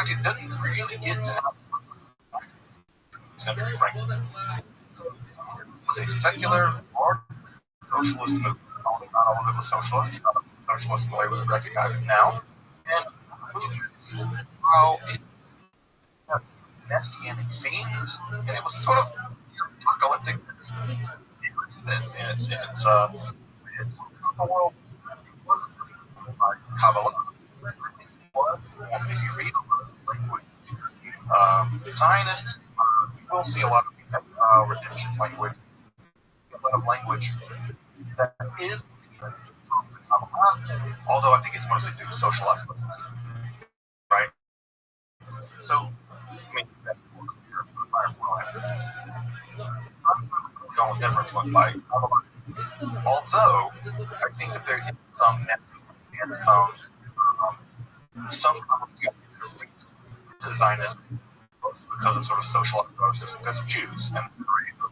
fact, it doesn't really get to have century, frankly. So it was a secular, large socialist movement. Although not all of it was socialist, not socialist in the way we recognize it now. And while it had messianic themes, and it was sort of apocalyptic in its world. Kabbalah. If you read language, Zionists, you will see a lot of redemption language, a lot of language that is from the Kabbalah, although I think it's mostly through social aspects, right? So, I mean, that's more clear almost never influenced by Kabbalah. Although, I think that there is some and some to Zionism because of sort of social osmosis, because of Jews and the race of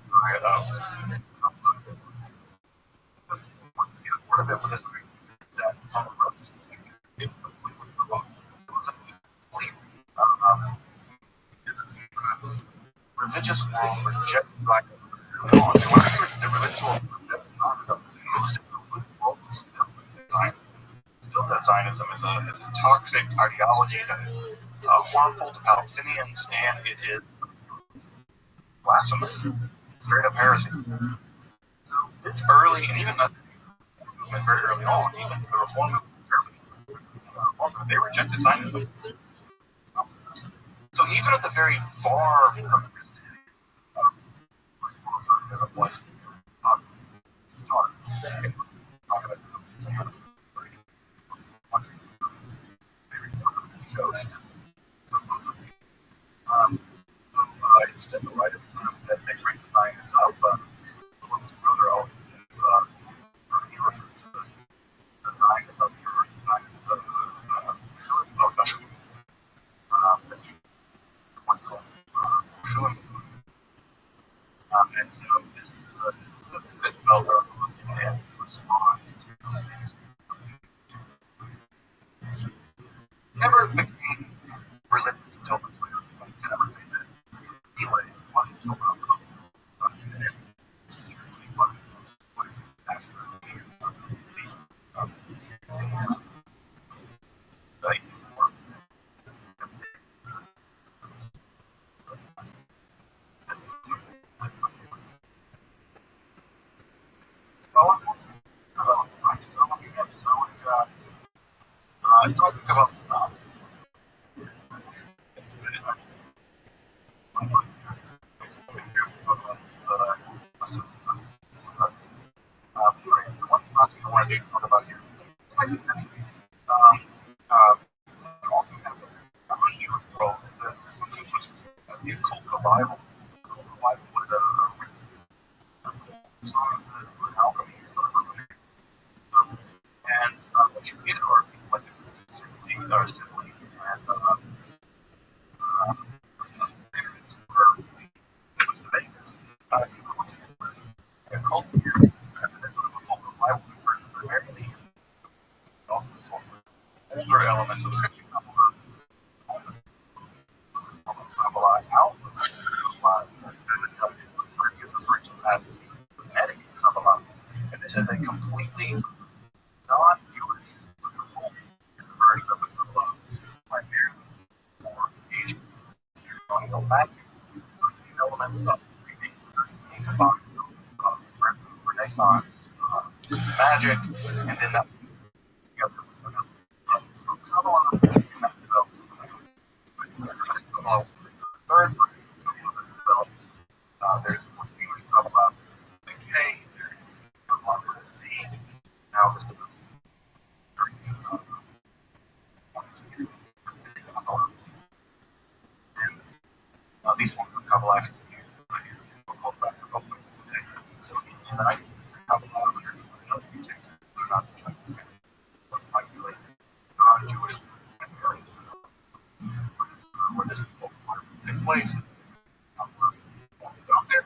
part of it was that it's completely wrong. Religious world rejected Zionism. The religious world still that Zionism is a toxic ideology that is harmful to Palestinians, and it is blasphemous, straight up heresy. So it's early, and even very early on, even the Reform movement, they rejected Zionism. So even at the very far was start. Instead of right that they bring the Zionist up, William's brother always he refers to the Zionist of the Zionist of Russian. One called Schumann. And so this is the bit developer and response to never became religious until much later. I can never say that anyway, one until it's all about stuff. I want to talk about here. Also have a huge role in the cult of the Bible. The Bible was alchemy, and what you get are people like simply and a cult here, this sort of a cult of the Bible, primarily older elements of the Christian Kabbalah out Kabbalah, and this is a completely non-Jewish version of the Kabbalah, primarily for Asian. You're going to go back to the elements of Renaissance, magic, and then that third there's one thing we talk about decay, there's C, now this these ones are Kabbalah. So tonight, Kabbalah non-Jewish where this take place. Out there,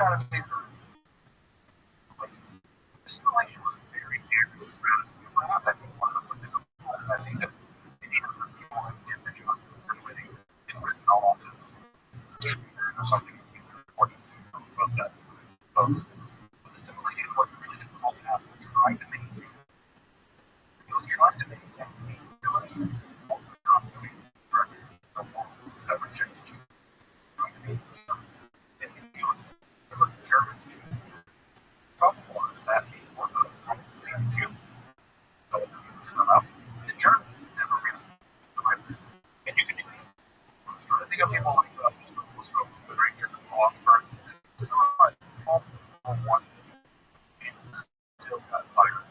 strategy for assimilation was a very dangerous strategy. I think one of the difficult, I think that in even for people in the job assimilating in written office or something important about that. But assimilation was a really difficult task of trying to maintain. He was trying to maintain the ability of the continuity of that rejected you. Trying to maintain and he knew it. The German problem was that before the Jew set up, the Germans never really survived. And you can do it. I think of people like the great German philosopher, saw it all on one and still got fired.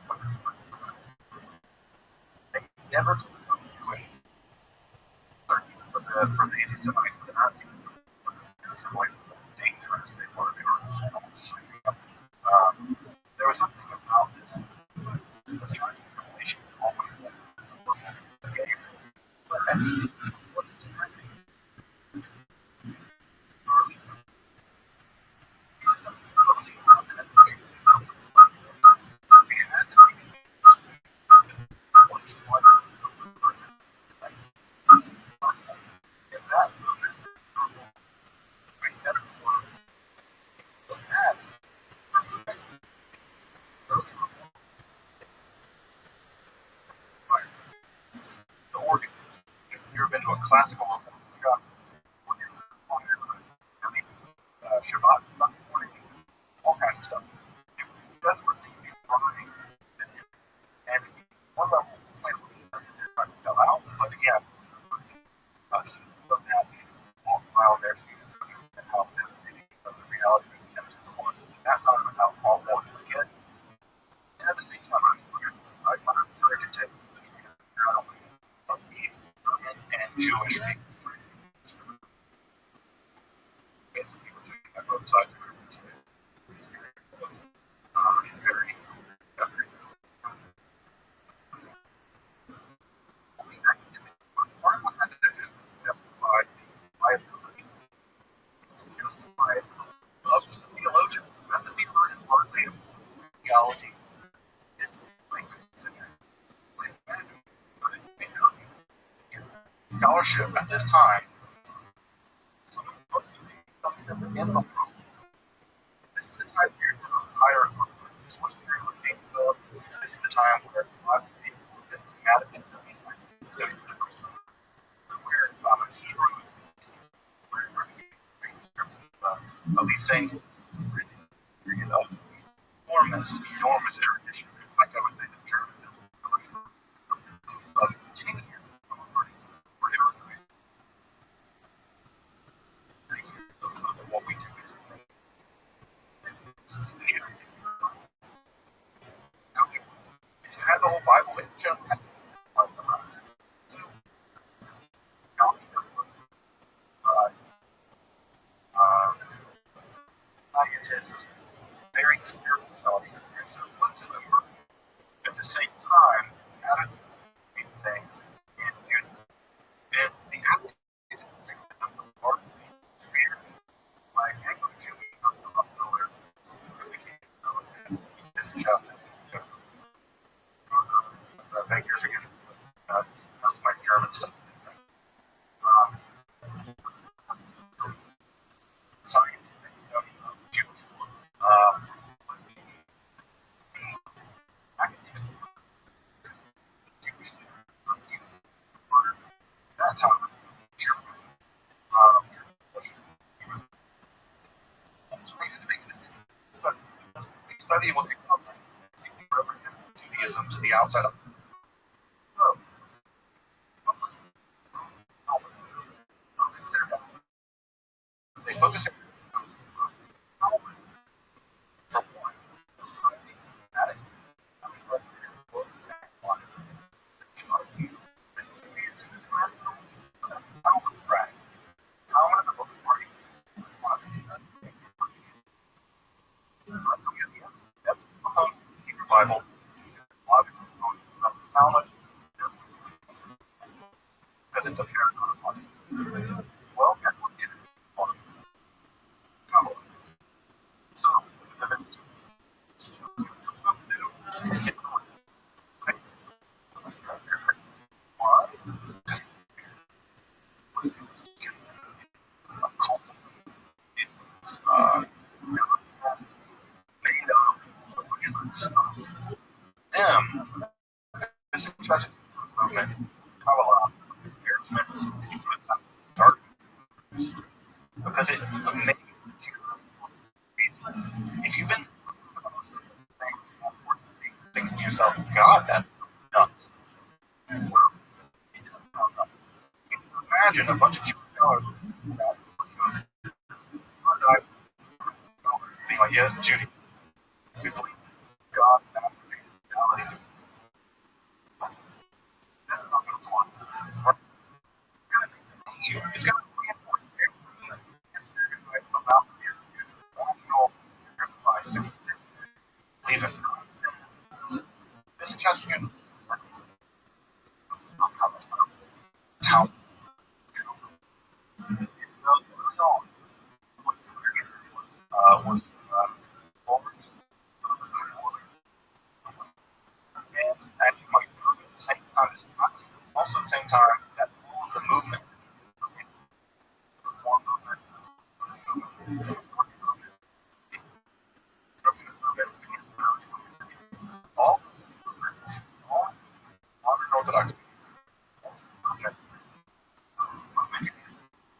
They never could become Jewish from the anti-Semites, the Nazis. It was quite dangerous. They were there was something about this assimilation always the organ. If you've ever been to a classical Shabbat, Sunday morning, all kinds of stuff. That's what they do. And one level play is trying to sell out, but again, that walk around their students and help them see the reality of the sentences was. That's not how all one would get. And at the same time, I encourage you to take of being and Jewish people. Basically, we're doing at both sides of it. Very, part of what had to justify the liability, justify us as a theologian, not to be heard in partly of theology in the 19th century. Scholarship at this time, in the world. This is the time period where higher this was period of capability. This is the time where a lot of people systematically study where of these things enormous erudition. In fact, I would say the German of 10 years of what we do is you had the whole Bible in general. Scientists, very clear scholarship, and so much of them were at the same time added thing in June. And the application of the part of the sphere by Anglo Jewish scholars really came to this justice. Thank you for getting my German stuff. Science and study of Jewish that's how study what they call represent Judaism to the outside of they focus from one highly systematic Bible, logical components If you've been thinking to yourself, God, that's nuts. Well, it does sound nuts. Imagine a bunch of Jewish scholars being like, yes, Judy, we believe God, reality. That's not going to fly. Right? It's going to reinforce everything about rational sacrifice. Believe in God. This chapter is going to how was and actually might move at the same time as also at the same time that all of the movement, reform movement, all modern Orthodox movements,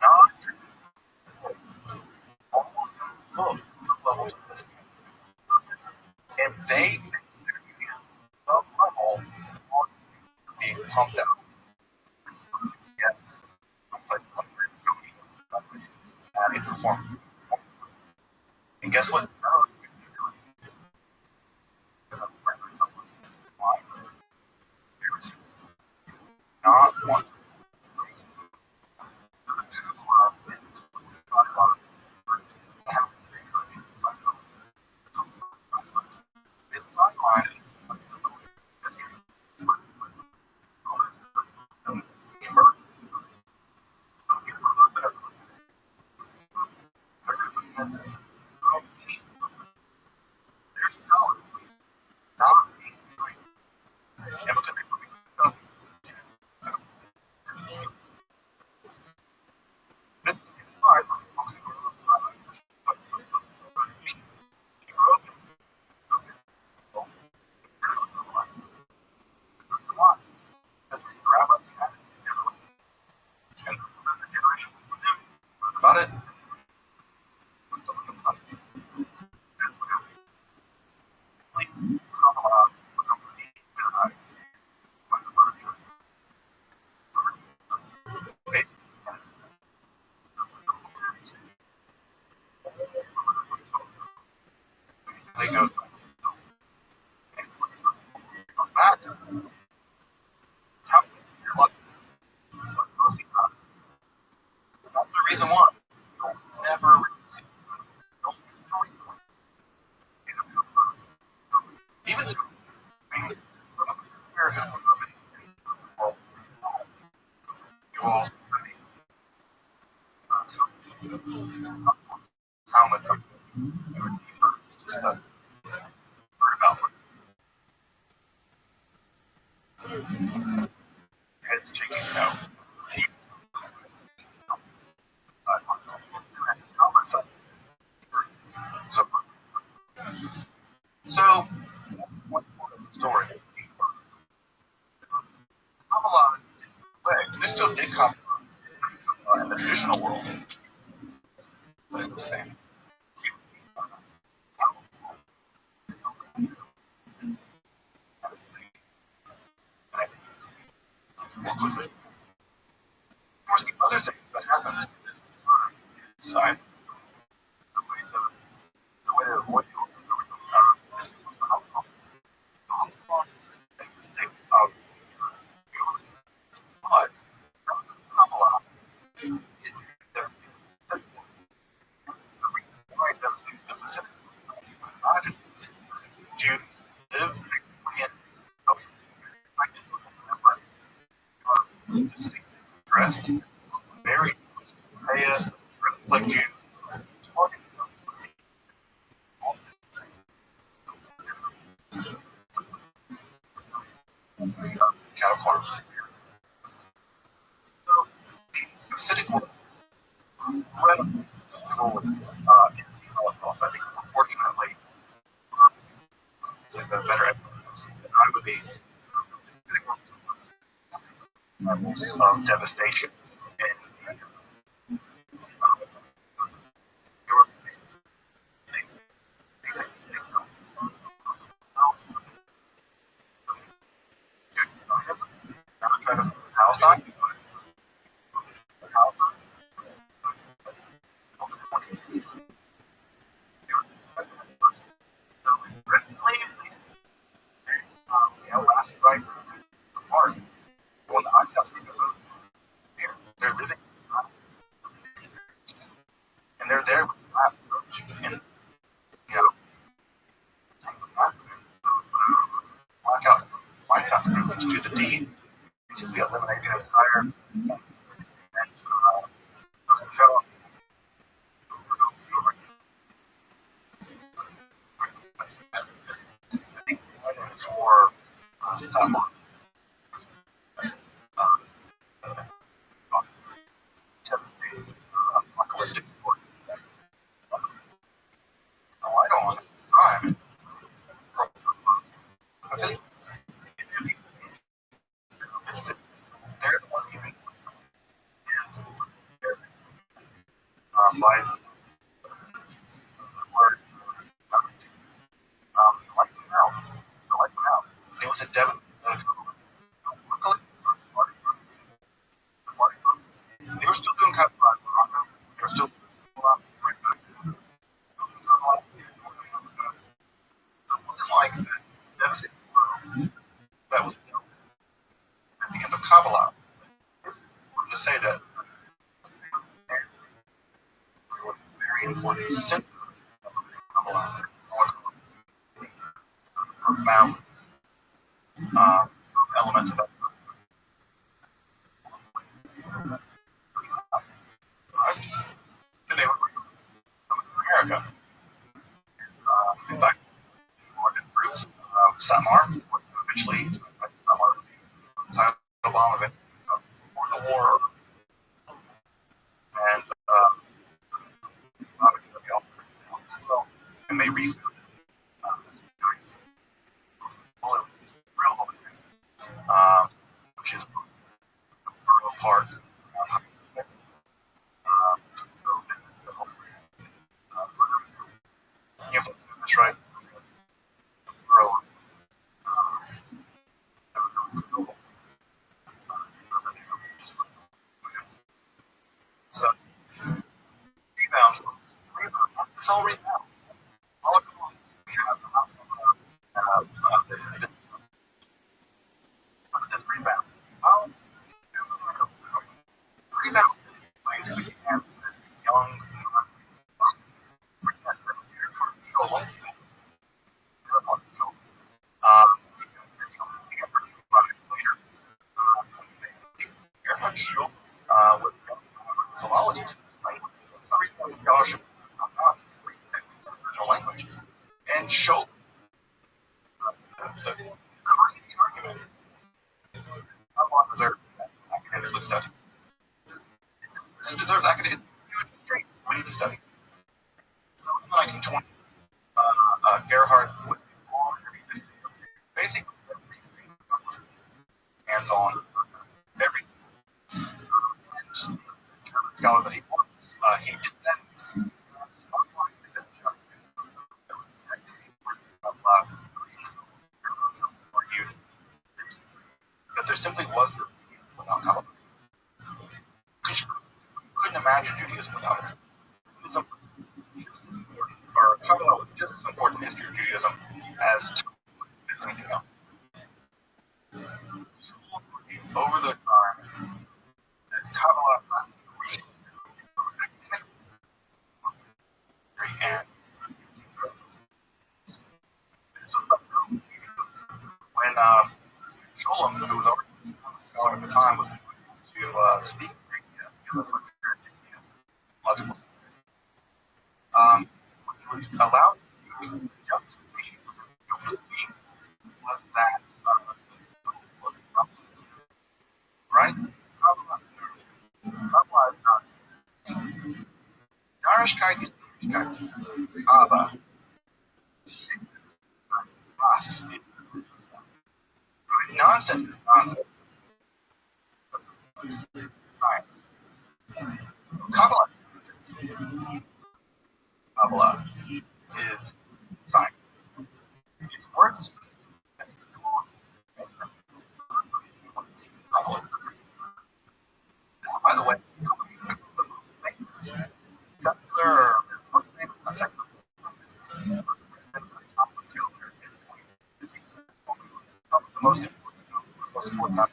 not all of them look level of this, and they base their union some level on being pumped out. Yet, adding to reform. And guess what? Not one. It's sidelined. About it. Basically goes back. Tell me you're lucky. That's the reason why. You'll never receive. Even to you will study how much just study about heads taking no. How much so one part of the story. Kabbalah, they still did Kabbalah in the traditional world. Of course, the other thing that happens inside the way to avoid but Kabbalah Jews live basically in dressed very pious, like Jews. Cattle corn. Acidic work, incredible. I think, unfortunately, it's like the better I would be levels of devastation. And got the group to do the deed, basically eliminating an entire and show. I think for someone devastating apocalyptic story. No, I don't want this time. I think it's that they're the ones giving by the word like them out. Like them out. It was a devastating. Luckily, they were still doing kind of they were still like that devastating that was at the end of Kabbalah. To say that very important symbol of Kabbalah, profound some elements of that. Then they were from America. In fact, more than groups, Samar, eventually Samar, Obama event before the war, and and they reached which is a part that's right. So rebound, it's all rebound. All of we have rebound. Rebound plays we have young show show with philologies, language. That's the reason scholarship is not original language. And show the crazy argument. I want deserve academically study. This deserves academic straight. We need to study. So in the 1920s, Gerhard would basically everything was hands-on, everything. And German scholar that he was, he did that. That there simply was no Judaism without Kabbalah. Couldn't imagine Judaism without it. Judaism or Kabbalah was just as important in history of Judaism as anything else. Over the time that Kabbalah and when Sholem, who was already a scholar at the time, was to speak logical. He was allowed to do justification for speaking was that right? Narishkeit ist Narishkeit, aber was? Nonsense is nonsense. Science. Kabbalah is nonsense. Kabbalah is science. It's words. By the way, secular, not secular. The most important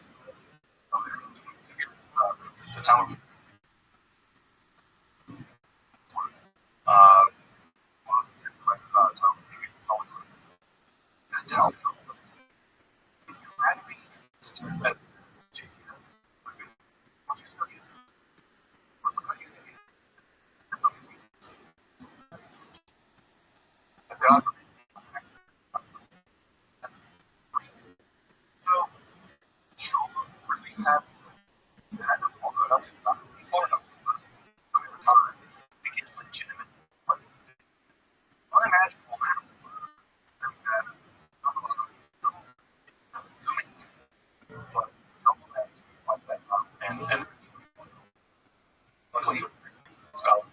the town. That's how God. So children really had to walk up, not really far enough over time to get legitimate, like, unimaginable now. And zooming, but someone that like that, and luckily, scholar,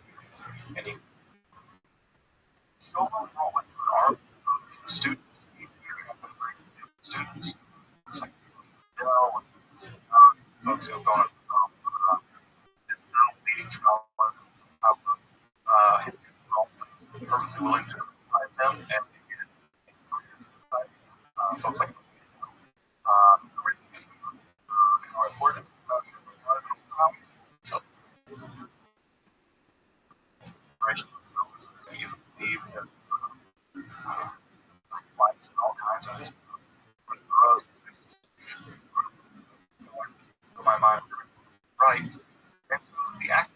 and he showed them all with our students, students, it's like, you know, folks who have gone themselves leading scholars, his people also perfectly willing to criticize them and folks like our important so, right, you leave the lights and all kinds of this. But for us, my mind, right, and so the act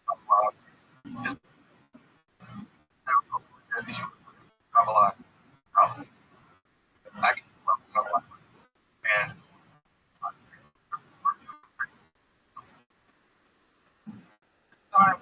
of is have a lot of acting of a lot. And time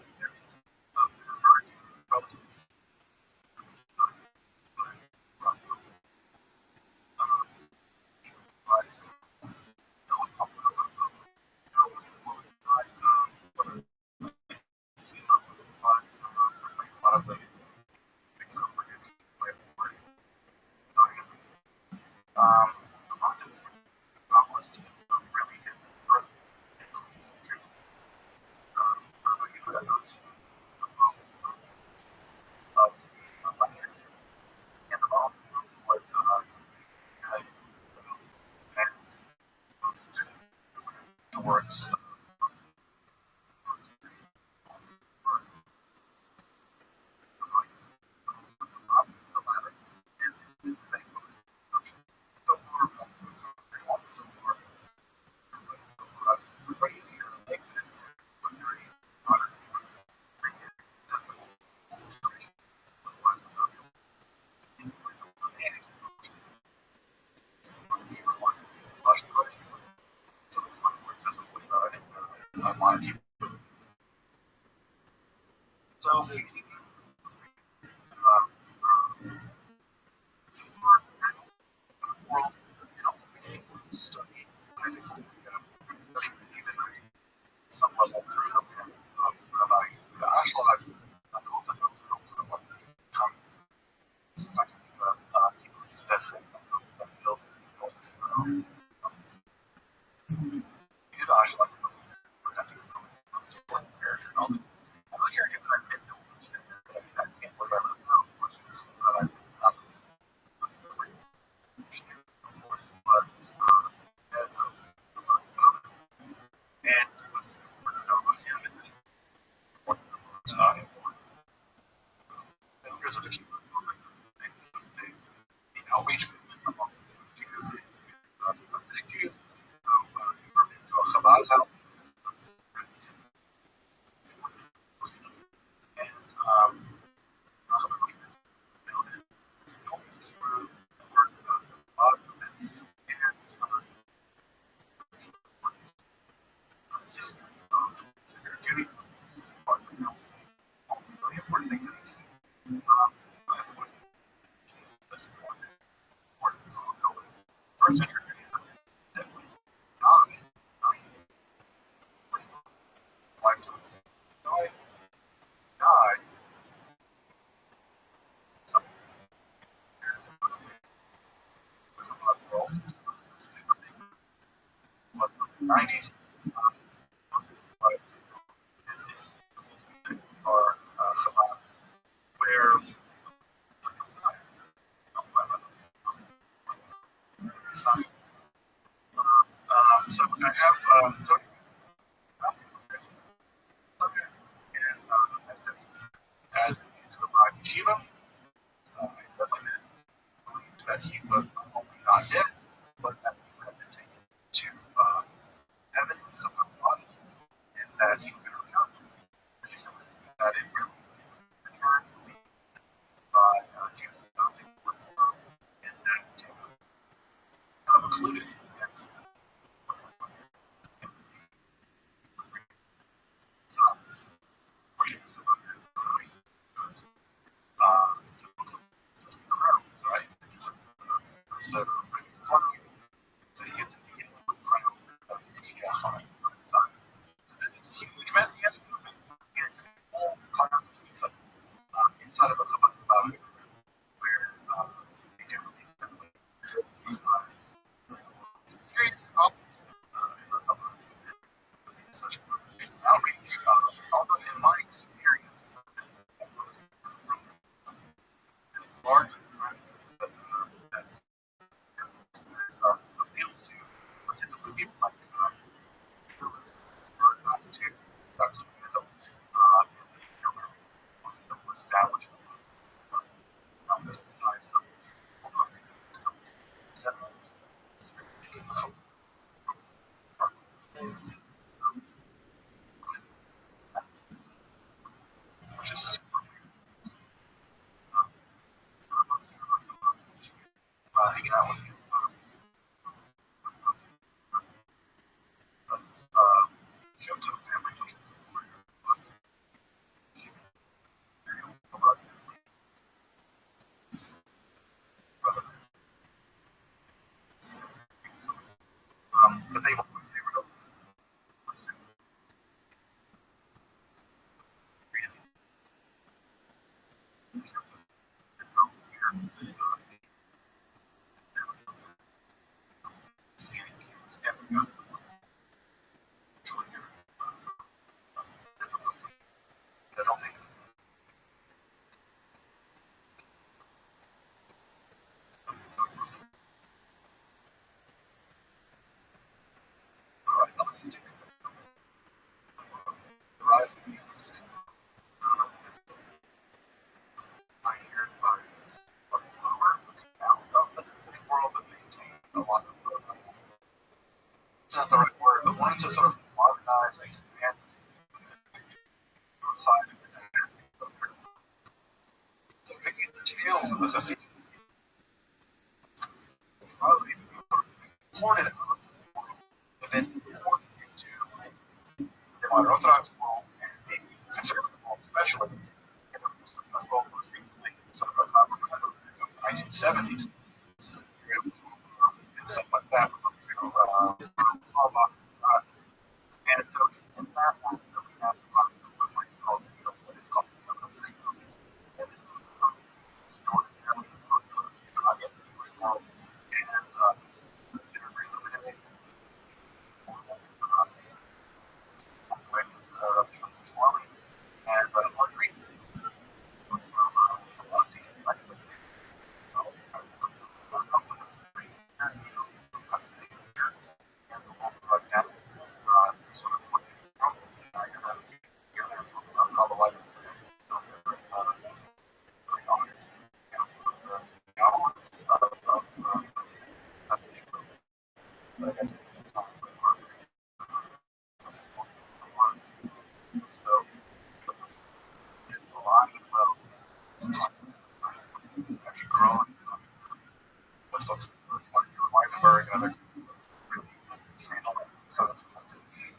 um, really towards money. So, world, study, I think, study even some level of Rabbi Ashlag, that's because of the outreach among Hasidic Jews, Chabad house, and Judy, really important thing. First century died, but the 90s are Chabad, where so I have so and I studied at the Yeshiva. I believed that he was not only not dead, but that he had been taken to heaven somehow body, and that he was going to return. And he said that it really returned by Jews. the funny that you get to be in the crowd of on the side. So this is you can imagine all kinds of stuff inside of a company where you can experience such outreach. Although in my experience, large that appeals to typically people like not to that's established besides which is hanging out with you. Show to the family, which is but they always say we're I don't think the rise of music pioneered by lower out of the city world that maintained a lot of it's not the right word, but wanted to sort of modernize and expand outside of the dynastic footprint. So picking the tails of the city probably ported it and then poured into the Rothschild world and the conservative world, especially in the world most recently, sort of the 1970s, and stuff like that. And so it's in that one that we have what is called extraordinarily and and Marguerite it's alive and well. It's actually growing with folks like Weisenberg and other channel sort of message.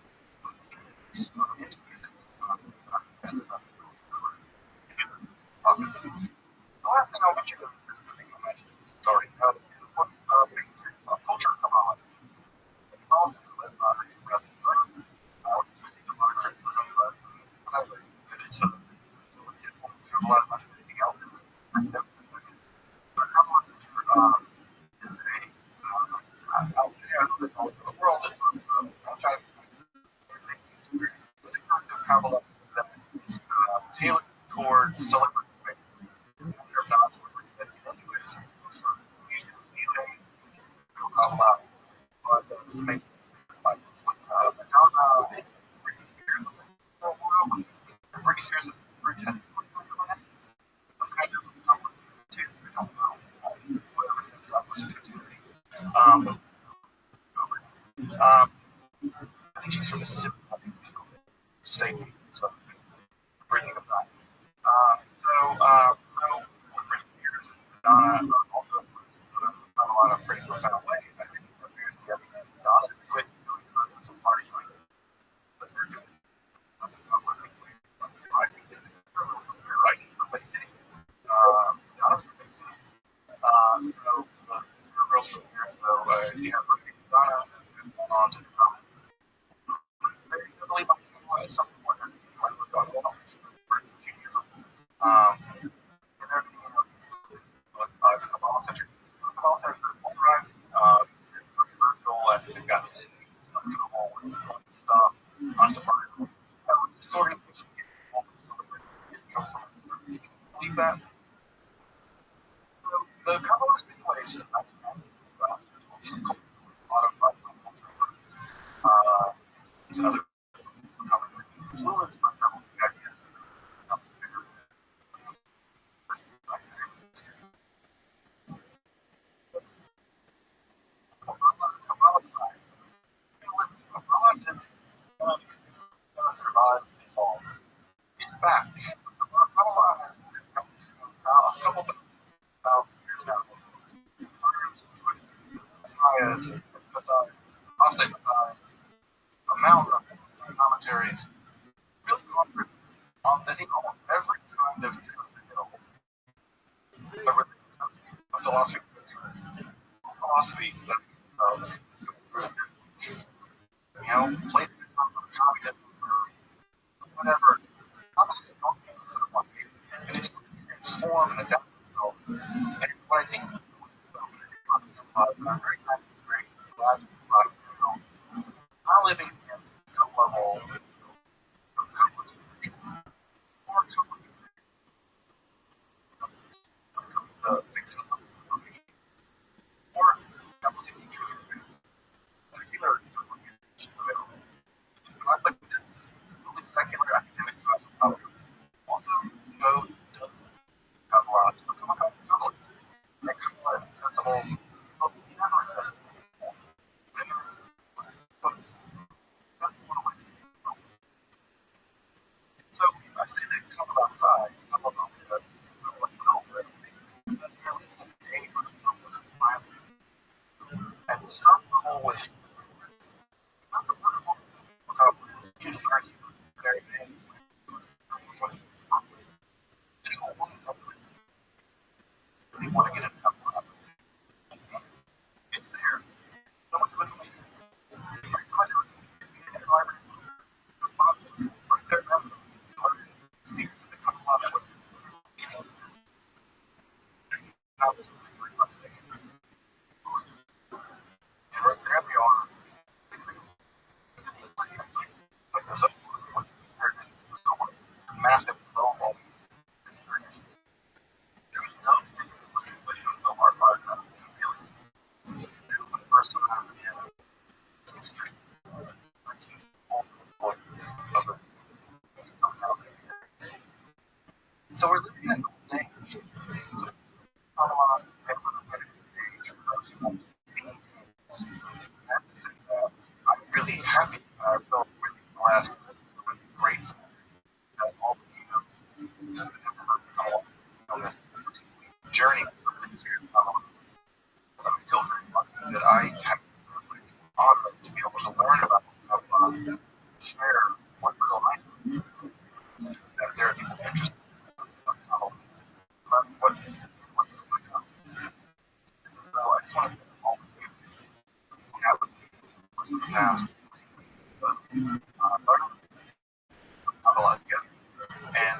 The last thing I want you to this is the thing I mentioned. Sorry, what's culture come on? Criticism, but whatever. It's a legit form of a lot of much anything else. But how much is out there that's all over the world is franchise have a lot that is tailored toward celebrity or not celebrity that anyways but make Madonna and Britney Spears Britney Spears is pretty some kind of too. I don't know. Whatever sense I listen to. I think she's from Mississippi. I think state. So bringing them back. So with Britney Spears and Madonna also not a lot of pretty profound way. I think it's a very Madonna is quit doing some party but they're doing I think they're right for Bay City. Madonna's for Bay City. So the girls So you have Ghana on to become I believe I'm something more than Judaism. And they're Kabbalah Center. Kabbalah Center is polarizing, controversial, and they've got some people stuff, unsurprisingly. This organization believe that the Kabbalah, in many ways, a lot of culture and other influenced by several ideas. Kabbalah time. Kabbalah is survive this all. In fact, Kabbalah has been a couple thousand years now. Messiahs, Messiah, I'll say Messiah, a mountain of commentaries, really gone through authentic almost every kind of a philosophy that places on communism or whatever. Not that they don't use it so much, and it's transform and adapt itself. And what I think I'm very glad now living in some level of more makes sense of more particular class like this is really secular academic class of power. Also, go to have a lot of college, make it accessible, but never accessible. So I say they come outside, come up on the that's really a for the film with its mind. And start the whole way. Not the political you start very big. They want to get it up. It's there. So much of it. It's hard to environment. Right there, seems to become a lot of what and right there we are. Like this massive global experience. There's no translation of our part really for the first time in history. So we're living in a age of age for those who want to I'm really happy. I feel really blessed, really grateful that all of you have come on this journey. I feel very lucky that I have the privilege, honor to be able to learn about share what real life is. That there are people interested in what so I just want to thank all of you who have in the past learn a lot together and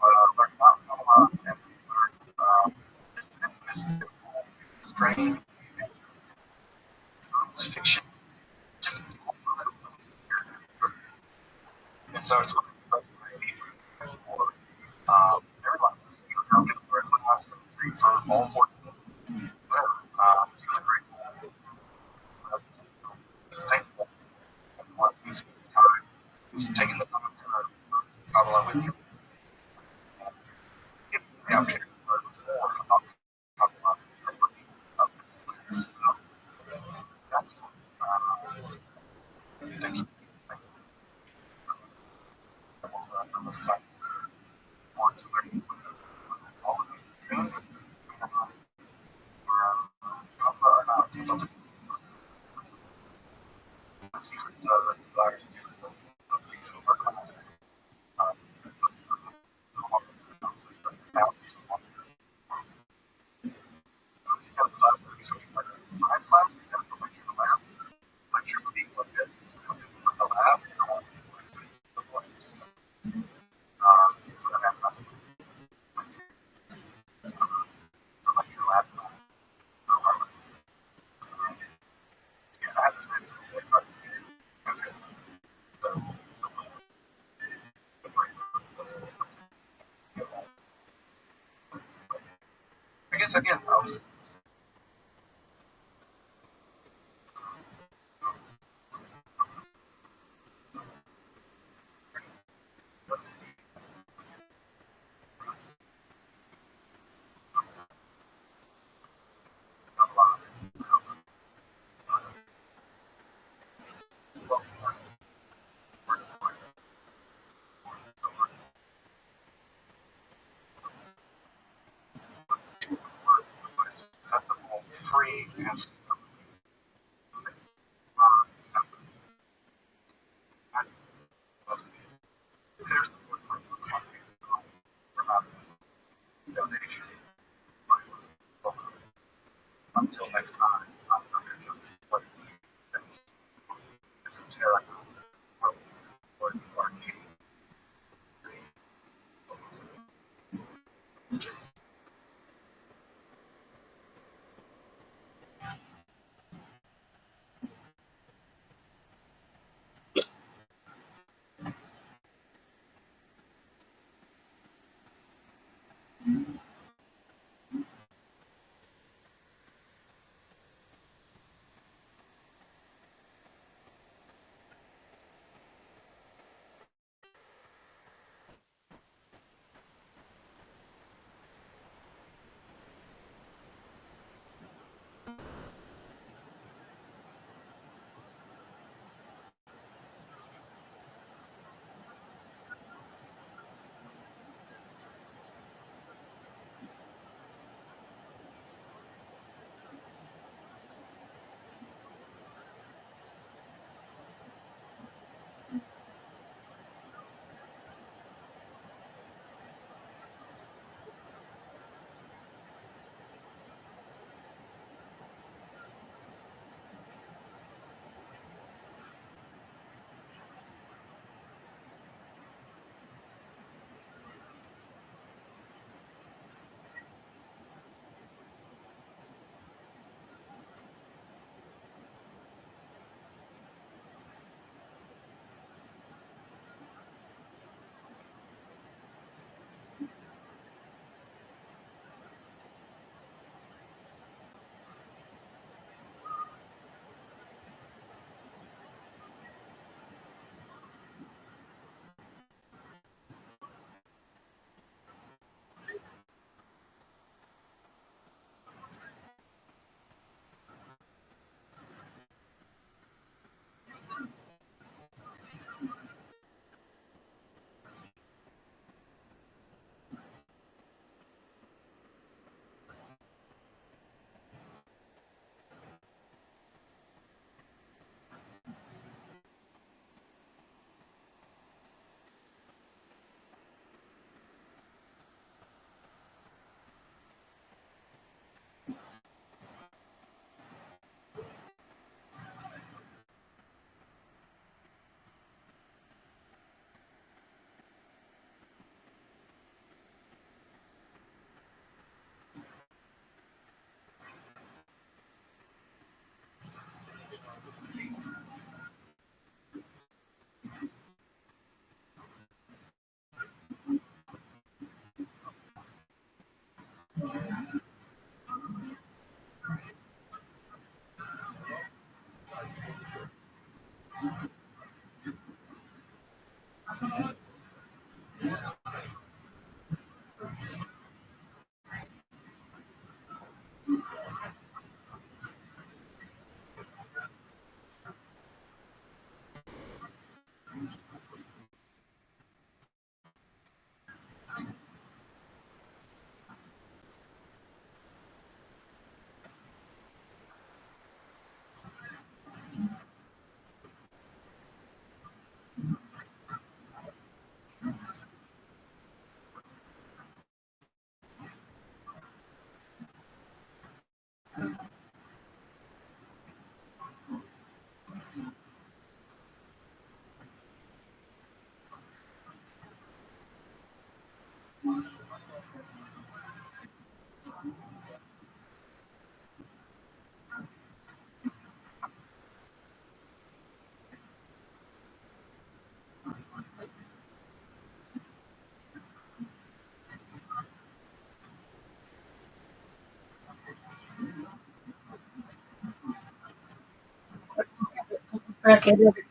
learn about Kabbalah and learn this strange science fiction. Just and so it's for everyone. For all 14. Whatever. It's really grateful. Thankful. Everyone who's taking the time to Kabbalah with you. Give the opportunity to learn more about Kabbalah. So that's thank you. again, I was accessible, free, and there's donation. Until next time, I'm just what is esoteric. Or Okay. Okay.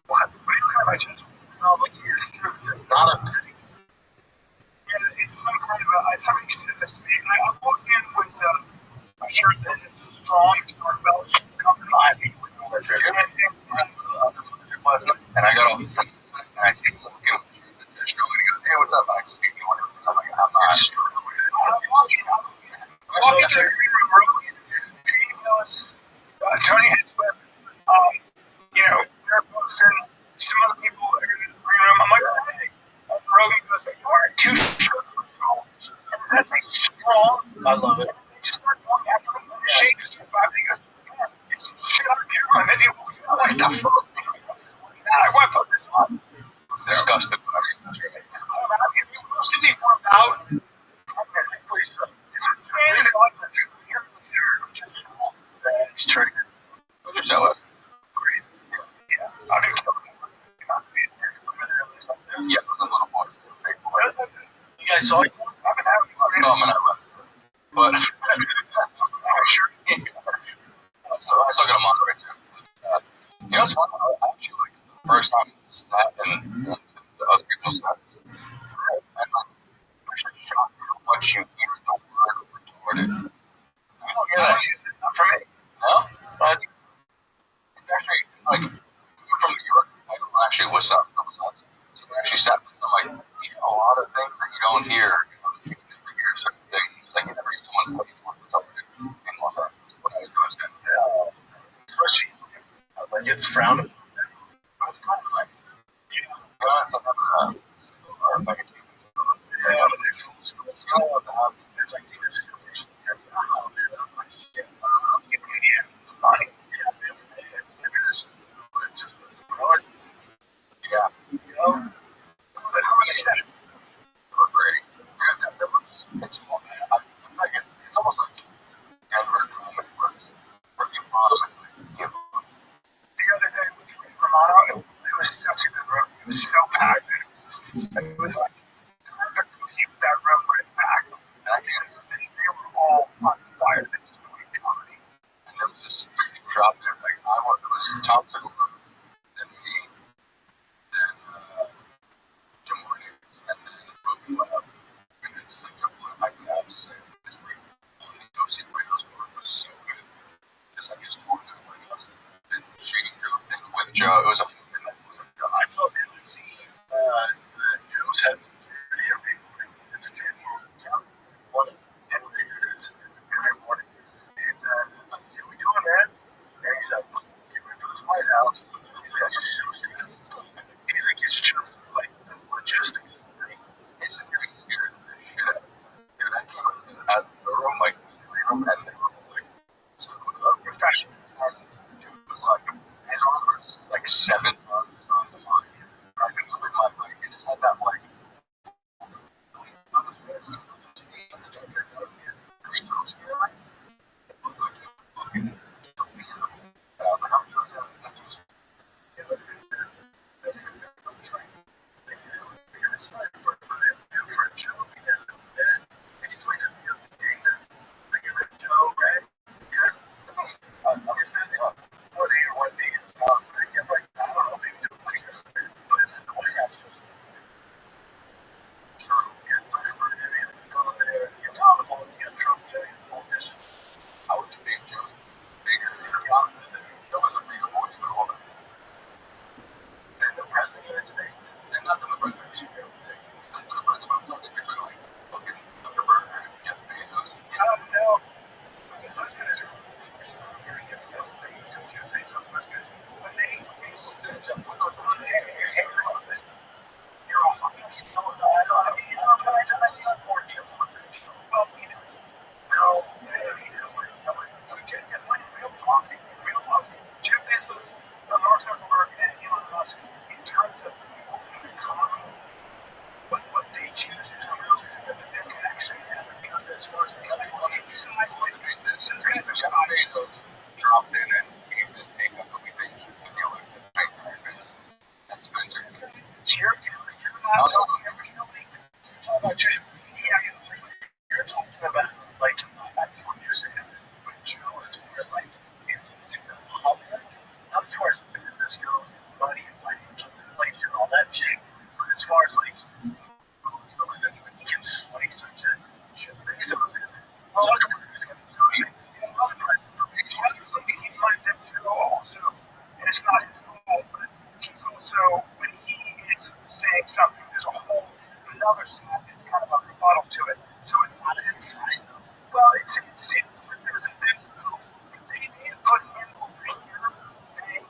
What? I just no, like it's not a penny. It's some kind of a. I thought he said this to me. I walked in with a shirt that says strong, smart fellowship company. I think and I got off and I see him looking at the shirt that says strong. And he goes, "Hey, what's up?" And I just gave me one. I'm like, "I'm not." Walking through the green room, Tony Hinchcliffe, Derek Poston, some other people in the green room. I'm like, "Hey." Rogan goes, "You wearing two shirts for strong?" And does that say strong? I love it. They just start going after him. The shake just starts laughing. He goes, "Man, it's shit on camera." And then he walks out like, "The fuck?" I want to put this on. It's disgusting. Just call him out. If you lose Sydney for about 10 minutes, please. It's a standing like for 2 years. Just cool. It's true. Those are jealous. Great. Yeah. I mean, not to be a dick, but at least I'm there. Yeah, it was a little more. You guys saw it? I've been having fun. But sure. I still got a moderate too. It's fun. I actually like the first time sat and listened to other people's sets. And I'm actually shocked how much you hear the word recorded. We don't hear that. Not for me. No? But it's like, from New York, I don't actually listen up. So we actually sat with them, like, a lot of things that you don't hear. You never hear certain things. Like, you never hear someone's fucking retarded in Los Angeles when I was doing stand-up. Especially, like, it's frowned upon. But it's kind of like, it's another, or like a human. Yeah, it's old school. It's like seeing this situation. Oh, man, that's my shit. It's funny. It's just hard. Yeah. How are the stats? They're great. It's almost like Denver comedy works. If you promise, give up. The other day with Romano, it was such a good room. It was so packed. It was like, hard to compete with that room when it's packed. And I guess they were all on fire. They just doing comedy. And it was just dropped there. Like, it was Tom Segura, then me, then Jim Williams, and then Roby went up. And then Slim Jump went up. I have to say, this week, go see White House Court was so good. Just like his tour in White House. Then Shane jumped in with Joe. It was a fun night. I felt really seeing Joe's head video people in the gym. One of them figured this every morning. And I said, "What are we doing, man?" And he said, "Get ready for this White House." He's like, "That's just so stressed." He's like, "It's just like the logistics." He's like, "You're scared of this shit." And I came out of the room, like, and they were like, so professionals. And it was like, his arm was like 7 times on the line. I think with my mic, and just had that, like, Jeff Bezos, Mark Zuckerberg, and Elon Musk, in terms of the economy, what they choose to do, that can actually happen. Because as far as the other size, like since Jeff Bezos dropped in and gave this take up that we think should be able to fight that's Spencer. You're not talking about Jeff. Yeah, you're talking about like that's what you're saying. But Joe, as far as like influencing the public, not as far as business goes, money and financial and all that shit. But as far as like looks that he can sway such a Jeff Bezos is Zuckerberg is going to do it. Other president, he finds that Joe also, and it's not his fault, but he's also when he is saying something, there's a whole another side that's kind of a rebuttal to it. So it's not its size though. Well, it's there's they put him over here. They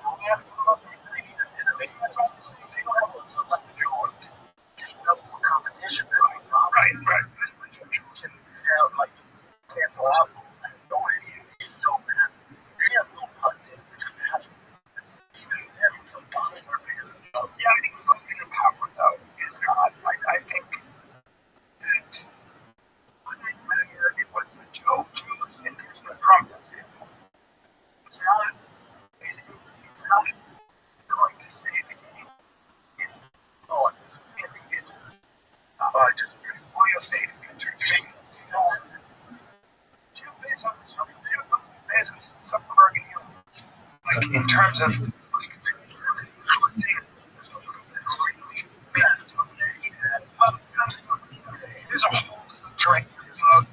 don't have to come up with anything. That's what I'm saying. They don't have to let the Joe. There's no more competition. Right. You can sell like cancel out. No idea. He's so massive. They have little pundits coming out. Even them, yeah, I think something in power though is not. I think that what the Joe was interested in Trump does it. It's not. It's not going to save the game in the business. Just real estate entertainment. Jeff Bezos, Zuckerberg, and Elon Musk. Like in terms of there's a whole strength of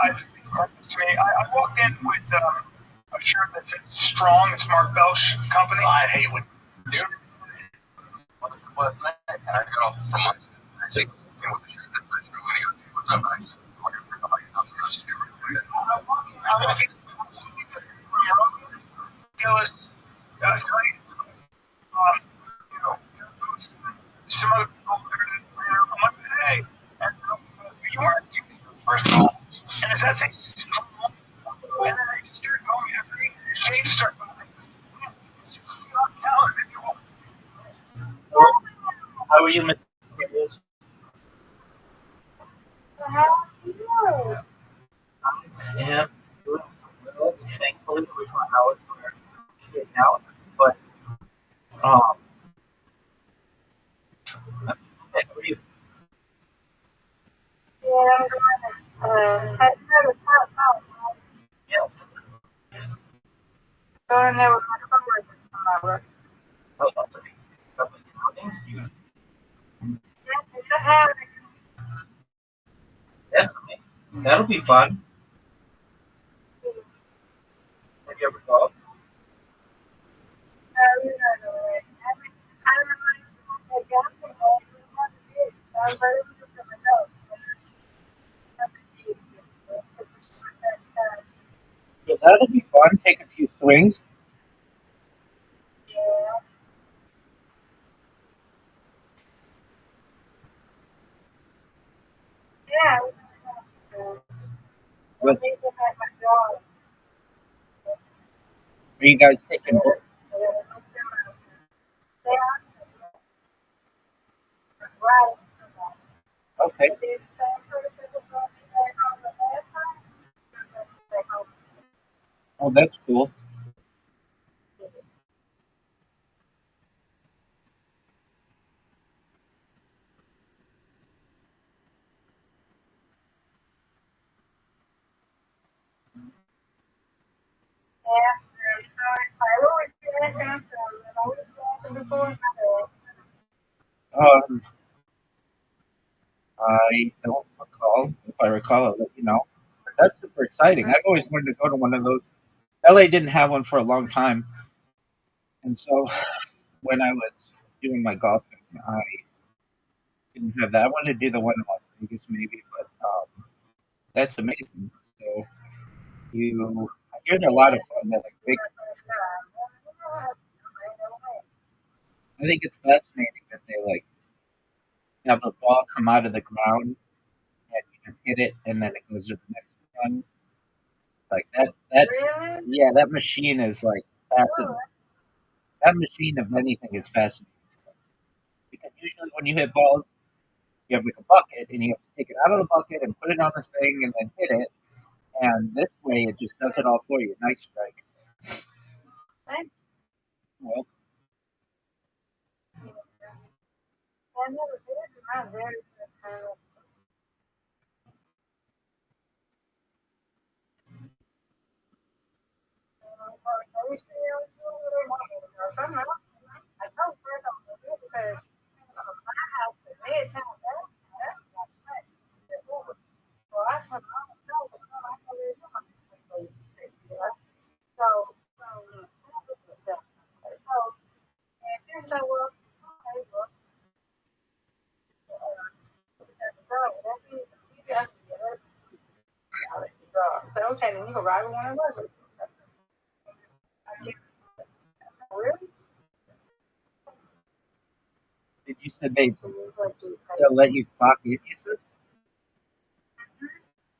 I walked in with a shirt that said "Strong." It's Mark Belch Company. I hate when dude. Last night, and I got off from my with the shirt that said "Strong." What's up, guys? Gillis, some other people I'm like, hey, and you weren't first of all, and as that say strong, and then they just start going after me, and she just starts like this. It's just not counted if you want. How are you, Mr. Yeah, well, thankfully, we found out where shit out. But, um, how are you? Yeah. Oh, that's okay. That's okay. That'll be fun. Have you ever called? Yeah, that'll be fun. Take a few swings. But are you guys taking both? Okay. Oh, that's cool. Um, I don't recall. If I recall, I'll let you know. But that's super exciting. I've always wanted to go to one of those. LA didn't have one for a long time, and so when I was doing my golfing, I didn't have that. I wanted to do the one in Las Vegas maybe, but that's amazing. So you, I hear they're a lot of fun. They're like big. I think it's fascinating that they like have the ball come out of the ground and you just hit it and then it goes to the next one. Like that. Yeah, that machine is like fascinating. That machine of anything is fascinating because usually when you hit balls, you have like a bucket and you have to take it out of the bucket and put it on the thing and then hit it. And this way, it just does it all for you. Nice strike. Well, did you said they'll let you clock in? You said,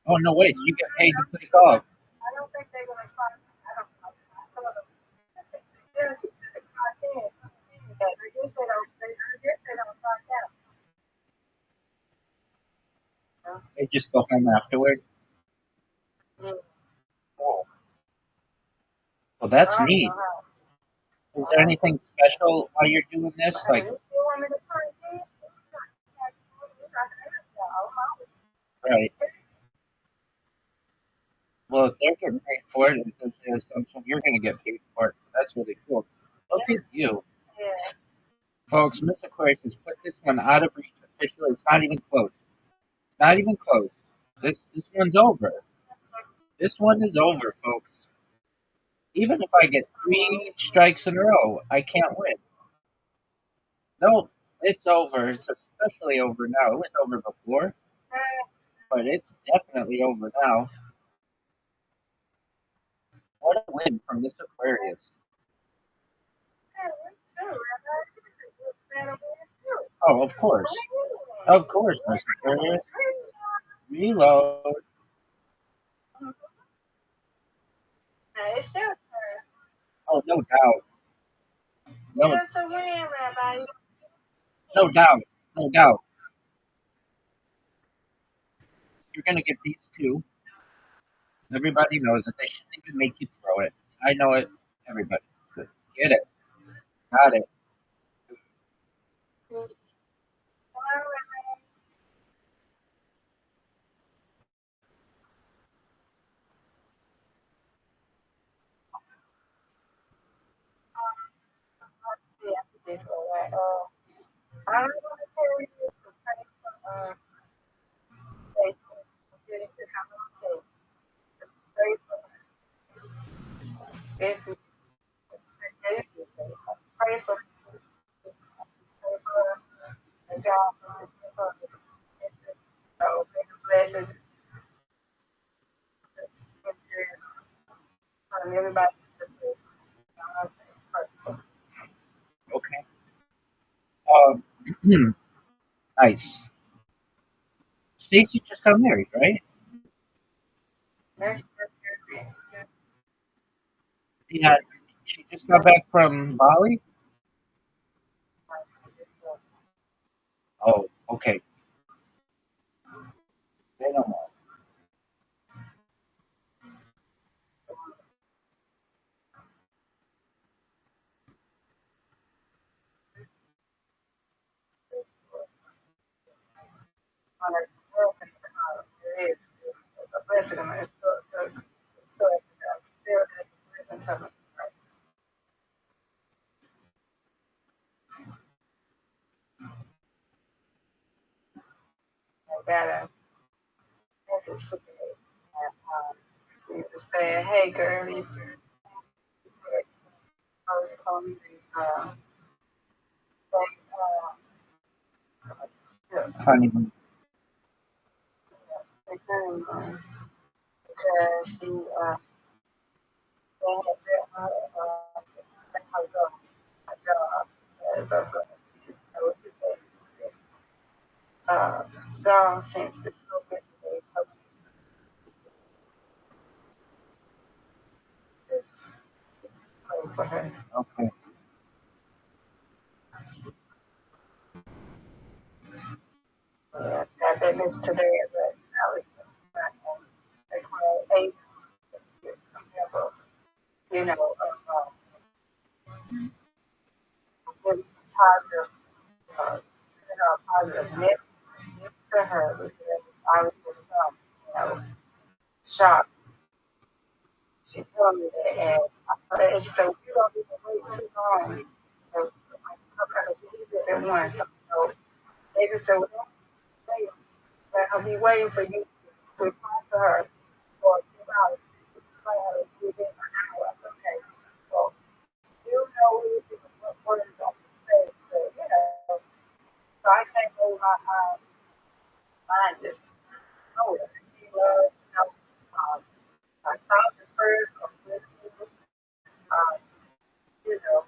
oh no, wait, you get paid to play golf. They just go home afterward. Oh, well, that's neat. Is there anything special while you're doing this? Like, right? Well, if they're getting paid for it, and there's the assumption you're going to get paid for it. That's really cool. Look at you, folks. Miss Aquarius has put this one out of reach officially. It's not even close. Not even close. This one's over. This one is over, folks. Even if I get 3 strikes in a row, I can't win. No, it's over. It's especially over now. It was over before, but it's definitely over now. What a win from this Aquarius. Oh, of course. Of course, Miss Aquarius. Reload. Oh, no doubt. No, no doubt. No doubt. You're going to get these two. Everybody knows it. They shouldn't even make you throw it. I know it. Everybody. So get it. Got it. Okay. Um, nice. Stacy just got married, right? Yeah. She just got back from Bali. Oh, okay. They don't know. Honeymoon. sense. It's so good that they help just pray for her. Okay. Yeah, that they missed today, but I was just not home. They called eight, some help, really some positive, sending out a positive message to her because I was just, shocked. She told me that, and she said, "You don't even wait too long." Because she did it once. So they just said, "Well, don't wait. Let her be waiting for you to reply to her for a few hours. Reply her within an hour." I said, "Okay." So you know what words I can say. So I can't hold my mind just know it. He loves, my thoughts and prayers are with you. Um, you know,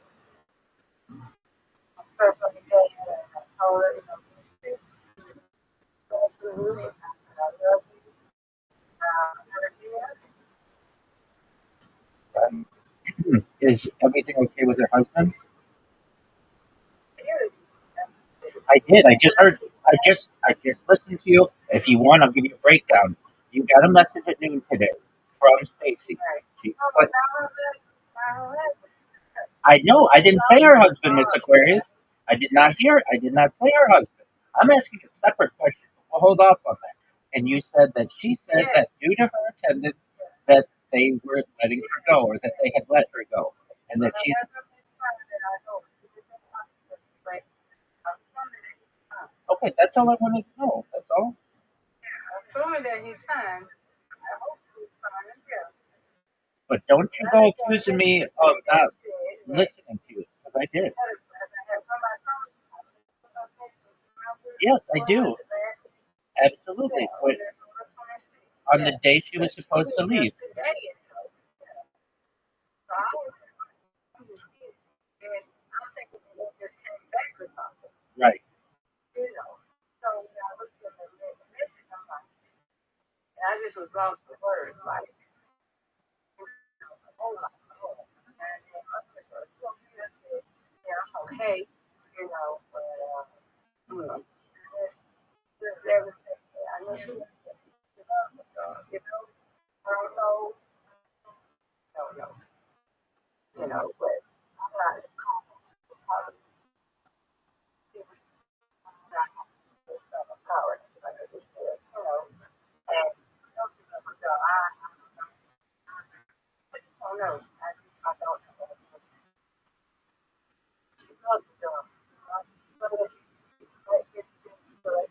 I spoke on the day and I told her, this going through and I love you. And Is everything okay with her husband? again, I did. I just listened to you. If you want, I'll give you a breakdown. You got a message at noon today from Stacy. right. She Oh, but put, now that, I know. I didn't say her husband was Aquarius. I did not hear. I did not say her husband. I'm asking a separate question. We'll hold off on that. And you said that she said yeah, that due to her attendance, that they were letting her go, or that they had let her go, and that but she's that's a big part that I know. But I'm assuming that he's fine. okay. That's all I wanted to know. That's all. I'm assuming that he's fine. I hope he's fine. Yeah. But don't you I go just want to accusing listen me to of what they not said that listening to you, because I did. I had from my phone. Yes, I What was do. it last week? Absolutely. Yeah, on But the 26th. on the Yeah. day she But was supposed to leave. today, yeah. So I was confused. And I'm thinking they just came back or something, Right. you know. So when I looked at the message, I'm like, and I just was lost for words, like, oh my God. And then I said, "Well, you okay?" I said, "Yeah, I'm okay, but, just everything. I know she was, I don't know, but I'm not as confident about power. Like I just said, and I don't know. I don't know. But it's like it's like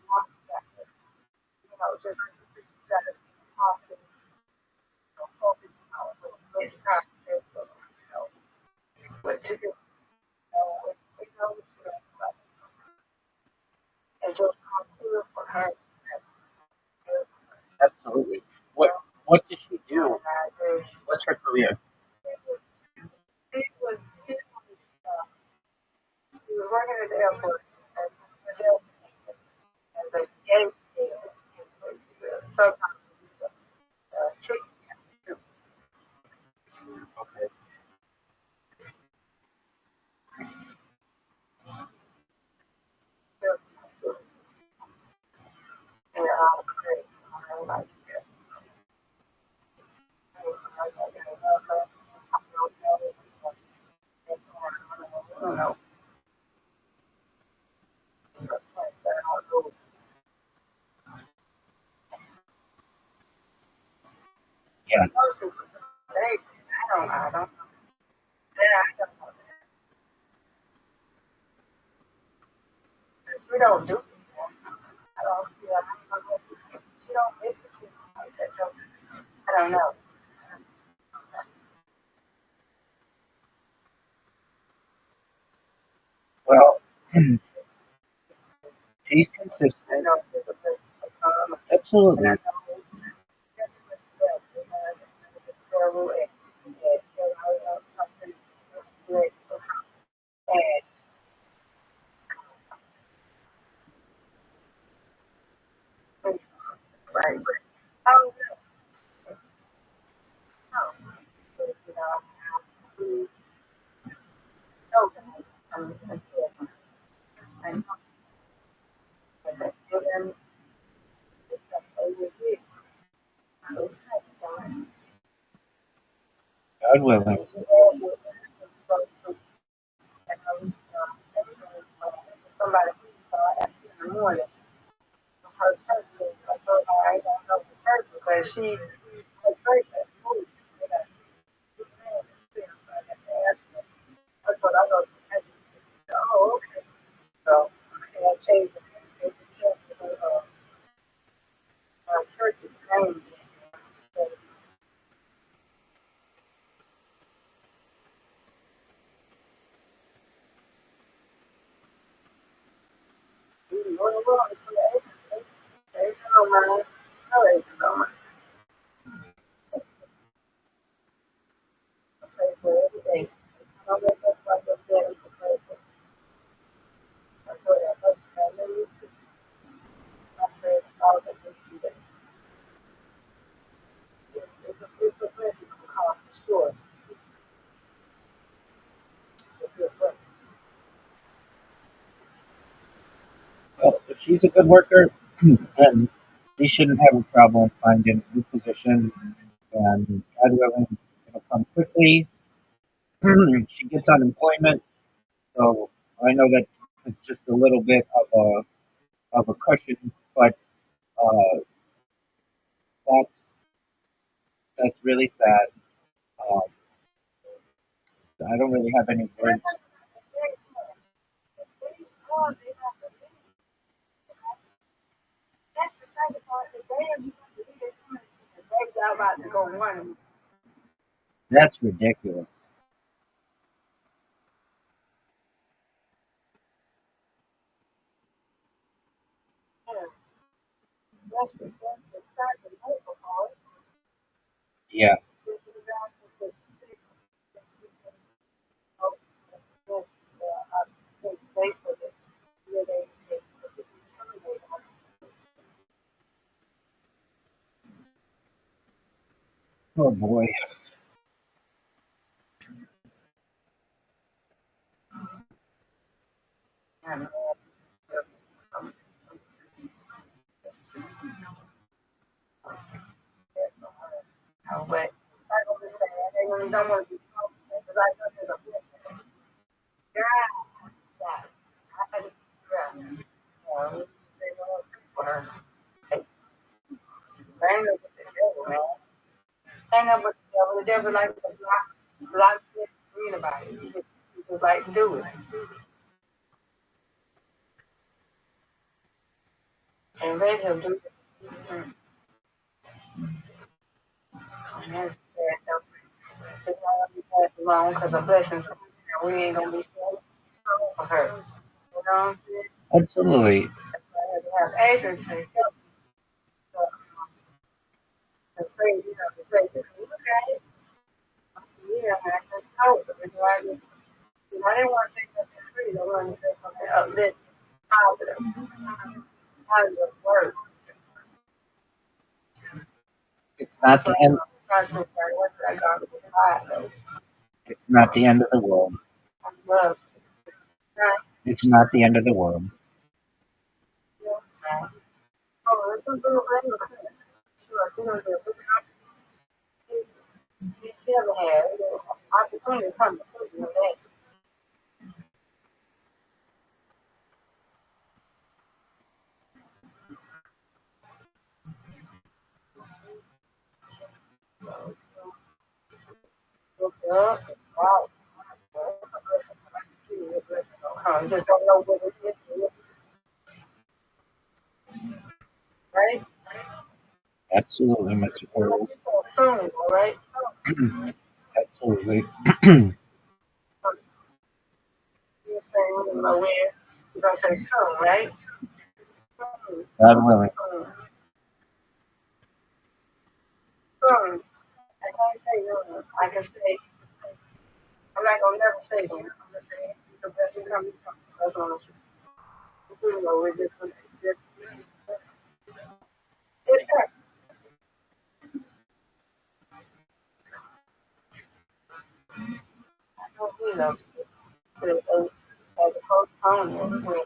just that possible focus on what to do. It knows and just how clear for her. Absolutely. What did she And do? What's her career? she was, she was working at the airport as a gate sometimes chicken. Okay. And I'm like, I don't know. Yeah. I don't know. Yeah, I don't know. We don't do it. I don't feel like she don't listen to me like that. So I don't know. Well, she's I consistent. know there's a place to come, and I Absolutely. know terrible and I know something good. And God willing. And she asked me to go to, and somebody saw at in the morning from her church. I told her I ain't gonna go to church because her church has food. You know, that's what I go to church. Oh, okay. So I asked Ava to check her church's name. So, you know, Ava don't mind. No, Ava don't mind. I pray for every day. I don't wake up like a daddy to pray for. I pray that much. I know you too. I pray all the things that it's a blessing to call for sure. It's a blessing. Well, if she's a good worker, then she shouldn't have a problem finding a new position. And God willing, it'll come quickly. She gets unemployment, so I know that it's just a little bit of a cushion, but uh, that's that's really sad. Um, I don't really have any words. That's the thing about the day you believe this baby I'm about to go one. That's ridiculous. That's the start of the paper call. Yeah. This is the guys who they for this. Yeah, they terminate. Oh boy. And but I don't really say they really don't want to be because I know there's a blessing. God, God, I had to they don't for her. I ain't know what the devil, man. Ain't know what the devil. The devil like to block this read about it. He just like to do it. And let him do it. And that's sad though. It's not gonna be passed along because the blessings we ain't gonna be strong for her. You know what I'm saying? Absolutely. That's why I had to have Adrian to help to say, to say, look at it. Yeah, I just told them. I didn't want to say something pretty. I wanted to say something uplifting, positive words. It's That's not why the end. I tried to what I got with God. It's not the end of the world. I love you. It's not the end of the world. Oh, it's a little bit. Sure, she knows that she ever had opportunity to come to prison with that. Look up, wow. You just don't know what it is, right? Absolutely, Mr. Pearl. Soon, all right? Absolutely. You're saying we don't know where. You're going to say soon, right? Soon, God willing. soon, soon. I can't say no. I can say, I'm not going to never say that. I'm going to say the best thing comes from. That's what I'm saying. You know, we're just, it's that. I don't as a postponement with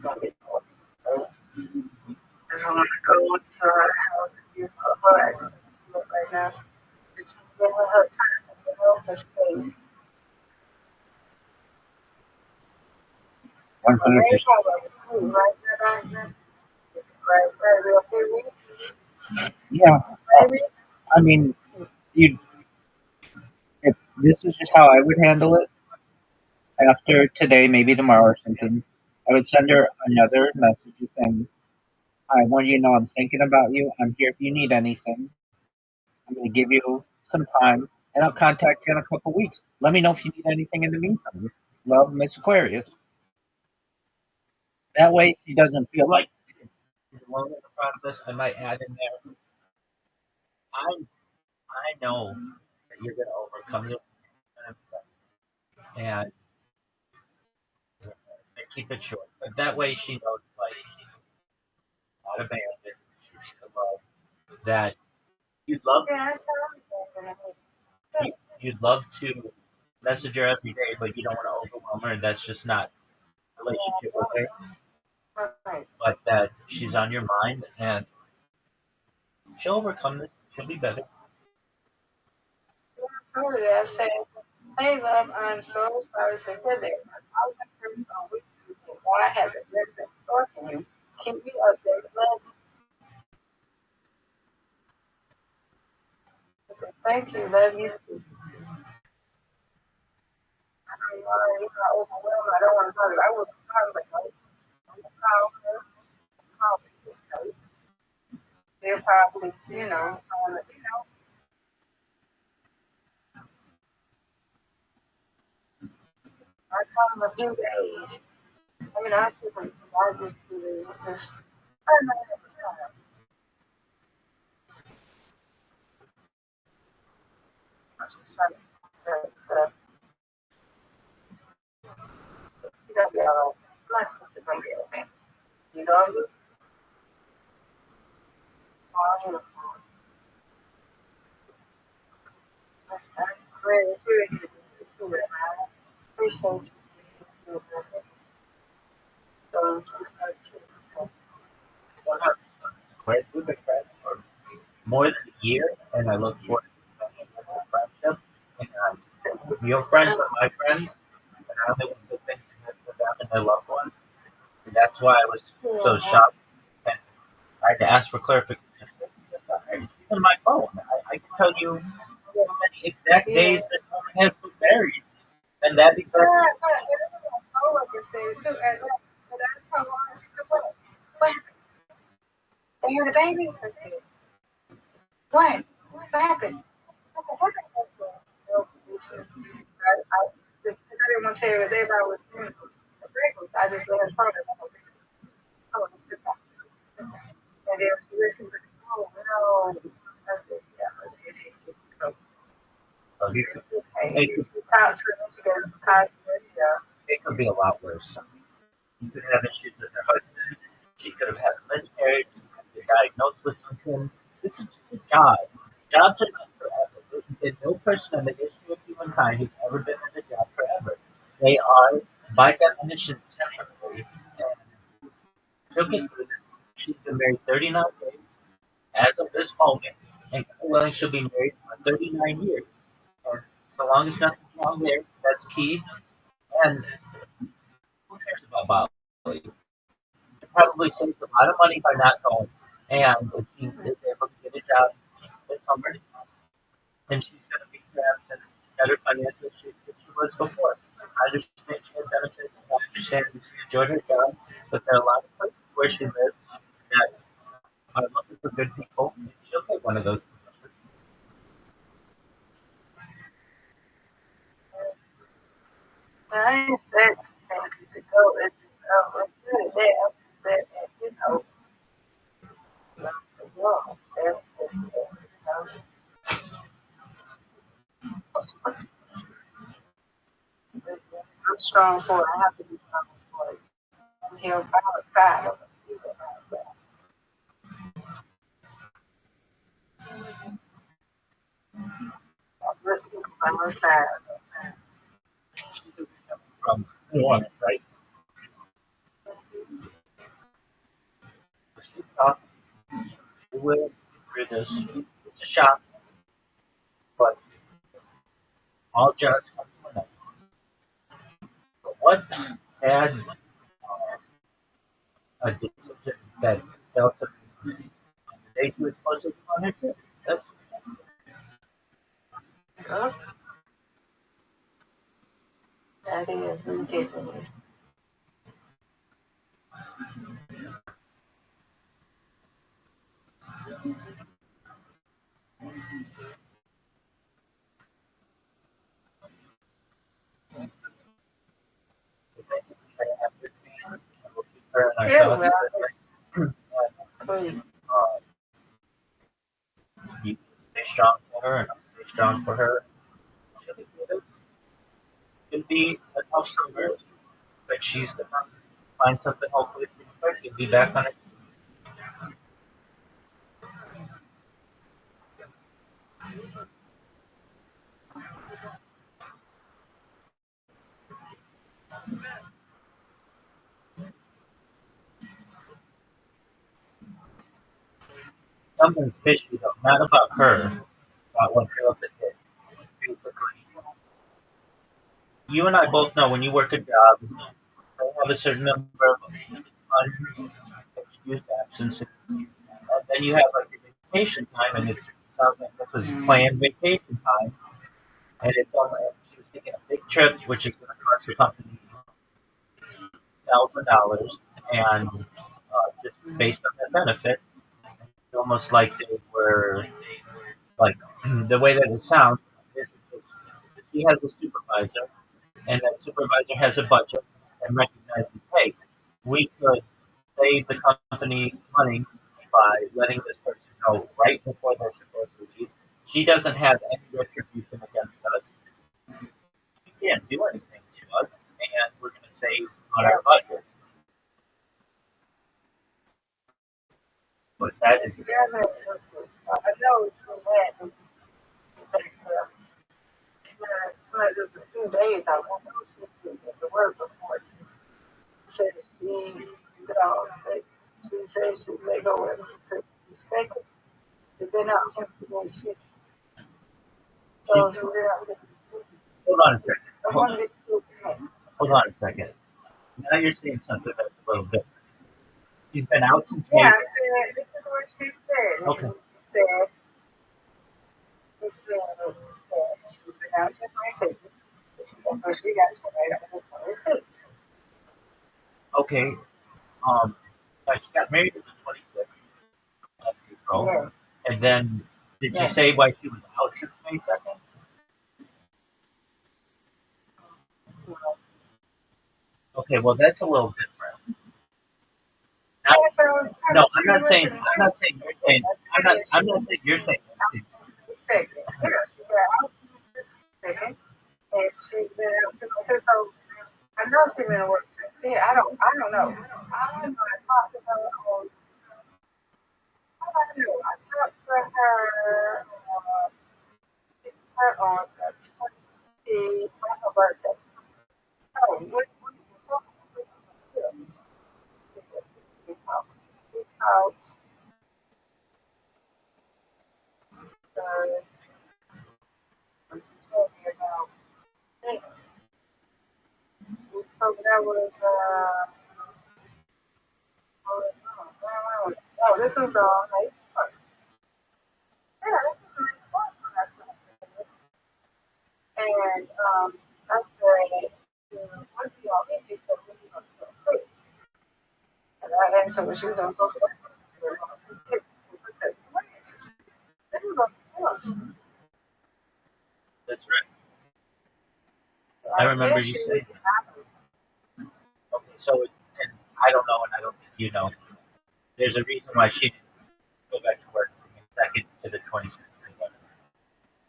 gonna get more. So I just want to go to her house and give her access to it right now. Just give her time, her space. 100%. Right, right, real quick, Yeah. baby. I mean, you. If this is just how I would handle it after today, maybe tomorrow or something, I would send her another message saying, "I want you to know I'm thinking about you. I'm here if you need anything. I'm going to give you some time, and I'll contact you in a couple weeks. Let me know if you need anything in the meantime. Love, Miss Aquarius." That way, she doesn't feel like she's alone in the process. I might add in there, I I know that you're going to overcome this and keep it short. But that way, she knows like not abandoned. She's still loved. That you'd love Yeah, I tell her. you'd love to message her every day, but you don't want to overwhelm her, and that's just not a relationship with her. Right. But that she's on your mind, and she'll overcome this. She'll be better. I told her, I said, hey, love, I'm so sorry to hear that. I was on with you, and why hasn't been talking you? Keep me updated, love. I said, thank you, love you too. I'm not overwhelmed. I don't want to talk. I was like, no, I'm gonna call her. Call her. They'll probably, I call them a few days. I mean, I took them. I just do this. I don't know what to tell them. I just try to. She gonna be all right. My sister gonna be okay. You know, you are. I'm really serious. You I appreciate you. So, Right? We've been friends for more than a year, and I look forward to our friendship. And your friends are my friends, and I only want good things to happen for them and their loved ones. And that's why I was so shocked, and I had to ask for clarification. She's on my phone. I can tell you how many exact days this woman has been married, and that exact. They had a baby. What? What happened? Just because I didn't want to tell you that everybody was doing the I just let her tell her. Oh, just sit back. And then she listened to oh, no. I said, yeah, it is. So, So it's okay. She talked to her and she goes, it could be a lot worse. You could have issues with her husband. She could have had a miscarriage. She could have been diagnosed with something. This is just a job. Jobs are not forever. There's no person in the history of humankind who's ever been in a job forever. They are, by definition, temporary. And she'll get through this. She's been married 39 days as of this moment, and God willing, she'll be married for 39 years. And so long as nothing's wrong there, that's key. And who cares about Bali? It probably saves a lot of money by not going. And if she is able to get a job this summer, then she's going to be perhaps in a better financial shape than she was before. I understand she had benefits. I understand that she enjoyed her job, but there are a lot of places where she lives that are looking for good people. And she'll take one of those. I ain't that to go. It's good there. But, well, I'm strong for it. I have to be strong for it. I'm here outside of it. I'm looking by my side. From New Orleans, right? will through this. It's a shock, but all jobs come to an end. But what sad a decision that Delta made on the day she was supposed to be on her trip. That's Oh, that is ridiculous. the thing that I have with me, and we'll keep her in our Yeah, thoughts. well, That, please. you stay strong for her, and I'll stay strong for her. It'll be a tough summer, but she's gonna find something hopefully pretty quick and be back on it. Something fishy though, not about her, about what Delta did. Basically, you and I both know when you work a job, you have a certain number of unexcused absences, and then you have like your vacation time, and it sounds like this was planned vacation time, and it's only she was taking a big trip, which is going to cost the company $1,000, and just based on that benefit, it's almost like they were like the way that it sounds. Is she has a supervisor, and that supervisor has a budget and recognizes, hey, we could save the company money by letting this person go right before they're supposed to leave. She doesn't have any retribution against us. She can't do anything to us, and we're going to save on our budget. But that is Yeah, I know it's so bad. But, it's like just a few days. I won't know she did the work before. She said she said she let go of the second. They've been out since the day sick. So she been out since the day sick. hold on a second. I wanted it to be. Hold on a second. Now you're saying something that's a little different. She's been out since Yeah, May. I said, this is what she said. This Okay. is what she said. She said that she's been out since May 6th. That's what she got somebody on the 26th. Okay. She got married on the 26th of April, Yeah. and then did she Yeah. say why she was out since May 2nd? Okay, well that's a little different. Now, no, I'm not saying you're saying I'm not saying you're saying anything. Second. Yeah, she got out second. And she's been out since so I know she's been at work since then. I don't know. I don't know. I talked to her on I don't know. I talked to her it's her on the 20th on her birthday. Oh, what we talked. We talked uh she told me about we spoke that was oh, this is the night first. Yeah, this is the night first when I talked to her. And I said, what do y'all mean? She said, we need to go first. And I asked her what she was going to go for. Then we go to That's right. I remember you saying that. Okay, so and I don't know, and I don't think you know. There's a reason why she didn't go back to work from the second to the 26th.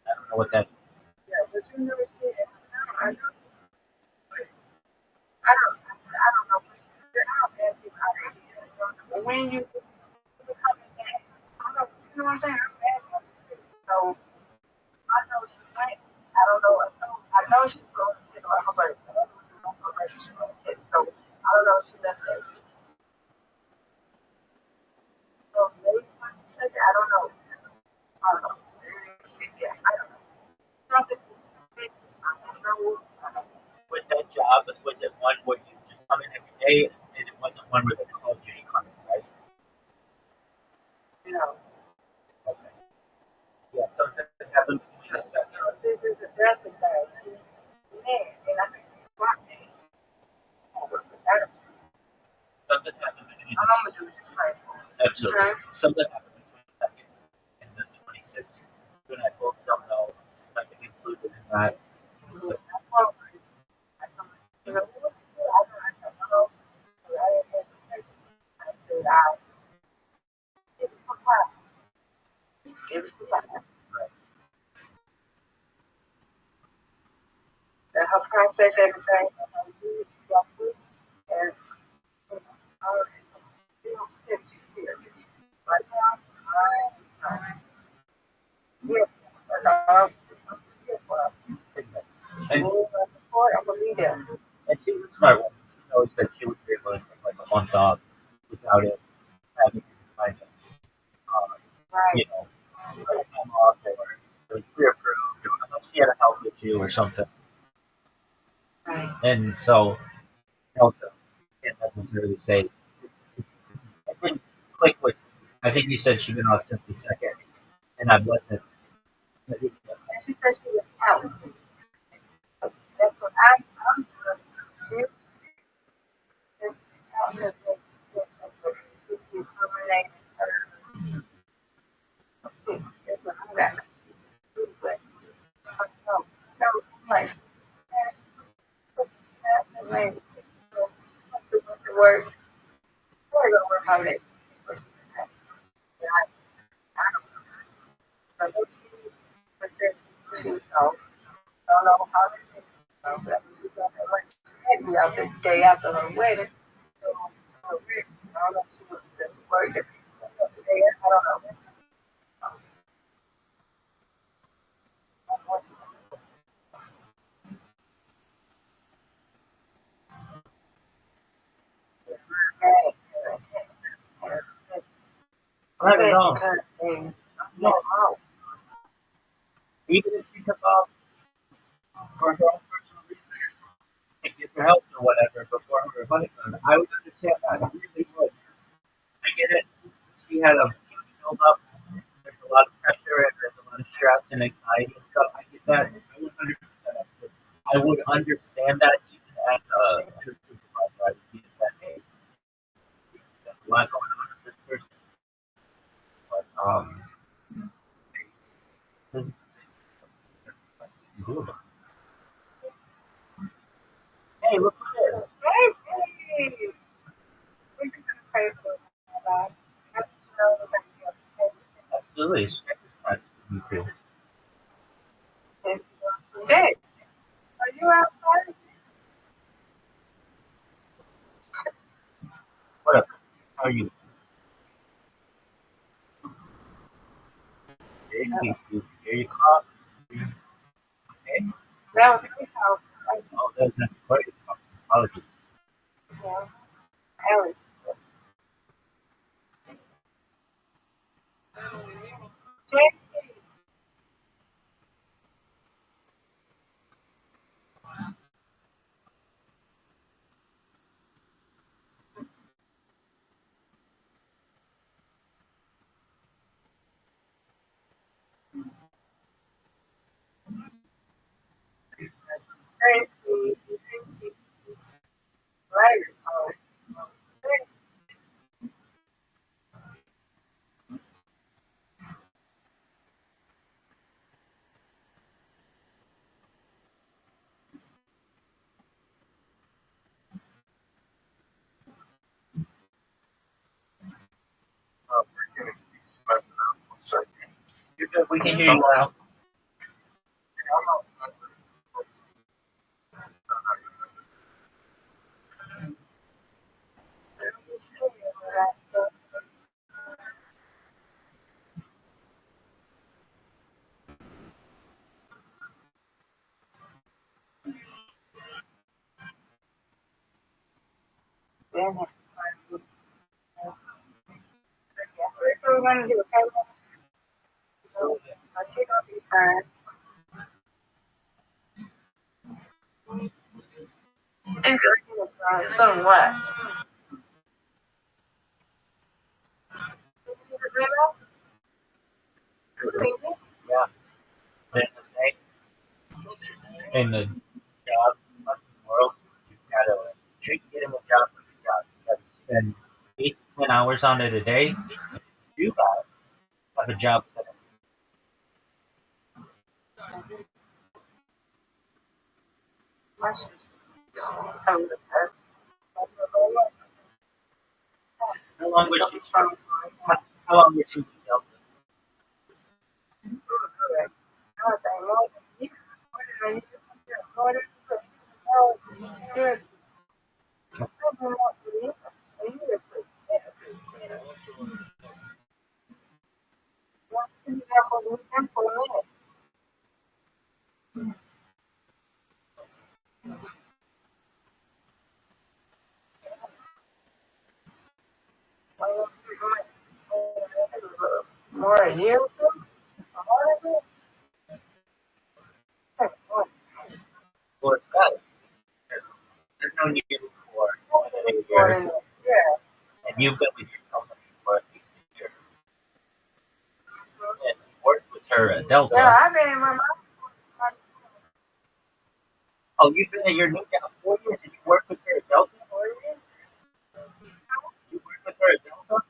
I don't know what that is. yeah, but you never said, I know, I don't know. I don't ask you how they did. But when you coming back, I don't, you know what I'm saying? I'm asking you. So I know she went. I don't know. I know she's going to get on her birthday. I know she's on her birthday. She's going to get. So I don't know if she left that. So maybe 22nd. I but was it one where you just come in every day, and it wasn't one where they called you to come in, right? No. Okay. Yeah, something happened between the second. This is a dressing day. Man, and I think it's black day. Something happened between I'm the gonna do this right. absolutely. Something happened between the second and the 26th. You and I both don't know. Nothing included in that. So, It was time. right. Let her process everything. And you know, fix you here. Right now, yeah, that's all. And, Support, I'm gonna be there. and she was a smart woman. She always said she would be able to take like a month off without it having to kind of, Right. time off or it was pre-approved or unless she had a health issue or something. Right. And so, also, can't necessarily say, I think, click with, I think you said she'd been off since the second, and I wasn't. And she said she was out. That's what I'm doing. Out to terminate her. That's what I'm got. But no, no, like, work. We're gonna work on it. I know she was off. I don't know how it is. But she got that much. She had me out the day after her wedding. So, I don't know if she was worried that the day. I don't know. I don't know. No, Even if she took off for her own personal reasons, to get her health or whatever before her honeymoon, I would understand that. I really would. I get it. She had a huge buildup. There's a lot of pressure and there's a lot of stress and anxiety and stuff. I get that. I would understand that even as a supervisor. I would be that, hey, there's a lot going on with this person. But, hey, look at this. hey, we can pray for that. Absolutely. Me too. Jay, are you outside? What up? How are you? Here you come. Okay. That was my house. Oh, that's not quite. Apologies. Yeah, Alex. Jay, Tracy, Larry's home. We're getting these messages out. So, You're good. We can hear you now. Then, we're going to do a payment. So, she gonna be fine. Somewhat. Yeah, then the same in the job in the world, you gotta treat getting a job like a job. You gotta spend 8 to 10 hours on it a day. Do that, have a job. How long was she? How long was she? More a year or two? Well, it's got there's no need for more than a More year, than yeah. and you've been with your company for at least a year, and you worked with her at Delta. Yeah, I've been in my mind. Oh, you've been at your new job 4 years, and you worked with her at Delta. You worked with her at Delta.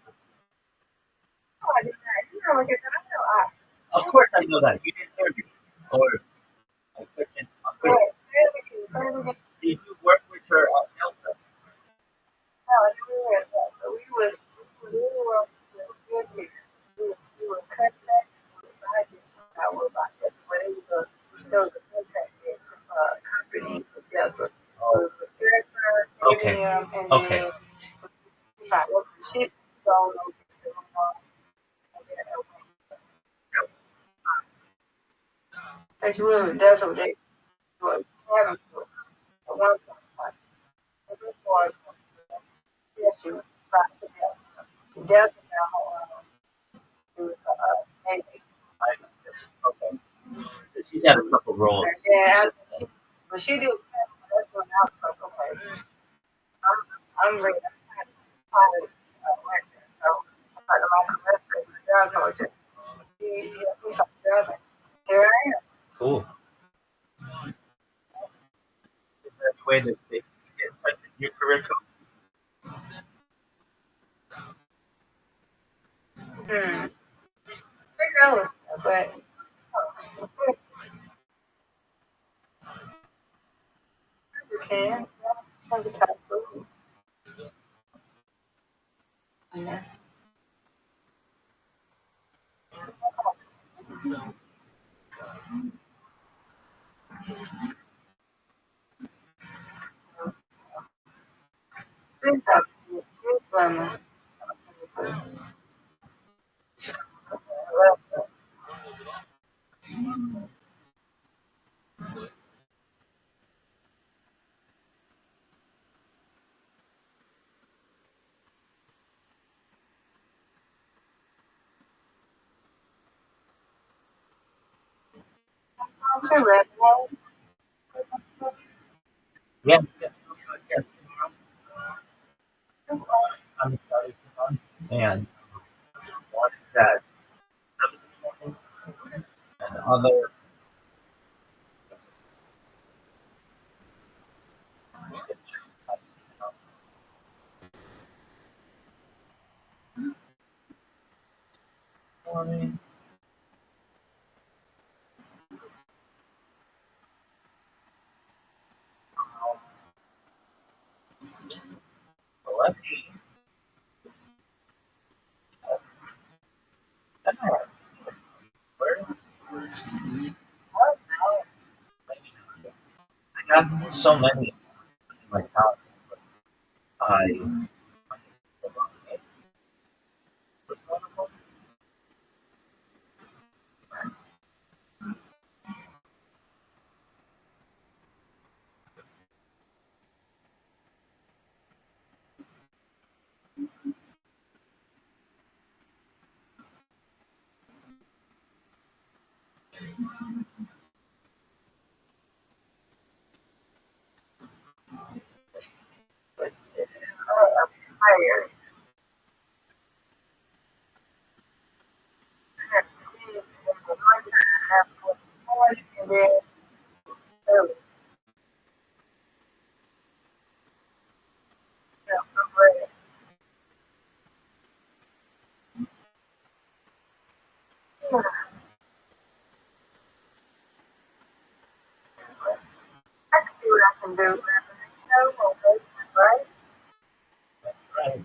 Of course, I know that you did surgery. Or my question, did you work with her at Delta? Oh, okay, okay. That's really that's what they do. Having at one point, before yes, she was that's maybe. Okay. She's had a couple roles. Yeah, but she did. That's when I was like, okay, I'm ready. I'm so I thought about the rest of the job coach. He's like, here I am. Cool. Is there any way that they can get in touch with your career coach? Hmm. Who knows? But you can. Have the type of yeah. Think of it. Yeah. Yes. I'm excited for them. And one is that and the other morning. So let me. Where? I got so many in my house. I tired. I have kids in the winter, I have to morning and then early. But I can see what I can do. Okay, right? Right.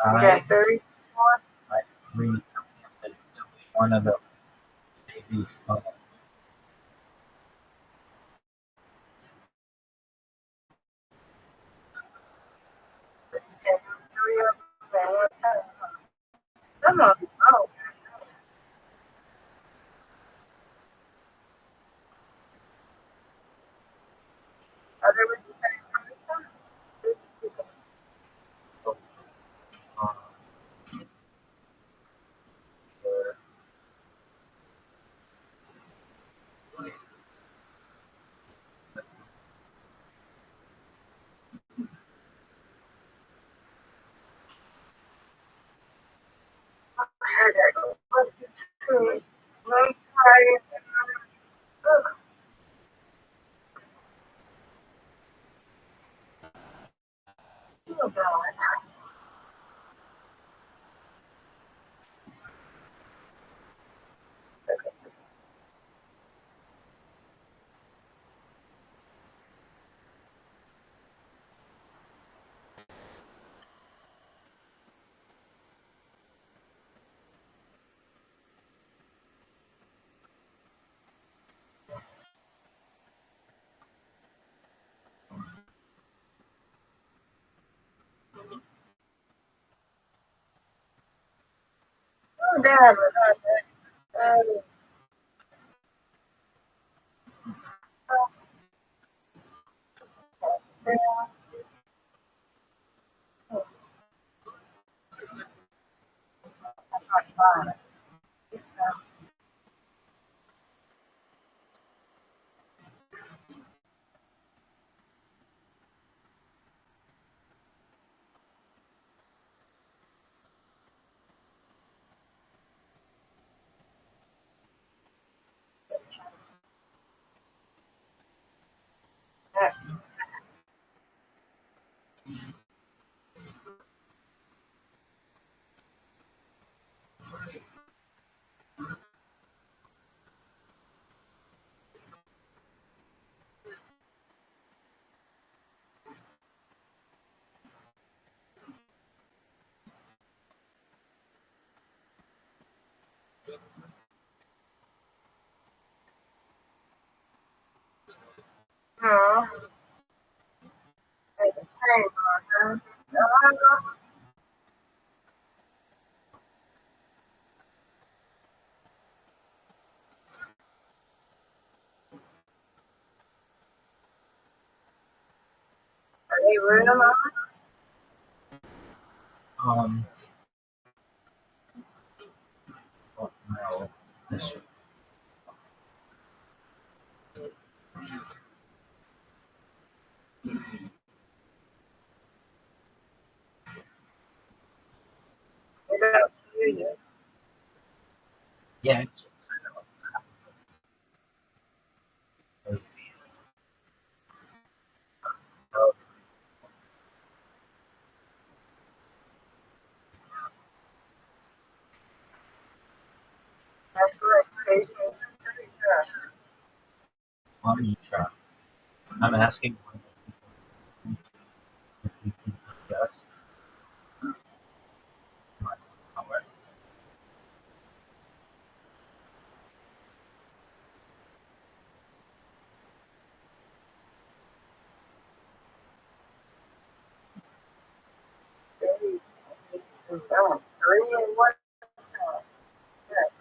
You got 34? I agree that one of the babies. You can do three of them at one time. Some of them, oh, are they with the same person? Okay, that goes with the two. Let me try it. Look, feel God. Oh, God, no, take a shame on her. Are they real? Um, oh, no, this, They don't tell you. yeah, That's right. They do. let me try. I'm asking if you can adjust my power. Three and one time. Yeah.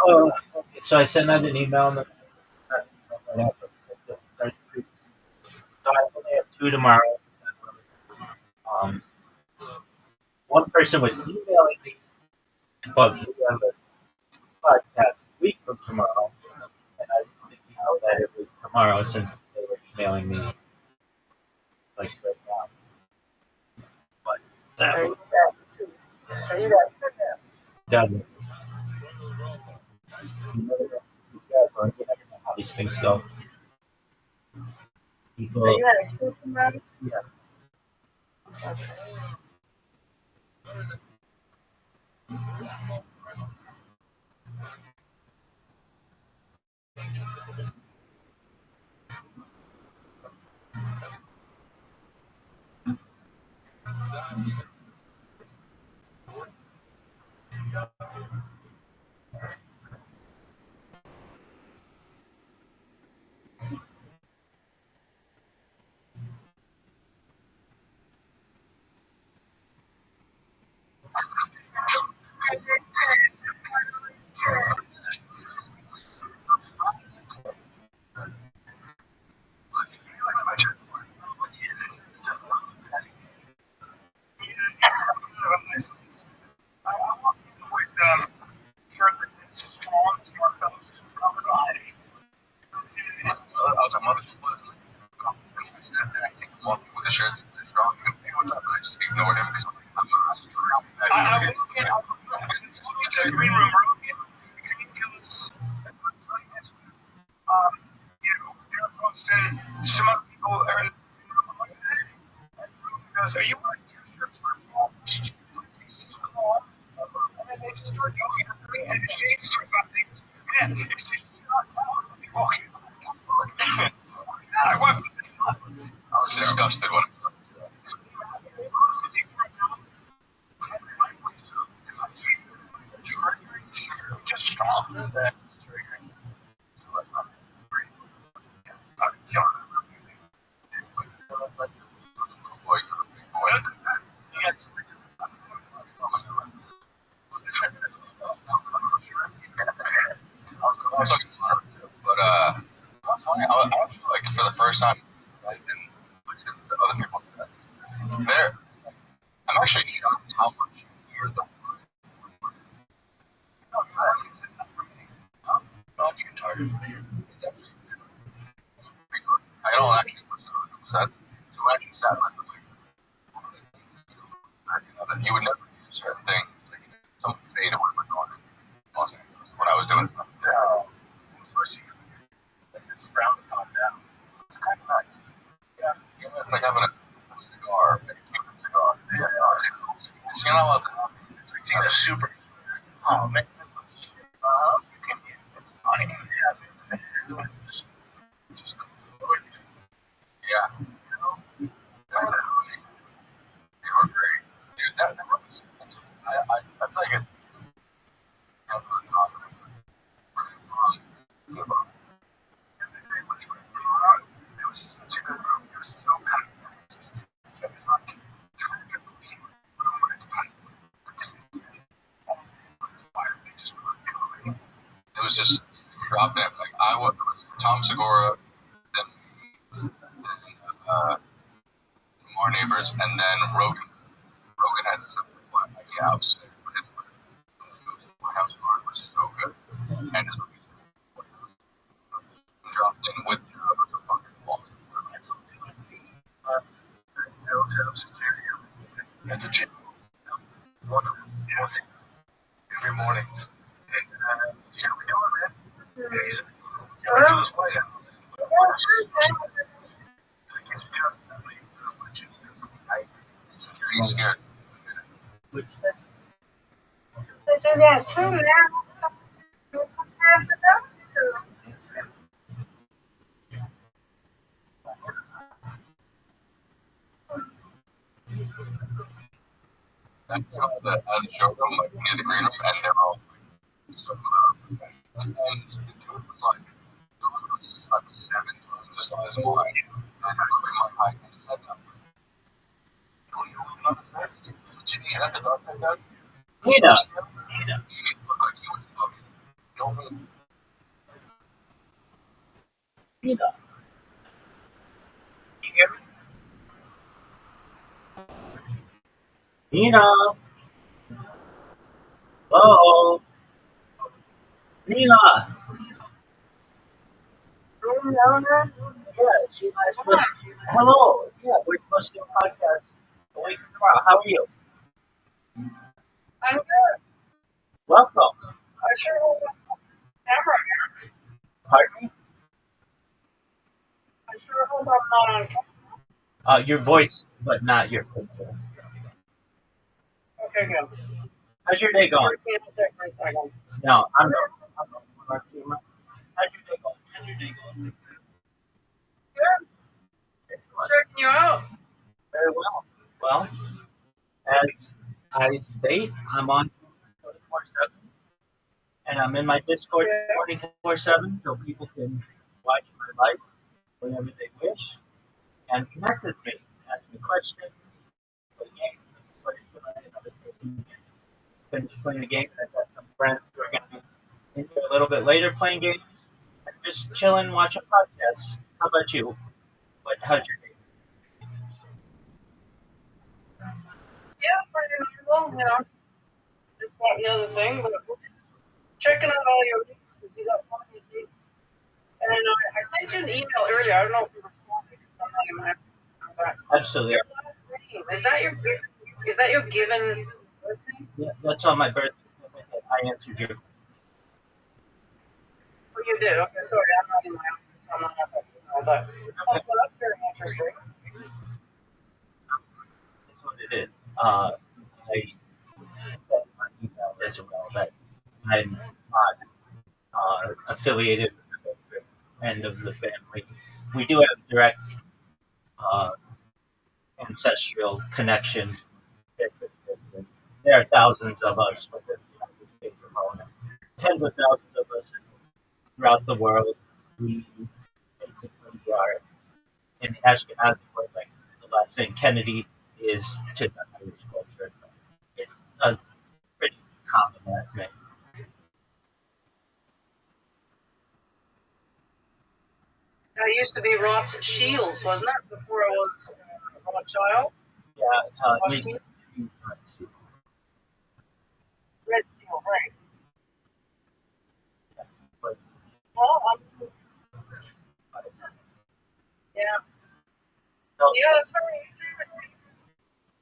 Okay, so I sent out an email. And so I only have two tomorrow. Um, one person was emailing me, but we have a podcast week from tomorrow, and I didn't know that it was tomorrow since they were emailing me like right now. But that So was you got two. So you got two now. done. You never know, you never know how these things go. So People, you have two tomorrow? yeah. Okay. I was at Mother's last night. And I see him walking with a shirt that's strong. Hey, what's up? And I just ignored him because I'm not. I was looking at the green room earlier. It was, Derek posted some other people are in the room. I'm like, hey. He goes, are you wearing t-shirts first of all? And then they just start going after me, and she starts laughing. Man, it's just not wrong. He walks in. I went with this. I was disgusted when just strong. That's triggering. I'm killing I was looking but I was actually like for the first time, I didn't listen to other people's sets. There, I'm actually shocked how much you hear the word. I'm too tired. It's actually pretty good. I don't actually listen to it because that's so I actually sat with like that you would never hear certain things. Like someone say to one recording. Los Angeles. you're not allowed to have it. It's either super. Oh man, you can get it's money and have it. Just go for it. Yeah. You know, they were great. Dude, that was. I feel like it. It was such a good group. It was so packed. It was like trying to get the people. It was just dropping it. Like I was Tom Segura, then more neighbors, and then Rogan. Rogan had something like yeah, I was sick, but my house party was so good, and just dropped in with the fucking walls. I was head of security at the gym. Every morning. And see how we doing, man? And he said, "You're ready for this White House." It's like you're constantly security scared. They do that too now. People pass it up to. The showroom, like near the green room, and they're all so professionals. And the dude was like, like 7 times the size of mine. Like my height, and he said, "No, you only love the best." So Jimmy had the dark guy. Nina. You look like you would fucking kill me. Nina. You hear me? Nina. Hello. Nina. Yeah, she was supposed to. Hello. Yeah, we're supposed to do a podcast a week from tomorrow. How are you? I'm good. Welcome. I sure hope I'm never. Pardon me? I sure hope I'm not on camera. Your voice, but not your picture. Okay, good. How's your day going? No, I'm not on camera. How's your day going? How's your day going? Good. Checking you out. Very well. Well, as I state, I'm on 24/7, and I'm in my Discord 24/7, so people can watch my life whenever they wish and connect with me, ask me questions, play games, play another person. Finish playing the game, and I've got some friends who are going to be in here a little bit later playing games. And just chilling, watching podcasts. How about you? How's your day? Yeah, pretty normal, you know. It's not the other thing, but checking out all your links because you got plenty of links. And I sent you an email earlier. I don't know if you responded to somebody might. Absolutely. Your last name is that your given birthday? Yeah, that's on my birthday. I answered your. Oh, you did. Okay, sorry, I'm not in my office. So I'm not at that email, but well, that's very interesting. That's what it is. I said in my email as well that I'm not affiliated with the end of the family. We do have direct uh, ancestral connections. There are thousands of us within the United States alone, tens of thousands of us throughout the world. We basically are in the Ashkenazi way, like the last name Kennedy is to the Irish culture. It's a pretty common last name. It used to be Rothschild, wasn't it? Before it was Rothschild? Yeah, Rothschild? Red Seal, right. But, Well, yeah. so, Yeah, it's very interesting.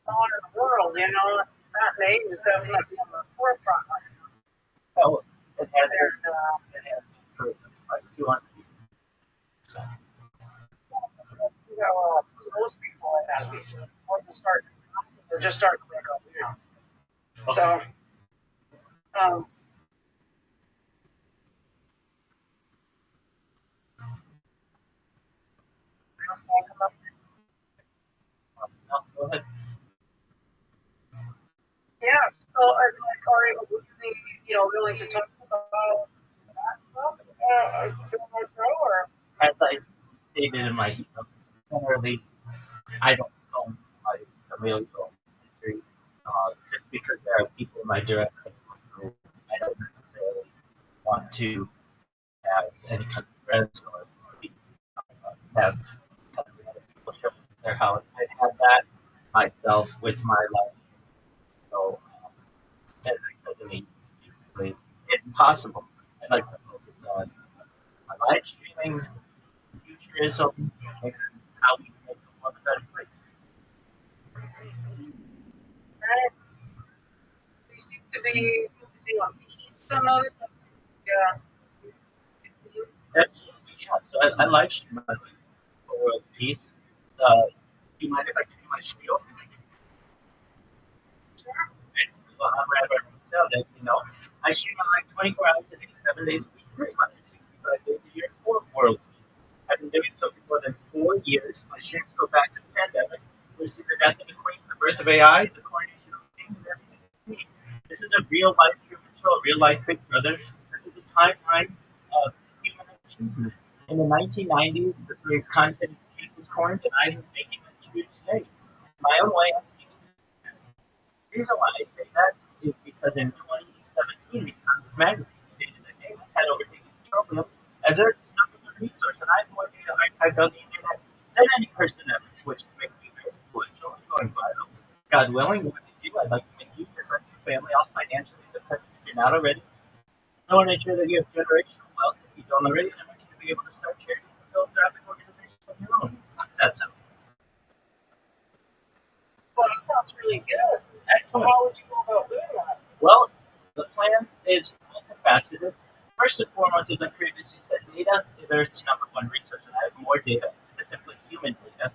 All in the world, you know, that name is definitely on the forefront right now. oh, it has And, for like 200 years. you know, most people in that season, or just start to wake up, you know. So, um, Go ahead. yeah. So, like, would you be, willing to talk about that stuff during our show, or? As I stated in my email, generally, I don't know my familial history. Just because there are people in my direct group, I don't necessarily want to have any kind of friends or have other people show up at their house. I had that myself with my life. So, as I said to me, basically, if possible, I'd like to focus on my live streaming, futurism, and how we can make the world a better place. Right. You seem to be focusing on peace. I noticed. Yeah. Absolutely, yeah. So I live stream my life for world peace. Uh, do you mind if I give you my spiel? Sure. Basically, well, I'm Rabbi Rothschild, and I stream on like 24 hours a day, 7 days a week, 365 days a year for world peace. I've been doing so for more than 4 years. My streams go back to the pandemic. We see the death of the Queen, the birth of AI, the coronation of the King, and everything in between. This is a real life Truman Show, a real life Big Brother. This is a timeline of human achievement. In the 1990s, the content king was coined, and I am making it to today. My own way, I'm taking it. The reason why I say that is because in 2017, the Economist magazine stated that AI had overtaken petroleum as Earth's number one resource, and I have more data archived on the internet than any person ever, which can make me very influential and going viral. God willing, when I do, I'd like to make you, your friends, your family all financially independent if you're not already. I want to ensure that you have generational wealth if you don't already, and I want you to be able to start charities and philanthropic organizations of your own. How does that sound? Well, that sounds really good. So, Excellent. how would you go about doing that? Well, the plan is multifaceted. First and foremost, as I previously said, data is Earth's number one resource, and I have more data, specifically human data,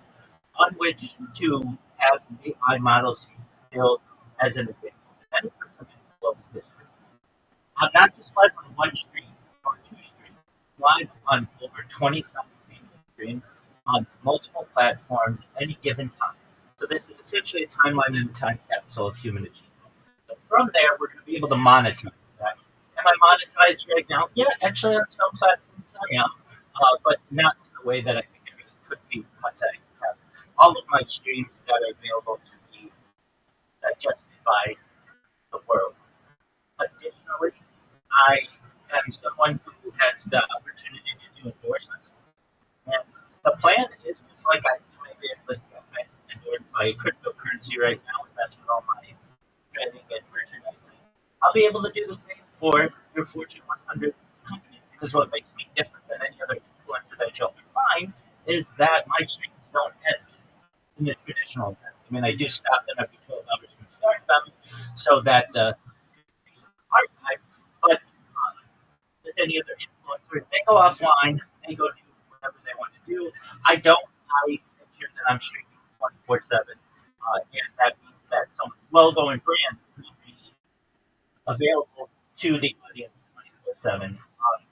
on which to have AI models build as an example. Any person in global history. I'm not just live on one stream or two streams, live on over 20 simultaneous streams on multiple platforms at any given time. So this is essentially a timeline and a time capsule of human achievement. So from there, we're going to be able to monetize that. Am I monetized right now? Yeah, actually, on some platforms I am, but not in the way that I think it really could be once I have all of my streams that are available to be digested by the world. Additionally, I am someone who has the opportunity to do endorsements. And the plan is just like I may be able to endorse my cryptocurrency right now, and that's what all my trading and merchandising. I'll be able to do the same for your Fortune 100 company because what makes me different than any other influencer that you'll find is that my streams don't end in the traditional sense. I mean, I do stop them every 12 hours and start them so that the archive, but with any other influencer, they go offline, they go do whatever they want to do. I don't. I make sure that I'm streaming 24/7, and that means that someone's logo and brand will be available to the audience 24/7.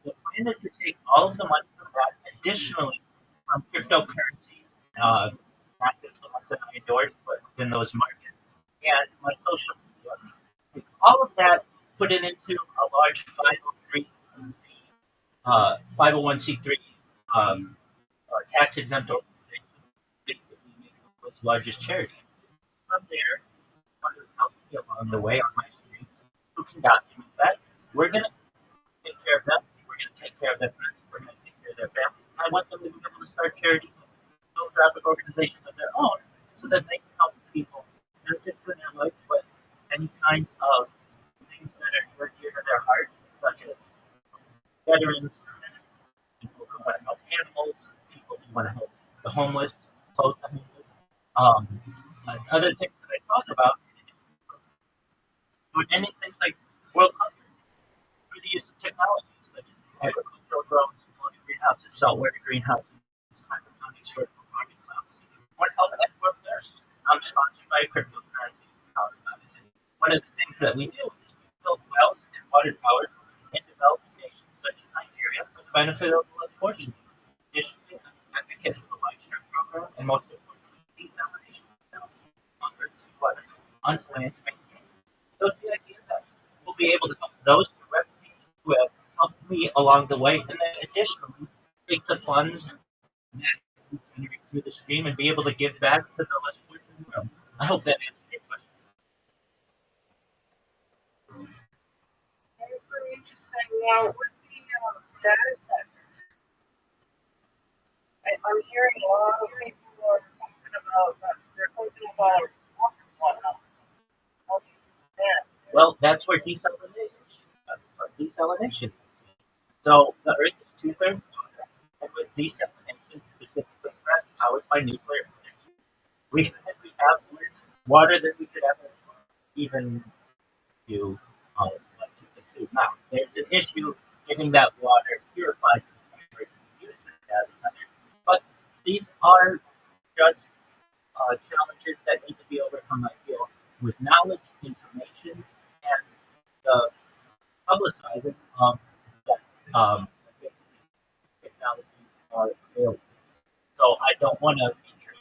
The plan is to take all of the money from that, additionally from cryptocurrency, not just the ones that I endorse, but in those markets, and my social media. Take all of that, put it into a large 501c3 tax exempt organization, basically making the world's largest charity. From there, what is helping me along the way on my street, who can document that. We're going to take care of them. We're going to take care of their friends. We're going to take care of their families. I want them to be able to start charities and philanthropic organizations of their own so that they can help people, not just in their life, but any kind of things that are near dear to their heart, such as veterans, people who want to help animals, people who want to help the homeless, clothe the homeless, other things that I talk about, doing any things like world hunger through the use of technologies such as agricultural drones, floating greenhouses, saltwater greenhouses, hydroponics, vertical farming clouds. One help at work nurse. I'm sponsored by cryptocurrency. When of the things that we do is we build wells and water towers in developing nations such as Nigeria for the benefit of the less fortunate. Additionally, I'm an advocate for the livestock program and most importantly, desalination technology on Earth's water onto land to make change. So it's the idea that we'll be able to help those directly who have helped me along the way, and then additionally take the funds that we generate through the stream and be able to give back to the less fortunate world. I hope that answers your question. It's pretty interesting. Now, with the data centers, I'm hearing a lot of people are talking about that they're thinking about whatnot. Well, that's where desalination. So the Earth is two-thirds water, and with desalination, specifically powered by nuclear energy, we have more water than we could ever even do like to consume. Now, there's an issue getting that water purified for use in the data center, but these are just challenges that need to be overcome, I feel, with knowledge, information, and the publicizing of that basically technologies are available. So I don't want to feature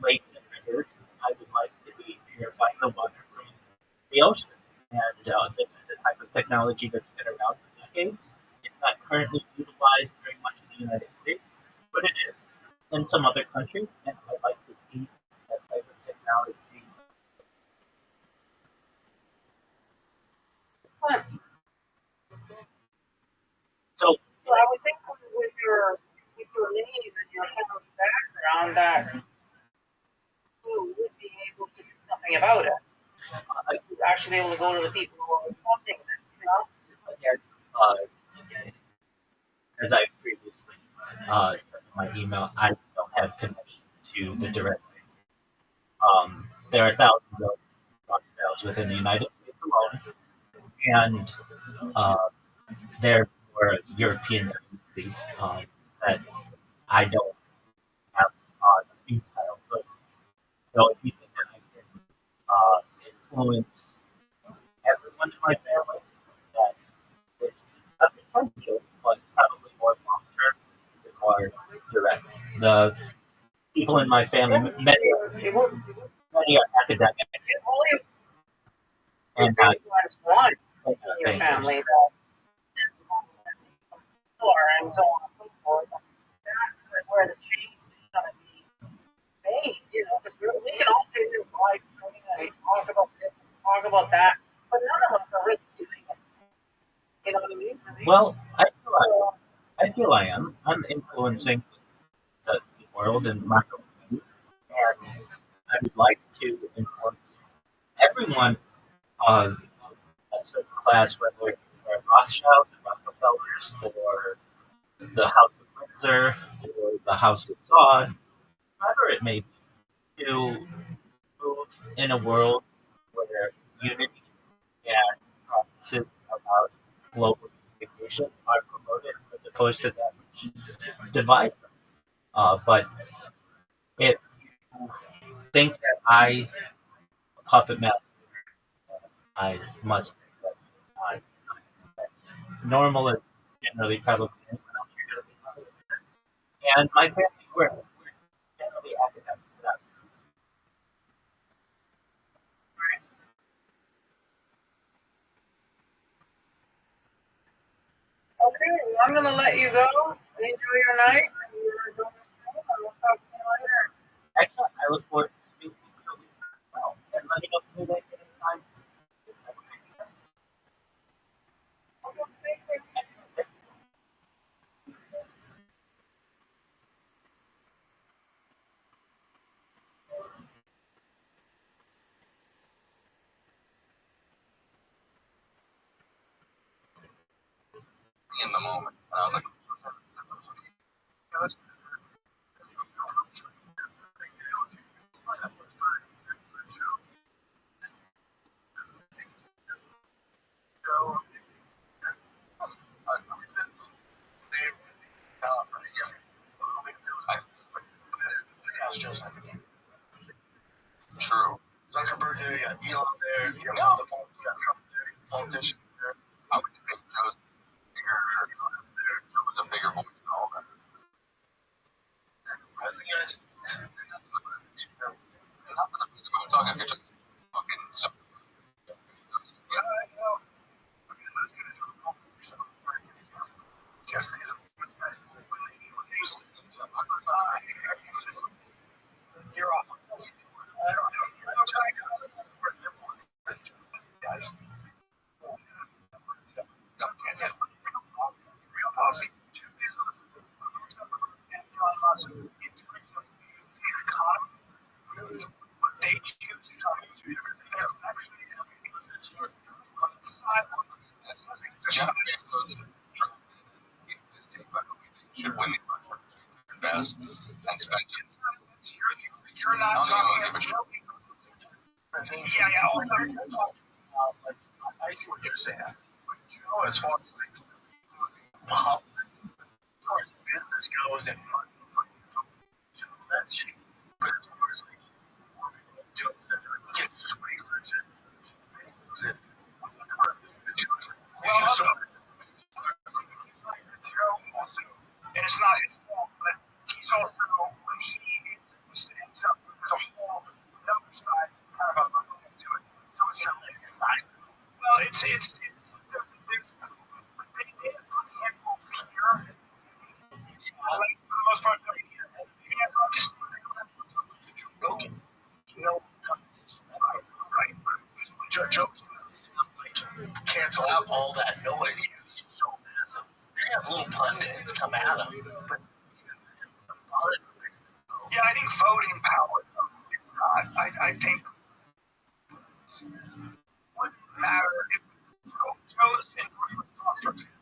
lakes and rivers. I would like to be purifying the water from the ocean. And this is the type of technology that's been around for decades. It's not currently utilized very much in the United States, but it is in some other countries, and I'd like to see that type of technology. So I would think with your name and your family background that you would be able to do something about it. You'd actually be able to go to the people who are funding this, you know? again, as I previously said in my email, I don't have connection to the director. There are thousands of Rothschilds within the United States alone, and they're for a European dynasty that I don't have speed style. So if you think that I can influence everyone in my family, that is a potential, but probably more long term or direct. The people in my family, many are academics, and One in your family that and so on and so forth. That's where the change is going to be made, you know, because we can all sit here and talk about this and talk about that, but none of us are really doing it. You know what I mean? well, I feel I am. I'm influencing the world and my community, and I would like to influence everyone of a certain class, whether they're Rothschild, the Rockefellers, or the House of Windsor, or the House of Saud, whoever it may be, to move in a world where unity and practices about global unification are promoted as opposed to that which divides them. But if you think that I puppet master, I must say that that's normal and generally probably anyone else you're going to be puppet master. And my family, we're generally academic for that. Okay, well, I'm going to let you go. Enjoy your night. And you're doing this thing, and we'll talk to you later. Excellent. I look forward to speaking to you as well. And let me know if you need anything anytime. Excellent. In the moment, and I was like, true. Zuckerberg there, you got Elon there, you politician there, I would think Joe's bigger. Joe was a bigger voice than all of them. President, not that I'm talking if you're fucking so. Yeah, I know. Yes, you're off. I don't know. Guys. Real policy. They choose to talk to everything. Actually, should women invest and spend it? You're not talking about yeah. Also, I see what you're saying. As far as like public, as far as business goes, and that shit. But as far as like doing stuff, get research and and it's not his fault, but he's also when he is himself. There's a whole another side kind of a to it. So it's not like size. Well, it's there's they did put the handle here. Like for the most part, here. Just joking. You know, right? Joking. Like cancel out all that noise. He's so massive. You have little pundits come at him. But, yeah, I think voting power is not. I think wouldn't matter if Joe's endorsement Trump, for example,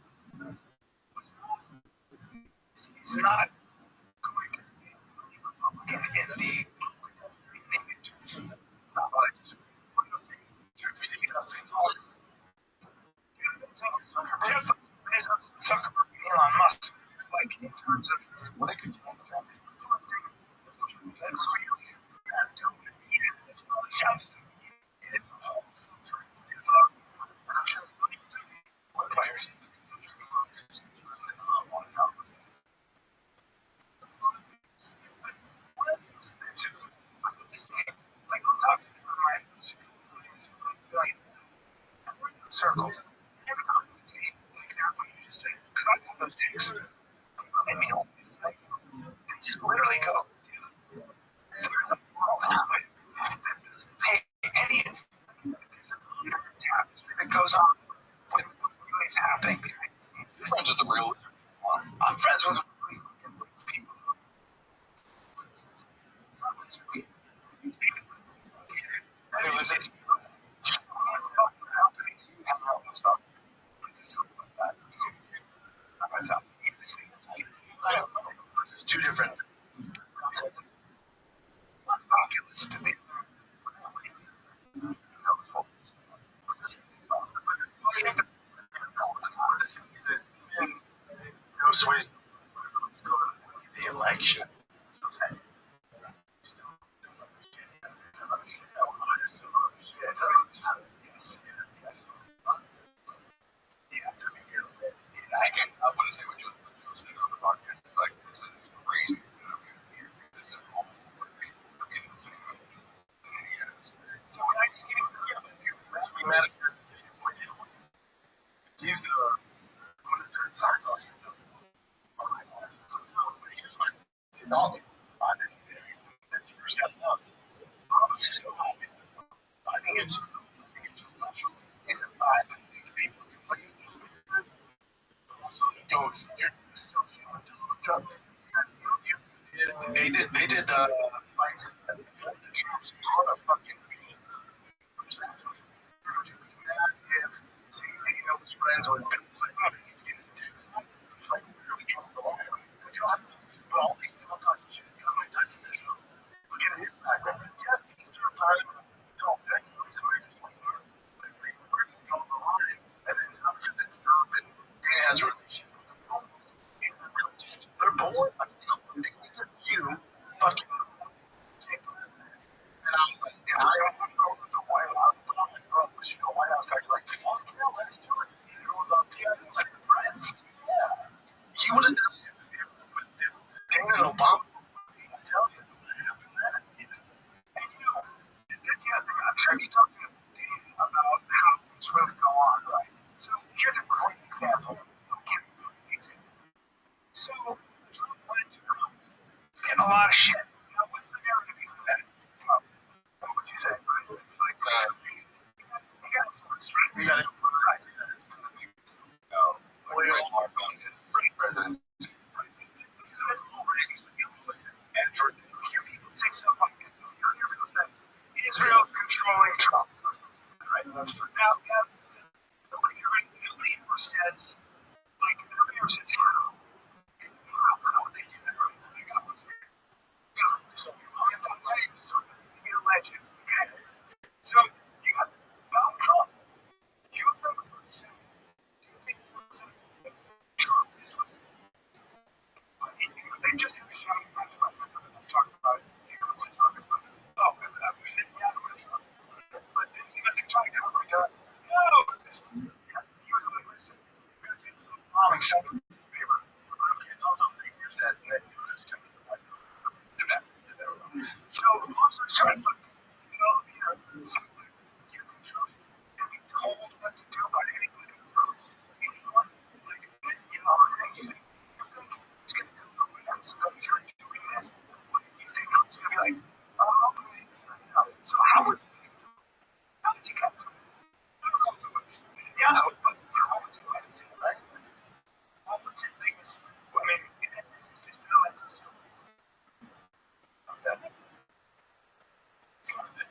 he's not going to see Republican in the it's not like Zuckerberg, Elon Musk, like in terms of what I could do. Circles. Every time we take, like everybody you just say, because I have those dicks. And me, they just literally go, dude, there's a world that doesn't pay any tapestry that goes on with what is happening behind the scenes. You're friends with the real. I'm friends with people. These people. It was this. There's two different populace to me. No sways the election. I wouldn't say what Joe said on the podcast. It's like, this is crazy. This is all so when I just give you mad at your he's the one of the stars on nothing. That's the first guy nuts. I'm so happy. I think it's special. And I think people can play it. So you're Trump. They did fights for the troops on a fucking his friends or his business like, oh, he's getting his dicks. Like, really Trump along. But all these people talking shit, Mike Tyson is look at his background. Yes, he's retired. It's all good. He's already just like, but it's like, where do you draw the line? And then how does it Trump and he has a relationship? They're bored. You fucking. And I don't want to go to the White House. I'm like, bro, you know, White House guys are like, fuck you. We got to oil on his president's. And for hear people say stuff like this, hear people say Israel's controlling Trump. Right? Now, nobody ever says, nobody ever says how. How would they do that? So, you legend. So, you got Donald Trump. You think for a second, Trump is listening? They just have a shot. Let's talk about it. Let's talk about it. Oh, we should be out of Trump. But they're trying to get over to, no, this, you would really listen. Because it's bombing something. It's all those figures that you lose to the white. So, also, it's like, sounds like you can trust and be told what to do by anybody who knows. Anyone, hey, it's going to do something else. So you're doing this. What do you think? It's going to be like, oh, okay, so how did you get to it? I don't know if it was, but how was it going to feel, right? What was his biggest, it's still like this. Okay. So they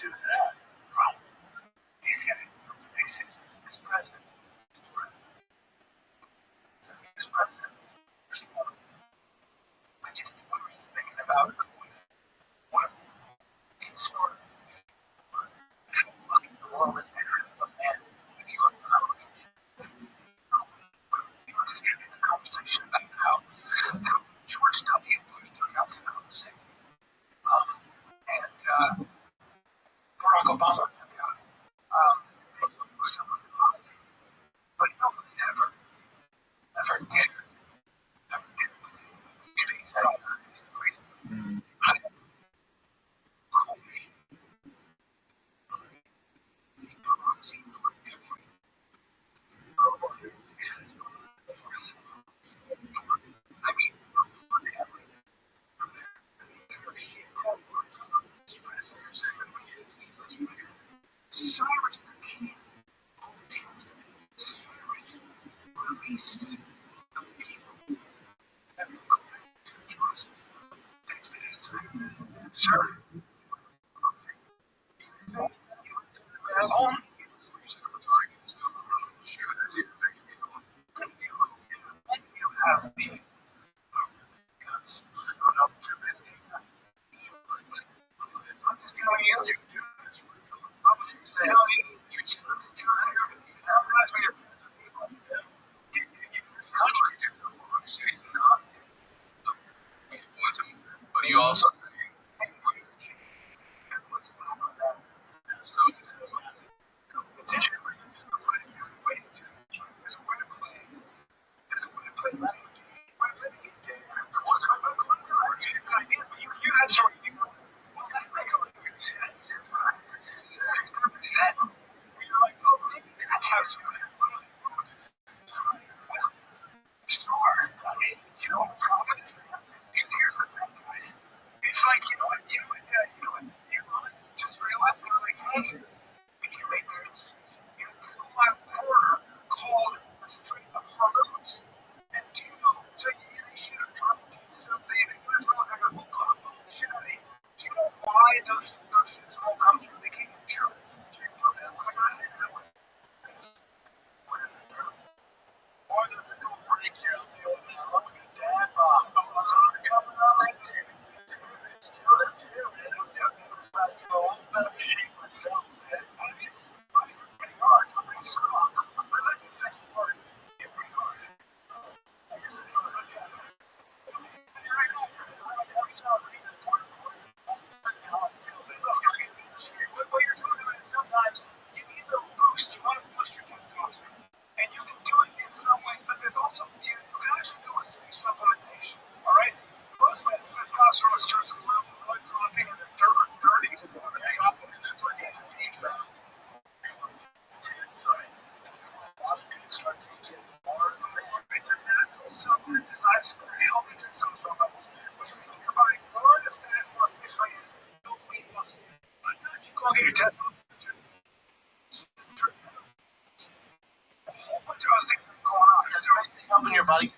do that. Well, they said this president is president. So he's president. I was just thinking about what sort of look at the world is different from man with your approach. We were just having a conversation about how George W. Bush took out Saddam Hussein. And Barack Obama took out but no one's ever did his head on Cyrus the King Cyrus released the people that were going to Jerusalem. Thanks to history. Sir, all you have the I'm just telling you, you do this. I'm just telling you, you just realize when this country is not, but you also say, hey, what's that? So everybody.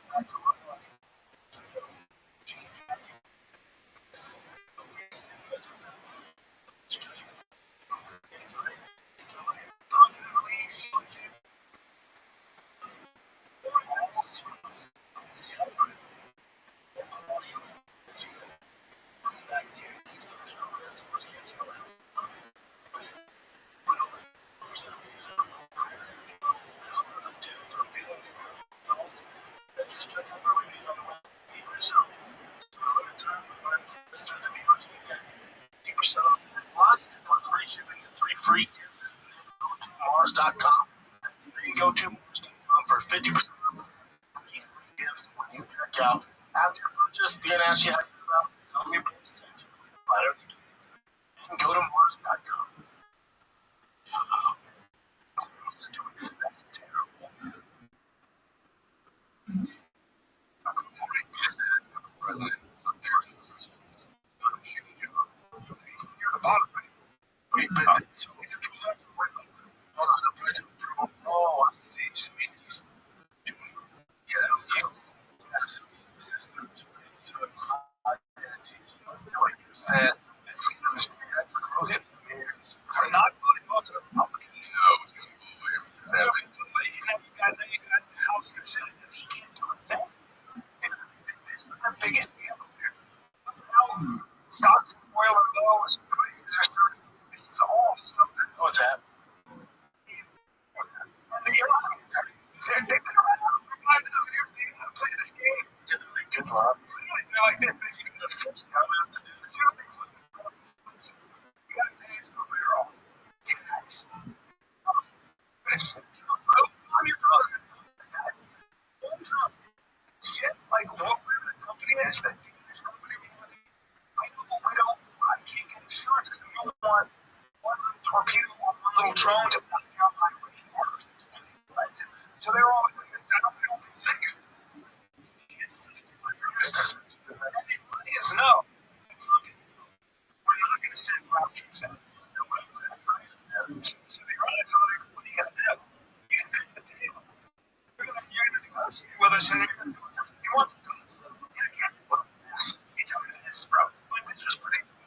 Free Mars.com. You can go to Mars.com for 50% free gifts when you check out. After your purchase, the ask you how you tell me percent. You can go to Mars.com. You're the bottom. Wait, but so we can choose that. Hold on, I'm trying to approve. Oh, I see. So he's doing, yeah, that's resistant. So, are not voting most of the Republicans. No, it's going to go away. You got the House and Senate. She can't do a thing. And this was the biggest deal there. Now, stocks and oil are low, prices are surging. This is all something. Oh, it's happening. And the Iranians are, they've been around for 5 minutes. They're going to play this game. Good luck. They're like this. The first time after the you got to pay us for barrel. Tax. I'm your brother. Shit, like what the company is that this company I can't get insurance because we don't want one little torpedo or one little drone to knock out my workers. So they're all I don't think safe. Money is no. We're not going to send ground troops out. So they run it, so what are you going to do? You can pick the table. You're going to negotiate with us, and you're going to do what you want to do. You can't do this. It's how it is, bro. But it's just predictable.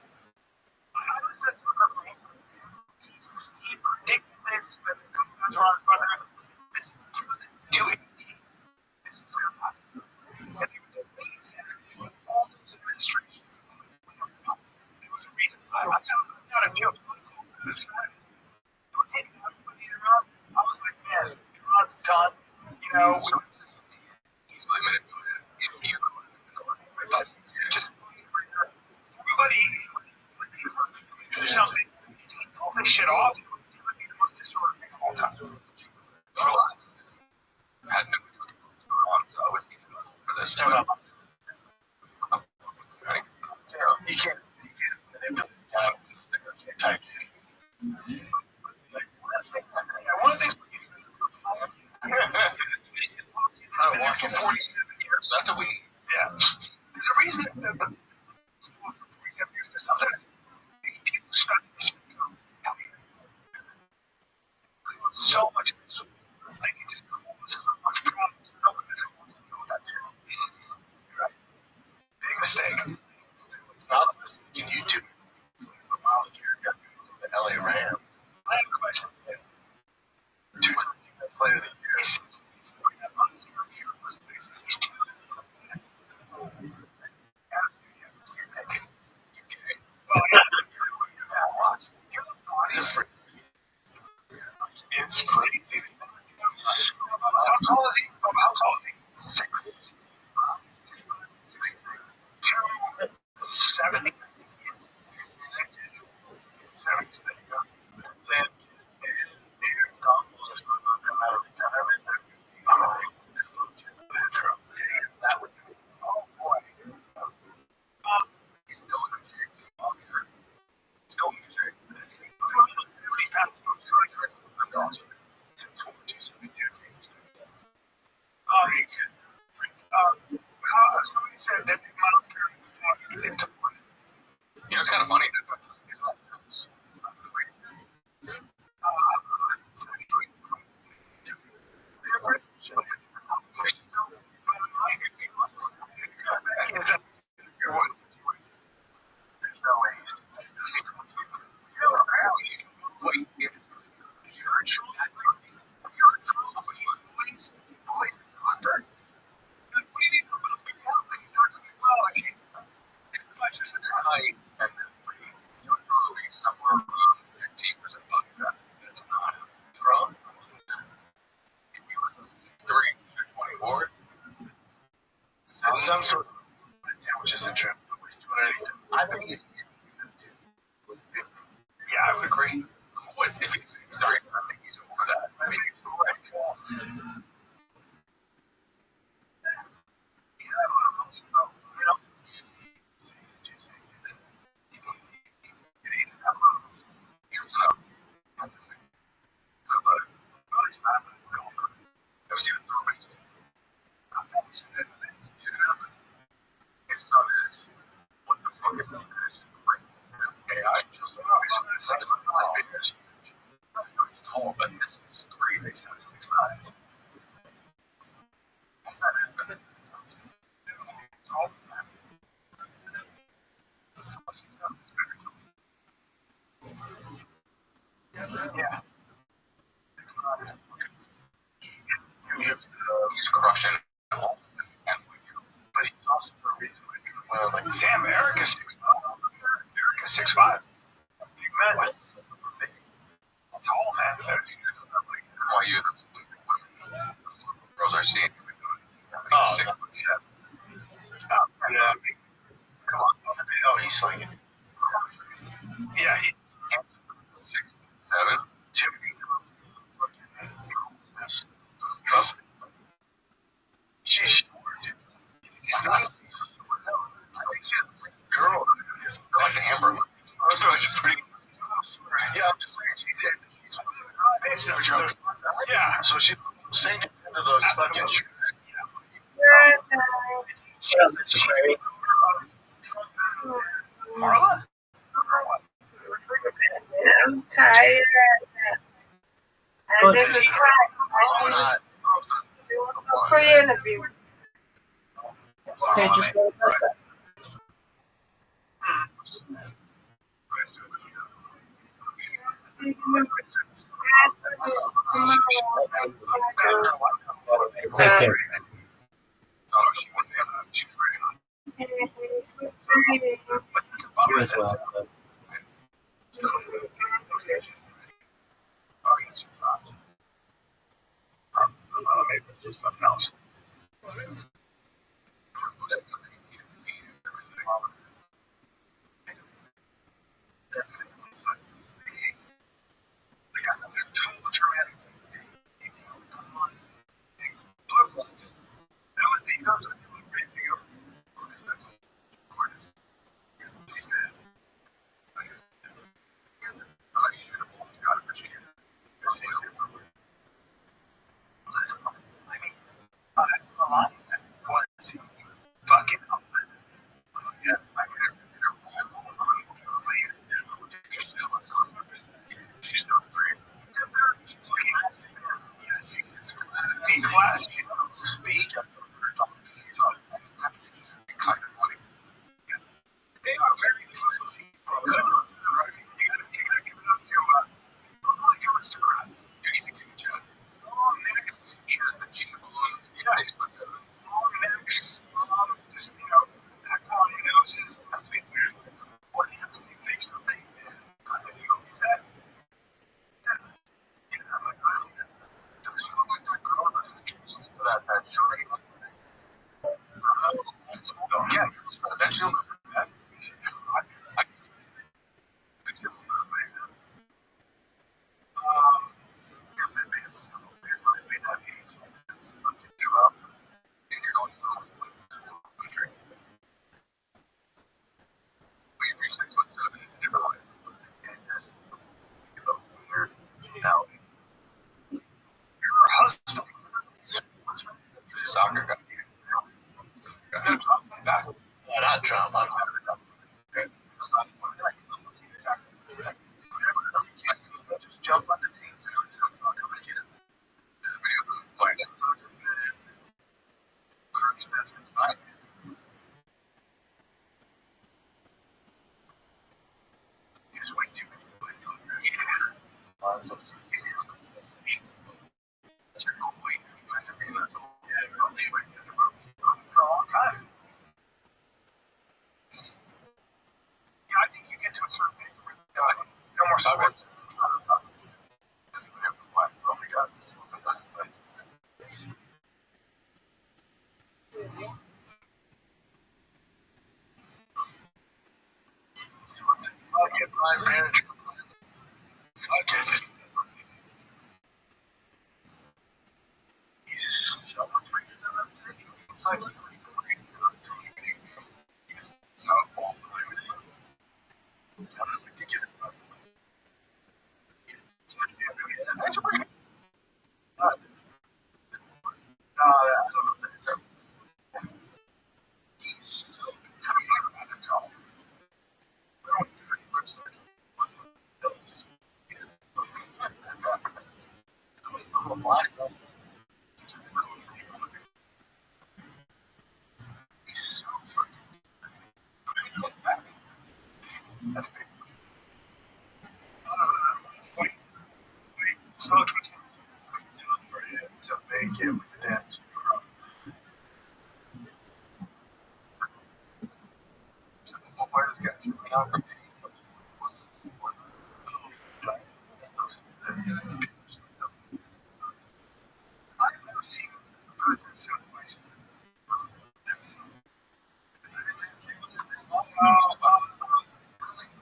I listened to a couple of he predicted this, but a couple of times brother, this 218. This was going to happen. And he was amazing. All those administrations. There was a reason. I'm not a geopolitical strategist. It was taking everybody around. I was like, man, Iran's done. You know, easily manipulated. If you everybody, just everybody do something. Pull this shit off. It would be the most historic thing of all time. Realize. Had no so I was for this turn up. You can't type. One of the things we used to it's been there for 47 years. That's what we need. Yeah. There's a reason that the for 47 years, because sometimes people study so much. They can just cause so much problems. No one wants to know that too. Right. Big mistake. It's not a mistake. Can you do Miles Garrett, the LA Rams? I have a question. Two-time player of the year. He's that Miles Garrett shirt was amazing. He's two. Well, watch. It's crazy. How tall is he? How tall is he? 6'6". 70. 70. That would be, oh boy. He's still in good shape. Still in good shape. 70 pounds. I'm going to 272. Somebody said that Miles Garrett into one. You know, it's kind of funny. That's some sort of which isn't true. I think it's yeah, I would agree. What if he's starting? I think he's over that. I mean, he's right. What the fuck is this? AI just he's tall, but this is great. He's 6'9". What's that? Tall. Yeah. He's crushing. But he's also for a reason. Well, like, damn, Erica's 6'5". Erica's 6'5". What? Tall, man. Why you girls are seeing oh, 6'7". Yeah. Come on. Oh, he's like, yeah, he's 6'7". Trump. She's short. He's not. Girl, like an Amber. So it's pretty. Yeah, I'm just saying she's hit. Yeah, so she's saying into those fucking. Marla? I'm tired. I just tried. Pre-interview. Okay, just go back. Take care. You as well. Maybe there's something else. Fucking class, speak. They are very he's a good job. Just, you know, that quality noses. That's weird. What do you have to see face to face? Is that? Does she look like that girl that Julie looked like? Yeah, eventually. It's different. Her husband, soccer guy. Yeah, not Trump. I don't have it. Just jump on the team. There's a video of him playing soccer. Kirby says it's not. There's way too many plays on there. Yeah. So it's easy on this. For a long time. Yeah, I think you get to a certain age where no more sports. Oh my God, this was the best place. get my manager. I guess it. He's so much bigger than us. It's like so cool. Actually, I don't know. So he's so tall. That's big. So for him to make it with the dance. Players get shooting out from I've never seen a person so nice. Never seen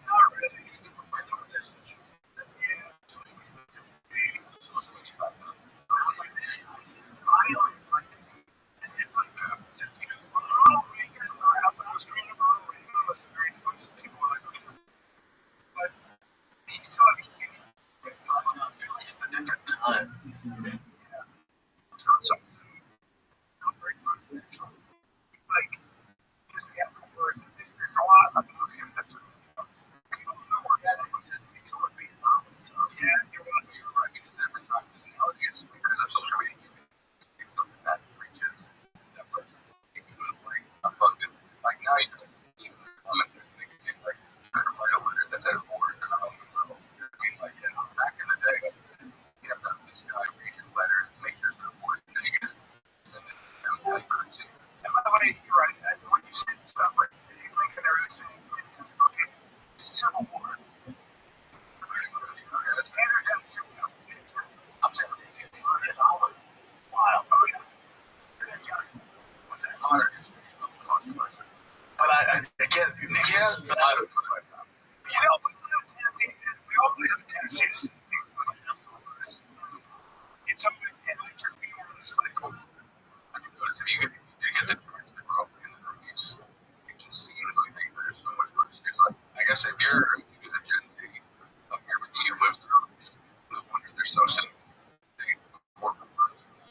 not really. My conversation. Yeah. This is violent. Like, it's just like that. Oh, I was trying to run away. It was very nice people. But he's talking. I feel like it's a different time. So, I'm very confidential. Like, yeah, there's a lot about him that's I don't know where that is. It's all Vietnam stuff. Yeah, you're right. Because every time it's because of social media. It's something that reaches that person. Like, I fucking, like, now you can comment and think, like, I don't know whether that they're bored or not. I mean, like, back in the day, you have to have this guy read your letter and make sure they're bored. And you can just send it down the currency. And by the way, you're right. When you say stuff like, you think they're saying, okay, Civil War. I'm saying, wow. What's that? Honor history. But again, but I don't know. We all live in Tennessee. It's something that I just be on this cycle. I can notice if you get the trends that grow up in the reviews, it just seems like there's so much risk. It's like, I guess if you're a Gen Z, everything you lived through, no wonder they're so simple. They work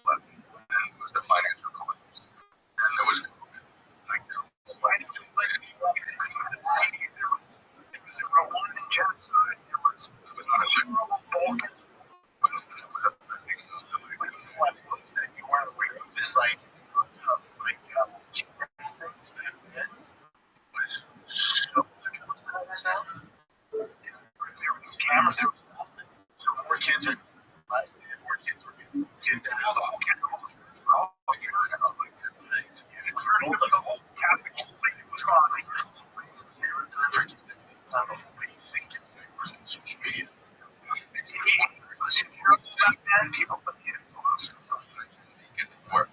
but then it was the financial collapse. And there was like the financial in the 90s, there was the Rwandan genocide, there was not a Balkans. That you weren't aware of this, like was so much worse now. There were these cameras, there was nothing. So more kids are more kids were being kidnapped. Now the whole kid all like the whole Catholic was gone. Like, time for kids at this time of what you think it's on social media. Back then, people put the influence on Gen Z because they were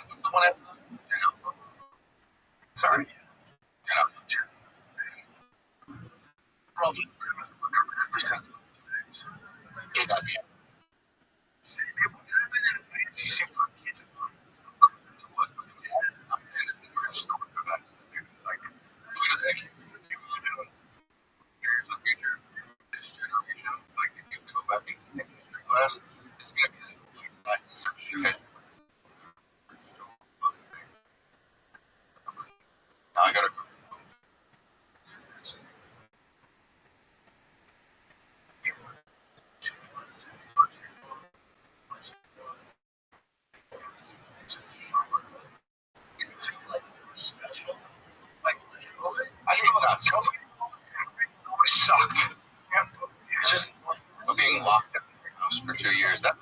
what's the one at Gen Alpha? Sorry. Gen Alpha. Probably. It got me. I'm saying this is like, here's the future. This generation, like, if you have to go back and take history class, it's going to be like section of history. So, now I got to go. It's just like special. Like, I think it's not so. It always sucked. It's just being locked up in your house for 2 years. That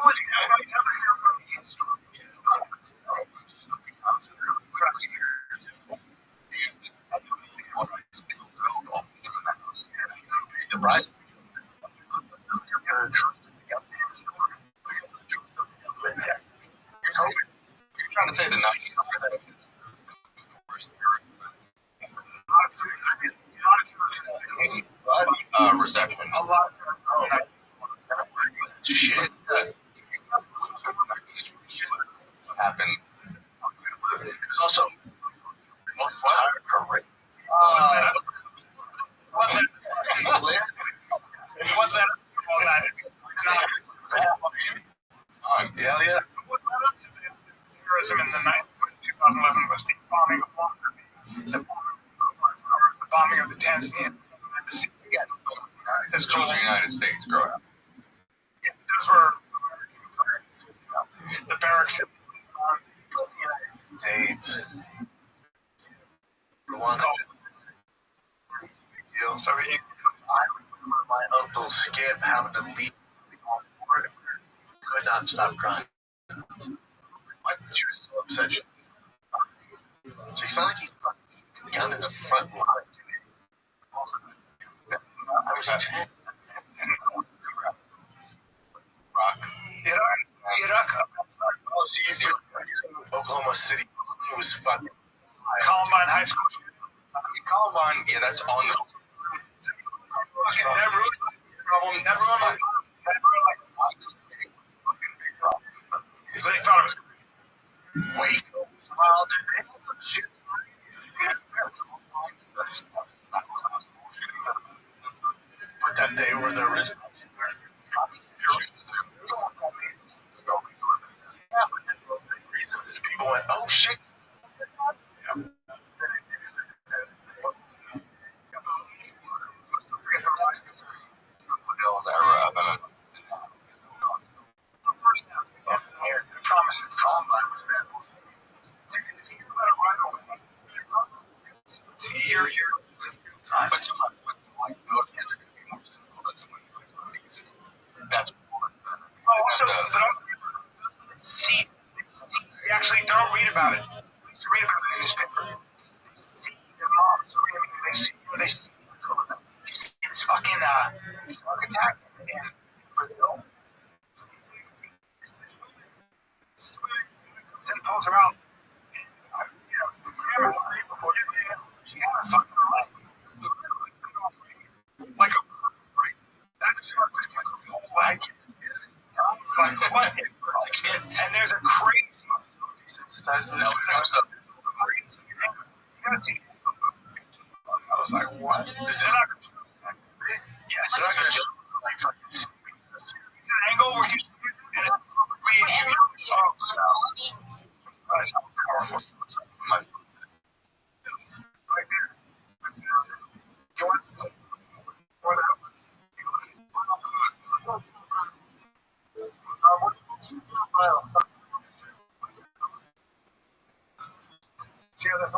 was the price. You're trying to say the 90s perception. A lot of times, shit. What happened? There's also most tired correct. What led up to all that? Hell yeah. What led up to the terrorism in the 2011 was the bombing of London, the bombing of the Tanzanian embassy. Since children in the United States grow up. Yeah, those were the barracks in the United States. Rwanda. So I remember my uncle Skip having to leave. Could not stop crying. What? She was so upset. It's not like he's down in the front line. I was 10. Rock. Iraq. Oh, see, Oklahoma City. It was fucking. Columbine High School. Columbine, yeah, that's on the. That ruined. That ruined. Because they thought it was. Wait. Well, dude, they had some shit. But that they were the originals. People went, oh shit. Promises Columbine was bad. You're time. But too much. Those kids are going to be more cynical. That's also, see, they actually don't read about it. They used to read about it in the newspaper. They see their moms screaming. They see this fucking drug attack in Brazil. And pulls her out. Before she had her fucking leg. Like a break. That shark just took her whole leg. It's like, what? And there's a crazy. You gotta see. I was like, what? Is it not? Yes. It's an angle where you. That's how powerful. Right there. Go on. See how that's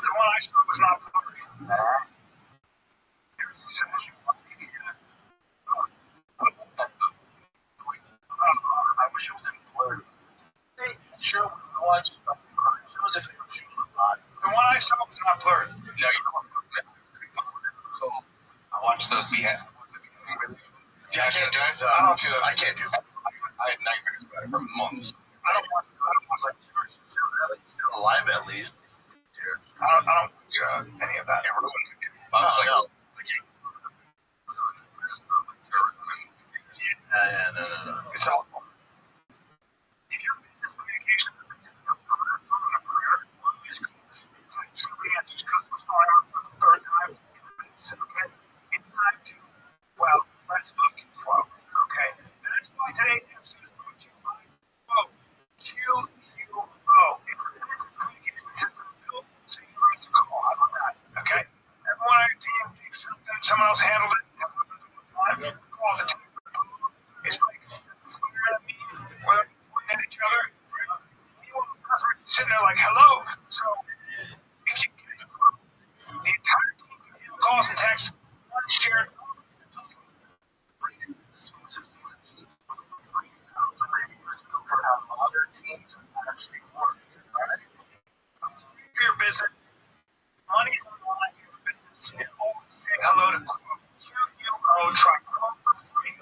the one I saw was not blurry. It was so much I wish it was in blurry. They sure watch shows if they were shooting a lot. The one I saw was not blurry. No, so I watched those behead. See, I can't do it. I don't do that. I can't do that. I had nightmares about it for months. I don't watch like still alive at least. I don't watch any of that. It ruined me. I was like, no. It's awful. If your business communication is a prayer, truly answers customers calling out for the third time. It's time to, well, let's fucking quote. Okay? That's why today's episode is brought to you by QUO. It's a business communication system built so you don't have to call. How about that? Okay? Everyone on your team thinks someone else handled it. Everyone does it all the time. Call the team. It's like square at me, where they're pointing at each other. Customers sitting there like, hello. So, if you get the entire team calls and texts, one shared. It's also a system for how modern teams actually work. Right? For your business, money's on the line for your business. And always say hello to QUO. Try Chrome for free.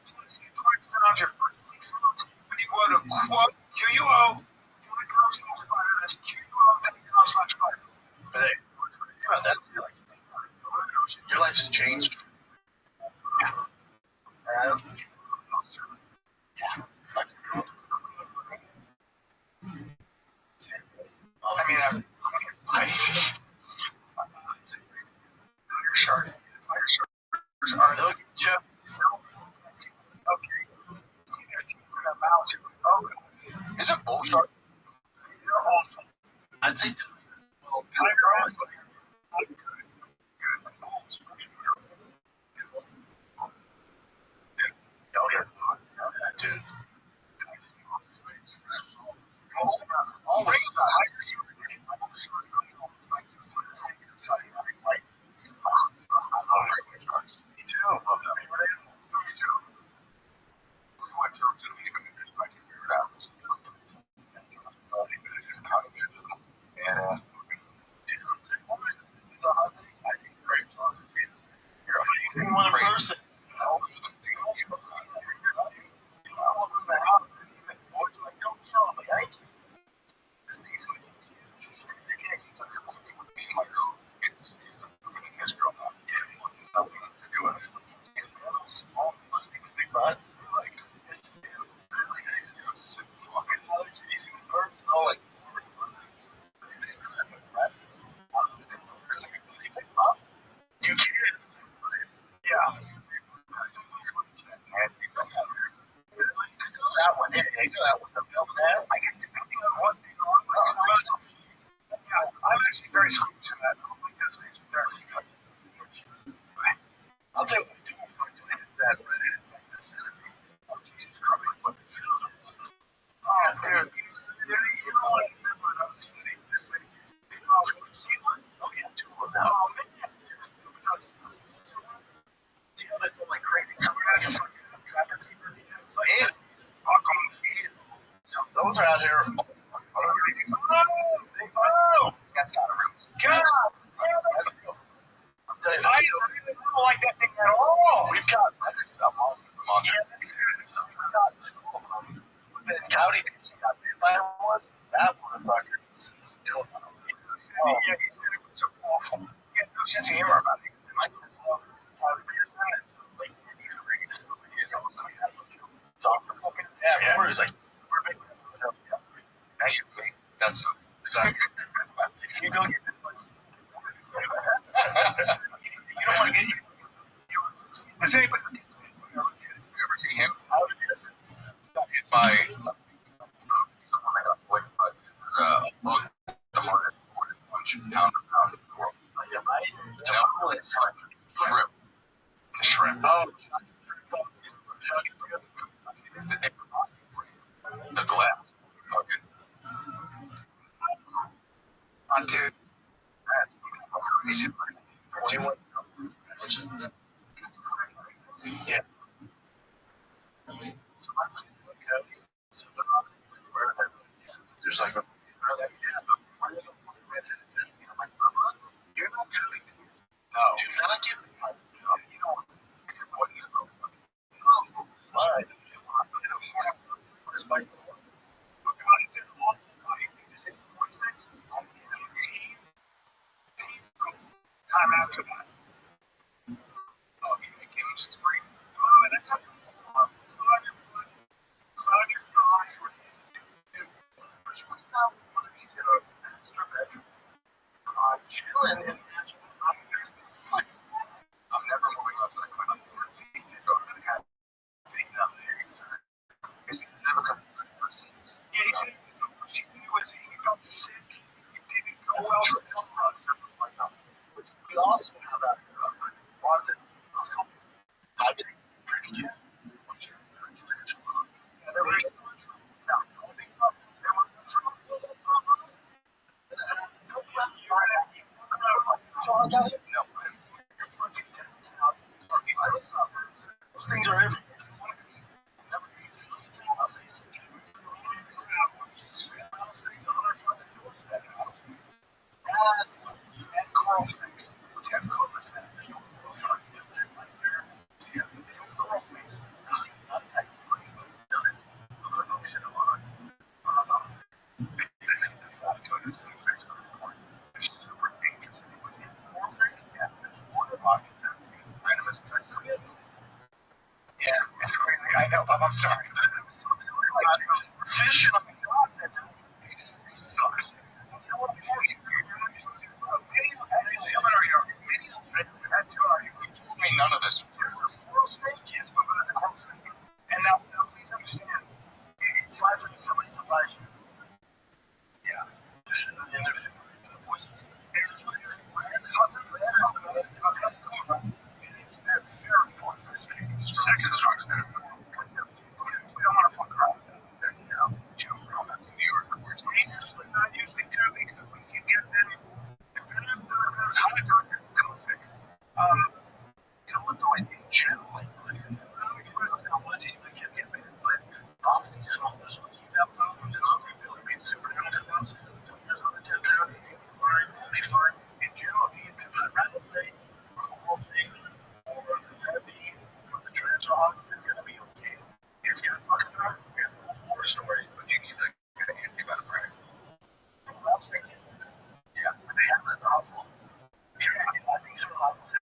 Plus, you 20% off your first 6 months when you go to quote QUO.com/buy was not trying. But hey, about that, you're like, your life's changed. Yeah. I mean, I tire shark. Tire sharks are those just okay. See their teeth in that mouse. You're like, oh, is it bull shark? They're awful. I'd say well, tiger eyes like good. Oh yeah, dude. Always tigers. Me too. Me too. What terms do we even try to figure it out? And this is a holiday. I think great. You're a one person. You can, yeah. That one, that one, the film has, I guess, depending on what they want. Yeah, I'm actually very sweet to that. I don't like that stage of therapy. I'll tell you what I do find to it is that Reddit, like this, oh, Jesus Christ, what the hell? Oh, dude. You know what? This way. Oh, yeah, two of them. Oh, man. Seriously, that's like crazy. Trapper keeper. And talk on the feed. Those are out here. Oh, that's not a real. God, I'm telling you, I don't like that thing at all. We've got some monsters. But then Cowdy got bit by one. That motherfucker was ill. Yeah, he said it was so awful. He had no sense of humor about it. Because in my place, Cowdy Peterson is like he's crazy. It's awesome. Fucking yeah. Before he was like, we're making that. Now you're me. That's exactly. You don't get it. You don't want to get you. Does anybody? You ever see him? Got hit by someone I got avoided, but the hardest punch pound for pound in the world. Yeah, right? Shrimp. It's a shrimp. Oh, the glass. Fucking. Dude. Yeah. So there's like a you're not doing it. No. Do not give me my you know what is mine. What is mine? It's an awful night. This is poisonous. Time after that. Oh, if you make him scream. Oh, that's not your fault. It's not your fault. It's not your fault. One of these extra bedroom. Chilling and I'm never moving up to the kind of things you don't really have big numbers. It's never come to the person. Yeah, he said the first season he got sick. It didn't go well. We also have this shit on McDonald's and it sucks. You know what? You're not supposed to you told me none of this. Coral snake, yes, but it's a coral snake. And now please understand, it's like when somebody supplies you. Yeah. And there's poisons. It's very poisonous. Sex is drugs. We don't want to fuck around with that. You know, I'm not in New York. We're not usually too because we can get them. It's highly toxic. You know what though, in general, like, listen, my kids get bad, but obviously, smokers will keep that problems, and obviously, really being super young at those, 2 years on the 10 pounds, he's gonna be fine, he'll be fine. In general, if you get bit by a rattlesnake, or a coral snake, or the centipede, or the tarantula, you're gonna be okay. It's gonna fucking hurt. We have horror stories, but you need to get an antibiotic. Rattlesnake, yeah, but they have it at the hospital. I think it's the hospital.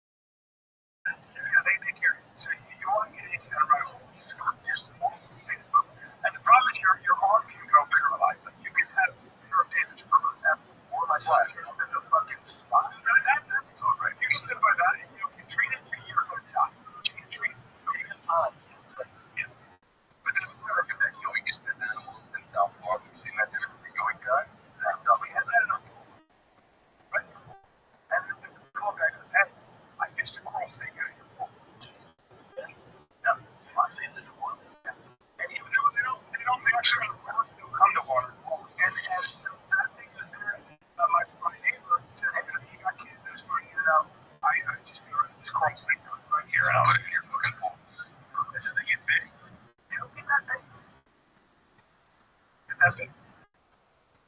Yeah, they take care of it. So you want to get into that right hole. There's more things. And the problem is your arm can go paralyzed. Like you can have nerve damage from that or my side. It's in the fucking spine. That's good, right? If you can live by that, and you can treat it for a year at a time. You can treat it for a year's time. Yeah. But then it's not like that. You know, we just spend animals in South Florida. We've seen that different going good. We had that in our pool. Right? And the cool guy goes, hey, I fished a coral snake out of your pool. Yeah, I say the water. Yeah. And even though they actually come to water. And so that thing was there. My neighbor said, hey, you got kids that are starting to get out. I just figured this coral snake goes right here, and I'll put it in your fucking pool. And then they get big. They don't get that big. Get that big.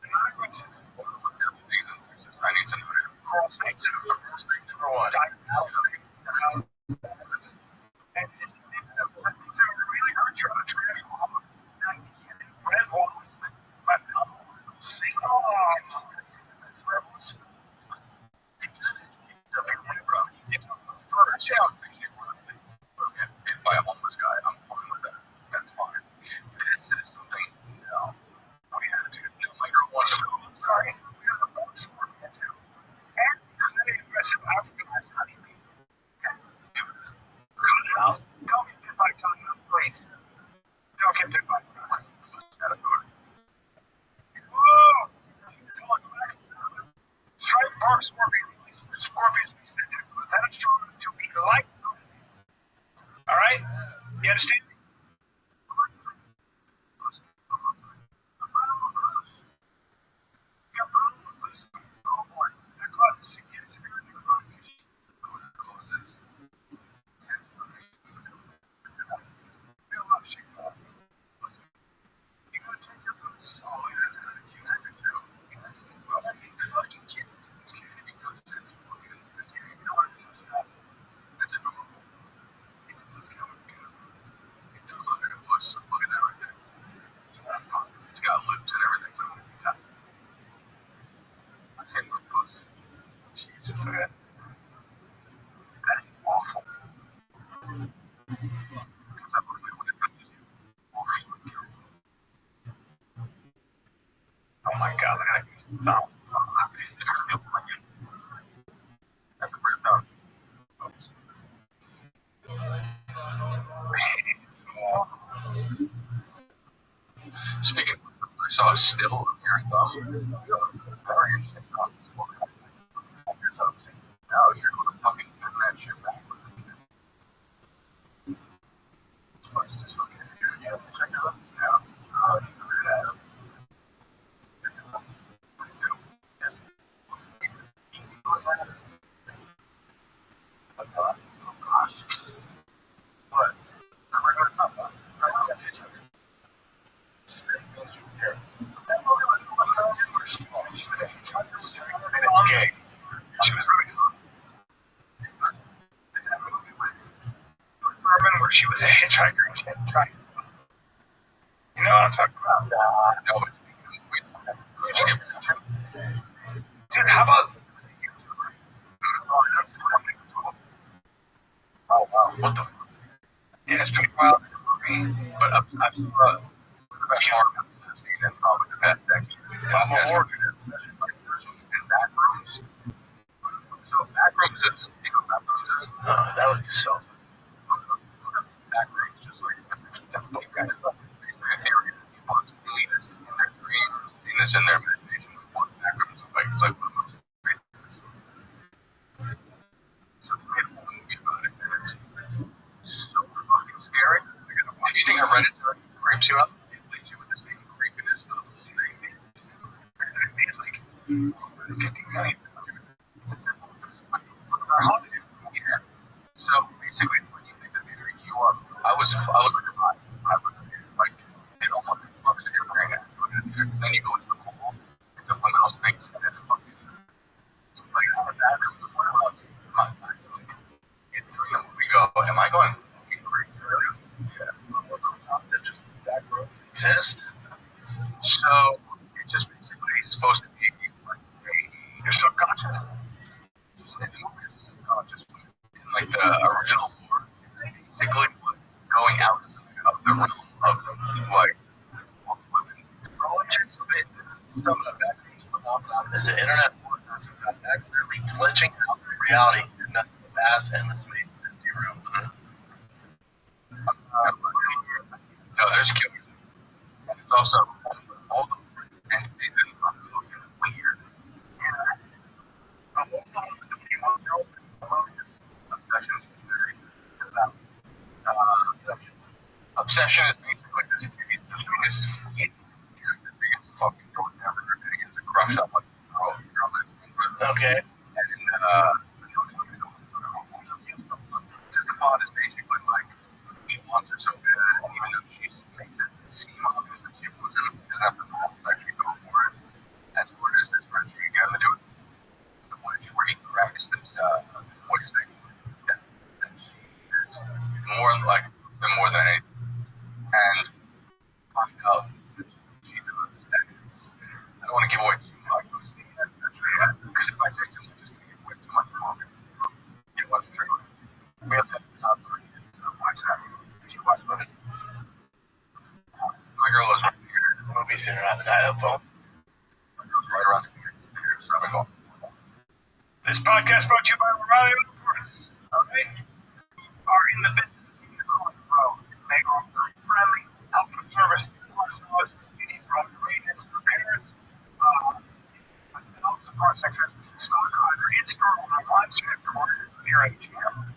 They're not a good system. I need some coral snakes. Coral snake number one. And things that really hurt you on a trash wall. Red walls. My mouth. Single arms. Red walls. Say I'm 60 by a homeless guy, I'm fine with that. That's fine. This is something, you know, we had to do later on. I'm sorry. We have a bunch of work to do. And highly aggressive African honeybee. Cottonmouth. Don't get bit by cottonmouth, please. Don't get bit by cottonmouth. Whoa! Striped bark scorpion. Scorpions that are strong enough to be light. All right? You understand? Oh boy, that causes severe necrosis. Causes feel a lot of shit. You gotta check your boots. Oh, that's cute. That's a joke. Well, that means fucking kid. This community touches fucking intense. You don't want to touch that. That's adorable. It's a pussy coming good. It does look like a puss. Look at that right there. It's not fun. It's got loops and everything. So it's tight. I think we're puss. Jesus, look at that. That is awful. Because I believe when it touches you. Oh my god, look at that. No. It's gonna be like it. That's a pretty dog. Speaking of, I saw a still of your thumb. Very interesting. Now you're going to fucking bend that shit backwards. It's just okay. You have to check it out. Yeah. You can do that. Oh gosh. What? We're going to talk about it. It's gay. She was really hot. It's that movie with Herman where she was a hitchhiker and she had to try. You know what I'm talking about? No, but dude, how about oh wow, what the yeah, it's pretty wild this movie. But I've seen the best horror movies seen in probably the past decade. I'm a horror in back rooms. So back rooms is, back rooms is, that was so. Back rooms, just like typical kind of basically a theory. People have seen this in their dreams, seen this in their meditation. What back rooms look like? It's like one of those places. So they made a whole movie about it, and it's so fucking scary. If you think Hereditary creeps you out, it leaves you with the same creepiness of the whole thing. They made like 50 million. It's as simple as this. Look at our Hollywood movie here. So basically, when you think that you are, I was like, I was like, they don't want the fucks to your brain out. Then you go into the hall, it's a liminal space, and it's fucking like out of that room was where I was. Not back to like during the movie go, am I going fucking crazy? Yeah. What's the concept? Just back rooms exist. So it's just basically supposed to be like your subconscious. In the movie, it's subconscious. In like the original lore, it's basically like going outside of the realm of like women. So some of the background phenomenon is an internet porn that's accidentally glitching out the reality and the vast endless space of empty rooms. So there's killers. And it's also all the entities in weird. Most of the 21-year-old obsession is very about obsession is basically this he's the biggest fucking dork ever, and he has a crush on like girls that he's friends with. Okay. And just the plot is basically like he wants her so bad, and even though she makes it seem obvious that she wants him, he doesn't have to actually go for it. That's what it is. This friendship you gotta do it. Where he cracks this voice thing that she is more like more than anything, and find out that she knows that it's. I don't want to give away too much because if I say too much, it's going to give away too much more. Get what's true. We have to have this out so we can watch that. Keep watching movies. My girl is right here. Movie theater on the iPhone. My girl's right around the corner. So I'm going. This podcast brought to you by Rothschild. Okay? We are in the business of keeping the car on the road. They are very friendly, helpful service, personalized, any from maintenance, repairs, and also the car sections stock either in store or online, so you have to order it near ATM.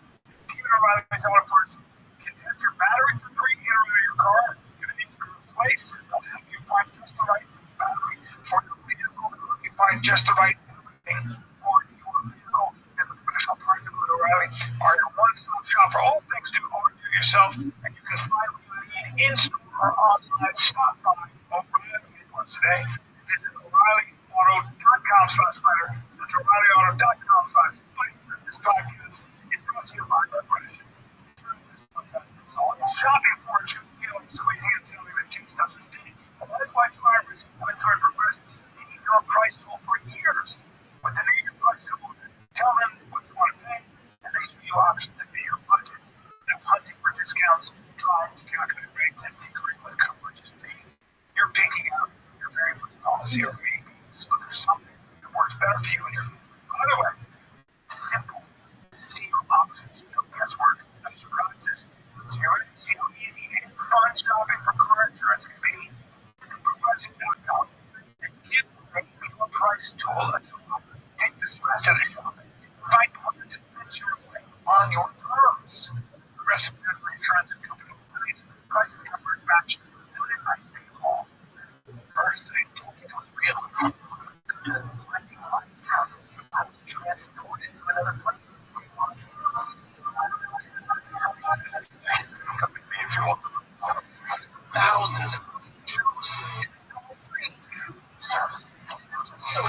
Even O'Reilly's Auto Parts can test your battery for free in or out of your car. If it needs to be replaced, they'll help you find just the right battery for your vehicle. You find just the right thing for your vehicle. And the professional partner with O'Reilly are your one-stop shop for all things to yourself, and you can find what you need in store or online. Stop by O'Reilly today. Visit O'ReillyAuto.com/fighter. That's O'ReillyAuto.com/fighter. This podcast is brought to you by Rabbi. Shopping for it shouldn't feel like squeezing and selling that case doesn't fit. That's why drivers have enjoyed Progressive's Name Your Price tool for years. With the Name Your Price tool, tell them what you want to pay, and they show you options that fit your budget. No hunting for discounts, trying to calculate rates, and tinkering with coverage is paid. You're picking out your very first policy, or maybe just look for something that works better for you and your family. By the way, simple. See your options, no guesswork, no surprises. See how easy and fun shopping for car insurance can be. Visit Progressive.com and give the price tool a try. Take the stress out of shopping. Find partners that match your way on your terms. Progressive Insurance Company believes price and coverage match included by state law. First, I don't think it was real. Because plenty of transported to another place. Thousands of shows. So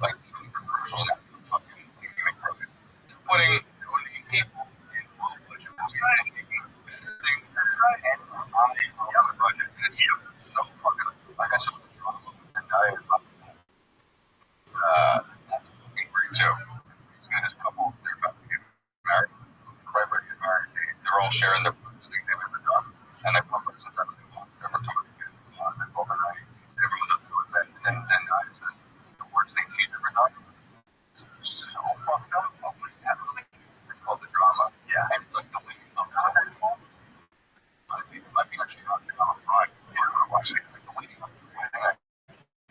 like fucking putting people in low budget movies, that's right. And on the budget, and it's so fucking like I said, the drama and that's great too. It's got this couple, they're about to get married, right for get married. They're all sharing the things they've ever done, and they one person said they want ever talk again. And overnight, everyone does do it, and then I says the worst thing she's ever done. So fucked up. Oh, what is happening? It's called the drama. Yeah, and it's like the way of the might be actually not right. Yeah, I watch things like the leading up to the wedding.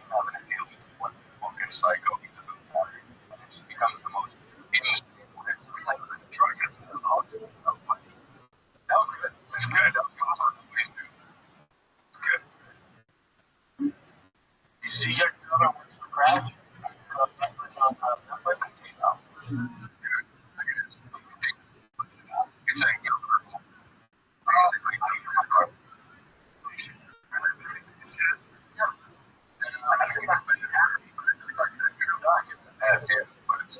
Having a deal with what fucking psycho he's a military. And it just becomes the most insane. It's like a drug. That was good. It's good. That was on the movies too. It's good. You guys know that works for Crab? It's a that's it, but it's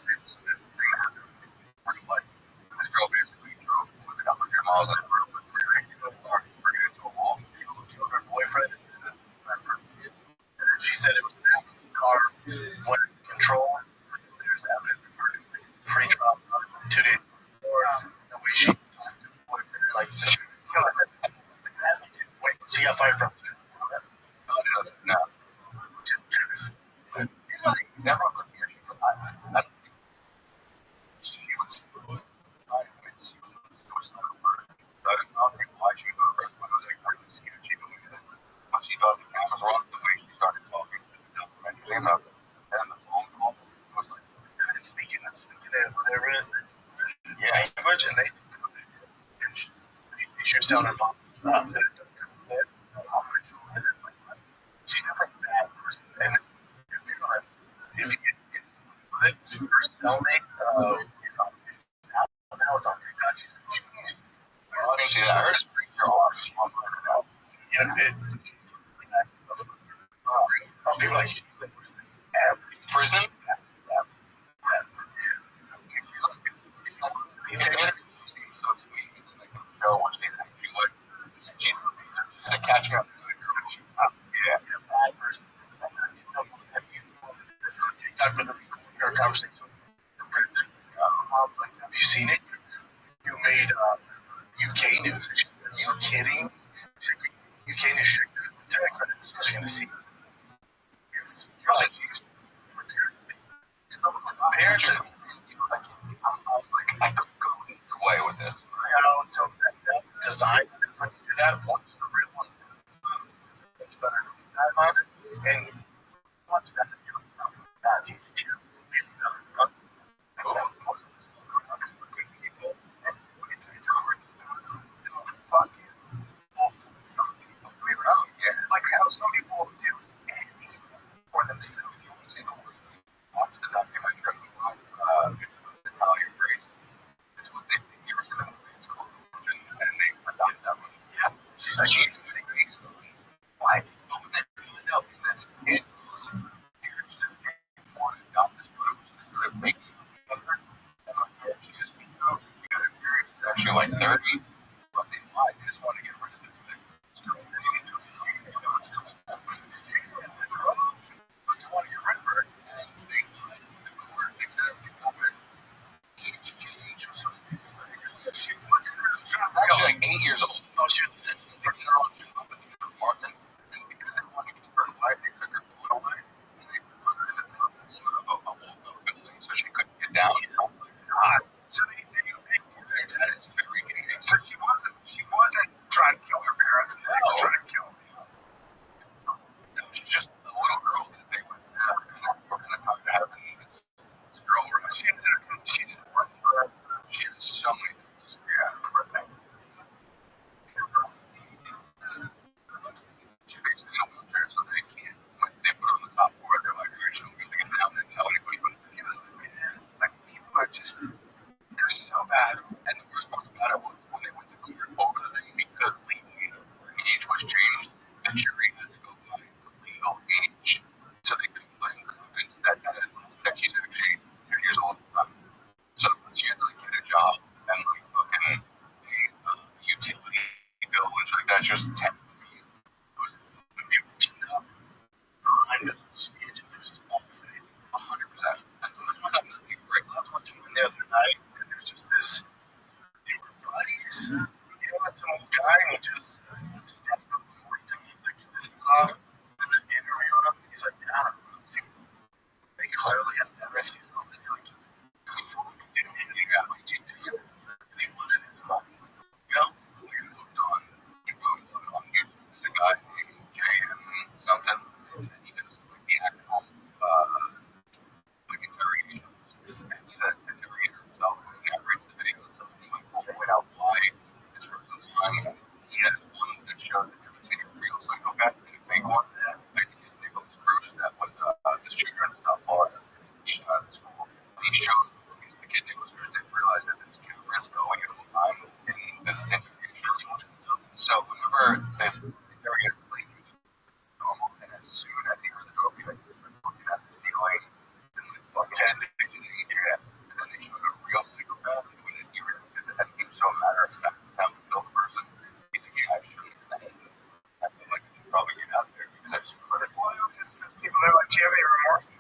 like this girl basically drove with a couple of miles an hour with bring it into a wall. People who killed her boyfriend. She said it was an accident. Car went control. There's evidence of her pre-trial 2 days before. The way she talked to the boyfriend, like she wait, she got fired from. No. Just never looked at she was suicidal. I don't think why she was first one was like pregnancy and she believed it. When she thought the cameras were off, the way she started talking to the documentary about it, and the phone call was like, speaking of whatever it is, yeah, language, and she was telling her mom, she's a bad person. And if you get her cellmate is on now it's on TikTok. I didn't see that. I heard it's pretty off. People like she's like prison. She seems so sweet. Like show what she's actually like. She's a catch me up. Yeah, bad person. That's on TikTok. But her conversation with prison. Have you seen it? You made UK news. Are you kidding? UK news. She's gonna see. It's like she's prepared. Parents and I could go either way with this. So that design to do that once the real one. It's better to on it and watch that. That needs to be done. Most of this for good people and it's fucking awful. Some people believe it or not. Yeah, like how some people do anything for themselves. Watch the documentary on Italian Grace. It's what they think years ago. It's called and they adopted that much. Yeah. She's like, she's doing great. Why? But when they're filling out in this, it's just they want to adopt this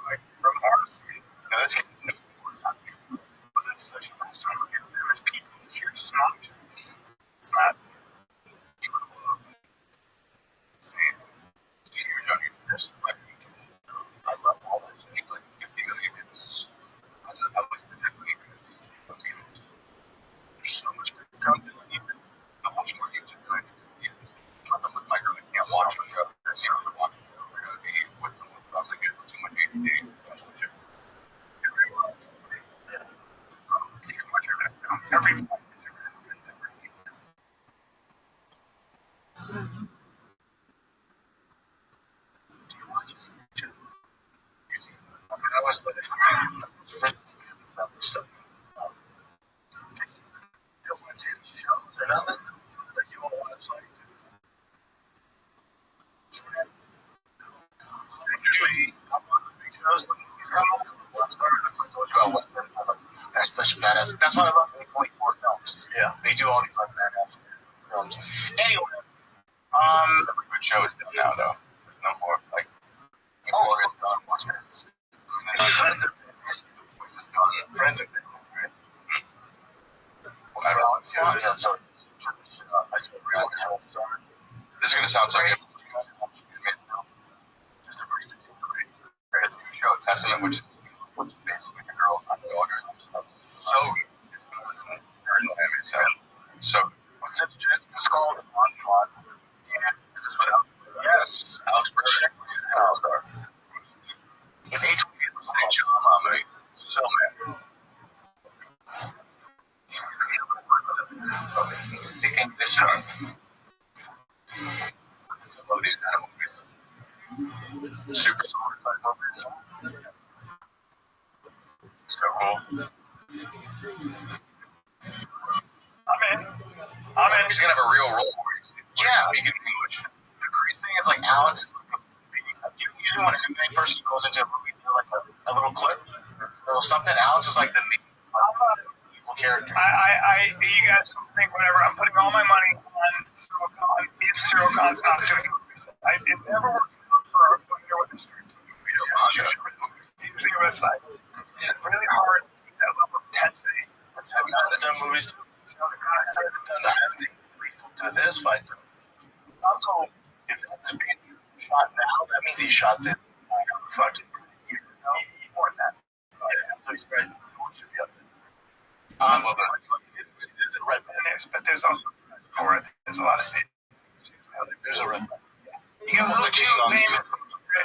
like from our city, that's but that's such a nice time. There's people in this church. It's not huge on you. There's like, I love all that. It's like 50 million. I was there's so much great content. How much more YouTube do I need to be? Nothing with micro. I can't watch it. They're going to be with them. I was like, too much ADD. Every I was like, stuff. You don't want to do shows or nothing. Like you want to watch like. Shows like movies. That's what I told you about weapons. I was like, that's such badass. That's why I love A24 films. Yeah, they do all these like badass films. Anyway, every good show is done now though. There's no more like. What's this? Friends of Friends of right? Yeah, so this is gonna sound so good. Just the first two great. I had a new show, Testament, which is basically the girl's daughter. So good. It's been original anime, so what's it? It's called Onslaught. Yeah, is this what Yes, Alex Berger. It's 8% John, so man. Thinking this time. I love these kind of movies. Super solid type movies. So cool. I'm in. He's gonna have a real role where he's speaking English. The crazy thing is like Alex. You know when an MMA person goes into a movie, they're like a little clip, a little something. Alex is like the main evil character. You guys think whatever. I'm putting all my money on Silicon. If Silicon's not doing it, it never works out for a familiar with history. Usually a red flag. It's really hard to keep that level of intensity. Have you guys done movies? I haven't seen to this fight though. Also, if that's being shot now, that means he shot this fucking year. No, more than that. Yeah, so he's right. So what should be up there? Well, it is a red band, but there's also for it. There's a lot of states. There's a red band. You get one or two famous,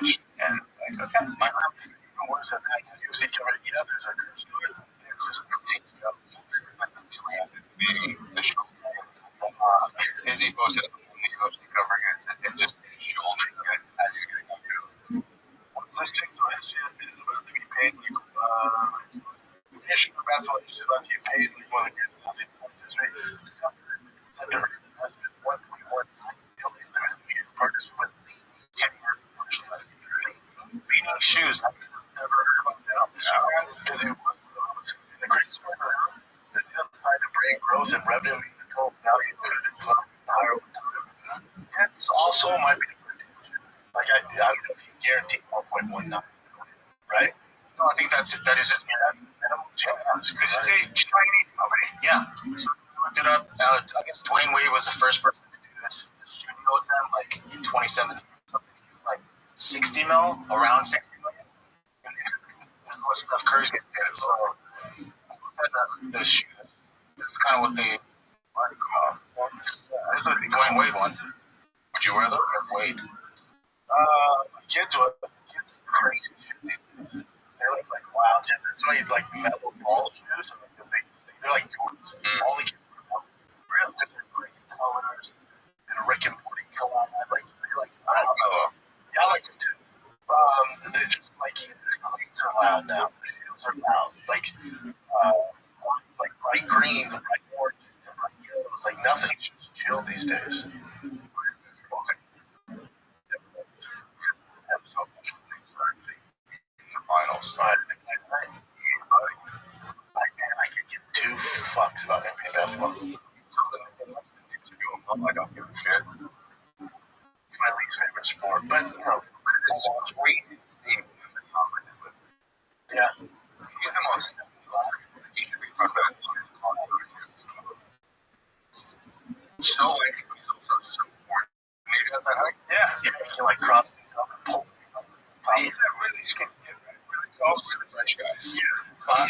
rich, and like, okay. My family's even worse than that. You see, there's a curse. There's a things go. The show. Izzy posted on the UFC covering it and just his shoulder as he's getting up to. Once this chick's is about to be paid, issue about is about to get paid like one of the greatest sponsors, right? It's under investment 1.1 billion partners with the 10-year leading shoes. I've never heard about that on this brand because it was in the great store around. The deal is tied to brand growth and revenue. Value higher over time. That's also might be the prediction. Like I don't know if he's guaranteed 1.19, right? No, I think that is his minimum chance. This is a Chinese company. Yeah. So I looked it up. I guess Dwayne Wade was the first person to do this shooting with them, like in 2017. Like 60 mil, around 60 million. And this is what Steph Curry's getting paid. So the shoes. This is kind of what they. This would be Dwayne Wade one. Would you wear those? Wade. Kids are crazy shoes. They're like wow. That's why you like metal ball shoes are like the biggest thing. They're like Jordans. All the kids wear real different crazy colors. And a Rick and Morty go on that. Like they're like wow. Yeah, I like them too. They're just like the cleats are loud now. The shoes are loud. Like bright greens and bright oranges. Like nothing, just chill these days. Finals. I could give two fucks about NBA basketball. I don't give a shit. It's my least favorite sport, but it's sweet. the French guys. Yes. I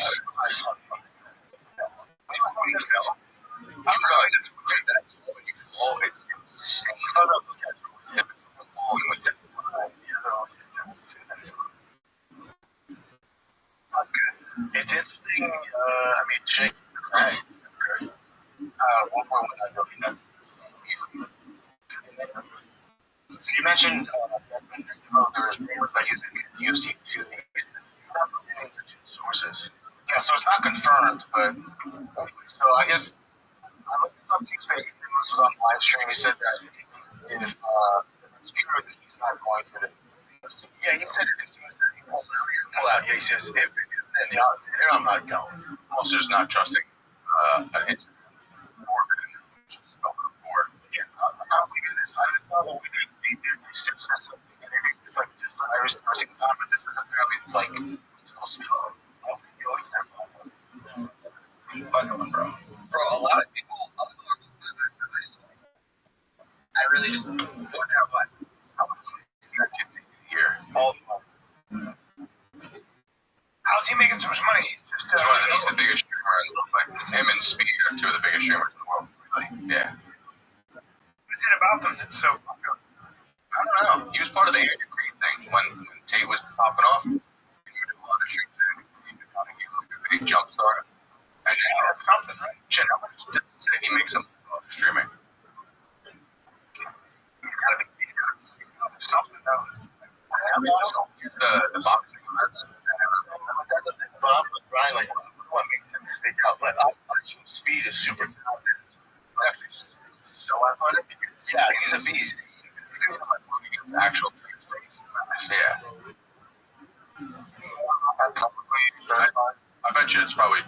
didn't realize it's like that. When you fall, it's insane. I thought those guys were always hip and falling with it. Yeah, they're always not good. It's interesting. I mean, Jake Craig is very. One point when I know that's weird. So you mentioned there's rumors that he's in UFC 2. He's not getting legit sources. Yeah, so it's not confirmed, but so I guess I looked this up too. Say he was on live stream. He said that if it's true that he's not going to the UFC. Yeah, he said it. He says he won't pull out. Yeah, he says if I'm not going. Also, just not trusting an Instagram or just spelled before. Yeah, I don't think it is. I just saw the way they did research this. It's like different every single time, but this is apparently like it's supposed to be. Bro. Bro, a lot of people. I really just wonder what how much is that kid making a year? All the money. How's he making so much money? He's the biggest streamer in the world. Like him and Speed are two of the biggest streamers in the world. Really? Yeah. What's it about them that's so popular? I don't know. He was part of the Andrew Tate thing when Tate was popping off. He would do a lot of streams and he was a big jump start. And that's something, right? Shit, how much does he make some streaming? He's got to do something though. Here's the boxing events. Brian, like, what makes him stick out? But Speed is super talented. He's actually so athletic. Yeah, he's a beast. He's actual training. Yeah. I bet you it's probably.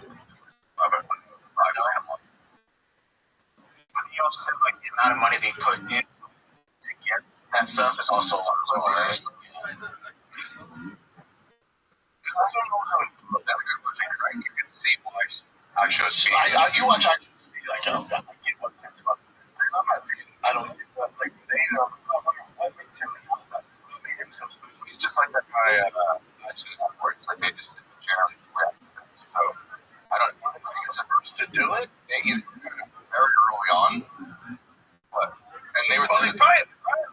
He also said like the amount of money they put in to get that stuff is also a lot as well, right? I don't know how to look at it, right? You can see why I should see. You watch I should see like I get what it's about. I'm not saying I don't get that. Like they know what makes him so special. He's just like that guy at I see where it's like they just did the challenge rap. So I don't think it's a first to do it. They either kind of very early on, but and they were probably a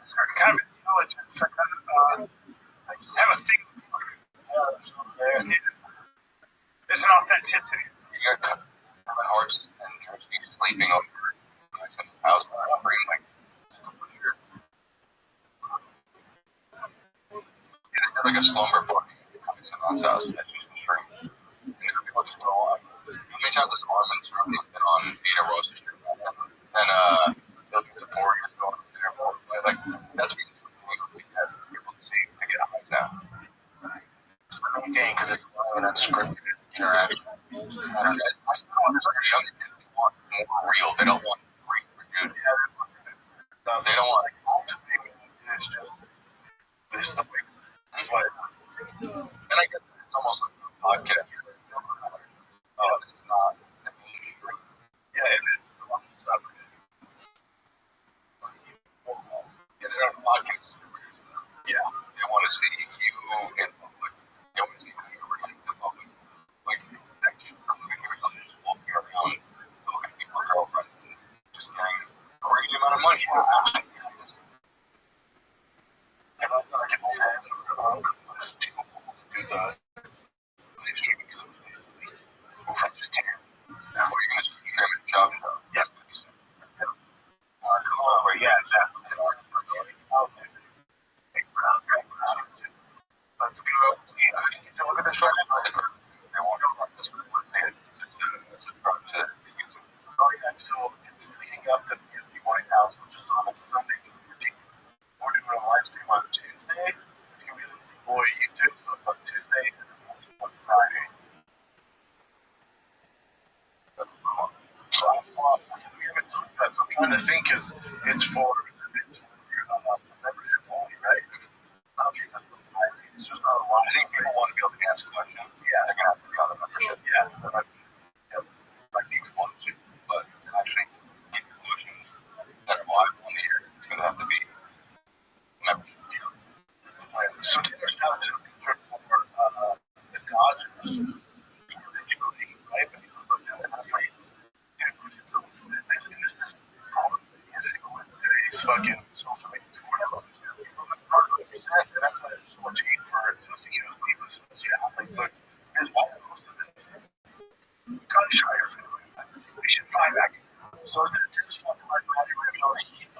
certain kind of intelligence, a kind of I just have a thing. There's an authenticity. You got Kevin Hart's and Jersey sleeping over someone's house when I'm bringing like just a computer. Yeah, like a slumber party coming to someone's house as usual stream. And people just go on. How many times this Armin's room been on Beta Rosa stream? And they'll get to pour years going to their board. Like that's what you get people to see to get hyped now. It's the main thing because it's an unscripted interaction. And I still understand younger kids want more real. They don't want dude. They don't want it's just this the way. That's why. And I get that it's almost like a podcast. Oh, this is not the mainstream. Yeah, and then the one that's not yeah, they're on podcasts to produce them. Yeah, they want to see you in public. They want to see how you react in public. Like that kid from the videos on just walking around, talking to people's girlfriends, and just getting a crazy amount of money. And I thought I could do that. Do that. Live streaming stuff basically. I just can't. Now, what are you going to start streaming? Job show? Yeah, that's what you said. Yeah. Come over. Yeah, exactly. Let's go. Yeah, I didn't get to look at the show. They won't go from this one. Let's say it's just subscribe to YouTube. Oh, yeah, so it's leading up to the UFC White House, which is on a Sunday. We're doing a live stream on Tuesday. It's going to be the boy YouTube, so it's on Tuesday and then on Friday. We haven't talked about that, so I'm trying to think because it's for membership only, right? I don't think that's the live. It's just not a lot. I think people want to be able to ask questions. Yeah, they're going to have to be on the membership. Yeah, so like you would want to, but to actually get the questions that are live on the air, it's going to have to be membership. Yeah. So there's now a picture for the right? But he goes up down and fight. So this is today's fucking social media. That's why there's so much hate for it. So athletes like his wife gun shy or something like that. We should find that. So I said, it's just not too much money. We're going to keep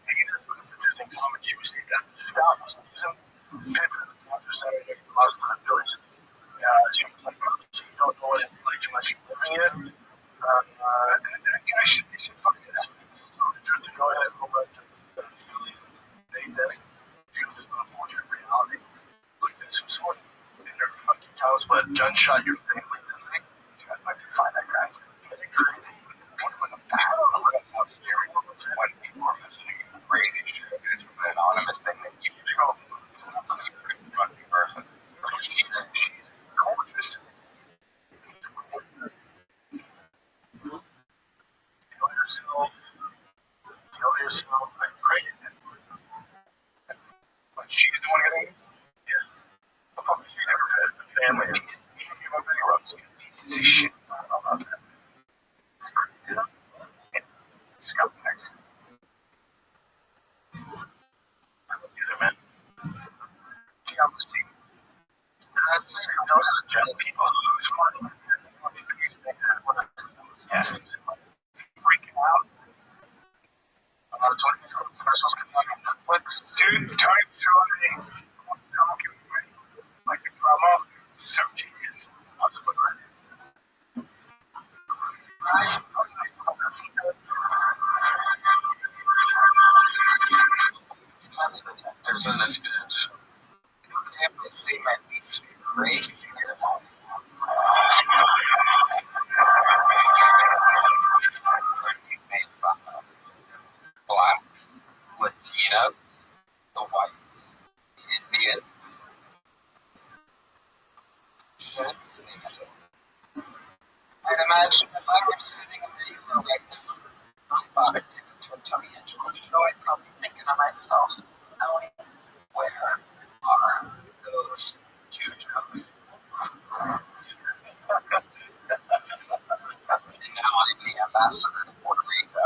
making this messages and comments. You see that just down for some reason. Paper, after Saturday, last time Phillies. She was like, you don't know what it's like unless you're living it. I should fucking get out. So to go ahead and go back to the Phillies, they choose an unfortunate reality. Look at some sort in their fucking house, but gunshot your family tonight. I'd like to find that guy. It's crazy. Put him in the back. That's how scary it was when people are mentioning crazy shit. It's an anonymous thing that you can go. It's not something you can do in person. She's gorgeous. Kill yourself like crazy. But she's the one getting it? Yeah. The fuck is she never fed the family? Pieces of shit. Scumbags. I don't get it, man. Yeah, I'm just saying. Those are the gentle people who lose money. That's the biggest thing that yes. Freaking out. I'm not talking about specials coming out on Netflix. Dude, time showing. Like the promo. So genius. I'll just look right. Isn't this good? I have to say my least favorite race. Made fun of blacks, Latinos, the whites, Indians. Shits. I'd imagine if I were sitting in the room right now, I bought a ticket to a Tony Angelo show, I'd probably be thinking to myself, Tony, where are those Jew-Jokes? And now I'm the ambassador to Puerto Rico.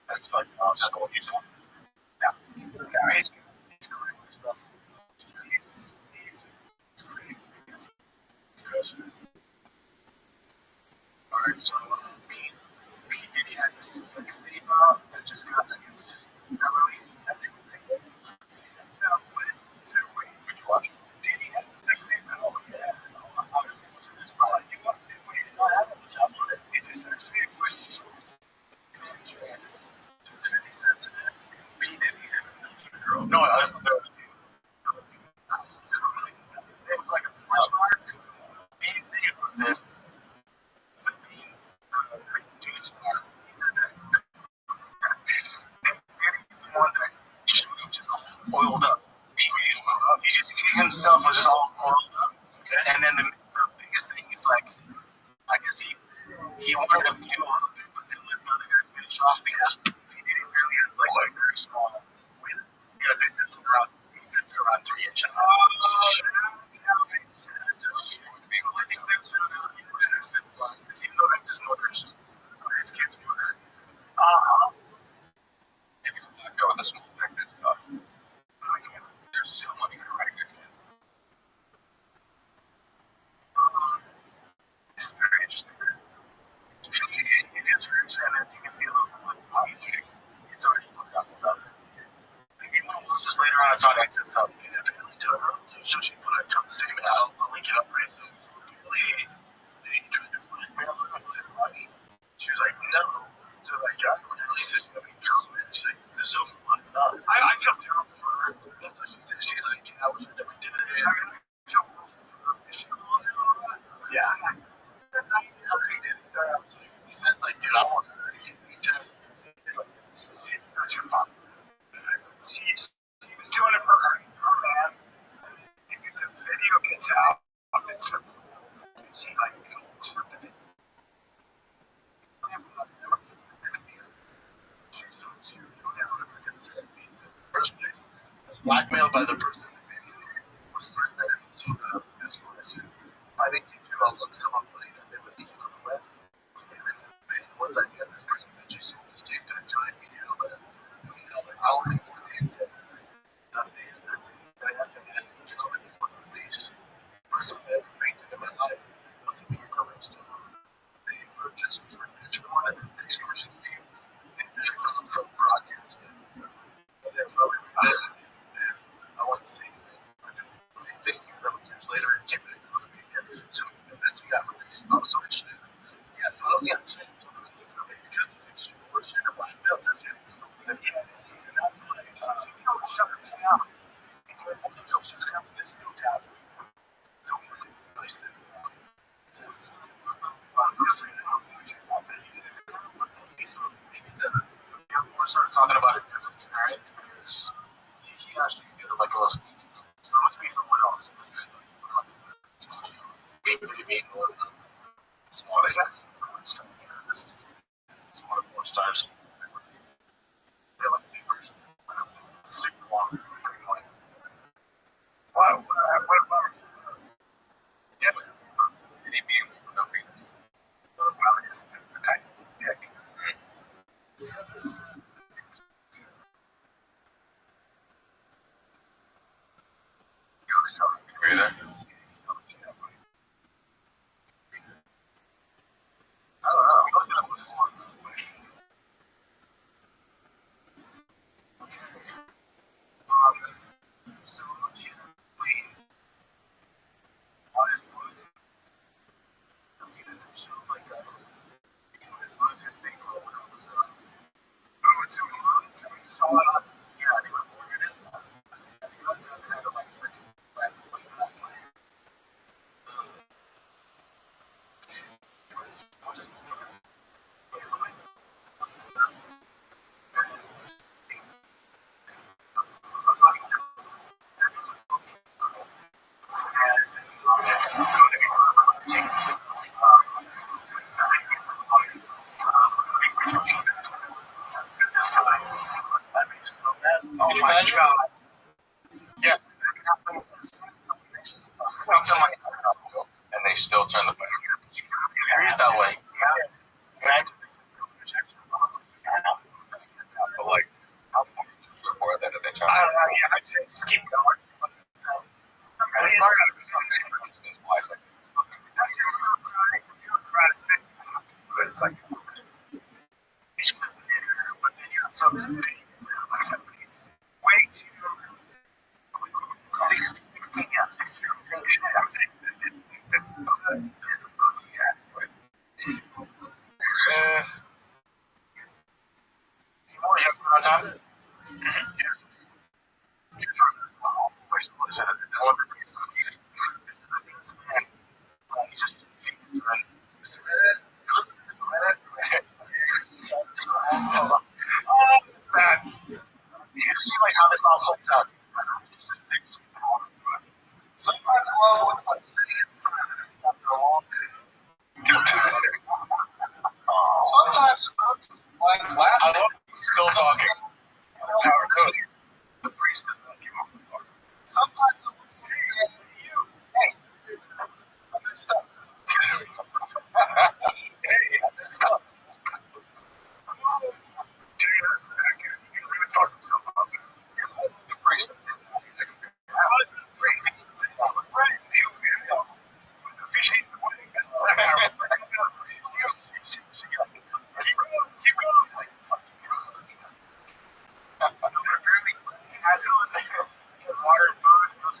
That's fucking awesome. What you said? Yeah. Yeah, he's great with stuff. He's great. Alright, so P. Diddy has a sex tape out that just got, I guess, just not released. I think we'll take it. See that now. What is it? Wait, would you watch it? Diddy has a sex tape out. Oh, yeah. Obviously, what's in this product? You want to wait. It's not having the job on it. It's a sex tape with yes. So it's 50 cents an act. P. Diddy and another girl. No, it was like a 4-star. Main thing about this. He said that Danny's the one that usually just oiled up. He himself was just all oiled up. And then the biggest thing is like, I guess he wanted to do a little bit, but then let the other guy finish off because he didn't really have like a very small win. Yeah, he sits around 3 inches. So 50 cents found out he was in 6 plus this, even though that's his mother's, his kid's mother. If you go with a small dick, it's tough. There's so much recognition. It's very interesting. It is very interesting, and you can see a little clip. It's already looked up stuff. Just later on, it's on exit stuff. So she put a statement out, I'll link it up, right? So they tried to blackmail her and put it money. She was like, no. So like, yeah, when it releases, you have any comment? She's like, this is so fun. I feel terrible for her. That's what she said. She's like, yeah, I wish I never did it. I feel terrible for her. Is she cool and all that? Yeah. He did it. So he said, like, dude, I want her. He just, it's such a pop. She was doing it for her man. And the video gets out. It's she like scripted it. First place. Was blackmailed by the person that was threatened. So that's what I said. about lump sum of money that they would leave on the web. Once I get this person that you sold this tape to a giant media outlet, like I'll leave and say that I have to add each element before the release. First time I ever painted in my life was a media coverage stuff. They were just revenge porn and extortion scheme. They backed off from broadcasting. But they're probably releasing it. And I wasn't saying anything. I think years later it came back to me again. So eventually got released. I was so interested. Yeah, so I was interested. So I was looking at it because it's extortion or black belt attention. And yeah, and that's like, shut it down. It's like, shut it down. There's no doubt. So really nice thing. Starts talking about a different experience because he actually did it like a little sneaky. So it must be someone else. This guy's like, being pretty mean or small sense. This is one of the more stars. They like me first. Super long. Wow. Yeah, but any being no being. Well, it's a tiny dick. Are you there? I don't know. I'm looking at this one. So, wait. What is Bluetooth? See, this is show like this Bluetooth thing or whatever was Bluetooth. So we saw it on. Yeah, they recorded it. And because they had to like freaking like that way. Just oh my god. Yeah, something like that. And they still turn the phone. Read it that way. Imagine but like, how far report that they try? I don't know. Yeah, I'd say just keep going. That's part of it. That's your but it's like, it's just but then you have something like somebody's way too 16, yeah, 16. Timor has been on time. Yes. He just faked it, right? Bad. You see like how this all plays out. Sometimes love looks like sitting inside after a long day. Sometimes it looks like laughing. I love still talking. The priest does not give up the fuck. Sometimes it looks like you. Hey, I messed up. Hey, I messed up. The priest. I was the priest. I was afraid. He was officiating the wedding. Keep going. Has water and food.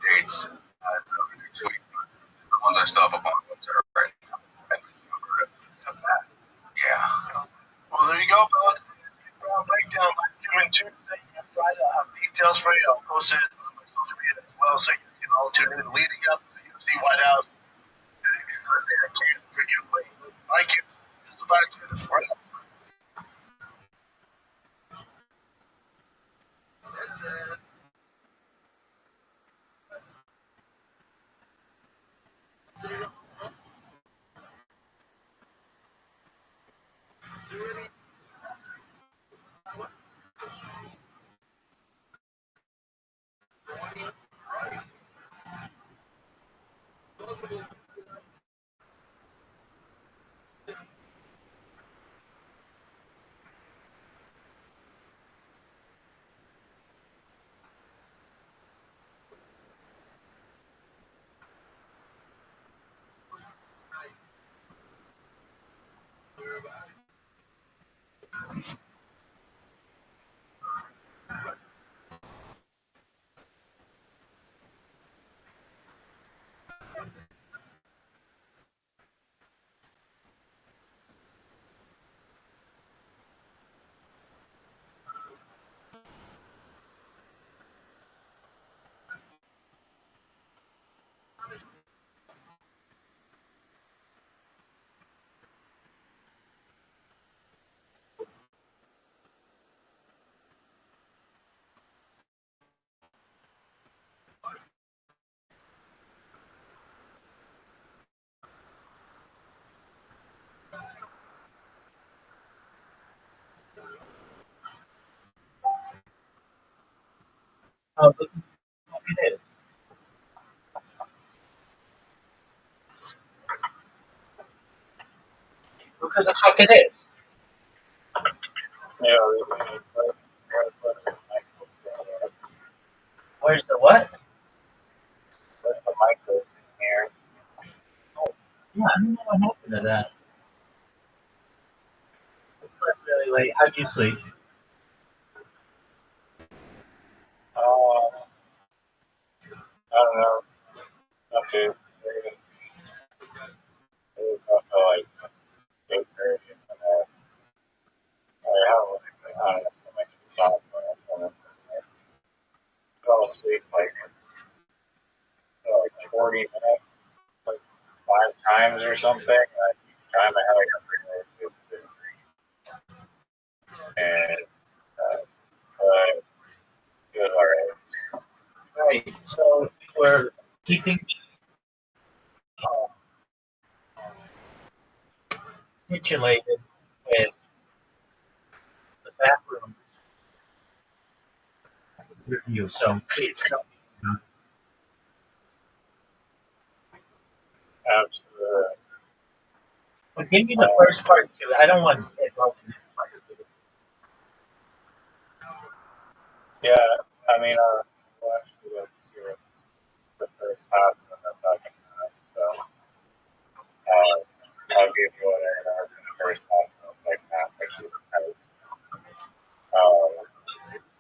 dates. Next week. The ones I still have up on the website right now. It's a mess. Yeah. Well, there you go, fellas. Breakdown live streaming Tuesday and Friday. I'll have details for you. I'll post it on my social media as well, so you can all tune in leading up to the UFC White House next Sunday. I can't freaking wait. My kids, just about kids. Right up. Oh, look at it. Look who the fuck it is. Where's the what? Where's the micro here? Oh, yeah, I don't know what happened to that. I slept really late. How'd you sleep? I don't know. Not too. It was up to like 8:30. I don't know. So much insomnia. I fell asleep like 40 minutes, like 5 times or something. Each time I had like a really good dream, and it was alright. Right. So we're keeping titulated with the bathroom review. So please help me. Absolutely. Well, give me the first part too. I don't want to get involved in this part. Yeah, I mean, we'll actually go to the first half and the second half. So I'll give you what I heard in the first half and the second half. Actually,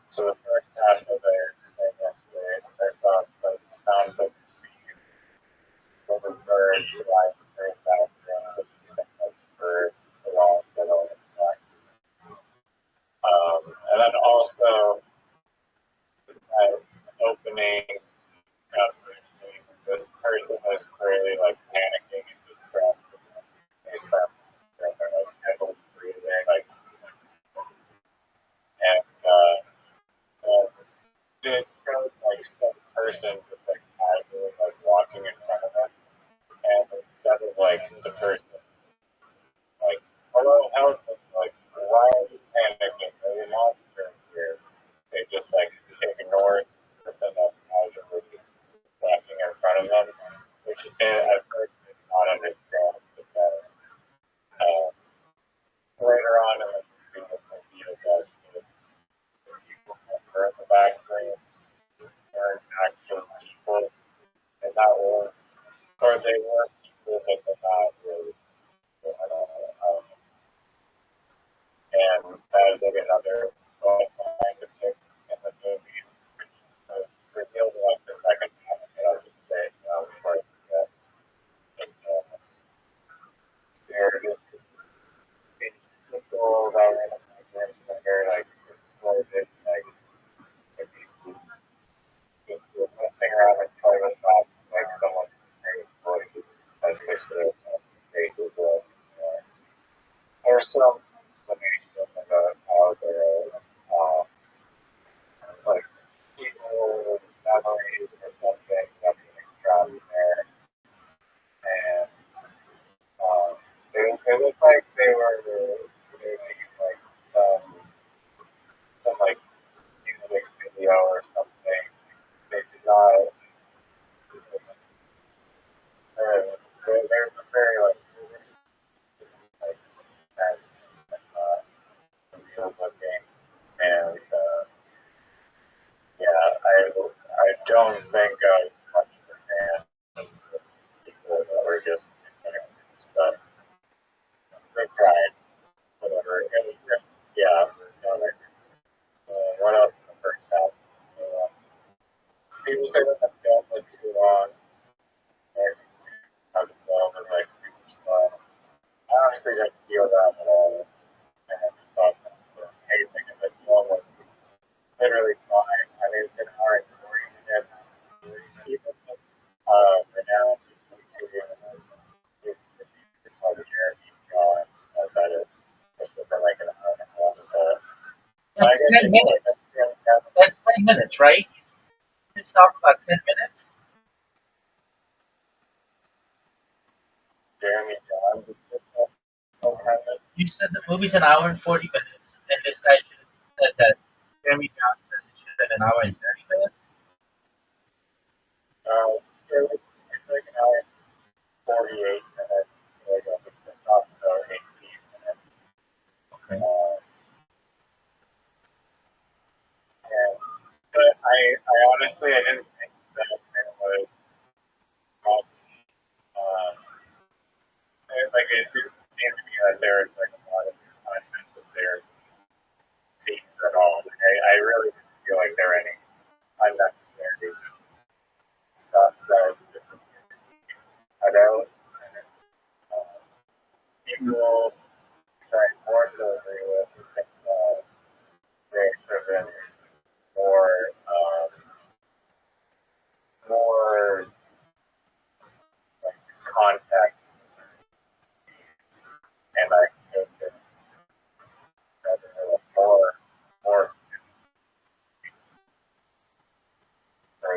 so the first half, as I explained yesterday, it starts off by the sound of the sea, over birds, flying the bird background, like bird, the long middle, and then also opening this person was clearly like panicking and distracted. They start like heavily breathing, like, and it shows like some person just like casually like walking in front of them, and instead of like the person like, hello, help, like, why are you panicking? There's a monster here. They just like ignore the person that's casually walking in front of them, which at first is not understandable. But later on in the movie, the video that is the people that were in the background weren't actual people, and that was, or they were people, but they're not really. I don't know. And that is like another kind of tick in the movie, which was revealed in like the second half. play with that, like someone's face, like as picture faces of. There's some explanation about how they're like people memories or something that being trapped there, and they look like they were making like some like music video or something. They did not. They're very like intense and real looking, and yeah, I don't think I was much of a fan of people that were just but they tried, whatever. It was just yeah. What else in the first half? People say that the film was too long. Or how the film was like super slow. I honestly didn't feel that at all. And I just thought that the pacing of this film was literally fine. I mean, it's an hour and 40 minutes. Even with renowned Jeremy Johns, I bet it was for like an hour and a half. That's 10 minutes. That's 10 minutes, right? It's talking about 10 minutes. Jeremy Johns is You said the movie's an hour and 40 minutes, and this guy should have said that Jeremy Johnson said it should have been an hour and 30 minutes. It's like an hour and 48 minutes. Like it's not 18 minutes. Okay. And, but I honestly I didn't think that it was much. Like it didn't seem to me that there was like a lot of unnecessary scenes at all. Like, I really didn't feel like there were any unnecessary stuff that just cut out. People trying more to agree with they should have been more more like context and I think that more for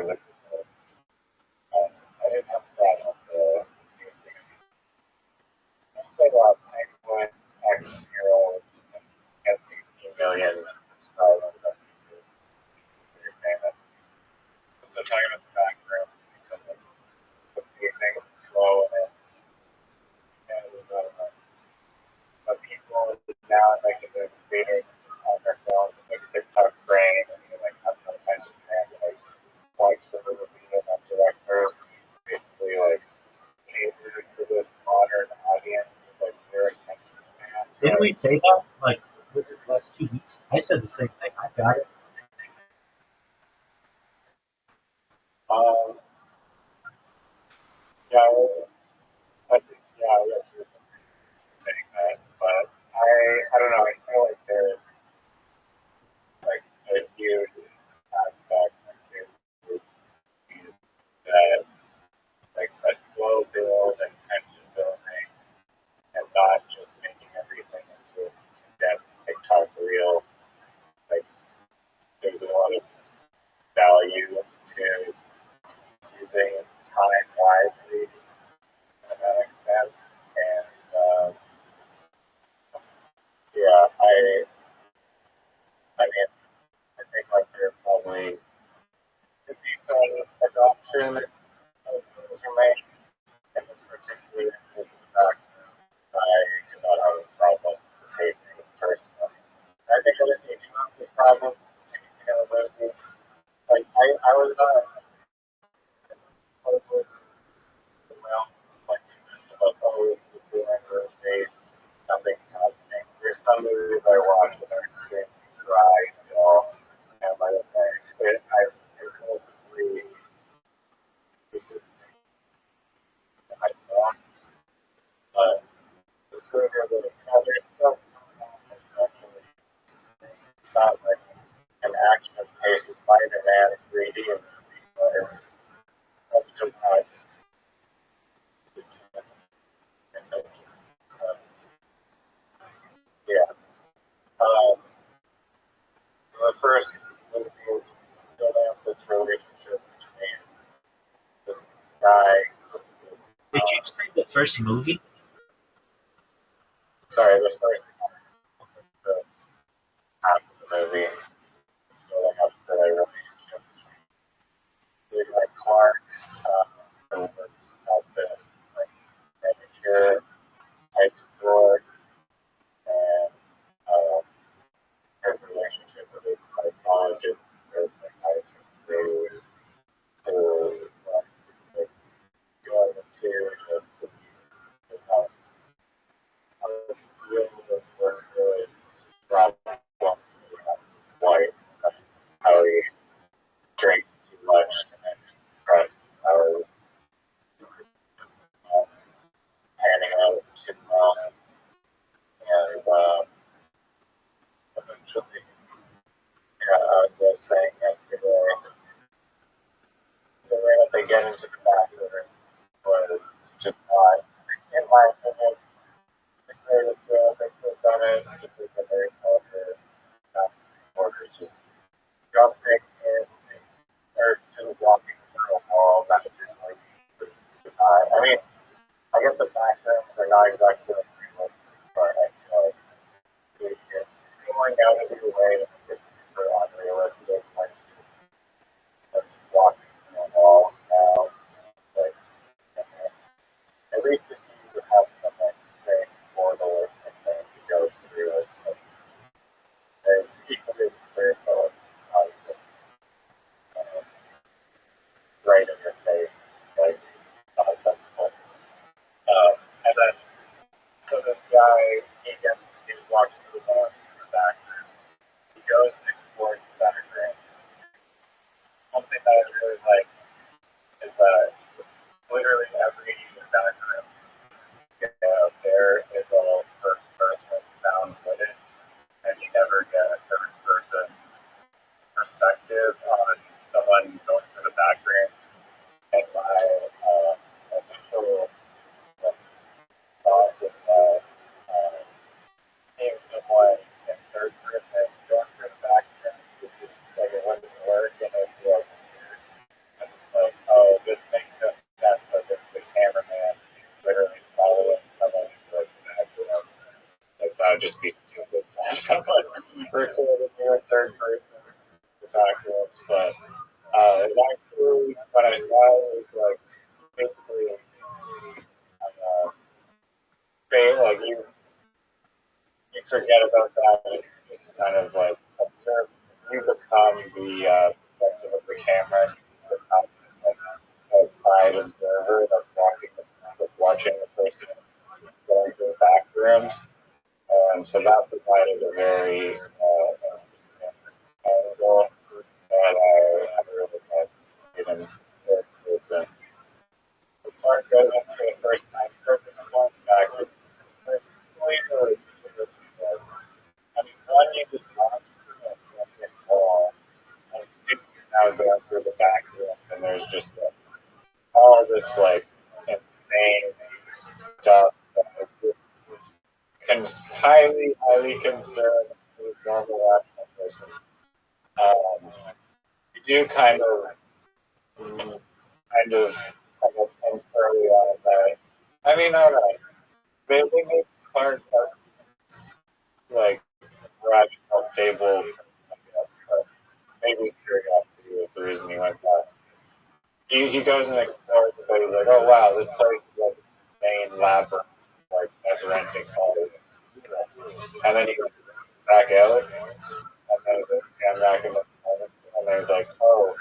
the I didn't have a problem with the music. I said Penguin X Hero has 18 million subscribers on YouTube. Very famous. So talking about the background, the pacing was slow and but people now like the creators on their phones like TikTok brain and like have no attention span to like watch the movie and have directors basically like cater to this modern audience with like their attention span. Didn't we say that like within the last 2 weeks? I said the same thing. I got it. Um, yeah, I think that's saying that, but I don't know. I feel like there's like a huge aspect to that, like a slow build and tension building, and not just making everything into a condensed TikTok reel. Like there's a lot of value to using time wisely, if that makes sense. And yeah, I mean, I think like there's probably a decent adoption of information in this particular instance of the fact I do not have a problem with pacing personally. I think other things do have a problem with pacing of the movie. Like I was not well, like you said about this is doing real estate, nothing's happening. There's some movies I watch that are extremely dry and dull, and by the time I impulsively used to I want, but this movie was like, oh, there's stuff actually not like an action paced Spider-Man 3D movie, but it's to watch the chance and yeah. Um, the first movie is building up this relationship between this guy. Did you say the first movie? Sorry, the first half of the movie is building up the relationship between like Clark, who works at this like manager type store, and his relationship with his psychologist or psychiatrist who like going into just how deal with his problems with his wife, how he drinks too much and stress, how he's panning out too long, and eventually, I was just saying yesterday, the way that they get into the bathroom was just not, in my opinion, the greatest way I think they've done it. Just like a very clever orders, just jumping in or just walking through a wall that is like, I mean, I guess the bathrooms are not exactly like realistic, but I feel like you're going out of your way to make it super unrealistic when you just walking through a wall now. Like, at least if you have some like strange portal or something to go through, it's equally as clear, but obviously right in your face, like nonsensical. And then so this guy, he's walking through the back room. He goes and explores the back room. Something that I really like is that literally every back room there is all first person found footage, and you never get a third person perspective on someone going through the back room. And my initial thought was that seeing someone in third person going through the back room, like it wouldn't work, and it would be like weird. And it's like, oh, this makes no sense, but it's the cameraman literally following someone through the back room. Like that would just be stupid. Someone recording you in third person the back rooms, but actually, what I saw was like basically, like you forget about that and you just kind of like observe. You become the perspective of the camera. And you become this like outside observer that's watching the person going through the back rooms, and so that provided a very angle that I really liked. Even third person. The part goes into the first time purpose one back with slavery. I mean, one, you just not at all, and two, you're now going through the back rooms, and there's just like, all this like insane stuff that highly concerned with normal rational person. You do kind of, I guess, early on that. I mean, all right. They made Clark like rational, stable. I guess, but maybe curiosity was the reason he went back. He goes and explores, but he's like, oh wow, this place is like an insane labyrinth, like never-ending hallways. And then he goes back out, and then he's like, I'm back in the moment, and then he's like, oh,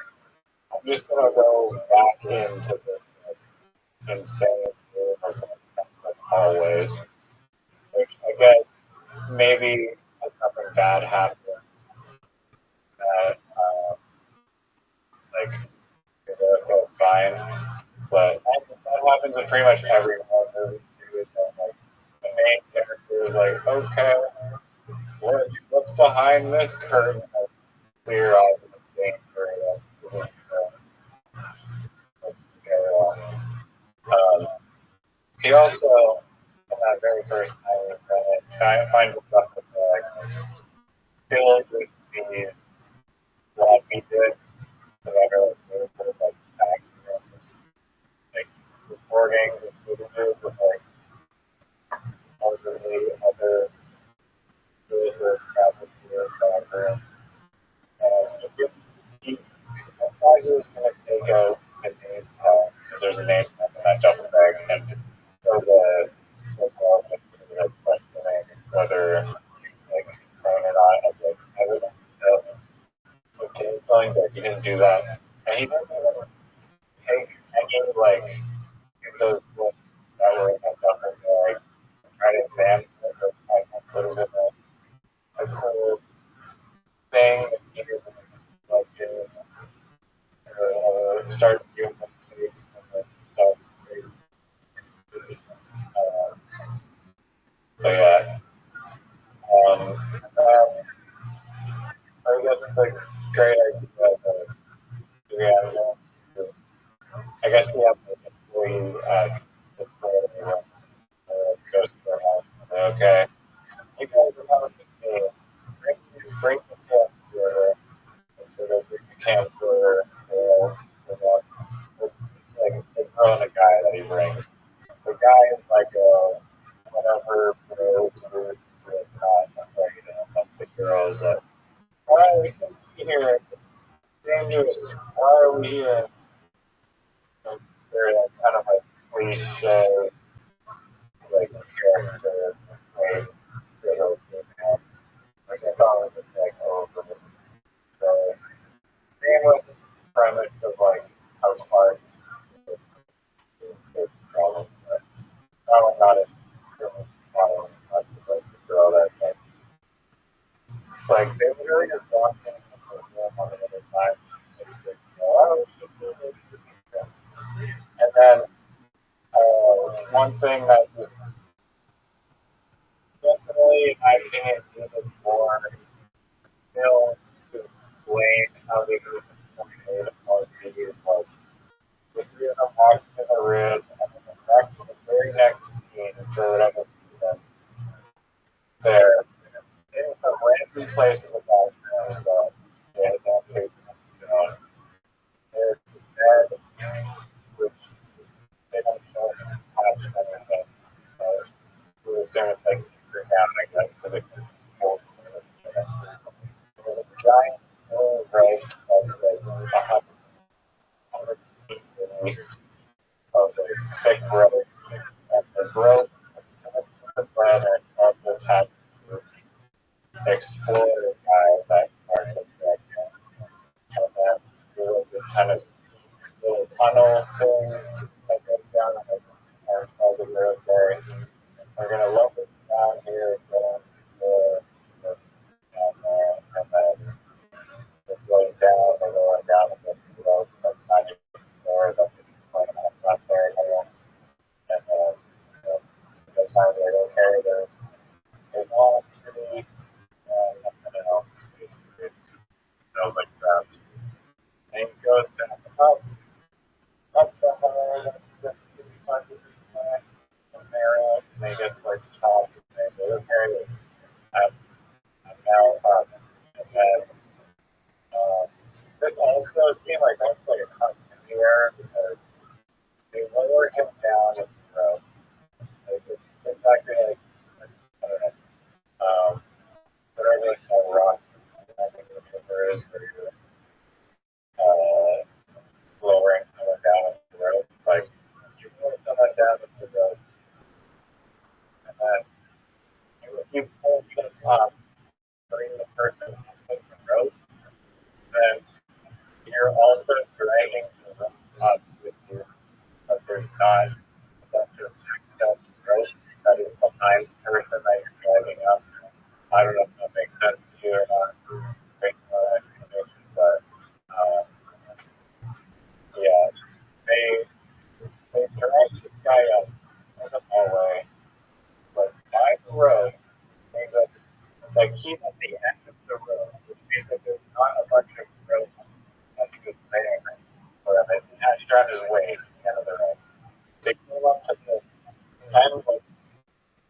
I'm just gonna go back into this like, insane room of endless hallways. Which again, maybe something bad happened that like is okay, it's fine. But that happens in pretty much every horror movie too. Is that like the main character is like, okay, what's behind this curtain? Like, clear off this danger that isn't he also, in that very first time we read it, finds himself like filled with these floppy disks that are like backgrounds, like recordings and footages of like supposedly other really good travel tour background. So he, I thought he was going to take out the name tag because there's a name tag in that duffel bag, and there was a psychologist who was like questioning whether he was like saying it on as like evidence of game selling, but he didn't do that, and he didn't even take any like those lists that were in that duffel bag and try to examine it or try to put it in a cool thing that he didn't like do. Start doing this tapes and then stuff. But yeah, I guess it's like great idea. Yeah, I guess we have an employee at the store goes to their house and say, okay, you guys are coming to me. Bring the camcorder. So they bring the camcorder. It's like they throw in a guy that he brings. The guy is like a whatever bro to not afraid of the girls that why are we here? It's dangerous. Why are we here? And they're like, kind of like cliche like character ways that are female. Like I thought it was like over the nameless premise of like how hard the problem, but probably not as following as much as like the girl that like they really just walked in on the other side. Like, oh, and then one thing that was definitely, in my opinion, needed more film to explain how they were made of is like the three of them walking in the room, and then the very next scene, for whatever reason, they're in some random place in the background that they had not taken something on. There's the bed, which they don't show us attached to anything. We assume it's like down, I guess, to the fold. There's a giant blue rope that's like 100 feet at least of a thick rope, and the rope is connected to the bed and also attached to the explorer guy that Mark had back in. And then there's like this kind of little tunnel thing that goes down and all the road there. We're gonna love it down here, going down there, and then it goes down, and going down against the road, like 90 there, that it's not there anymore. And then it sounds like okay, there's all pretty, nothing else. Basically, it smells like crap. And it goes down the up the hole, that's 55 degrees back, from there up, and they get to like the top, and they say, okay, I'm now up. And then this also seemed like that's like a continuity error because they lower him down in the road. Like it's acting like I don't know, whatever like that rock I think the maneuver is where you're lowering someone down the road. It's like you lower someone down the road and then you pull them up, bring the person up the road, then you're also dragging them up with you. But there's not a bunch of excess rope that is behind the person that you're driving up. I don't know if that makes sense to you or not based on that explanation, but yeah, they drag this guy up in the hallway, but by the road, like he's at the end of the road, which means that there's not a bunch of rope that's just there for him. It's attached around his waist, the end of the road. They go up to the kind of like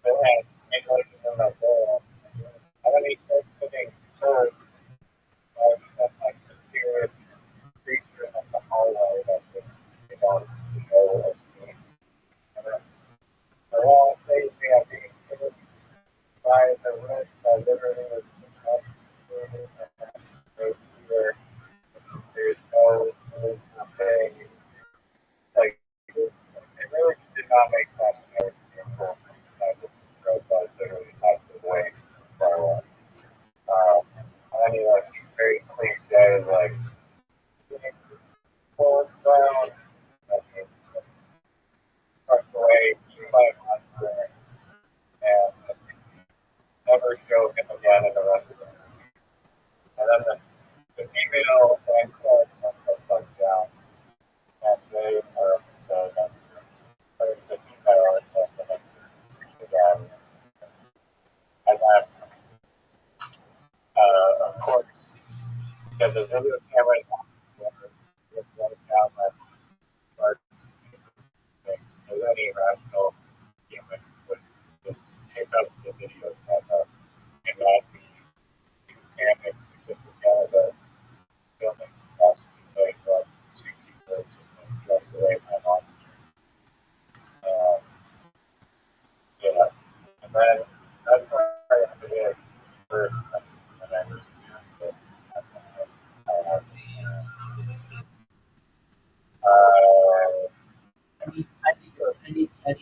feeling tingling in my bed. And then he starts getting told by some like mysterious creature in the hallway that they don't know or see. And then they're all saying they are being hit by the wrist that literally was touched and there's nothing like it really just did not make sense. This road was literally touched his waist for a while. And then he like very cliche is like pull down and he tucked away by a monster and never show him again in the rest of the movie. And then the female fan club gets like down and they are the female are obsessed with again. And then of course because the video camera is on with one camera but as any rational human would just take up the video camera and not be panicked just together filming stuff like two people just running away from a monster. Yeah. And then that's where I had to get first and I understand that I have I need to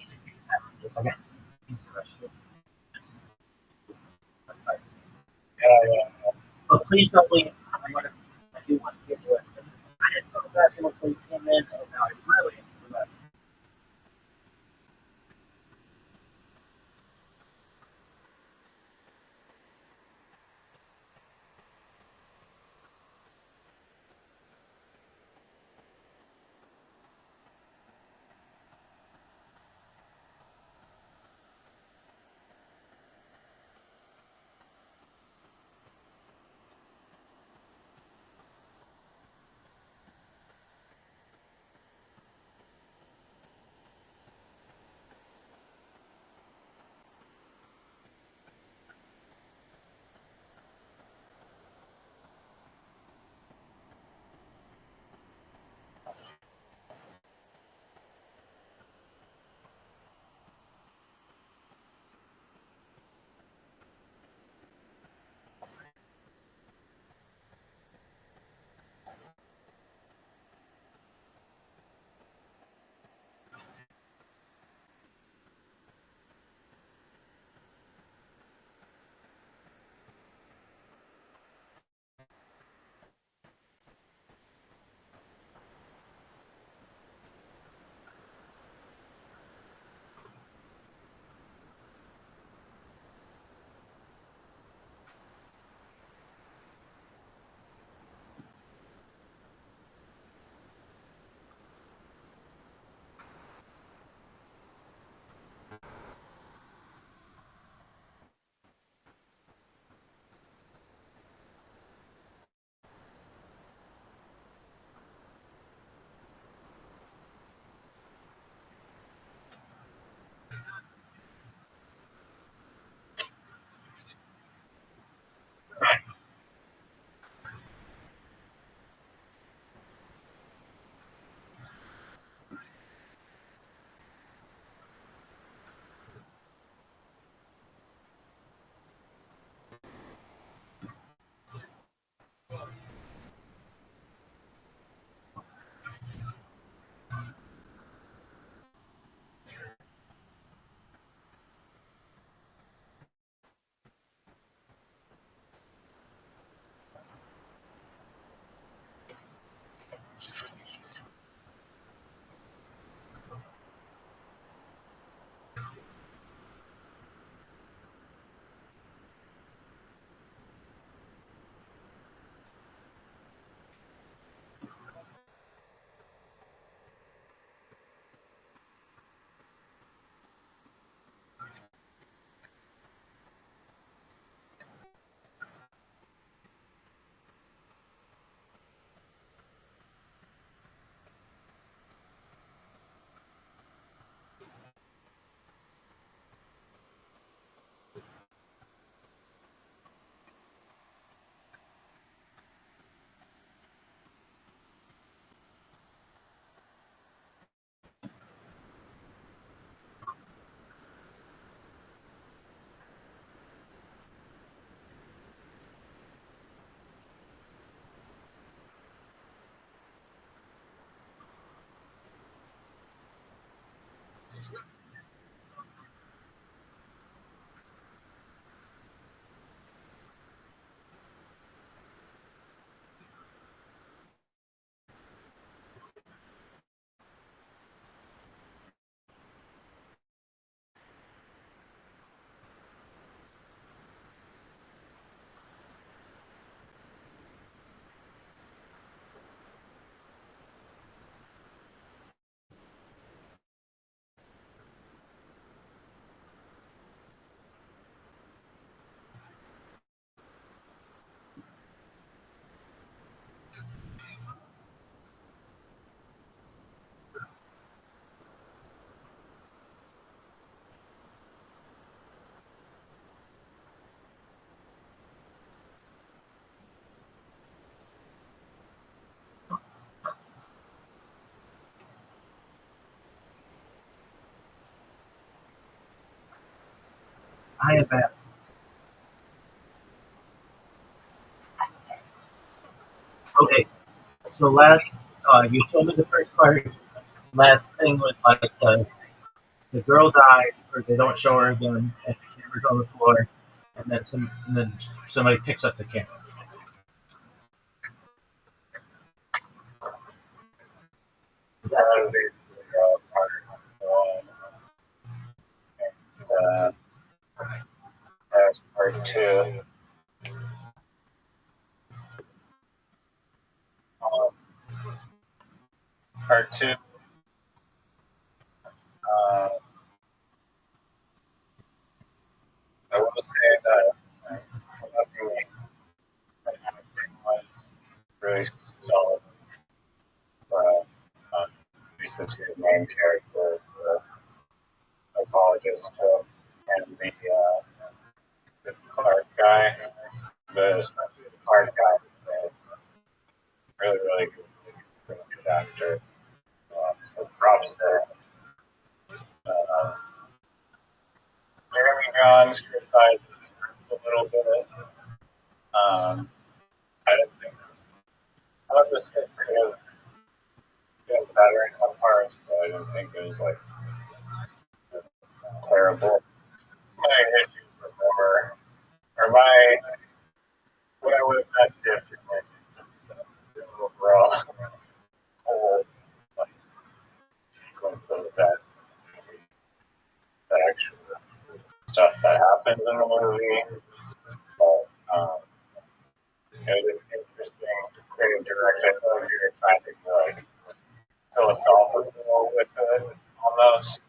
do that. Okay. yeah. But please don't leave. I do want to give you a. I didn't know that until you came in, and now I really enjoy that. I am at. Okay, so you told me the first part. Last thing was like the girl died, or they don't show her again, and the camera's on the floor, and then somebody picks up the camera. That was basically part one. That's part two. Um, part two. Uh, I will say that nothing was really solid. At least the two main characters, the psychologist and the Clark guy. Especially the Clark guy is really, really good, really good actor. So props there. Uh, Jeremy Johns criticized the script a little bit. I didn't think I thought the script could have been better in some parts, but I didn't think it was like terrible. My issues were more, or my what I would have done differently, just the overall whole like sequence of events, the actual stuff that happens in the movie. But it was an interesting creative direction. I thought you were trying to be like philosophical with it almost.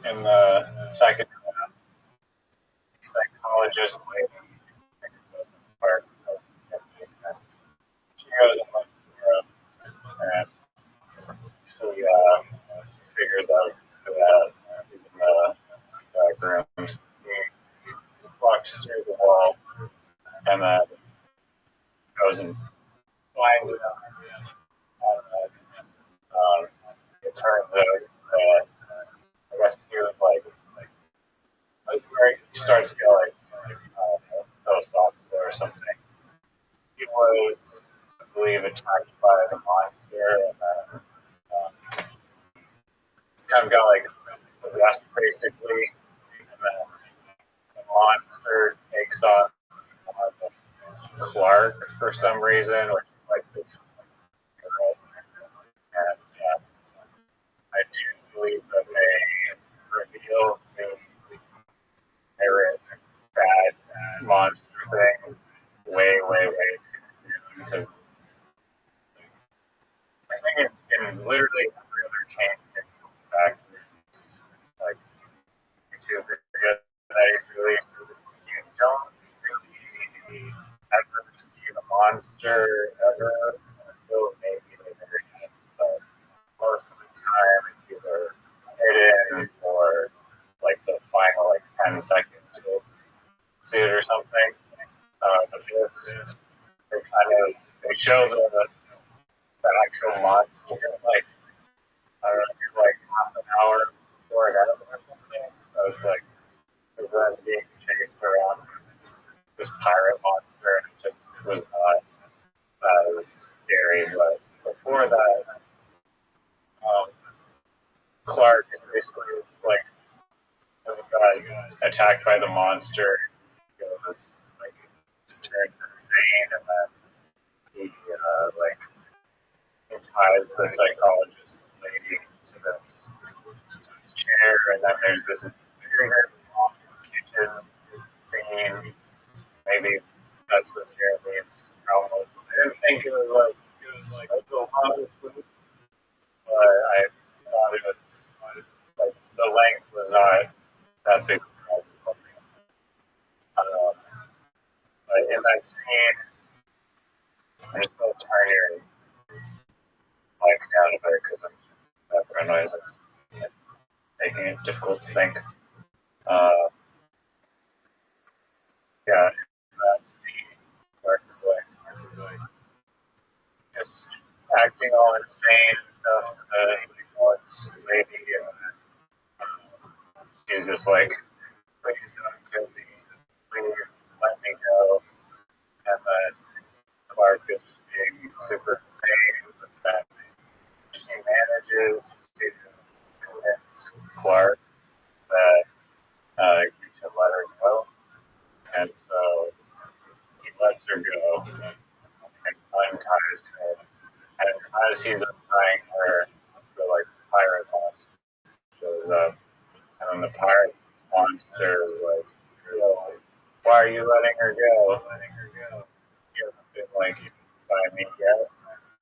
In the second psychologist lady, part of she goes in like Europe and she figures out that he's in the back rooms. He walks through the wall and then goes and finds it. And it turns out that I guess he was like that's where he starts to get like philosophical or something. He was, I believe, attacked by the monster, and then kind of got like possessed basically, and then the monster takes on Clark for some reason, which is like this girl, and I do believe that they revealed the inherent bad monster thing way too soon because I think in literally every other chain it's back like YouTube video that he's released, you don't really ever see the monster ever until maybe the very end. But most of the time it's either hidden or like the final like 10 seconds you'll see it or something. But this they show the actual monster like I don't know, like half an hour before it ends or something. So it's like there's them being chased around this pirate monster, and it just was not as scary. But before that, Clark basically like was attacked by the monster. He goes like just turns insane, and then he like he ties the psychologist lady to this chair, and then there's this very long kitchen scene. Maybe that's what Jeremy's problem was. I didn't think it was like a lot of food, but I thought it was like the length was not that big of a problem for me. Um, but in that scene, I just felt turning like down a bit because of background noises, making it difficult to think. Uh, yeah, that scene where it was like just acting all insane and stuff. This like lady, she's just like, please don't kill me, please let me go. And then Clark is being super insane with that. She manages to convince Clark that he should let her go. And so he lets her go and unties her. And as he's untying her, the like pirate monster shows up. And then the pirate monster is like, why are you letting her go? You haven't been like by me yet.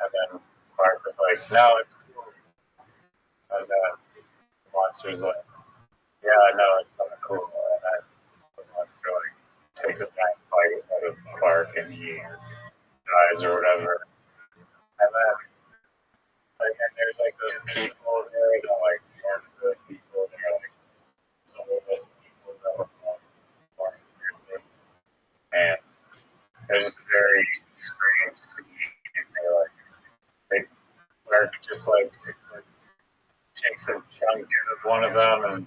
And then Clark was like, no, it's cool. And then the monster's like, yeah, no, it's not cool. And then the monster like takes a giant bite out of Clark and he dies or whatever. And then like, and there's like those people there that like aren't good people. They're like soulless people that are born weirdly. And there's just a very strange scene. And they Clark just like takes a chunk out of one of them and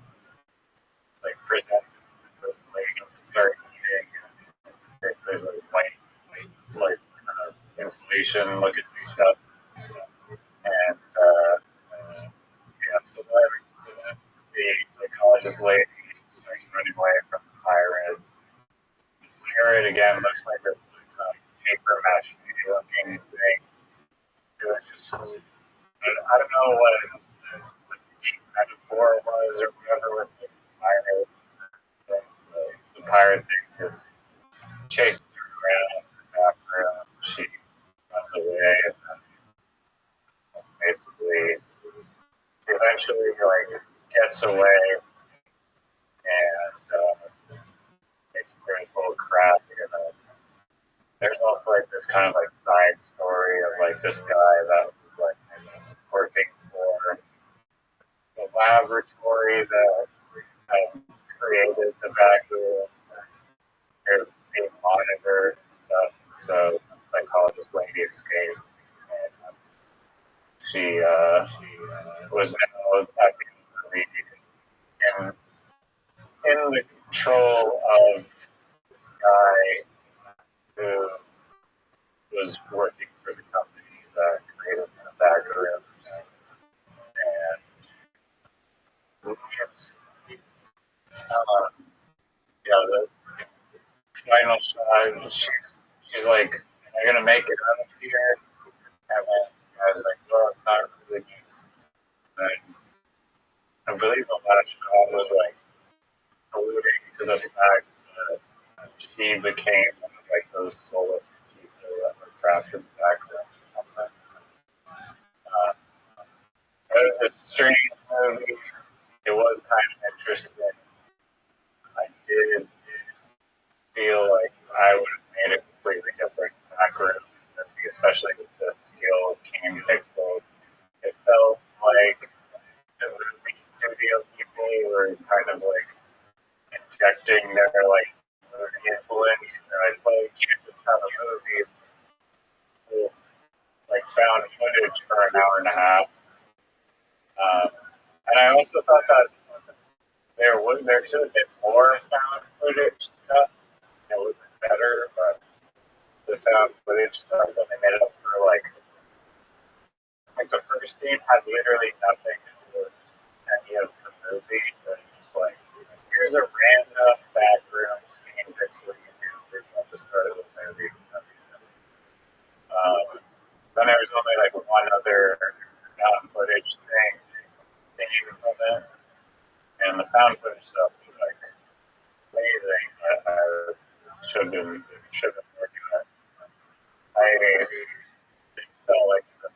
like presents it to the lady to start eating. There's like white insulation looking stuff, and yeah, so then the psychologist lady starts running away from the pirate. The pirate again looks like this paper mache looking thing. It was just I don't know what the deep metaphor was or whatever with the pirate. The pirate thing just chases her around after she runs away, and then basically eventually like gets away, and makes there's a little crap. There's also like this kind of like side story of like this guy that was like working for the laboratory that created the vacuum. They're being monitored and stuff. So the psychologist lady escapes, and she was now at the in the control of this guy who was working for the company that created the vacuums, and yeah, the final shot, she's like, am I gonna make it out of here? And then I was like, well, it's not really neat. And I believe the last shot was like alluding to the fact that she became one of like those soulless people that were trapped in the background or something. It was a strange movie. It was kind of interesting. I did feel like I would have made a completely different background, especially with the skill of King Pixels. It felt like the movie studio people were kind of like injecting their like movie influence. They're like, well, you can't just have a movie with like found footage for an hour and a half. And I also thought that there should have been more found footage stuff. It would have been better, but the found footage stuff that they made it up for like the first scene had literally nothing to do with movie that just like, here's a random back room skinny pixel YouTube at the start of the movie. Then there was only like one other found footage thingy from it, and the found footage stuff was like amazing. I should have been working on it. I just felt like the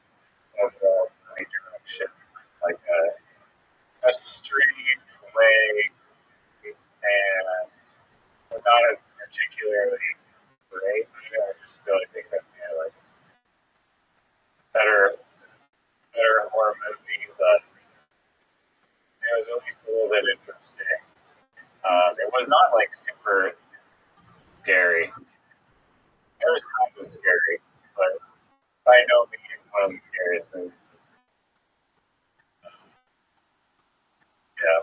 overall direction, like that's the street way, and not a particularly great. I just really think that like better horror movie, but it was at least a little bit interesting. It was not like super scary. It was kind of scary, but by no means one of the scariest movies. Yeah.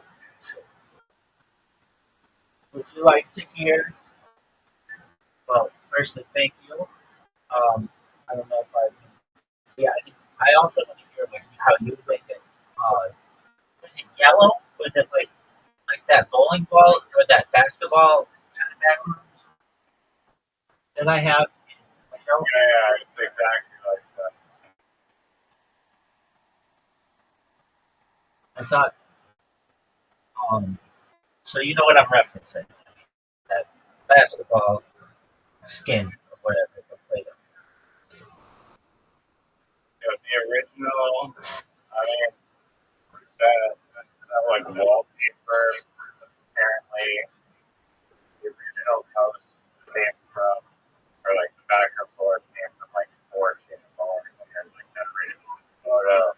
Would you like to hear? Well, firstly, thank you. I don't know if I can see. I also want to hear like how you think it. Was it yellow? Was it like that bowling ball or that basketball kind of background that I have? Yeah, it's exactly like that. I thought. So you know what I'm referencing? That basketball skin or whatever. The original, I mean, that like wallpaper, apparently the original post came from, or like the backup for it came from like 4K phone, and there's like that original photo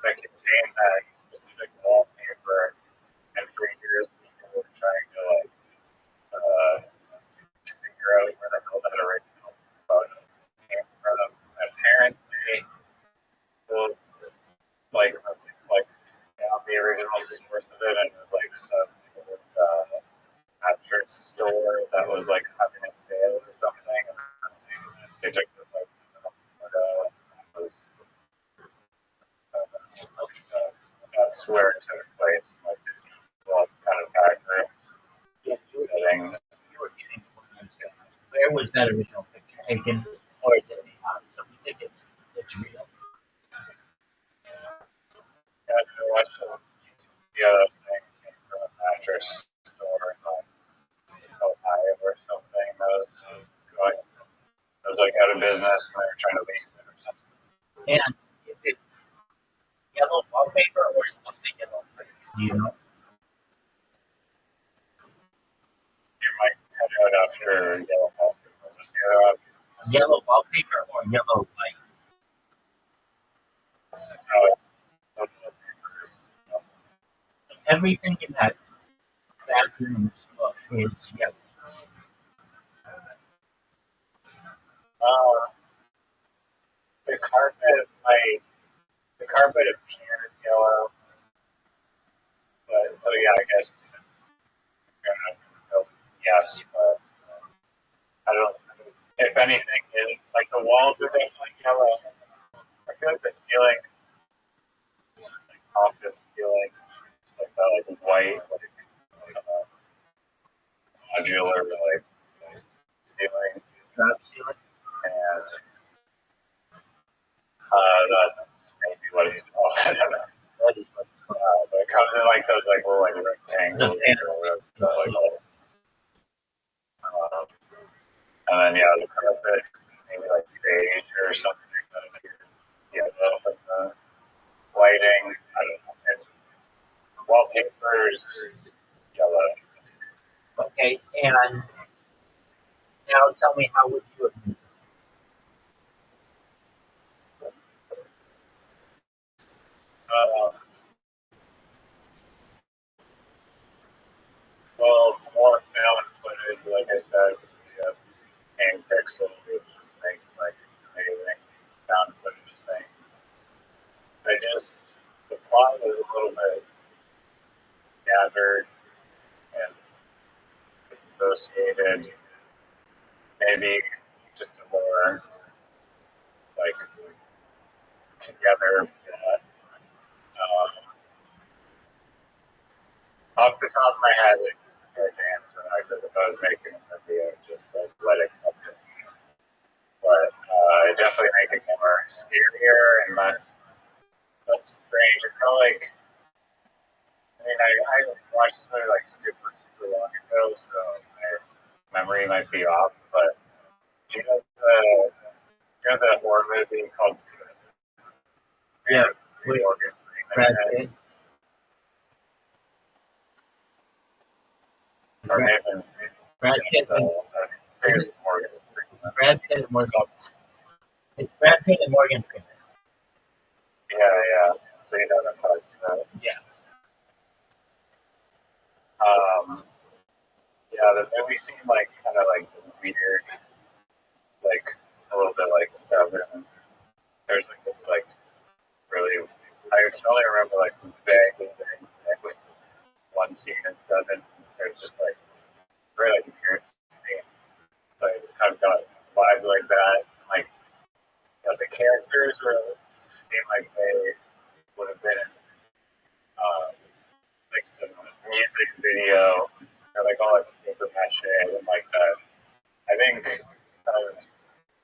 that contained that specific wallpaper, and for years people were trying to like figure out where the hell that original photo came from. Apparently, well, like found the original source of it, and it was like some mattress store that was like having a sale or something. And they took this like that's where it took place, like the default kind of back rooms setting. Where was that original picture taken, or is it so we think it's real? Yeah, I watched the other thing came from a mattress store in Ohio or something. That was like out of business, and they were trying to lease it or something. And is it yellow wallpaper or is it just a yellow print? Do you know? You might cut out after yellow wallpaper. Just the other option. Yellow wallpaper or yellow light? Everything in that bathroom is yellow. The carpet appears yellow, but so yeah, I guess yes, but I don't. If anything, like the walls are definitely yellow. I feel like the ceiling, like office ceiling, just like that, like white, like modular, like ceiling, Drop ceiling. and that's maybe what he's called. I don't know. That is what it's called. But it comes in like those like little like rectangles or whatever. And then yeah, the carpet maybe like beige or something. Yeah, like the lighting. I don't know. It's wallpapers yellow. Okay, and now tell me how would you have used Well, more film footage, like I said, yeah, and pixels, it just makes like amazing found footage thing. The plot is a little bit gathered and disassociated. Maybe just a more like together plot. Um, top of my head, it's hard to answer that because if I was making a movie, I would just like let it come to me. But it definitely make it more scarier and less strange. It felt like, I mean, I watched this movie like super long ago, so my memory might be off. But do you know the horror movie called Yeah, with Morgan Brad Freeman? Pitt. Or maybe Brad Pitt and I think it's Morgan Freeman. Brad Pitt and Morgan. It's Brad Pitt and Morgan Freeman. Yeah. So you know what I'm talking about. Yeah. Yeah, the movie seemed like kind of like weird, like a little bit like Seven. There's like this like really, I can only remember like vaguely with one scene in Seven. There's just like really like weird to me. So I just kind of got vibes like that. Like, you know, the characters seem like they would have been in like some music video or like all like paper mache and like that. I think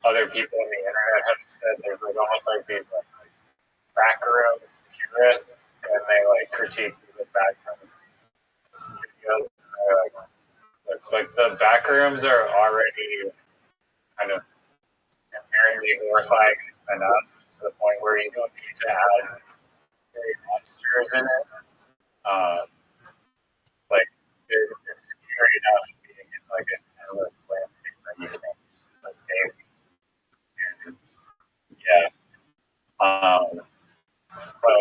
other people on the internet have said there's like almost like these like background purists and they like critique the background videos. Like the backrooms are already kind of inherently horrifying enough to the point where you don't need to add very monsters in it. Like it's scary enough being in like an endless landscape that you can't escape. And, yeah. But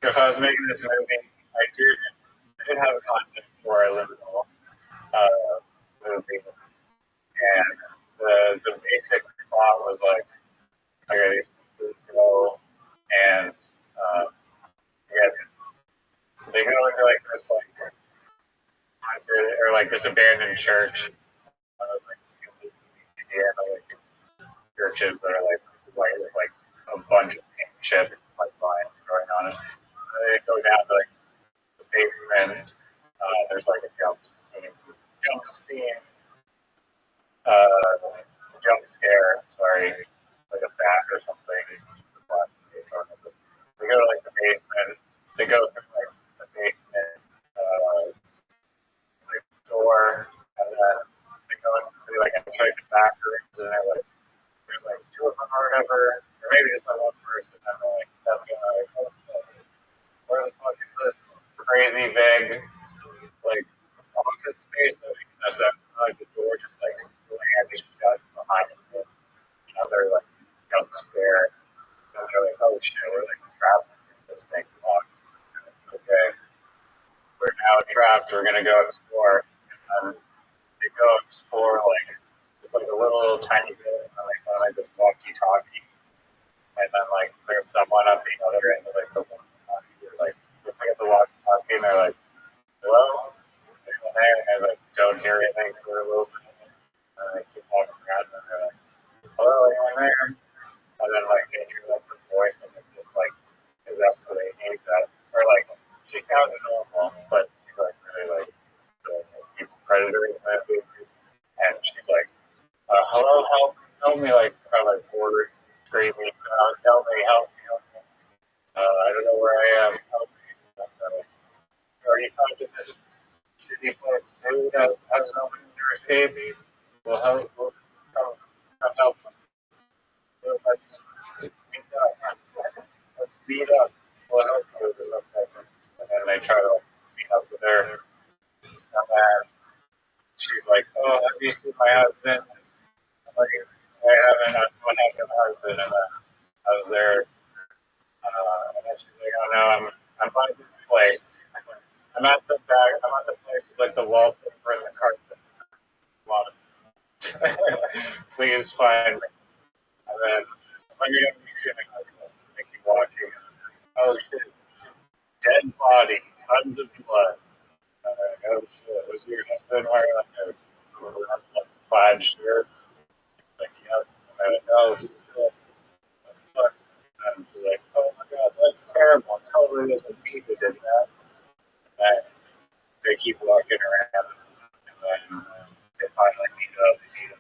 if I was making this movie, I did have concept for a liminal movie, and the basic plot was like, okay, these people go and yeah, they go into like this like haunted or like this abandoned church, like Louisiana, like churches that are like white with like a bunch of pink chips like vines growing on it. They go down to like the basement. There's like a jump scene, jump scare. Sorry, like a bat or something. They go to like the basement. They go through like the basement like door, and then they go and they like enter the back rooms, and they're like, there's like two of them or whatever, or maybe just like one person. And they're like, oh, where the fuck is this crazy big like office space that makes no sense? And like the door just like slammed shut behind them. Another like jump scare. And they're like, oh shit, we're like trapped. This thing's locked. Okay, we're now trapped. We're gonna go explore. And they go explore like just like a little tiny bit, and then they find like this walkie-talkie, and then like there's someone at the other end of like the walkie-talkie. Like they pick up the walkie-talkie and they're like, hello, anyone there? And I like don't hear anything for a little bit, and they keep walking around and they're like, hello, anyone there? And then like they hear like the voice and it just like is escalating that, or like she sounds normal, but she's like really like the evil predator in that movie. And she's like, hello, help me, like, screaming, help me. I don't know where I am, help me. Are you found in this shitty place too that has no way to escape? Well, come help me. Let's beat up. Let's beat up. We'll help you or something. And then they try to like, beat up with her. And then she's like, oh, have you seen my husband? I'm like, I haven't. What happened to my husband? And I was there. And then she's like, oh no, I'm by this place. I'm at the place with like the wallpaper and the carpet. Please find me. And then when you're going to be sitting, I keep walking. Oh shit. Dead body, tons of blood. Oh shit, was your husband wearing like a plaid shirt? Like, yeah. And oh, he's dead. What the fuck? And she's like, oh my god, that's terrible. Totally wasn't me who did that. And they keep walking around, and then they finally meet up. And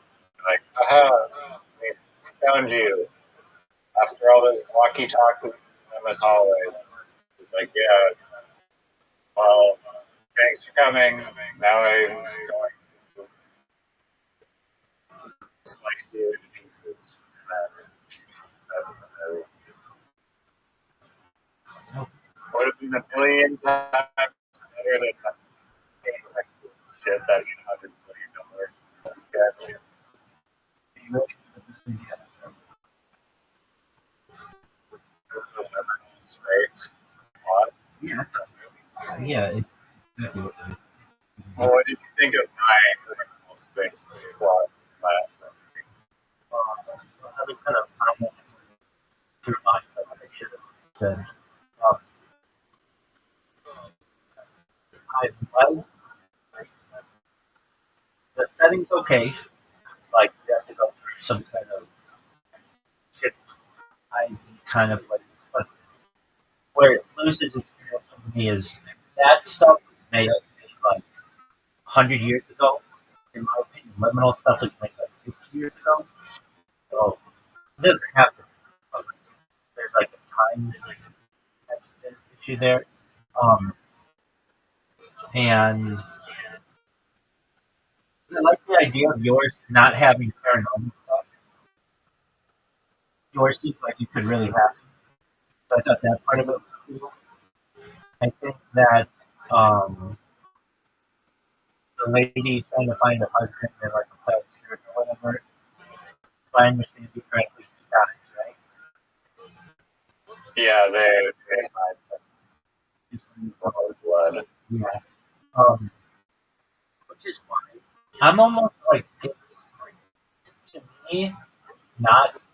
like, aha, we found you. After all those walkie-talkies in this hallways. It's like, yeah, well, thanks for coming. Now I'm going to slice you into pieces. That's the movie. Would have been a million times better than shit that you know, 100 movies somewhere. Yeah. Space. What? Yeah. Yeah. Well, what did you think of my original space plot? I was kind of comment through my I should have said. Um, I like the setting's okay. Like you have to go through some kind of shit. I kind of like, but where it loses its appeal for me is that stuff was made like 100 years ago. In my opinion, liminal stuff was made like 50 years ago. So it doesn't have to. Be. There's like a time issue there. Um, and I like the idea of yours not having paranormal stuff. Yours seems like you could really have. So I thought that part of it was cool. I think that um, the lady trying to find a husband in like a pet skirt or whatever, if I understand you correctly, she dies, right? Yeah, they find blood. Yeah. Which is fine. I'm almost like, it's, to me, not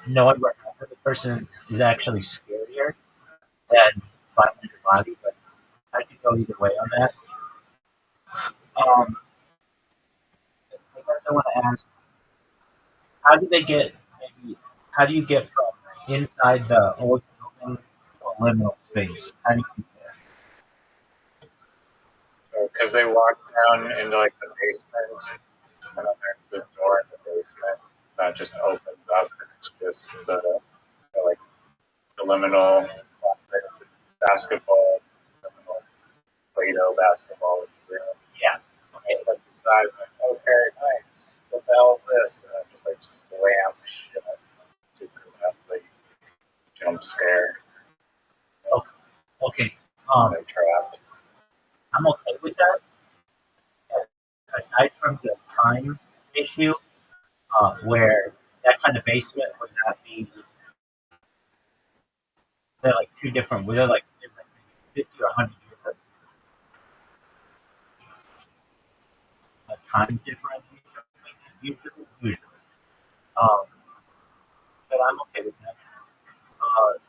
knowing what happened to the person is actually scarier than finding the body, but I could go either way on that. Um, I guess I want to ask, how do they get, maybe, how do you get from inside the old building to a liminal space? How do you get there? Because they walk down into like the basement, and then there's a door in the basement that just opens up, and it's just the like the liminal plastic basketball, liminal Play-Doh basketball room. Yeah. I step inside, and I'm like, okay, nice. What the hell is this? And I just like slam shit. Super loud, like jump scare. Okay. They're trapped. I'm okay with that. Aside from the time issue, where that kind of basement would not be, they're like two different, they're like different, 50 or 100 years of time differentiation, usually. Um, but I'm okay with that.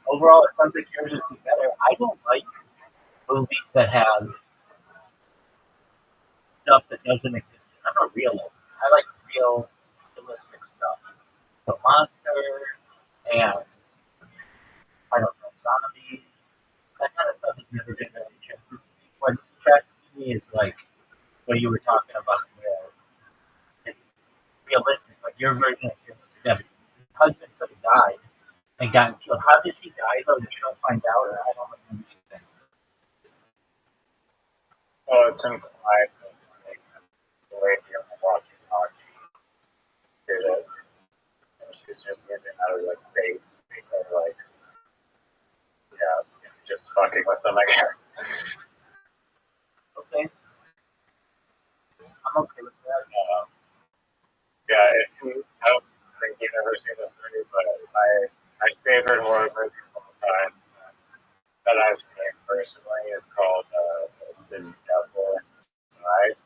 Overall, it sounds like yours would be better. I don't like movies that have stuff that doesn't exist. I'm a realist. I like realistic stuff. So monsters and I don't know zombies. That kind of stuff has never been really interesting. What's attractive to me is like what you were talking about, where it's realistic. Like your version of realistic. Your husband could have died and gotten killed. How does he die though? You don't find out, or I don't remember anything. Well, it's implied that like, the lady on the walkie-talkie did it, and she's just using that as like bait, or like, yeah, just fucking with them, I guess. Okay, I'm okay with that. Yeah, if you, I don't think you've ever seen this movie, but my favorite horror movie of all time that I've seen personally is called The Devil Inside.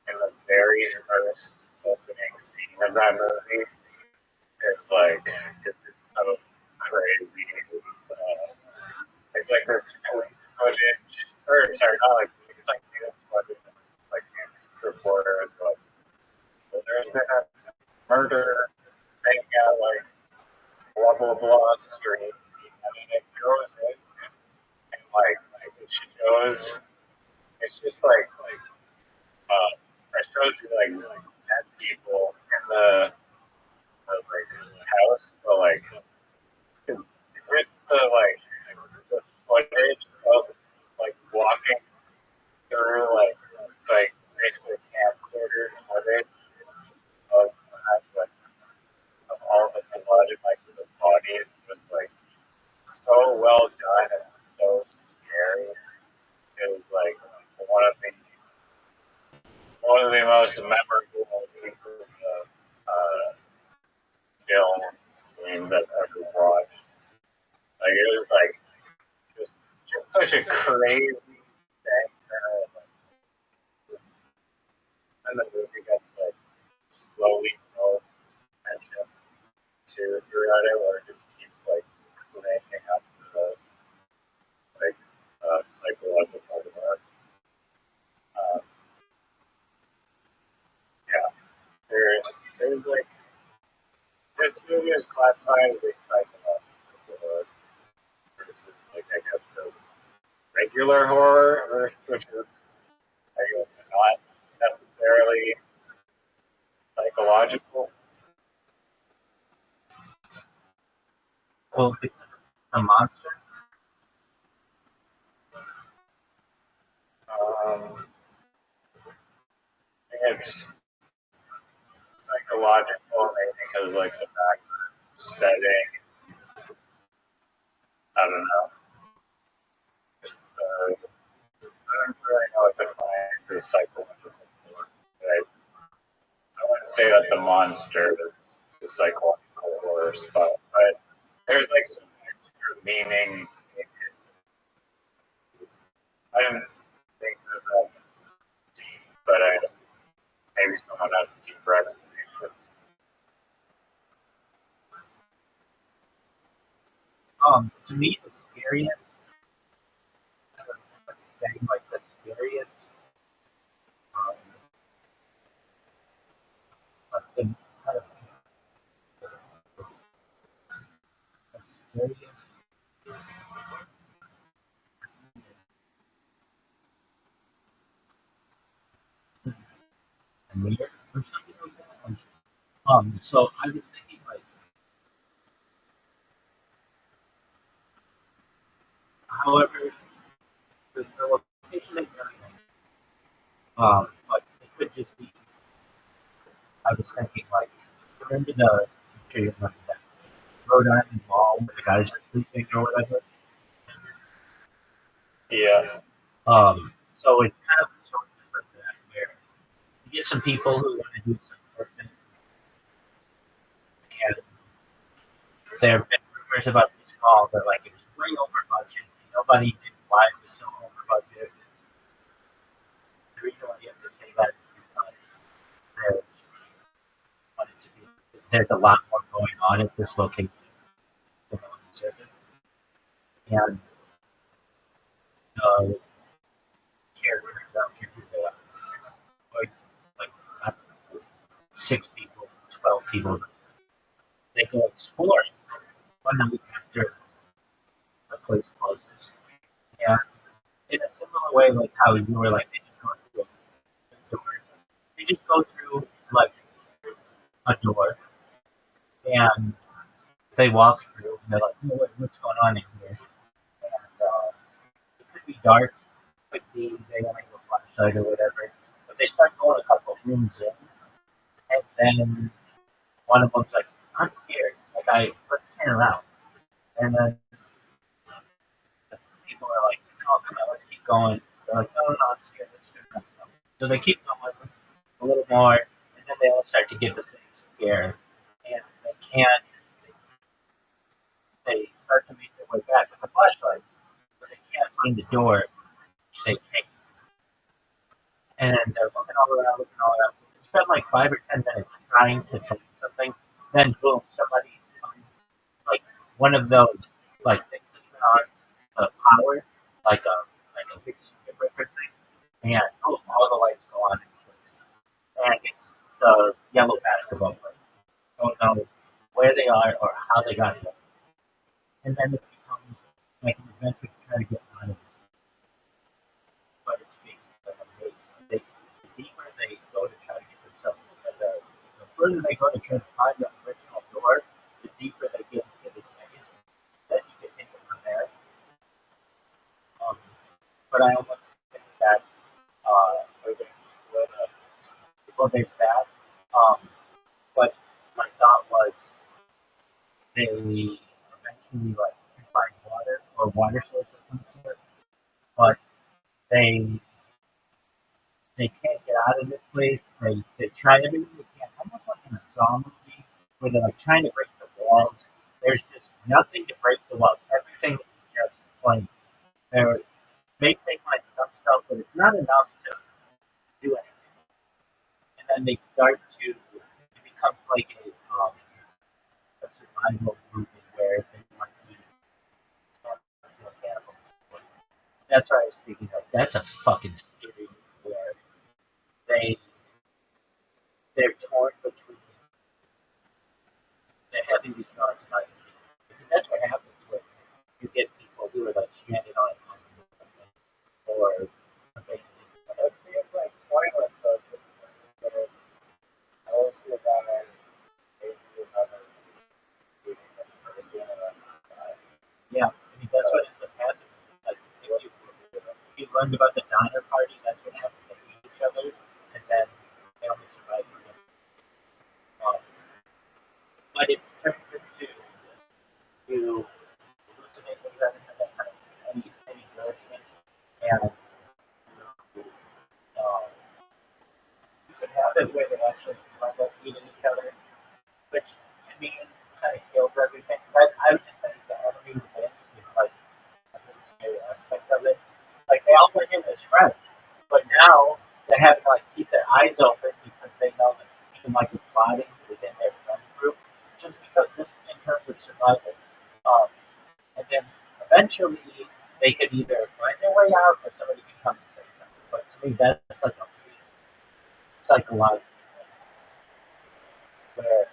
And the very first opening scene of that movie is like, it's just so crazy. It's like this police footage, or sorry, not like, it's like news footage, like news reporters, like, well, there's been a murder thing at like blah blah blah street, and then it goes in and like it shows it's just it shows you dead people in the house, but just the footage of walking through basically camcorder footage of of all the blood and the bodies, just so well done and so scary. It was one of the one of the most memorable pieces of film scenes I've ever watched. It was just such a crazy thing. And the movie gets slowly builds tension throughout it, where it just keeps cranking up the psychological work. Um, yeah, there's this movie is classified as a psychological horror versus I guess the regular horror, which is I guess not necessarily psychological. Well, because a monster. I think it's psychological maybe because the back setting. I don't know. Just I don't really know what defines as psychological horror. I wouldn't say that the monster is the psychological horror spot, but there's some extra meaning. I didn't think it was that deep, but maybe someone has a deeper explanation. To me, the scariest, I don't know what to say, the scariest, the kind of the scariest. A mirror or something like that. So I was thinking however, the location is very nice. But it could just be. I was thinking remember I'm sure you remember that Rhode Island Mall where the guys are sleeping or whatever. Yeah. So it's kind of sort of just like that where you get some people who want to do some work and there have been rumors about this mall that it was way over budget. Nobody knew why it was so over budget. The reason why you have to say that is because there's, there's a lot more going on at this location than on the surface. And the characters, I don't care who they are, I don't know, 6 people, 12 people, they go exploring one night after the place closes. And in a similar way, how you were they just go through a door. They just go through a door and they walk through and they're oh, what's going on in here? And it could be dark, it could be they only have a flashlight or whatever. But they start going a couple rooms in, and then one of them's I'm scared. Let's turn around. And then people are oh, come on, let's keep going. They're no, I'm scared. Let's turn around. So they keep going a little more, and then they all start to get the same scare. And they can't, they start to make their way back with a flashlight, but they can't find the door, which they can't. And they're looking all around. They spend 5 or 10 minutes trying to find something. Then boom, somebody finds one of those things that turn on the power, a big circuit breaker thing, and boom, all the lights go on in place. And it's the yellow basketball players. Don't know where they are or how they got there. And then it becomes an adventure to try to get out of it. But it's big. further they go to try to find the original door, the deeper they get into this maze. Then you can take it from there. But I almost think that Urban Explorer, well, there's that. But my thought was they eventually like find water or water source or some sort, but they they can't get out of this place. They try everything they can, almost like in a Saw movie, where they're like trying to break the walls. There's just nothing to break the walls. Everything is just like they're they find some stuff, but it's not enough to do anything. And then they start to it becomes like a survival movie where they want to be cannibals. That's what I was thinking of. That's a fucking scary movie where they they're torn between the heavy resource and because that's what happens when you get people who are like stranded on or abandoned. It seems like pointless though, because I always see a guy maybe another eating this person Yeah, I mean that's what ends up happening. Like if you learned about the Donner Party, that's what happened. They eat each other, and then they only survive for them. But it turns into you hallucinate when you haven't had that kind of any nourishment, and you could have it where they actually wind up eating each other, which to me kind of kills everything. But I would just think the enemy within is like a really scary aspect of it. Like they all went in as friends, but now they have to like keep their eyes open because they know that people might be plotting within their friend group, just in terms of survival. Um, and then eventually they could either find their way out or somebody can come and save them. But to me, that's like a psychological where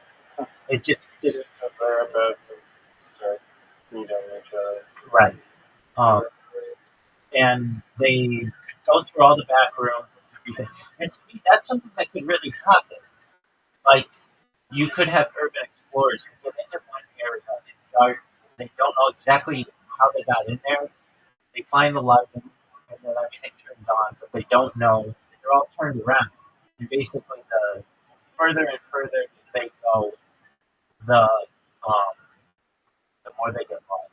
it just as they're about to start feeding each other. right. That's great. And they go through all the back rooms and everything. And to me, that's something that could really happen. Like you could have urban explorers get into one area, it's dark, they don't know exactly how they got in there. They find the light, and then everything turns on, but they don't know. They're all turned around. And basically, the further and further they go, um, the more they get lost.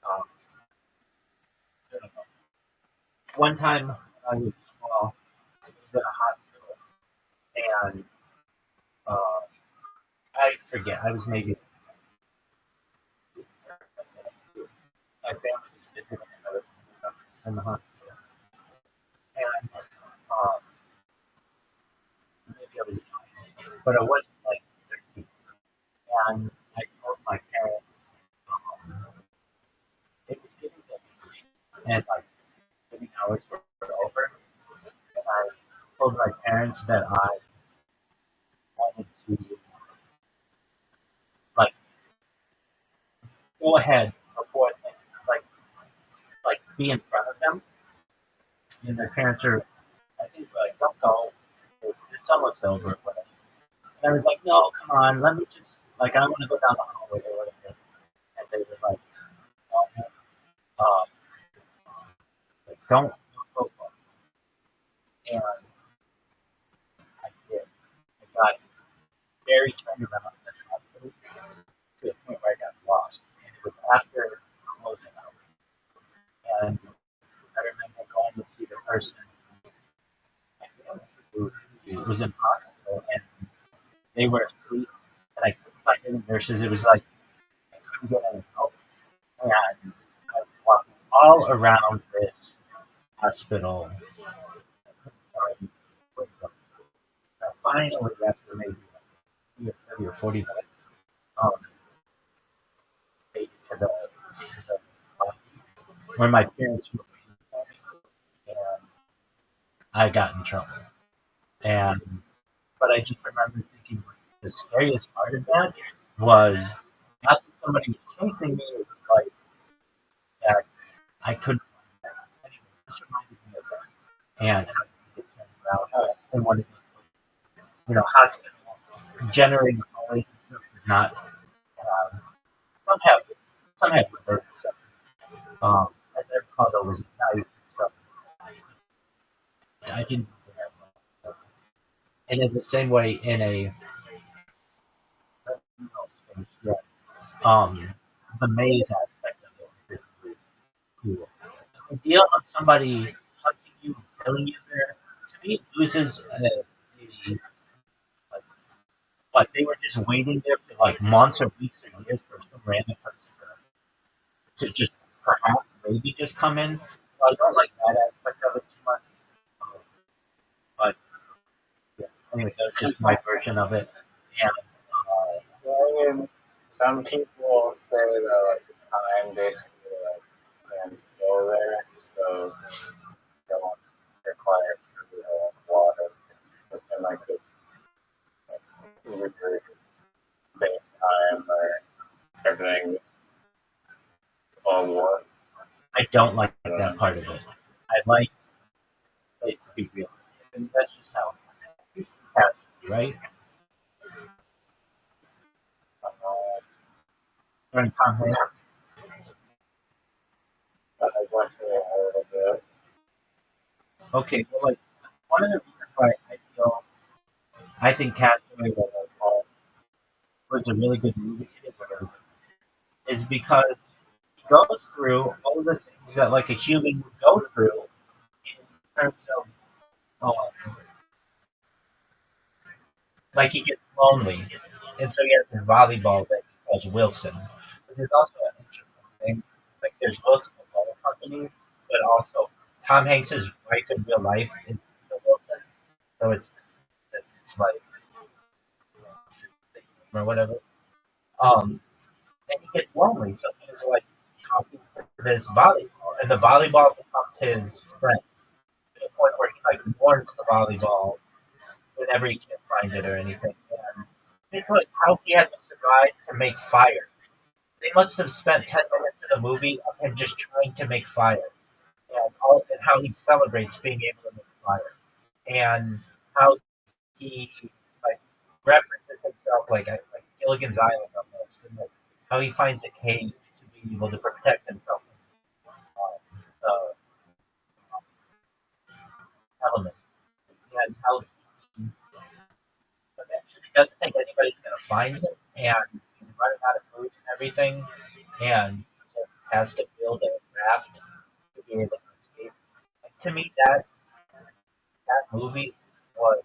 Um, I don't know. One time I was small, I was in a hospital, and uh, I forget, I was maybe my family was visiting another in the hospital, and maybe I was young, but I wasn't like 13. And I told my parents it was getting late, and like 3 hours were over, and I told my parents that I wanted to like go ahead before like like be in front of them, and their parents are I think like don't go, it's almost over. Whatever. And I was like, no, come on, let me just like I want to go down the hallway or whatever. And they were like, oh, like don't go far. And I did. I got very turned around in this hospital to a point where I got lost. And it was after closing hours. And I remember going to see the person who was in the hospital and they were asleep and I couldn't find any nurses. It was like I couldn't get any help. And I was walking all around this hospital. Finally, after maybe 30 or 40 minutes, um, made it to the where my parents were waiting for me, and I got in trouble. And but I just remember thinking the scariest part of that was not that somebody was chasing me, it was like that I couldn't find that. Anyway, this reminded me of that. And how to get turned around and what it was, hospital generating noise and stuff does not. Some have some have reverb stuff. As I recall, there was not stuff. I didn't. And in the same way, in a yeah, the maze aspect of it is really cool. The idea of somebody hunting you, killing you there, to me, loses like, like they were just waiting there for like months or weeks or years for some random person to just perhaps maybe just come in. So I don't like that aspect of it too much. Um, but yeah, anyway, that's just my version of it. And Well, I mean, some people say that like time basically like stands still there, so you don't require water. It's just in like this like, space time where everything is all warm. I don't like that part of it. I like it to be real. And that's just how it has to be, right? Uh, During Tom Hanks. But I watched it a little bit. Okay, well, like one of the reasons why I think Castaway was a really good movie is because he goes through all of the things that like a human would go through in terms of like he gets lonely, and so he has his volleyball that he calls Wilson. But there's also an interesting thing, like there's Wilson the ball company, but also Tom Hanks's wife in real life is Wilson, so it's like or whatever. And he gets lonely, so he's like talking to this volleyball, and the volleyball becomes his friend to the point where he like warns the volleyball whenever he can't find it or anything. And it's like how he had to survive to make fire. They must have spent 10 minutes of the movie of him just trying to make fire, and how he celebrates being able to make fire, and how he like references himself like Gilligan's Island almost, and like how he finds a cave to be able to protect himself from elements, and how he eventually doesn't think anybody's going to find him, and he's running out of food and everything, and just has to build a raft to be able to escape. Like, to me, that movie was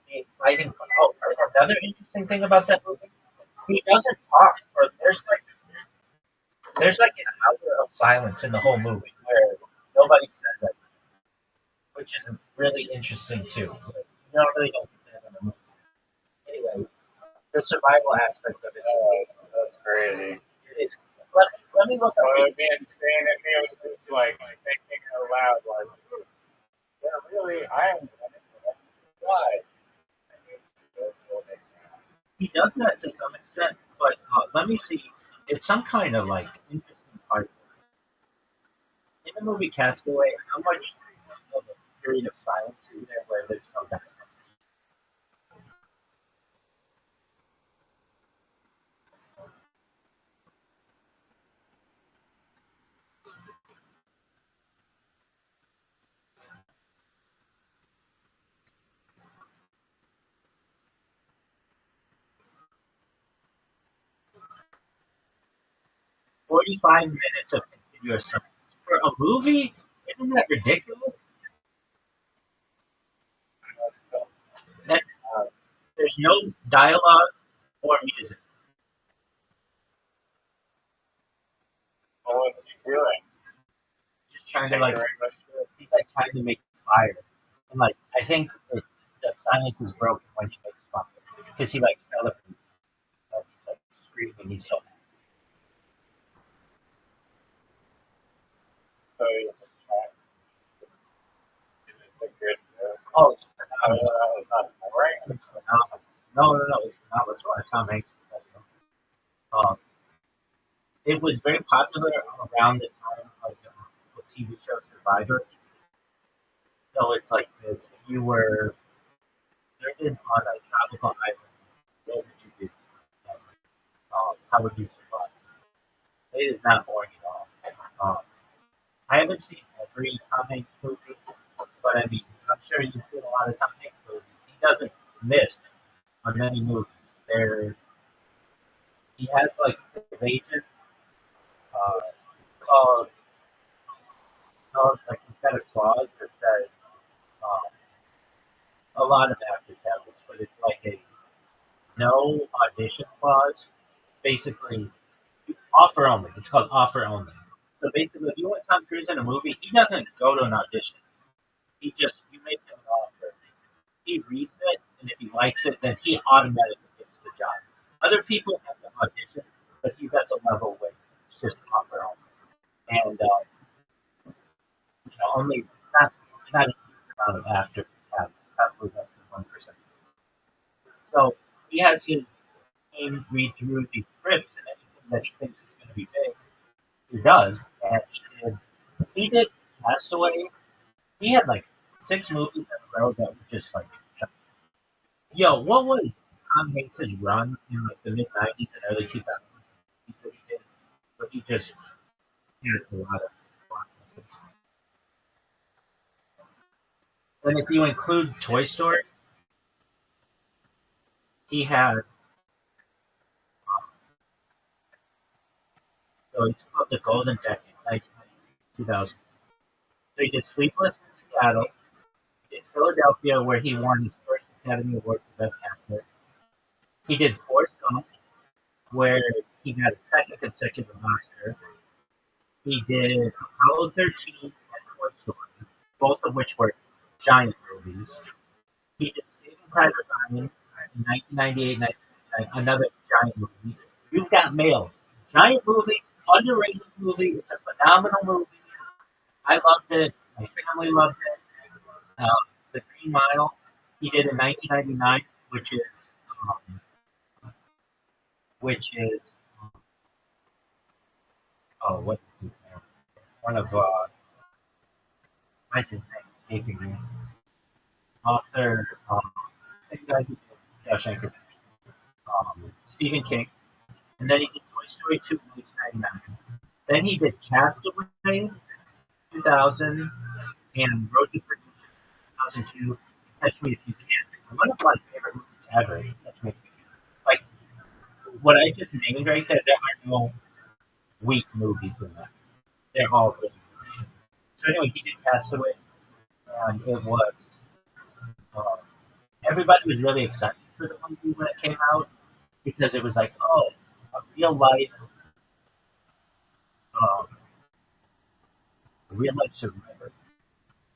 the exciting. Oh, another interesting thing about that movie, he doesn't talk for there's like an hour of silence in the whole movie where nobody says it, which is really interesting too. Like, you don't really know that in the movie. Anyway, the survival aspect of it. That's crazy. It is. Let me look up. Well, it'd be insane if he was just like thinking out loud, like, yeah, really, I am why? He does that to some extent, but let me see. It's some kind of like interesting part in the movie Castaway. How much of a period of silence is there where there's no dialogue? 45 minutes of continuous silence for a movie. Isn't that ridiculous? That's there's no dialogue or music. Well, what's he doing? Just trying to like he's like trying to make fire, and like I think the silence is broken when he makes fire because he like celebrates. He's like screaming. He's so So he's just trying. It's a good. oh, It's not boring. no, it's not. It's why Tom Hanks. Um, it was very popular around the time of the TV show Survivor. So it's like this. If you were stranded on a tropical island. What would you do? How would you survive? It is not boring at all. I haven't seen every Tom Hanks movie, but I mean, I'm sure you've seen a lot of Tom Hanks movies. He doesn't miss on many movies. There, he has like his agent uh, called, like he's got a clause that says a lot of actors have this, but it's like a no audition clause. Basically, offer only. It's called offer only. So basically, if you want Tom Cruise in a movie, he doesn't go to an audition. You make him an offer. He reads it, and if he likes it, then he automatically gets the job. Other people have to audition, but he's at the level where it's just offer only. And only not a huge amount of actors have probably less than 1%. So he has his team read through these scripts and anything that he thinks is going to be big, he does. And he did Castaway. He had like 6 movies in a row that were just like, yo, what was Tom Hanks' run in like the mid '90s and early 2000s? He said he did, but he just had a lot of fun. And if you include Toy Story, he had so it's called the Golden Decade, 1990s, 2000. So he did Sleepless in Seattle, he did Philadelphia, where he won his first Academy Award for Best Actor. He did Forrest Gump, where he got a second consecutive Oscar. He did Apollo 13 and Toy Story, both of which were giant movies. He did Saving Private Ryan in 1998, 1999, another giant movie. You've Got Mail, giant movie, underrated movie. It's a phenomenal movie. I loved it. My family loved it. The Green Mile he did in 1999, which is oh, what is his name? One of what's his name? Escaping me. Author, same guy who did Shawshank Redemption, Stephen King, and then he did Toy Story 2 in 1999. Then he did Castaway 2000 and Road to Perdition 2002. Catch Me If You Can. One of my favorite movies ever. Catch Me If You Can. Like what I just named right there, there are no weak movies in that. They're all good. So anyway, he did Castaway, and it was uh, everybody was really excited for the movie when it came out because it was like, oh, a um, real life Survivor,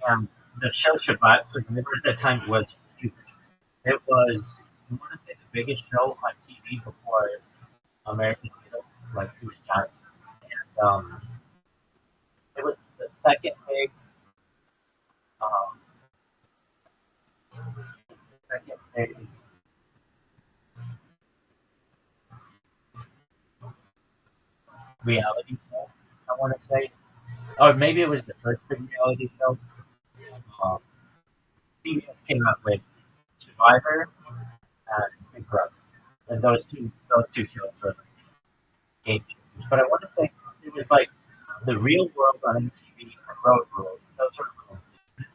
and the show Survivor at that time was huge. It was, I want to say, the biggest show on TV before American Idol. Like it was giant, and it was the um, second big reality show. I want to say, or maybe it was the first big reality show. Um, CBS came out with Survivor and Big Brother, and those two shows were like game changers. But I want to say it was like the Real World on MTV and Road Rules. Those are cool in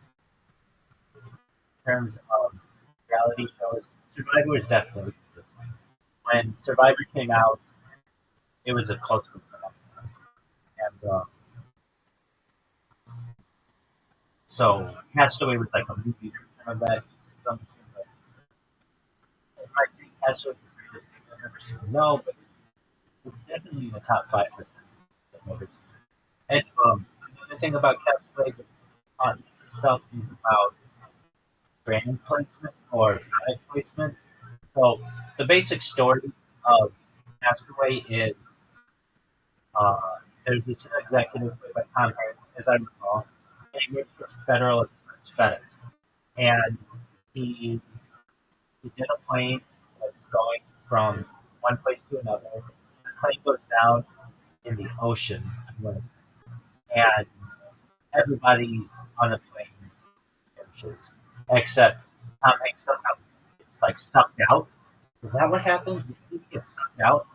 terms of reality shows. Survivor was definitely different. When Survivor came out, it was a cultural phenomenon, and so Castaway was like a movie version of that. Something like, I think Castaway is the greatest thing I've ever seen. No, but it's definitely in the top 5% I've ever seen. And another thing about Castaway, the stuff is about brand placement or product placement. So the basic story of Castaway is uh, there's this executive played by Tom Hanks, as I recall, and he works for Federal Express FedEx, and he he's in a plane that's going from one place to another. The plane goes down in the ocean, and everybody on the plane perishes, except Tom Hanks somehow like sucked out. Is that what happens? He gets sucked out,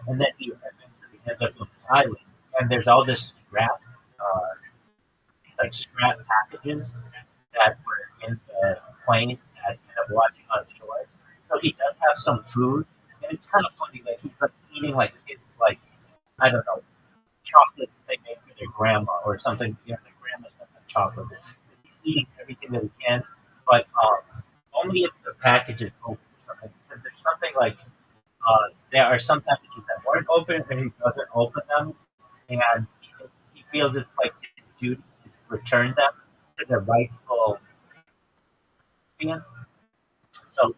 and then he eventually ends up on this island, and there's all this scrap, uh, like scrap packages that were in the plane that ended up watching on shore. So he does have some food, and it's kind of funny. Like he's like eating like kids, like I don't know, chocolates they made for their grandma or something. You know, their grandma's not have chocolate. He's eating everything that he can, but only if the package is open or something. Because there's something like there are some packages that weren't open, and he doesn't open them, and he feels it's like his duty to return them to their rightful being. So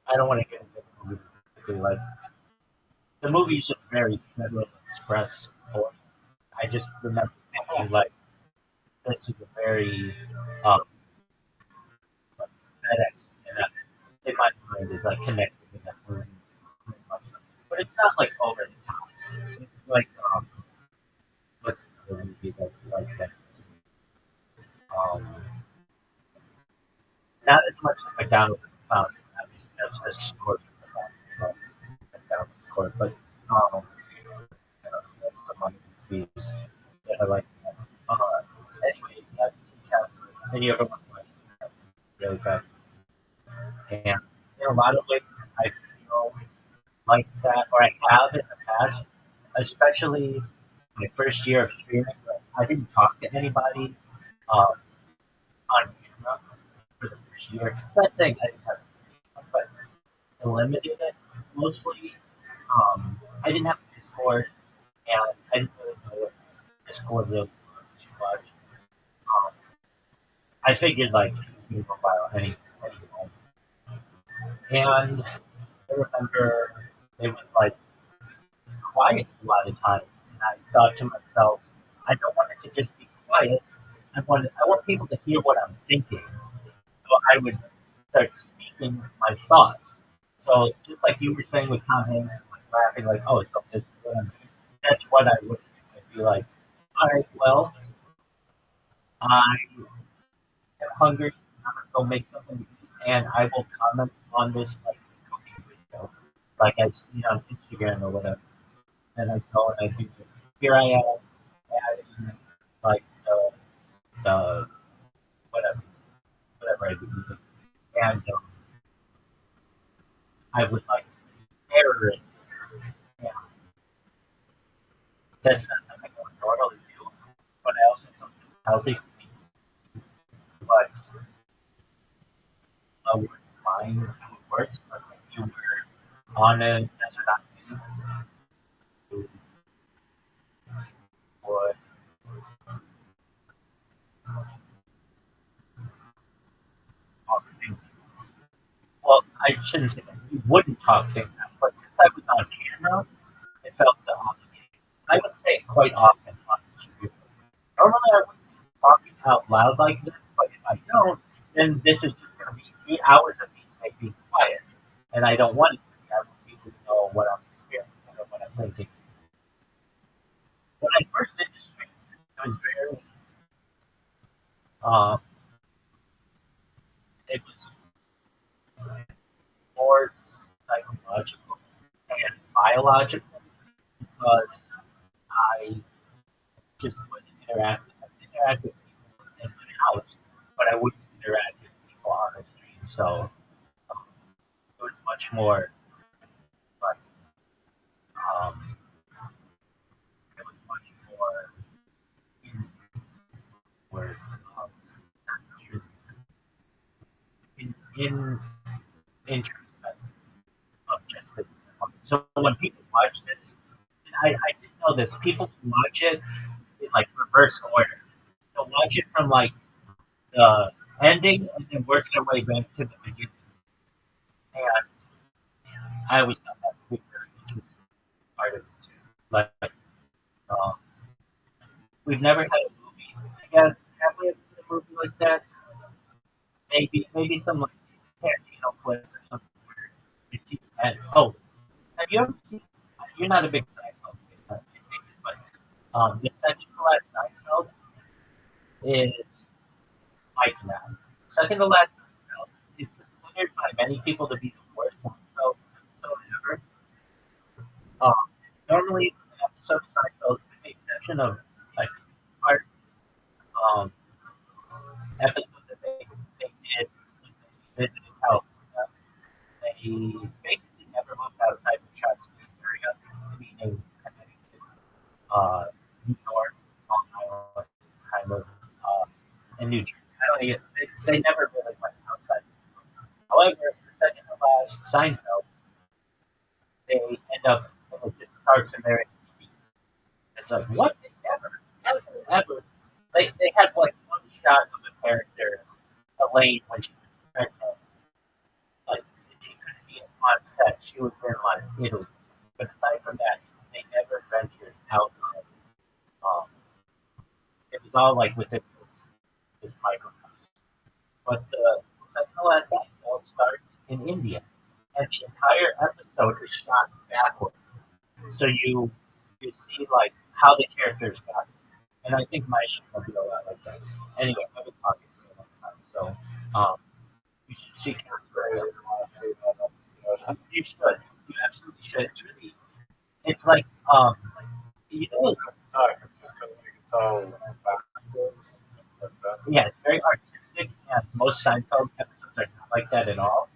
I don't want to get into the movie. Like the movie's just very Federal Express. Or I just remember thinking like this is a very um, FedEx, and in my mind is like connected to that movie. But it's not like over the top. It's like what's another movie that's like that? Um, Not as much as McDonald's found. Obviously, that's the story of McDonald's court, but that's some other movies that I like. Uh, anyway, that's Casper. Any other one really fast? And in a lot of ways, I feel like that, or I have in the past, especially my first year of streaming. I didn't talk to anybody on camera for the first year. I'm not saying I didn't have, but I limited it mostly. I didn't have Discord, and I didn't really know what Discord really was too much. Um, I figured like mobile anyway. And I remember it was like quiet a lot of times, and I thought to myself, I don't want it to just be quiet. I want people to hear what I'm thinking. So I would start speaking my thoughts. So just like you were saying with Tom Hanks, like laughing, like, oh, so this is what I'm doing. That's what I would do. I'd be like, all right, well, I am hungry. I'm gonna go make something to eat, and I will comment on this like cooking video, like I've seen on Instagram or whatever. And I go and I do. Here I am adding like the whatever I do, and I would like error it. Yeah, that's not something I would normally do, but I also felt it was healthy for me. But I wouldn't mind how it works. But if you were on a desert island, you would talk things. Well, I shouldn't say that. You wouldn't talk things out, but since I was on camera, it felt the obligation. I would say it quite often on the street. Normally, I wouldn't be talking out loud like this, but if I don't, then this is just going to be 8 hours of me like, being quiet, and I don't want it to be. I want people to know what I'm experiencing or what I'm thinking. When I first did the stream, it was very, um, it was more psychological and biological because I just wasn't interacting. I would interact with people in my house, but I wouldn't interact with people on the stream. So um, it was much more like um, it was much more inward, um, in introspective of just the. So when people watch this, I didn't know this. People watch it in like reverse order. They'll watch it from like the ending and then work their way back to the beginning. And I always thought that would be very interesting part of it too. Like um, we've never had a movie. I guess have we had a movie like that? Maybe some like Tarantino flicks or something where you see the end. Oh, have you ever seen? You're not a big Seinfeld fan, but the second to last Seinfeld is Mike now. Second to last Seinfeld considered by many people to be the worst Seinfeld episode ever. Um, Normally, an episode of Seinfeld, with the exception of like part um, episode that they did when they visited California, they basically never moved outside the tri-state area, meaning Connecticut, New York, Long Island, kind of, and New Jersey. I don't think they never really went outside. However, the second to last Seinfeld, they end up, and it just starts in there. It's like, what? They never, ever. They had like one shot of a character, Elaine, when she was pregnant. Like, she couldn't be on set. She was in like Italy. But aside from that, they never ventured out of it was all like within this microcosm. But the second to last episode starts in India. And the entire episode is shot backward. So you see like how the characters got it. And I think my show will be a lot like that. Anyway, I've been talking for a long time, so you should seek I really want to see that episode. you should. You absolutely should. It's really it's like you know It sucks just because it's all backwards. yeah, it's very artistic and most Seinfeld episodes are not like that at all.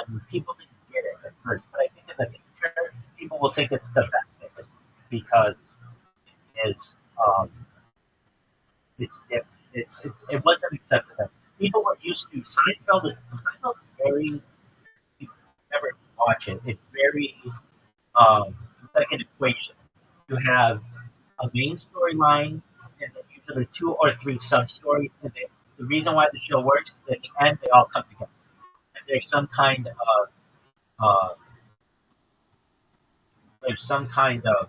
And people didn't get it at first, but I think in the future people will think it's the best episode because it is it's different. It wasn't accepted. That people were used to Seinfeld. Seinfeld is very. If you ever watch it, it's very it's like an equation. You have a main storyline, and then usually two or three sub stories. And the reason why the show works is at the end they all come together. And uh, there's some kind of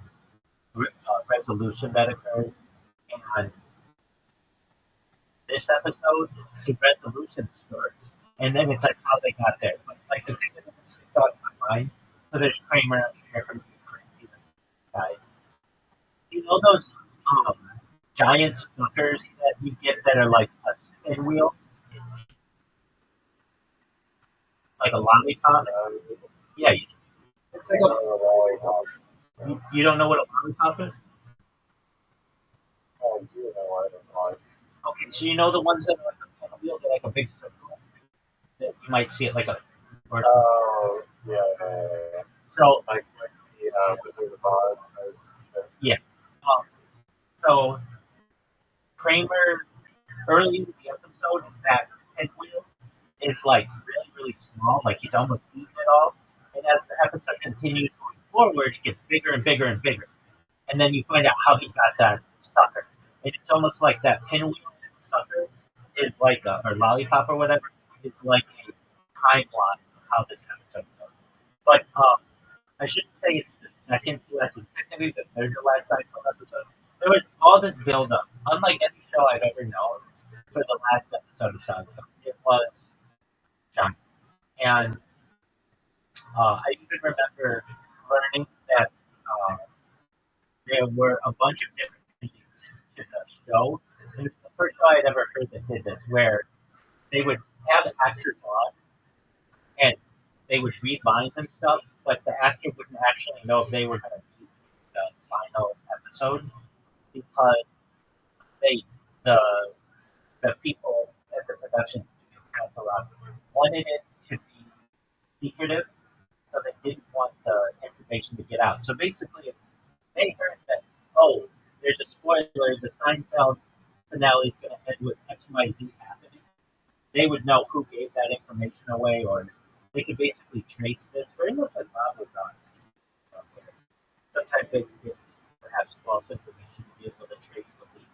resolution that occurs, and this episode, the resolution starts, and then it's like how they got there. But like the thing that sticks out in my mind. So there's Kramer here from Ukraine. He's a guy. You know those giant suckers that you get that are like a spin wheel, like a lollipop. Yeah, it's like you don't know what a lollipop is. I do know I don't like. Okay, so you know the ones that are like a pinwheel, they're like a big circle that you might see it like a or something. Oh, yeah. So Like the Wizard of Oz type shit. yeah, um, so Kramer early in the episode, that pinwheel is like really, really small, like he's almost eating it all. And as the episode continues going forward, it gets bigger and bigger and bigger. And then you find out how he got that sucker. And it's almost like that pinwheel sucker is like or lollipop or whatever, is like a timeline of how this episode goes. But I shouldn't say it's the second to last, it's technically the third to last Seinfeld episode. There was all this build up. Unlike any show I've ever known for the last episode of Seinfeld. It was giant. And I even remember learning that there were a bunch of different endings to the show. And it's the first show I'd ever heard that did this, where they would have actors on and they would read lines and stuff, but the actor wouldn't actually know if they were going to be the final episode because they the people at the production studio council wanted it to be secretive, so they didn't want the information to get out. So basically, if they heard that, oh, there's a spoiler, the Seinfeld finale is going to end with X, Y, Z happening, they would know who gave that information away, or they could basically trace this, very much like Bob was on. Sometimes they could get perhaps false information to be able to trace the leak.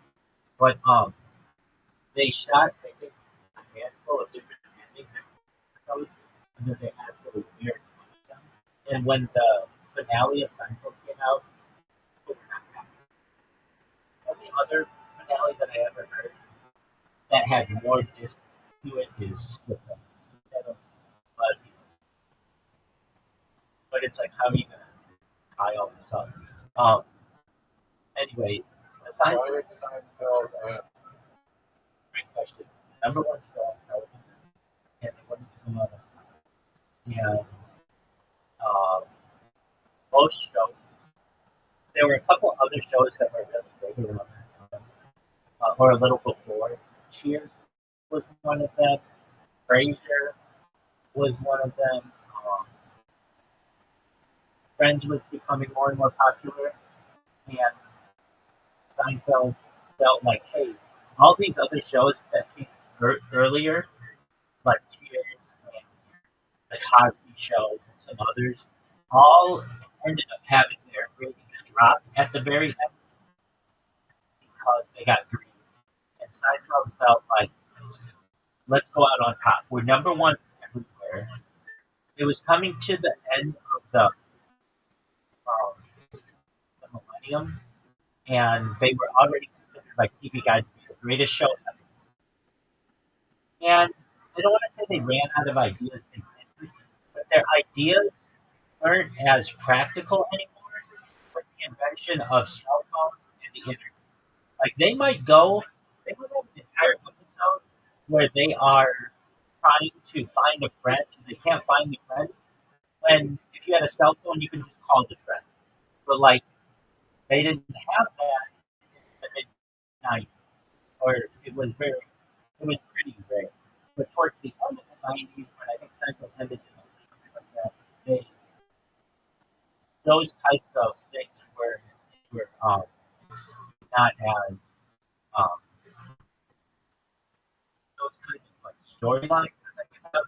But they shot, I think, a handful of different endings and then they actually aired them. And when the finale of Seinfeld came out, it was not happening. Only other finale that I ever heard that had more distance to it is Split Up. But it's like, how are you going to tie all this up? Anyway, the Why Seinfeld, did Seinfeld end? great question. Number one show on television, and they wouldn't come out. and um, most shows. There were a couple other shows that were really big around that time, or a little before. Cheers was one of them. Frasier was one of them. Um, Friends was becoming more and more popular, and Seinfeld felt like, hey, all these other shows that came earlier, like Cheers and The Cosby Show and some others, all ended up having their ratings drop at the very end because they got greedy. And Seinfeld felt like, let's go out on top. We're number one everywhere. It was coming to the end of the millennium, and they were already considered by TV Guide to be the greatest show ever. And I don't want to say they ran out of ideas, but their ideas weren't as practical anymore with the invention of cell phones and the internet. Like they might have an entire episode where they are trying to find a friend and they can't find the friend. When if you had a cell phone, you could just call the friend. But like they didn't have that in the mid '90s, or it was pretty rare. But towards the end of the '90s, when I think Central ended in like that, they those types of things were not as um, those kinds of like storylines that they have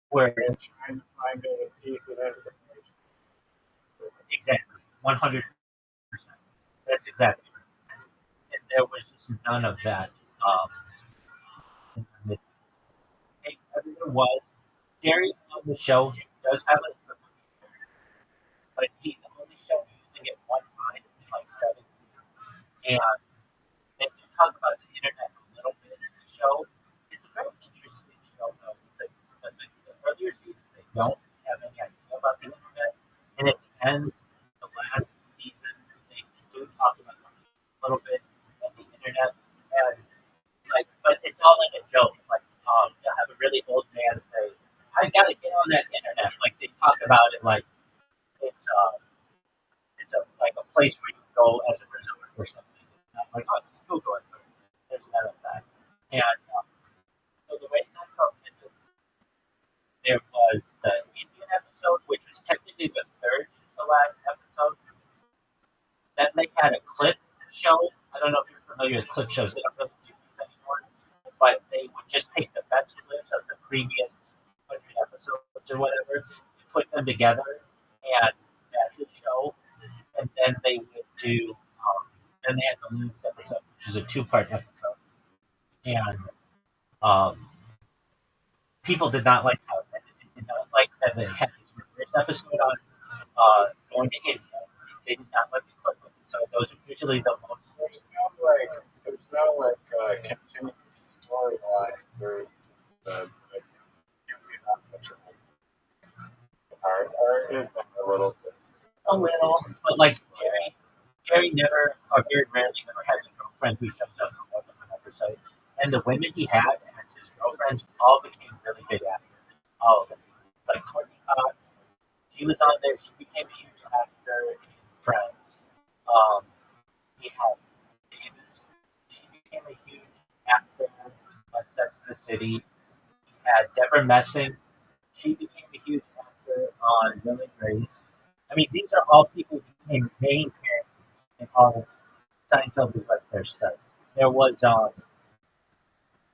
where And trying to find a piece of information. exactly 100%. That's exactly right. And there was just none of that. In the mid- there was Jerry on the show does have a, but he's only shown using it one time in like 7 seasons. And they do talk about the internet a little bit in the show. It's a very interesting show though because the earlier seasons they don't have any idea about the internet, and at the end, the last seasons they do talk about it a little bit of the internet, and like, but it's all like a joke. Like, they'll have a really old man say, "I gotta get on that internet." Like they talk about it like it's a like a place where you go as a resort or something. Not like, oh, just Google it. But there's none of that. And so the way Seinfeld ended, there was the Indian episode, which was technically the third to last episode. Then they had a clip show. I don't know if you're familiar with clip shows. They don't really do these anymore, but they would just take the best clips of the previous 100 episodes or whatever, put them together, and that's a show. And then they would do, then they had the latest episode, which is a two-part episode. And um, people did not like how it ended. They did not like that they had this reverse episode on going to India. They did not like the clip episode. Those are usually the most. There's no continuous storyline where that's like really not much of or is there a little bit? A little, but like Jerry never, or very rarely, ever has a girlfriend who shows up in more than one episode. And the women he had as his girlfriends all became really big actors. All of them. Like Courtney Cox, she was on there. She became a huge actor in Friends. He had Davis. She became a huge actor on Sex and the City. He had Deborah Messing. She became a huge actor on Will and Grace. I mean, these are all people who became main characters in all of Seinfeld was like their stuff. There was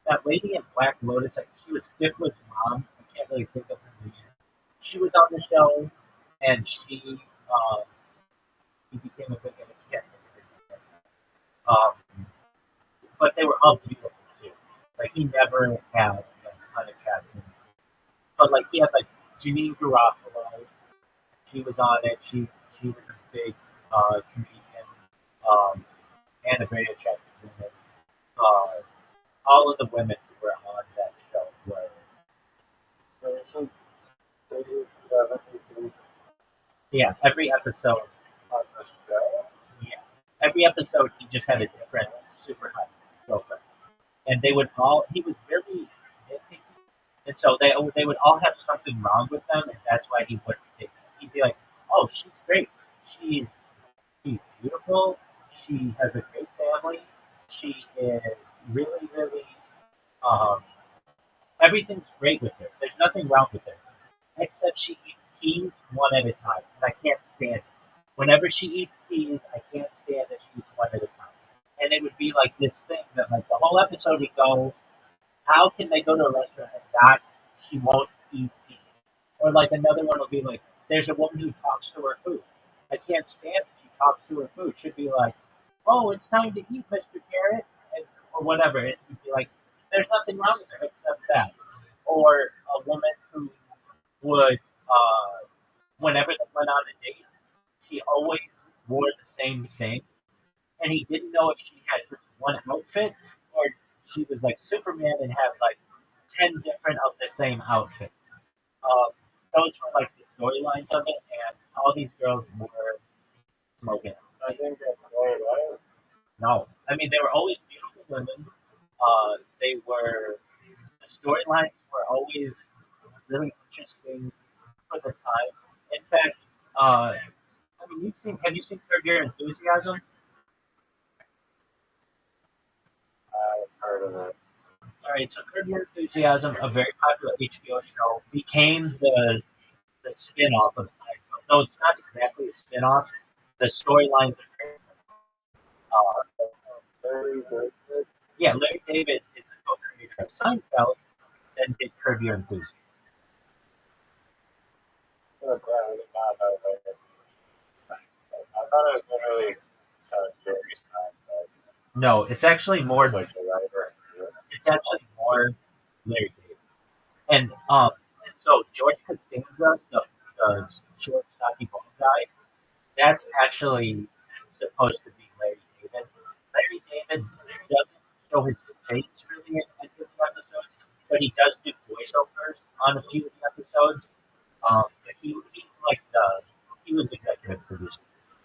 that lady in Black Lotus, like she was Stifler's mom. I can't really think of her name. She was on the show, and he became a big character. Um, but they were all beautiful too. Like he never had unattractive. But like he had like Janine Garofalo. She was on it. She was a big comedian and a very attractive woman. Uh, all of the women who were on that show were. There's 72 Yeah, every episode. on the show. Yeah, every episode he just had a different super hot girlfriend, and they would all. He was really nitpicky, And so they would all have something wrong with them, and that's why he wouldn't date them. He'd be like, "Oh, she's great. She's she's beautiful. She has a great family. She is really, really um, everything's great with her. There's nothing wrong with her, except she eats peas one at a time, and I can't stand it. Whenever she eats peas, I can't stand that she eats one at a time. And it would be like this thing that, like, the whole episode would go, how can they go to a restaurant and not, she won't eat peas? Or like another one will be like, there's a woman who talks to her food. I can't stand that she talks to her food. She'd be like, oh, it's time to eat, Mr. Carrot, and, or whatever. It would be like, there's nothing wrong with her except that. Or a woman who would, whenever they went on a date, she always wore the same thing. And he didn't know if she had just one outfit or she was like Superman and had like 10 different of the same outfit. Um, those were like the storylines of it, and all these girls were smoking. I think that's right. No, I mean they were always beautiful women. They were the storylines were always really interesting for the time. In fact, I mean, have you seen Curb Your Enthusiasm? I've heard of it. All right, so Curb Your Enthusiasm, a very popular HBO show, became the spin-off of Seinfeld. No, it's not exactly a spin-off. The storylines are very similar. Very good. Yeah, Larry David is the co-creator of Seinfeld, then did Curb Your Enthusiasm. I did not know that. I thought it was literally Jerry Seinfeld. No, it's actually more. It's like the writer. It's actually more Larry David. And so George Costanza, the short, stocky, bald guy, that's actually supposed to be Larry David. Larry David doesn't show his face really in any of the episodes, but he does do voiceovers on a few of the episodes. But he's like he was executive producer.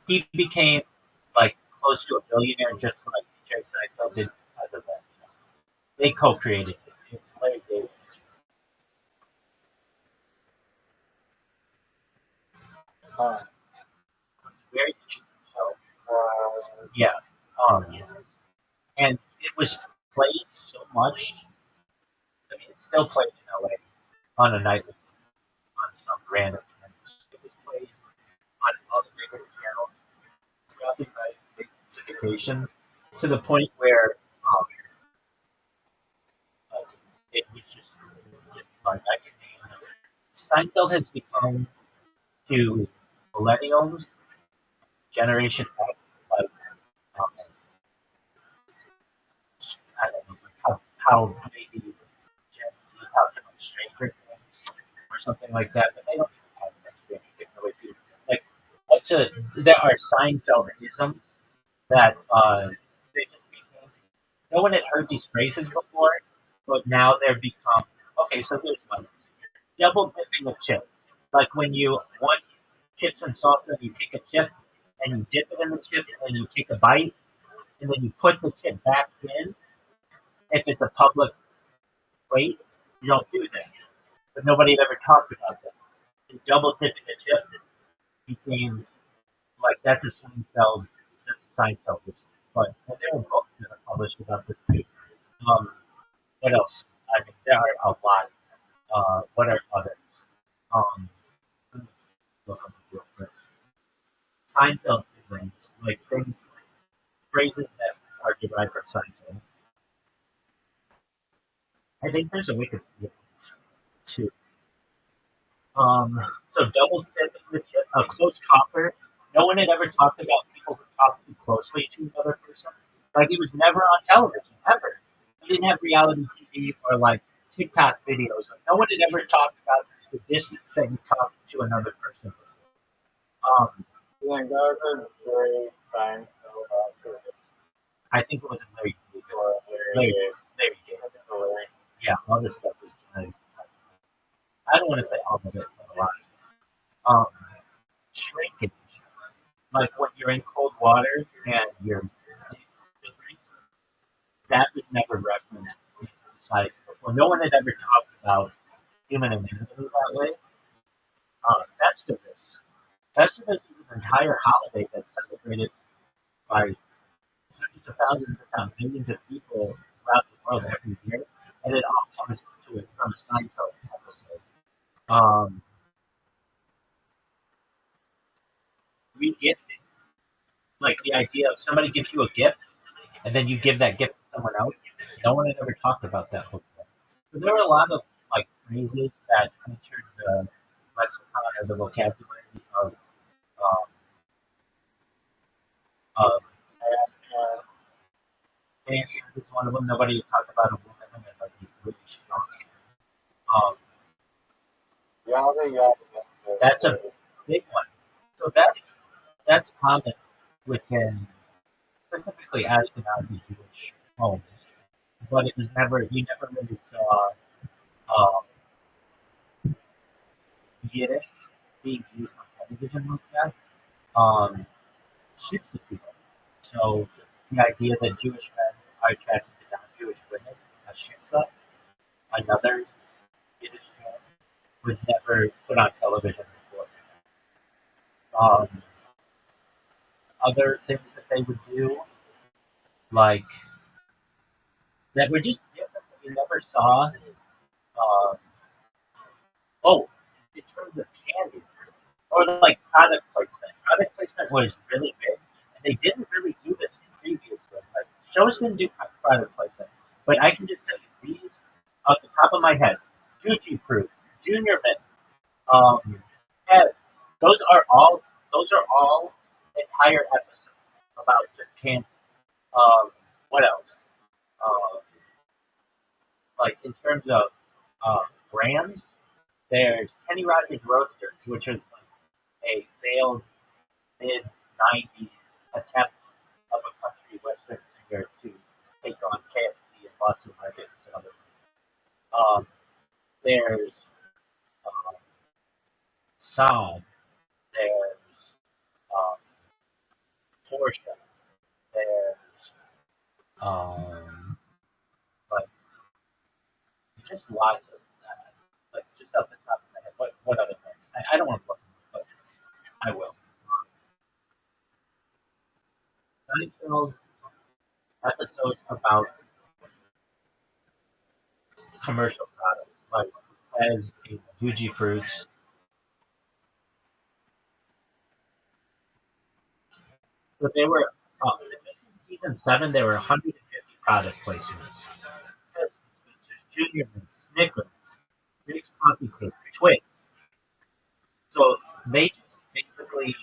He became like close to a billionaire just like Jerry Seinfeld did because of that show. They co-created it. It's Larry David. Huh. Very interesting show. Yeah. Um, and it was played so much. I mean, it's still played in LA on a nightly on some random channels. It was played on all the bigger channels throughout the United States syndication to the point where it was just like I can name Steinfeld has become to millennials, Generation X, like um, I don't know like how maybe Gen Z how to like Stranger Things or something like that, but they don't even have that Stranger Things the way people like. There are Seinfeldisms that they just became. No one had heard these phrases before, but now they're become okay. So here's one: double dipping a chip, like when you want chips and salsa, and you take a chip and you dip it in the chip and you take a bite and then you put the chip back in. If it's a public plate, you don't do that. But nobody had ever talked about that. And double dipping a chip became like that's a Seinfeld issue. But and there are books that are published about this too. What else? I mean, there are a lot. What are others? Um, let me just look up real quick. Seinfeld isms, like things, phrases that are derived from Seinfeld. I think there's a Wikipedia page too. So double dipping the chip, a close talker. No one had ever talked about people who talk too closely to another person. Like it was never on television ever. We didn't have reality TV or like TikTok videos. Like no one had ever talked about the distance that you talk to another person. You think that was a Jerry Seinfeld also? I think it was a Larry David. Or Larry David. Yeah, all this stuff is genetic. I don't want to say all of it, but a lot. Um, Shrinkage, like when you're in cold water and you're that was never referenced in society before. No one had ever talked about human anatomy that way. Festivus. Festivus is an entire holiday that's celebrated by hundreds of thousands, if not millions of people throughout the world every year, and it all comes to it from a Seinfeld episode. Um, Regifting, like the idea of somebody gives you a gift, and then you give that gift to someone else. No one had ever talked about that before. But there were a lot of like phrases that entered the lexicon or the vocabulary um, of and is one of them. Nobody talked about a woman and like really strong. Um, Yada yada yada. that's a big one. So that's common within specifically Ashkenazi Jewish homes, but it was never you never really saw um, Yiddish being used on television like that. Um, Shit's people. So the idea that Jewish men are attracted to non-Jewish women, a shitza, another Yiddish term, was never put on television before. Other things that they would do, like that were just different that we never saw. Uh, oh, in terms of candy or like product placement. Product placement was really big, and they didn't really do this previously. Like shows didn't do product placement, but I can just tell you these off the top of my head: Juji Fruit, Junior Mint, Heads. Those are all. Those are all entire episodes about just candy. Um, what else? Um, like in terms of brands, there's Kenny Rogers Roasters, which is like a failed mid '90s attempt of a country western singer to take on KFC and Boston Market and other things. There's um, Saab, there's um, Porsche, there's like just lots of that. Like just off the top of my head, what other things? I don't want to look, but I will. Seinfeld episodes about commercial products, like as Fuji Fruits. But they were in season 7. There were 150 product placements. Junior and Snickers, Rick's Coffee Cake, Twix. So they just basically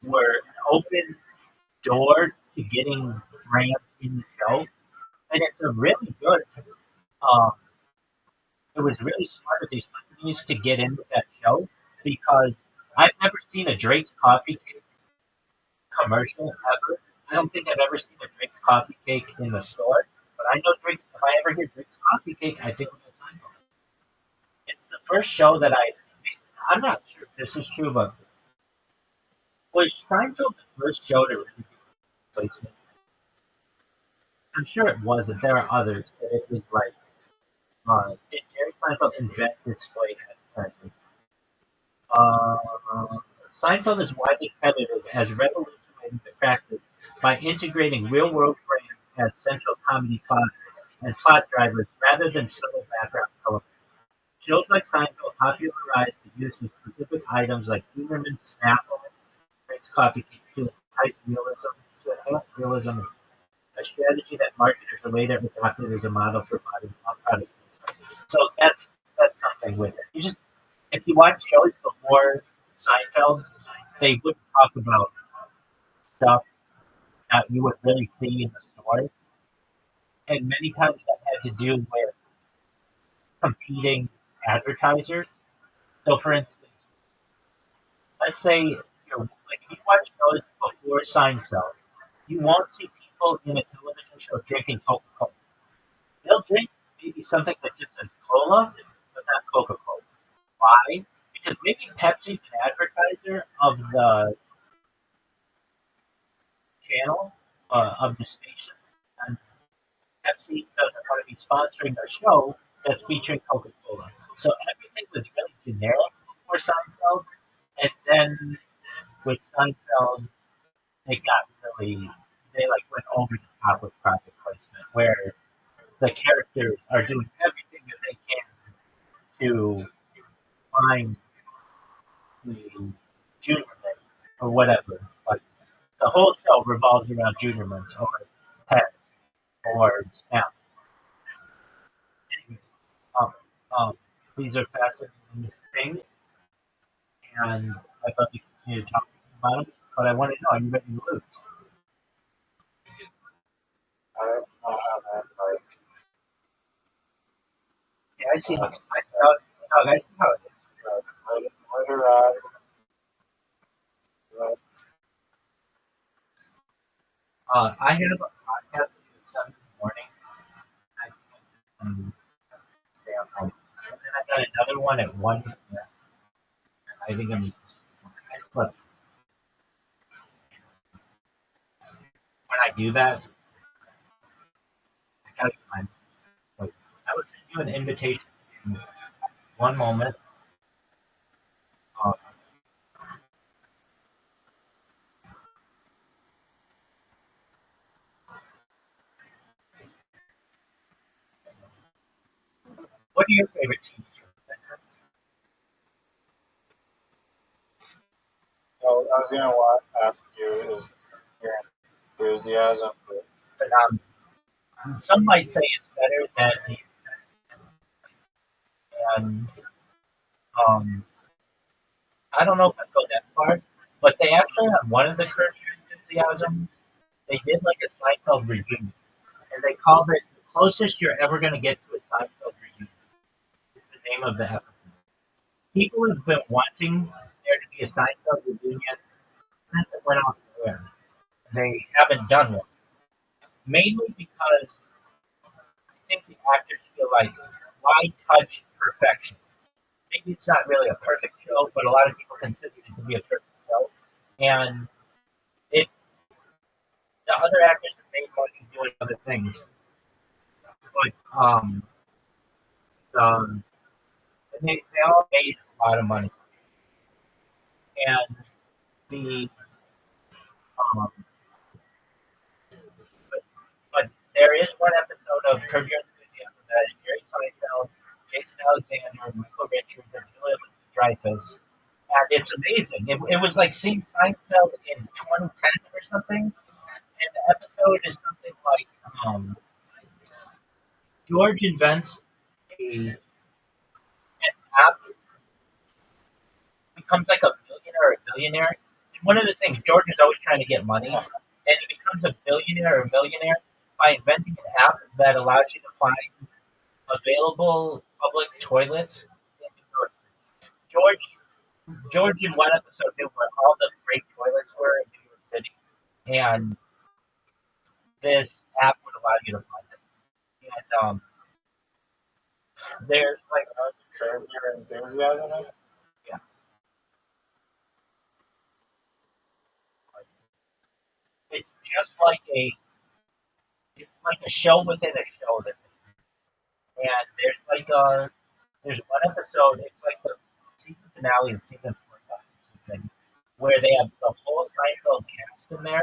were an open door to getting brands in the show, and it's a really good. Um, it was really smart of these companies to get into that show because I've never seen a Drake's Coffee Cake commercial ever. I don't think I've ever seen a Drake's Coffee Cake in the store, but I know Drake's. If I ever hear Drake's Coffee Cake, I think of Seinfeld. It's the first show that I'm not sure if this is true, but was Seinfeld the first show to really be placement? I'm sure it wasn't. There are others. But it was like, did Jerry Seinfeld invent display advertising? Uh, Seinfeld is widely credited as revolutionizing the practice by integrating real-world brands as central comedy plot and plot drivers rather than subtle background color. Shows like Seinfeld popularized the use of specific items like Huberman Snapple, Frank's Coffee Cake to enhance realism, a strategy that marketers later adopted as a model for modern product. So that's something with it. You just if you watch shows before Seinfeld, they would talk about stuff that you would really see in the store, and many times that had to do with competing advertisers. So, for instance, let's say like if you watch shows before Seinfeld, you won't see people in a television show drinking Coca-Cola. They'll drink maybe something that just says cola, but not Coca-Cola. Why? Because maybe Pepsi's an advertiser of the channel of the station, and Pepsi doesn't want to be sponsoring a show that's featuring Coca-Cola. So every everything was really generic before Seinfeld, and then with Seinfeld, it got really they like went over the top with product placement, where the characters are doing everything that they can to find the junior mint or whatever. Like the whole show revolves around junior mints or pet or snap. Anyway, um, um, these are fascinating things, and I'd love to continue to talk about them. But I want to know: are you ready to lose? I don't know how that, like, Yeah, I see. I see how, I see how it is. later on, like, I have a podcast at 7 in the morning. I stay on home. And then I got another one at 1 p.m. I think but when I do that, I gotta find like I will send you an invitation in one moment. Uh, what are your favorite TV shows? so I was gonna ask you is your enthusiasm for But, some might say it's better than and um, I don't know if I'd go that far, but they actually on one of the Curb Your Enthusiasm, they did like a Seinfeld reunion, and they called it the closest you're ever going to get to a Seinfeld reunion. Is the name of the episode. People have been wanting there to be a Seinfeld reunion since it went off the air. They haven't done one, mainly because I think the actors feel like, why touch perfection? Maybe it's not really a perfect show, but a lot of people consider it to be a perfect show. And it the other actors have made money doing other things, but um, they all made a lot of money. And the um, but, but there is one episode of Curb Your Enthusiasm that is Jerry Seinfeld, Jason Alexander, Michael Richards, and Julia Dreyfus, and it's amazing. It was like seeing Seinfeld in 2010 or something, and the episode is something like George invents an app, becomes like a millionaire or a billionaire. And one of the things, George is always trying to get money, and he becomes a billionaire or a millionaire by inventing an app that allows you to find available public toilets in New York City. George in one episode knew where all the great toilets were in New York City, and this app would allow you to find them. And there's like Curb Your Enthusiasm? yeah, it's just like a show within a show that, and there's one episode. It's like the season finale of season 4 or something, where they have the whole Seinfeld cast in there,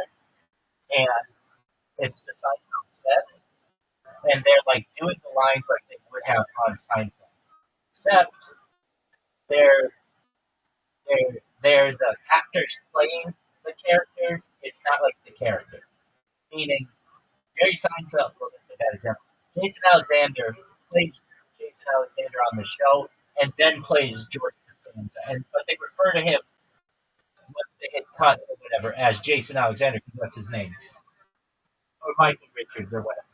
and it's the Seinfeld set, and they're like doing the lines like they would have on Seinfeld, except they're they're the actors playing the characters. It's not like the characters. Meaning, Jerry Seinfeld, well, that's a bad example. Jason Alexander plays Jason Alexander on the show, and then plays George Costanza. And but they refer to him once they hit cut or whatever as Jason Alexander because that's his name, or Michael Richards or whatever.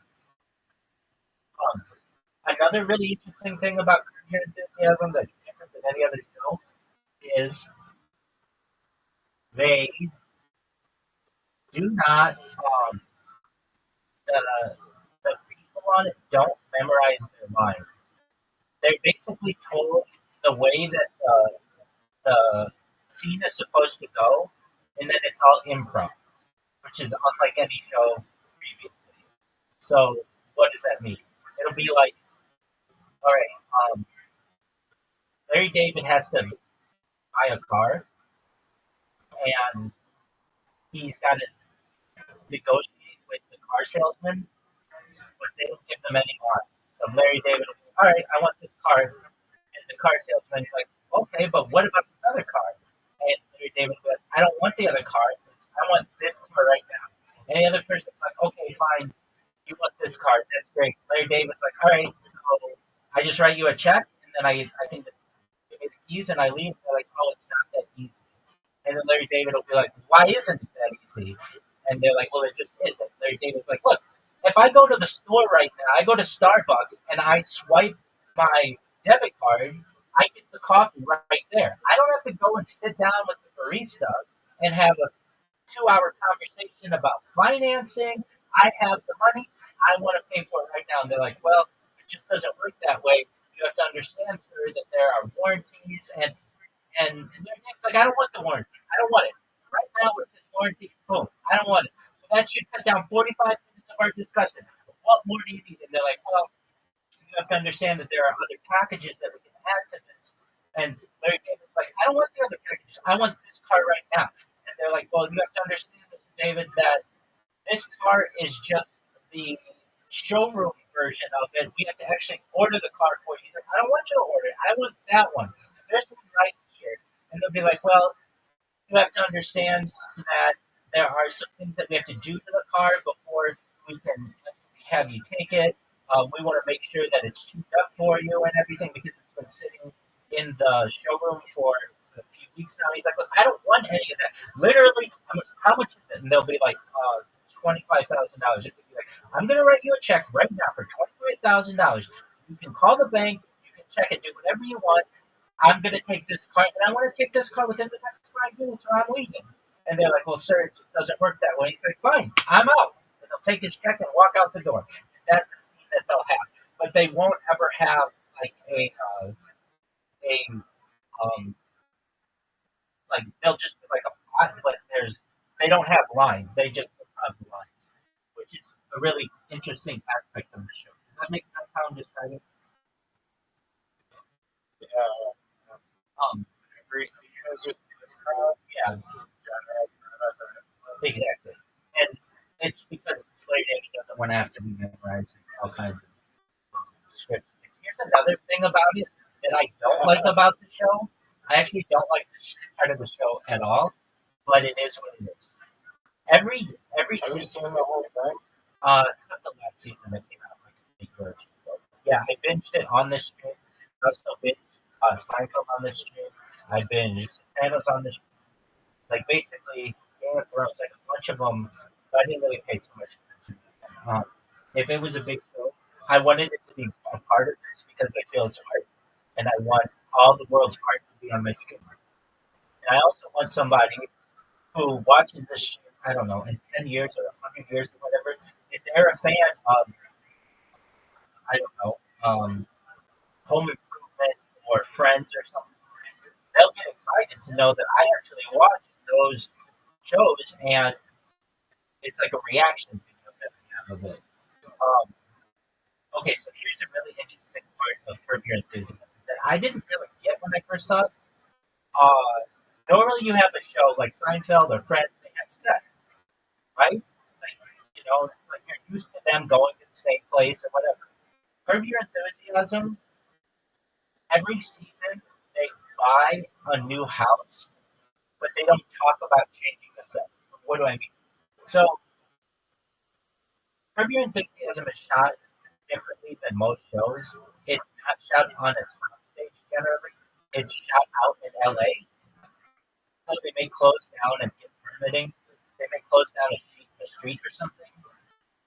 Um, Another really interesting thing about Curb Your Enthusiasm that's different than any other show is they do not the the people on it don't memorize their lines. They're basically told the way that the scene is supposed to go, and then it's all improv, which is unlike any show previously. So what does that mean? It'll be like, all right, Larry David has to buy a car, and he's got to negotiate with the car salesman, but they don't give them any lines. So Larry David will say, all right, I want this car. And the car salesman's like, okay, but what about this other car? And Larry David goes, I don't want the other car. I want this car right now. And the other person's like, okay, fine. You want this car. That's great. Larry David's like, all right, so I just write you a check, and then I can just give me the keys, and I leave. They're like, oh, it's not that easy. And then Larry David will be like, why isn't it that easy? And they're like, well, it just isn't. Larry David's like, look, if I go to the store right now, I go to Starbucks and I swipe my debit card, I get the coffee right there. I don't have to go and sit down with the barista and have a 2 hour conversation about financing. I have the money. I want to pay for it right now. And they're like, well, it just doesn't work that way. You have to understand, sir, that there are warranties and it's like, I don't want the warranty. I don't want it. Right now, with this warranty, boom, I don't want it. So that should cut down 45 minutes of our discussion. What more do you need? And they're like, well, you have to understand that there are other packages that we can add to this. And Larry David's like, I don't want the other packages. I want this car right now. And they're like, well, you have to understand, Mr. David, that this car is just the showroom version of it. We have to actually order the car for you. He's like, I don't want you to order it. I want that one. There's one right here. And they'll be like, well, you have to understand that there are some things that we have to do to the car before we can have you take it. We want to make sure that it's tuned up for you and everything because it's been sitting in the showroom for a few weeks now. He's like, look, I don't want any of that. Literally, how much is it? And they'll be like, $25,000. Be like, I'm going to write you a check right now for $25,000. You can call the bank, you can check it, do whatever you want. I'm going to take this car, and I want to take this car within the next 5 minutes or I'm leaving. And they're like, well, sir, it just doesn't work that way. He's like, fine, I'm out. And they'll take his check and walk out the door. That's a scene that they'll have. But they won't ever have like like they'll just be like a plot, but they don't have lines. They just have lines, which is a really interesting aspect of the show. Does that make sense how I'm describing? Yeah. Um, Every scene is just different. yeah, exactly. And it's because Larry David doesn't want to have to be memorizing all kinds of scripts. Here's another thing about it that I don't like about the show. I actually don't like this part of the show at all, but it is what it is. Every Have you season, seen the whole thing? except the last season that came out like a week or two ago. Yeah, I binged it on this stream. I also binged Seinfeld on this stream. I binged Sopranos on this. Like basically Game of Thrones, like a bunch of them. But I didn't really pay too much attention. If it was a big show, I wanted it to be a part of this because I feel it's art, and I want all the world's art to be on my stream. And I also want somebody who watches this shit, I don't know, in 10 years or 100 years or whatever, if they're a fan of, I don't know, Home Improvement or Friends or something, they'll get excited to know that I actually watch those shows and it's like a reaction video that we have of it. Um, okay, so here's a really interesting part of Curb Your Enthusiasm that I didn't really get when I first saw it. Uh, Normally, you have a show like Seinfeld or Friends, they have sex, right? Like, it's like you're used to them going to the same place or whatever. Curb Your Enthusiasm, every season they buy a new house, but they don't talk about changing the sex. What do I mean? So, Curb Your Enthusiasm is shot differently than most shows. It's not shot on a soundstage generally. It's shot out in LA. So they may close down and get permitting. They may close down a street or something.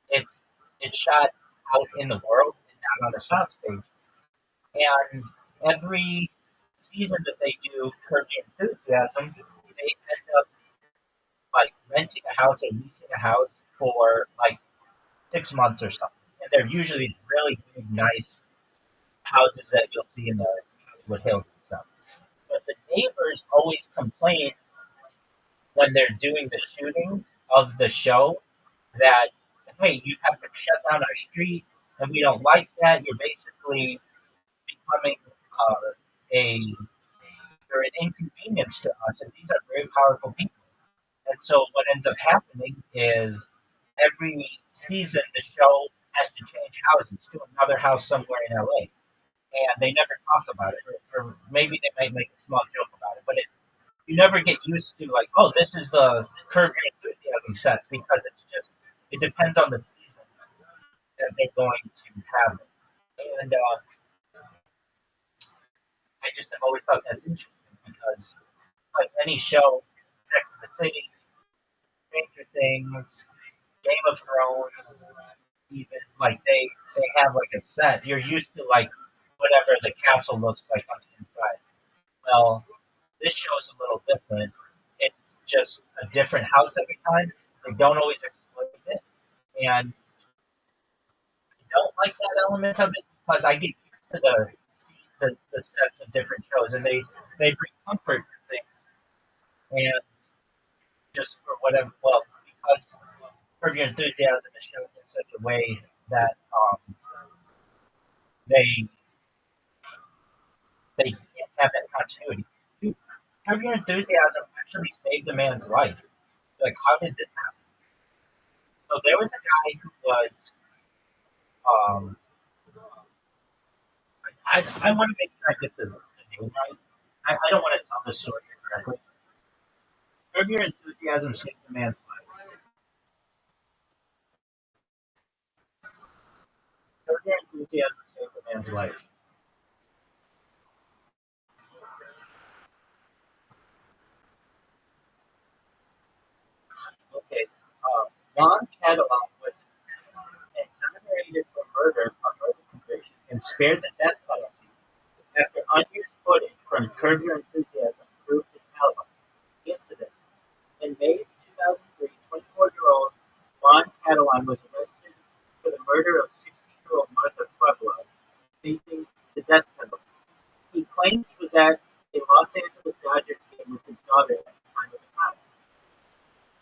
It's shot out in the world and not on a soundstage. And every season that they do Curb Your Enthusiasm, they end up like renting a house or leasing a house for like 6 months or something. And they're usually these really big, nice houses that you'll see in the Hollywood Hills and stuff. But the neighbors always complain when they're doing the shooting of the show that, hey, you have to shut down our street and we don't like that. You're basically becoming a they're an inconvenience to us, and these are very powerful people. And so what ends up happening is every season the show has to change houses to another house somewhere in LA, and they never talk about it, or maybe they might make a small joke about it, but it's you never get used to like, oh, this is the Curb Your Enthusiasm set because it's just it depends on the season that they're going to have it. And I just have always thought that's interesting because like any show, Sex and the City, Stranger Things, Game of Thrones, even like they have like a set. You're used to like whatever the capsule looks like on the inside. Well, this show is a little different. It's just a different house every time. They don't always explain it, and I don't like that element of it because I get used to the sets of different shows, and they bring comfort to things, and just for whatever. Well, because Curb Your Enthusiasm is shown in such a way that they they can't have that continuity. Dude, Curb Your Enthusiasm actually saved a man's life. Like, how did this happen? So there was a guy who was um, I want to make sure I get the name right. I don't want to tell the story correctly. Curb Your Enthusiasm saved a man's life. Curb Your Enthusiasm saved a man's life. Okay. Ron Catalan was exonerated for murder on murder conviction and spared the death penalty after unused footage from Curb Your Enthusiasm proved his alibi. Incident. In May 2003, 24-year-old Ron Catalan was arrested for the murder of 16-year-old Martha Pueblo, facing the death penalty. He claimed he was at a Los Angeles Dodgers game with his daughter at the time of the crime.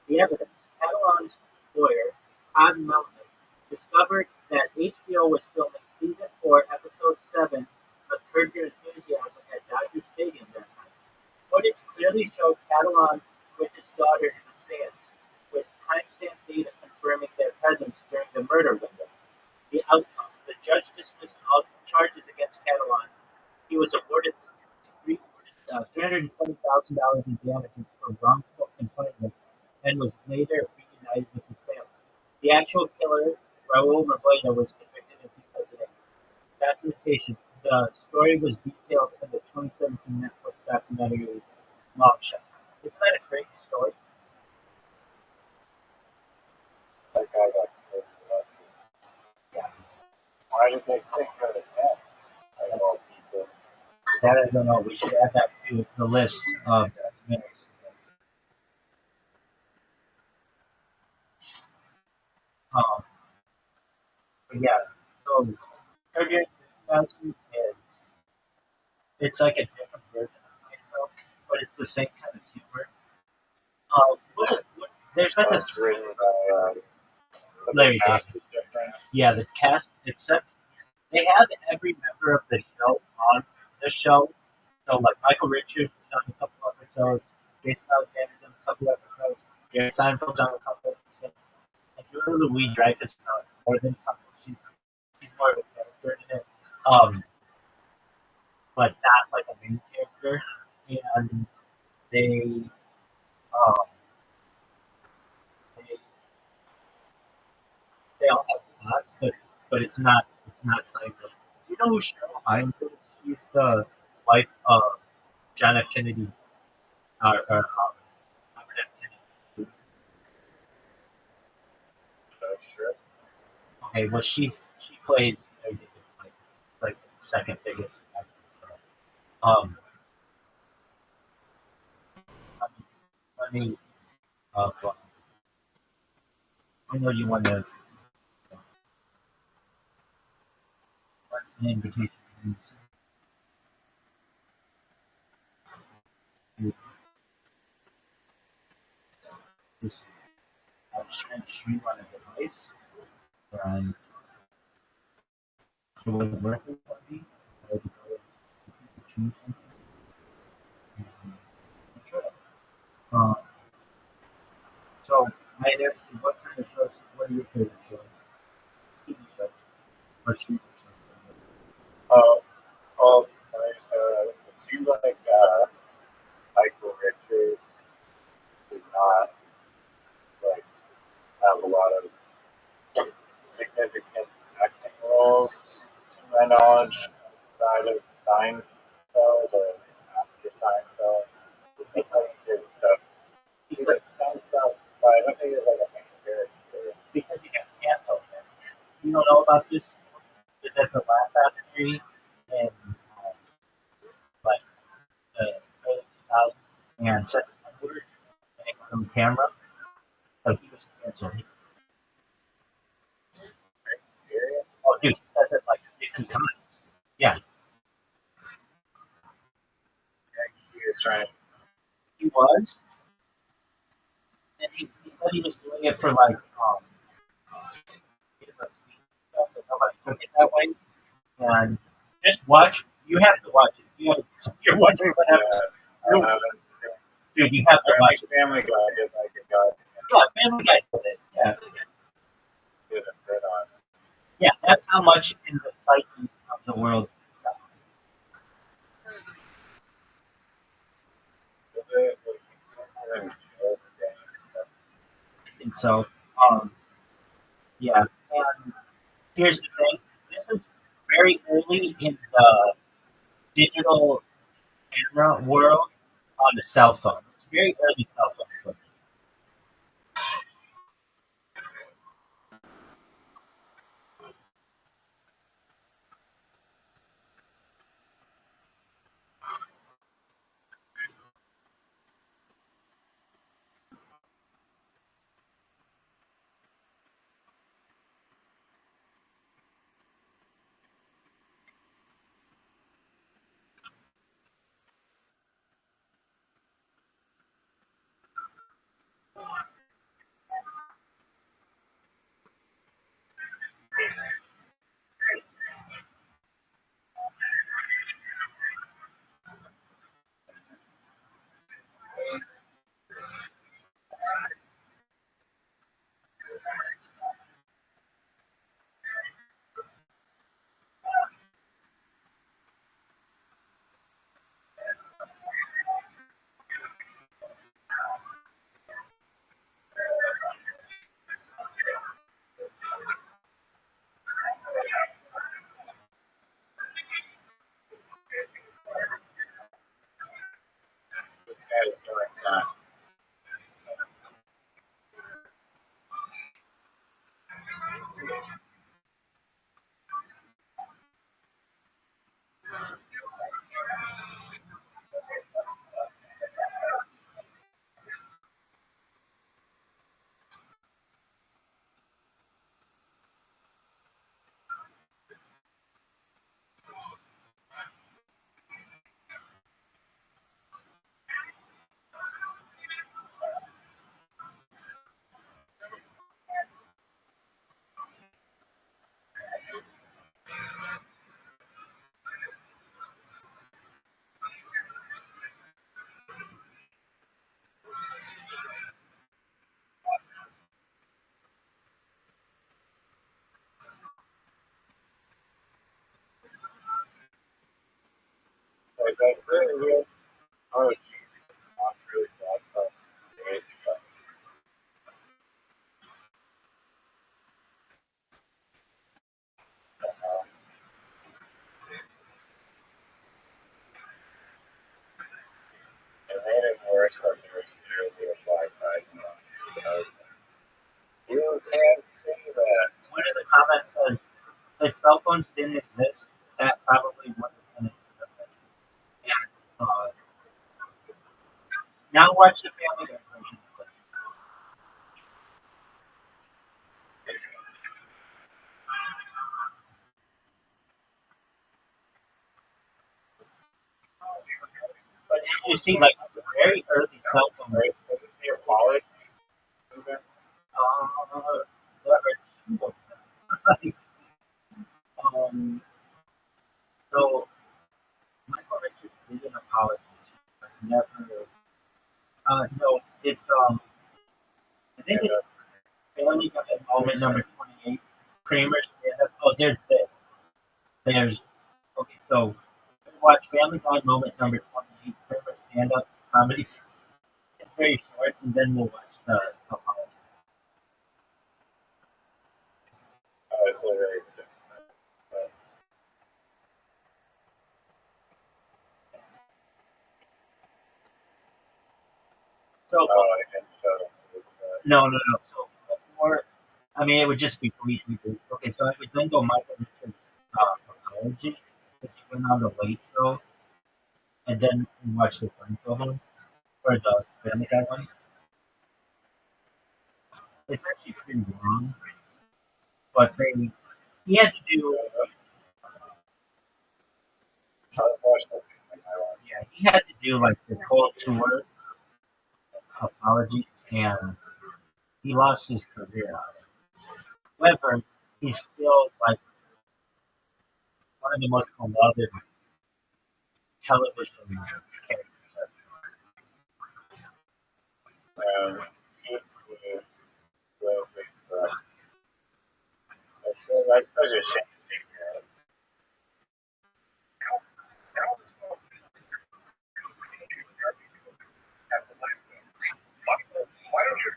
The evidence. Catalan's lawyer, Todd Melnick, discovered that HBO was filming Season 4, Episode 7 of Curb Your Enthusiasm at Dodger Stadium that night. Footage clearly showed Catalan with his daughter in the stands, with timestamp data confirming their presence during the murder window. The outcome. The judge dismissed all charges against Catalan. He was awarded $320,000 in damages for wrongful confinement and was later reunited with his family. The actual killer, Raul Robledo, was convicted of depositing. Documentation. The story was detailed in the 2017 Netflix documentary Long Shot. Isn't that a crazy story? That guy got killed for that. Yeah. Why did they think of his head? I don't know people. That I don't know. We should add that to the list of documentaries. Um, but yeah, so Curb Your Enthusiasm is it's like a different version of Seinfeld, but it's the same kind of humor. There's like a It's written by the Larry cast David. is different. Yeah, the cast, except they have every member of the show on the show. So, like Michael Richards is on a couple episodes, Jason Alexander's on a couple episodes, Jerry Seinfeld's on a couple episodes, and Julia Louis Dreyfus is on more than a couple. She's more of a character in it, but not like a main character. And they, um, they, they all have plots, but it's not Seinfeld. Do you know who Cheryl Hines is? She's the wife of John F. Kennedy, Robert F. Kennedy. Sure. Okay, well she played like second biggest actor. Let me well, I know you want to an invitation. Just stream on a device and it wasn't working for me. I had to go choose something. Right. What kind of shows? What are your favorite shows? TV shows or street shows? Oh, oh, it seems like Michael Richards did not like have a lot of significant acting roles, to my knowledge, outside of Seinfeld or after Seinfeld. He did stuff. He did some stuff, but I don't think it was like a main character. Because you got canceled. Man. You don't know about this? Is at the Laugh Factory in like the early 2000s and said the word from camera. Like he was canceled. Are you serious? Oh, dude, he said it like 50 times. Yeah, Like, he was trying. he was. And he said he was doing it for like, that nobody took it that way. And just watch. You have to watch it. You're wondering what happened. Yeah, I haven't seen. Dude, you have to I watch think it. Family Guy did like a guy Yeah, Family Guy did it. Yeah. did a bit on it. Yeah, that's how much in the psyche of the world. Was it like stuff? I think so. Yeah. And here's the thing. This is very early in the digital camera world on the cell phone. It's very early cell phone footage. This guy is doing that. Like, that's really weird. Oh, Jesus. Not really bad stuff. Stage, but it made it worse that there was literally a flag right now. So, you can't see that. One of the comments says, if cell phones didn't exist, that probably wouldn't have been it. And now watch the Family Guy version. But you see, like, the very early cell phone. Right? Was it near Pollock? There are two of them. So Michael Richards did an apology. Never. No, it's I think it's moment number 28. Kramer stand up. Oh, there's this. There's okay. So watch Family Guy moment number 28. Kramer stand up comedy. It's very short, and then we'll watch the apology. Oh, it's literally 6. So Oh, I can show them. no. So before, I mean, it would just be briefly. Okay, so I would then go Michael Richards' apology because he went on the Late Show, and then watch the Seinfeld one or the Family Guy one. It's actually pretty long, but he had to do I'll watch the thing I want. yeah he had to do like the whole tour of apologies, and he lost his career on it. However, he's still like one of the most beloved television characters. It's real big. That's such a shame. Why don't you?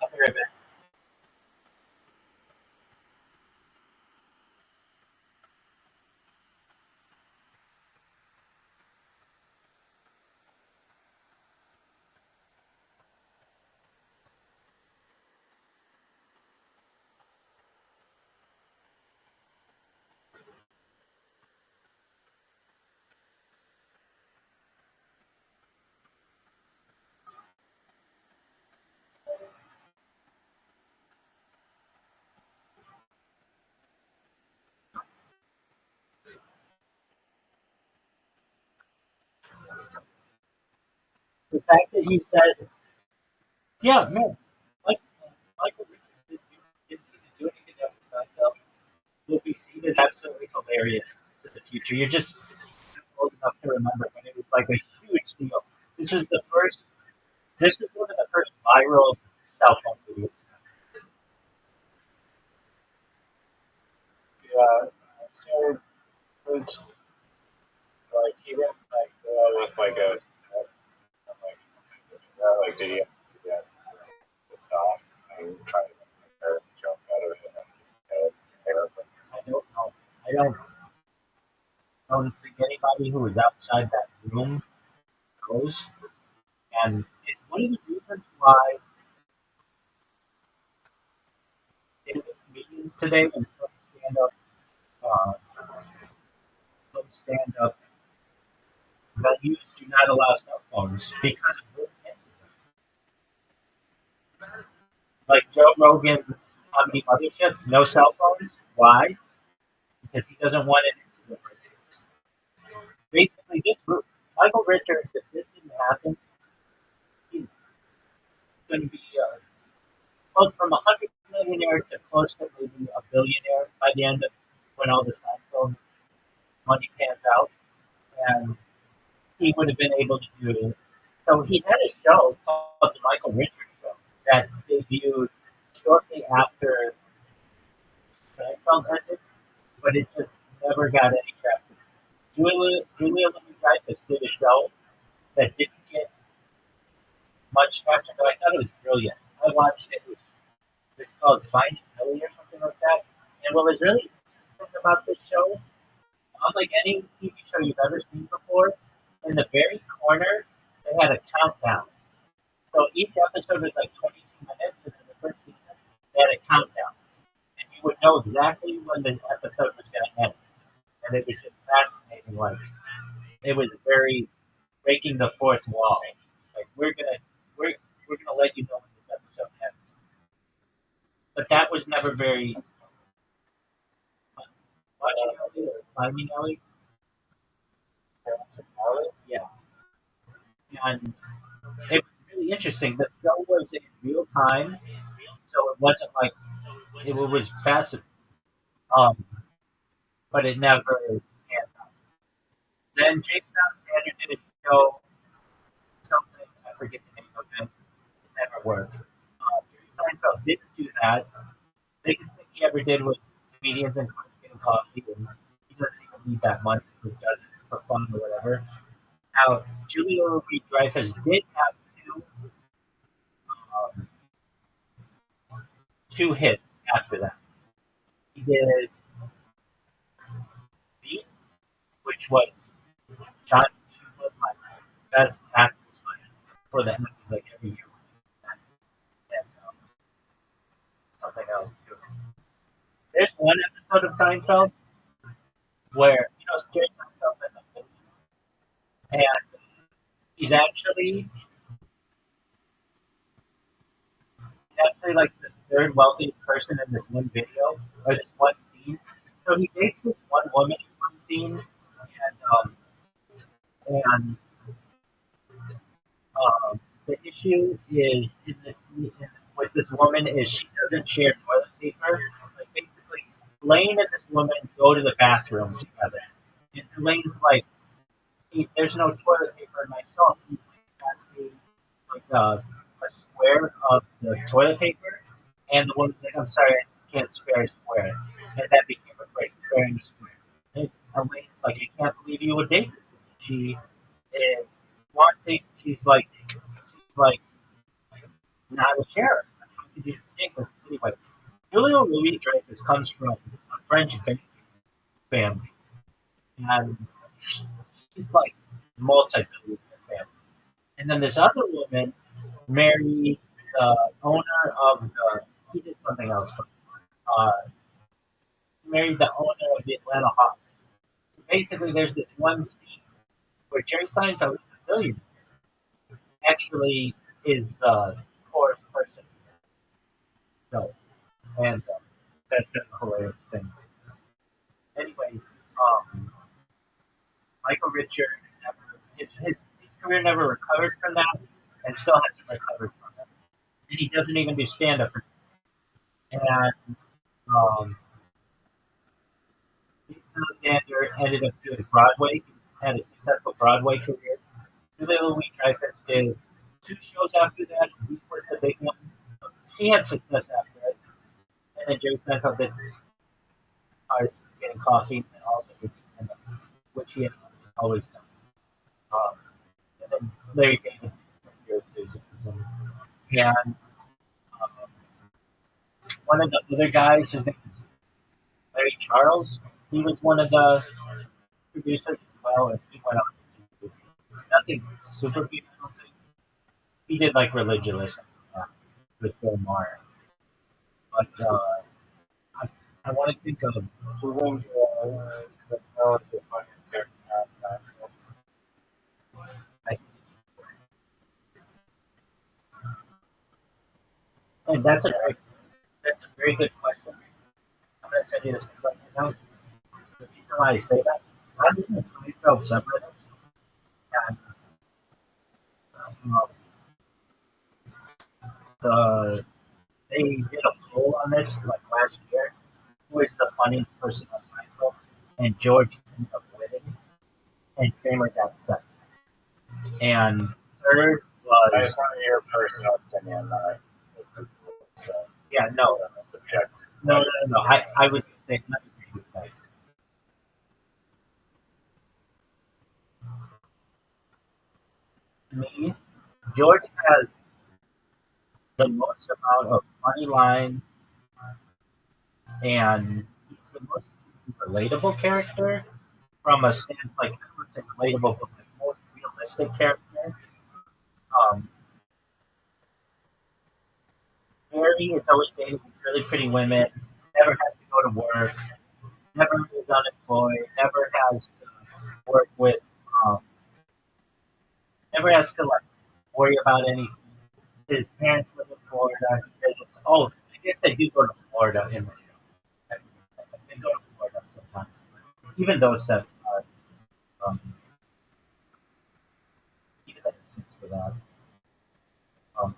I'll be right back. The fact that he said, "Yeah, man, like Michael Richards didn't seem to do anything after Seinfeld," will be seen as absolutely hilarious to the future. You're just old enough to remember when it was like a huge deal. This was the first. This was one of the first viral cell phone videos. Yeah, so it's like he didn't like go with like a set, like like did he have to do that stuff and try to make her jump out of it and just terrible. I don't know. I don't think anybody who was outside that room knows. And it's one of the reasons why in meetings today, when uh, some stand up venues do not allow cell phones because of this incident. Like Joe Rogan on the mothership, no cell phones. Why? Because he doesn't want an incident like this. Basically, Michael Richards, if this didn't happen, he's going to be close from a hundred millionaire to close to maybe a billionaire by the end of when all the Seinfeld money pans out, and he would have been able to do. So he had a show called the Michael Richards Show that debuted shortly after Seinfeld ended, but it just never got any traction. Julia Louis-Dreyfus did a show that didn't get much traction, but I thought it was brilliant. I watched it. It was called Finding Billy or something like that. And what was really interesting about this show, unlike any TV show you've ever seen before, in the very corner, they had a countdown. So each episode was like 22 minutes, and in the first season, they had a countdown. And you would know exactly when the episode was going to end. And it was just fascinating. Like, it was very breaking the fourth wall. Like, we're gonna let you know when this episode ends. But that was never very watching Ellie or finding Ellie. Yeah. And it was really interesting. The show was in real time, so it wasn't like it was fascinating. Um, but it never. Yeah. Then Jason Alexander did a show, something I forget the name of it. It never worked. Jerry Seinfeld didn't do that. The biggest thing he ever did was comedians and getting coffee, and he doesn't even need that much. He does it for fun or whatever. Now, Julia Louis Dreyfus did have um, two hits after that. He did Beat, which was John. She was my best actress for the Emmys like every year, and something else too. There's one episode of Seinfeld where Jerry Seinfeld's in the movie, and he's actually like the third wealthiest person in this one video or this one scene. So he dates this one woman in one scene, and the issue is with this woman is she doesn't share toilet paper. Like basically, Lane and this woman go to the bathroom together, and Lane's like, hey, "There's no toilet paper in my stall. Can you please pass me like a square of the toilet paper?" And the woman's like, "I'm sorry, I just can't spare a square." And that became a phrase, sparing a square. And Lane's like, "I can't believe you would date this woman. She is wanting. She's like not a sharer. How could you think of anyway?" Julia Louis Dreyfus comes from a French family, and she's like multi-billionaire family. And then this other woman married the owner of the. He did something else, but married the owner of the Atlanta Hawks. So basically, there's this one scene where Jerry Seinfeld, who's a billionaire, actually is the poorest person. So, and that's kind of a hilarious thing. Anyway, Michael Richards his career never recovered from that, and still hasn't recovered from it. And he doesn't even do stand up. And um, Jason Alexander ended up doing Broadway. He had a successful Broadway career. Julia Louis Dreyfus did two shows after that. He was the big one. She had success after it. And then Jerry Seinfeld did getting coffee and also did stand up, which he had always done. And then Larry David. And one of the other guys, his name is Larry Charles. He was one of the producers as well, and he went on. Nothing super big, I don't think. He did like Religulous with Bill Maher. But I want to think of Who was the funniest character outside? I, and that's a very good question. I'm going to send you this right now. The reason why I say that, I'm in the Seinfeld subreddits, and they did a poll on this like last year. Who is the funniest person on Seinfeld? And George ended up winning, and Kramer got second. And third I was just want to hear your personal opinion on it. So, yeah, no, subjective. no. I was saying, let me read you guys. To me, George has the most amount of funny lines, and he's the most relatable character from a standpoint, like, I would say relatable, but the most realistic character. Um, Mary is always dating really pretty women, never has to go to work, never is unemployed, never has to work with, um, never has to like worry about anything. His parents live in Florida. He visits. Oh, I guess they do go to Florida in the show. They go to Florida sometimes. Even those sets are, um, even the sets for that. Um,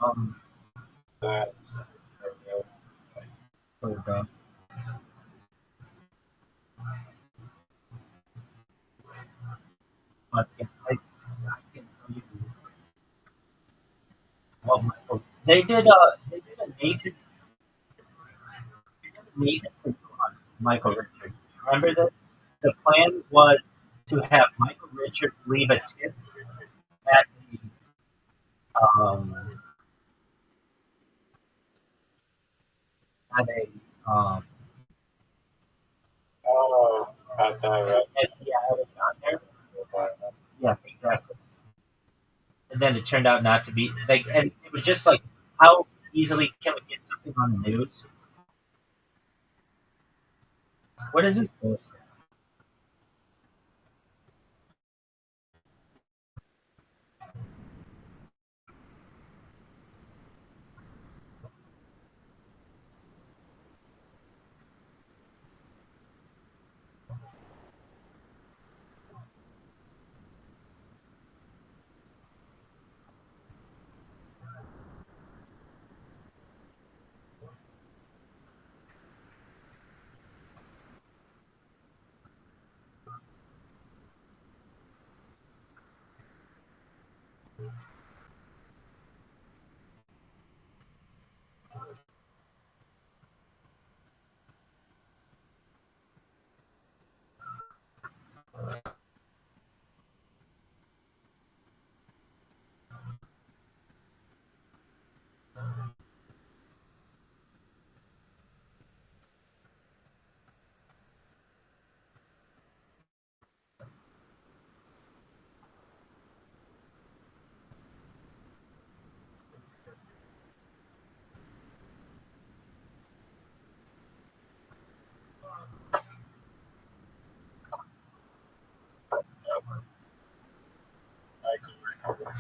um, That's for the, but yeah, I can tell you what they did an amazing thing on Michael Richards. Remember this? The plan was to have Michael Richards leave a tip at the um, at a oh, at the restaurant. yeah, at a diner. Yeah, exactly. And then it turned out not to be like, and it was just like, how easily can we get something on the news? What is this bullshit?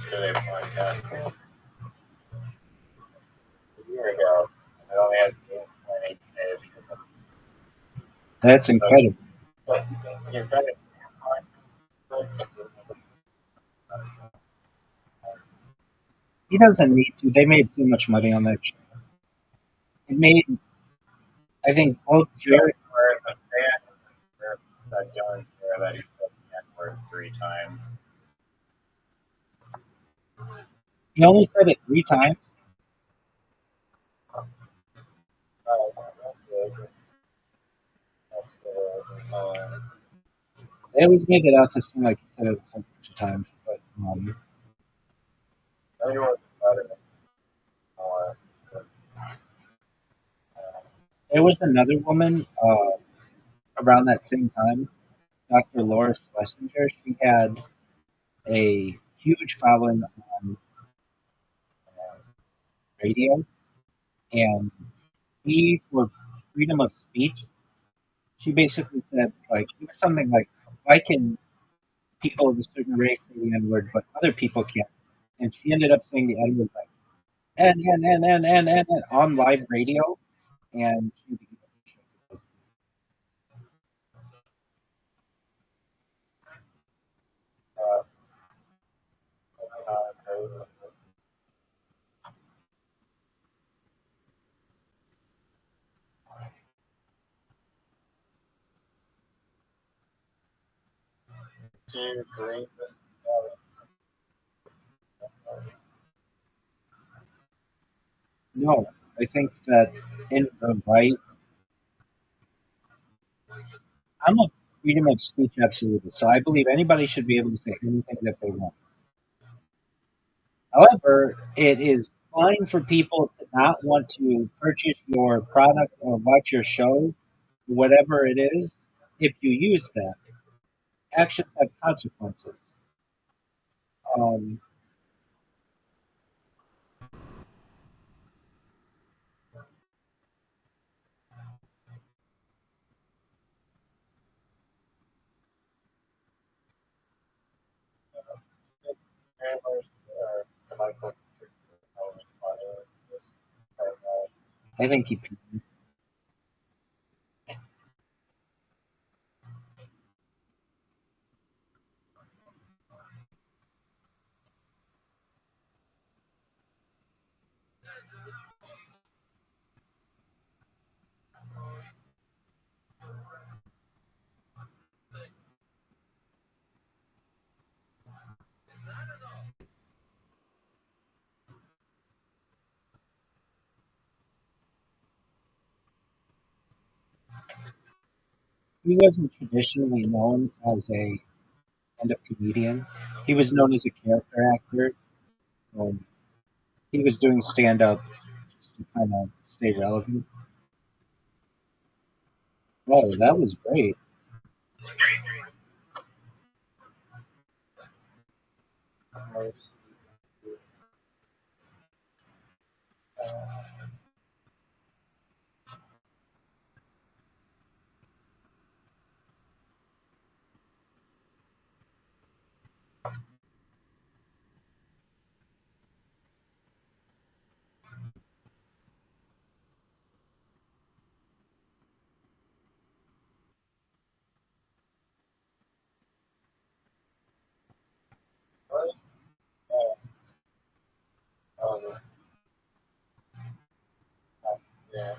Today podcast a year ago. It only has 8.8K because That's incredible. but he's done it. He doesn't need to. They made too much money on that show. It made, I think, both Jerry. Where the fans that don't care that he's done the N-word 3 times. He only said it 3 times. Oh, that's good. That's good. They always made it out to seem like he said it a whole bunch of times. But Anyone better than more. there was another woman around that same time, Dr. Laura Schlesinger. She had a huge following on radio, and he, for freedom of speech, she basically said, like, it was something like, why can people of a certain race say the N word, but other people can't? And she ended up saying the N word like N on live radio, and she Uh, crazy. Do you agree with No, I think that in the right, I'm a freedom of speech absolutist, so I believe anybody should be able to say anything that they want. However, it is fine for people to not want to purchase your product or watch your show, whatever it is, if you use that. Actions have consequences. Um, cameras or Michael this right I think he, he wasn't traditionally known as a stand-up comedian. He was known as a character actor. Um, he was doing stand-up just to kind of stay relevant. Oh, that was great. now. Yeah.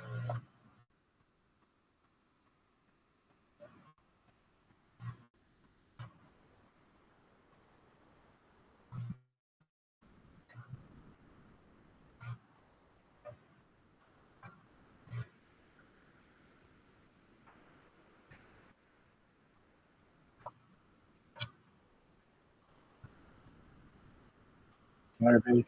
Garbage.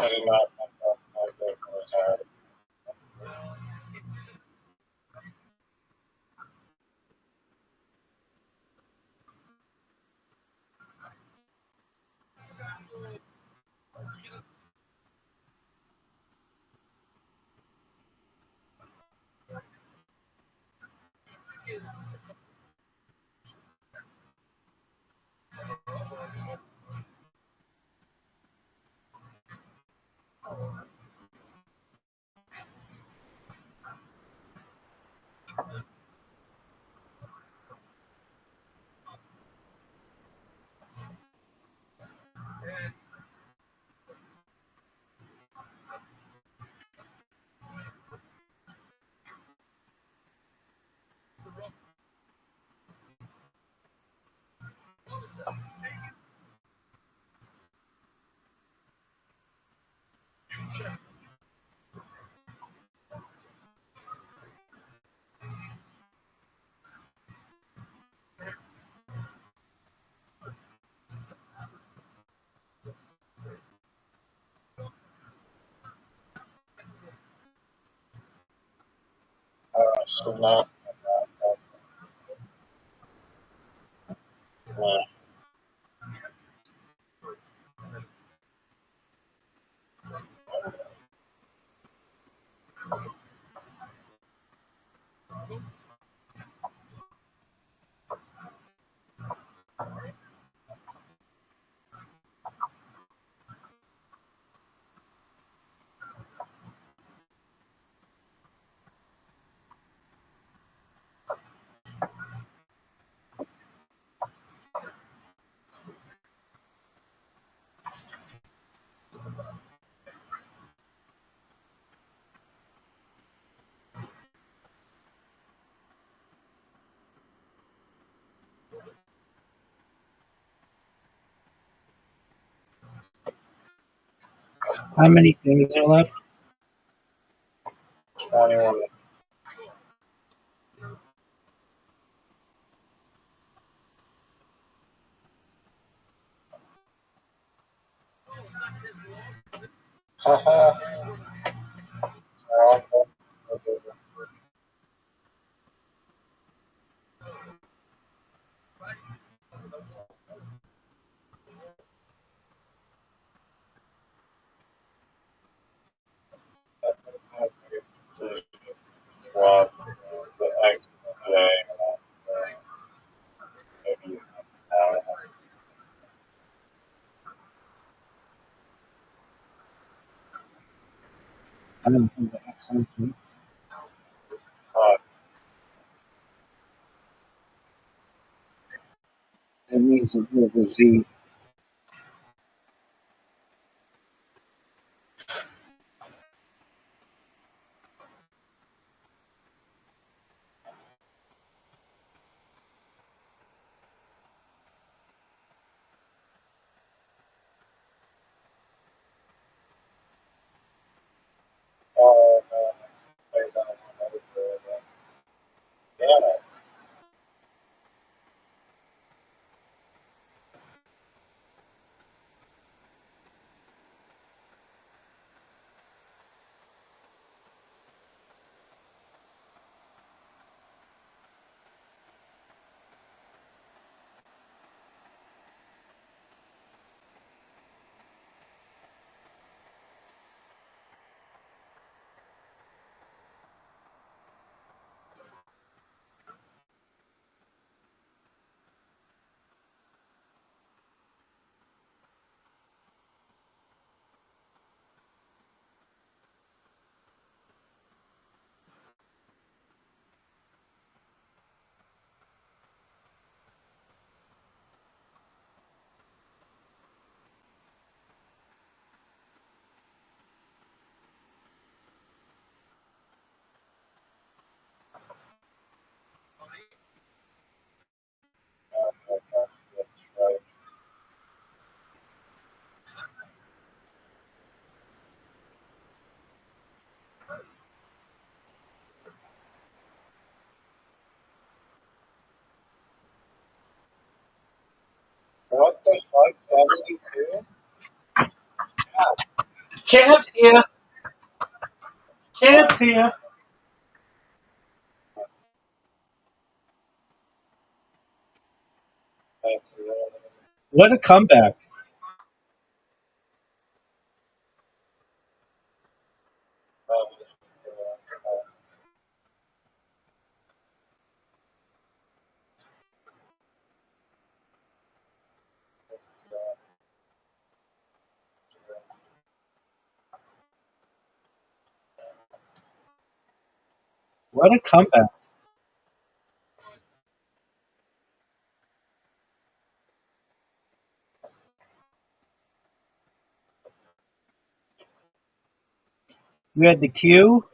I did not think that my book was hard. Should not have How many things are left? 21. Haha. Slots is the X J. Maybe I don't think the XM2. That means it will the Z. damn it. That's right. What the fuck? 72? Champ's here. Champ's here. That's What a comeback! What a comeback! You had the Q.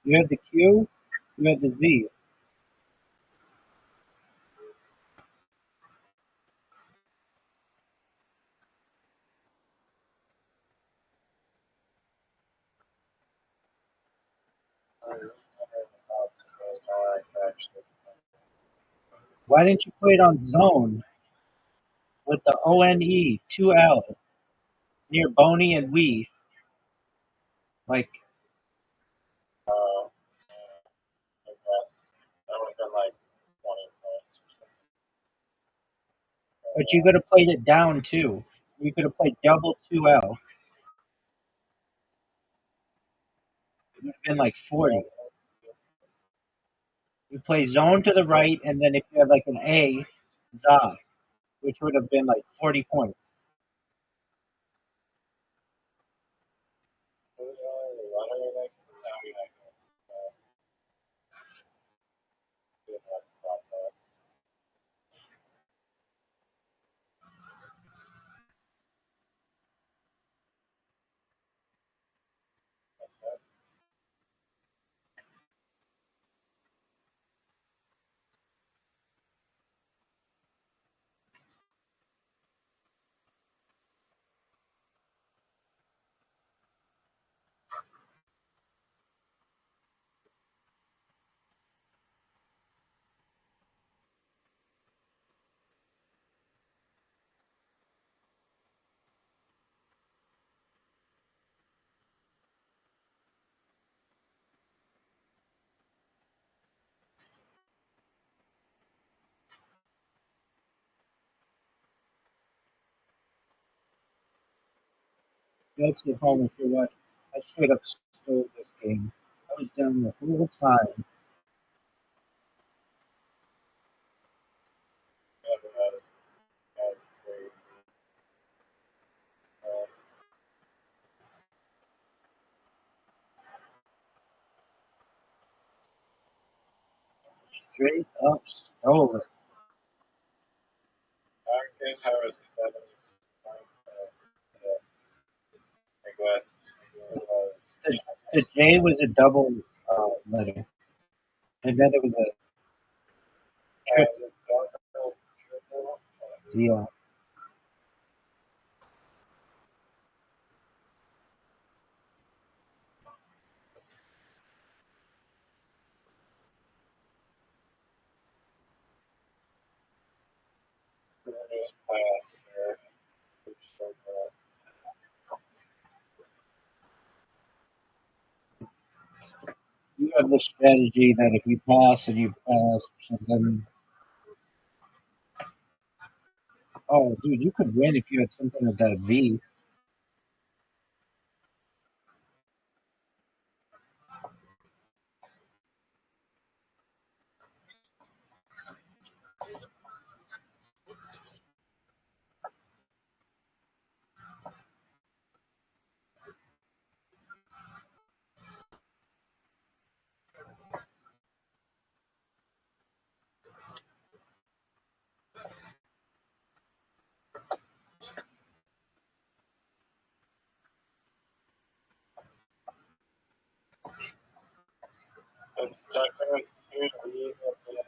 You had the Q. You had the Z. Why didn't you play it on zone with the ONE 2L near Boney and we? Like, that would have been like 20 points. but you could have played it down too. You could have played double 2L. It would have been like 40. You play zone to the right, and then if you have like an A, za, which would have been like 40 points. That's at home if you watch. I straight up stole this game. I was down the whole time. Straight up stole it. The J was a double letter, and then it was a deal. You have the strategy that if you pass and you pass, then oh, dude, you could win if you had something with that V. it's like there's two reasons that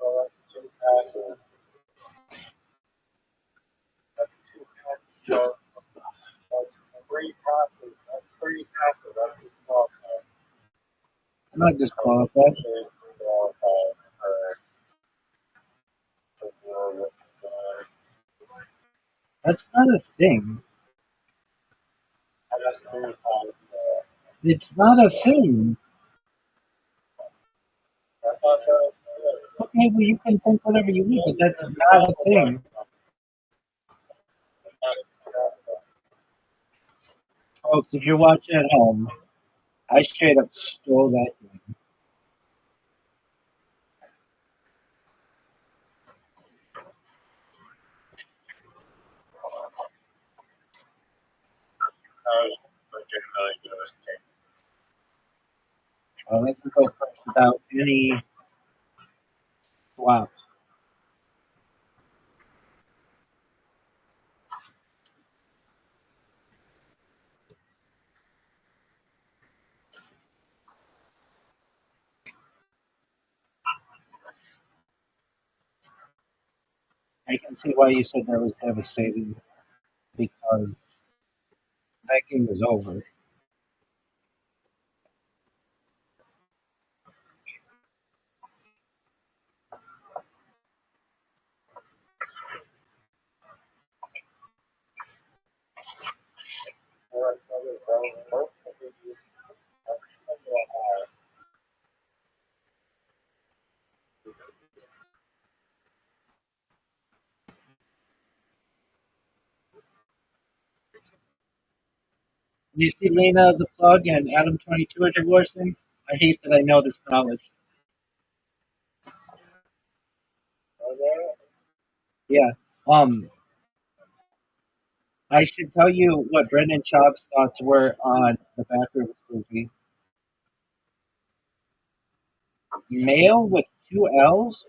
well, that's two passes. That's two passes. So that's three passes. That's three passes. That's disqualified. I'm not disqualified. Disqualified for the That's not a thing. and that's three times. It's not a thing. I thought that was Okay, well, you can think whatever you want, but that's not a thing. Folks, if you're watching at home, I straight up stole that game. legitimately good mistake. Let me go first without any flops. I can see why you said that was devastating because that game was over. You see Lena the Plug and Adam 22 are divorcing? I hate that I know this knowledge. Yeah. I should tell you what Brendan Schaub's thoughts were on the Backrooms movie. Male with two L's?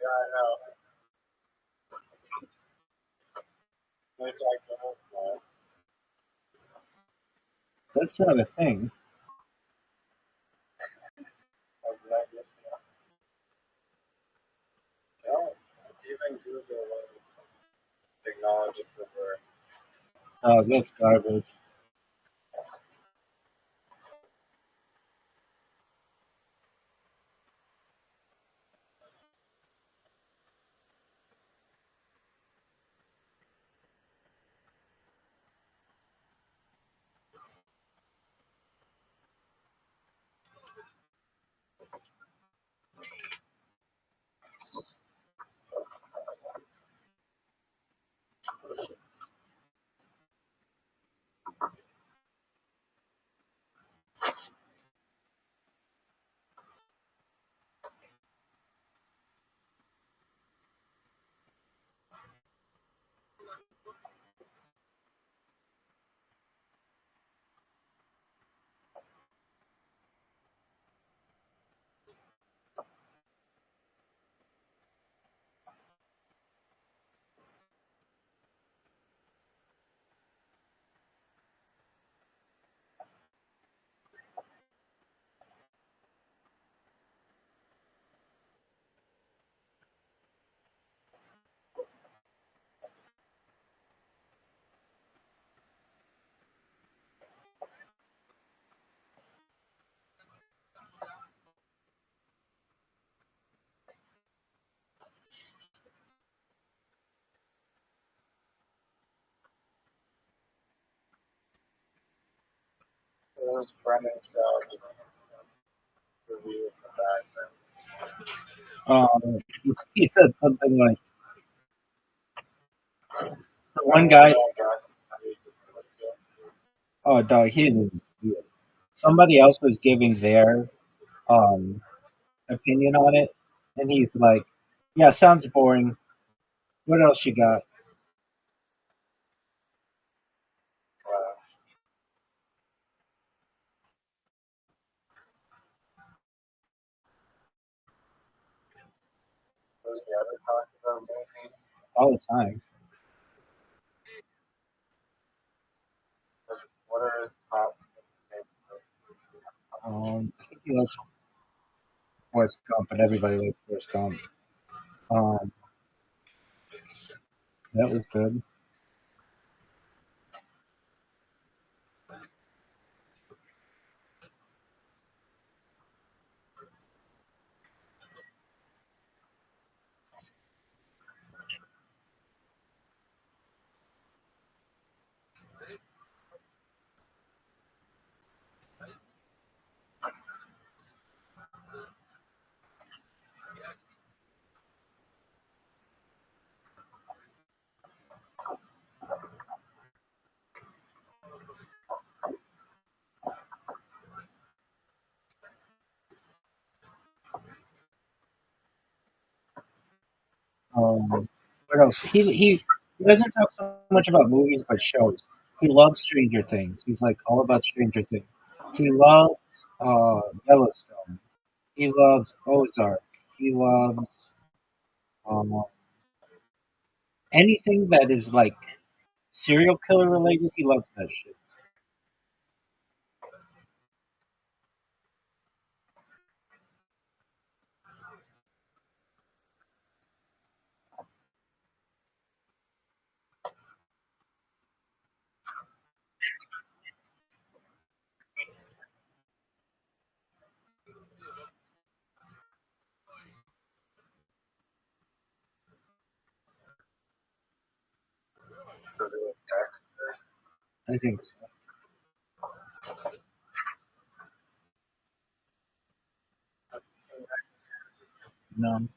Yeah, I know. It's like the whole plan. That's not a thing. Of legacy. Yeah, even Google acknowledges the word. Oh, that's garbage. It was Brendan Schaub's review of the He said something like, the one guy, oh, dog, he didn't even see it. Somebody else was giving their um, opinion on it, and he's like, yeah, sounds boring. What else you got? you ever talk about movies? all the time. What are his top I think he likes Forrest Gump, but everybody likes Forrest Gump. Um, that was good. What else? He doesn't talk so much about movies, but shows. He loves Stranger Things. He's like all about Stranger Things. He loves Yellowstone. He loves Ozark. He loves um, anything that is like serial killer related. He loves that shit. does it affect? I think so. No.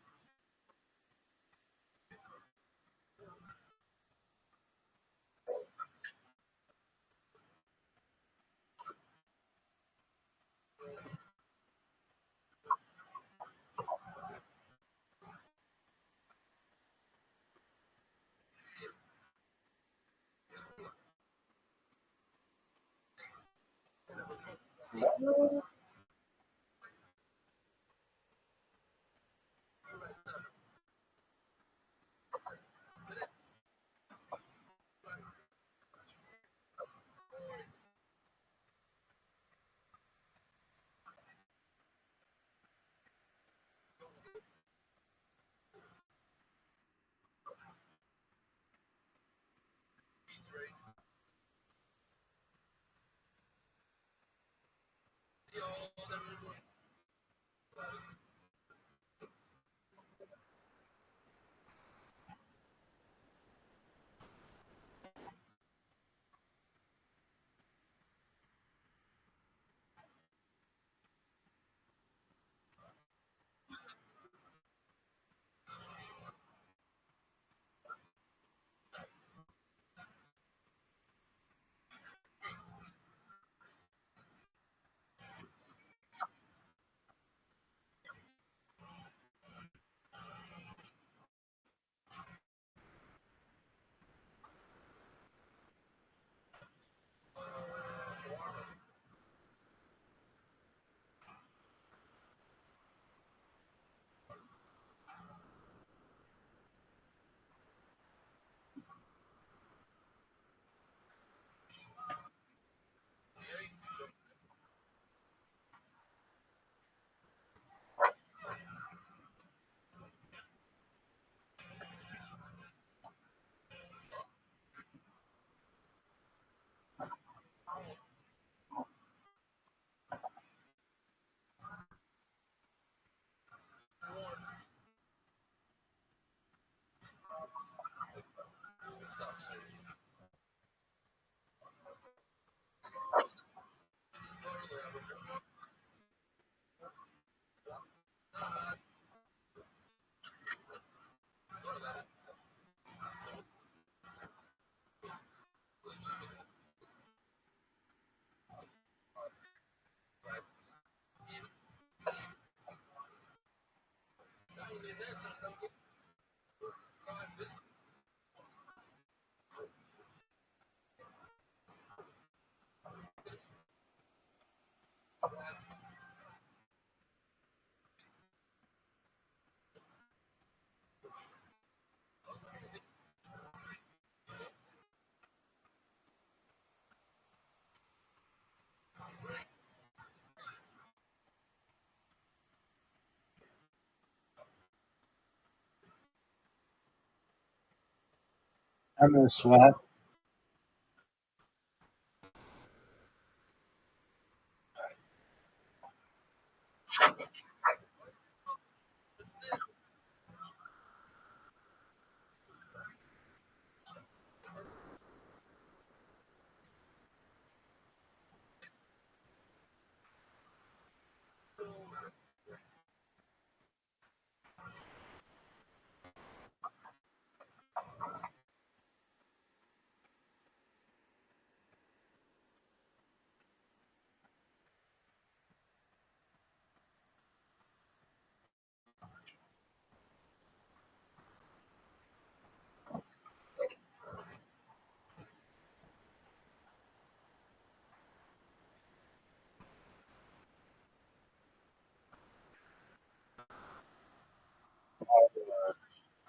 I'm gonna swap.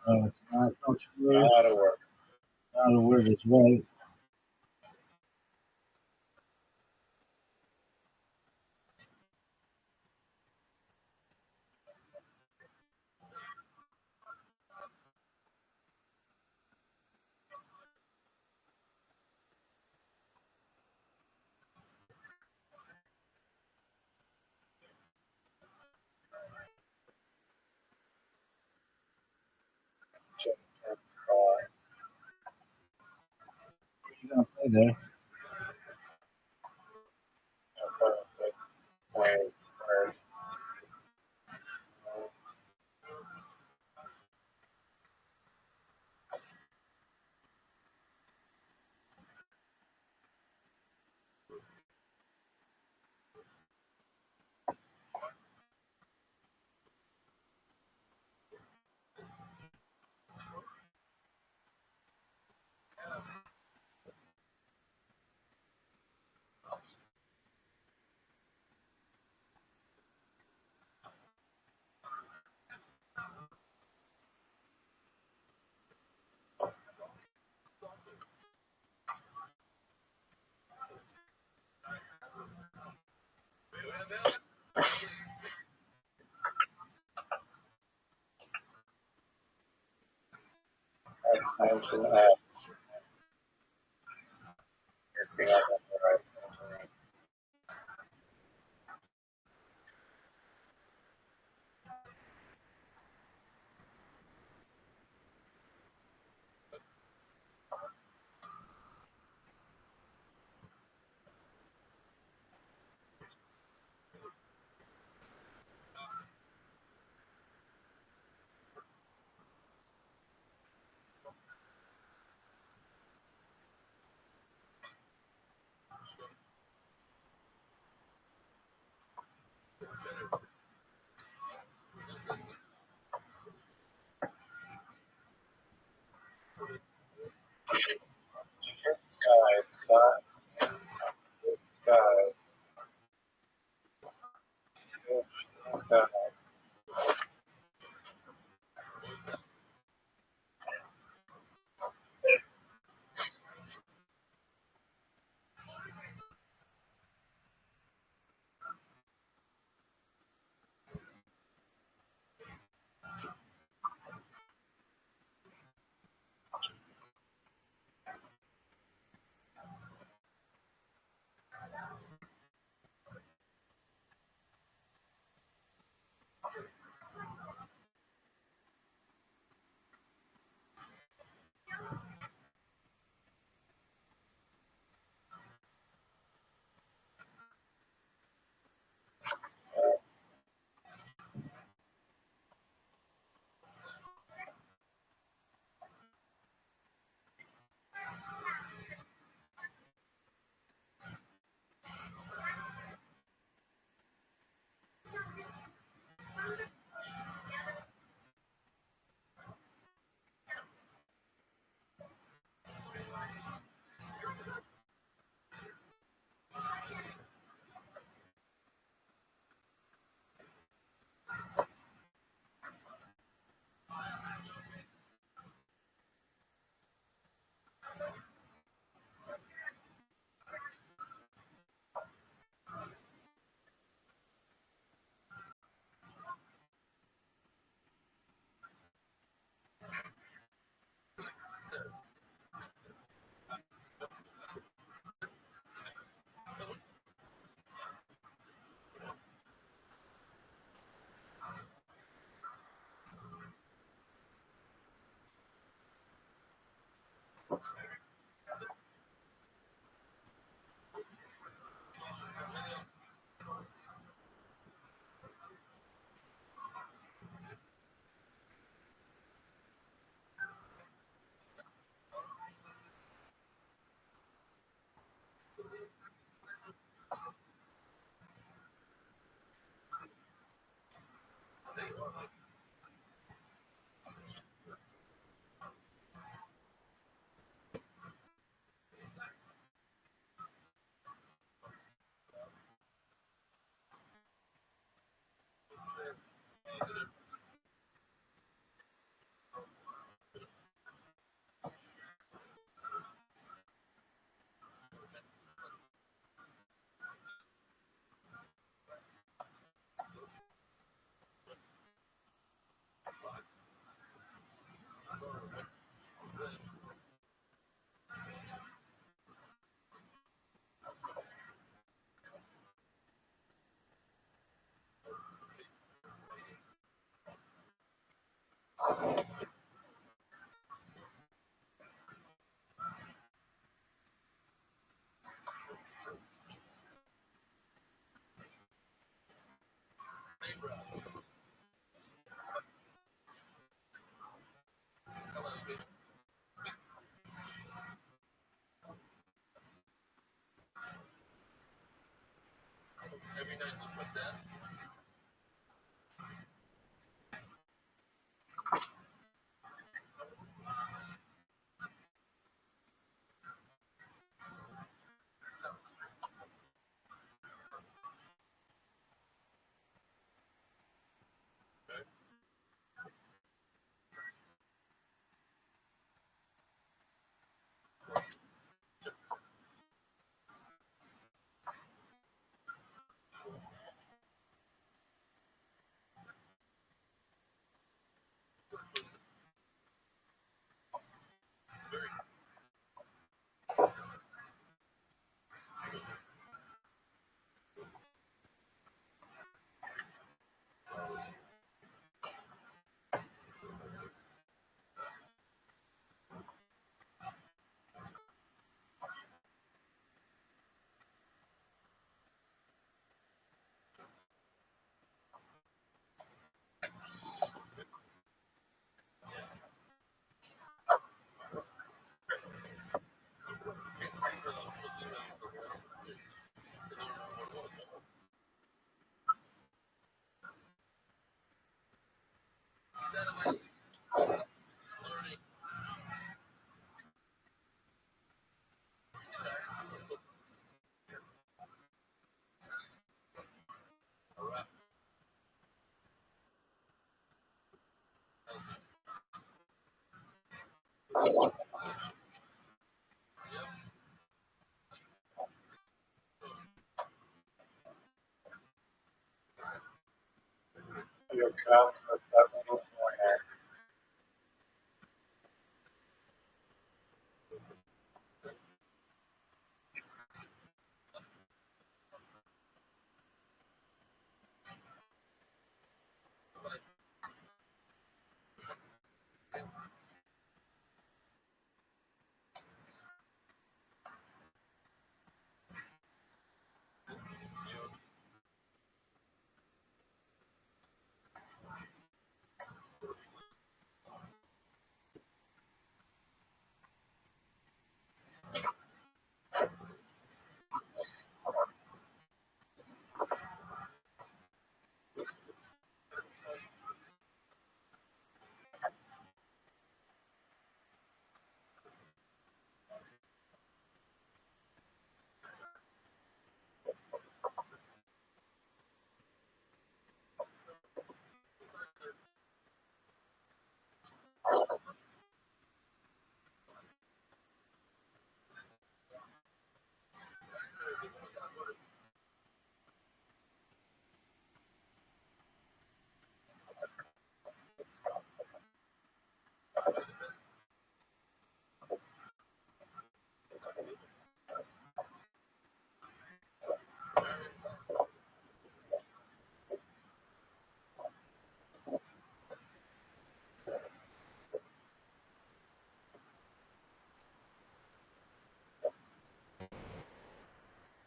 It's not. Don't you worry. Out of work. Not a word is right. Check text call. You gonna play there? Perfect. Wait, first. X and X. Working on the right center. Here comes the 70 pointer.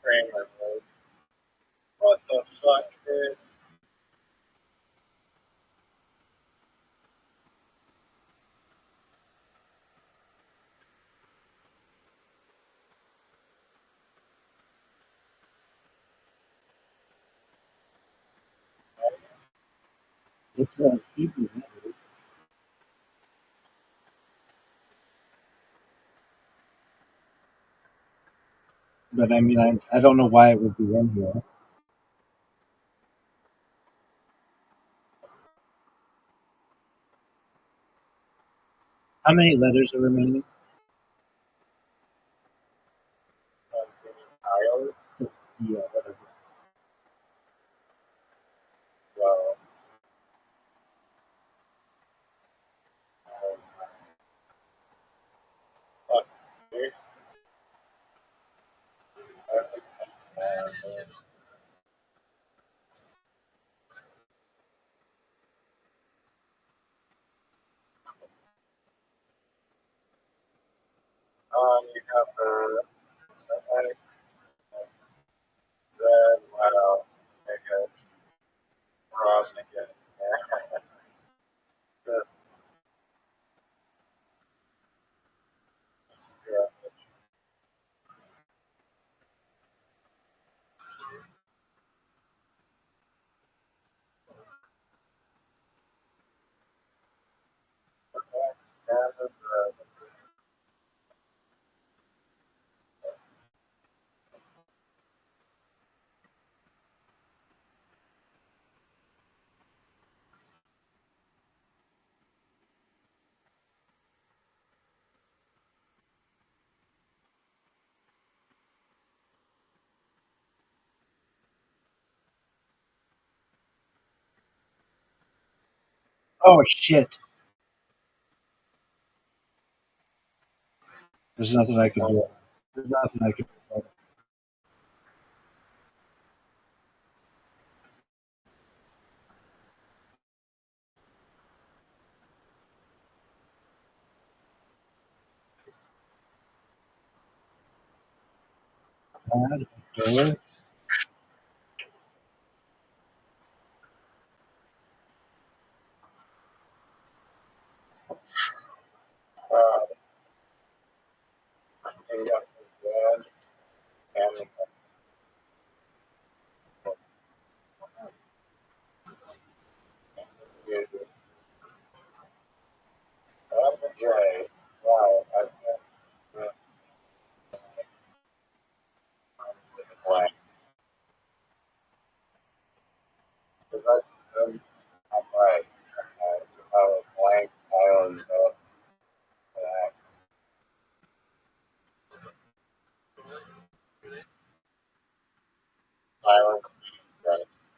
Kramer mode. What the fuck, dude? It's Hebrew, but I mean, I don't know why it would be in here. How many letters are remaining? Tiles? Yeah, whatever. Well, fuck, dude. You have the X, Z, wow, nigga, Rob, nigga. This, yeah. Oh shit! There's nothing I can do. There's nothing I can do. Add door. And got this dad, and I'm a J. Wow, I've been blank. Because I'm right. I was blank. I was black. Silence means grace.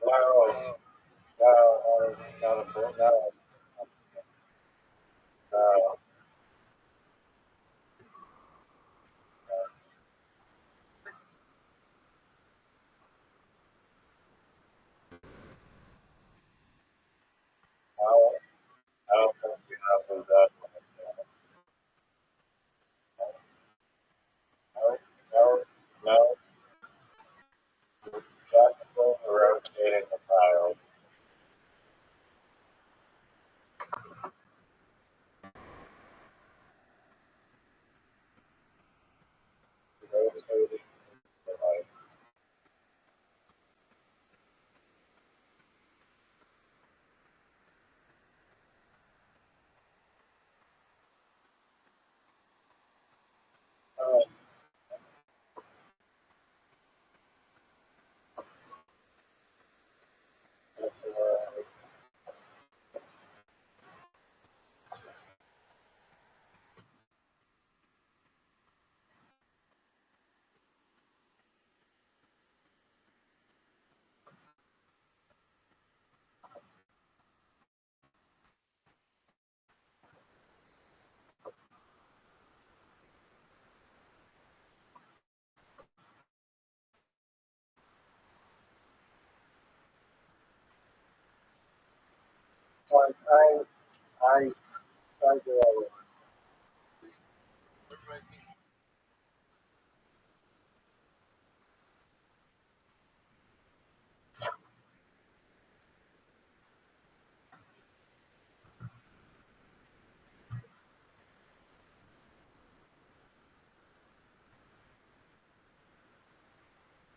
No, no, that is not a book. No, no, no. I don't think you have this that one. No, no, no. Just rotating the pile. Rotating the light. Oh, that's like I go.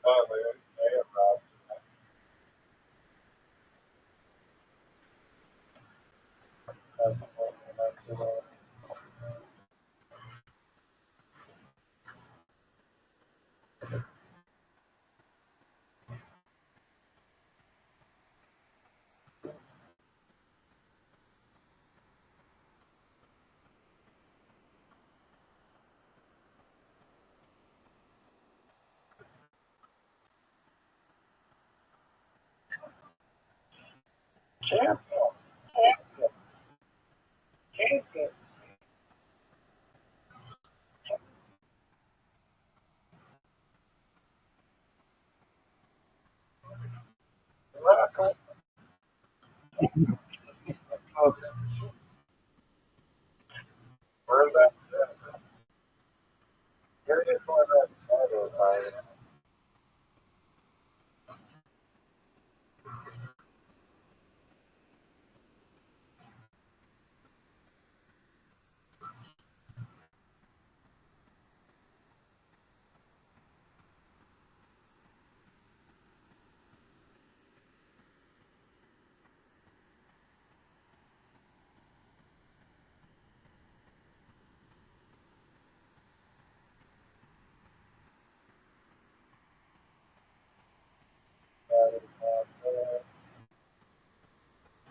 Oh, they have that's champion, champion, champion. Welcome. Okay. Where that set? Curious where that set is. Like,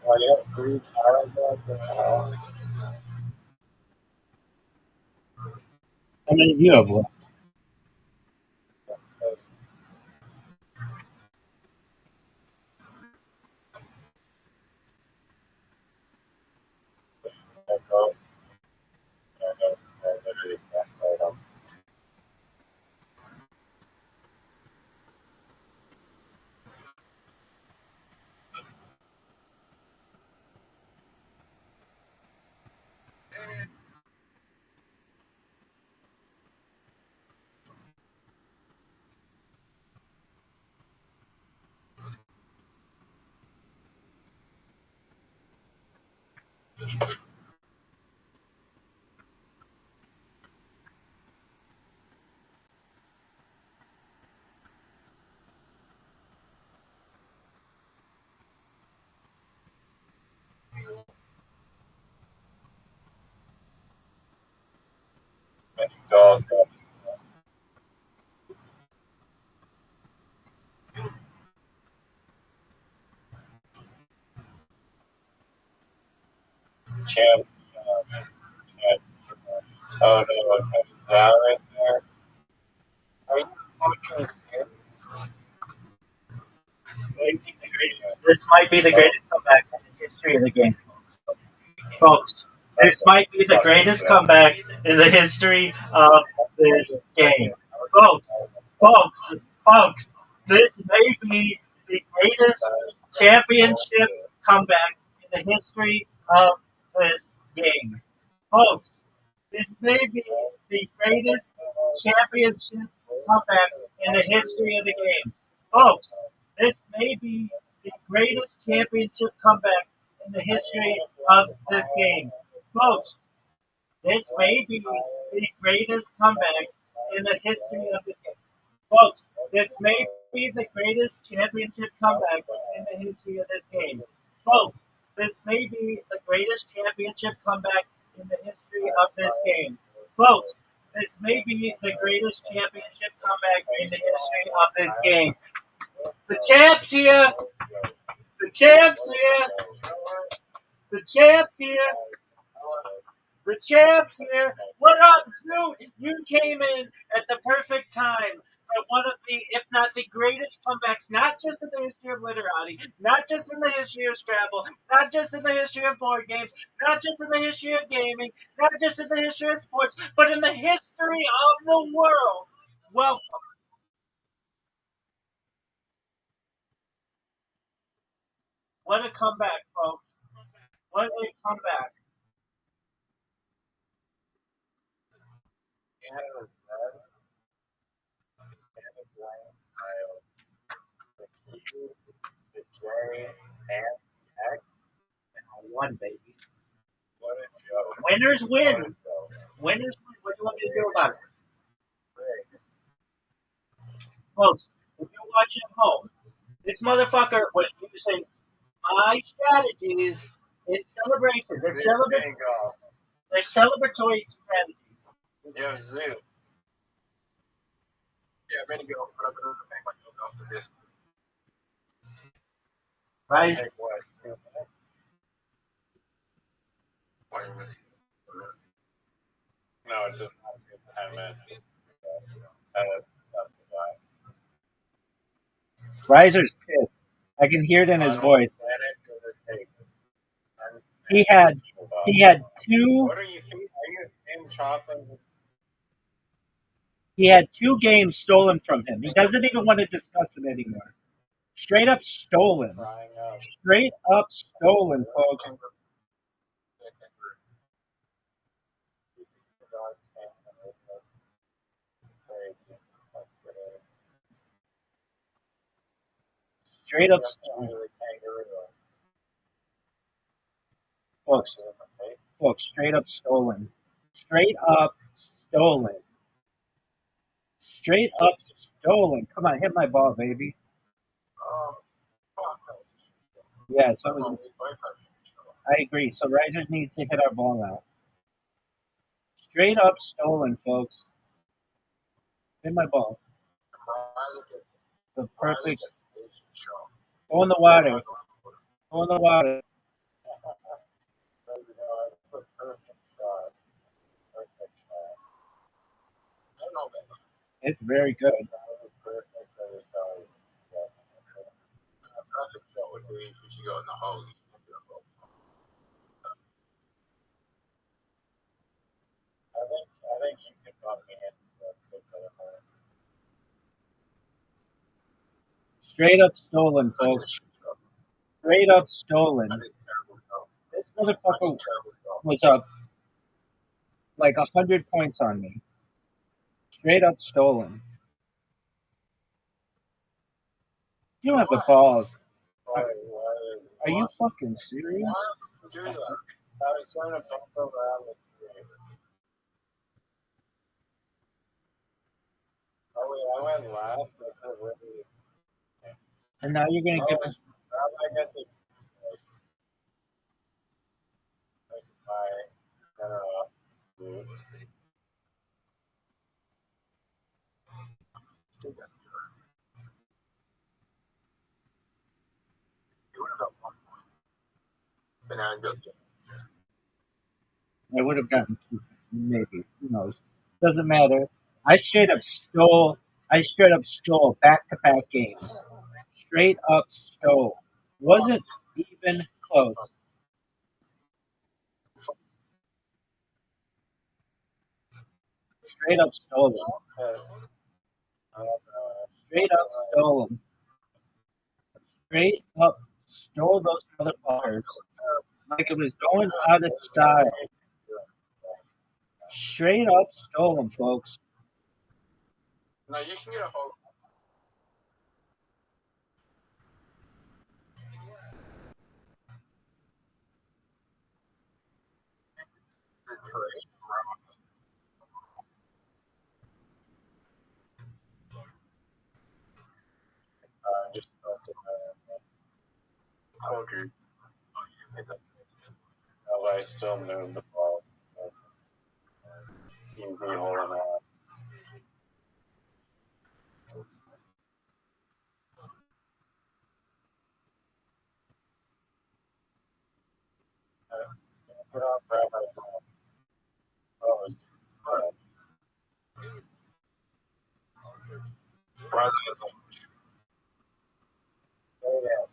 well, you have 3 cars up there. How many of you have left? Champ, champ. Oh no, is that right there? Are you fucking serious? This might be the greatest comeback in the history of the game, folks. This might be the greatest comeback in the history of this game, folks. Folks, folks. This may be the greatest championship comeback in the history of this game, folks. This may be the greatest championship comeback in the history of the game. Folks, this may be the greatest championship comeback in the history of this game. Folks, this may be the greatest comeback in the history of this game. Folks, this may be the greatest championship comeback in the history of this game. Folks, this may be the greatest championship comeback in the history of this game. Folks, this may be the greatest championship comeback in the history of this game. The champ's here! The champ's here! The champ's here! The champ's here! What up, Zoo? You came in at the perfect time. One of the, if not the greatest comebacks, not just in the history of literati, not just in the history of Scrabble, not just in the history of board games, not just in the history of gaming, not just in the history of sports, but in the history of the world. Welcome. What a comeback, folks. What a comeback. He has a set, and a blank tile. The Q, the J, and the X. And one, baby. What a joke. Winners What a win. joke. Winners win. What do you want me to do about it? Great. Folks, if you're watching at home, this motherfucker was using my strategies in celebration. They're, Bingo. they're celebratory strategies. Yo, Zoo. Yeah, ready to go. Put up another thing like after this. Right? Take what, 2 minutes? Wait a minute. No, it does not take 10 minutes. That's a guy. Riser's pissed. I can hear it in his voice. He had two. What are you feeding? Are you in chocolate? He had 2 games stolen from him. He doesn't even want to discuss it anymore. Straight up stolen. Frying up. Straight up stolen, folks. Straight up, the kangaroo. folks. Folks, straight up stolen. Straight up stolen. Straight up stolen. Come on, hit my ball, baby. Yeah, so I agree. So Risers needs to hit our ball now. Straight up stolen, folks. Hit my ball. The perfect. Go in the water. Go in the water. It's the perfect shot. Perfect shot. It's very good. That was perfect for the shot. Perfect shot would be if you go in the hole. I think you could bump me in. Straight up stolen, folks. Straight up stolen. This motherfucker was up like 100 points on me. Straight up stolen. You don't have the balls. Are you fucking serious? I was trying to bump around the tree. Oh wait, I went last. I could really. And now you're gonna give us. I get to my generosity. I would have gotten through, maybe. Who knows? Doesn't matter. I straight up stole. I straight up stole back-to-back games. Straight up stole. Wasn't even close. Straight up stole them. Straight up stole them. Straight up stole those motherfuckers like it was going out of style. Straight up stole them, folks. No, you can get a hole. Just Told you. I still move the ball. Easy hole in one. Put on Rabbi. Oh, it's Rather straight in.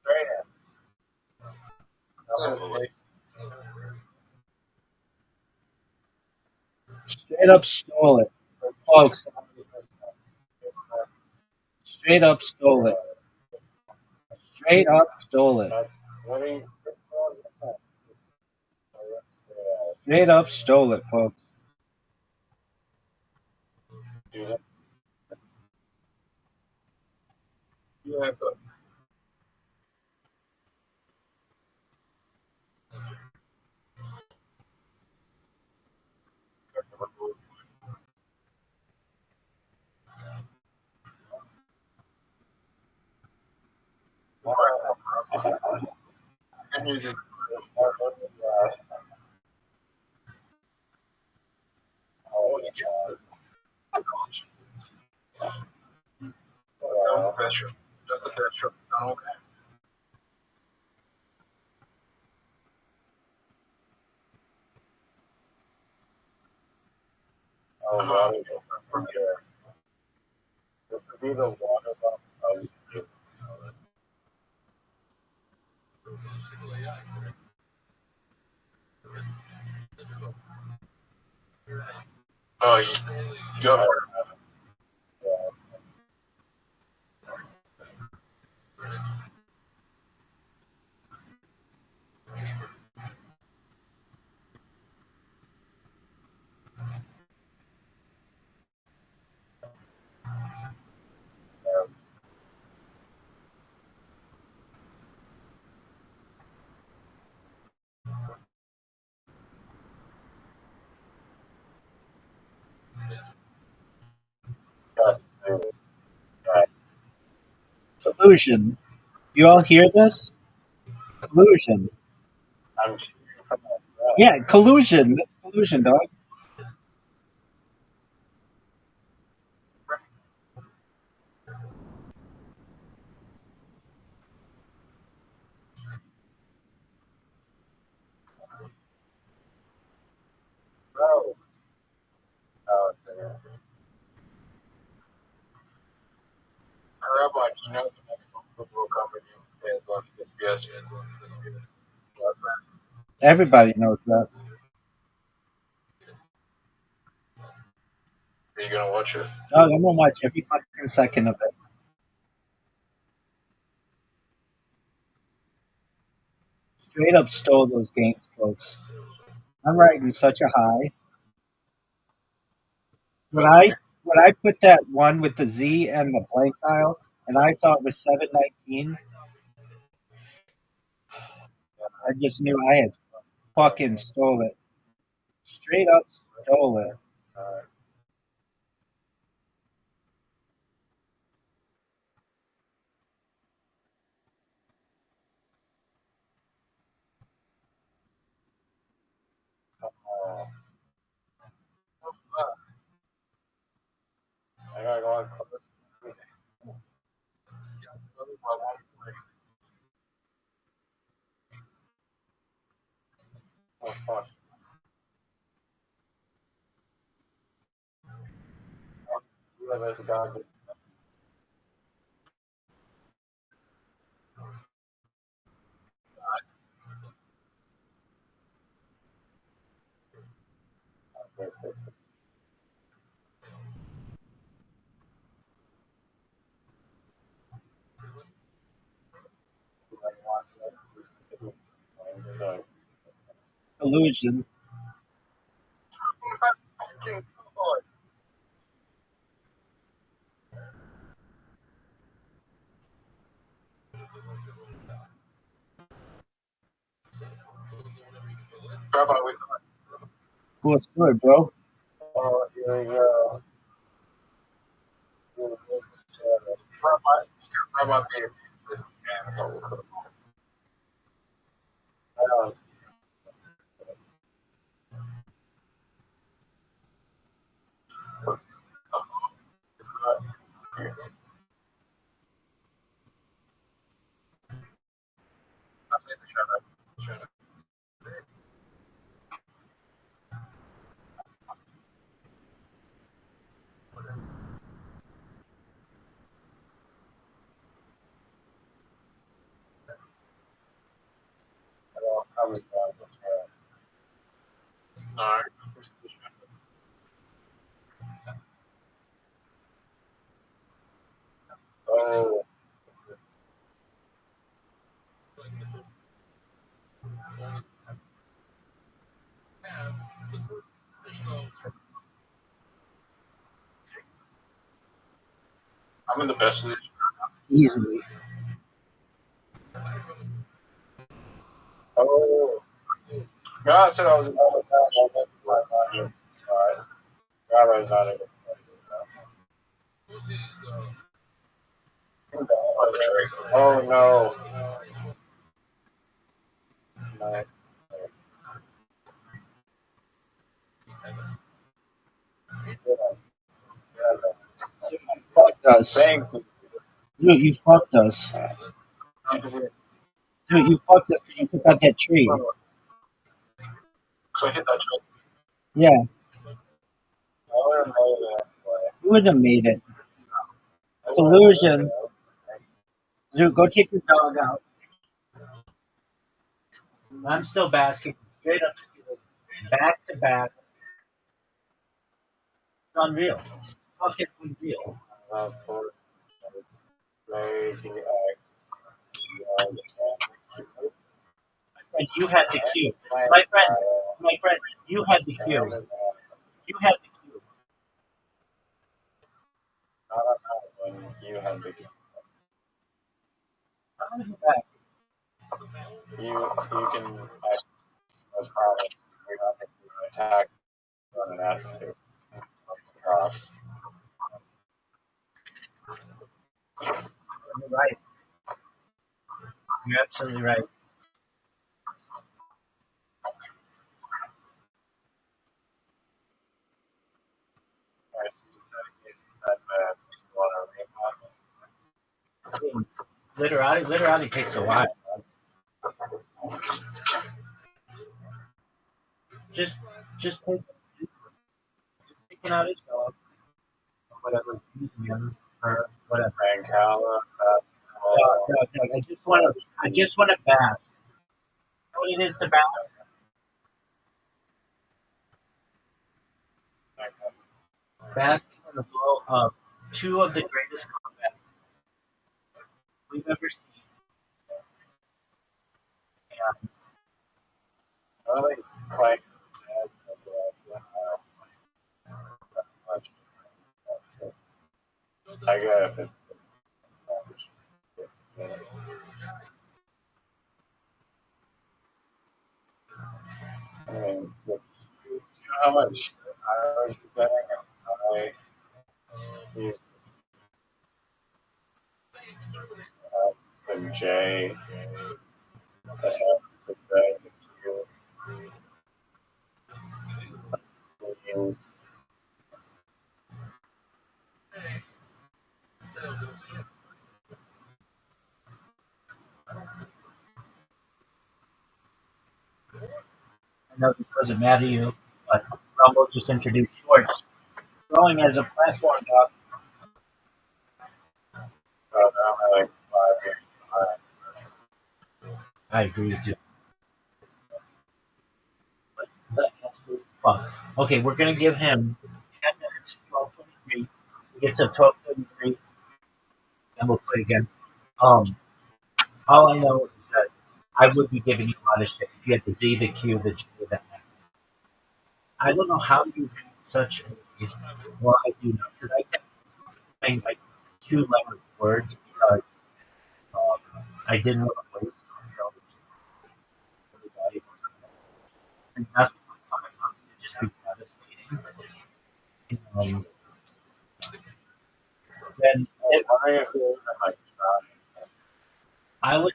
Straight in. Straight up stole it, folks. Straight up stole it. Straight up stole it. That's what are you? Straight up stole it, folks. yeah, but and you just oh, you just don't pressure. Just the pressure. It's not okay. Oh, water from here. This would be the water bump of you. Oh, you go. us to guys. Collusion. You all hear this? Collusion. I'm cheering for my friend. Yeah, collusion. That's collusion, dog. Bro. Oh, it's there. Rabbi, you know the next one football company is on SBS. What's that? Everybody knows that. Are you gonna watch it? Dog, I'm gonna watch every fucking second of it. Straight up stole those games, folks. I'm riding such a high. When I put that one with the Z and the blank tile, and I saw it was 719, I just knew I had fucking stole it. Straight up stole it. I gotta go on close. Oh, fuck. Yeah, there's a guy. So, Collusion. Rabbi, we What's good, bro? oh, here we go. Rabbi, I was done with her. Alright. Oh, I'm in the best position. Easily. Oh, God said I was almost not. Alright. Rabbi's not able to. Oh, no. No. Fucked us. Thank you. Dude, you fucked us. Dude, you fucked us because you took out that tree. So I hit that trick. Yeah, I would have made it anyway. you wouldn't have made it. Collusion. Dude, go take your dog out. I'm still basking. Straight up, back to back. Unreal. Fucking unreal. And you had the cue. My friend, you had the cue. You had the cue. I don't know when you had the I'm gonna go back. you can I promise you're not going to attack on an S2. right. You're absolutely right. I mean, literally takes a while. Just, just taking out his dog, or whatever, beating him or whatever. Mancala, I just want to bask. You know what it is to bask? Basking in the glow of two of the greatest comebacks we've ever seen. And really quite sad. I got it. I mean, you know how much I was getting I used the J, the F, the Z, the Q, the U's. I know this doesn't matter to you, but Rumble just introduced shorts. Growing as a platform dog, So now I'm like 5 years behind. I agree with you. But the absolute fuck. Okay, we're gonna give him 10 minutes, 12:23. We get to 12:33, and we'll play again. Um, all I know is that I would be giving you a lot of shit if you had the Z, the Q, the J, the F. I don't know how you have such a well, I do know because I kept saying like two-letter words because I didn't want to waste everybody, and nothing was coming up. It just be devastating. Um, then it, I'm wondering if you're even like trying. I was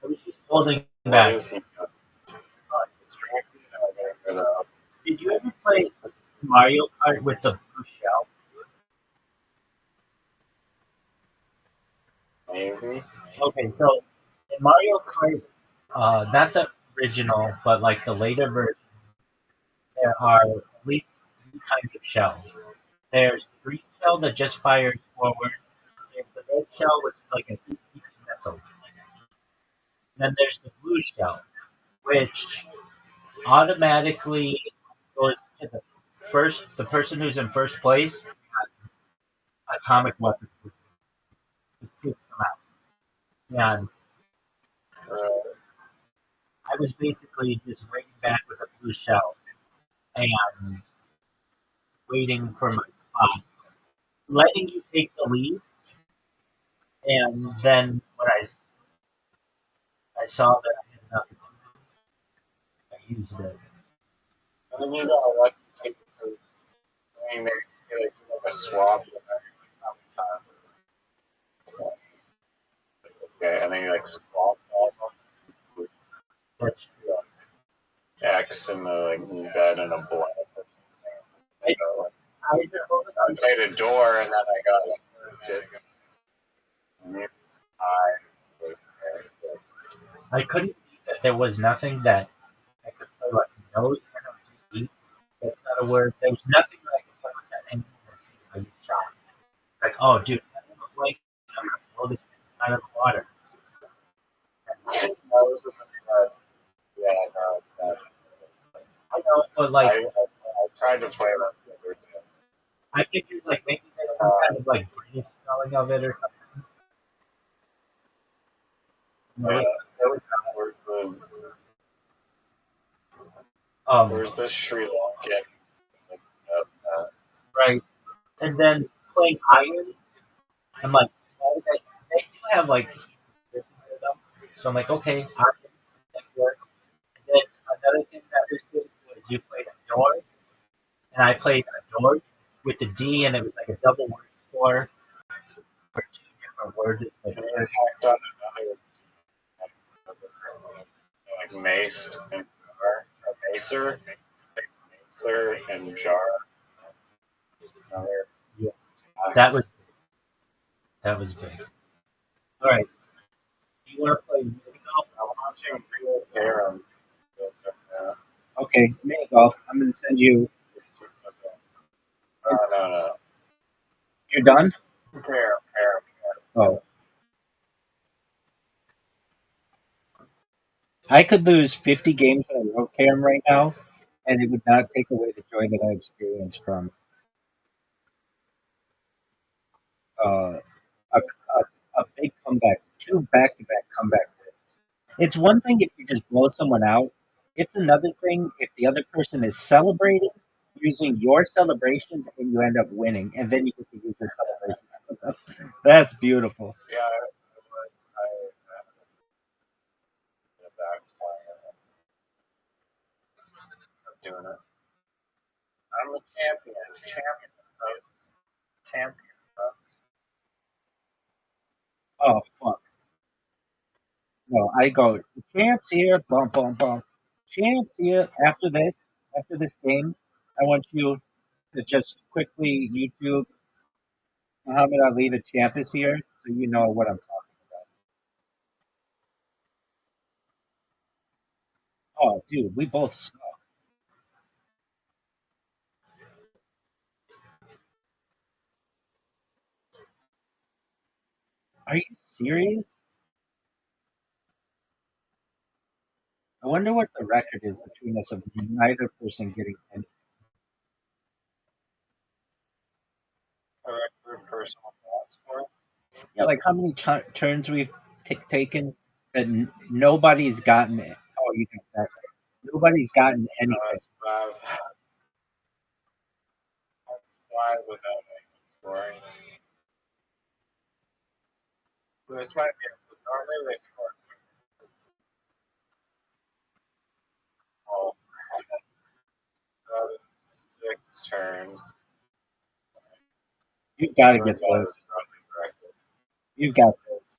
I was just holding What back. is he doing? Like distracted or getting rid of? Did you ever play Mario Kart with the blue shell? Maybe. Okay, so in Mario Kart, not the original, but like the later version, there are at least three kinds of shells. There's the green shell that just fires forward. There's the red shell, which is like a heat-seeking missile. Then there's the blue shell, which automatically goes to the person who's in first place, atomic weapons, which takes them out. And Uh, I was basically just waiting back with a blue shell and waiting for my spot, letting you take the lead. And then when I saw that I had an opportunity, I used it. and then you got lucky because I mean, they like do like a swap with every time. Okay, and then you like swap all of That's true. the X and the like Z and a blank or something. I, You know, like, I either hold it I on. played a door and then I got like shit. I I couldn't believe that there was nothing that I could play like nose NOZE. That's not a word. There was nothing that I could play with that anyone would see. I get shot. Like, oh, dude, I'm gonna play. I'm gonna blow this out of the water. was in the set. Yeah, no, it's not. I know, but like, I tried to play that the other day. I figured like maybe there's some kind of like British spelling of it or something. Uh, There was where's the um where's the Sri Lankan? right, and then playing Iron. I'm like, oh, they do have like them. So I'm like, okay, Iron that work. And then another thing that was good was you played Adored, and I played Adored with the D, and it was like a double word score for two or where did And he attacked on another like Mace and Jar, or Macer and Jar. Another, yeah, that was big. All right, do you want to play mini golf? I'm watching Real Harem. Okay, mini golf. I'm going to send you. No. You're done? Harem. Oh. I could lose 50 games in a row cam right now, and it would not take away the joy that I experienced from uh, a big comeback, two back-to-back comeback wins. It's one thing if you just blow someone out. It's another thing if the other person is celebrating using your celebrations and you end up winning, and then you get to use your celebrations. That's beautiful. Yeah, I back doing it. I'm a champion. Oh fuck! No, I go. The champs here, bum bum bum. Champs here. After this game, I want you to just quickly YouTube Muhammad Ali, the champ is here, so you know what I'm talking about. Oh, dude, we both. Are you serious? I wonder what the record is between us of neither person getting any. A record personal best score. Yeah, like how many turns we've taken that nobody's gotten it. Oh, you got that. Nobody's gotten anything. It's five without any scoring. This might be normally they score all 6 turns. You've got to get this. You've got this.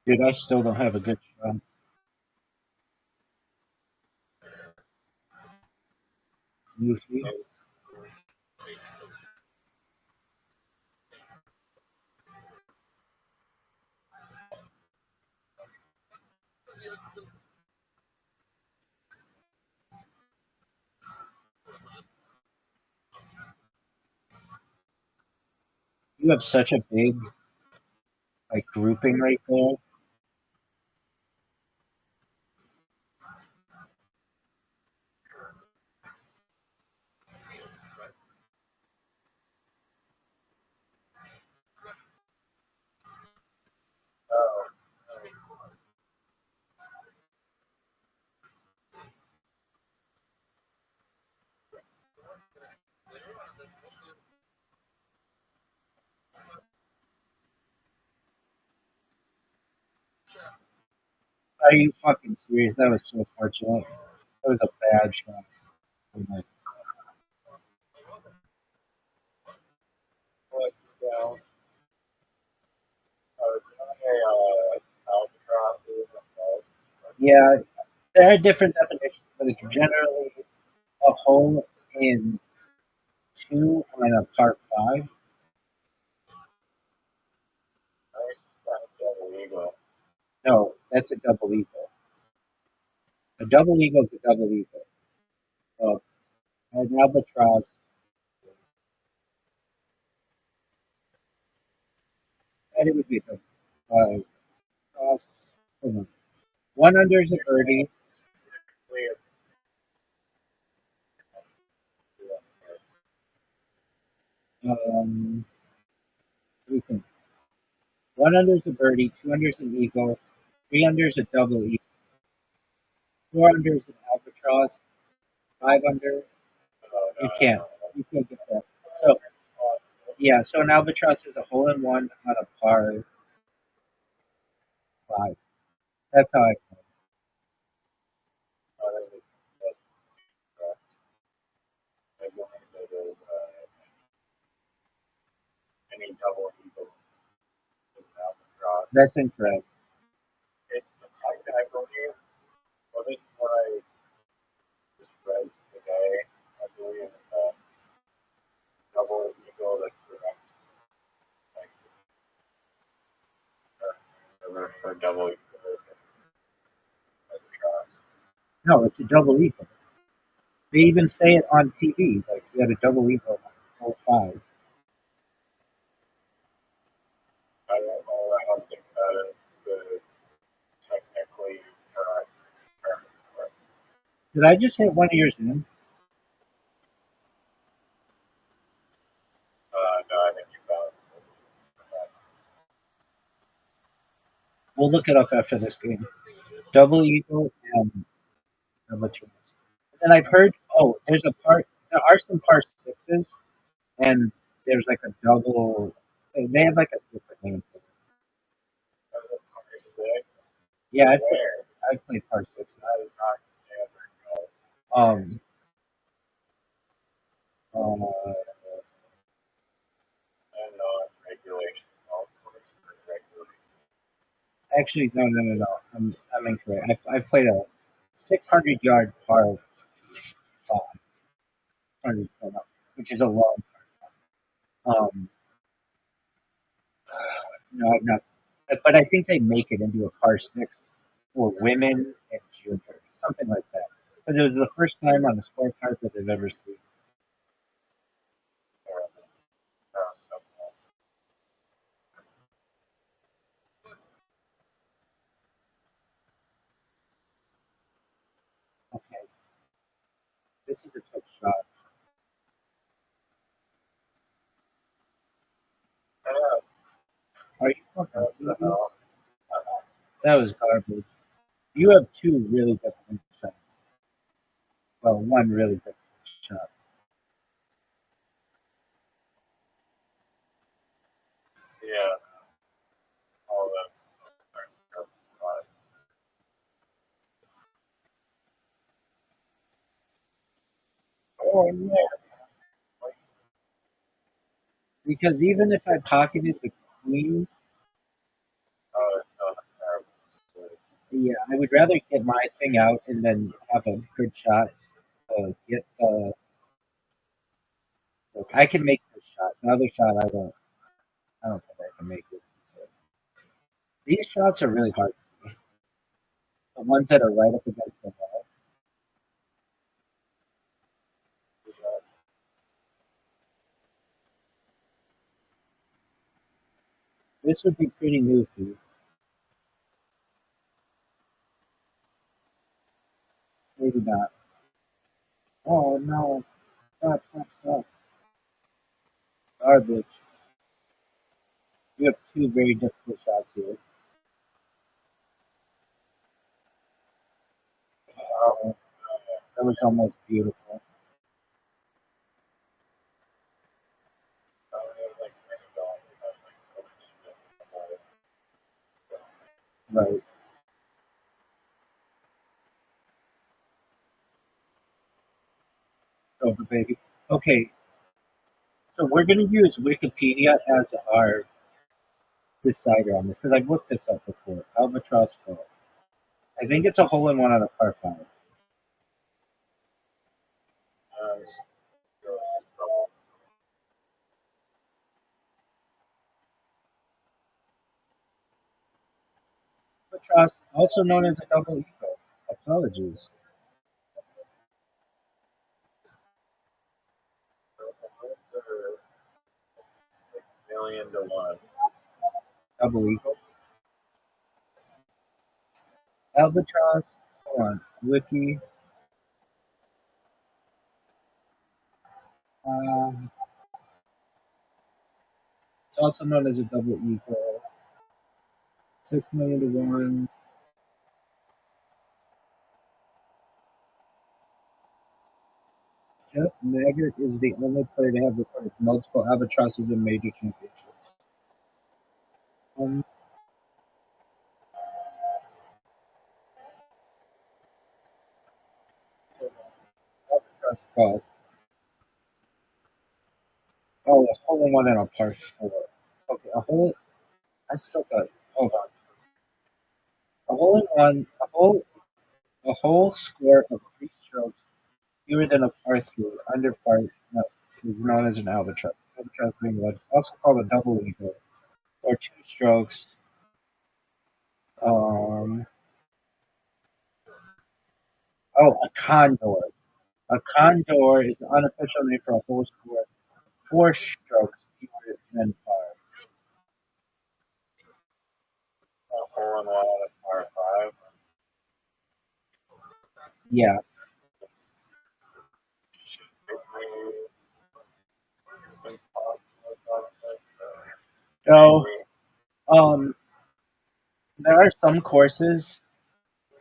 Dude, I still don't have a good shot. You see? You have such a big like grouping right there. Are you fucking serious? That was so fortunate. That was a bad shot. Like, yeah, there are different definitions, but it's generally a hole in two and a part five. No, that's a double eagle. A double eagle is a double eagle. So an albatross, and it would be the cross. Hold on. One under is a birdie. What do you think? One under is a birdie, two under is an eagle, three under is a double eagle, four under is an albatross, five under. Oh, no, You I can't. don't know. You can't get that. So yeah, so an albatross is a hole in one on a par five. That's how I play. I think that's correct. I believe that is any double eagle is an albatross. That's incorrect. I believe, well, this is what I just read today. I believe it's a double eagle that's correct. Like, or double eagle is albatross. No, it's a double eagle. They even say it on TV, like you had a double eagle on hole five. I don't know. I don't think that is the technically correct term for it. Did I just hit one of yours in? No, I think you bounced it. We'll look it up after this game. Double eagle and albatross. And then I've heard, oh, there's a part. There are some par sixes, and there's like a double. They have like a different name for it. That was a par six. Yeah, Where? I played par sixes. That is not standard. No. Um, uh, And non-regulation. All course for regulation. actually, no. I'm incorrect. I've played a 600-yard par five, 100, which is a long. No, I've not. But I think they make it into a par six for women and juniors, something like that. But it was the first time on a scorecard that I've ever seen. Or, something. Okay, this is a tough shot. Are you fucking What the serious? hell? That was garbage. You have two really different shots. Well, one really different shot. Yeah. All those. Oh yeah. Because even if I pocketed the queen, Oh, it's not terrible. yeah, I would rather get my thing out and then have a good shot. Get the. Look, I can make this shot. The other shot, I don't. I don't think I can make it. These shots are really hard. The ones that are right up against the wall. This would be pretty new for you. Maybe not. Oh no! Stop! Garbage. You have two very difficult shots here. Oh, that was almost beautiful. Right. Over, baby. Okay, so we're going to use Wikipedia as our decider on this because I've looked this up before. Albatross Bowl. I think it's a hole in one on a par five. Albatross, also known as a double eagle. Apologies. $6 million to 1. Double eagle. Albatross. Hold on. Wiki. Um, also known as a double eagle. 6 million to 1. Jeff Maggart is the only player to have recorded multiple albatrosses in major championships. Albatross called. Oh, a hole in one and a par 4. Okay, a hole. I still thought. Hold on. A hole in one. A hole score of 3 strokes fewer than a par 3 under par no, is known as an albatross. Albatross being also called a double eagle, or 2 strokes. Um. Oh, a condor. A condor is the unofficial name for a hole score 4 strokes fewer than par. A hole in one on a par 5. Yeah. It's basically impossible about this. So, there are some courses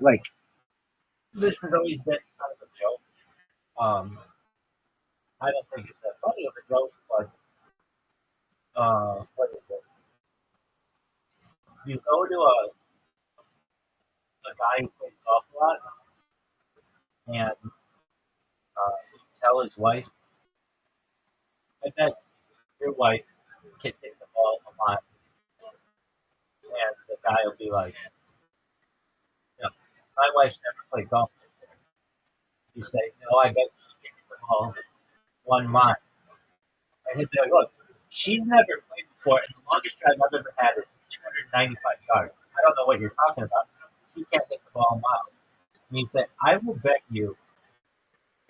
like This has always been kind of a joke. I don't think it's that funny of a joke, but what is it? You go to a guy who plays golf a lot, and you tell his wife, I bet your wife can hit the ball a lot. And the guy will be like, yeah, my wife's never played golf before. You say, no, I bet she can hit the ball 1 mile. And he'd be like, look, she's never played before, and the longest drive I've ever had is 295 yards. I don't know what you're talking about. She can't hit the ball a mile. And you say, I will bet you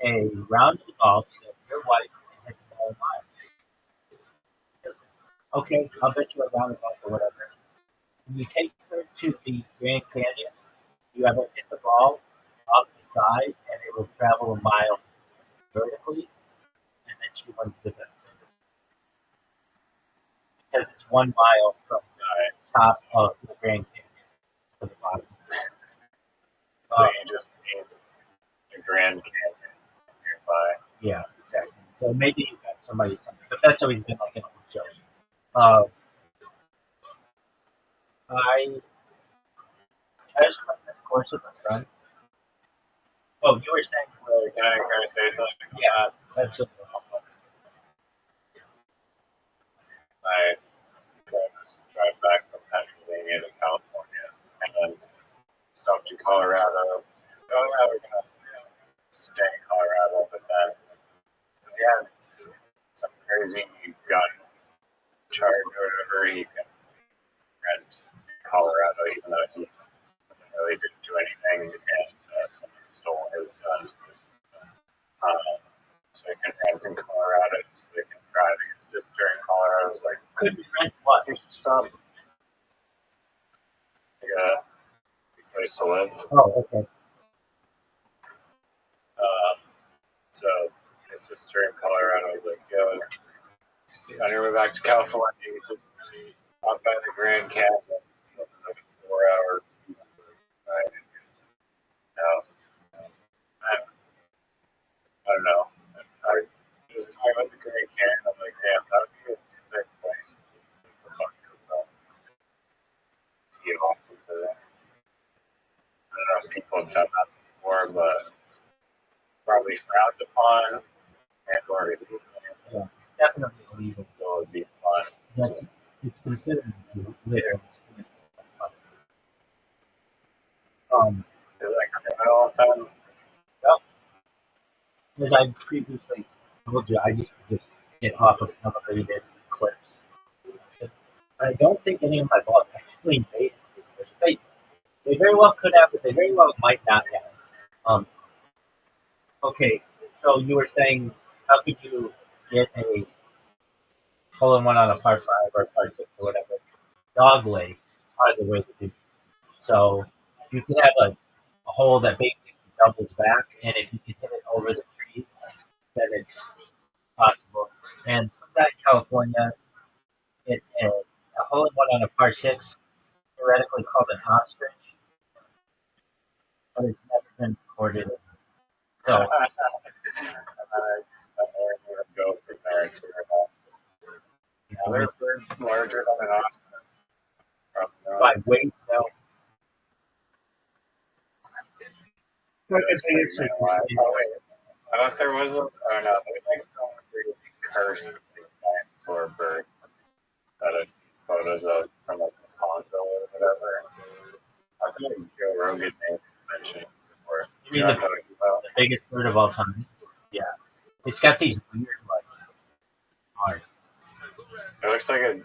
a round of golf that your wife can hit the ball a mile. Okay, I'll bet you a round of golf or whatever. When you take her to the Grand Canyon, you have her hit the ball off the side, and it will travel a mile vertically, and then she wins the bet. Because it's 1 mile from the top of the Grand Canyon to the bottom. So you just need a Grand Canyon nearby. Yeah, exactly. So maybe you got somebody something, but that's always been like an old joke. I just went this course with a friend. Oh, you were saying, Can I say something? yeah, absolutely. I drive back from Pennsylvania to California, and then stopped in Colorado. Oh yeah, we're gonna stay in Colorado, but then because he had some crazy gun charge or whatever, he can rent Colorado, even though he really didn't do anything, and someone stole his gun. So he can rent in Colorado, so they can drive his sister in Colorado. I was like, Couldn't rent what? you should stop. Like a place to live. Oh, okay. So his sister in Colorado was like, yo, on your way back to California, you should stop by the Grand Canyon. It's like a 4-hour ride. No, I don't know. I was talking about the Grand Canyon. I'm like, damn, that would be a sick place to just take the fucking yourself to get off into there. I don't know if people have done that before, but probably frowned upon and or illegal. Yeah, definitely illegal. So it'd be fun. It's considered literally. Is that criminal offense? As I previously told you, I used to just get off of elevated cliffs. I don't think any of my balls actually made it. They very well could have, but they very well might not have. Okay, so you were saying, how could you get a hole in one on a par 5 or par 6 or whatever? Dog legs are the way to do it. So you can have a hole that basically doubles back, and if you can hit it over the tree, then it's possible. And some guy in California A hole in one on a par six, theoretically called an ostrich, but it's never been recorded. So and then I would go from there to other birds larger than an ostrich. Probably by not. weight, no. It's crazy. Oh wait, I thought there was a. Oh no, there's like some really cursed dinosaur bird that I've seen photos of from like the Congo or whatever. I think Joe Rogan may have mentioned it before. You mean know what I'm talking about? the biggest bird of all time? Yeah. It's got these weird, like, arms. It looks like a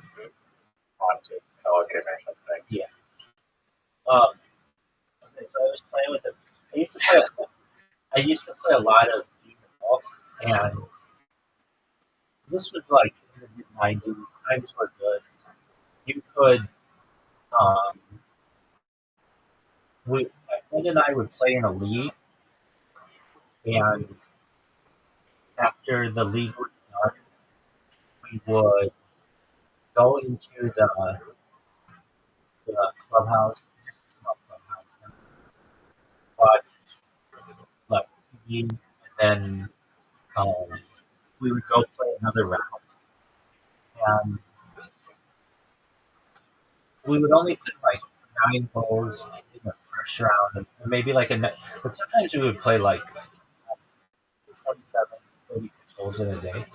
haunted pelican or something. Yeah. Okay, so I was playing with it. I used to play a lot of junior golf, and this was like in the mid '90s. Times were good. You could, um, my friend and I would play in a league, and after the league was done, we would go into the clubhouse, not clubhouse, watch like TV, and then um, we would go play another round, and we would only play like 9 holes in the first round, and maybe like but sometimes we would play like 27, 36 holes in a day.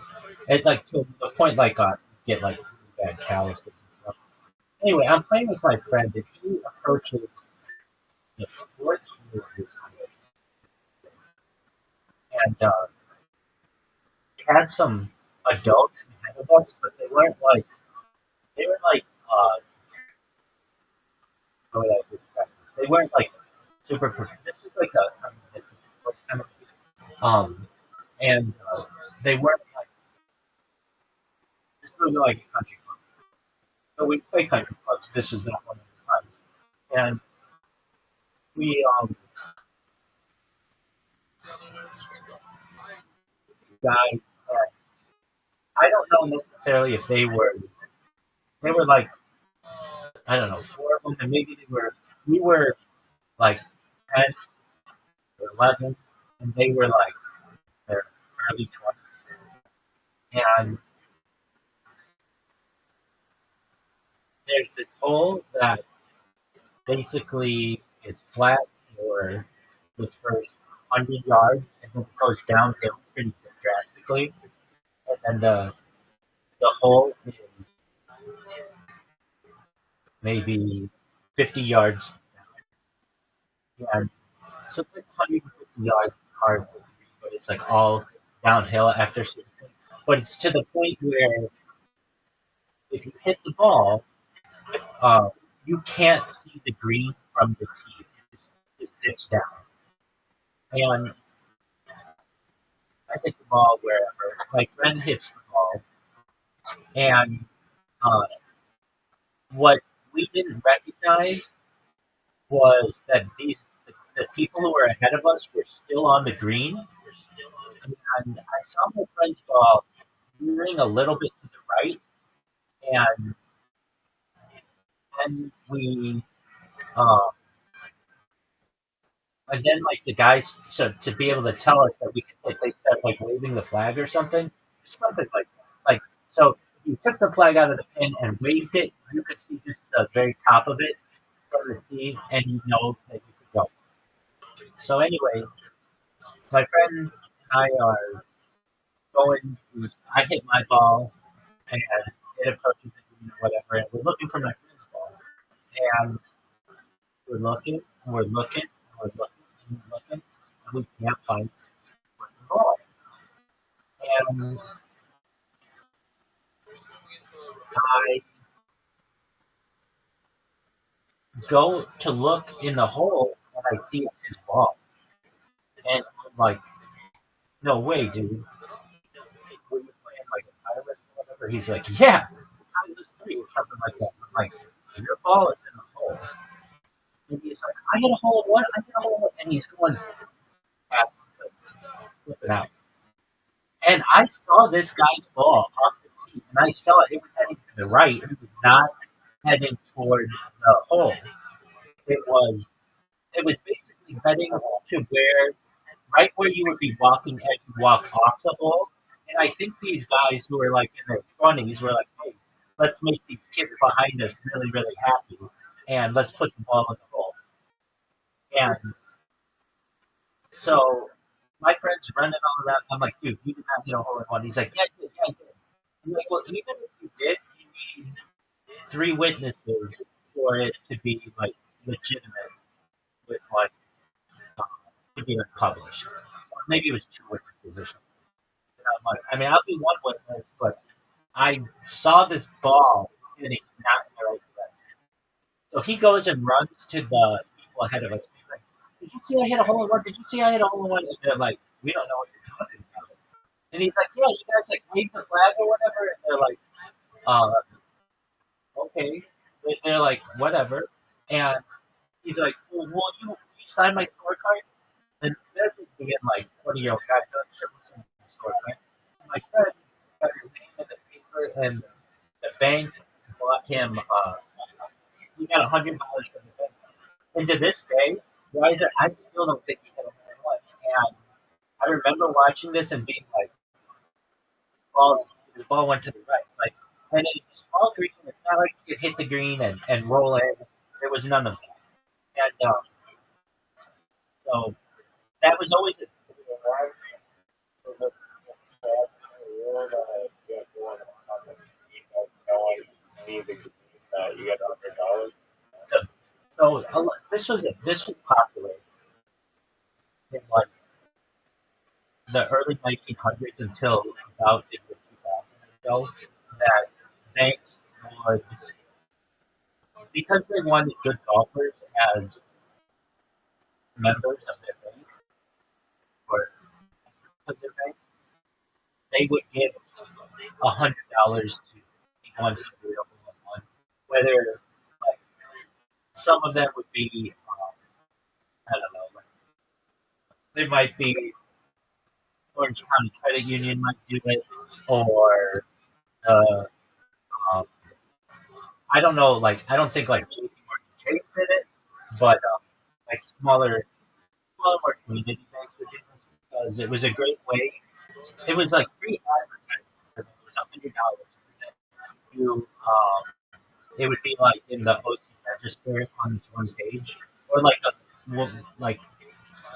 It's like to the point like get like bad calluses and stuff. Anyway, I'm playing with my friend, and he approaches the fourth hole of his course, and he had some adults ahead of us, but they were like how would I describe this? They weren't like super. This is like this is the first time. And they weren't like this was like a country club. So we play country clubs. This was not one of the times, and we guys. I don't know necessarily if they were like I don't know 4 of them, and maybe they were we were like 10 or 11, and they were like their early 20s, and there's this hole that basically is flat for the first 100 yards, and then it goes downhill pretty drastically, and then the hole is maybe 50 yards, and so it's like 150 yards hard, but it's like all downhill after. But it's to the point where if you hit the ball, uh, you can't see the green from the tee. It just dips down. And I hit the ball wherever. My friend hits the ball. And uh, what we didn't recognize was that the people who were ahead of us were still on the green. And I saw my friend's ball veering a little bit to the right. And then uh, and then like the guys, so to be able to tell us that we could, like, they start like waving the flag or something like that. Like so, if you took the flag out of the pin and waved it, you could see just the very top of it from the tee, and you know that you could go. So anyway, my friend and I are going. I hit my ball, and it approaches the green or whatever, and we're looking for my friend's ball, and we're looking, and we're looking, and we're looking, and we're looking, and we can't find the ball. And I go to look in the hole, and I see it's his ball. And I'm like, no way, dude. Were you playing like a Titleist or whatever? He's like, yeah, Titleist 3 or something like that. I'm like, your ball is in the hole. And he's like, I hit a hole in one, I hit a hole in one. And he's going, flipping out. And I saw this guy's ball off the tee, and I saw it was heading to the right. It was not heading toward the hole. It was it was basically heading to where right where you would be walking as you walk off the hole. And I think these guys who were like in their 20s were like, hey, let's make these kids behind us really, really happy and let's put the ball in the hole. And so my friend's running all around. I'm like, dude, you did not hit a hole in one. He's like, yeah, I did, yeah, I did. I'm like, well, even if you did, you need three witnesses for it to be like legitimate with like to be like, published. Or maybe it was two witnesses or something. And I'm like, I mean, I'll be one witness, but I saw this ball and it's not in the right direction. So he goes and runs to the people ahead of us. He's like, did you see I hit a hole in one? Did you see I hit a hole in one? And they're like, we don't know what you're talking about. And he's like, yeah, you guys like wave the flag or whatever. And they're like, okay. They're like, whatever. And he's like, well, will you sign my scorecard? And they're just being like 20-year-old guys. They're like, sure, we'll sign my scorecard. And my friend got his name in the paper, and the bank bought him, he got $100 from the bank. And to this day, I still don't think he hit a home run. And I remember watching this and being like, his ball went to the right. Like, and it's a small green. It's not like you could hit the green and roll in. There was none of that. And so that was always it. You get $100. So this was popular in like the early 1900s until about the year 2000 or so. That banks would, because they wanted good golfers as members of their bank or of their bank, they would give $100 to anyone who did a hole in one. Whether like some of them would be, I don't know, like, they might be Orange County Credit Union might do it, or um, I don't know, like I don't think like JP Morgan Chase did it, but like more community banks would do this because it was a great way. It was like free advertising. It was $100. You it would be like in the OC register on this one page, or like like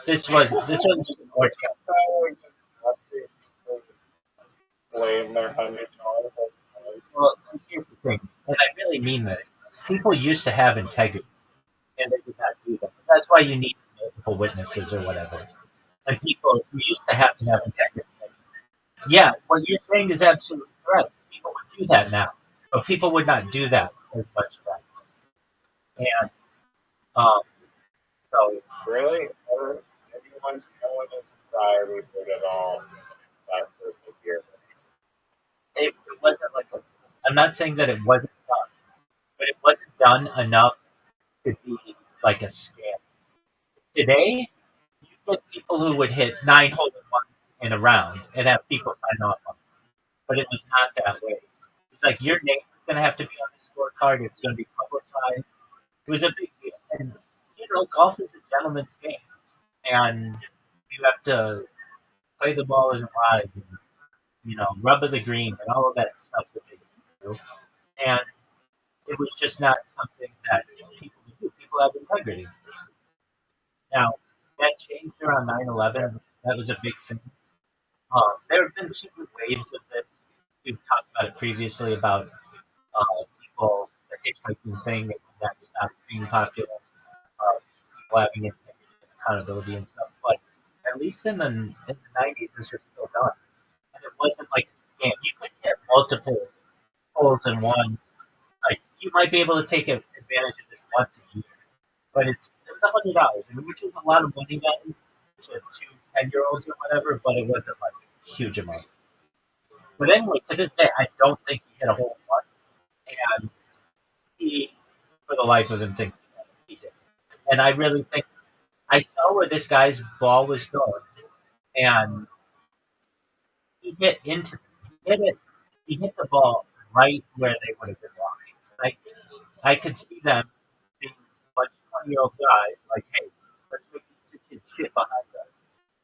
this was just more stuff. Blame their $100. Well, so here's the thing, and I really mean this. People used to have integrity, and they did not do that. That's why you need multiple witnesses or whatever. And people used to have integrity. Yeah, what you're saying is absolutely correct. People would do that now, but people would not do that as much then. And so Really? No one in society would at all. That's for secure. it wasn't like I'm not saying that it wasn't done, but it wasn't done enough to be like a scam. Today, you get people who would hit 9 hole-in-ones in a round and have people sign off on it. But it was not that way. It's like your name is going to have to be on the scorecard. It's going to be publicized. It was a big deal. And, golf is a gentleman's game. And you have to play the ball as it lies and, rubber the green and all of that stuff that they do. And it was just not something that people would do. People have integrity. Now, that changed around 9/11. That was a big thing. There have been super waves of this. We've talked about it previously about people, the hitchhiking thing, and that stopped being popular. People having accountability and stuff. But at least in the 90s, this was still done. And it wasn't like a scam. You could get multiple holes in one. Like, you might be able to take advantage of this once a year. But it was $100, which was a lot of money then to two 10-year-olds or whatever, but it wasn't like a huge amount. But anyway, to this day, I don't think he hit a hole in one. And he, for the life of him, thinks he did. And I really think I saw where this guy's ball was going, and he hit into it. He hit it he hit the ball right where they would have been walking. Like I could see them being like 20-year-old guys, like, hey, let's make these two kids shit behind us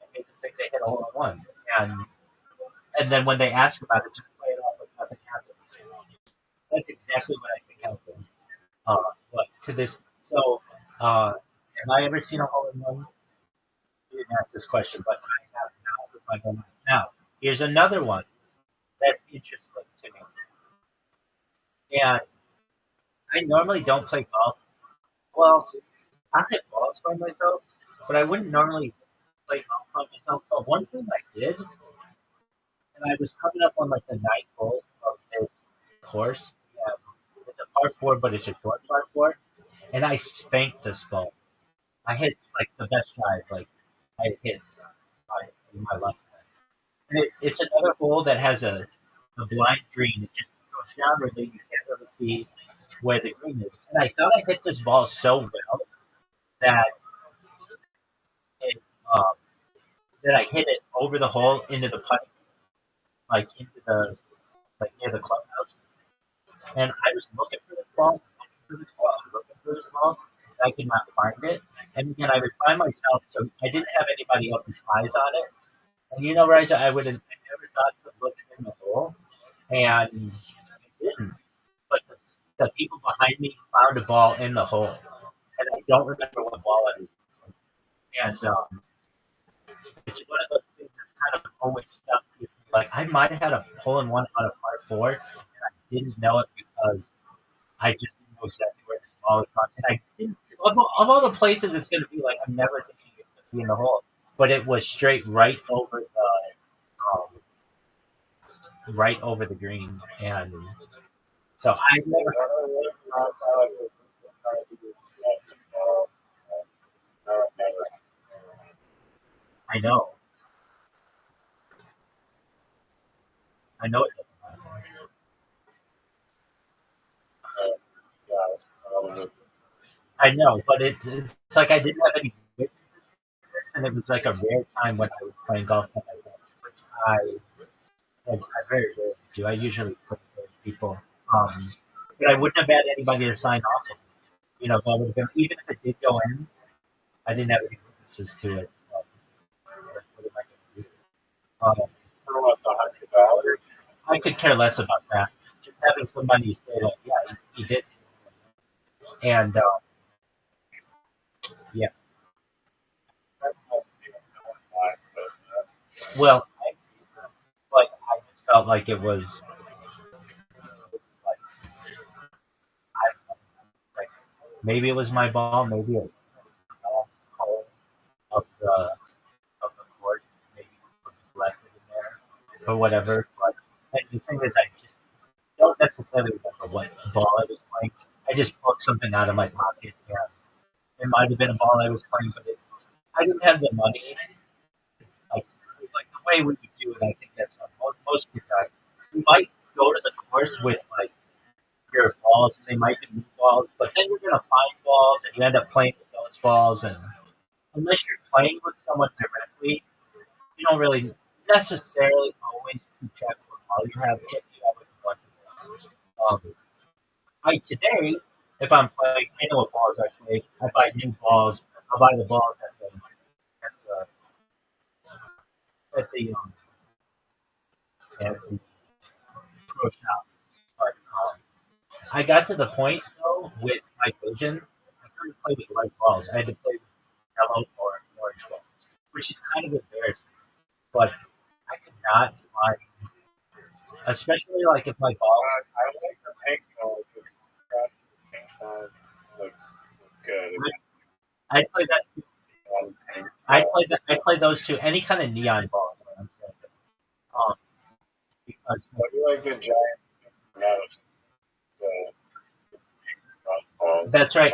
and make them think they hit a hole in one. And and then when they ask about it, just play it off like nothing happened. That's exactly what I think happened. But to this, so have I ever seen a hole in one? You didn't ask this question, but I have now with my home runs. Now, here's another one that's interesting to me. And I normally don't play golf. Well, I hit balls by myself, but I wouldn't normally play golf by myself. But one time I did, and I was coming up on like the ninth hole of this course. Yeah, it's a par four, but it's a short par four, and I spanked this ball. I hit like the best drive, like I hit my left hand. And it's another hole that has a blind green. It just goes down really. You can't really see where the green is. And I thought I hit this ball so well that it that I hit it over the hole into the putt, like into the like near the clubhouse. And I was looking for this ball, looking for this ball, and I could not find it. And again, I was by myself, so I didn't have anybody else's eyes on it. And you know, Raja, I never thought to look in the hole, and I didn't. But the people behind me found a ball in the hole, and I don't remember what ball it was. And it's one of those things that's kind of always stuck with me. Like I might have had a hole in one on a par four, and I didn't know it because I just didn't know exactly where this ball was on. And I didn't of all the places it's going to be, like I'm never thinking it's going to be in the hole, but it was straight right over the green, and so I never. I know, I know it. I know, but it's like I didn't have any witnesses to this, and it was like a rare time when I was playing golf by myself, which I very rarely do. I usually play with people, but I wouldn't have had anybody to sign off on. You know, that would have been even if it did go in, I didn't have any witnesses to it. So, what am I going to do? For what, $100? I could care less about that. Just having somebody say that, yeah, he did, and yeah, well, I just felt like it was like, like maybe it was my ball, maybe it was hole of the court, maybe it left it in there or whatever. But and the thing is, I just don't necessarily remember what ball I was playing. I just pulled something out of my pocket, and it might have been a ball I was playing, but I didn't have the money. Like the way we would do it, I think that's most kids. You might go to the course with like your balls, and they might be new balls, but then you're gonna find balls, and you end up playing with those balls. And unless you're playing with someone directly, you don't really necessarily always keep track of what ball you have if you have a bunch of balls. I today, if I'm playing, I know what balls I play. I buy new balls. I'll buy the balls at the pro shop. But I got to the point though with my vision, I couldn't play with white balls. I had to play with yellow or orange balls, which is kind of embarrassing. But I could not find, especially like if my balls. I like the pink balls. The pink balls looks good. I play that. I play those two. Any kind of neon balls. Um, because I do like the giant nose. So, balls. that's right.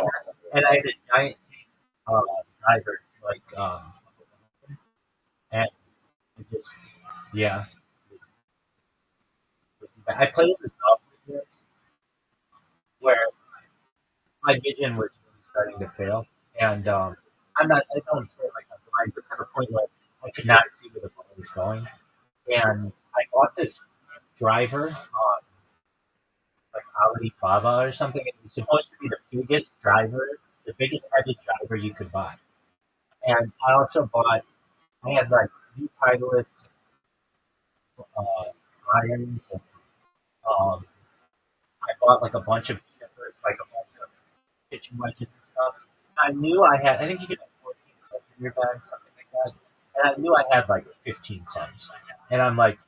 And I had a giant driver, like, and it just, yeah. I played in the golf tournaments where my vision was really starting to fail, and I don't say like I'm blind, but to the point where I could not see where the ball was going. And I bought this driver on like Alibaba or something. It was supposed to be the biggest driver, the biggest headed driver you could buy. And I also bought. I had like new Titleist uh, irons, and um, I bought like a bunch of chippers, like a bunch of kitchen wedges and stuff. I knew I had. I think you could have 14 clubs in your bag, something like that. And I knew I had like 15 clubs. And I'm like,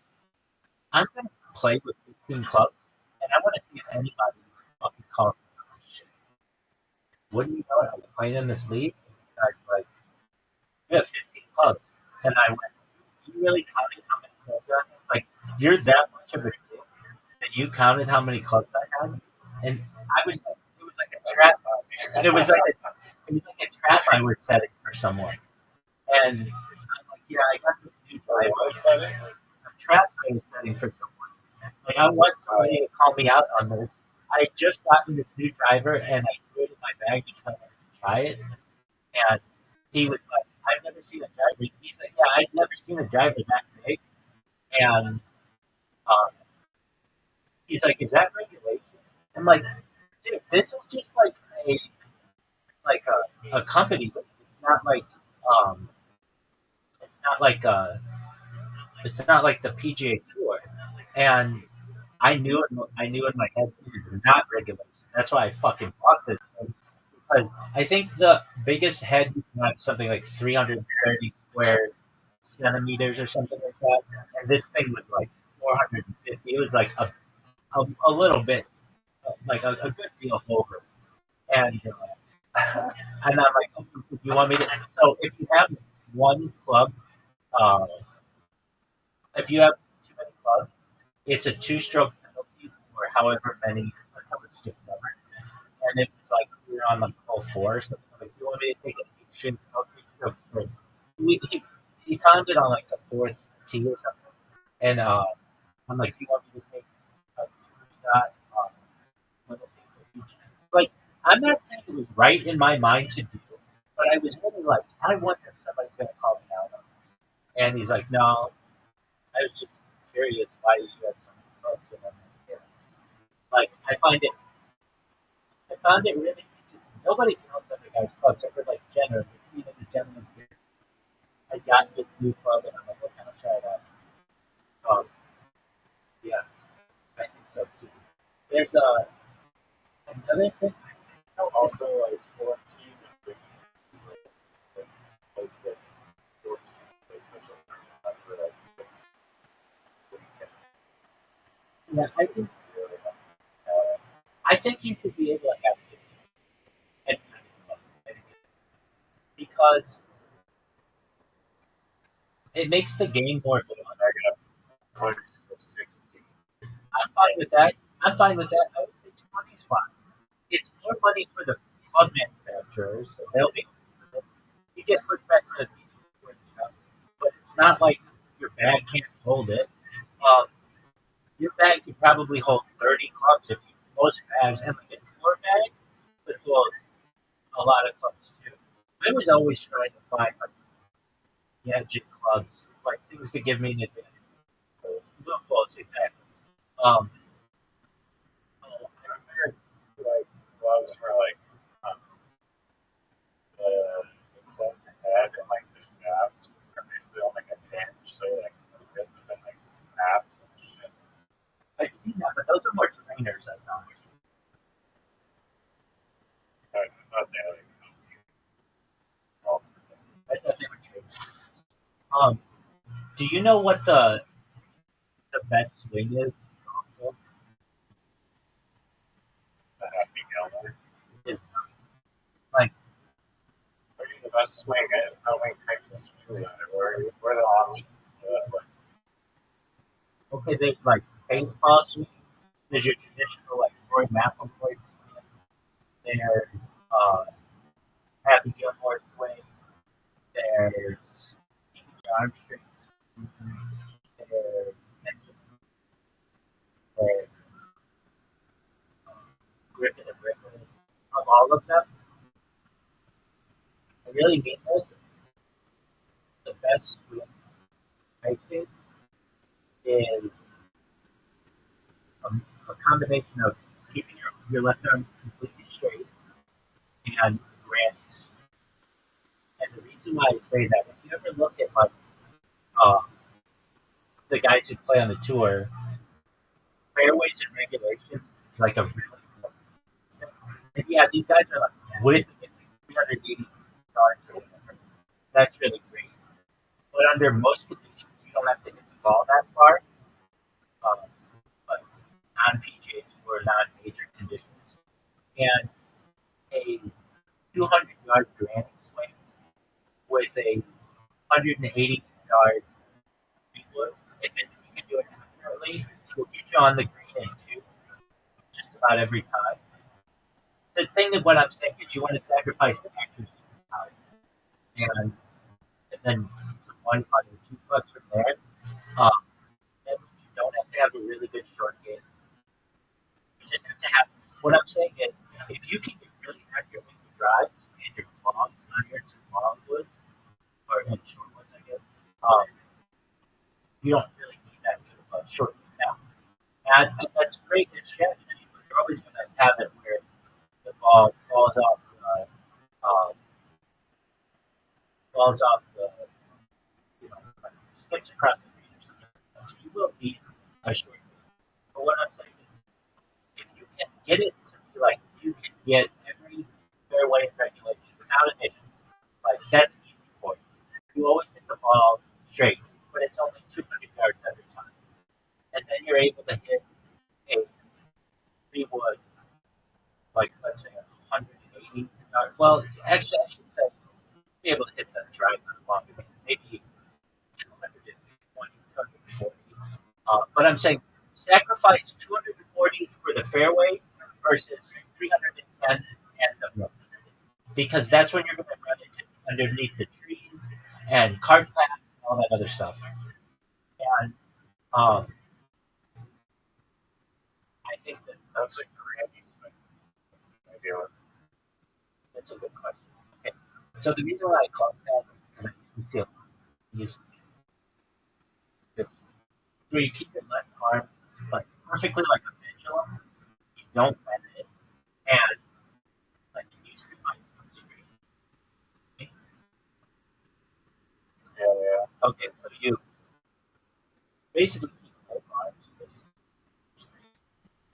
I'm gonna play with 15 clubs, and I want to see if anybody fucking calls me out. Shit. What do you know? I was playing in this league, and the guy's like, "You have 15 clubs," and I went, "You really counted how many clubs I had? Like, you're that much of a dick that you counted how many clubs I had?" And I was, it was like a trap. It was like it was like a trap I was setting for someone. And I'm like, yeah, I got this new driver. A trap I was setting for someone. Like I want somebody to call me out on this. I had just gotten this new driver and I threw it in my bag because I wanted to try it. And he was like, I've never seen a driver. He's like, yeah, I've never seen a driver that big. And um, he's like, is that regulation? I'm like, dude, this is just a like a company. It's not like um, it's not like it's not like the PGA Tour. And I knew in my head these not regulation. That's why I fucking bought this thing. Because I think the biggest head you can have something like 330 square centimeters or something like that. And this thing was like 450. It was like a little bit, like a good deal over. And and I'm like, oh, you want me to? So if you have one club, uh, if you have too many clubs, it's a two-stroke penalty for however many until it's discovered. And it was like we were on like hole four or something. Like, you want me to take a eight-stroke penalty? For, he found it on like the fourth tee or something. And I'm like, you want me to take a two-shot penalty for each? Like, I'm not saying it was right in my mind to do, but I was really like, I wonder if somebody's going to call me out on it. And he's like, no, I was just curious why you had so many clubs. And I'm like, yeah. Like, I found it really interesting. Nobody counts other guys' clubs except for like Jenner. It's even the gentleman's here. I got this new club and I'm like, okay, I'll try it out. Yes, I think so too. There's another thing. Also, like 14 and 15, like 14, like such a number, like 6. Yeah, I think you should be able to have 15 at because it makes the game more fun. I got points for 16. I'm fine with that. I'm fine with that. I would say 20 is fine. It's more money for the club manufacturers, so they'll be. You get pushback from the PGA and stuff, but it's not like your bag can't hold it. Um, your bag could probably hold 30 clubs if you most bags and like a tour bag could hold a lot of clubs too. I was always trying to find like gadget clubs, like things to give me an advantage. Little close, exactly. Um, I remember, like, gloves were like, um, the club head and like the shaft are basically on like a hinge, so like the bit doesn't like snap and shit. I've seen that, but those are more trainers, I thought. Not that like, also, I thought they were trainers. Um, do you know what the best swing is? the happy Gilmore. Is like Are you the best swing? How many types of swings are there? Where are the options? Like, okay, there's like baseball swing. There's your traditional like Roy McIlroy swing. There's uh, Happy Gilmore swing. There's Stevie Armstrong. There's there's Griffin and Griffin. Of all of them, I really mean this. The best swing I think is a combination of keeping your left arm completely straight and grannies. And the reason why I say that, if you ever look at like uh, the guys who play on the tour, fairways and regulation is like a really and yeah, these guys are like with 380 yards or whatever. That's really great. But under most conditions, you don't have to hit the ball that far. Um, but non-PGA or non-major conditions, and a 200-yard granny swing with a 180-yard wood, if you can do it accurately, will get you on the green in two just about every time. The thing of what I'm saying is you want to sacrifice the accuracy time, and then one on your two putts from there. Um, and you don't have to have a really good short game. You just have to have. What I'm saying is, if you can get really accurate with your drives and your long irons and long woods, or and short woods, I guess, you don't really need that good of a short game now. And that's great in strategy, but you're always going to have it where the ball uh, falls off the, like skips across the green or something like that. So you will need a short game. But what I'm saying is, if you can get it to be like you can get every fairway regulation without an issue, like that's easy for you. You always hit the ball straight, but it's only 200 yards every time. And then you're able to hit a three wood, like let's say 180 yards. Well, actually, I should say be able to hit that drive longer, maybe 220, 240. But I'm saying sacrifice 240 for the fairway versus 310 and the road, because that's when you're going to run into underneath the trees and cart paths and all that other stuff. And um, I think That's a granny swing. that's a good question. Okay. So the reason why I call it that is because I used to see these this where you keep your left arm like perfectly like a pendulum. You don't bend it, and like can you see my screen? Yeah. Okay, so you basically keep both arms straight,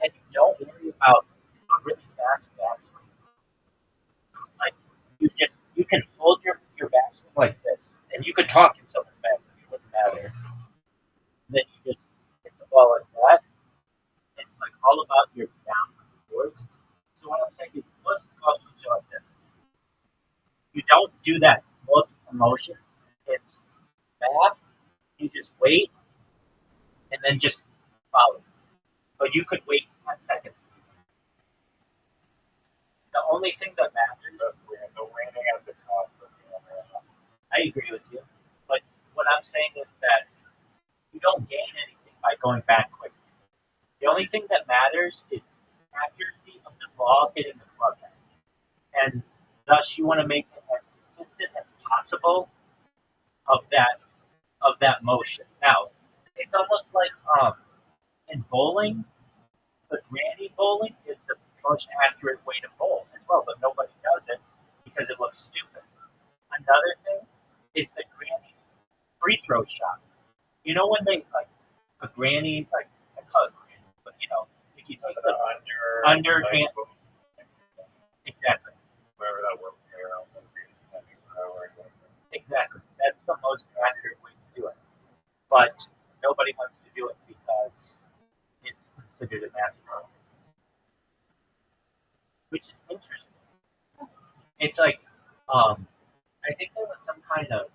and you don't worry about a really fast backswing. Like you can hold your backswing like this, and you could talk in someone's back, it wouldn't matter. And then you just hit the ball like that. It's like all about your downward force. So what I'm saying is, most golf swings are like this. You don't do that multiple motion. It's back. You just wait and then just follow. But you could wait 10 seconds. The only thing that matters, The landing at the top of the other. I agree with you. But what I'm saying is that you don't gain anything by going back quickly. The only thing that matters is accuracy of the ball hitting the club head. And thus you want to make it as consistent as possible of that motion. Now, it's almost like in bowling, the granny bowling is the most accurate way to bowl as well, but nobody does it because it looks stupid. Another thing is the granny free throw shot. You know when they like a granny, like I call it granny, but if you think The underhand, exactly, wherever that work around the green setting, wherever it is. exactly. That's the most accurate way to do it. But nobody wants to do it because it's considered a natural, which is interesting. It's like, I think there was some kind of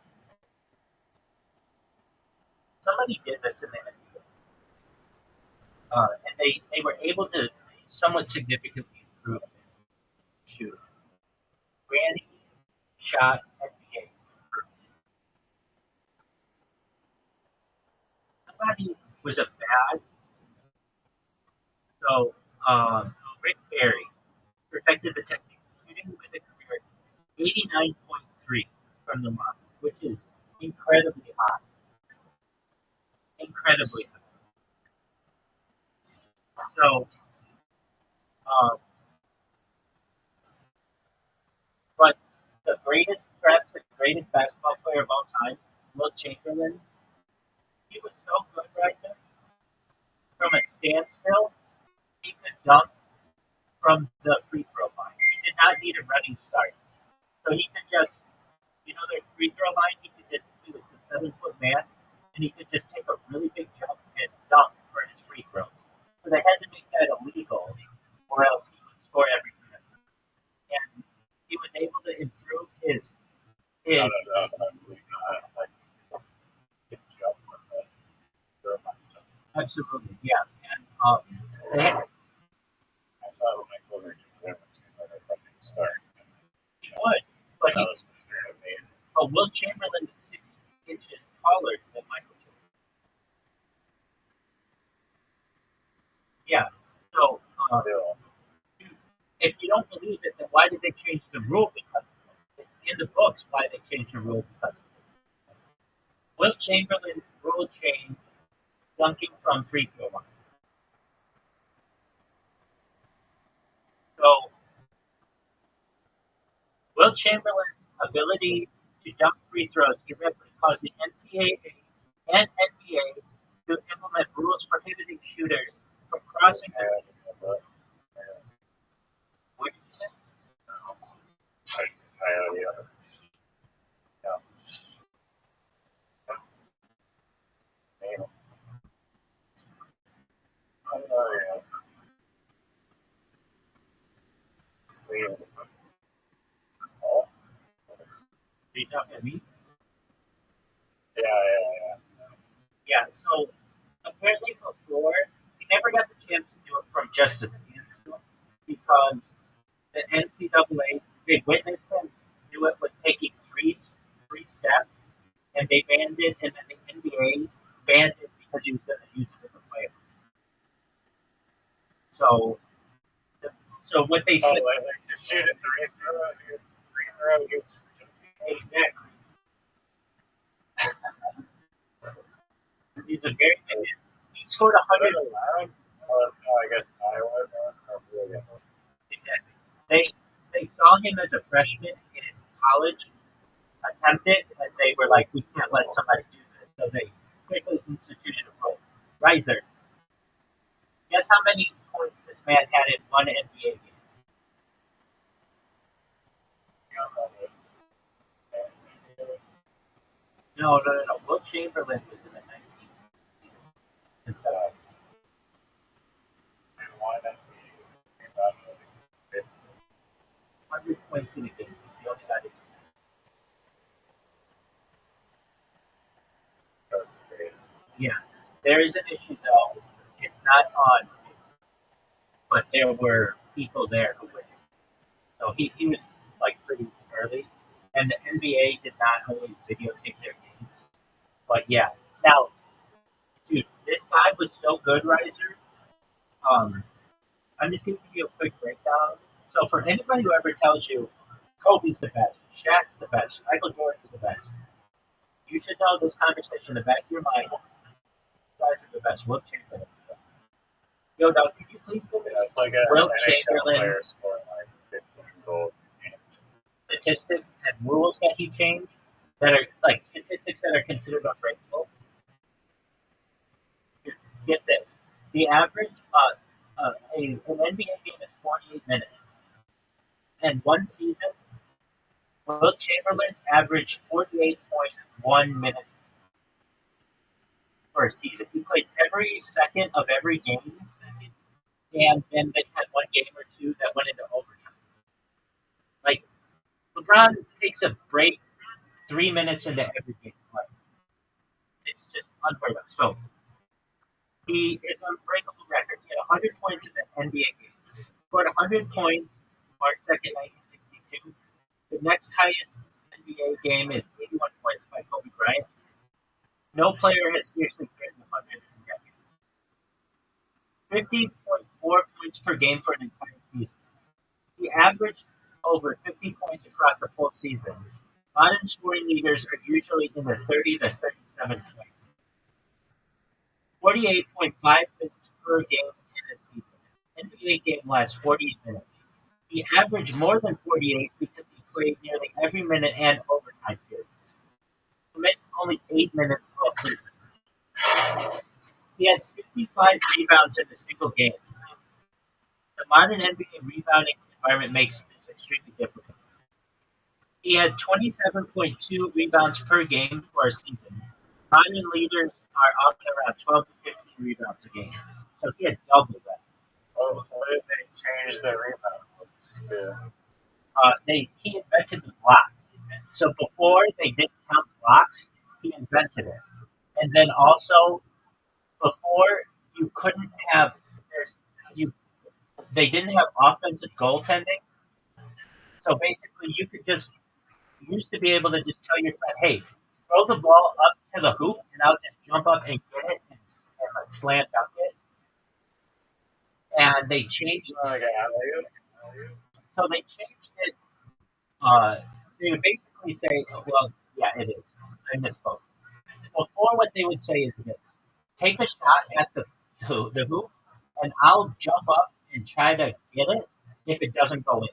somebody did this in the NBA, and they were able to somewhat significantly improve shooting. Granny shot NBA. Somebody was a bad. So Rick Barry perfected the technique of shooting with a career 89.3 from the line, which is incredibly high. Incredibly high. So greatest basketball player of all time, Will Chamberlain, he was so good right there. From a standstill, he could dunk from the free throw line. He did not need a running start. So he could just, the free throw line, he was a 7-foot man, and he could just take a really big jump and dunk for his free throws. So they had to make that illegal, or else he would score every time. And he was able to improve his. Absolutely, yeah. And they would, but Will Chamberlain is 6 inches taller than Michael Jordan. Yeah. So if you don't believe it, then why did they change the rule? Because it's in the books why they changed the rule. Because Will Chamberlain rule changed dunking from free throw line. So Will Chamberlain's ability to dunk free throws directly caused the NCAA and NBA to implement rules prohibiting shooters from crossing the. What did you say? Are you talking to me? Yeah, so apparently before, he never got the chance to do it from just a standstill because the NCAA, they witnessed him do it with taking three steps, and they banned it, and then the NBA banned it because he was going to use it in the playoffs. So what they said. To shoot a free throw, Exactly. He's a very he scored 100. I guess Iowa. Exactly. They saw him as a freshman in college attempt it, and they were like, we can't let somebody do this. So they quickly instituted a rule. Riser. Guess how many points this man had in one NBA game? No. Will Chamberlain was in the 19. 100 points in a game. He's the only guy to do that. Yeah. There is an issue, though. It's not on, but there were people there who witnessed. So he was like pretty early. And the NBA did not always videotape their games. But yeah. Now, dude, this guy was so good, Riser. I'm just going to give you a quick breakdown. So for anybody who ever tells you Kobe's the best, Shaq's the best, Michael Jordan's the best, you should know this conversation in the back of your mind. You guys are the best. Will Chamberlain's the best. Yo, Doug, could you please go It's like a Will NHL Chamberlain player scoring like 15 goals. statistics and rules that he changed that are like statistics that are considered unbreakable? Get this. The average an NBA game is 48 minutes. And one season, Will Chamberlain averaged 48.1 minutes for a season. He played every second of every game, and then they had one game or two that went into overtime. Like, LeBron takes a break 3 minutes into every game. It's just unheard of. So, he is unbreakable record. He had 100 points in the NBA game. Scored 100 points March 2nd, 1962. The next highest NBA game is 81 points by Kobe Bryant. No player has seriously threatened 100 in decades. 50.4 points per game for an entire season. He averaged over 50 points across a full season. Modern scoring leaders are usually in the 30 to 37 points. 48.5 minutes per game in a season. NBA game lasts 48 minutes. He averaged more than 48 because he played nearly every minute and overtime period. only 8 minutes all season. He had 55 rebounds in a single game. The modern NBA rebounding environment makes this extremely difficult. He had 27.2 rebounds per game for a season. Modern leaders are often around 12 to 15 rebounds a game. So he had double that. Well, what did they change the rebound to? He invented the block. So before they didn't count blocks, he invented it. And then also before you couldn't have you they didn't have offensive goaltending. So basically you used to be able to just tell your friend, hey, throw the ball up to the hoop and I'll just jump up and get it and like slam dunk it. And they changed Like an alley-oop? so they changed it. They would basically say, well, yeah, it is. I misspoke. Before, what they would say is this: take a shot at the hoop, and I'll jump up and try to get it. If it doesn't go in,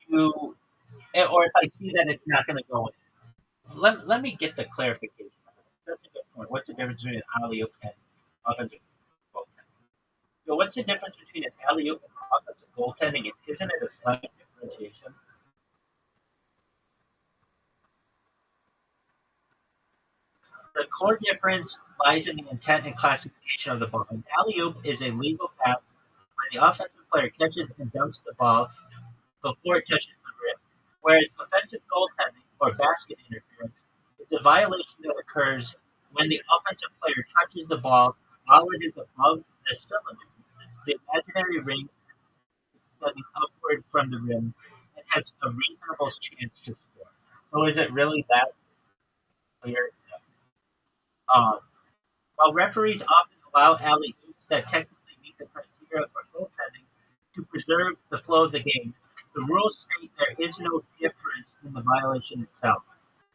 you or if I see that it's not going to go in, let me get the clarification. That's a good point. What's the difference between an alley oop and offensive goaltending? So what's the difference between an alley oop and offensive goaltending? And isn't it a slight differentiation? The core difference lies in the intent and classification of the ball. An alley-oop is a legal pass where the offensive player catches and dunks the ball before it touches the rim, whereas offensive goaltending or basket interference is a violation that occurs when the offensive player touches the ball while it is above the cylinder, the imaginary ring extending upward from the rim, and has a reasonable chance to score. So is it really that clear? Um, While referees often allow alley-oops that technically meet the criteria for goaltending to preserve the flow of the game, the rules state there is no difference in the violation itself.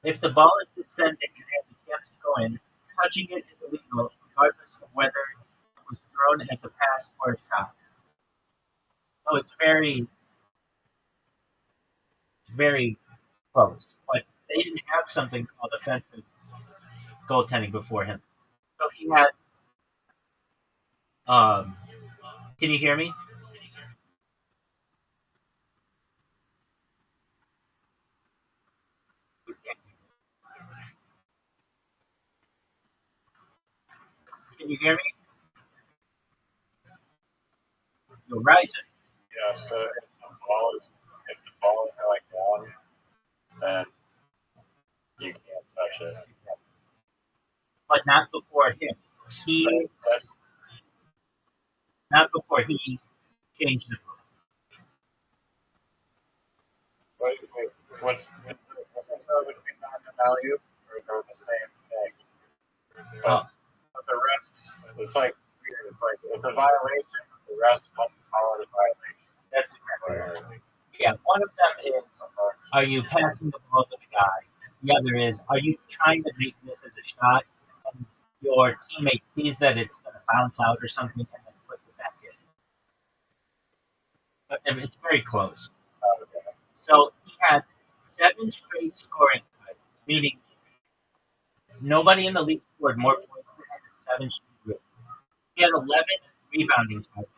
If the ball is descending and has a chance to go in, touching it is illegal, regardless of whether it was thrown as a pass or a shot. So it's very, very close. But they didn't have something called offensive goaltending before him. So he had. Um, can you hear me? Can you hear me? You're rising. Yeah, so if the ball is like down, then you can't touch it. But not before him. He That's not before he changed the rule. what's the difference though between that and alley-oop, or they're the same thing? Uh, But the refs, it's like weird. It's like it's a violation. The refs won't call it a violation. That's exactly right. Yeah, one of them is, are you passing the ball to the guy? The other is, are you trying to make this as a shot and your teammate sees that it's going to bounce out or something and then puts it back in? But it's very close. So he had 7 straight scoring titles, meaning nobody in the league scored more points than him in 7 straight years. He had 11 rebounding titles.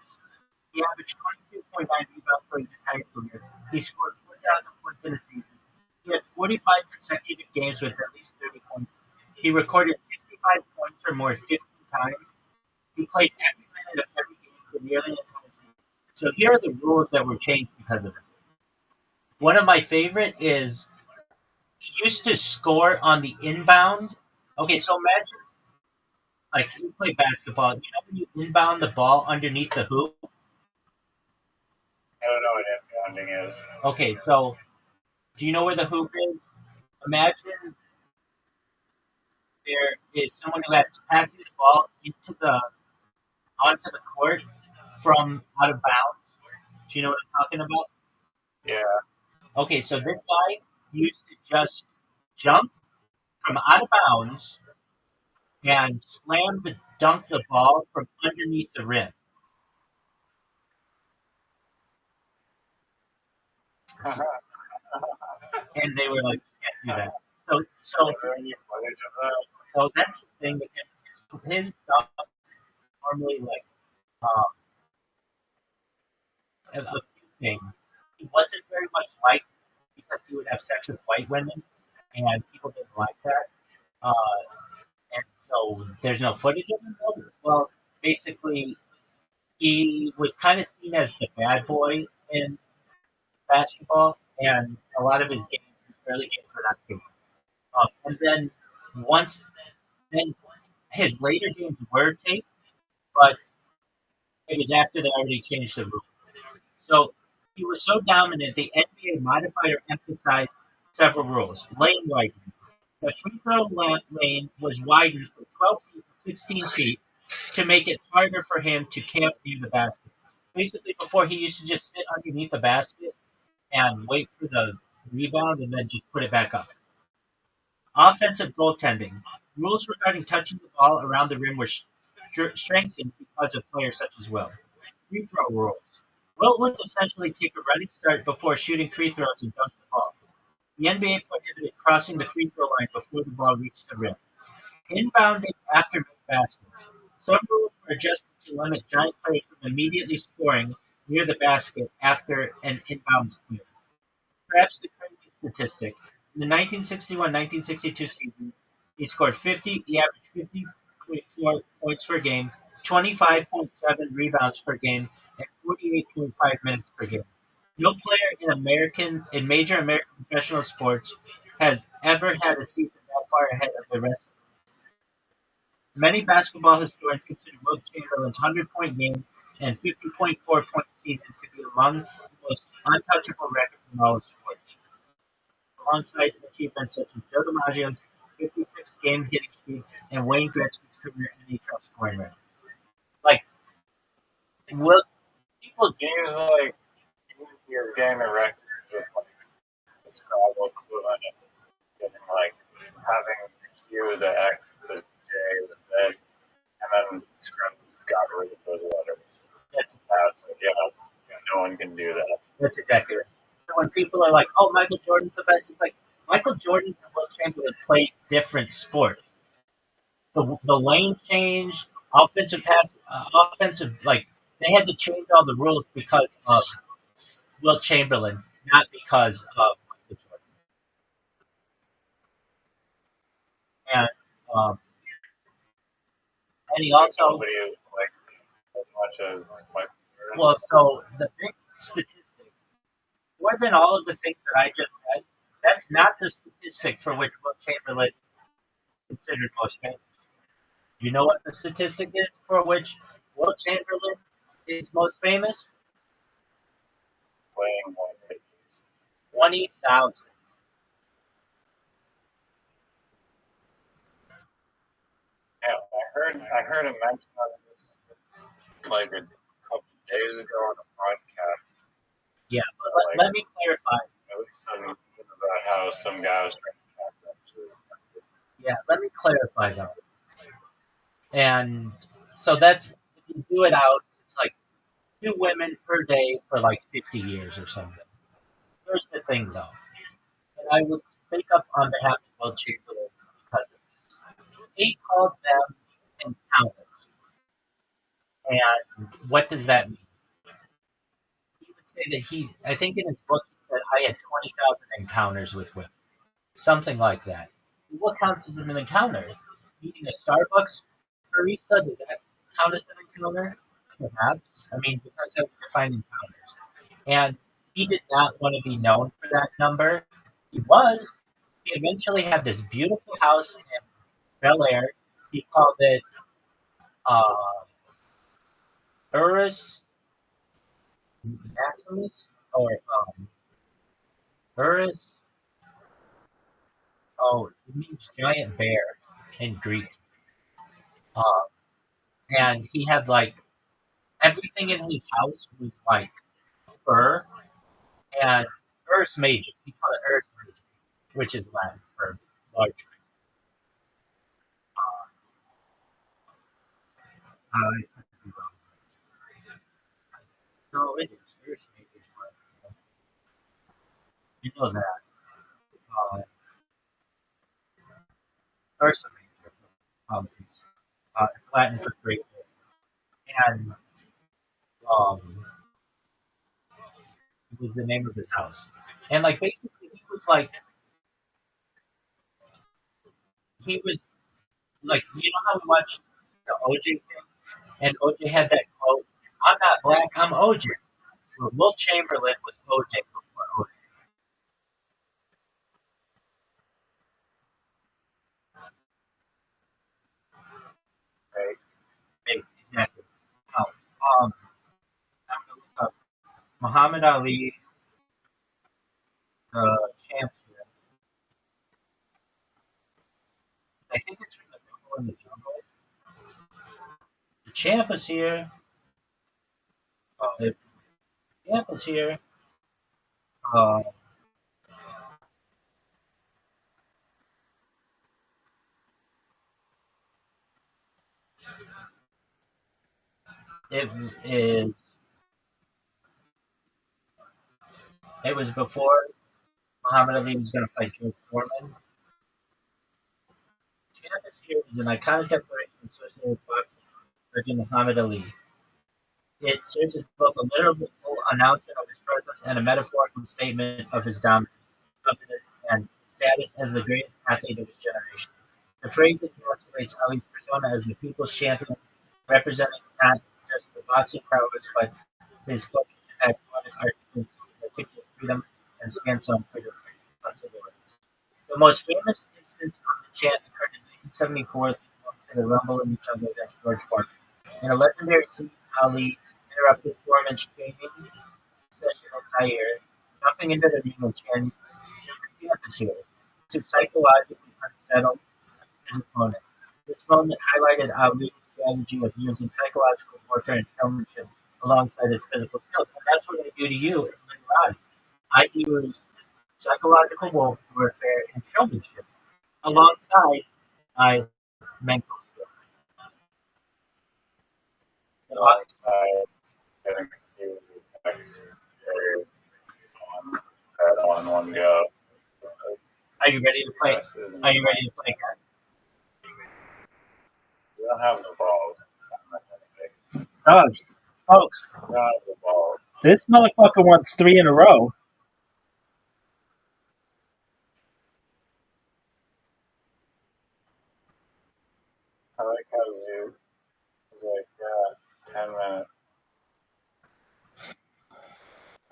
He averaged 22.9 rebounds for his entire career. He scored 4,000 points in a season. He had 45 consecutive games with at least 30 points. He recorded 65 points or more 15 times. He played every minute of every game for nearly an entire season. So here are the rules that were changed because of it. One of my favorite is he used to score on the inbound. Okay, so imagine like you play basketball. You know when you inbound the ball underneath the hoop? I don't know what inbounding is. Okay, so do you know where the hoop is? Imagine there is someone who has passes the ball onto the court from out of bounds. Do you know what I'm talking about? Yeah. Okay, so this guy used to just jump from out of bounds and dunk the ball from underneath the rim. And they were like, you can't do that. So Is there any footage of that? so that's the thing with him. His stuff normally like um, a few things. He wasn't very much liked because he would have sex with white women, and people didn't like that. Uh, and so there's no footage of him. Well, basically, he was kind of seen as the bad boy in basketball, and a lot of his games was fairly game productive. And then once then his later games were taped, but it was after they already changed the rules. So he was so dominant, the NBA modified or emphasized several rules. Lane widening. The free throw lane was widened from 12 feet to 16 feet to make it harder for him to camp near the basket. Basically, before he used to just sit underneath the basket and wait for the rebound and then just put it back up. Offensive goaltending. Rules regarding touching the ball around the rim were strengthened because of players such as Will. Free throw rules. Will would essentially take a running start before shooting free throws and dunk the ball. The NBA prohibited crossing the free throw line before the ball reached the rim. Inbounding after mid baskets. Some rules were adjusted to limit giant players from immediately scoring near the basket after an inbound clear. Perhaps the crazy statistic. In the 1961-1962 season, he scored 50. He averaged 50.4 points per game, 25.7 rebounds per game, and 48.5 minutes per game. No player in major American professional sports has ever had a season that far ahead of the rest. Many basketball historians consider Wilt Chamberlain's 100-point game and 50.4-point season to be among the most untouchable records in all of sports, alongside achievements such as Joe DiMaggio's 56 game hitting streak and Wayne Gretzky's career NHL scoring record. Like, Will, people Seems like he is getting the record with like the Scrabble equivalent of getting like having the Q, the X, the J, the Z, and then Scrabble got rid of those letters. That's no one can do that. That's exactly right. So when people are like, "Oh, Michael Jordan's the best," it's like Michael Jordan and Will Chamberlain played different sports. The lane change, offensive, like they had to change all the rules because of Will Chamberlain, not because of Michael Jordan. And he also, Nobody likes him as much as Michael Jordan. well, so the big statistic, more than all of the things that I just said, that's not the statistic for which Will Chamberlain is considered most famous. You know what the statistic is for which Will Chamberlain is most famous? Playing one pitches. 20,000. Yeah, I heard him mention this like a couple days ago on a podcast. Yeah, but let me clarify. At least something about how some guy was trying to tap that. Yeah, let me clarify though. And so that's, if you do it out, it's like 2 women per day for like 50 years or something. Here's the thing though, and I would speak up on behalf of Will Chamberlain because he called them encounters. And what does that mean? He would say that I think in his book, that I had 20,000 encounters with women. Something like that. What counts as an encounter? Meeting a Starbucks barista, does that count as an encounter? Perhaps. I mean, depends how you define encounters. And he did not want to be known for that number. He was. He eventually had this beautiful house in Bel Air. He called it Urus Maximus or Urus. Oh, it means giant bear in Greek. Um, and he had like everything in his house was like fur and Urs Major. We call it Urs Major, which is Latin for large. I could be wrong. No, it is Urs Major. You know that. Uh, Ursa Major. It's Latin for great, and um, it was the name of his house. And like basically, he was like you know how we watched the OJ thing, and OJ had that quote, "I'm not black, I'm OJ." Well, Will Chamberlain was OJ before OJ. Right? Exactly. Now, I'm gonna look up Muhammad Ali, champs here. I think it's from the Rumble in the Jungle. The champ is here. The champ is here. Uh, it is. It was before Muhammad Ali was going to fight George Foreman. Champ is here is an iconic declaration associated with boxing legend Muhammad Ali. It serves as both a literal announcement of his presence and a metaphorical statement of his dominance and status as the greatest athlete of his generation. The phrase encapsulates Ali's persona as the people's champion, representing not just the boxing prowess, but his culture to articulate freedom and stance on freedom of the world. The most famous instance of the chant occurred in 1974 in the Rumble in the Jungle against George Foreman. In a legendary scene, Ali interrupted Foreman's training session entire, jumping into the ring and chanting, "Champ is here," to psychologically unsettle his opponent. This moment highlighted Ali's strategy of using psychological warfare and showmanship alongside his physical skills. And that's what I do to you in Roddy. I use psychological warfare and showmanship alongside my mental skill. Alongside getting to X head on one go. Are you ready to play? Are you ready to play again? We don't have the balls. Dogs, folks, We don't have the balls. this motherfucker wants 3 in a row. I like how Zoo is like, yeah, 10 minutes.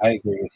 I agree with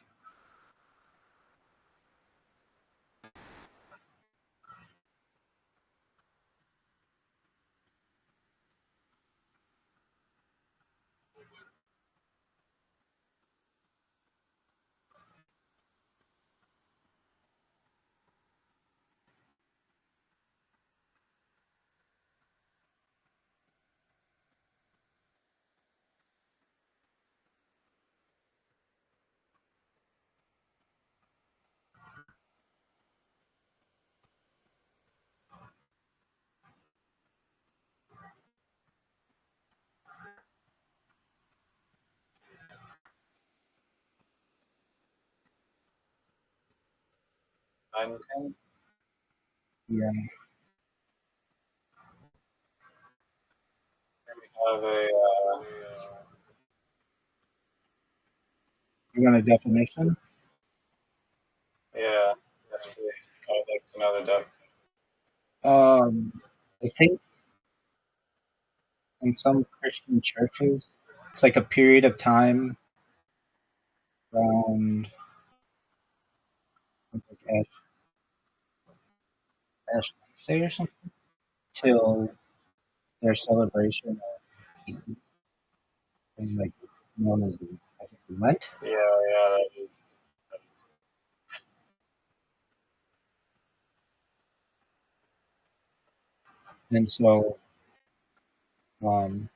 you. And Yeah. we have a, You want a definition? yeah, yes, please. I'd like to know the depth. I think in some Christian churches, it's like a period of time around like Ash Wednesday or something till their celebration of things like known as I think Lent. Yeah, that is. And so um,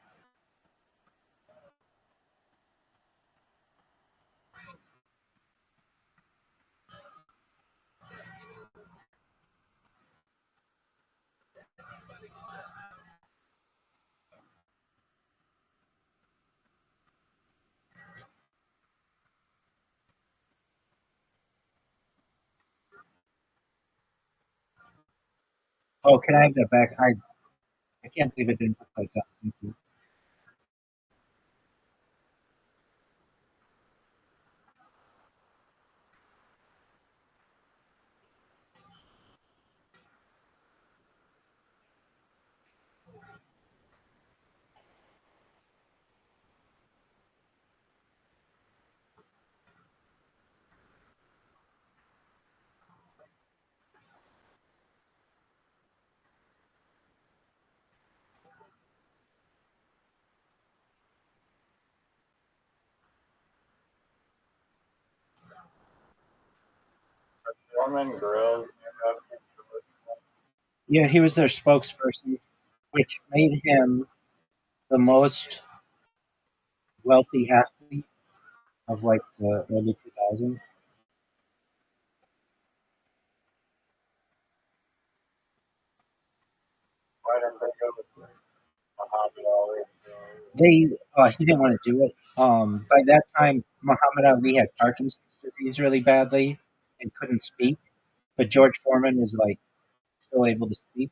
Oh, can I have that back? I can't believe it didn't look like that. Thank you. Foreman grills named after George. Yeah, he was their spokesperson, which made him the most wealthy athlete of like the early 2000s. Why didn't they go with Muhammad Ali? He didn't want to do it. By that time, Muhammad Ali had Parkinson's disease really badly and couldn't speak, but George Foreman was like still able to speak.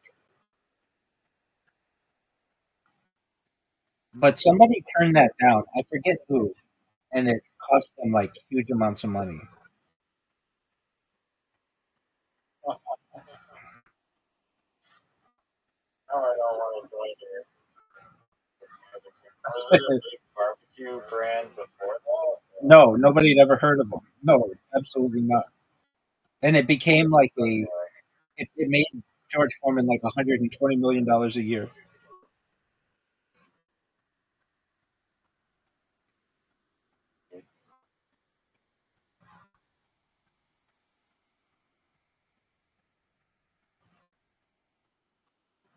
But somebody turned that down. I forget who, and it cost them like huge amounts of money. No, I don't want to join you. Was it a big barbecue brand before that? No, nobody had ever heard of him. No, absolutely not. And it became like it made George Foreman like $120 million a year.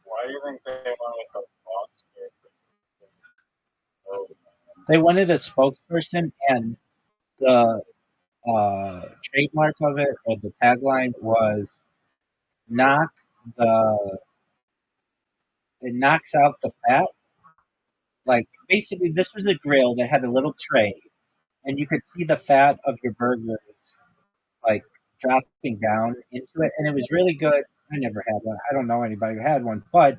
Why do you think they went with a boxer? They wanted a spokesperson, and the trademark of it or the tagline was knock the it knocks out the fat. Like basically, this was a grill that had a little tray, and you could see the fat of your burgers like dropping down into it, and it was really good. I never had one. I don't know anybody who had one, but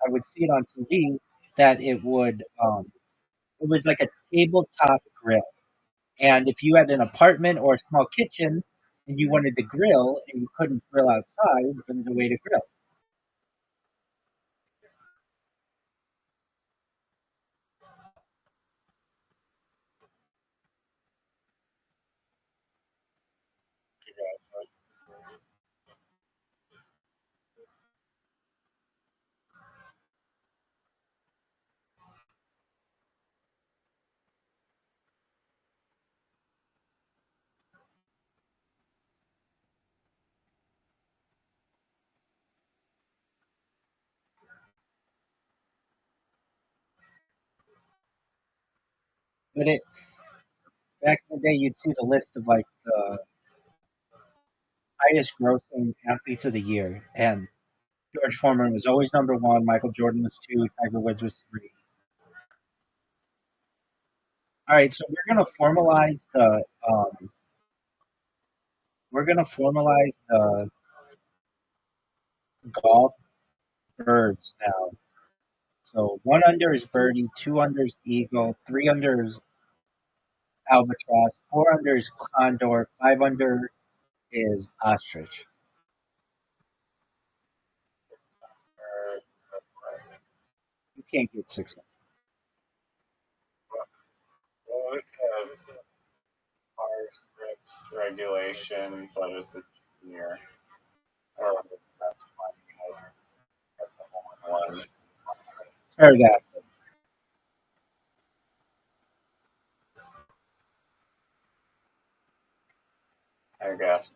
I would see it on TV that it was like a tabletop grill. And if you had an apartment or a small kitchen and you wanted to grill and you couldn't grill outside, then the way to grill. But it back in the day, you'd see the list of like the highest grossing athletes of the year, and George Foreman was always number one. Michael Jordan was two. Tiger Woods was three. All right, so we're gonna formalize the golf birds now. So one under is birdie, two under is eagle, three under is albatross, four under is condor, five under is ostrich. You can't get six. Well, it's a fire strict regulation, but it's a junior. Or that's one. That's a hole in one. Fair that. I guess.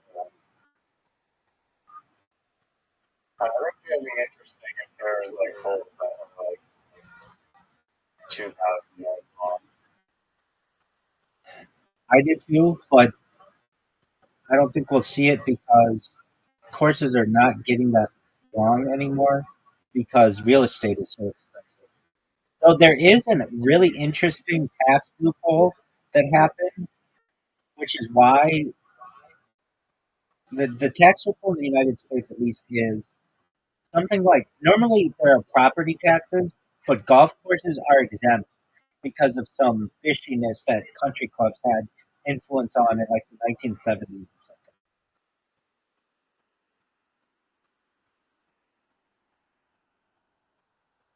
I think it'd be interesting if there was like holes that were like 2,000 yards long. I did too, but I don't think we'll see it because courses are not getting that long anymore because real estate is so expensive. So there is a really interesting tax loophole that happened, which is why the tax loophole in the United States at least is Something like normally there are property taxes, but golf courses are exempt because of some fishiness that country clubs had influence on in like the 1970s or something.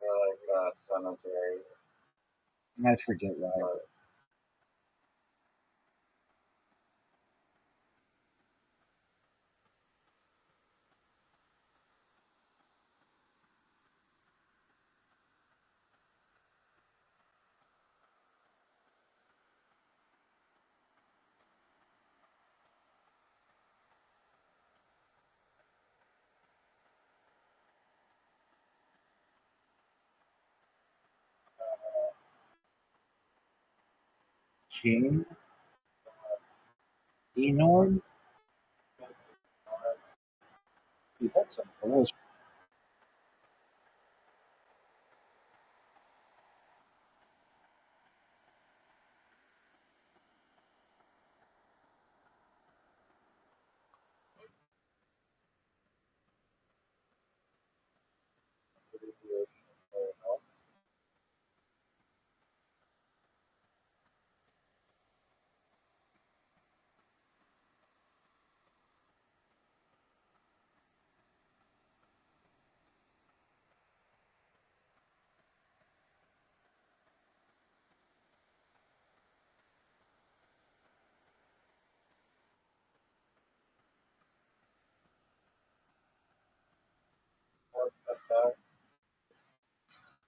Or like cemeteries. I forget why. But Gene Enorm? Dude, that's some bullshit.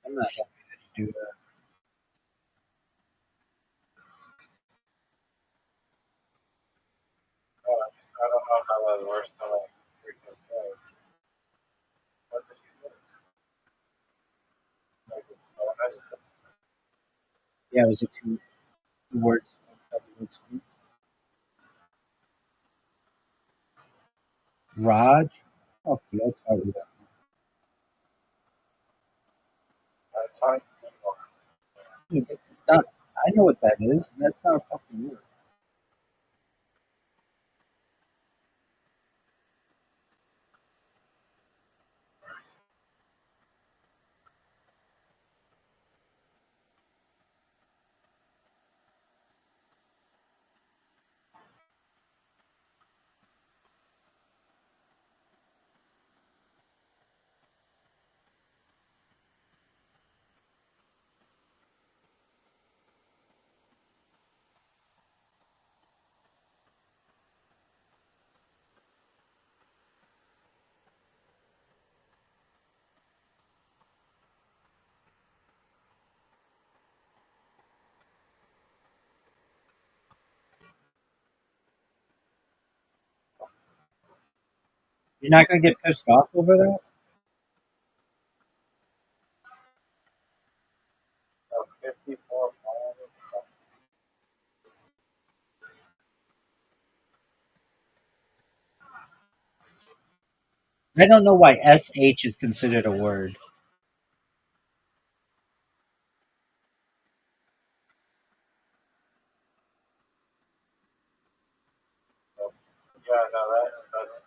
I'm not happy to do that. I don't know how that works to like freaking place. What did you do? Like a bonus? Yeah, it was a two words. Raj? Oh, yeah, I'll tell you that. I talked to Dude, that's not, I know what that is, and that's not a fucking word. You're not gonna get pissed off over that? 54 miles. I don't know why SH is considered a word. Yeah, no, that's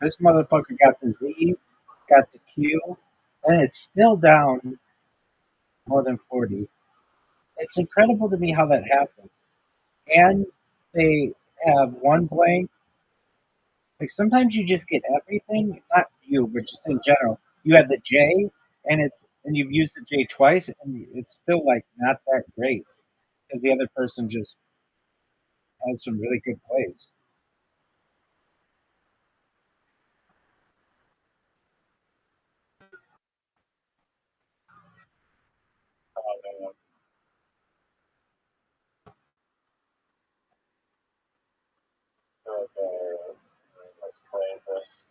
This motherfucker got the Z, got the Q, and it's still down more than 40. It's incredible to me how that happens. And they have one blank. Like sometimes you just get everything, not you, but just in general. You have the J, and you've used the J twice, and it's still like not that great because the other person just has some really good plays. Um, okay, let's play this.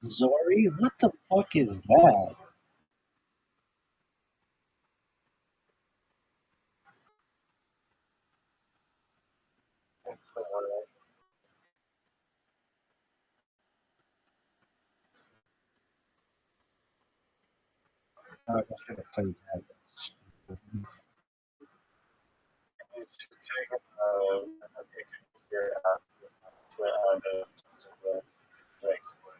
Zori, what the fuck is that? It's the one. Oh, I should have played that. You should take a picture of your ass to the next one.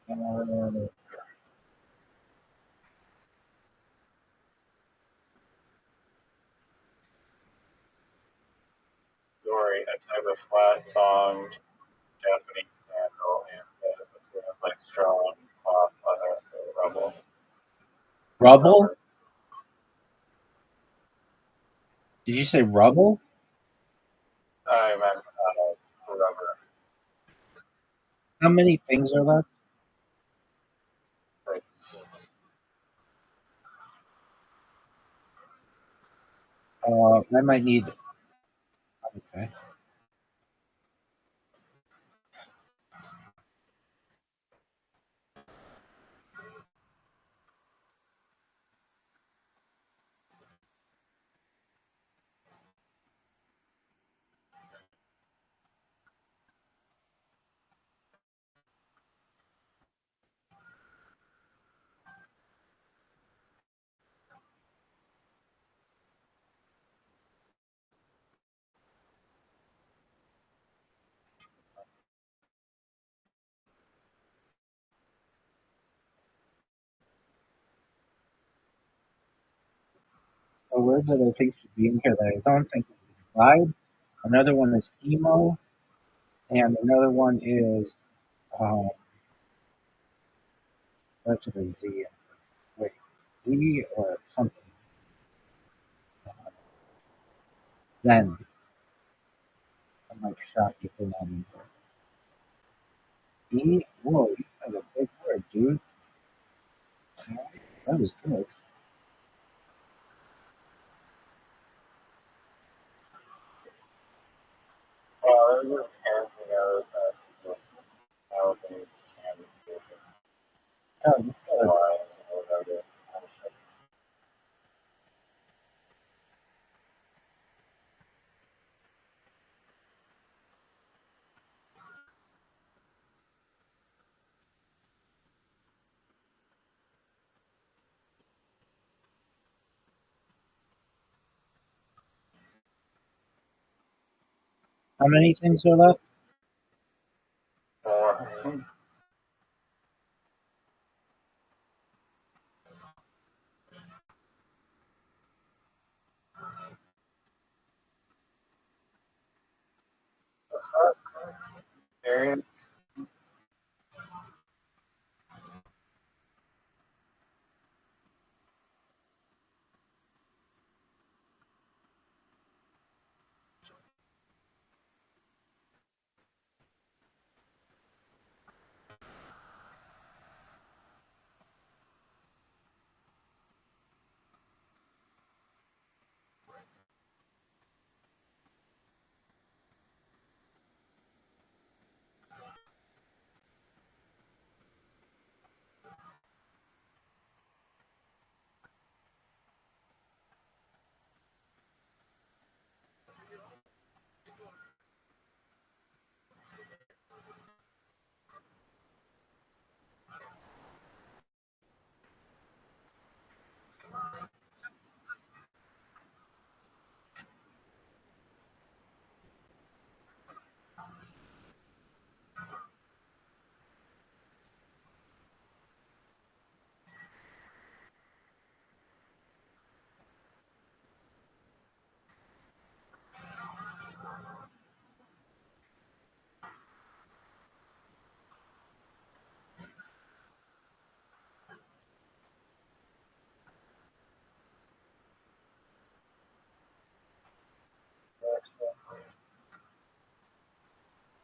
Uh, Dory, a type of flat-thonged Japanese sandal, and with like strong cloth leather for rubble. Rubble? Did you say rubble? I meant rubber. How many things are left? Like, I might need. Okay. A word that I think should be in here that I don't think is implied. Another one is emo, and another one is starts with a Z. Wait, Z or something. Then I'm like shocked that they're not in here. E. Whoa, you have a big word, dude. That was good. well, there's just anything else how they can do it. Oh, this How many things are left? Or experience.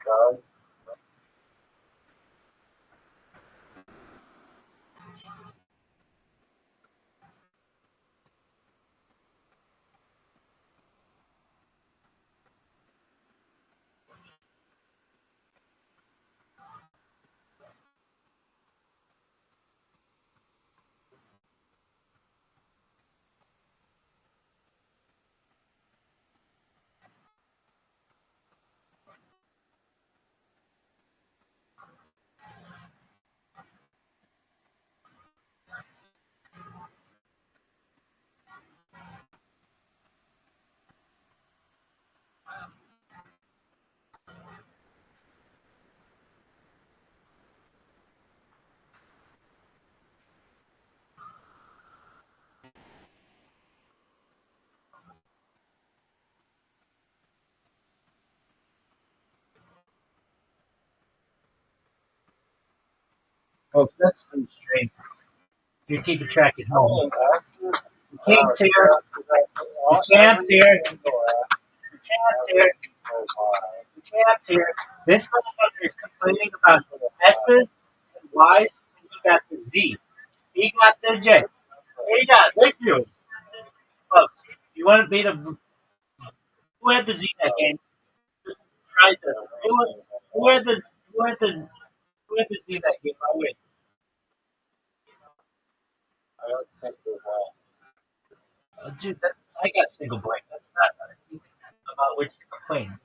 God. Folks, that's pretty strange. You're keeping track at home. Asses. The king's here. The champ's here. The champ's here. The champ's here. This motherfucker is complaining about S's and Y's, and he got the Z. He got the J. He got the Q. Folks, you want me to? Who had the Z that game? Try to. Who had the? Who had the? Who had the Z that game? I win. I don't think they will. Dude, I got single blank. That's not anything about which to complain.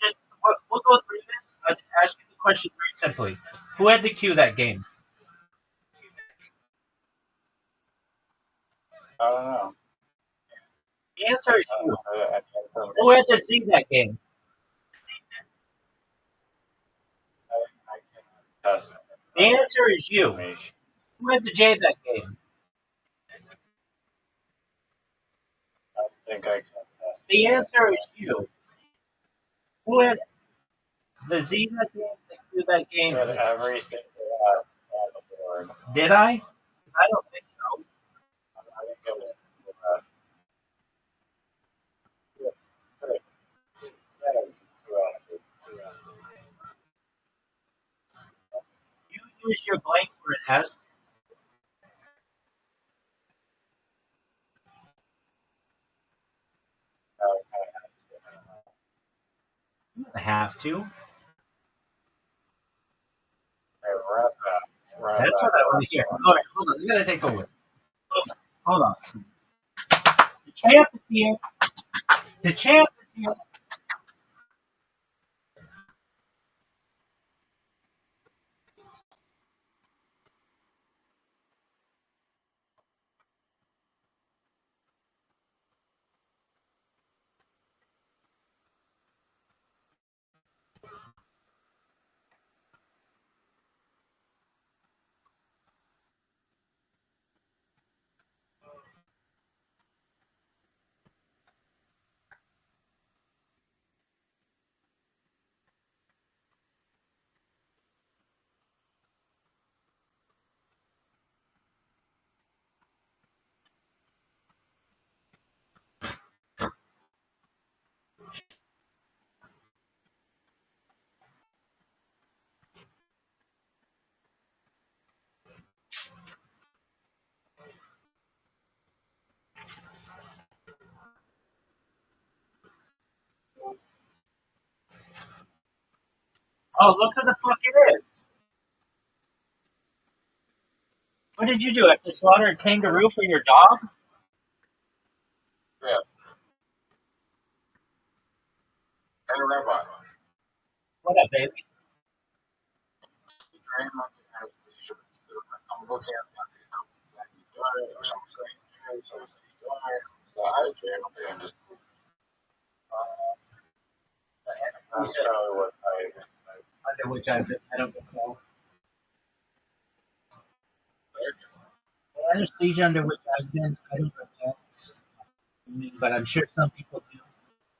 Just we'll go through this. I'll just ask you the question very simply. Who had the Q that game? I don't know. The answer is I you. don't have any Who had the information. Z that game? I can test The answer is you. information. Who had the J that game? I think I can test. The answer is you. Who had the Z that game? The Q that game? But every single ass on the board. Did I? I don't think so. I didn't get a single ass. Six. Seven. Two asses. You used your blank for an S. You don't have to. That's what I want to hear. All right, hold on. You gotta take over. Hold on. The champ is here. The champ is here. Oh, look who the fuck it is. What did you do? Have to slaughter a kangaroo for your dog? Yeah. Hey, Rabbi. What up, baby? You train on the anesthesia. I'm looking at that. You doing it, or some saying you, some saying you doing it. So I train on the anesthesia. That's probably what Under which I've been, I don't recall. Anesthesia under which I've been, I don't recall. But I'm sure some people do.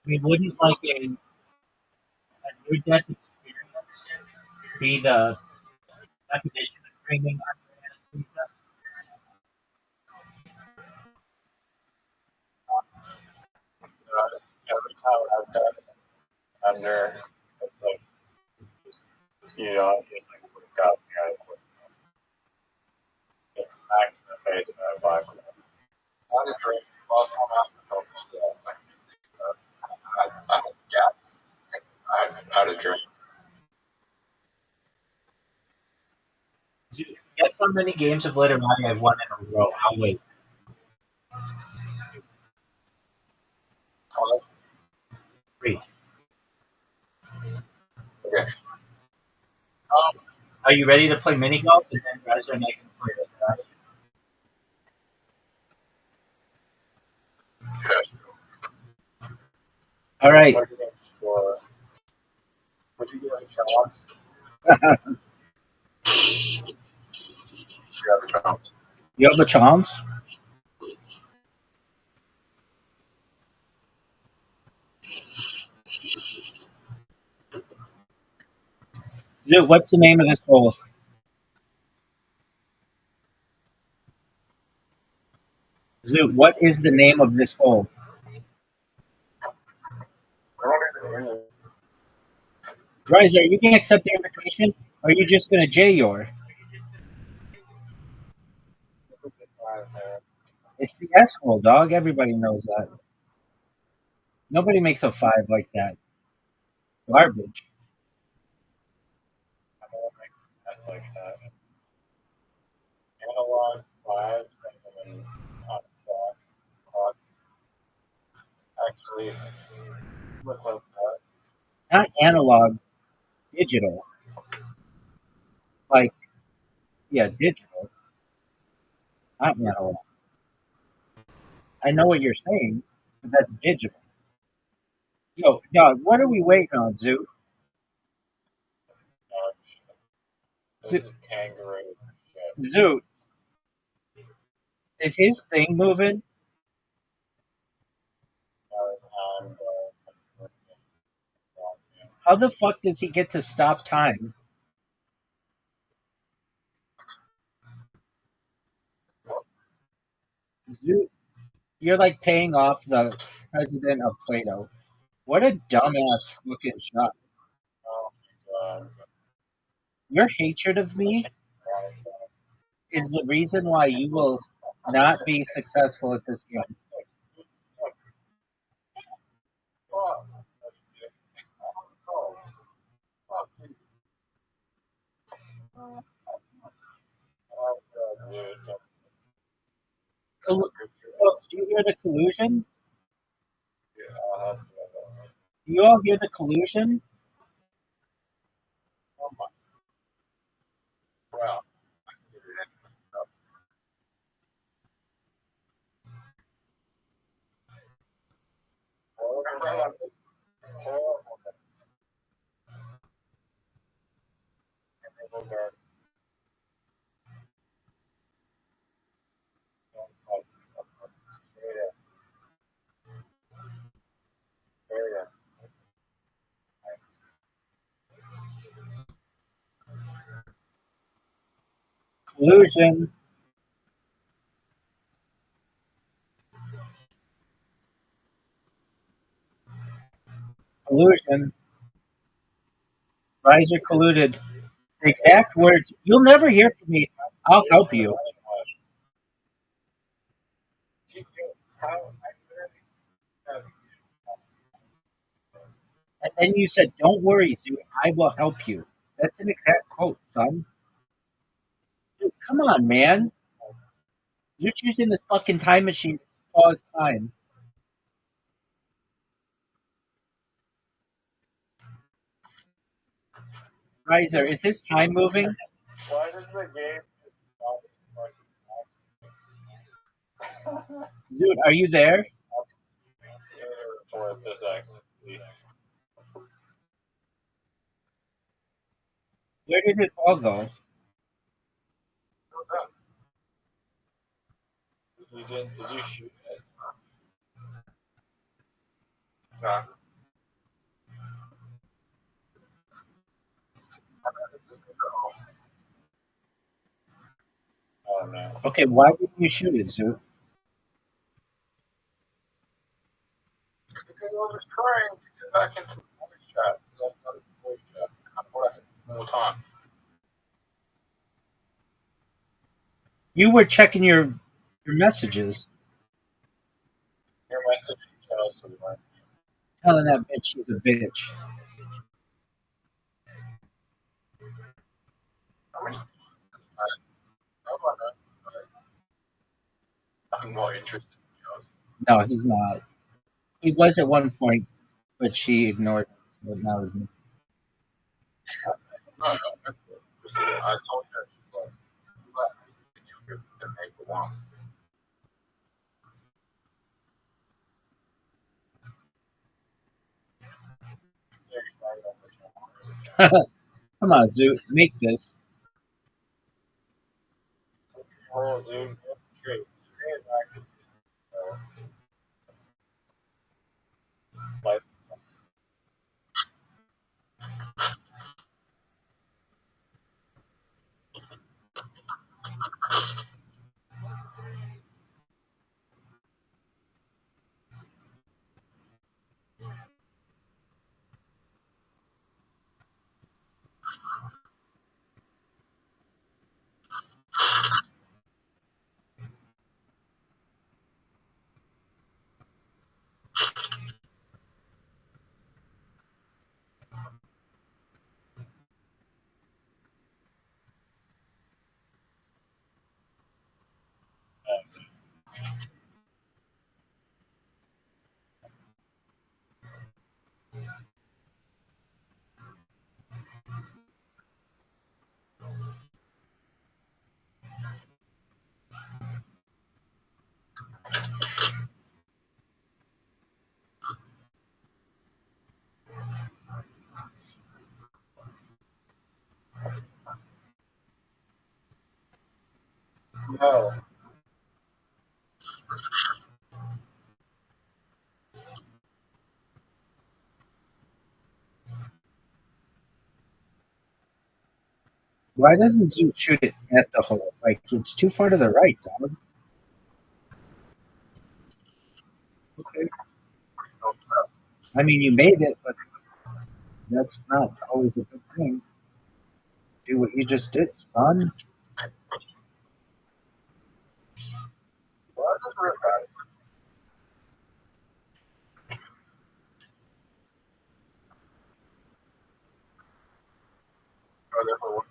I mean, wouldn't like a near-death experience be the definition of training under anesthesia? every time I've done it under, it's like, just, just like wake up, get smacked in the face by a black hole. I had a dream last time out in Tulsa. I had gaps. I had a dream. Guess how many games of Literati I've won in a row? I'll wait. 3. Okay. Are you ready to play mini golf? And then Razor and I can play Literati. Yes. All right. What do you score? What do you get in challenge? You have a chance. You have a chance? Dude, what's the name of this hole? Zoot, what is the name of this hole? Riser, are you going to accept the invitation? Or are you just going to J-Yor? This is the 5 man. It's the S hole, dog. Everybody knows that. Nobody makes a 5 like that. Garbage. I know what makes that's like that. Analog 5 and then on clocks. Actually, look like that. Not analog, digital. Like, yeah, digital. Not analog. I know what you're saying, but that's digital. Yo, dog, what are we waiting on, Zoot? This is kangaroo shit. Zoot, is his thing moving? Time, How the fuck does he get to stop time? Zoot, you're like paying off the president of Plato. What a dumbass looking shot. oh my god. Your hatred of me is the reason why you will not be successful at this game. Folks, do you hear the collusion? Do you all hear the collusion? Well, Collusion. Collusion. Riser colluded. The exact words. You'll never hear from me. I'll help you. And then you said, don't worry, Stu. I will help you. That's an exact quote, son. Dude, come on, man. You're using this fucking time machine to pause time. Riser, is this time moving? Why does the game just stop Dude, are you there? for this actually? Where did it all go? What's that? Did you shoot it? Nah. It's just gonna go. Oh no. Okay, why didn't you shoot it, Zoo? Because I was trying to get back into the voice chat. Because I got a voice chat. I thought I had more time. You were checking your messages, Your message to Chelsea, right? telling that bitch she's a bitch. How many times have I don't know. I'm more interested in yours. No, he's not. He was at one point, but she ignored him. But now he's not. No, I told her she's like, you let me and you give the name for one. Come on, Zoo, make this. Oh, Zoom. Great. Like, no. Why doesn't Zoo shoot it at the hole? Like, it's too far to the right, dog. Okay. I mean, you made it, but that's not always a good thing. Do what you just did, son. Well, that's real bad. Oh, that's what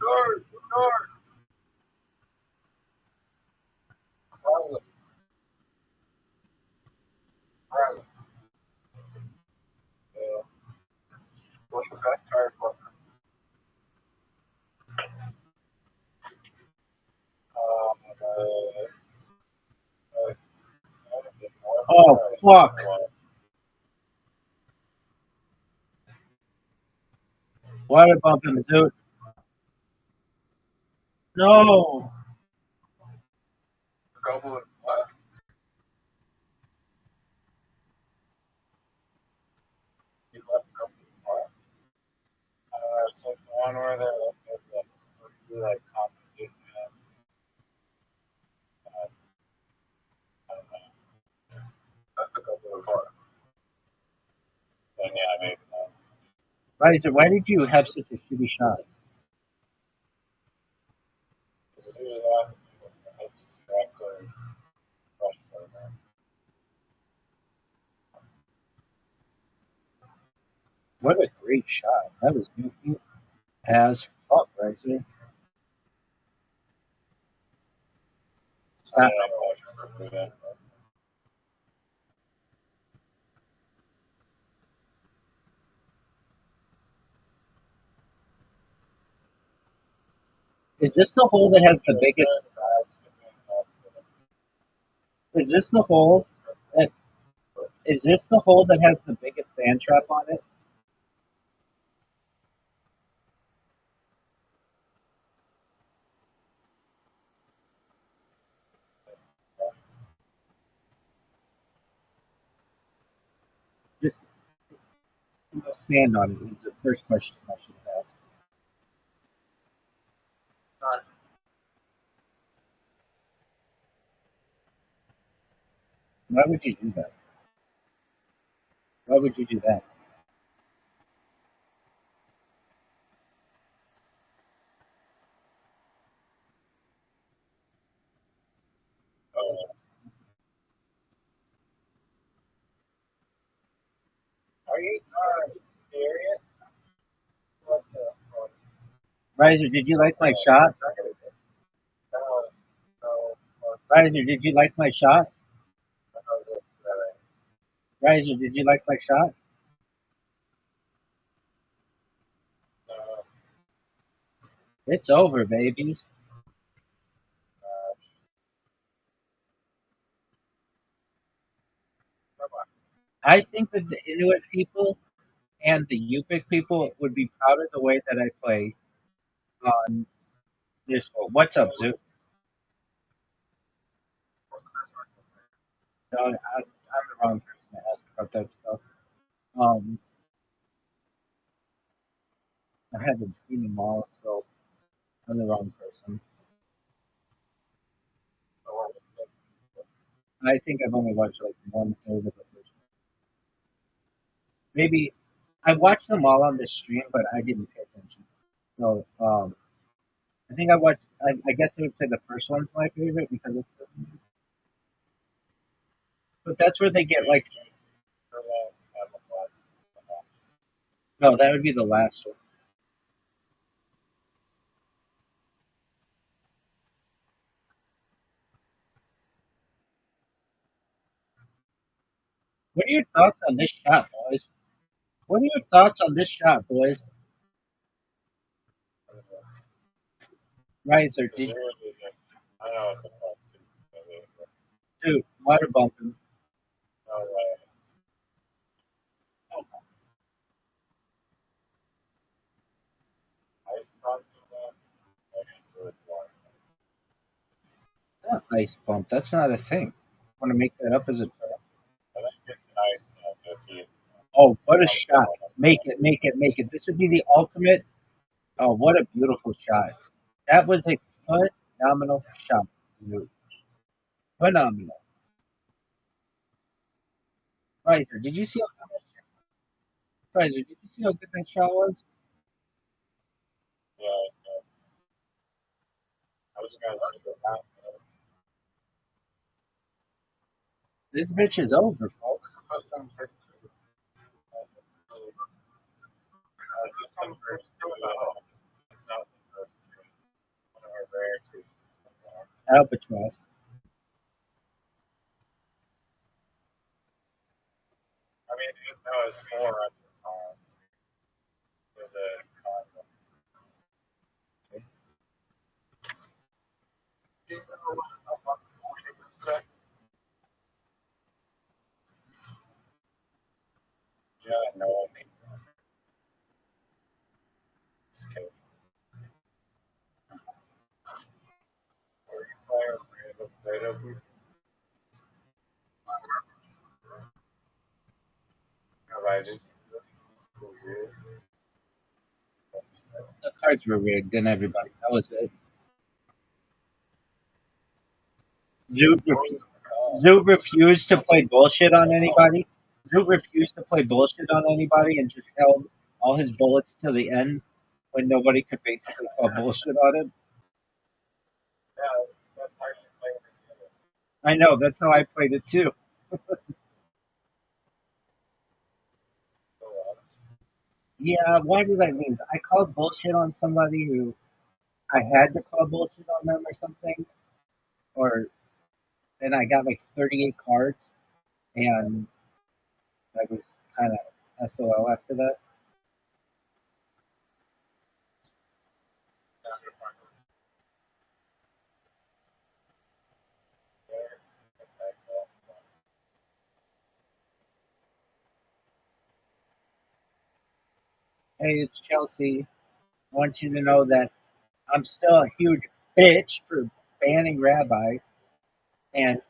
Lord, Lord. Right, right. What's the best card for? Oh, fuck. Water bump him, Zoo. No. Double and what? You left double and what? So the one where they're like competition. I don't know. That's the double and what? Then yeah, maybe not. Riser, why did you have such a shitty shot? This is the last I distracted rush person. What a great shot. That was goofy as fuck right there. I Stop. don't know much for that. Is this the hole that has the biggest? Is this the hole that? Is this the hole that has the biggest sand trap on it? Just no sand on it is the first question I should have asked. Why would you do that? Why would you do that? Are you serious? What the fuck? Riser, did you like my shot? That was so fucking Riser, did you like my shot? upsetting. Riser, did you like my shot? Uh, It's over, babies. I think that the Inuit people and the Yupik people would be proud of the way that I play on this hole. What's up, Zoo? No, I'm the wrong person to ask about that stuff. Um, I haven't seen them all, so I'm the wrong person. I think I've only watched like 1/3 of the first. Maybe I watched them all on the stream, but I didn't pay attention. So I think I watched. I guess I would say the first one's my favorite because it's. But that's where they get like. No, that would be the last one. What are your thoughts on this shot, boys? What are your thoughts on this shot, boys? Riser, did I know it's a fuck suit. dude water bumping? No way. I just talked to them. I guess it was one. Not ice bump. That's not a thing. Want to make that up as a term? I think it's nice if you Oh, what a shot! Make it, make it, make it. This would be the ultimate. Oh, what a beautiful shot! That was a phenomenal shot, dude. Phenomenal. Riser, did you see how Riser, did you see how good that shot was? yeah, I was gonna say that. This bitch is over, folks. That's some pretty cool. It's not the first two. It's not the first two. One of our rare two. Albatross. I mean, that was four at the time. It was a condo. Yeah, no one made that. Just kidding. Were you playing with Play-Doh? Have I just the zoo? The cards were rigged, and everybody. That was it. Zoot, Zoot refused to play bullshit on anybody. Zoot refused to play bullshit on anybody and just held all his bullets to the end when nobody could basically call bullshit on him. Yeah, that's how you play with it. I know, that's how I played it too. So, Yeah, why did I lose? I called bullshit on somebody who I had to call bullshit on them or something, or and I got like 38 cards, and I was kind of SOL after that. Hey, it's Chelsea. I want you to know that I'm still a huge bitch for banning Rabbi, and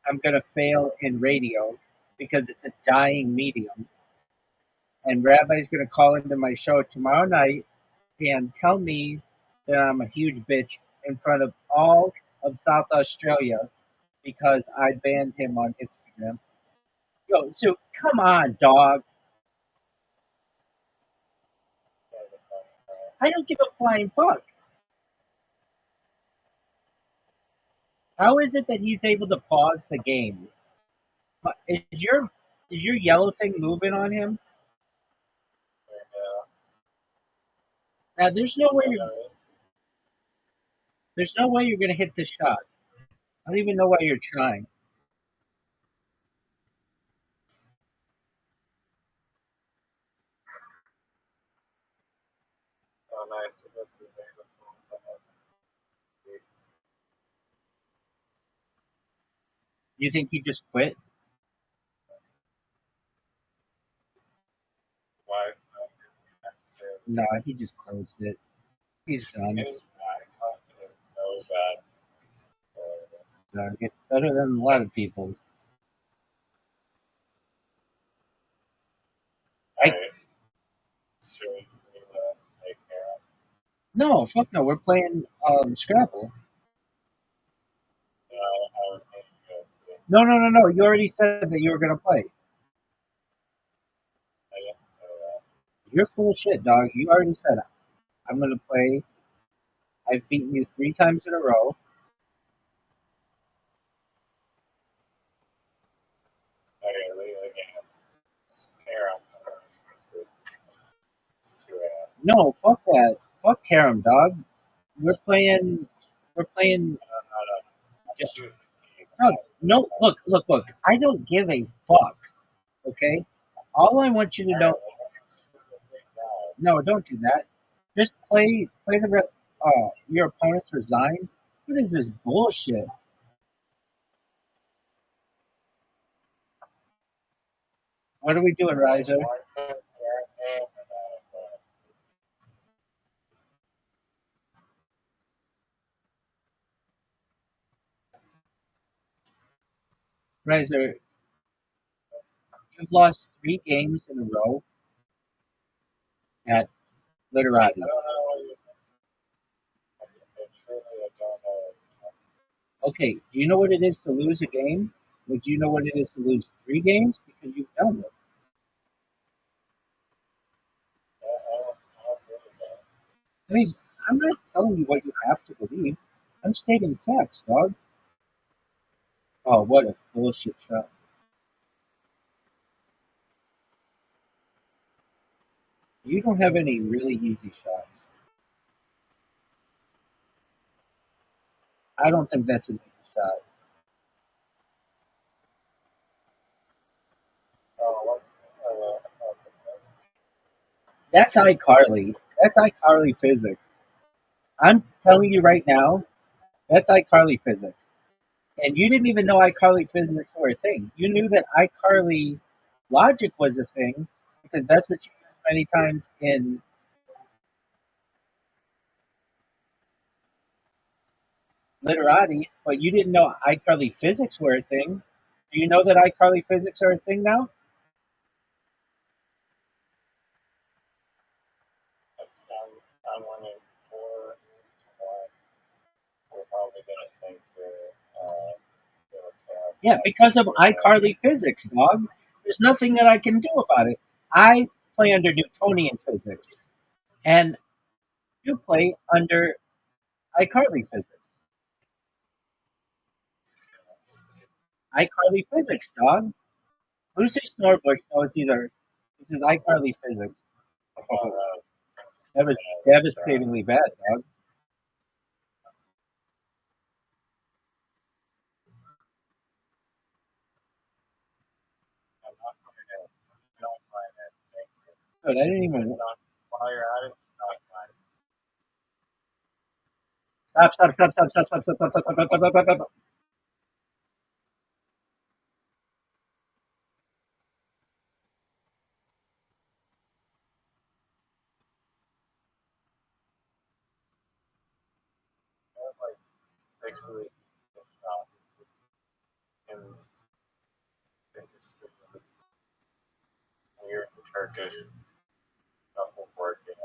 I'm gonna fail in radio because it's a dying medium. And Rabbi's gonna call into my show tomorrow night and tell me that I'm a huge bitch in front of all of South Australia because I banned him on Instagram. Yo, so come on, dog. I don't give a flying fuck. How is it that he's able to pause the game? Is your yellow thing moving on him? Now there's no way you're gonna hit this shot. I don't even know why you're trying. Oh, nice. We got to make a phone call. You think he just quit? Wife, disconnected. No, he just closed it. He's done. His icon is so bad. It's better than a lot of people's. I Alright, should we take care of? No, fuck no. We're playing Scrabble. I would make you guys see. No, no, no, no. You already said that you were gonna play. I didn't say that. You're full of shit, dog. You already said it. I'm gonna play. I've beaten you 3 times in a row. Okay, leave the game. Care on her. It's 2 a.m. No, fuck that. Fuck Harem, dog. We're playing. We're playing. I'm choosing to. No, no. Look, look, look. I don't give a fuck. Okay. All I want you to know. No, don't do that. Just play the. Your opponents resign. What is this bullshit? What are we doing, Riser? Riser, you've lost 3 games in a row at Literati. Okay, do you know what it is to lose a game? Like, do you know what it is to lose 3 games? Because you've done it. I mean, I'm not telling you what you have to believe. I'm stating facts, dog. Oh, what a bullshit shot. You don't have any really easy shots. I don't think that's an easy shot. That's iCarly. That's iCarly physics. I'm telling you right now, that's iCarly physics. And you didn't even know iCarly physics were a thing. You knew that iCarly logic was a thing because that's what you used many times in literati, but you didn't know iCarly physics were a thing. Do you know that iCarly physics are a thing now? I'm winning 4-1. We're probably gonna sink Yeah, because of iCarly physics, dog. There's nothing that I can do about it. I play under Newtonian physics, and you play under iCarly physics. iCarly physics, dog. Lucy Snorbush knows either. This is iCarly physics. Oh, that was, that was yeah, devastatingly bad, dog. I'm not going to, don't mind it. Thank you. Dude, I didn't It's even not, while you're at it, it's not mine. stop, stop, stop, stop, stop, stop, stop, stop, stop, stop, stop, stop, stop. I have like 6 weeks of shots in industry. Weird Turkish couple working.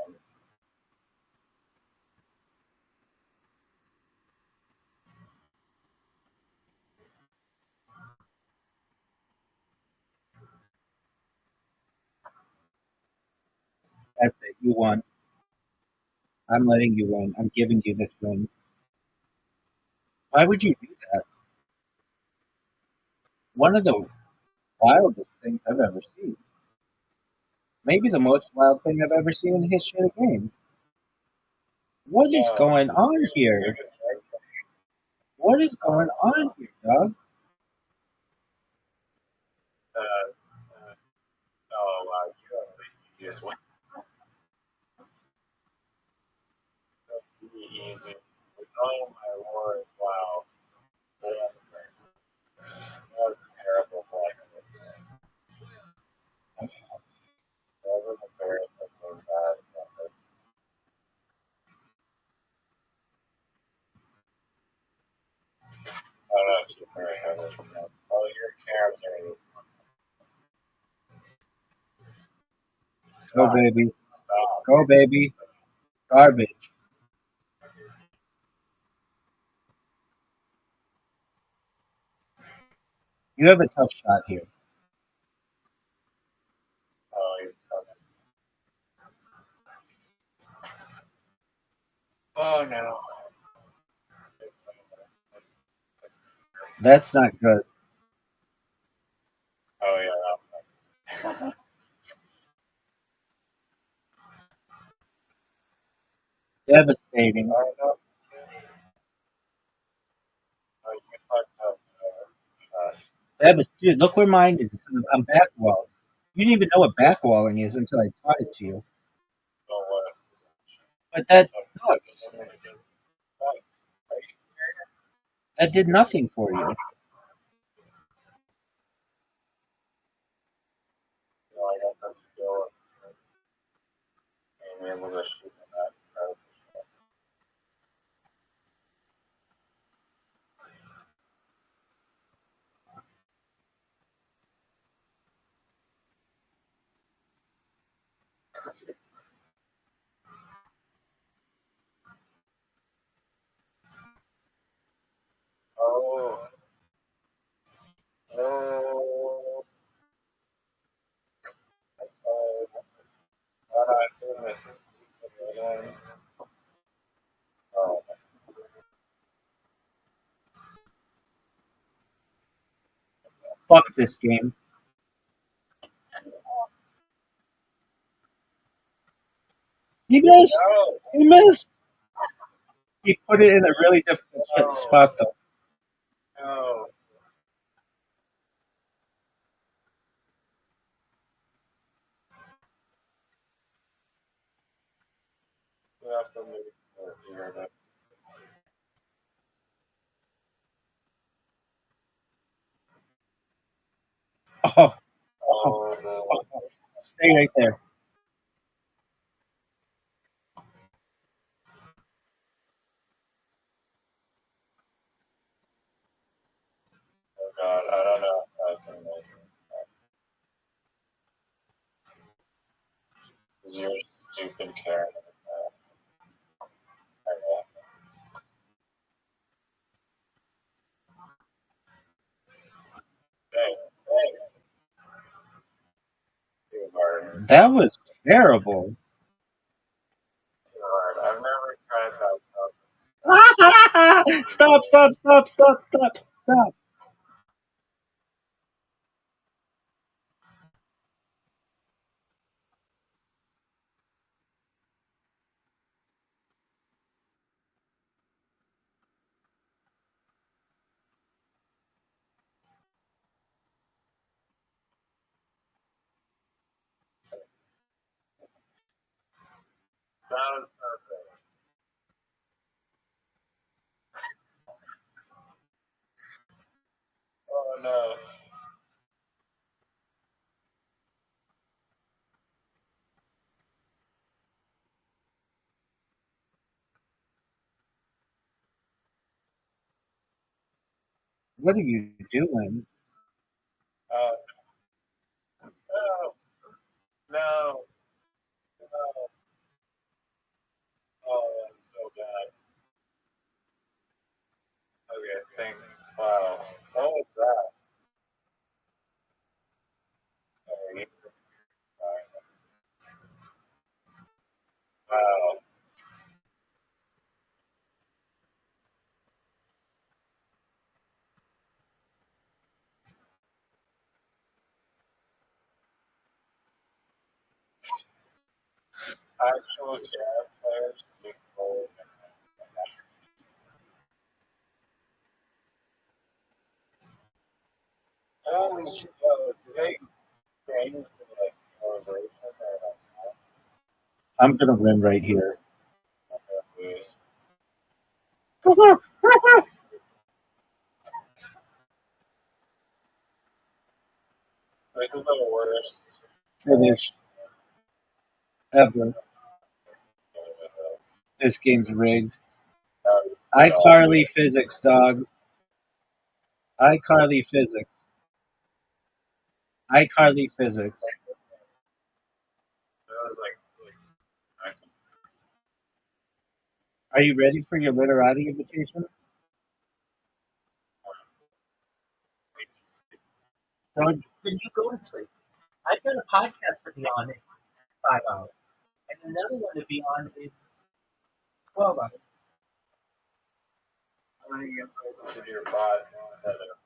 That's it. You won. I'm letting you win. I'm giving you this win. Why would you do that? One of the wildest things I've ever seen. Maybe the most wild thing I've ever seen in the history of the game. What is No, going on the here? biggest right What is going on here, dog? oh wow, you have the easiest one. Really easy. Oh my lord, wow. That was a terrible play. That was an embarrassingly bad effort. I don't know if she's very heavy. Oh, your character. Go, Stop. baby. Stop. Go, baby. Garbage. You have a tough shot here. Oh, you're coming. Oh no. That's not good. Oh yeah. Devastating. Oh no. Oh, you fucked up. Dude, look where mine is. I'm backwalled. You didn't even know what backwalling is until I taught it to you. No worse. But that So, sucks. are you serious? That did nothing for you. No, I got the skill of being able to shoot in that incredible shot. Oh, oh, oh, what I do this. Oh, Fuck this game. He missed. no, He missed. He put it in a really difficult no, spot, though. no. You have to move here. But, Oh, oh, oh, no. oh. Stay right there. Oh, God, I don't know if I can make it. Is your stupid Karen? Hey, hey, too hard. That was terrible. Too hard. I've never tried that. Stop, stop, stop, stop, stop, stop. Sounds perfect. Oh no. What are you doing? Uh, no, no, no. Oh, that's so bad. Okay, thank. Wow. What was that? Oh, wow. Actual jazz players do gold. Holy shit! Yo, do they change the like celebration or like I'm gonna win right here. lose? This is the worst. Finish ever. That This game's rigged. was iCarly physics, dog. iCarly physics. iCarly physics. that was like Are you ready for your literati invitation? Then you go to sleep. I've got a podcast to be on in 5 hours, and another one to be on in 12 hours. how many inputs did your bot instead of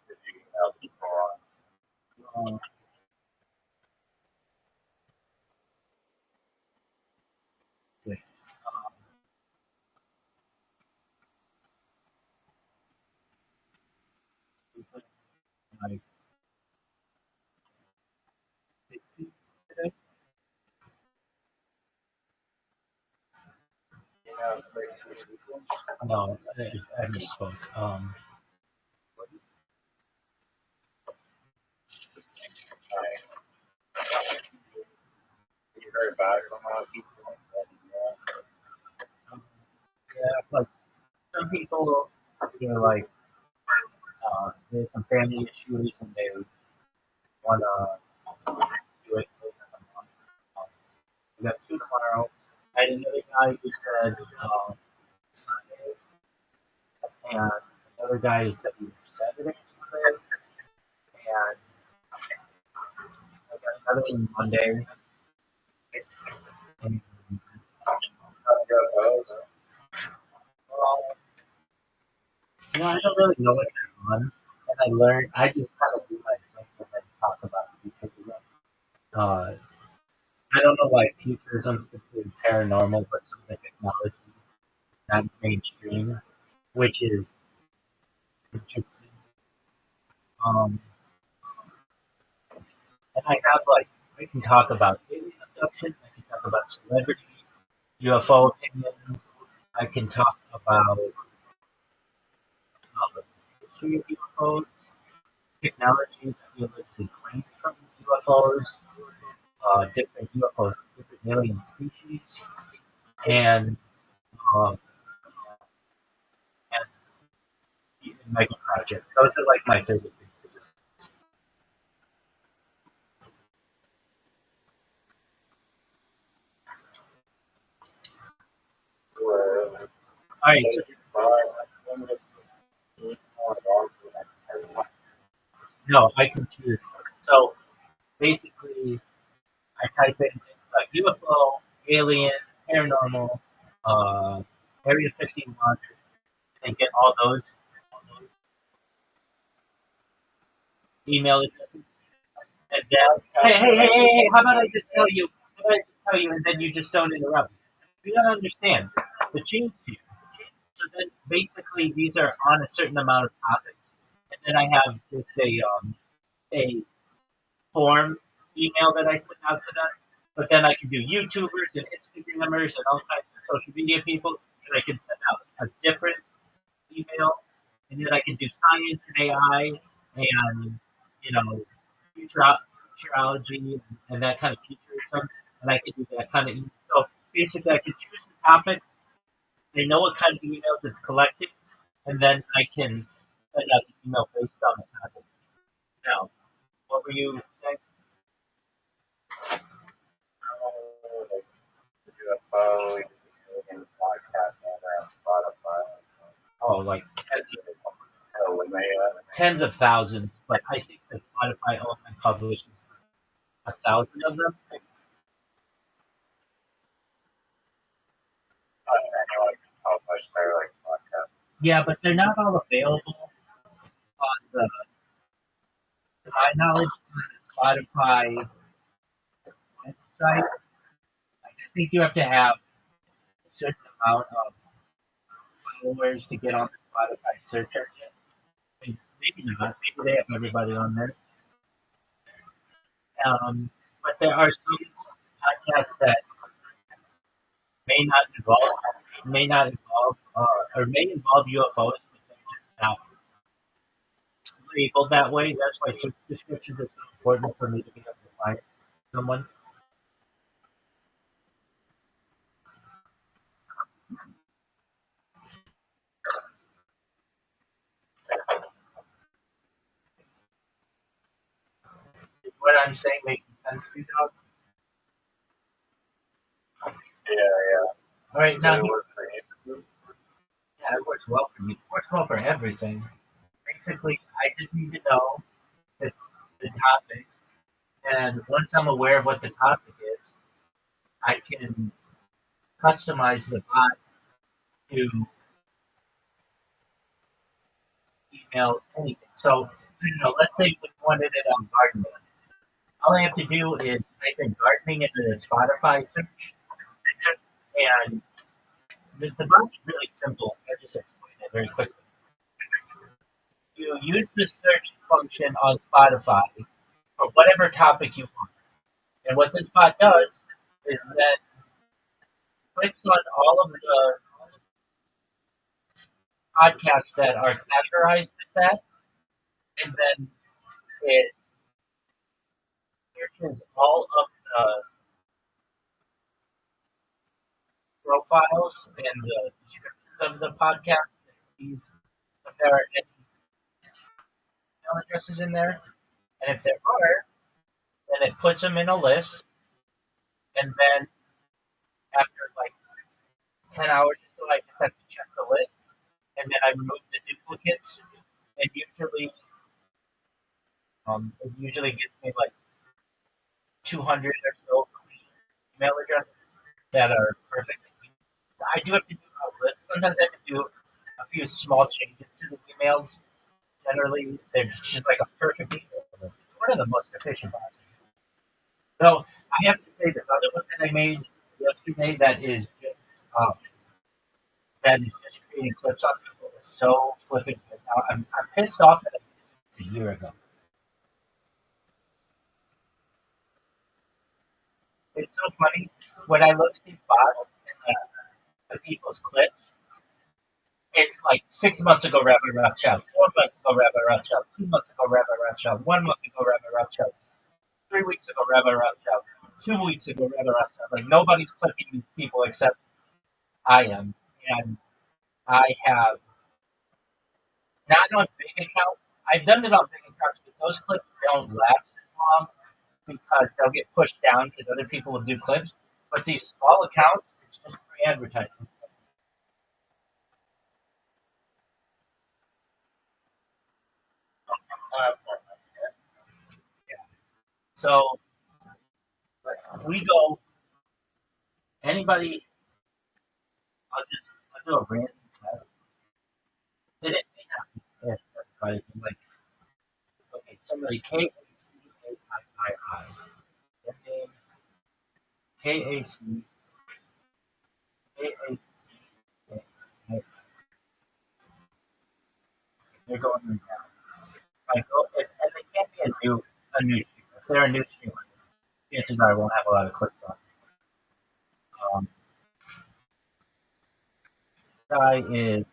did you have people on? Um, with, my 60 today. You have 60 people. No, I misspoke. You heard back from a lot of people. Yeah, like some people, like there's some family issues and they want to do it. Um, we got two tomorrow. I had another guy who said Sunday, and another guy who said he was Saturday or Sunday, and I got another one Monday. And, well, I don't really know what's on, and I learned. I just kind of do my thing and then talk about futurism. Uh, I don't know why futurism is considered paranormal, but some of the technology not mainstream, which is interesting. Um, and I have like I can talk about alien abduction. I can talk about celebrity UFO opinions. I can talk about the history of UFOs, technology that we allegedly claimed from UFOs, different UFOs, different alien species, and um, and even mega projects. Those are like my favorite things. All right, so no, I can choose. So basically, I type in things like UFO, alien, paranormal, uh, Area 51, and get all those email addresses. And hey, how about I just tell you? How about I just tell you, and then you just don't interrupt me? You gotta understand the change here. So then, basically, these are on a certain amount of topics, and then I have just a form email that I send out to them, But then I can do YouTubers and Instagrammers and all kinds of social media people, and I can send out a different email, and then I can do science and AI and futurology and that kind of futurism, and I can do that kind of. So basically, I can choose the topic. They know what kind of emails it's collecting, and then I can send out the email based on the topic. Now, what were you saying? UFO, in podcast and Spotify. Oh, like tens of thousands, but I think that Spotify only publishes 1,000 of them. Anyone can publish their like podcast. Yeah, but they're not all available on to my knowledge, on the Spotify website. I think you have to have a certain amount of followers to get on the Spotify search engine. I mean, maybe not. Maybe they have everybody on there. But there are some podcasts that may involve UFOs, but they're just not labeled that way. That's why search descriptions are so important for me to be able to find someone. Is what I'm saying making sense to you, dog? Yeah. All right, Does now it work for you? yeah, it works well for me. It works well for everything. Basically, I just need to know the topic, and once I'm aware of what the topic is, I can customize the bot to email anything. So, let's say we wanted it on gardening. All I have to do is type in gardening into the Spotify search, and the bot's really simple. I'll just explain it very quickly. You use the search function on Spotify for whatever topic you want. And what this bot does is that it clicks on all of the podcasts that are categorized as that, and then it searches all of the profiles and the descriptions of the podcast and sees if there are any email addresses in there. And if there are, then it puts them in a list. And then after like 10 hours or so, I just have to check the list. And then I remove the duplicates. And it usually gets me like 200 or so email addresses that are perfect. I do have to do a list. Sometimes I have to do a few small changes to the emails. Generally, they're just like a perfect email list. It's one of the most efficient ones. So I have to say this other one that I made yesterday um, that is just creating clips on people is so flipping good. Now I'm pissed off that I did this a year ago. It's so funny when I look at these bots and the people's clips. It's like 6 months ago, Rabbi Rothschild. 4 months ago, Rabbi Rothschild. 2 months ago, Rabbi Rothschild. 1 month ago, Rabbi Rothschild. 3 weeks ago, Rabbi Rothschild. 2 weeks ago, Rabbi Rothschild. Like nobody's clipping these people except I am, and I have not on big accounts. I've done it on big accounts, but those clips don't last as long because they'll get pushed down because other people will do clips. But these small accounts, it's just free advertising. Yeah. So we go. Anybody? I'll do a random test. And it may not be everybody. Like okay, somebody Kaciii. Their name Kac. They're going right now. I go, and they can't be a new streamer. If they're a new streamer, chances are I won't have a lot of clicks on guy is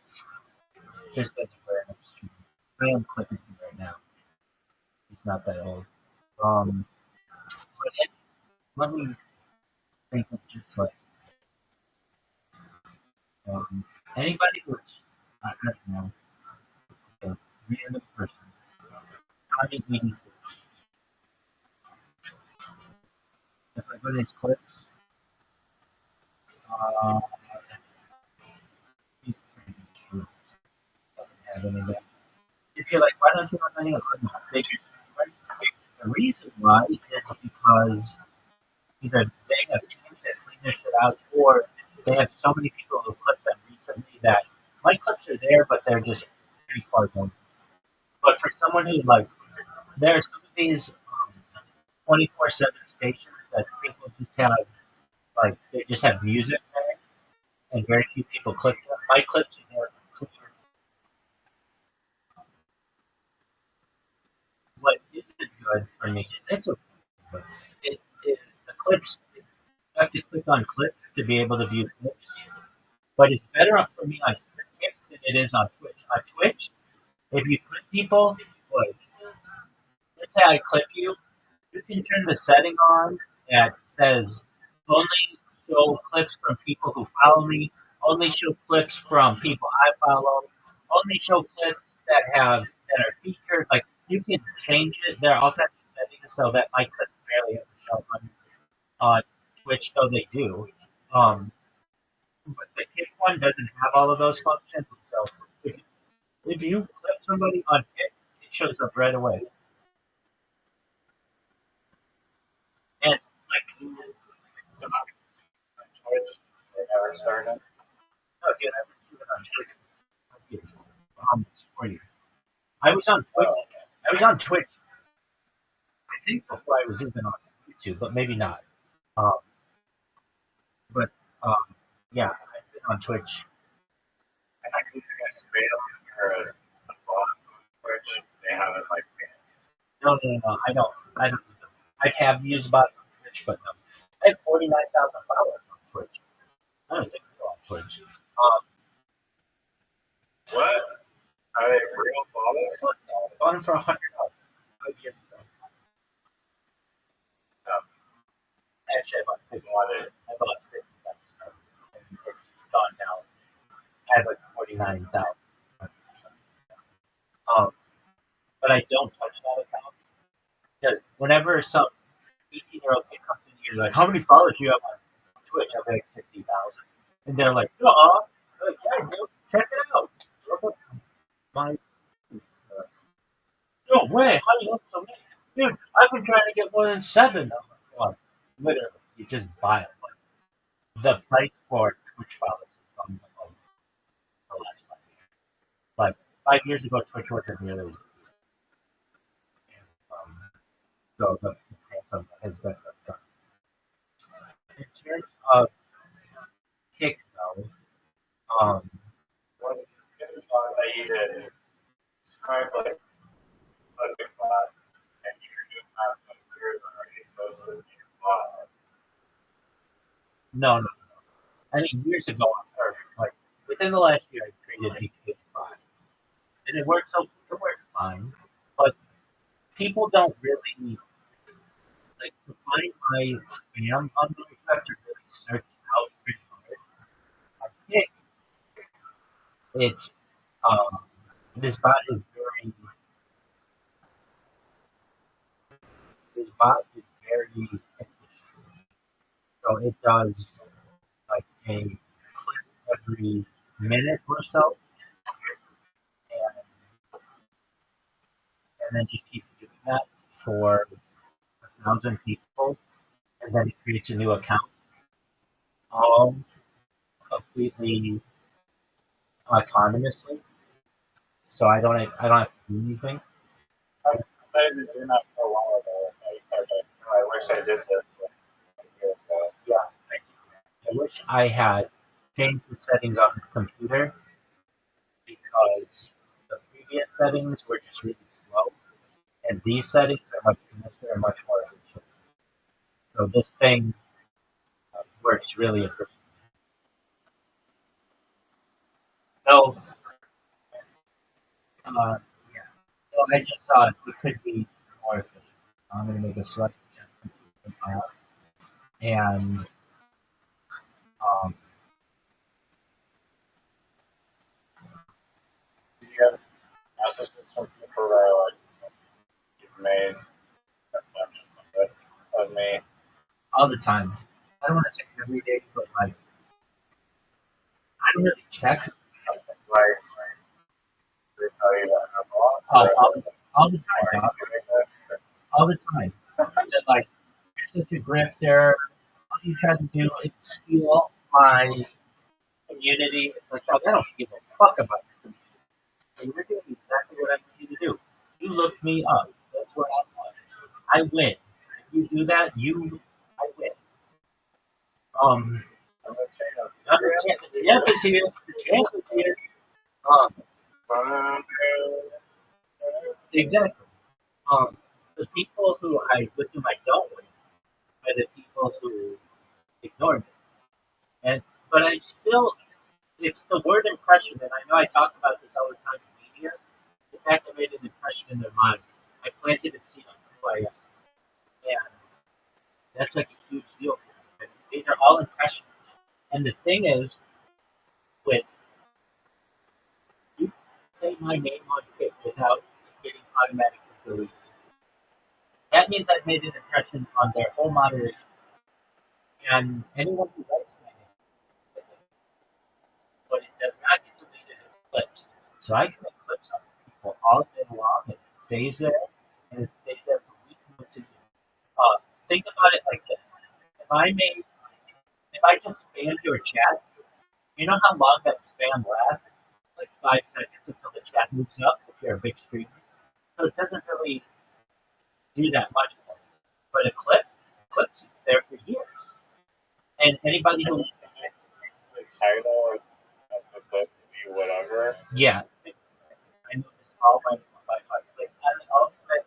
this guy's very much. I am clicking him right now. He's not that old. But let me think of just like um, anybody who's I don't know a random person. I mean, if I go to his clips, uh, he's pretty true. Doesn't have any of that. If you're like, why don't you have any of them? The reason why is because either they have changed it, cleaned their shit out, or they have so many people who clipped them recently that my clips are there, but they're just pretty far gone. But for someone who like, there are some of these 24/7 stations that people just have like they just have music there, and very few people click them. My clips are there for 2 years. What isn't good for me, it's okay, but it is the clips. You have to click on clips to be able to view clips. But it's better for me on Twitch than it is on Twitch. On Twitch, if you clip people, like, let's say I clip you, you can turn the setting on that says only show clips from people who follow me, only show clips from people I follow, only show clips that are featured. Like you can change it. There are all kinds of settings so that my clips barely ever show on Twitch, though they do. But the Kick one doesn't have all of those functions. So if you clip somebody on Kick, it shows up right away. And like, They never started. no, dude, I was even on Twitch. For you. I was on Twitch. I was on Twitch. I think before I was even on YouTube, but maybe not. Um, but yeah, I've been on Twitch. And I think you guys fail or a blog which they haven't like No. I don't. I have views about it on Twitch, but no. I have 49,000 followers on Twitch. I don't think I'm on Twitch. what? Are they real followers? Fuck no. I bought them for $100 5 years ago. Actually, I bought 50. I bought 50. And it's gone down. I have like 49,000. But I don't touch that account because whenever some 18-year-old kid comes in here, like, how many followers do you have on Twitch? I'm like 50,000, and they're like, like, yeah, dude, check it out. Look up my. No way! How do you have so many? Dude, I've been trying to get more than 7. I'm like, well, literally, you just buy it. Like, the price for Twitch followers has gone up the last 5 years. Like 5 years ago, Twitch wasn't really. Um, so the price of it has been done. In terms of Kick, though, What's this good blog that you did? Describe like a good blog and you have like years already supposed to be a blog. no. I mean, years ago, or like within the last year, I created a Kick bot, and it works. It works fine, but people don't really like to find my spam on the web to really search out pretty hard. I think it's this bot is very this bot is very efficient. So it does like a clip every minute or so, and then just keeps doing that for 1,000 people, and then it creates a new account, all completely autonomously. So I don't have to do anything. I started doing that for a while ago. I started, I wish I did this like a year ago. Yeah, I wish I had changed the settings on this computer because the previous settings were just really slow, and these settings are much faster and much more efficient. So this thing works really efficient. So, yeah. So I just thought it could be more efficient. I'm going to make a select adjustment and um, Do you get messages from people that are like, you've made a bunch of clips of me? all the time. I don't want to say every day, but like I don't really check Like, they tell you that I'm wrong, all, or all, all the why time, are you dog. doing this? All the time. That like you're such a grifter. All you try to do is steal my community. It's like, dog, I don't give a fuck about your community. So you're doing exactly what I need you to do. You look me up. That's what I want. I win. If you do that, I win. Um, I'm gonna change up. the champ is here. The champ is here. Um, exactly. The people with whom I don't win are the people who ignore me. And but I still, it's the word impression, and I know I talk about this all the time in media. The fact I made an impression in their mind, I planted a seed on who I am, and that's like a huge deal. For me. And these are all impressions. And the thing is, with you say my name on Twitter without getting automatically deleted, that means I've made an impression on their whole moderation. And anyone who writes my name, but it does not get deleted in clips. So I can make clips on people all day long, and it stays there, and it stays there for weeks and months. Think about it like this: if I just spam your chat, you know how long that spam lasts? Like 5 seconds until the chat moves up. If you're a big streamer, so it doesn't really do that much more. But a clips, it's there for years. And anybody who, The title of the clip be whatever. yeah, I know this all by like I'm the ultimate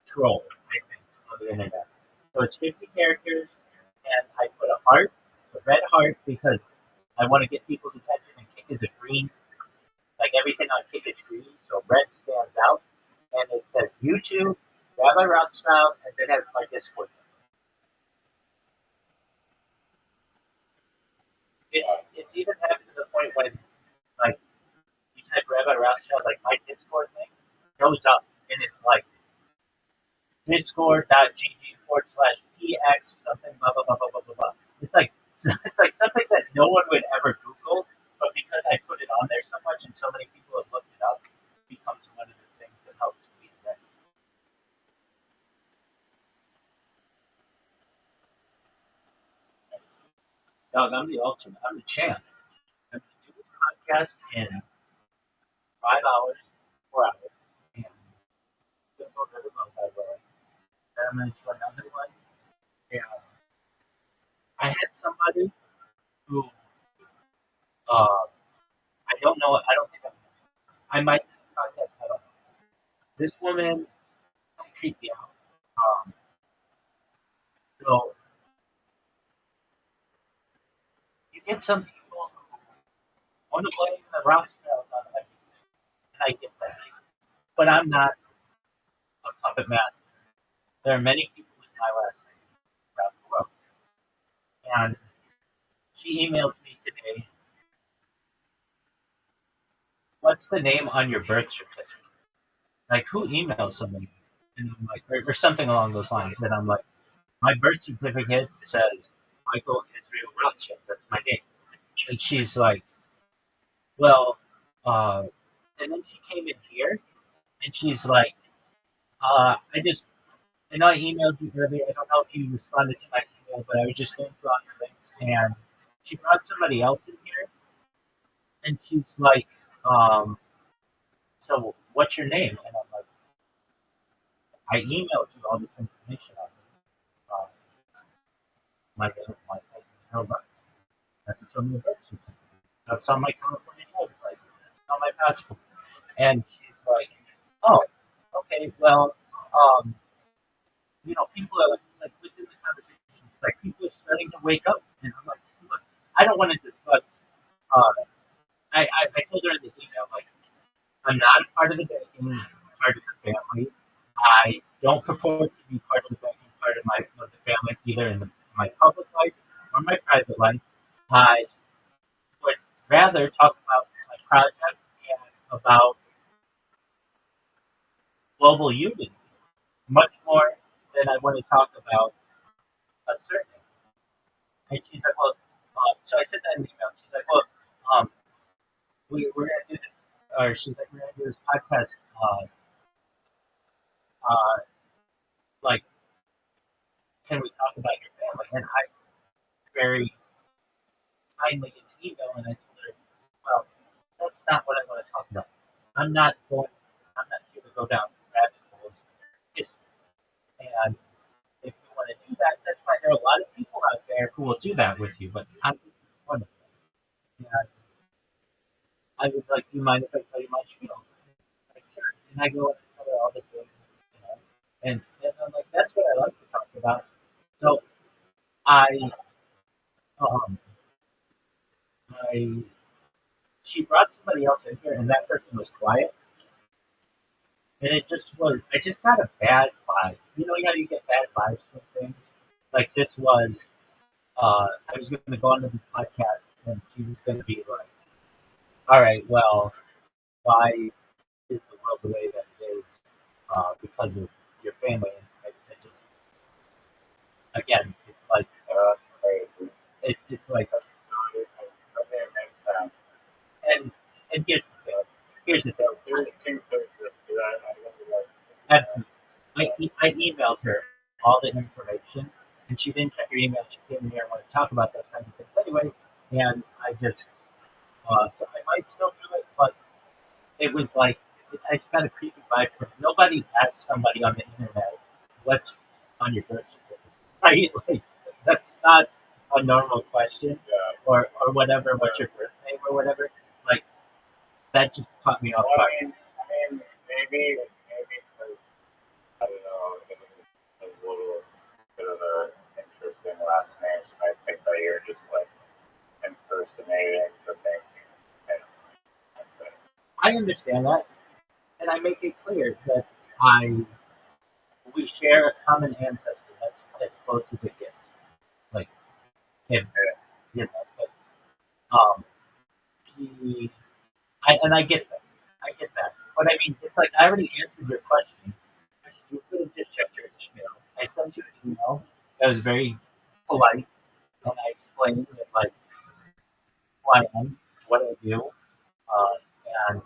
troll, I think, on the internet. So it's 50 characters, and I put a heart, a red heart, because I want to get people's attention, and kick is a green. Like everything on kick is green, so red stands out, and it says YouTube, Rabbi Rothschild, and then has my Discord. It's even happened to the point when like you type Rabbi Rothschild, like my Discord thing goes up, and it's like discord.gg/px something blah blah blah blah blah blah blah. It's like it's like something that no one would ever Google, but because I put it on there so much and so many people have looked it up, it becomes one of the things that helps me today. Dog, I'm the ultimate. I'm the champ. I'm gonna do this podcast in 5 hours, 4 hours, and I'm gonna go to the by the way. Then I'm gonna do another one. And I had somebody who I don't know. I don't think I might podcast. I don't know. This woman creeped me out. So you get some people who want to blame the Rothschilds on everything, and I get that. But I'm not a puppet master. There are many people with my last name around the world. And she emailed me today, what's the name on your birth certificate? Like, who emails somebody? And I'm like, or something along those lines. And I'm like, my birth certificate says Michael Israel Rothschild. That's my name. And she's like, well, and then she came in here and she's like, I know I emailed you earlier. I don't know if you responded to my email, but I was just going through all your links. And she brought somebody else in here and she's like, so what's your name? And I'm like, I emailed you all this information on uh, my home. That's on my birth certificate. That's on my California driver's license. That's on my passport. And she's like, oh, okay, well, people are like within the conversation, it's like people are starting to wake up. And I'm like, look, I don't want to discuss, uh, I told her in the email, like, I'm not a part of the banking part of the family. I don't purport to be part of the banking part of the family, either in my public life or my private life. I would rather talk about my project and about global unity much more than I want to talk about a certain. And she's like, well, so I sent that in an email. She's like, well, um, we're going to do this, or she's like, we're going to do this podcast, uh, like, can we talk about your family? And I very kindly in the email, and I told her, well, that's not what I want to talk about. I'm not going, I'm not here to go down rabbit holes of history. And if you want to do that, that's fine. There are a lot of people out there who will do that with you, but I'm one of them. And I was like, do you mind if I tell you my spiel? Like, sure. And I go and tell her all the things, you know. And I'm like, that's what I like to talk about. So I, um, I, she brought somebody else in here, and that person was quiet. And it just was, I just got a bad vibe. You know how you get bad vibes from things? Like this was, I was going to go on to the podcast, and she was going to be like, all right, well, why is the world the way that it is because of your family? And I just, again, it's like, Crazy. it's like, Doesn't make sense. and, and here's the thing. There's two places to that. I really like. And I emailed her all the information, and she didn't check her email. She came in here and wanted to talk about those kinds of things anyway. And I just, so I might still do it, but it was like, I just got a creepy vibe from it. Nobody asked somebody on the internet, what's on your birth certificate? Right? Like, that's not a normal question, Yeah. or whatever, what's your birth name or whatever. Like, that just caught me off Well, guard. I mean, maybe because I don't know, it was a little bit of an interesting last name. So I think that you're just like impersonating the banking. And I understand that, and I make it clear that we share a common ancestor. That's as close as it gets. Like, if you know, but, he, and I get that. I get that. But I mean, it's like I already answered your question. You could have just checked your email. I sent you an email that was very polite, and I explained that, like, who I am, what I do, and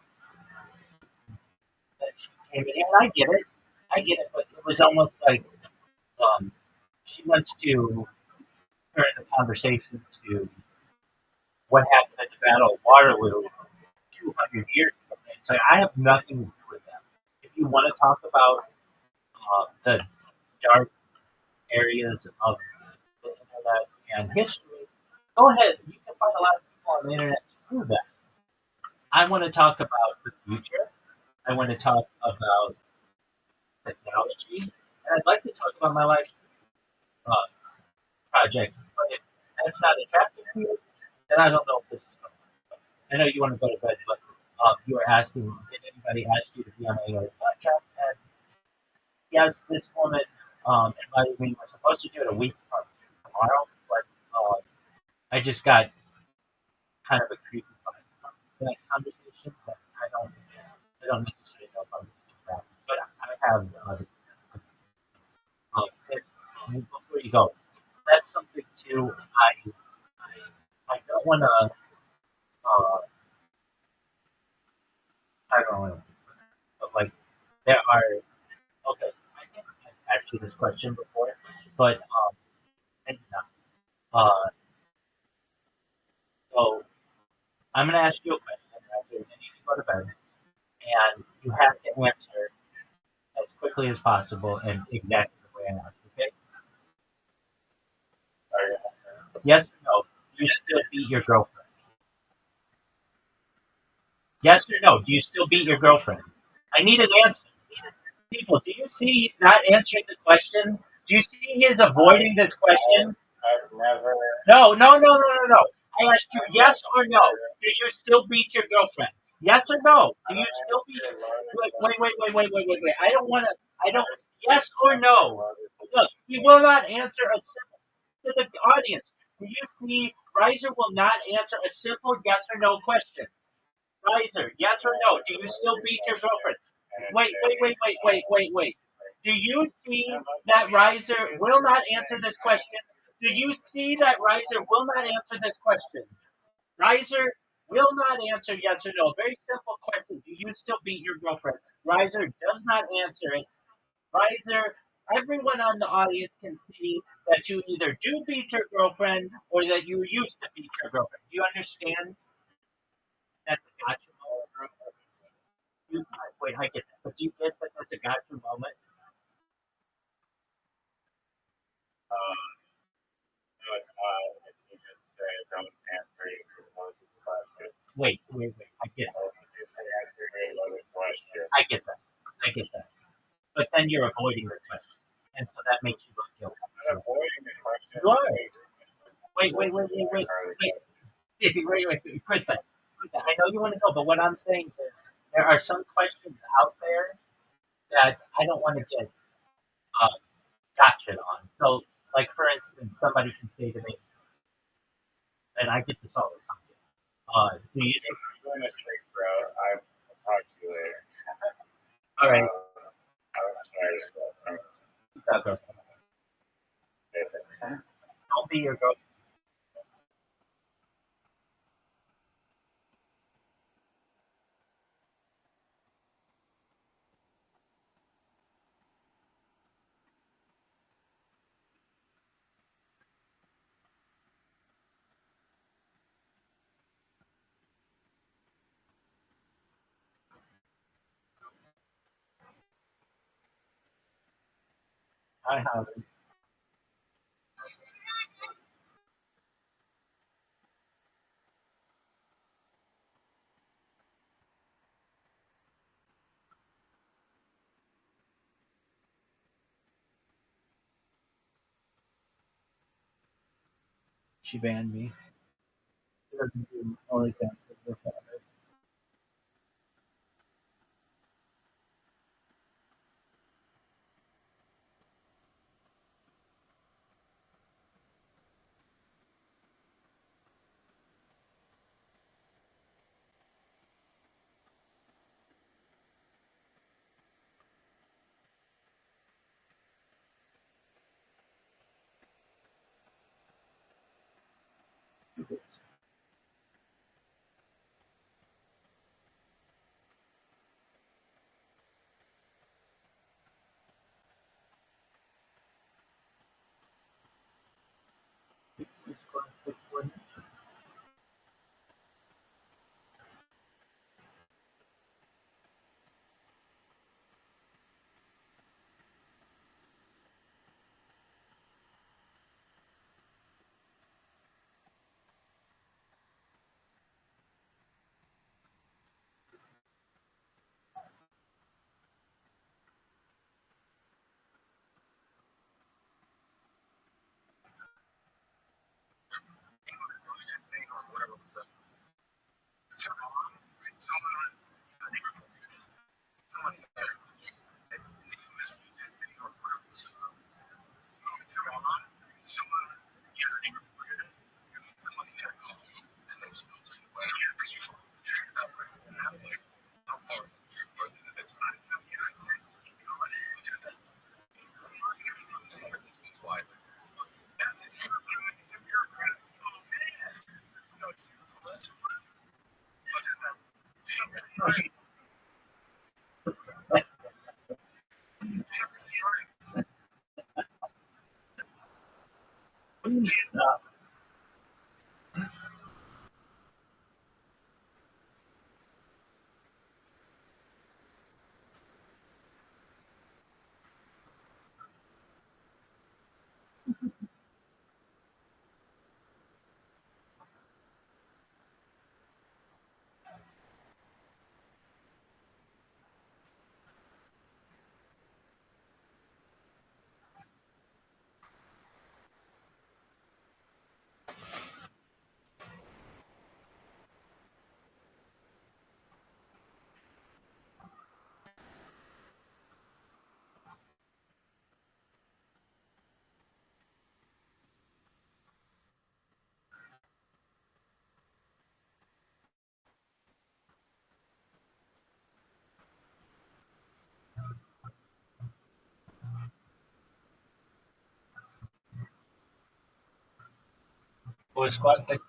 that she came in. And I get it, but it was almost like um, she wants to turn the conversation to what happened at the Battle of Waterloo 200 years ago. It's like I have nothing to do with that. If you want to talk about the dark areas of the internet and history, go ahead. You can find a lot of people on the internet to do that. I want to talk about the future. I want to talk about technology, and I'd like to talk about my life uh, project. But if that's not attractive to you, then I don't know if this is going to work. I know you want to go to bed, but you were asking, did anybody ask you to be on any other podcast? And yes, this woman invited me. We're supposed to do it a week from tomorrow, but I just got kind of a creepy vibe from that conversation. But I don't necessarily know if I'm going to do that. But I have, before you go, that's something too. I don't want to. I don't know, but like there are. Okay, I think I've asked you this question before, but maybe not. So I'm going to ask you a question after you need to go to bed, and you have to answer as quickly as possible and exactly the way I asked. Okay? Yes or no? Do you still beat your girlfriend? Yes or no? Do you still beat your girlfriend? I need an answer. People, do you see he's not answering the question? Do you see he is avoiding this question? I've never. No. I asked you yes or no. Do you still beat your girlfriend? Yes or no? Do you still beat? Wait. I don't want to. I don't. Yes or no? Look, he will not answer a simple to the audience. Do you see? Riser will not answer a simple yes or no question. Riser, yes or no? Do you still beat your girlfriend? Wait. Do you see that Riser will not answer this question? Do you see that Riser will not answer this question? Riser will not answer yes or no. Very simple question. Do you still beat your girlfriend? Riser does not answer it. Riser, everyone on the audience can see that you either do beat your girlfriend or that you used to beat your girlfriend. Do you understand? That's a gotcha moment. Wait, I get that. But do you get that that's a gotcha moment? No, it's not. If you just say don't answer one question, Wait. I get that. you say answer another question. I get that. I get that. But then you're avoiding the question. And so that makes you look guilty. I'm not avoiding the question. You are. Wait. Quit that. I know you want to know, but what I'm saying is there are some questions out there that I don't want to get uh, gotcha on. So, like for instance, somebody can say to me, and I get this all the time. Do you? If you're going to sleep, bro, I'll talk to you later. All right. I'm sorry to stop. Peace out, girls. Don't be your girl. I have. She banned me. She doesn't do OnlyFans. Stop. was quite like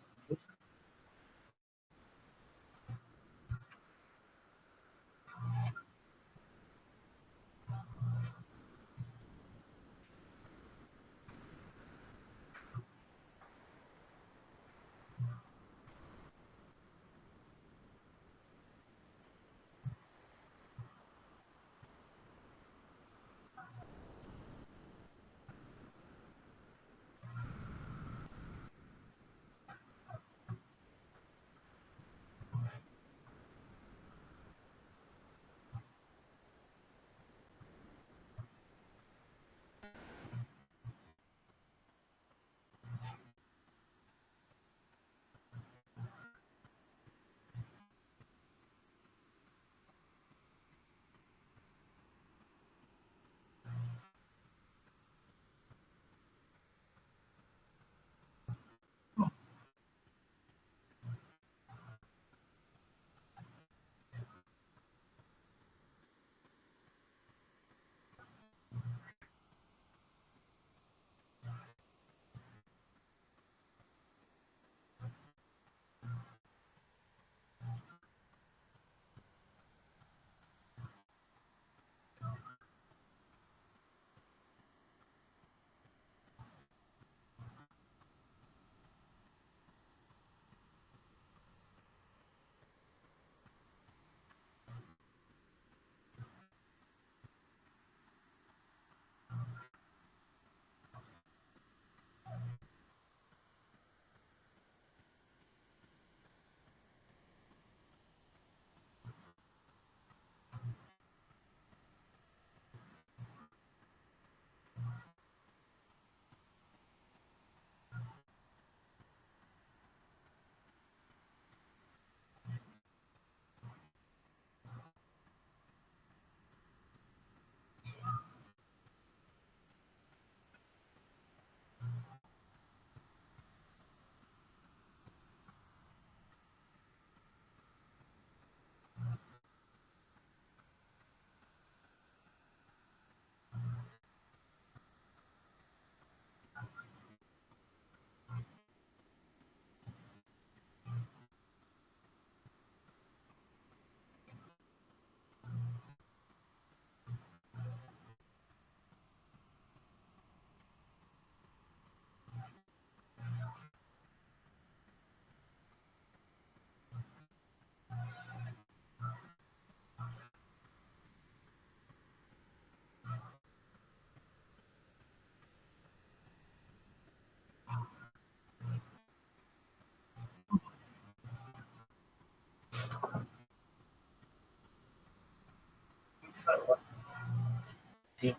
Yeah.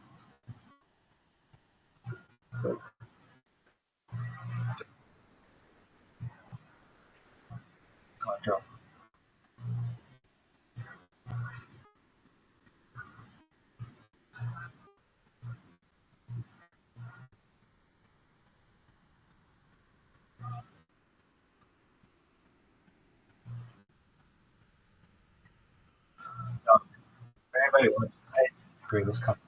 So, control. So, if anybody wants to agree this company.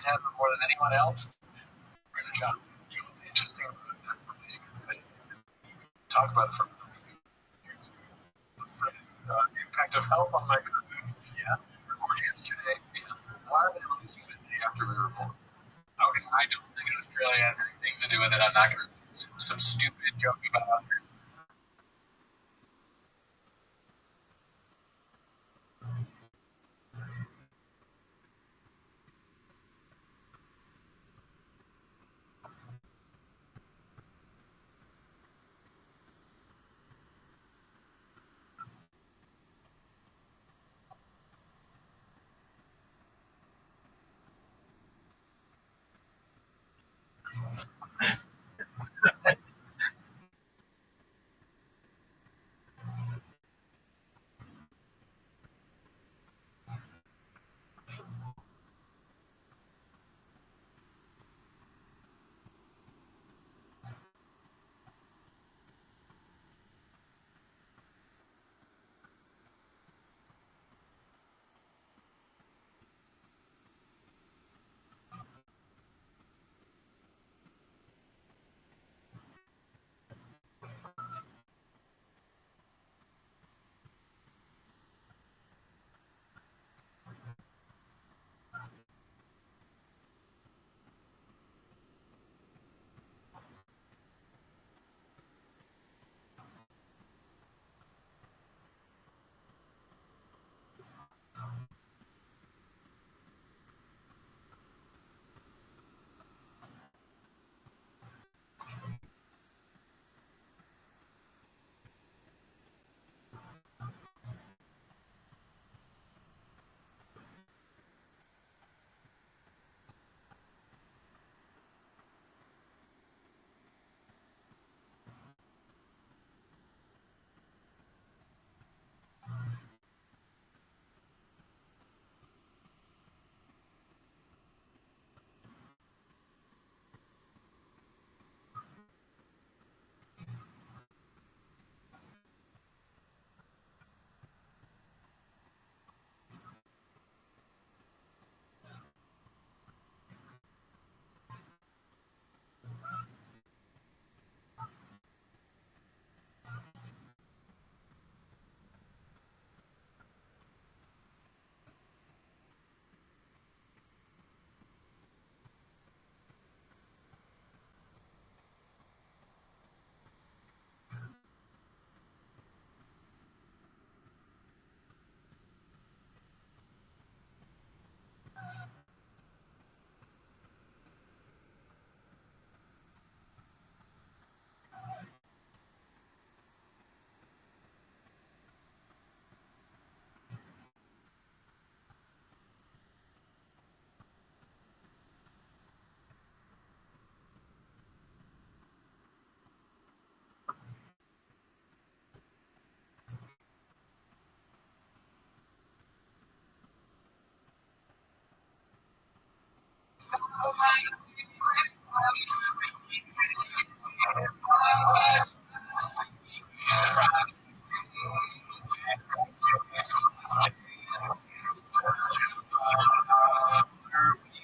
have it more than anyone else. We're going to shop. You know, what's interesting about that position is that talk about it for the impact of health on my cousin. Yeah, recording yesterday. Yeah. Why are they releasing it a day after we record? Okay, I don't think Australia has anything to do with it. I'm not going to say some stupid joke about Australia.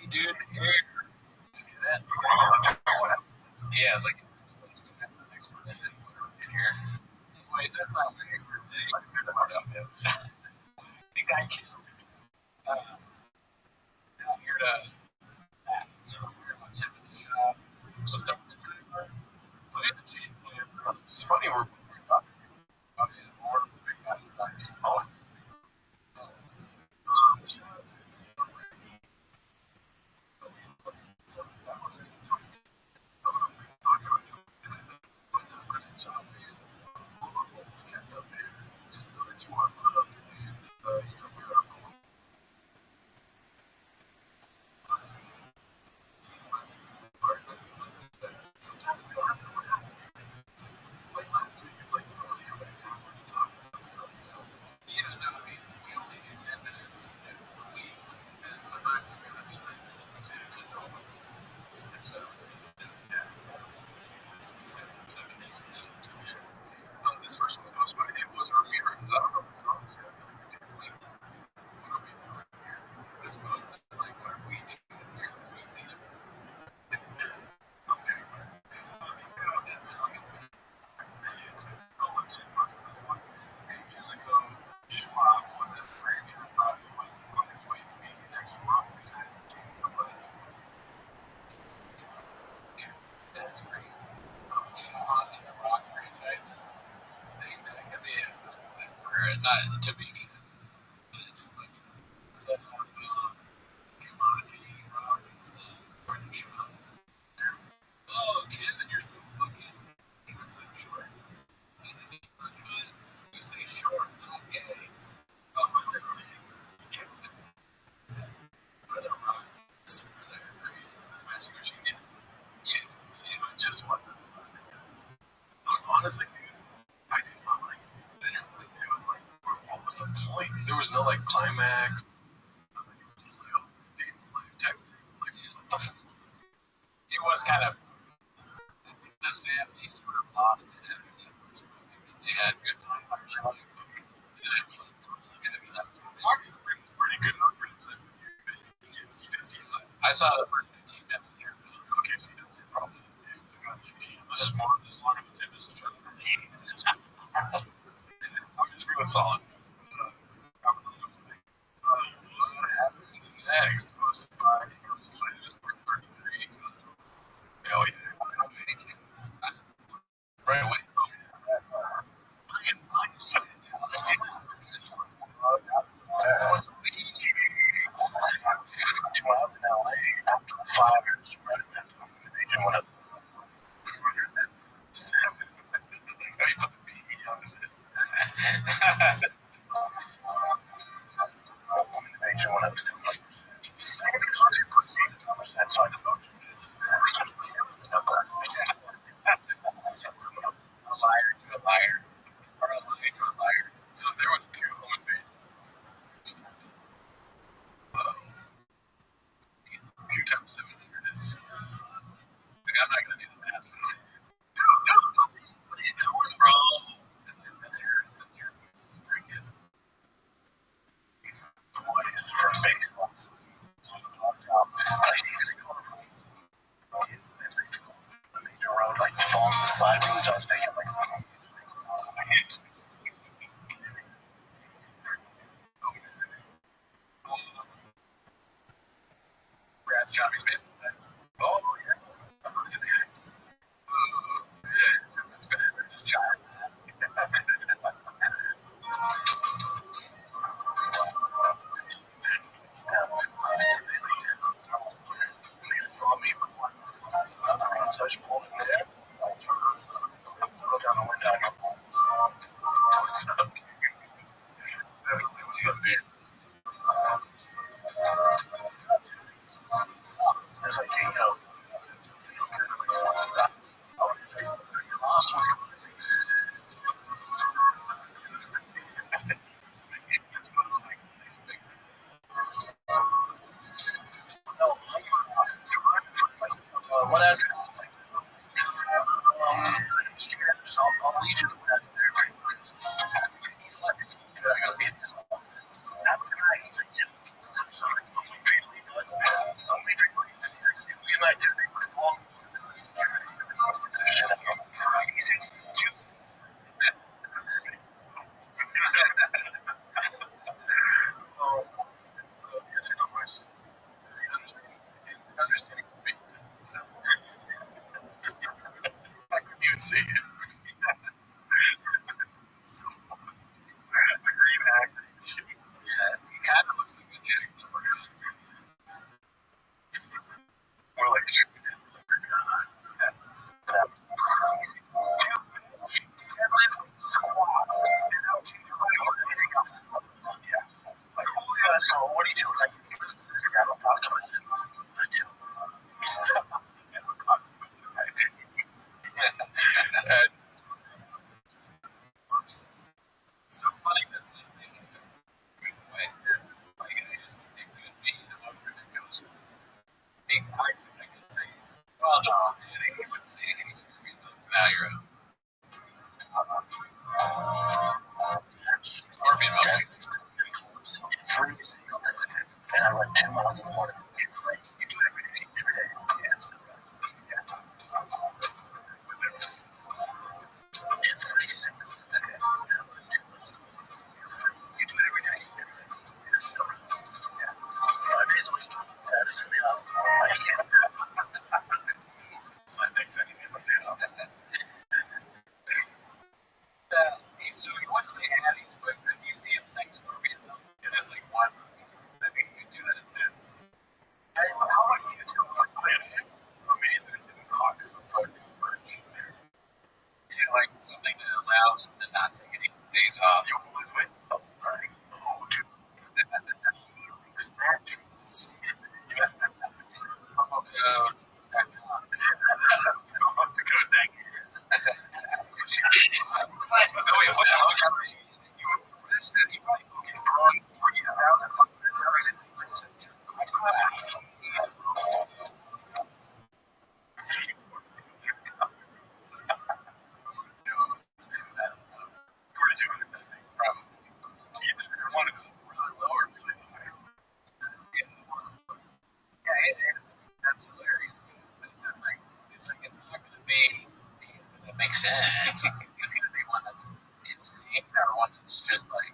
Dude, yeah, it's like next one in here. Anyways, that's not very good. The guy killed. Down here to very much in the shop. So start the timer. Play the chain player. It's funny we're talking about it more. Big guys starting smaller. So that was it. Cats up there. Just know that you are loved and you're miracle. Sometimes we don't have to work. Like last week, it's like, oh, yeah, right now we're talking about stuff, you know. at night to be a chef. And it just like set up Jumanji, Rockets, Gordon Shaw. Oh, Kevin, you're so fucking. He was so short. So you need a cut. You say short, not gay. Oh, was that thing? But crazy. That's magic what she did. Yeah, yeah, just one. Honestly, I did not like it. It was like, what was the point? There was no like climax. Just like a game life type thing. Like, what the fuck? It was kind of. I think the safety sort of lost it after that first movie. They had good time. I really liked it. Mark is pretty good. He's like, I saw the first 15 minutes of your movie. Okay, so he does it probably. This is more. This is longer than 10 minutes of Charlie. I'm just feeling solid. What happens next? Goes to 5, he goes to 33. Hell yeah. I'm 18. Right away. Oh, yeah. When I was in LA, after the fires, and when I he put the TV on his head. Invasion went up 70%. 70%. So I know a liar to a liar, or a lie to a liar. So there was 2 home invasions. 2 times 700 is. I'm not gonna do the math. Dude, what are you doing, bro? That's it. That's your drink it. What is from baseball? I see this car. Kids, they major road, like following the side roads. I was thinking, like, I hate Brad's Johnny's baseball. Oh, yeah. I'm listening. Yeah, it's bad. They're just child. So I just pulled it there. Go down the window. That was so bad. There's like, lost was what address? It's like, just give me your address. I'll lead you to that. It's good. I gotta be in this. Have a good night. He's like, yeah. So sorry. I'm waiting for you to leave. Like, I'm waiting for you to leave. He's like, we might just think we're full. He said, you. Answer no question. Does he understand? Understanding the things. I couldn't even see it. So you want to say Annie's, but the museum thing's movie, it is like one movie. I mean, you do that in there. How much do you do for planning? Amazing it didn't cost some fucking merch there. Yeah, like something that allows him to not take any days off. You want to wait? Oh, dude. Expansions. Yeah. Oh, God. Good thing. No, wait, what? You missed it. He probably fucking won 4,200, I think, probably. Either one is really low or really high. Yeah, that's hilarious. But it's just like, it's not going to be, that makes sense. It's going to be one that's insane or one that's just like,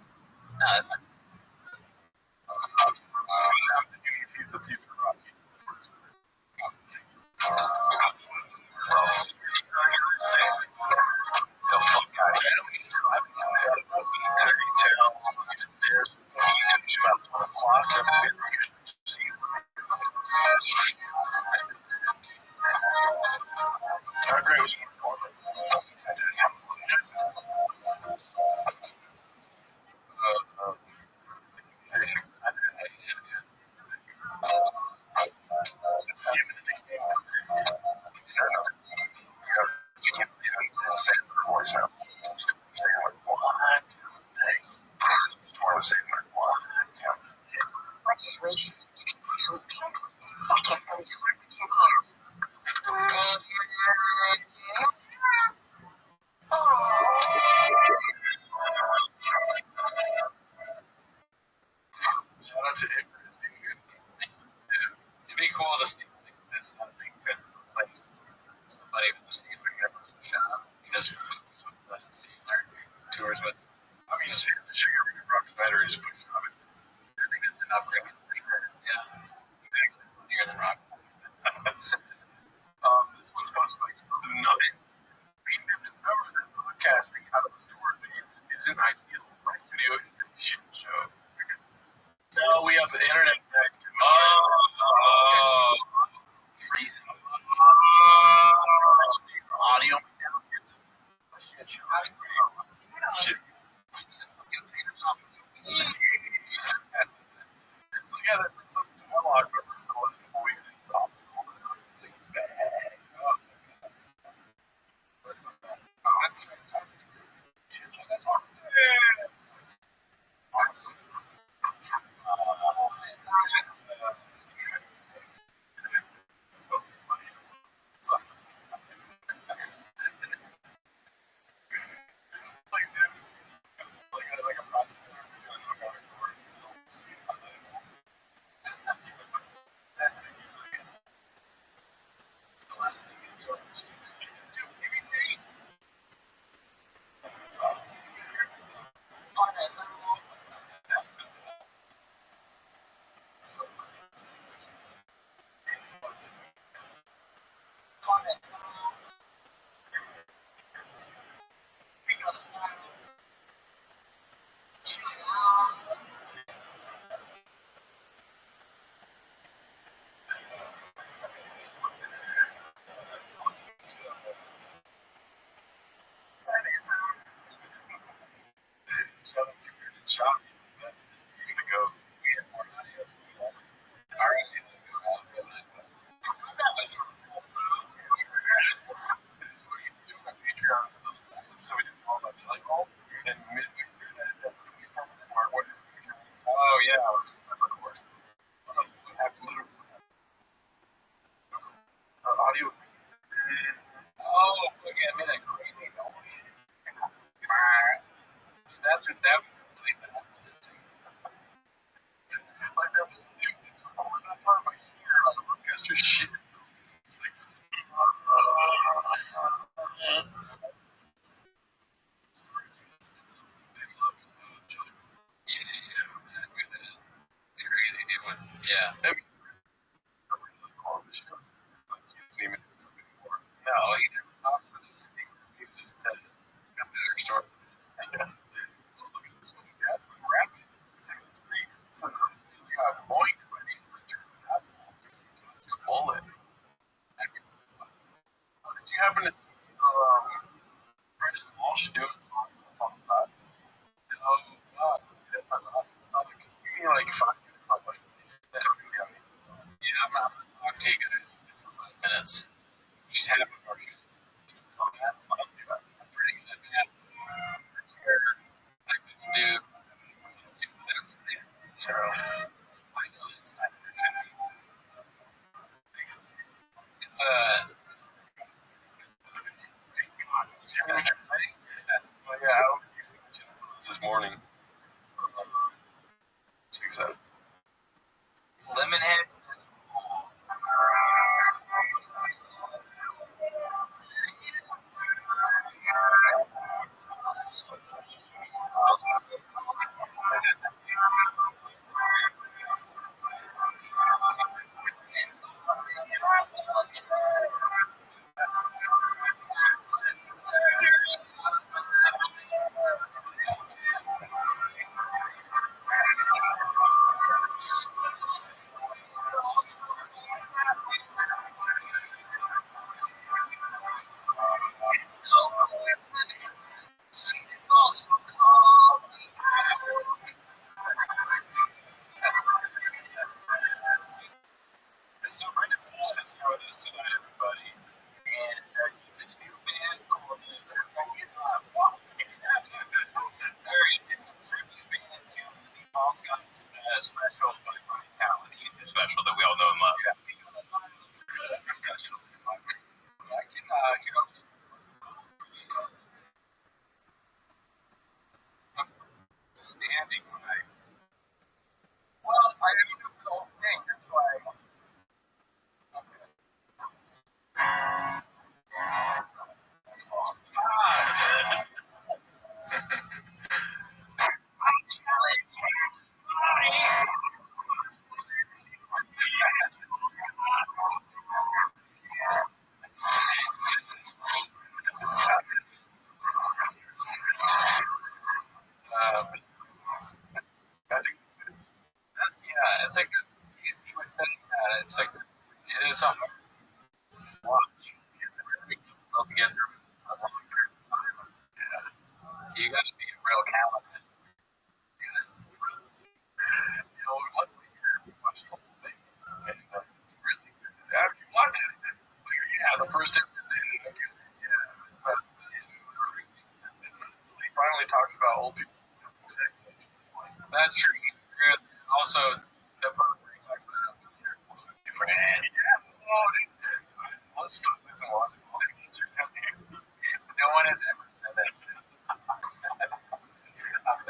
no, that's not. The future Rocky. The fuck out of here. I agree with you. Shout out to him for his dude. It'd be cool to see like this kind of thing could replace somebody with the same universal shop. You know, some movies with the same tours with. I'm just seeing if the sugar we rock better is push on it. I think it's an upgrade for sure. Yeah. Actually, near the rock. This one's posted like nothing. Being able to discover that podcasting out of the store isn't ideal. My studio is a shit show. No, we have internet guys. Freezing. Audio. Shit. It's like, yeah, that's something to unlock, but for the last couple weeks, it's bad. That's fantastic. That's awesome. Awesome. Like a processor, so the last thing you do is do anything. Shout out to your shop. He's the best. He's the goat. We have more money than he does. All right, you know, go out and it's funny. We took my Patreon for those last episode. We didn't talk about volleyball. And midway through that we found the part where oh, yeah, I was recording. What happened? Our audio was oh, fuck yeah, I made that crazy noise. Dude, that was really bad. Like, that was to record that part of my ear on the orchestra shit. So it's like, it's crazy, dude. Yeah. I mean, I really like all the show. Like, he doesn't even do something anymore. No, he never talks to us. He was just come to their store. Look at this one, guys. Rabbi, 663. Sometimes they got boinked by the return of that ball. It's a bullet. Did you happen to see Brendan Walsh doing a song on Fox? Oh, fuck. That sounds awesome. Like, give me like 5 minutes. I'll like, yeah, I'm not going to talk to you guys for 5 minutes. Just half of our shit. Oh, yeah, I'll do that. I'm pretty good at that. I couldn't do 2 minutes. So, I know it's 950. It's thank God. It's your thing. But yeah, I don't use the chance this morning. She said, Lemonheads. So Brendan Walsh is here with us tonight, everybody. And he's in a new band called very intimate tribute band to the Paul Scott special by Brian Callen. He did a special that we all know and love. Yeah, special. I can, standing when I. Well, I didn't do the whole thing. That's why. Okay. Oh, God. I think that's it's like he was saying that it's like it is something to watch. It's very difficult to get through a long period of time. Yeah, you got to be a real calendar. Luckily here we watched the whole thing, and it's really good. After you watch it, the first time he finally talks about old people. That's true. Also, the part where he talks about different. Let's stop this and watch it. No one has ever said that.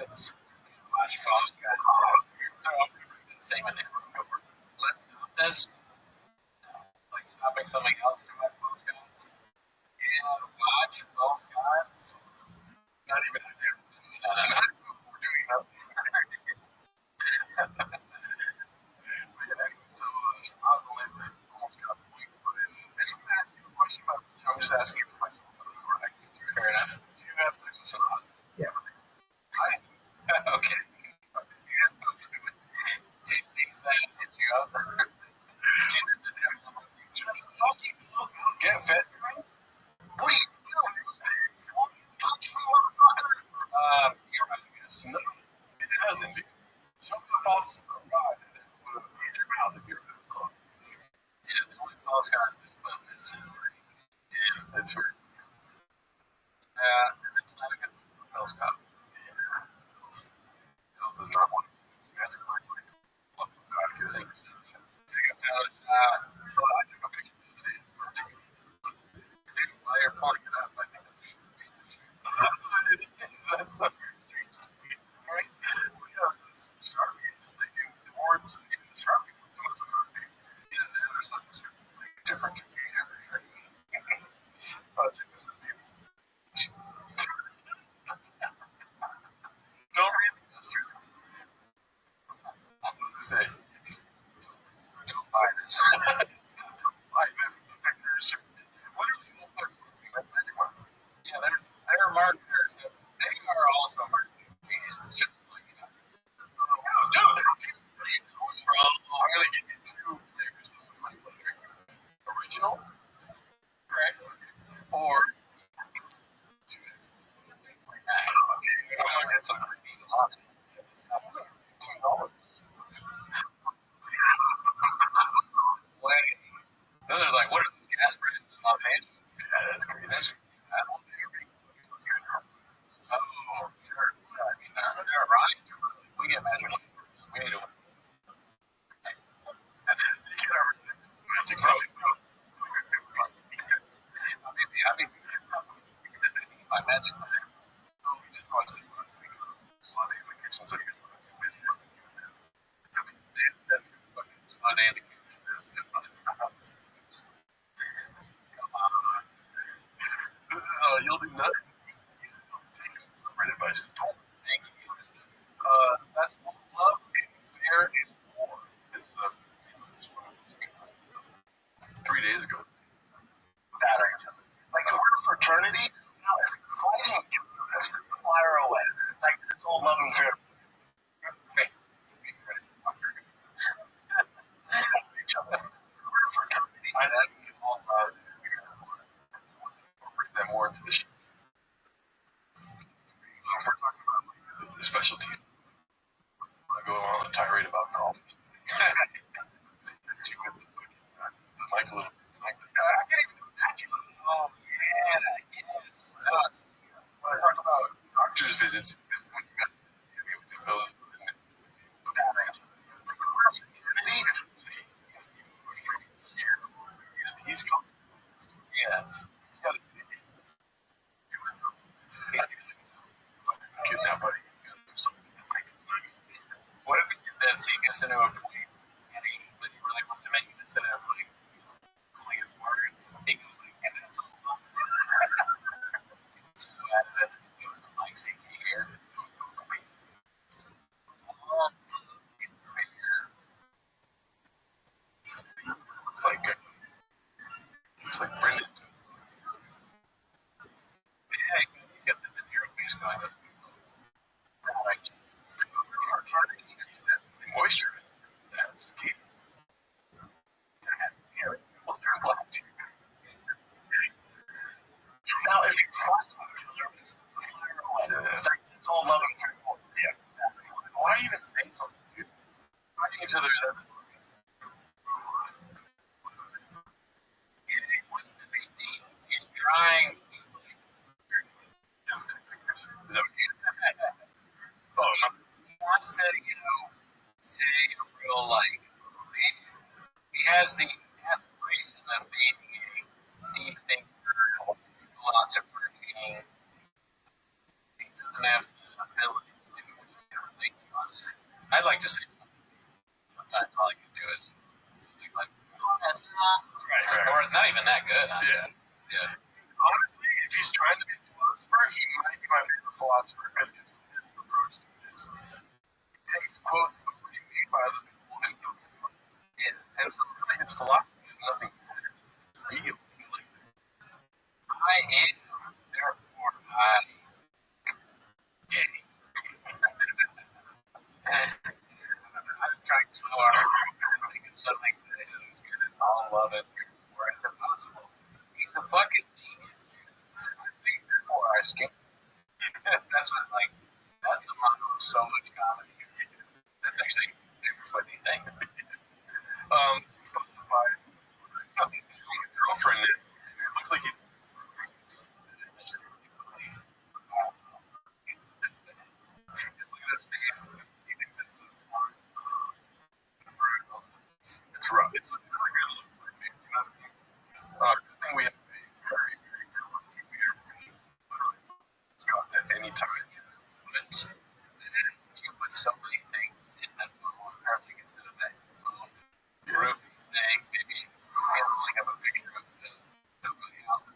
Watch False Guys. So I'm going to say my name. Let's stop this. Like stopping something else to watch False Guys. And watch False Guys. Not even a difference. We're doing nothing. So I was always almost got the point. And I'm going to ask you a question about. I'm just asking for myself. Fair enough. Do you have sex with someone? Yeah. Okay. It seems that hits you up. Get fit. What are you doing? You're right, I guess. No, it hasn't. Show me the false God. Feed your mouth if you're close. Yeah, the only false God in this book is yeah, that's right. It's not a good false God. Phil does not want to do this magic like what God gives him. Take a challenge. I took a picture today. While you're pulling it up, I think that's a short piece. That's so strange. Right? We have this Sharpie sticking towards the Sharpie when someone's on the table. Yeah, and then there's like a different container. Check this out. Don't read the messages. I'm going to say, don't buy this. Don't buy this. The picture is literally the third movie. That's Magic Mark. Yeah, there are marketers. They are also it's like being hot. It's not $15. Way. Those are like, what are these gas prices in Los Angeles? Yeah, that's crazy. I don't think everything's oh, sure. Yeah, I mean, they're right. We get magic first. We need to. Get everything. Magic, bro. I mean, my magic. Oh, we just watched this last week. Sunday in the kitchen, so you guys want to with you. I mean, that's fucking Sunday in the kitchen. That's just on the top. Come on. This is you'll do nothing. He's taking celebrated by just told. Thank you. That's love and fair and war. Is the name of this one. 3 days ago. Battering each other. Like towards fraternity, now every fighting has to fire away. Like it's all love and fair. Each other. Fraternity, I'd advocate all love and bring them more into the show. If we're talking about like, the specialties, I go on a tirade about golf. The mic a little. I can't even do that. Oh yeah, yes. When I talk about doctor's visits, this is when you got to be with the fellas. He's going. Yeah. He's got to kidnap buddy. What if he gets into a point and he really wants to make it instead of like pulling it forward? He goes like, and then so out of it, it was the mic so you can't hear. Looks like Brendan. Yeah, he's got the De Niro face going. That's right. He's definitely moisturized. That's key. Yeah, people turn black too. Now, if you fight it's all love and fair. Yeah. Why even say something, dude? Fighting each other, that's. He wants to be deep. He's trying. He's like. Is that what he wants to, say a real, like, he has the aspiration of being a deep thinker, philosopher, king. He doesn't have the ability to do what he can relate to, honestly. I'd like to say something. Sometimes all I can do is something like, right. Or not even that good, honestly. Yeah. Honestly, if he's trying to be a philosopher, he might be my favorite philosopher because his approach to it is he takes quotes somebody made by other people and builds them up. And so really his philosophy is nothing real. Like, I am, therefore I gay. I'm trying so hard to think of something that is as good as all love it or it's impossible. He's a fucking genius. I think therefore I skip. That's what that's the motto of so much comedy. That's actually a funny thing. It's supposed to buy a girlfriend. It looks like he's. It's just really funny. Look at his face. He thinks it's so smart. It's rough. It's a really good look for me. You know what I mean? Good thing we have a very, very good looking computer. It's got at any time. But you can put so many things in that phone, apparently instead of that phone. Your roofing thing, maybe you only have a picture of the house that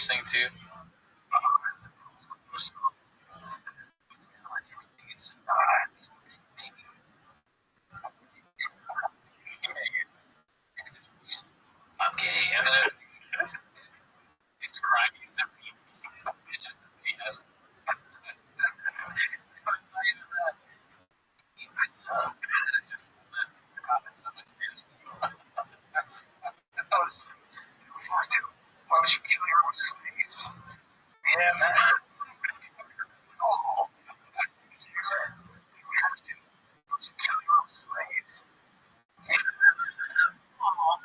listening to. I'm gay. And then it's crying. It's a penis. It's just a penis. It's not even that. I suck. It's just the comments of it. Why would you kill your own slaves? Yeah, man. Oh, you have to. Don't you kill your own slaves? Oh,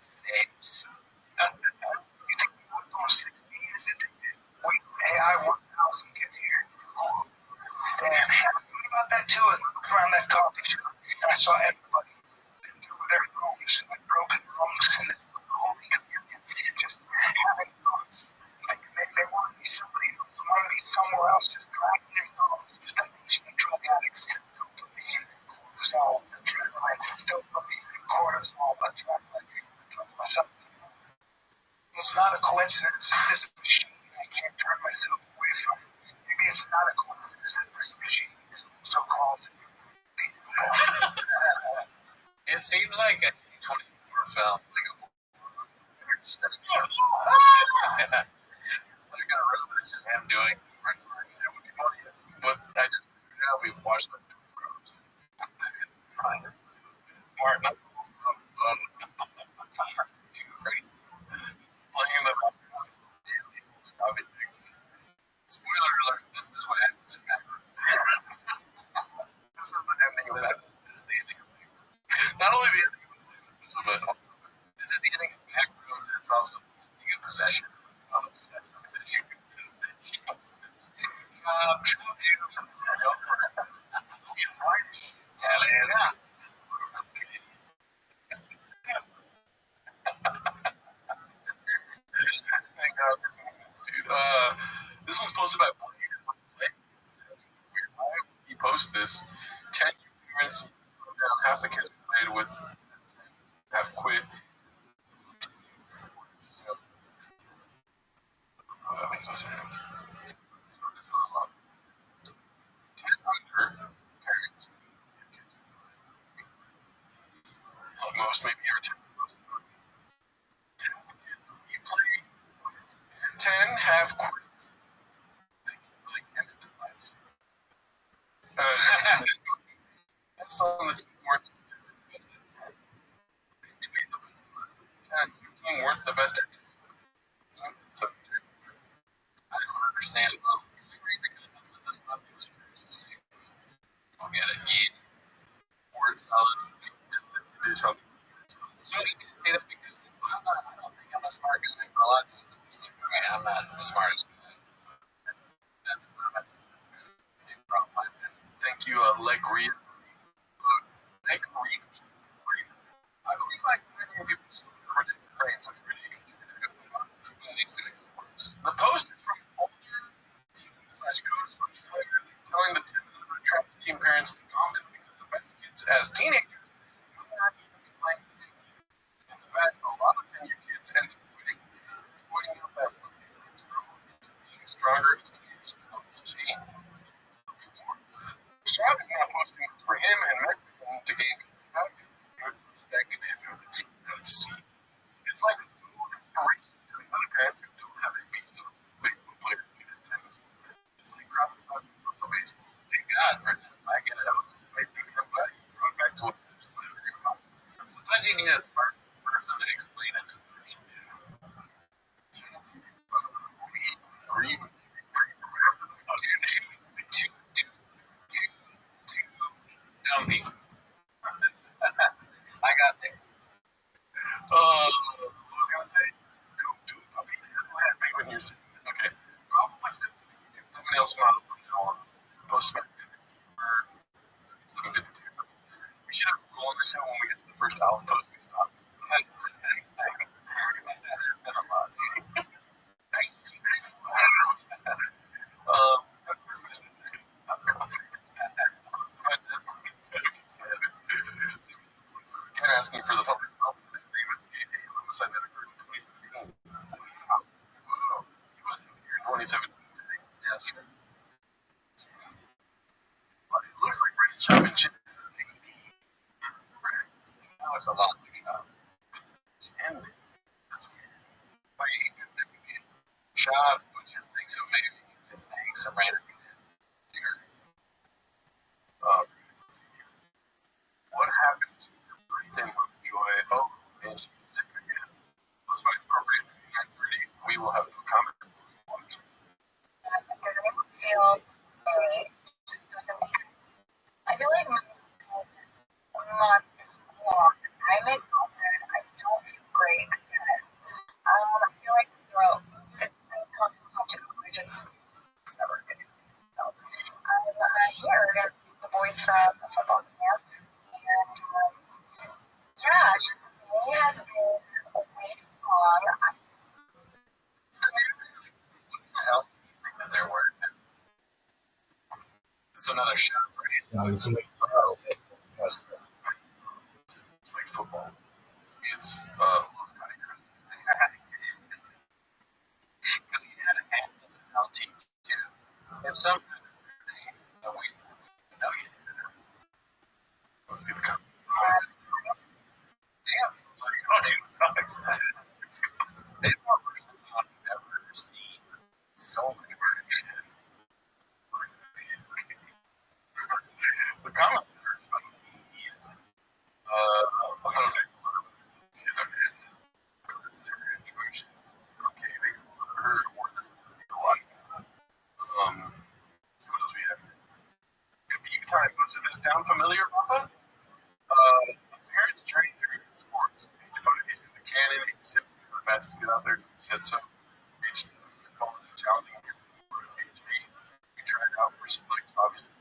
slaves. You think the 460 is addicted? Wait, AI 1000 gets here. Oh, damn. What about that too? I was around that coffee shop and I saw everybody through their phones, like broken lungs, and this holy communion, just having thoughts. Like they want to be somebody else, want to be somewhere else, just dragging their thoughts. Just a nation of drug addicts, dopamine, cortisol, adrenaline, dopamine, cortisol, adrenaline. I thought to myself, it's not a coincidence that this machine I can't turn myself away from. Maybe it's not a coincidence that this machine is so called. It seems like a 24 film. Just like a robot, it's just him doing. It would be funny if, but I just we watched like 24 hours. Martin, crazy. Playing the Robin things. Spoiler alert, this is what happens in Pepper. This is the ending of that. This is the ending of that. Not only the ending of this, but also this is the ending of Backrooms, and it's also the ending of Possession. I'm obsessed with this. Trump, dude. Go for it. Yeah, it is. Thank God for this, dude. This one's posted by Blaze. That's weird. Why would he post this? 10 parents, half the kids we played with have quit. So, that makes no sense. It's hard to follow up. 10 under parents. Most maybe are 10 most of them. Half the kids we played with and 10 have quit. Like ended their lives. Some of the team weren't necessarily the best at 10. To be the best at 10, your team weren't the best at 10. So, I don't understand. Well, we read the comments of this, but it was curious to see. I'll get it. Geek. Word solid. Just that you did something. So you can see that because I don't think I'm a smart guy. A lot of times I'm just like, okay, I'm not the smartest guy. That's the same problem I've had. Thank you, Leg Reed. Leg Reed. I believe many of you just already praying some really good. The post is from older team/coach/player telling the Trump team parents to comment because the best kids as teenagers may not even be playing team. In fact, a lot of 10-year kids end up quitting. It's pointing out that once these kids grow into being stronger as teenagers, they'll change. Shab is now posting this for him and Mexico to gain perspective of the team. Let's see. It's like food inspiration to the other parents who don't have a baseball player to get attend. It's like crop for baseball. Thank God for that. I get it. I was making him glad you brought back to what sometimes you need a smart person to explain it to the person. Green. Dumb people. I got there. What was I shot, what's your thing? So maybe just saying some random shit here. Let's see here. What happened to your birthday month, Joy? Oh, and she's sick again. Was my appropriate 9:30? We will have no comment. Doesn't it feel great? Just doesn't. I feel like month long. I'm exhausted. I don't feel great. I get it. I feel like the throat. It's constant talking. I just never get it. So, I'm here to meet the boys from the football camp, and yeah, just the day has been way too long. What's the hell do you think that they're wearing? It's another shot, right? No, it's like, oh, yes. It's like football. It's Los Tigers. Because he had a hand as an LT too. It's some kind of thing that we know you did. Let's see the comments. Damn, like, oh, dude, sucks. They've never seen so much work. The comments are spicy. I don't think shit, okay. This is her intuitions. Okay, they heard more than a lot. So what else we have? Peak time. Does this sound familiar, Papa? A parent's journey through sports. Age 5, he's in the cannon. Age 6, he's the fastest kid out there. He said so. Age 7, college is challenging. Age 8, he tried out for select, obviously.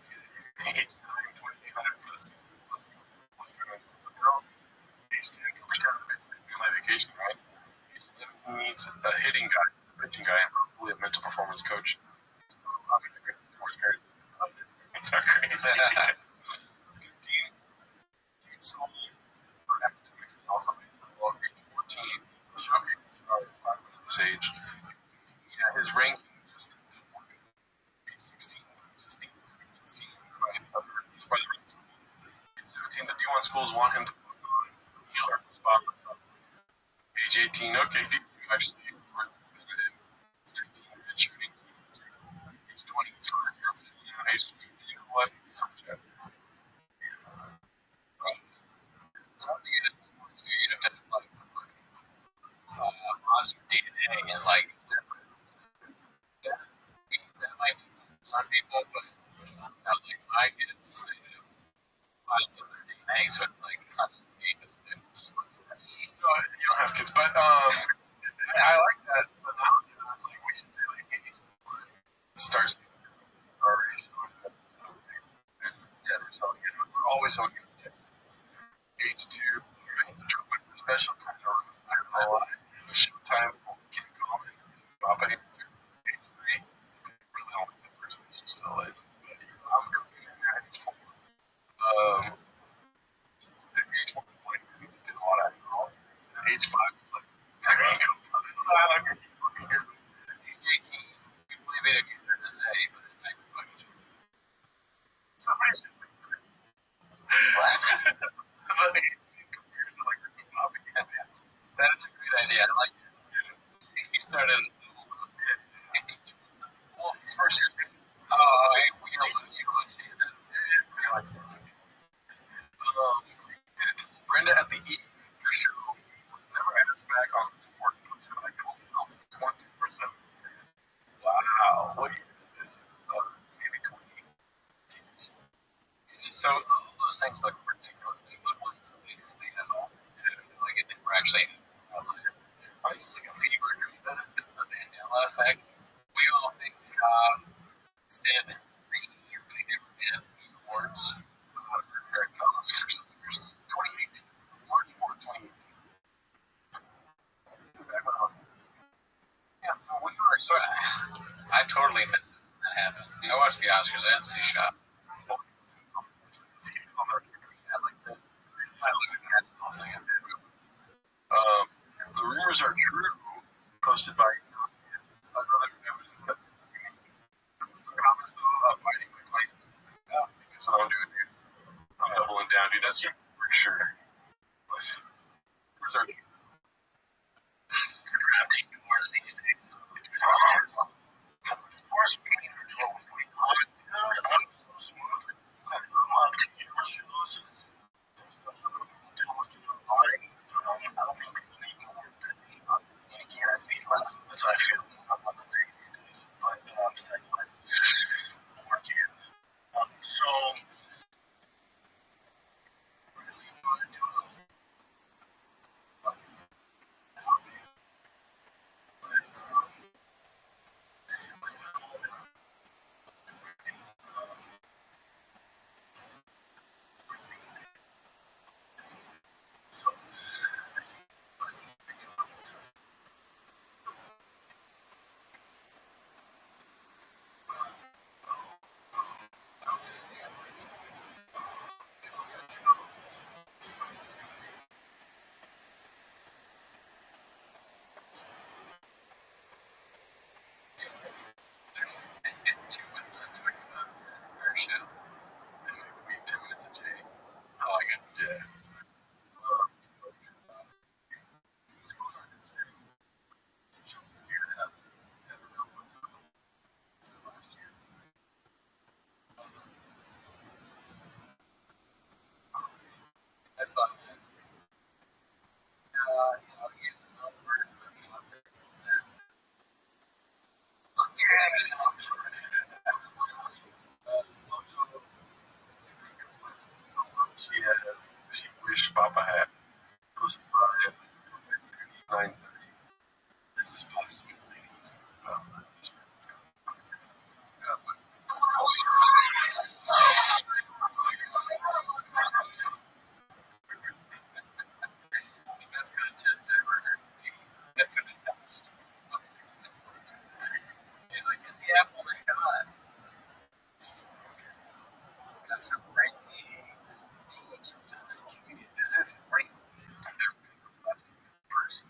Age 9, 2,800 for the season. Plus hotels. Age 10, coach time is basically family vacation, right? Age 11, he needs a hitting guy, a pitching guy, and probably a mental performance coach. I mean, the great sports parents. It's so crazy. 15, school for academics and also baseball. Age 14, showcases are at this age. 15, yeah, his ranking just didn't work. Age 16, he just needs to be seen by the right school. Age 17, the D1 schools want him to work on healer spot or something. Age 18, okay, D2 actually is worth him. Age 19, red shooting. Age 20, he's from his fiance. Age 20, you know what? He's so jacked. So you have to like awesome DNA and like it's different. That might be for some people, but not like my kids. They have lots of their DNA, so it's like it's not just me. You don't have kids, but I like that analogy. It's like we should say like starts or it's yes. So we're always on good tips. Age 2, for special kind of showtime, Kim Coleman, Papa answer. Age 3, really only the first one she still is. But I'm cooking in that age 4. The age 1 point, we just did a lot of alcohol. Age 5 is like, I like her. Age 18, you play video games during the day, but at night we're fucking chill. Somebody should be pretty. What? Compared to like the topic headbands. That is a great idea. I like it. He started. Well, his first year. We know what's you want to do that. Brenda at the E after show was never at his back on the board. So I called Phelps 20%. Wow, what year is this? Maybe 20. So all those things look ridiculous. They look like somebody just made them up. Like it never actually happened. I was just like, a mini burger. Doesn't the Mandela effect? We all think stand these, but he never did. He awards Eric Oscars. 2018. March 4th, 2018. Back when I was. Yeah, so when you were I totally missed this. That happened. I watched the Oscars. I didn't see Shop. The rumors are true. Posted by another evidence that it's unique. Some comments though about fighting my claims. Yeah, that's what I'm doing, dude. I'm doubling down, dude. That's for sure. Rumors are true. These days. That's in the past. She's like, "Get the apple is gone." Got some rankings. This is great. They're first.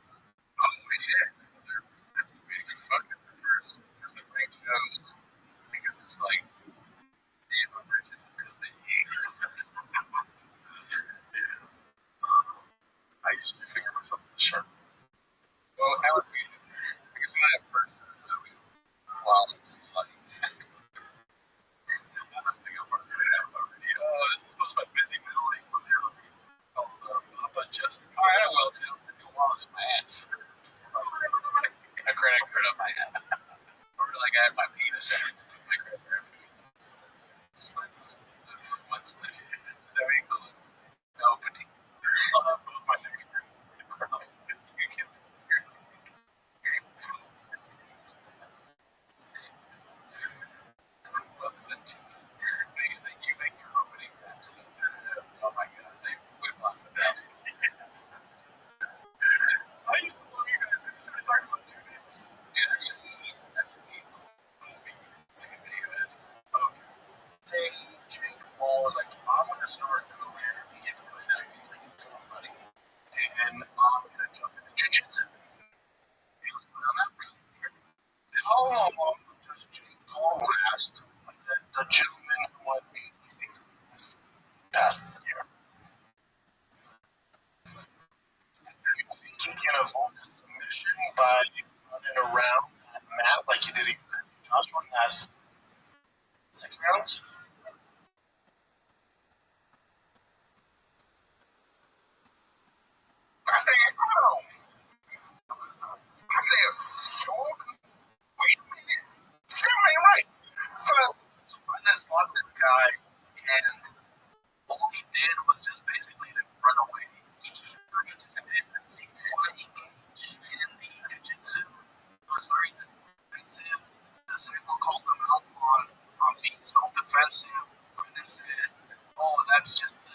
Oh shit. They're being a fucking first. Because the rank shows. Because it's like, damn, I'm rich and good. I usually figure myself in the sharp. Well, how is it? I guess when I have verses, so wow, it's like, I don't think I'll find this out already. Oh, this was supposed to be busy middle eight. What's here? Oh, Papa just. Alright, I will. I'll stick a wallet in my ass. A credit card on my head. Or like I have my penis in my credit card between those. That's what's the. Is that what you call it? The opening. I'll have both my next credit card. You can. Amazing. You make your opening raps. Oh my god, we've lost the best. I used to love you guys. I just started talking about 2 minutes. Dude, I just need this second video in. Okay. Jake Paul was like, I'm gonna start doing everything if really not using it to money. And I'm gonna jump into jiu-jitsu. He was put on that route. How long does Jake Paul last? The gentleman who won 86 this past year. He can avoid a submission by running around that mat like he did against Joshua in the last 6 rounds. I say, I don't know. I say, dog, wait a minute. Still ain't right. Well, I just love this guy, and all he did was just basically to run away. He just seemed to want to engage in the jiu-jitsu. It was very defensive. The cycle called him out on being so defensive. And they said, oh, that's just the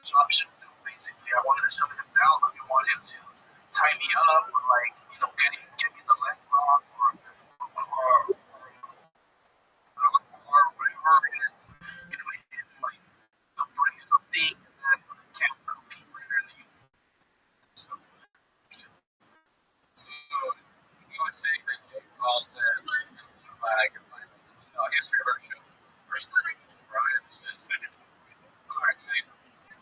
chop shoot. Basically, I wanted to shut him down. I didn't want him to tie me up or like, get me the leg lock or whatever. And like bring something that can't compete later in the year. So he was saying that Jake Paul said, I'm glad I can find this. History of our show. This is the first time I get some Brian. This is the second time. Alright, guys.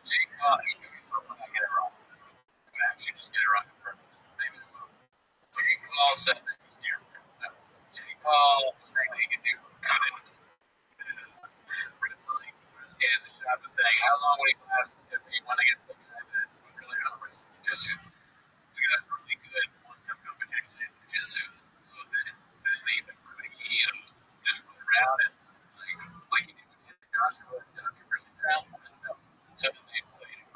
Jake Paul, he gives yourself when I get it wrong. I'm gonna actually just get it wrong on purpose. Maybe I will. Jake Paul said that he's different. Jake Paul was saying that he could do cut it. But it's like, and the shop was saying, how long would he last if he went against the guy that was really good at wrestling jiu-jitsu? The guy that's really good one-time competition in jiu-jitsu. So then he's like, could he just run around and like he did with Joshua and W for 6 rounds? I don't know. So then they played it.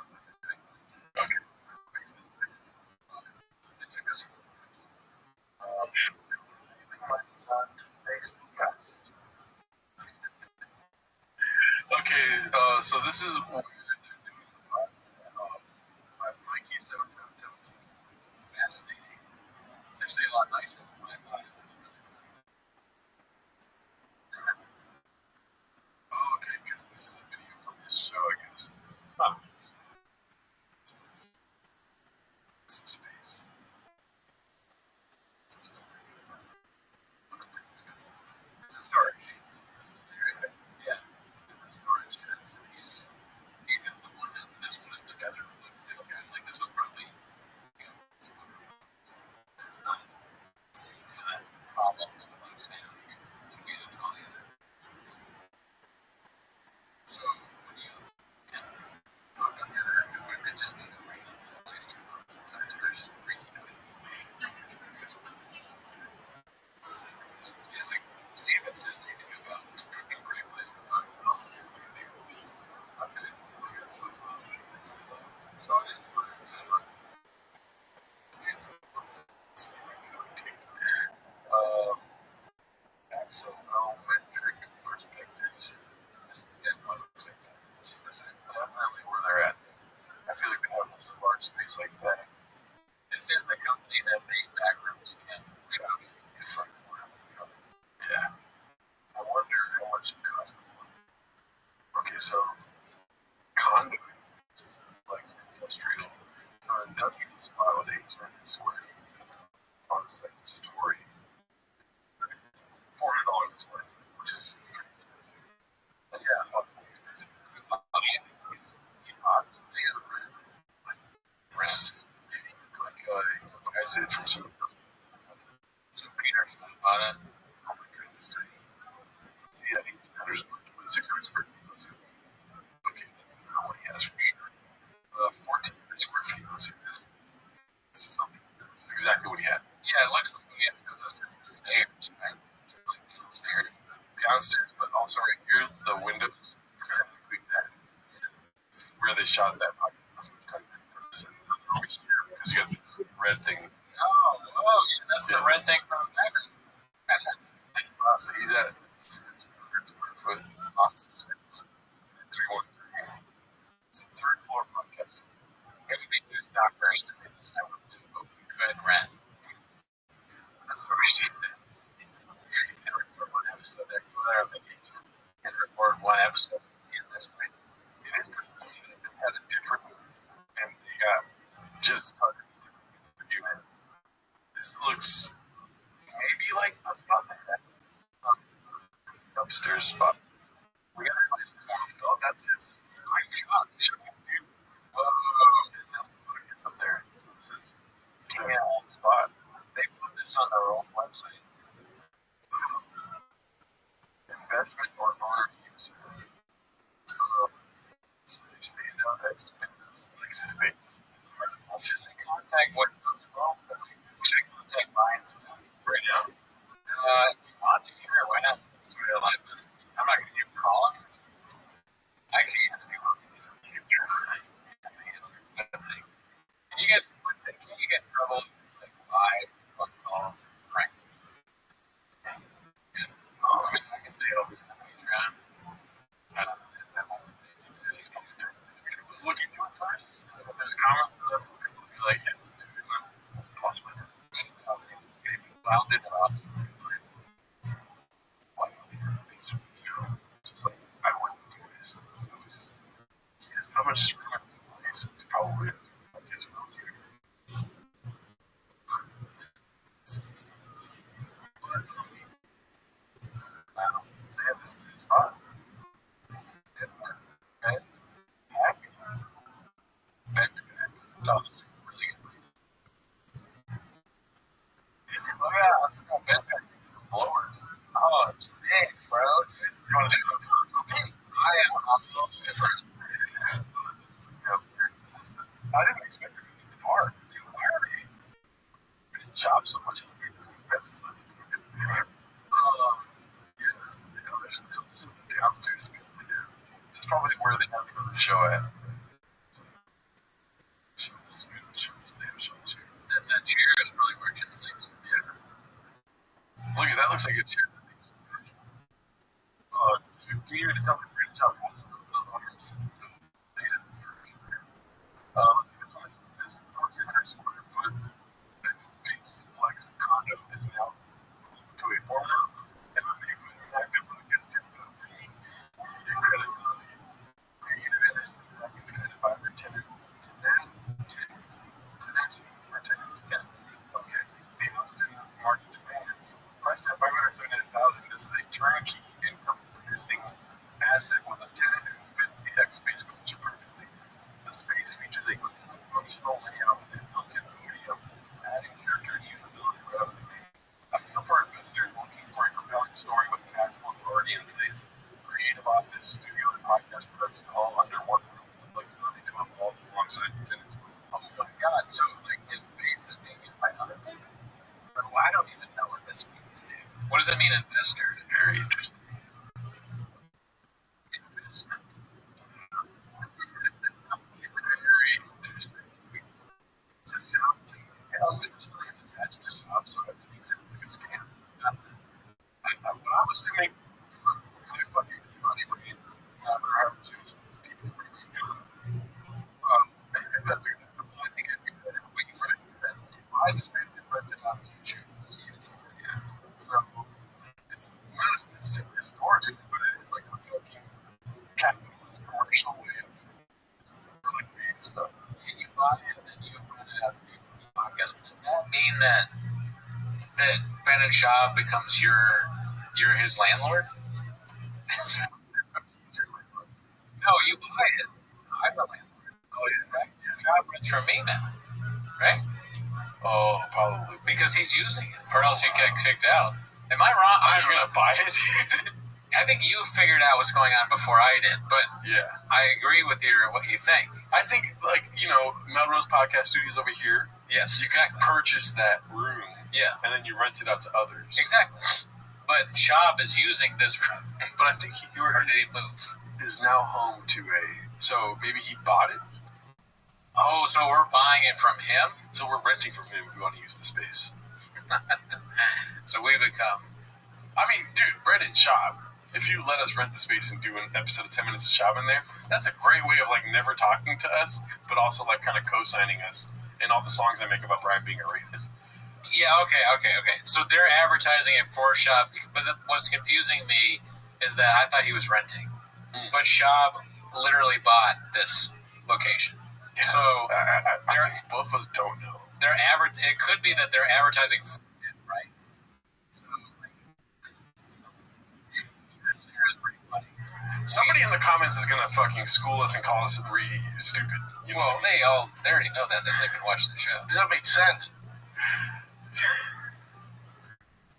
Okay. Makes sense. So they took us my son Facebook guys. Okay, so this is what they're doing in the pod. My Mikey 7717. Fascinating. It's actually a lot nicer than what I thought it was. Oh, okay, because this is a video from this show, I guess. Oh. This is space. Just like, looks pretty expensive. It's a storage. Yeah, different storage. Yes. He's the one that this one is the desert. Like this was probably, there's not 6 need that main back rooms and shops in front corner. Yeah. I wonder how much it costs. Okay, so conduit, like industrial, so an industrial spot with 800 square feet on the second story, it's $400 a square foot, which is pretty expensive. And yeah, fucking expensive. I mean, it's not rent. Rents, maybe it's like I said from somebody else. So Peter's bought it. Oh my goodness, dude. See, yeah, 1,800 600 square feet. Let's see. Okay, that's not what he has for sure. 1,400 square feet. Let's see this. This is something. This is exactly what he has. Yeah, it looks like he has because this is the stairs, right? Like downstairs, but also right here, the windows. Exactly that. This is where they shot that podcast. Because you got this red thing. Oh, yeah, that's the red thing from Evan. So he's at 1,500 square foot office space. 313. It's a third floor podcast. It would be two stockers to do this. I would do, but we could rent. That's the reason. And record one episode there. Go there on vacation. And record one episode in this way. It is pretty funny that they had a different and they got just underneath the unit. This looks maybe like a spot that had upstairs spot. We got oh, that's his great shot. Dude. Whoa, and that's the podcast up there. So this is a old spot. They put this on their own website. Investment or owner user. So they stand out expensive exit base. Should I contact what goes wrong? Should I contact mine right now? If you want to, sure, why not? It's a real life business. I'm not going to give a call. Actually, if you want me to, you can try. I think it's a good thing. Can you get trouble? It's like live phone calls and prank. I can say it'll be on Patreon. That won't be basic. Looking to it first. If there's comments and stuff, people will be like, yeah, I'll see maybe wound it off. Just like, I wouldn't do this. There's so much room in the place. It's probably like it's real cute. So yeah, this is his spot. Bed, back, no, it's really good. Oh yeah, I forgot bed pack. Some blowers. Oh, it's sick, bro. Dude, you want to see something? I am different. I didn't expect to be this far. Dude, why are they job so much? Yeah, this is the other. So this is the downstairs because they do. That's probably where they have to go to the show at. Shows good shows. They have shows here. That chair is probably where Jim sleeps. Yeah. Look at that. Looks like a chair. You need to tell me great job. Let's see this one. This 1,400 square foot space flex condo is now to a former MMA active against him. Incredibility. Unit exactly the by their tenant. Tenants. Okay. Being able to market demands. Priced at $579,000. This is a turnkey income producing asset with a tenant who fits the X space culture perfectly. The space features a clean, functional layout with a built-in podium, adding character and usability right out of the gate. Ideal for investors looking for a compelling story with cash flow already in place. Creative office, studio, and podcast production all under one roof with the flexibility to evolve alongside the tenants. Oh my god, so like his space is being used by other people? But I don't even know what this means, dude. What does it mean, investor? It's very interesting. Investor. Very interesting. It just sounds like unfortunately it's attached to shops, so everything sounds like a scam. What I'm assuming from my fucking money brain, or these people that's exactly what I think I figured out. Waiting for it. Why the space because it rents it out if you choose. Yes. Yeah. So it's not necessarily a storage unit, but it is like a fucking capitalist commercial way of really creative stuff. You buy it and then you rent it out to people who do podcasts. Does that mean that Ben and Shaw becomes you're his landlord? No, you buy it. I'm the landlord. Oh yeah, right. Shaw rents from me now, right? Oh, probably because he's using it, or else he'd get kicked out. Am I wrong? Are you gonna buy it? I think you figured out what's going on before I did, but Yeah. I agree with what you think. I think, like, Melrose Podcast Studios over here, Yes, you exactly. can purchase that room Yeah, and then you rent it out to others. exactly. But Shab is using this room, But I think or did he move? is now home to so maybe he bought it, Oh, so we're buying it from him? so we're renting from him if we want to use the space. So we become... I mean, dude, Brendan Schaub, if you let us rent the space and do an episode of 10 Minutes of Schaub in there, that's a great way of, like, never talking to us, but also, like, kind of co-signing us in all the songs I make about Brian being a rapist. Yeah, okay. So they're advertising it for Shab, but what's confusing me is that I thought he was renting. But Shab literally bought this location. Yeah, So I think both of us don't know. it could be that they're advertising for it, right? So, like, this is pretty funny. Somebody in the comments is gonna fucking school us and call us stupid. You know? Well, they already know that they've been watching the show. Does that make sense?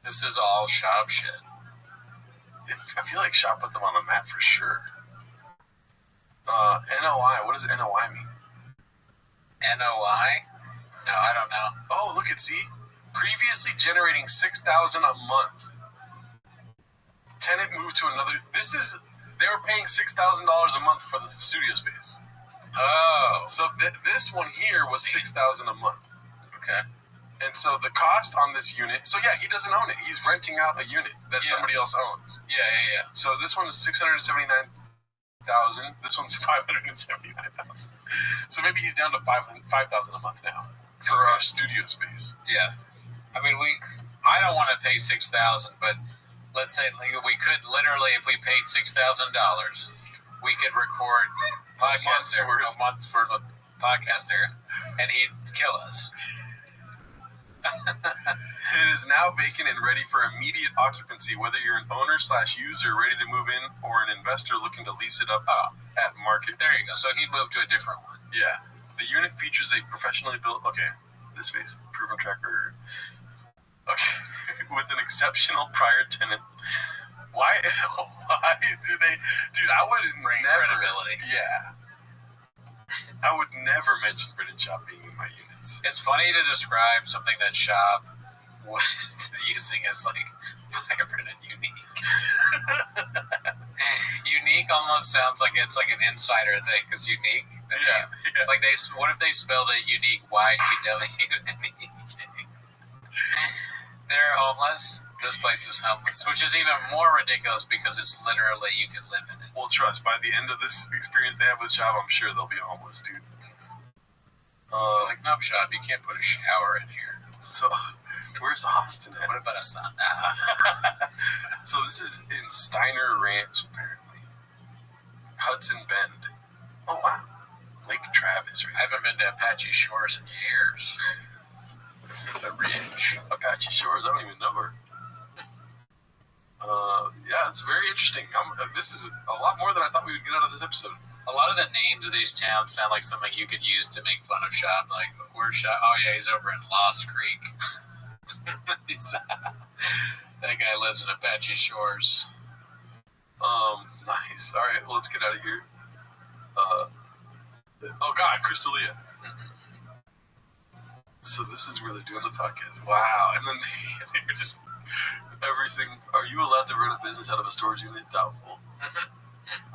This is all Shab shit. I feel like Shop put them on the map for sure. NOI. What does NOI mean? NOI? No, I don't know. Oh, look at see. Previously generating $6,000 a month. Tenant moved to another. They were paying $6,000 a month for the studio space. Oh, So this one here was $6,000 a month. okay. And so the cost on this unit. So yeah, he doesn't own it. He's renting out a unit that Yeah. somebody else owns. Yeah. So this one is $679,000. This one's $579,000. So maybe he's down to $5,000 a month now for our studio space. Yeah. I mean, I don't want to pay $6,000, but let's say we could literally, if we paid $6,000, we could record podcasts there, a month's worth of podcast there, and he'd kill us. It is now vacant and ready for immediate occupancy, whether you're an owner/user ready to move in or an investor looking to lease it up at market. There you go. So he moved to a different one. Yeah. The unit features a professionally built, this space, proven track record. Okay. With an exceptional prior tenant. Why do they, dude, I would Bring never, credibility. Yeah. I would never mention Brendan Shop being in my units. It's funny to describe something that Shab was using as like vibrant and unique. Unique almost sounds like it's like an insider thing because unique. Yeah. Like what if they spelled it unique? YUWNEK? They're homeless. This place is homeless, which is even more ridiculous because it's literally you can live in it. Well, trust, by the end of this experience they have with Shop, I'm sure they'll be homeless, dude. Like, no, Shab, you can't put a shower in here. So, where's Austin at? What about a sauna? So this is in Steiner Ranch, apparently. Hudson Bend. Oh, wow. Lake Travis, right? I haven't been to Apache Shores in years. The Ridge. Apache Shores, I don't even know her. Yeah, it's very interesting. This is a lot more than I thought we would get out of this episode. A lot of the names of these towns sound like something you could use to make fun of Shab. Like, where's Shab? Oh, yeah, he's over in Lost Creek. That guy lives in Apache Shores. Nice. All right, well, let's get out of here. Oh, God, Crystalia. So this is where they're doing the podcast. Wow. And then they were just everything. Are you allowed to run a business out of a storage unit? Doubtful.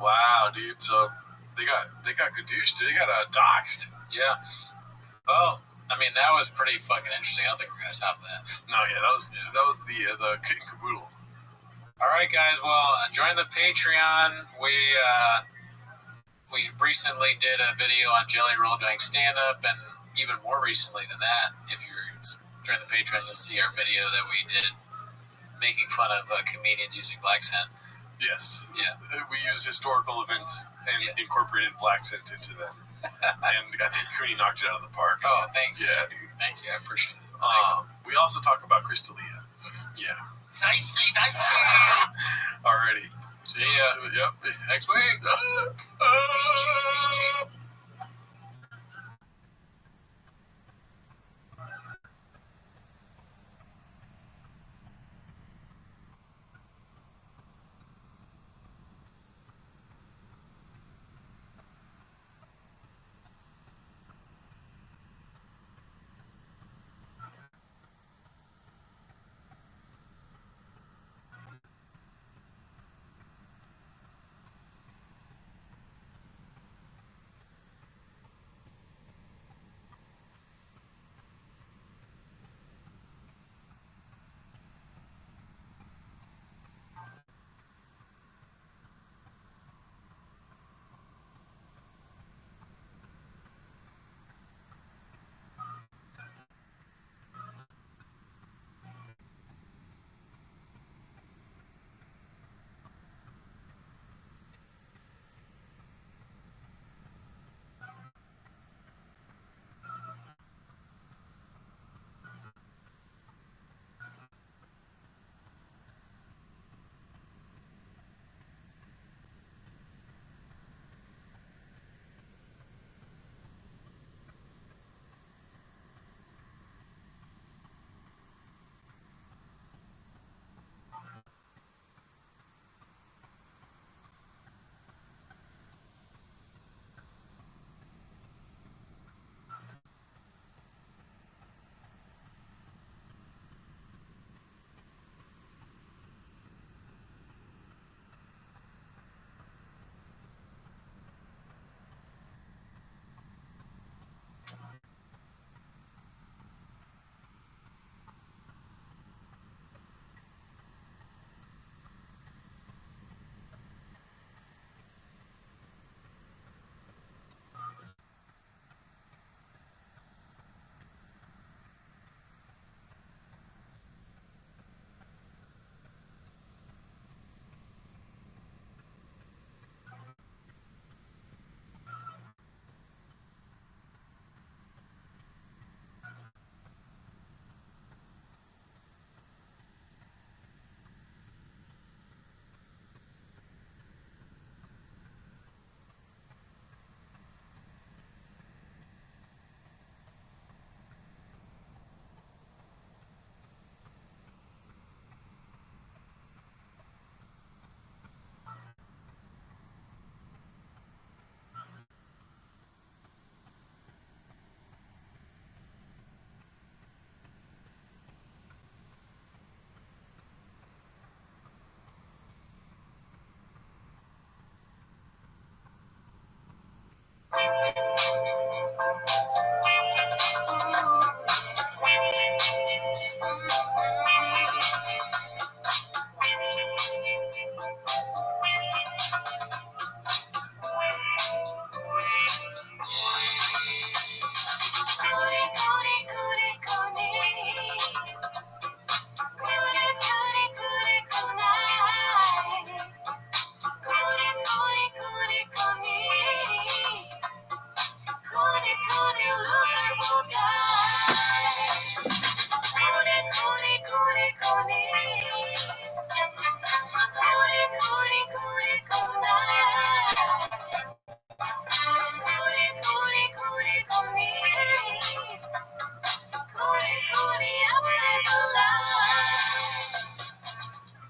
Wow, dude. So they got gadooshed. They got doxed. Yeah. Well, I mean, that was pretty fucking interesting. I don't think we're going to top that. No, yeah, that was the kit and caboodle. All right, guys. Well, join the Patreon. We recently did a video on Jelly Roll doing stand-up, and even more recently than that, if you're during the Patreon, you'll see our video that we did making fun of comedians using black scent. Yes. Yeah. We use historical events and incorporated black scent into them. And I think Cooney knocked it out of the park. Oh, thank you. Yeah, dude. Thank you. I appreciate it. We also talk about Crystalia. Yeah. Dicey. Alrighty. See ya. Yep. Next week.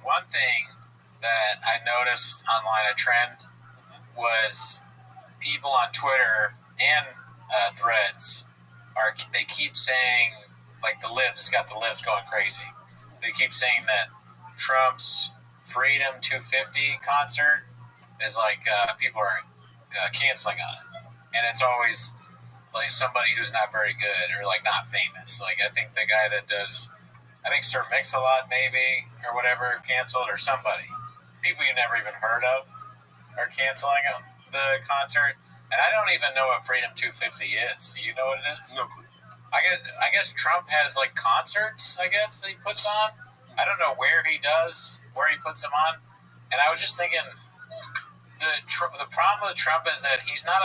One thing that I noticed online, a trend, was people on Twitter and Threads they keep saying, like, the libs got the libs going crazy. They keep saying that Trump's Freedom 250 concert is like people are canceling on it, and it's always like somebody who's not very good or like not famous. Like, I think the guy that does, I think Sir Mix-a-Lot maybe or whatever canceled, or somebody, people you never even heard of are canceling the concert. And I don't even know what Freedom 250 is. Do you know what it is? No clue. I guess Trump has like concerts. I guess that he puts on. I don't know where he puts them on. And I was just thinking, the problem with Trump is that he's not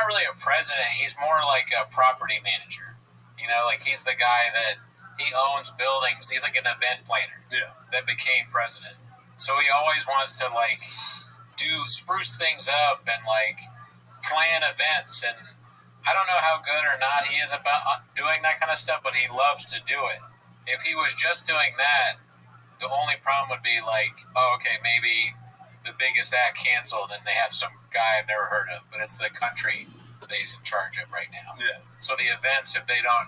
really a president. He's more like a property manager. You know, like he's the guy that he owns buildings. He's like an event planner that became president. So he always wants to like spruce things up and like plan events. And I don't know how good or not he is about doing that kind of stuff, but he loves to do it. If he was just doing that, the only problem would be like, oh, okay, maybe the biggest act canceled and they have some guy I've never heard of, but it's the country that he's in charge of right now. Yeah. So the events, if they don't,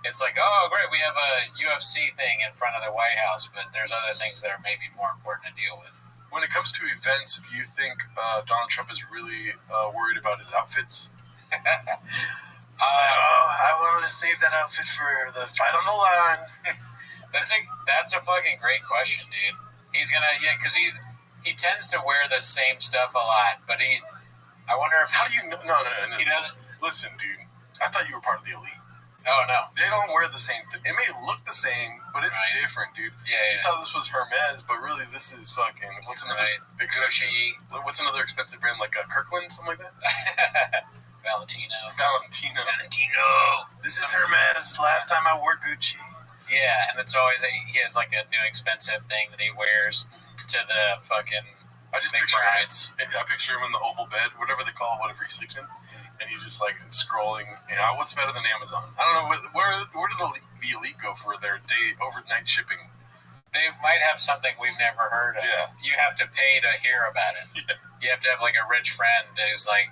it's like, oh, great, we have a UFC thing in front of the White House, but there's other things that are maybe more important to deal with. When it comes to events, do you think Donald Trump is really worried about his outfits? I wanted to save that outfit for the fight on the line. That's a fucking great question, dude. He's gonna, because he tends to wear the same stuff a lot, but I wonder if... How do you know? No. He doesn't... Listen, dude, I thought you were part of the elite. Oh, no. They don't wear the same thing. It may look the same, but it's different, dude. Yeah. You thought this was Hermes, but really this is fucking... What's another... Gucci. What's another expensive brand, like Kirkland, something like that? Valentino. This is Hermes. Last time I wore Gucci. Yeah, and it's always... he has like a new expensive thing that he wears to the fucking... I picture him in the oval bed, whatever they call it, whatever he sleeps in, and he's just like scrolling. What's better than Amazon? I don't know where did the elite go for their overnight shipping? They might have something we've never heard of. Yeah. You have to pay to hear about it. Yeah. You have to have like a rich friend who's like,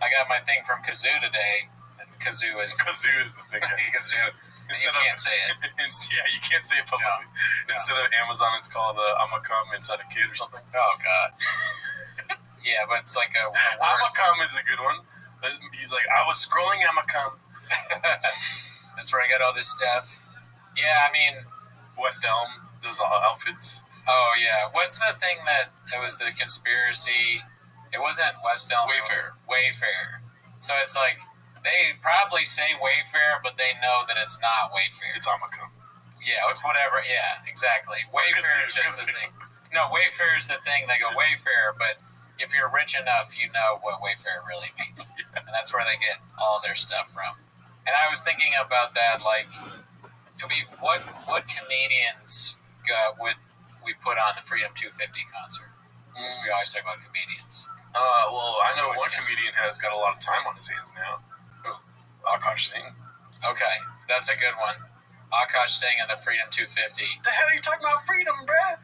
I got my thing from Kazoo today, and Kazoo is the thing. Kazoo. You can't say it. You can't say it publicly. No. Instead of Amazon, it's called I'ma come inside a kid or something. Oh, God. Yeah, but it's like a I'ma come is a good one. He's like, I was scrolling I'ma come. That's where I got all this stuff. Yeah, I mean... West Elm does all outfits. Oh, yeah. What's the thing that it was the conspiracy? It wasn't West Elm. Wayfair. So it's like... They probably say Wayfair, but they know that it's not Wayfair. It's Amacum. Yeah, it's whatever. Yeah, exactly. Wayfair is just the thing. No, Wayfair is the thing. They go Wayfair, but if you're rich enough, you know what Wayfair really means. Yeah. And that's where they get all their stuff from. And I was thinking about that, like, what comedians would we put on the Freedom 250 concert? Because we always talk about comedians. Well, I know one comedian has got a lot of time on his hands now. Akash Singh. Okay, that's a good one. Akash Singh and the Freedom 250. The hell are you talking about freedom, bruh?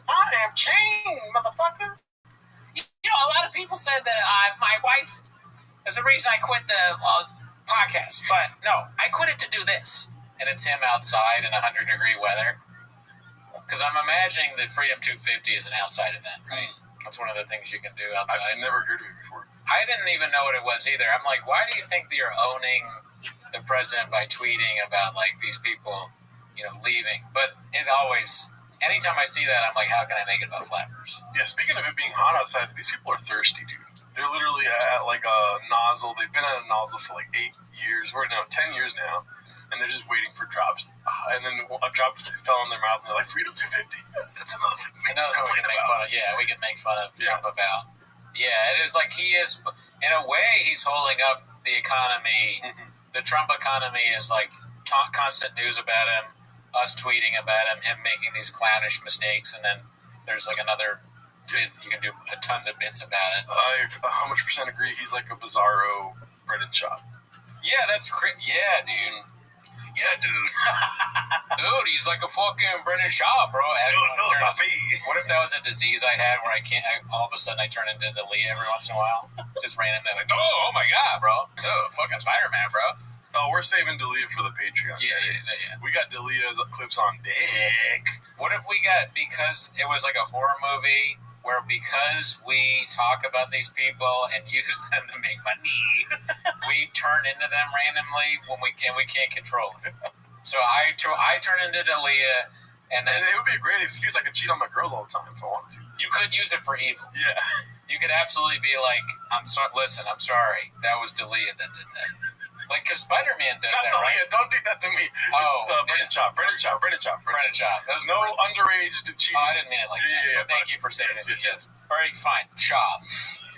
I am chained, motherfucker. You know, a lot of people said that my wife is the reason I quit the podcast, but no, I quit it to do this. And it's him outside in 100-degree weather. Because I'm imagining the Freedom 250 is an outside event, right? That's one of the things you can do outside. I've never heard of it before. I didn't even know what it was either. I'm like, why do you think that you're owning the president by tweeting about like these people, leaving? But it always, anytime I see that, I'm like, how can I make it about flappers? Yeah, speaking of it being hot outside, these people are thirsty, dude. They're literally at like a nozzle. They've been at a nozzle for like 10 years now, and they're just waiting for drops. And then a drop fell in their mouth, and they're like, Freedom 250. That's another thing we can make fun of. Yeah, we can make fun of Trump about. Yeah, it is like he is, in a way, he's holding up the economy. Mm-hmm. The Trump economy is like constant news about him, us tweeting about him making these clownish mistakes, and then there's like another bit, you can do tons of bits about it. I 100% agree. He's like a bizarro bread and chop. Yeah, that's great. Yeah, dude. Yeah, dude. Dude, he's like a fucking Brendan Shaw, bro. What if that was a disease I had where all of a sudden I turn into Dalia every once in a while? Just randomly, like, oh my God, bro. Oh, fucking Spider-Man, bro. Oh, we're saving Dalia for the Patreon. Yeah. We got Dalia's clips on deck. What if we got, because it was like a horror movie, where because we talk about these people and use them to make money, we turn into them randomly when we can't control it. So I turn into Dalia, and then it would be a great excuse. I could cheat on my girls all the time if I wanted to. You could use it for evil. Yeah. You could absolutely be like, listen, I'm sorry. That was Dalia that did that. Like, because Spider-Man does Not that, right? Talia, don't do that to me. Oh, Brendan Schaub. Brendan Schaub. That was No underage to cheat. Oh, I didn't mean it like that. Yeah. Well, thank you for saying Yes, it. yes. All right, fine. Schaub.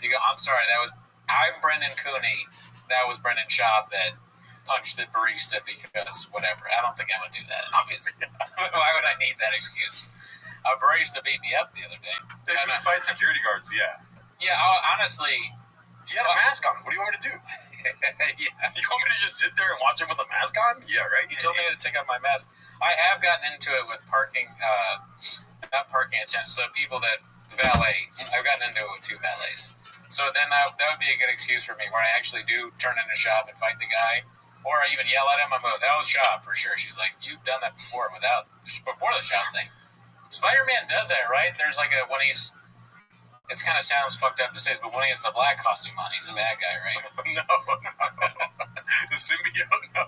You go, I'm sorry, I'm Brendan Cooney. That was Brendan Schaub that punched the barista because whatever. I don't think I would do that, obviously. Why would I need that excuse? A barista beat me up the other day. If you fight security guards, yeah. Yeah, honestly. He had a mask on. What do you want me to do? Yeah. You want me to just sit there and watch him with a mask on? Yeah, right. You told me to take off my mask. I have gotten into it with parking, not parking attendants, the people the valets. I've gotten into it with 2 valets. So then that would be a good excuse for me where I actually do turn into Schaub and fight the guy. Or I even yell at him. I'm like, that was Schaub for sure. She's like, you've done that before before the Schaub thing. Spider-Man does that, right? There's like when he's, it kind of sounds fucked up to say this, but when he has the black costume on, he's a bad guy, right? No. The symbiote, no.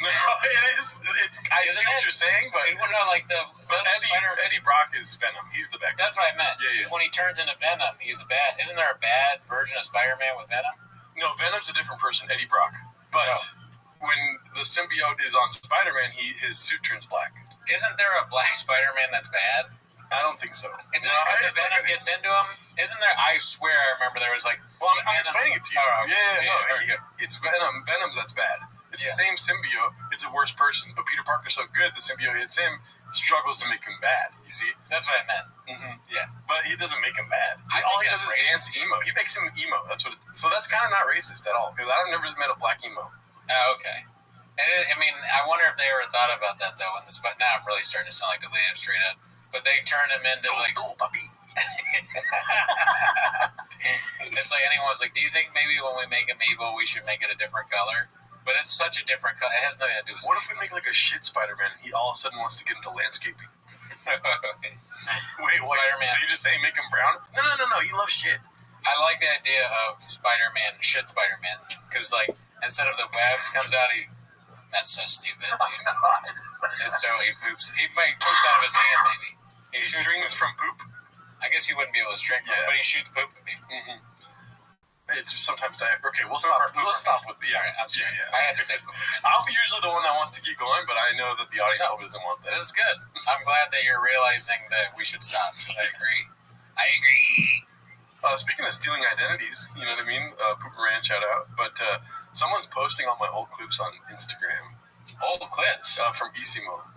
No, it is. I see what you're saying, but Eddie Brock is Venom. He's the bad guy. That's what I meant. Yeah. When he turns into Venom, he's the bad. Isn't there a bad version of Spider-Man with Venom? No, Venom's a different person, Eddie Brock. But when the symbiote is on Spider-Man, his suit turns black. Isn't there a black Spider-Man that's bad? I don't think so. If the Venom gets into him, isn't there? I swear I remember there was like. Well, I'm explaining it to you. Oh, It's Venom. Venom's that's bad. It's the same symbiote. It's a worse person. But Peter Parker's so good, the symbiote hits him, struggles to make him bad. You see? That's what I meant. Mm-hmm. Yeah. But he doesn't make him bad. All he does is dance emo. He makes him emo. That's what. So that's kind of not racist at all, because I've never met a black emo. Oh, okay. And I wonder if they ever thought about that though. Now I'm really starting to sound like the Leah straight up. But they turn him into puppy. It's like anyone's like, do you think maybe when we make him evil, we should make it a different color? But it's such a different color. It has nothing to do with. What if we make like a shit Spider-Man and he all of a sudden wants to get into landscaping? Wait, Spider-Man. So you're just saying make him brown? No. You love shit. I like the idea of Spider-Man, shit Spider-Man, because like instead of the web comes out, that's so stupid. And so he poops. He poops out of his hand, maybe. He strings from poop. I guess he wouldn't be able to string from it, but he shoots poop at people. Mm-hmm. It's sometimes okay. We'll stop. Let's stop with the. All right, I'm sorry. Yeah. I had to say poop. I'll be usually the one that wants to keep going, but I know that the audience probably doesn't want that. This is good. I'm glad that you're realizing that we should stop. I agree. Speaking of stealing identities, you know what I mean? Pooperman, shout out. But someone's posting all my old clips on Instagram. Old clips? From Isimo.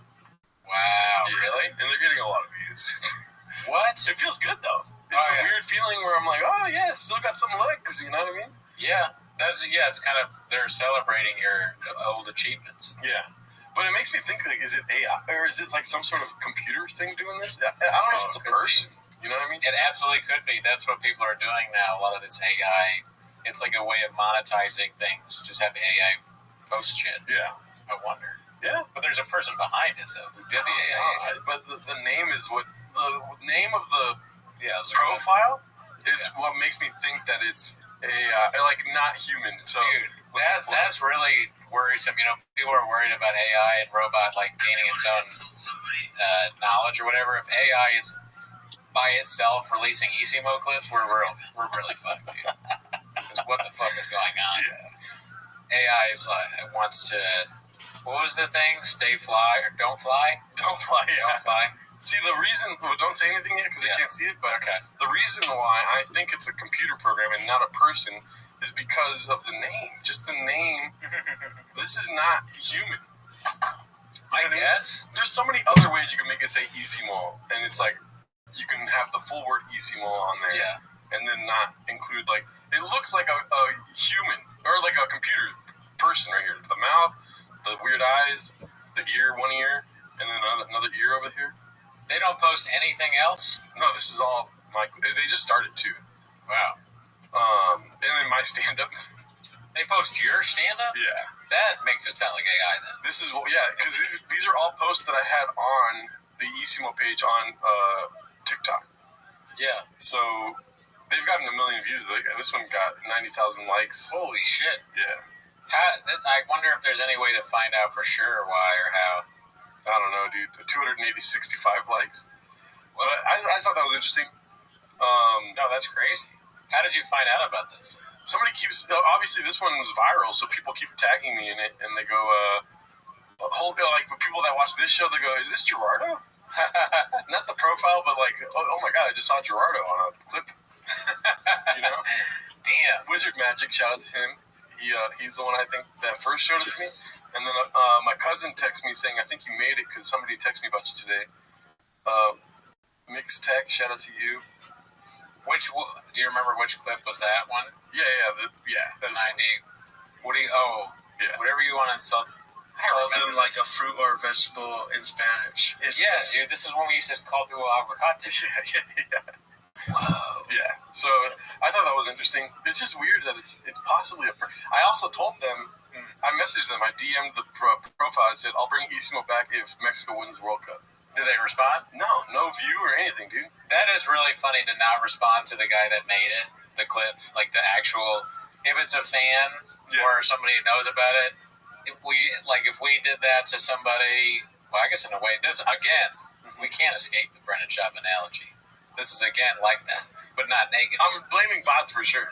Wow, really? And they're getting a lot of views. What? It feels good, though. It's a weird feeling where I'm like, oh, yeah, it's still got some legs, you know what I mean? Yeah. It's kind of, they're celebrating your old achievements. Yeah. But it makes me think, like, is it AI, or is it like some sort of computer thing doing this? I don't know if it's a person. You know what I mean? It absolutely could be. That's what people are doing now. A lot of this AI, it's like a way of monetizing things. Just have AI post shit. Yeah. I wonder. Yeah. But there's a person behind it, though, who did the AI. But the name is what, the name of the profile is what makes me think that it's AI, like not human. So, dude, that's really worrisome. You know, people are worried about AI and robot like gaining its own knowledge or whatever. If AI is by itself releasing Isimo clips, we're really fucked, dude. Because what the fuck is going on? Yeah. AI is wants to. What was the thing? Stay fly or don't fly? Don't fly. Yeah. Don't fly. See, the reason, don't say anything yet because they can't see it, but the reason why I think it's a computer program and not a person is because of the name. Just the name. This is not human. I guess. There's so many other ways you can make it say Isimo, and it's like, you can have the full word Isimo on there, and then not include, like, it looks like a human, or like a computer person right here. The mouth, the weird eyes, the ear, one ear, and then another ear over here. They don't post anything else? No, this is all they just started too. Wow. And then my stand-up. They post your stand-up? Yeah. That makes it sound like AI then. This is, because these are all posts that I had on the Isimo page on TikTok. Yeah. So they've gotten 1 million views. This one got 90,000 likes. Holy shit. Yeah. I wonder if there's any way to find out for sure why or how. I don't know, dude. 65 likes. But I thought that was interesting. No, that's crazy. How did you find out about this? somebody keeps, obviously this one's viral, so people keep tagging me in it, and they go, like people that watch this show, they go, is this Gerardo? Not the profile, but like, oh my god, I just saw Gerardo on a clip. You know? Damn. Wizard Magic, shout out to him. He's the one I think that first showed it to me. And then my cousin texted me saying, I think you made it because somebody texted me about you today. Mixed Tech, shout out to you. Do you remember which clip was that one? Yeah. The 90. What do you? Oh, yeah. Whatever you want to insult. Call them like a fruit or a vegetable in Spanish. Dude. This is when we used to call people aguacates. Yeah. Whoa. Yeah. So I thought that was interesting. It's just weird that it's possibly I also told them. I messaged them. I DM'd the profile. I said, I'll bring Isimo back if Mexico wins the World Cup. Did they respond? No view or anything, dude. That is really funny to not respond to the guy that made it, the clip, like the actual. If it's a fan or somebody who knows about it, if we did that to somebody, well, I guess in a way, we can't escape the Brennan Schaub analogy. This is again like that, but not naked. I'm blaming bots for sure.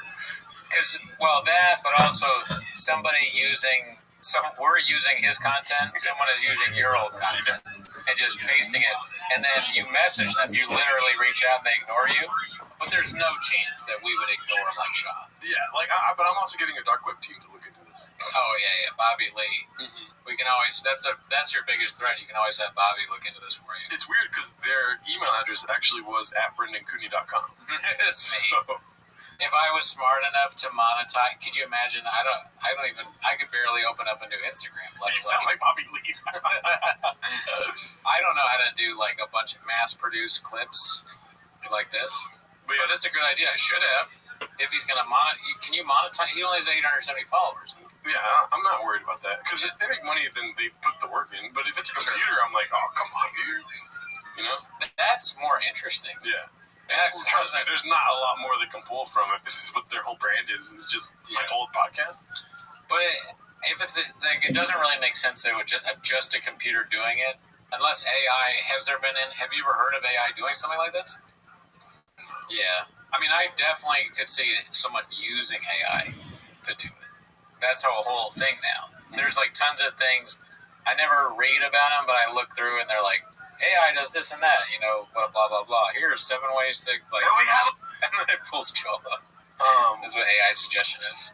Because that, but also somebody we're using his content, someone is using your old content and just pasting it, and then you message them, you literally reach out and they ignore you, but there's no chance that we would ignore him like Shaw. Yeah, but I'm also getting a dark web team to look into this. Oh yeah, Bobby Lee. Mm-hmm. We can always, that's your biggest threat, you can always have Bobby look into this for you. It's weird because their email address actually was @brendancooney.com. It's me. If I was smart enough to monetize, could you imagine? I could barely open up a new Instagram. You sound like Bobby Lee. I don't know how to do like a bunch of mass-produced clips like this. But yeah, that's a good idea. I should have. If he's going to can you monetize? He only has 870 followers. Yeah, I'm not worried about that. Because if they make money, then they put the work in. But if it's a computer, I'm like, oh, come on, dude. You know? That's more interesting. Yeah. Trust me, there's not a lot more they can pull from if this is what their whole brand is. It's just my old podcast. But if it's like, it doesn't really make sense that it would just a computer doing it, unless AI. Have you ever heard of AI doing something like this? Yeah, I mean, I definitely could see someone using AI to do it. That's a whole thing now. There's like tons of things. I never read about them, but I look through and they're like, AI does this and that, blah, blah, blah, blah. Here's 7 ways to, like, and then it pulls Joel up. That's what AI suggestion is.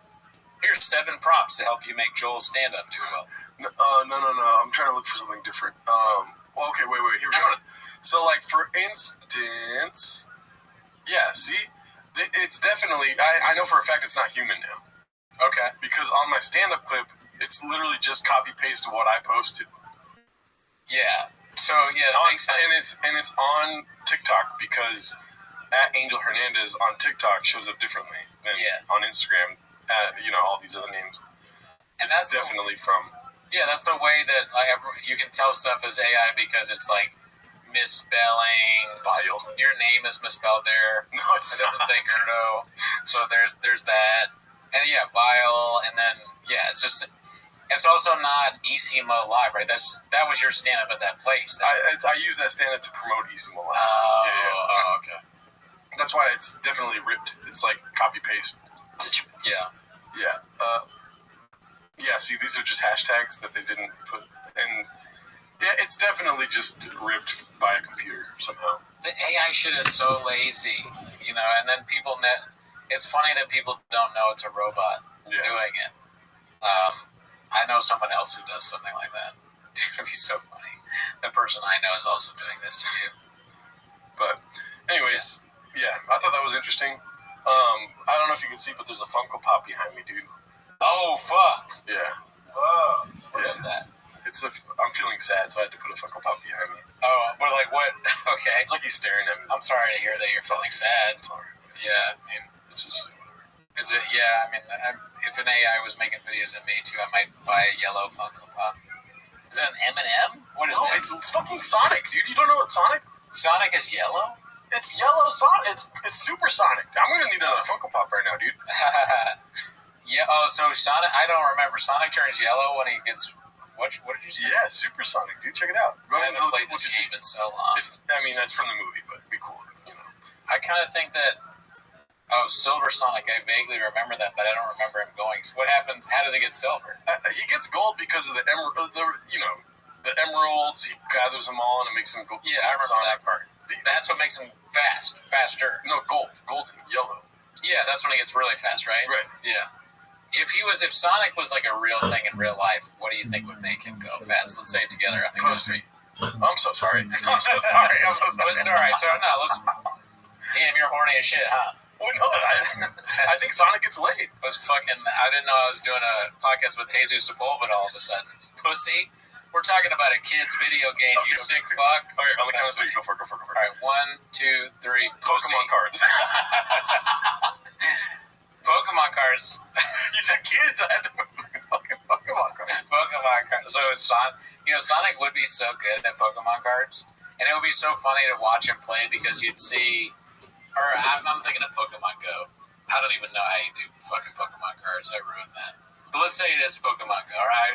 Here's 7 prompts to help you make Joel stand up too well. No. I'm trying to look for something different. Okay, wait. Here we go. So, like, for instance, yeah, see? It's definitely, I know for a fact it's not human now. Okay. Because on my stand-up clip, it's literally just copy-paste to what I posted. Yeah. So yeah, that makes sense. And it's on TikTok because @Angel Hernandez on TikTok shows up differently than on Instagram. All these other names. And that's definitely from. Yeah, that's the way that you can tell stuff is AI because it's like misspelling. Vile. Your name is misspelled there. No, it doesn't say Gerdo. So there's that, and vile, and then it's just. It's also not Isimo Live, right? That was your stand-up at that place. I use that stand-up to promote Isimo Live. Oh, okay. That's why it's definitely ripped. It's like copy-paste. Yeah. Yeah, see, these are just hashtags that they didn't put. And, it's definitely just ripped by a computer somehow. The AI shit is so lazy, and then it's funny that people don't know it's a robot doing it. I know someone else who does something like that. It would be so funny. The person I know is also doing this to you. But, anyways, I thought that was interesting. I don't know if you can see, but there's a Funko Pop behind me, dude. Oh, fuck. Yeah. Whoa. What is that? I'm feeling sad, so I had to put a Funko Pop behind me. Oh, but like what? Okay. It's like he's staring at me. I'm sorry to hear that you're feeling sad. Sorry. Yeah, I mean, it's just... if an AI was making videos of me too, I might buy a yellow Funko Pop. Is that an M&M? What is that? It's fucking Sonic, dude. You don't know what Sonic? Sonic is yellow? It's yellow Sonic. It's Super Sonic. I'm gonna need another Funko Pop right now, dude. Yeah. Oh, so Sonic. I don't remember. Sonic turns yellow when he gets. What did you say? Yeah, Super Sonic, dude. Check it out. I haven't played this game in so long. That's from the movie, but it'd be cool, I kind of think that Oh, Silver Sonic. I vaguely remember that, but I don't remember him going. So what happens? How does he get silver? He gets gold because of the emerald. The emeralds. He gathers them all and it makes him gold. Yeah, I remember that part. That's what makes him faster. No, gold and yellow. Yeah, that's when he gets really fast, right? Right. Yeah. If Sonic was like a real thing in real life, what do you think would make him go fast? Let's say it together. I think Pussy. I'm so sorry. I'm so sorry. But it's all right. So no, let's. Damn, you're horny as shit, huh? Well, no, I think Sonic gets laid. I didn't know I was doing a podcast with Jesus Sepulveda all of a sudden. Pussy. We're talking about a kid's video game. Okay, You sick fuck. All right, on the count of three. Go for it. All right, 1, 2, 3. Pussy. Pokemon cards. Pokemon cards. You said kids. I had to fucking Pokemon cards. Pokemon cards. So it's Sonic would be so good at Pokemon cards, and it would be so funny to watch him play because you'd see. Or I'm thinking of Pokemon Go. I don't even know how you do fucking Pokemon cards. I ruined that. But let's say it is Pokemon Go. All right.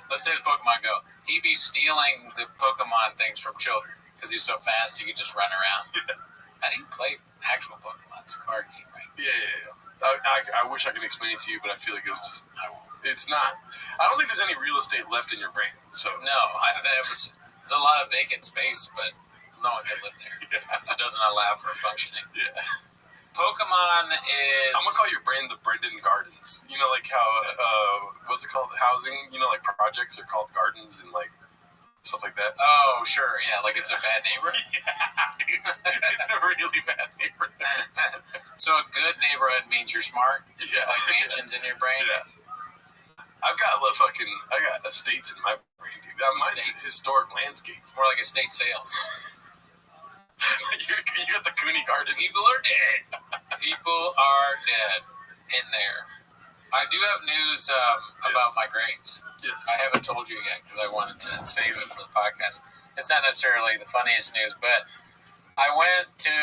Let's say it's Pokemon Go. He'd be stealing the Pokemon things from children because he's so fast he could just run around. Yeah. I didn't play actual Pokemon. It's a card game, right? Yeah. I wish I could explain it to you, but I feel like it's not. I don't think there's any real estate left in your brain. So no, there's a lot of vacant space, but no one can live there because it doesn't allow for functioning. Yeah. Pokemon is. I'm gonna call your brand the Brendan Gardens. You know, like how what's it called? Housing. You know, like projects are called gardens and like stuff like that. Oh, sure, yeah, like it's a bad neighborhood. Yeah, dude, it's a really bad neighborhood. So a good neighborhood means you're smart. Yeah, like mansions in your brain. Yeah. I got estates in my brain, dude. Mine's historic landscape. More like estate sales. You got the Cooney Gardens. People are dead. People are dead in there. I do have news about my graves. Yes. I haven't told you yet because I wanted to save it for the podcast. It's not necessarily the funniest news, but I went to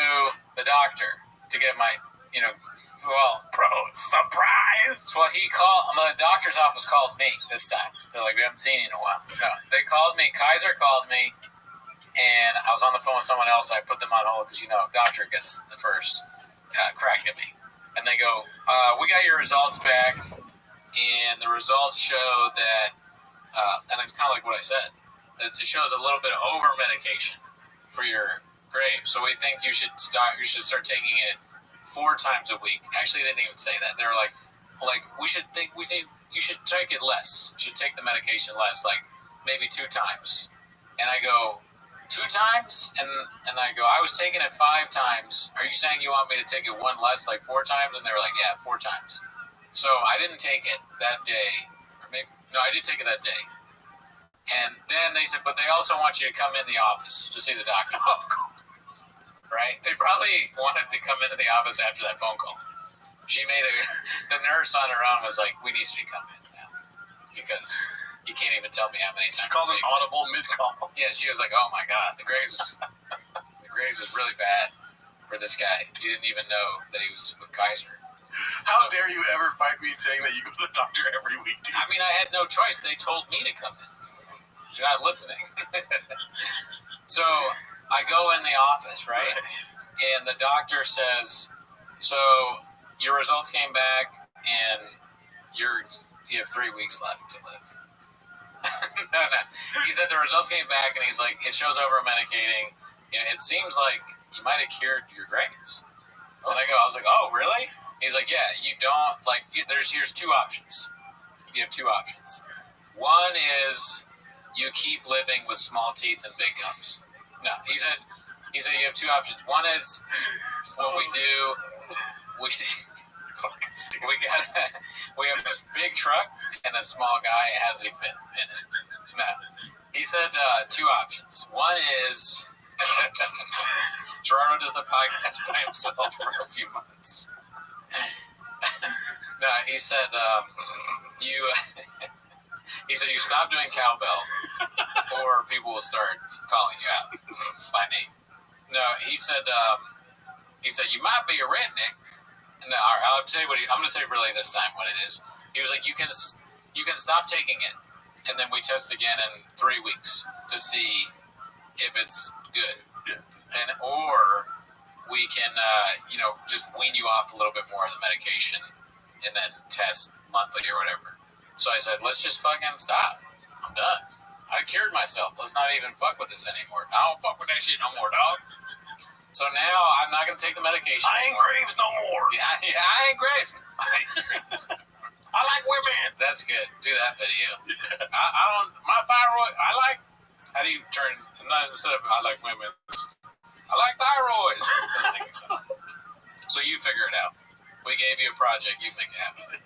the doctor to get my, surprise! Well, the doctor's office called me this time. They're like, we haven't seen you in a while. No, they called me. Kaiser called me, and I was on the phone with someone else. I put them on hold because, doctor gets the first crack at me. And they go, we got your results back, and the results show that, and it's kind of like what I said, it shows a little bit of over-medication for your grave. So we think you should start taking it 4 times a week. Actually, they didn't even say that. They were like we think you should take it less. You should take the medication less, like maybe 2 times. And I go, 2 times? And I go, I was taking it 5 times. Are you saying you want me to take it 1 less, like 4 times? And they were like, yeah, 4 times. So I didn't take it that day. I did take it that day. And then they said, but they also want you to come in the office to see the doctor. Right? They probably wanted to come into the office after that phone call. The nurse on her own was like, we need you to come in now. Because you can't even tell me how many times. She called an audible mid-call. Yeah, she was like, oh my God, the Graves is really bad for this guy. He didn't even know that he was with Kaiser. How dare you ever fight me saying that you go to the doctor every week, dude? I mean, I had no choice. They told me to come in. You're not listening. So I go in the office, right? And the doctor says, so your results came back and you have 3 weeks left to live. No. He said the results came back and he's like, it shows over medicating. It seems like you might have cured your Graves. And I was like, oh, really? He's like, yeah, you don't, here's 2 options. You have 2 options. One is you keep living with small teeth and big gums. No, he said you have 2 options. One is what we do, we have this big truck and a small guy has a fit in it. No, he said 2 options. One is Gerardo does the podcast by himself for a few months. No, he said he said you stop doing cowbell or people will start calling you out by name. No, he said you might be a redneck. No, I'm going to say really this time what it is. He was like, you can stop taking it, and then we test again in 3 weeks to see if it's good, or we can, just wean you off a little bit more of the medication and then test monthly or whatever. So I said, let's just fucking stop. I'm done. I cured myself. Let's not even fuck with this anymore. I don't fuck with that shit no more, dog. So now I'm not going to take the medication I ain't anymore. Graves no more. Yeah, I ain't Graves. I like women. That's good. Do that video. I don't, my thyroid, how do you turn, not instead of I like women, I like thyroids. Doesn't make any sense. So you figure it out. We gave you a project, you make it happen.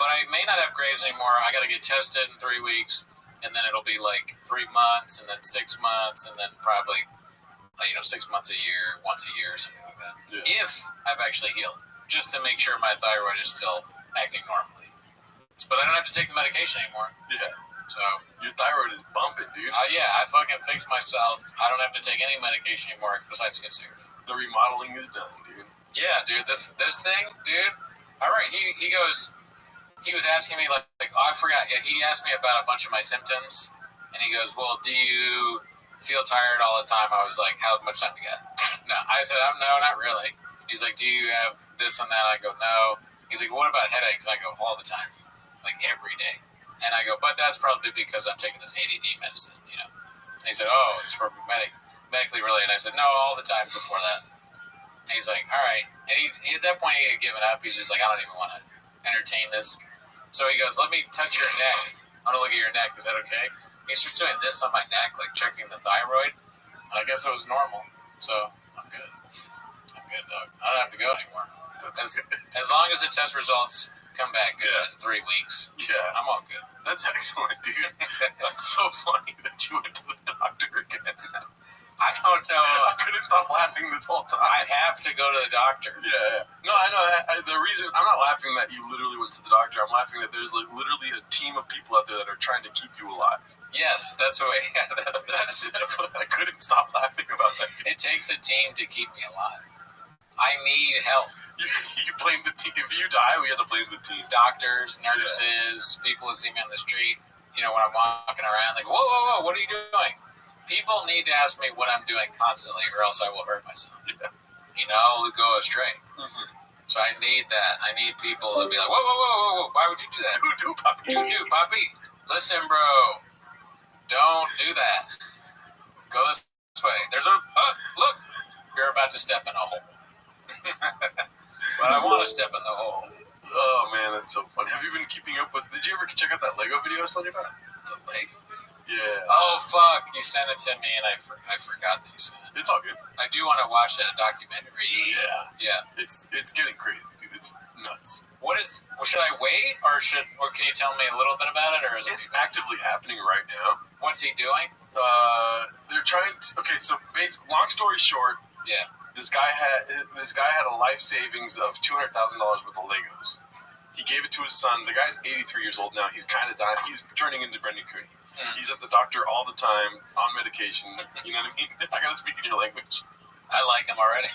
But I may not have Graves anymore. I got to get tested in 3 weeks, and then it'll be like 3 months, and then 6 months, and then probably 6 months a year, once a year, something like that. Yeah. If I've actually healed, just to make sure my thyroid is still acting normally. But I don't have to take the medication anymore. Yeah. So your thyroid is bumping, dude. Yeah, I fucking fixed myself. I don't have to take any medication anymore besides consider. The remodeling is done, dude. Yeah, dude. This thing, dude. All right. He goes. He was asking me like I forgot. Yeah, he asked me about a bunch of my symptoms, and he goes, "Well, do you feel tired all the time?" I was like, "How much time you got?" No, I said, "No, not really." He's like, "Do you have this and that?" I go, "No." He's like, "What about headaches?" I go, "All the time, like every day." And I go, "But that's probably because I'm taking this ADD medicine, And he said, "Oh, it's for medically related." And I said, "No, all the time before that." And he's like, "All right." And he at that point he had given up. He's just like, "I don't even want to entertain this." So he goes, "Let me touch your neck. I want to look at your neck. Is that okay?" He starts doing this on my neck, like checking the thyroid. And I guess it was normal. So I'm good. I'm good, dog. I don't have to go anymore. As long as the test results come back good in 3 weeks, I'm all good. That's excellent, dude. That's so funny that you went to the doctor again. I don't know. I couldn't stop laughing this whole time. I have to go to the doctor. Yeah. No, I know. The reason I'm not laughing that you literally went to the doctor. I'm laughing that there's like literally a team of people out there that are trying to keep you alive. Yes, that's the way. That's it. I couldn't stop laughing about that. It takes a team to keep me alive. I need help. You blame the team. If you die, we have to blame the team. Doctors, nurses, people who see me on the street. When I'm walking around, like, whoa, what are you doing? People need to ask me what I'm doing constantly, or else I will hurt myself. Yeah. I'll go astray. Mm-hmm. So I need that. I need people to be like, whoa, why would you do that? Do, Poppy. Listen, bro. Don't do that. Go this way. There's look. You're about to step in a hole. But I want to step in the hole. Oh, man, that's so funny. Have you been keeping up with... Did you ever check out that Lego video I was telling you about? The Lego? Yeah. Oh, fuck. You sent it to me, and I forgot that you sent it. It's all good. I do want to watch that documentary. Yeah. It's getting crazy, dude. It's nuts. Should I wait, or can you tell me a little bit about it, or is it? It's actively happening right now. What's he doing? They're trying to... Okay, so long story short... Yeah. This guy had a life savings of $200,000 worth of Legos. He gave it to his son. The guy's 83 years old now. He's kind of dying. He's turning into Brendan Cooney. He's at the doctor all the time on medication. You know what I mean? I gotta speak in your language. I like him already.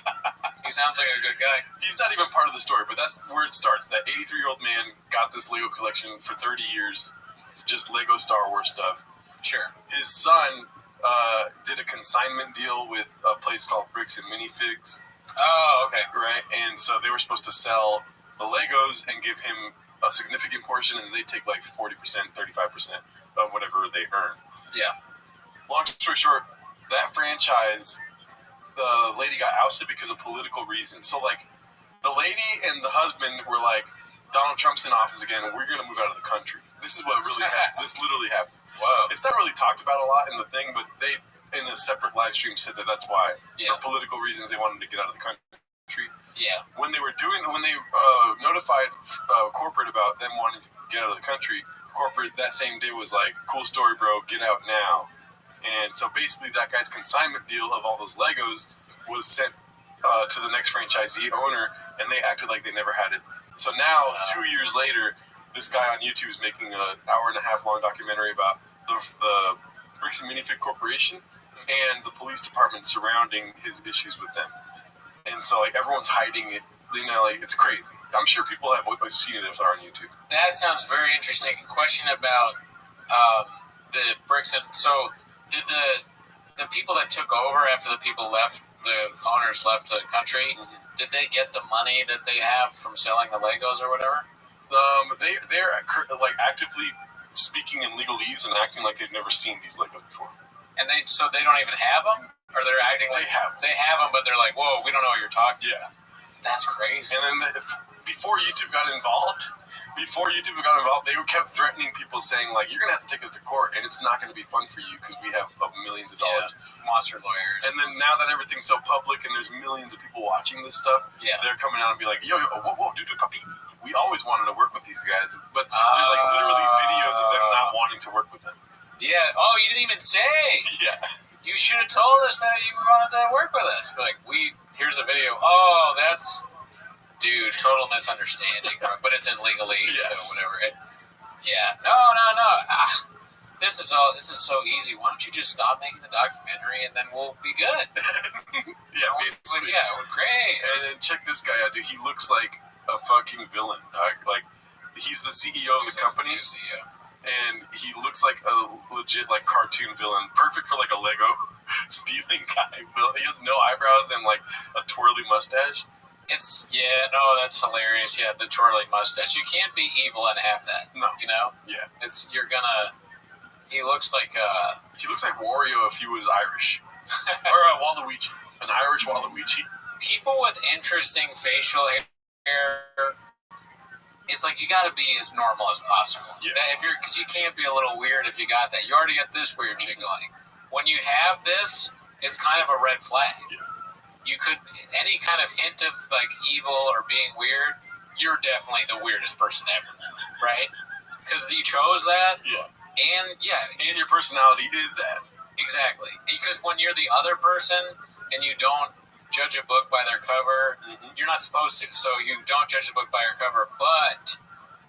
He sounds like a good guy. He's not even part of the story, but that's where it starts. That 83-year-old man got this Lego collection for 30 years, just Lego Star Wars stuff. Sure. His son did a consignment deal with a place called Bricks and Minifigs. Oh, okay. Right? And so they were supposed to sell the Legos and give him a significant portion, and they take like 40%, 35% of whatever they earn. Yeah. Long story short, that franchise, the lady got ousted because of political reasons. So, like, the lady and the husband were like, Donald Trump's in office again, and we're going to move out of the country. This is what really happened. This literally happened. Whoa. It's not really talked about a lot in the thing, but they, in a separate live stream, said that that's why. Yeah. For political reasons, they wanted to get out of the country. Yeah. When they notified corporate about them wanting to get out of the country, corporate that same day was like, cool story, bro, get out now. And so basically that guy's consignment deal of all those Legos was sent to the next franchisee owner, and they acted like they never had it. So now, 2 years later, this guy on YouTube is making an hour-and-a-half long documentary about the Bricks and Minifig Corporation and the police department surrounding his issues with them. And so, like, everyone's hiding it. Like, it's crazy. I'm sure people have seen it if they're on YouTube. That sounds very interesting. Question about the bricks and so did the people that took over after the people left the owners left the country, did they get the money that they have from selling the Legos or whatever? They're like actively speaking in legalese and acting like they've never seen these Legos before. And they don't even have them, or they're acting like they have them, but they're like, whoa, we don't know what you're talking. Yeah, that's crazy. And then before YouTube got involved, they kept threatening people, saying like, you're gonna have to take us to court, and it's not gonna be fun for you because we have millions of dollars. Monster lawyers. And then now that everything's so public and there's millions of people watching this stuff, they're coming out and be like, yo, whoa, dude, puppy. We always wanted to work with these guys, but there's like literally videos of them not wanting to work with them. Yeah. Oh, you didn't even say. Yeah. You should have told us that you wanted to work with us. Like, here's a video. Oh, that's, dude, total misunderstanding. But it's in legalese, so whatever. No. This is so easy. Why don't you just stop making the documentary and then we'll be good? We're great. And then check this guy out, dude. He looks like a fucking villain. Like, he's the CEO of the company. CEO. And he looks like a legit like cartoon villain, perfect for like a Lego stealing guy. He has no eyebrows and like a twirly mustache. That's hilarious. Yeah, the twirly mustache. You can't be evil and have that. No, you know. Yeah, He looks like Wario if he was Irish, or Waluigi, an Irish Waluigi. People with interesting facial hair. It's like you got to be as normal as possible. Yeah. Because you can't be a little weird if you got that. You already got this weird shit going. When you have this, it's kind of a red flag. Yeah. You could any kind of hint of like evil or being weird. You're definitely the weirdest person ever, right? Because you chose that. Yeah. And your personality is that. Exactly. Because when you're the other person and you don't judge a book by their cover, you're not supposed to. So you don't judge the book by your cover. But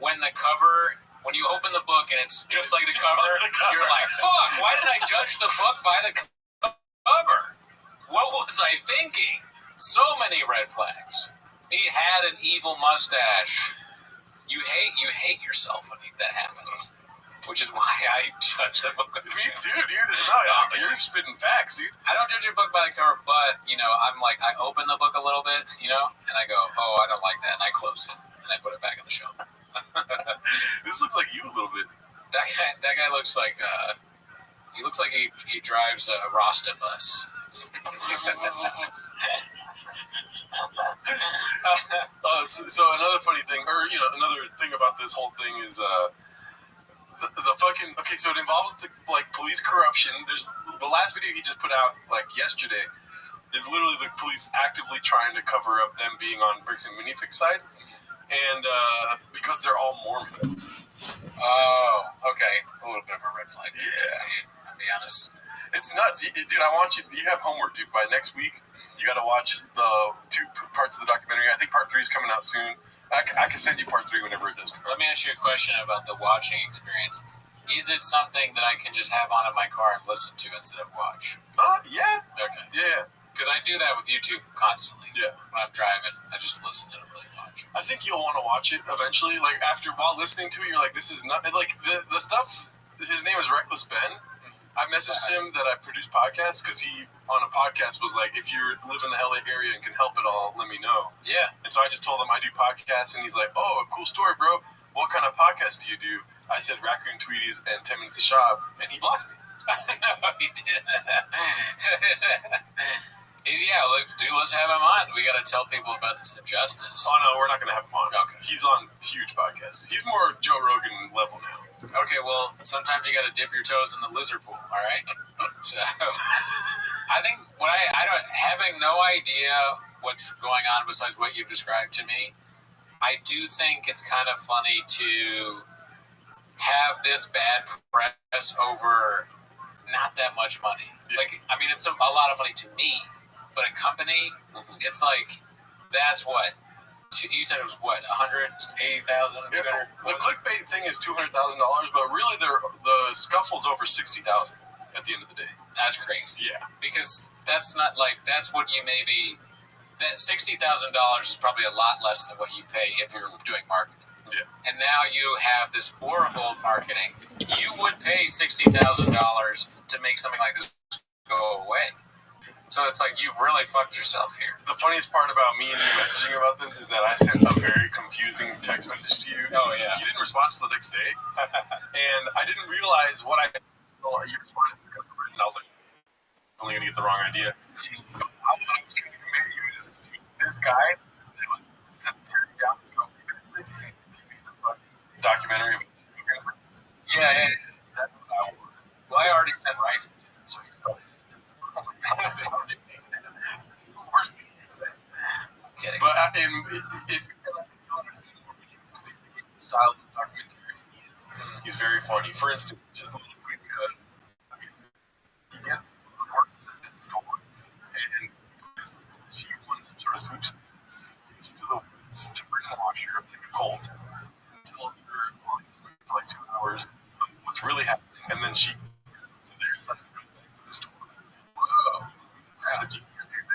when you open the book and it's just like the cover, you're like, fuck, why did I judge the book by the cover? What was I thinking? So many red flags. He had an evil mustache. You hate yourself when that happens. Which is why I judge the book. Me too, dude. No, you're spitting facts, dude. I don't judge a book by the cover, but, I'm like, I open the book a little bit, and I go, oh, I don't like that, and I close it, and I put it back on the shelf. This looks like you a little bit. That guy looks like, he drives a Rasta bus. So another funny thing, or, another thing about this whole thing is, the fucking so it involves the police corruption. There's the last video he just put out yesterday is literally the police actively trying to cover up them being on Bricks and Minifix side, and because they're all Mormon. Oh, okay, a little bit of a red flag. Yeah, I'll be honest. It's nuts, dude. I want you. You have homework, dude. By next week, you got to watch the 2 parts of the documentary. I think part 3 is coming out soon. I can send you part 3 whenever it does come out. Let me ask you a question about the watching experience. Is it something that I can just have on in my car and listen to instead of watch? Yeah. Okay. Yeah. Because I do that with YouTube constantly. Yeah. When I'm driving, I just listen to it, really watch. I think you'll want to watch it eventually. While listening to it, you're like, this is not the stuff. His name is Reckless Ben. I messaged him that I produce podcasts because he on a podcast was like, if you live in the LA area and can help at all, let me know. Yeah. And so I just told him I do podcasts, and he's like, oh, cool story, bro. What kind of podcast do you do? I said Raccoon Tweeties and 10 Minutes of Shop, and he blocked me. No, he did. Let's have him on. We got to tell people about this injustice. Oh, no, we're not going to have him on. Okay. He's on huge podcasts. He's more Joe Rogan level now. Okay, well, sometimes you got to dip your toes in the loser pool, all right? So, I think having no idea what's going on besides what you've described to me, I do think it's kind of funny to have this bad press over not that much money. It's a lot of money to me, but a company, it's like, that's what? You said it was what, 180,000? The clickbait thing is $200,000, but really the scuffle's over 60,000 at the end of the day. That's crazy. Yeah, because that's not that's what you that $60,000 is probably a lot less than what you pay if you're doing marketing. Yeah. And now you have this horrible marketing. You would pay $60,000 to make something like this go away. So So it's like you've really fucked yourself here. The funniest part about me and you messaging about this is that I sent a very confusing text message to you. Oh, yeah. You didn't respond to the next day. And I didn't realize what you responded to, and I was like, I'm only going to get the wrong idea. What I was trying to convey to you is, dude, this guy that was tearing down this company, basically, if you made the fucking documentary of Yeah. that's what I want. Well, I already sent rice. It's the worst thing you can say. Kidding. But it see the style of the documentary he's very funny. For instance, just a little quick, he gets work at the store, and she wants some sort of sweepstakes. Takes her to the woods to brainwash her like a cult. Tells her for like 2 hours what's really happening, and then she goes to their side and goes back to the store. Whoa, this guy's a genius, dude.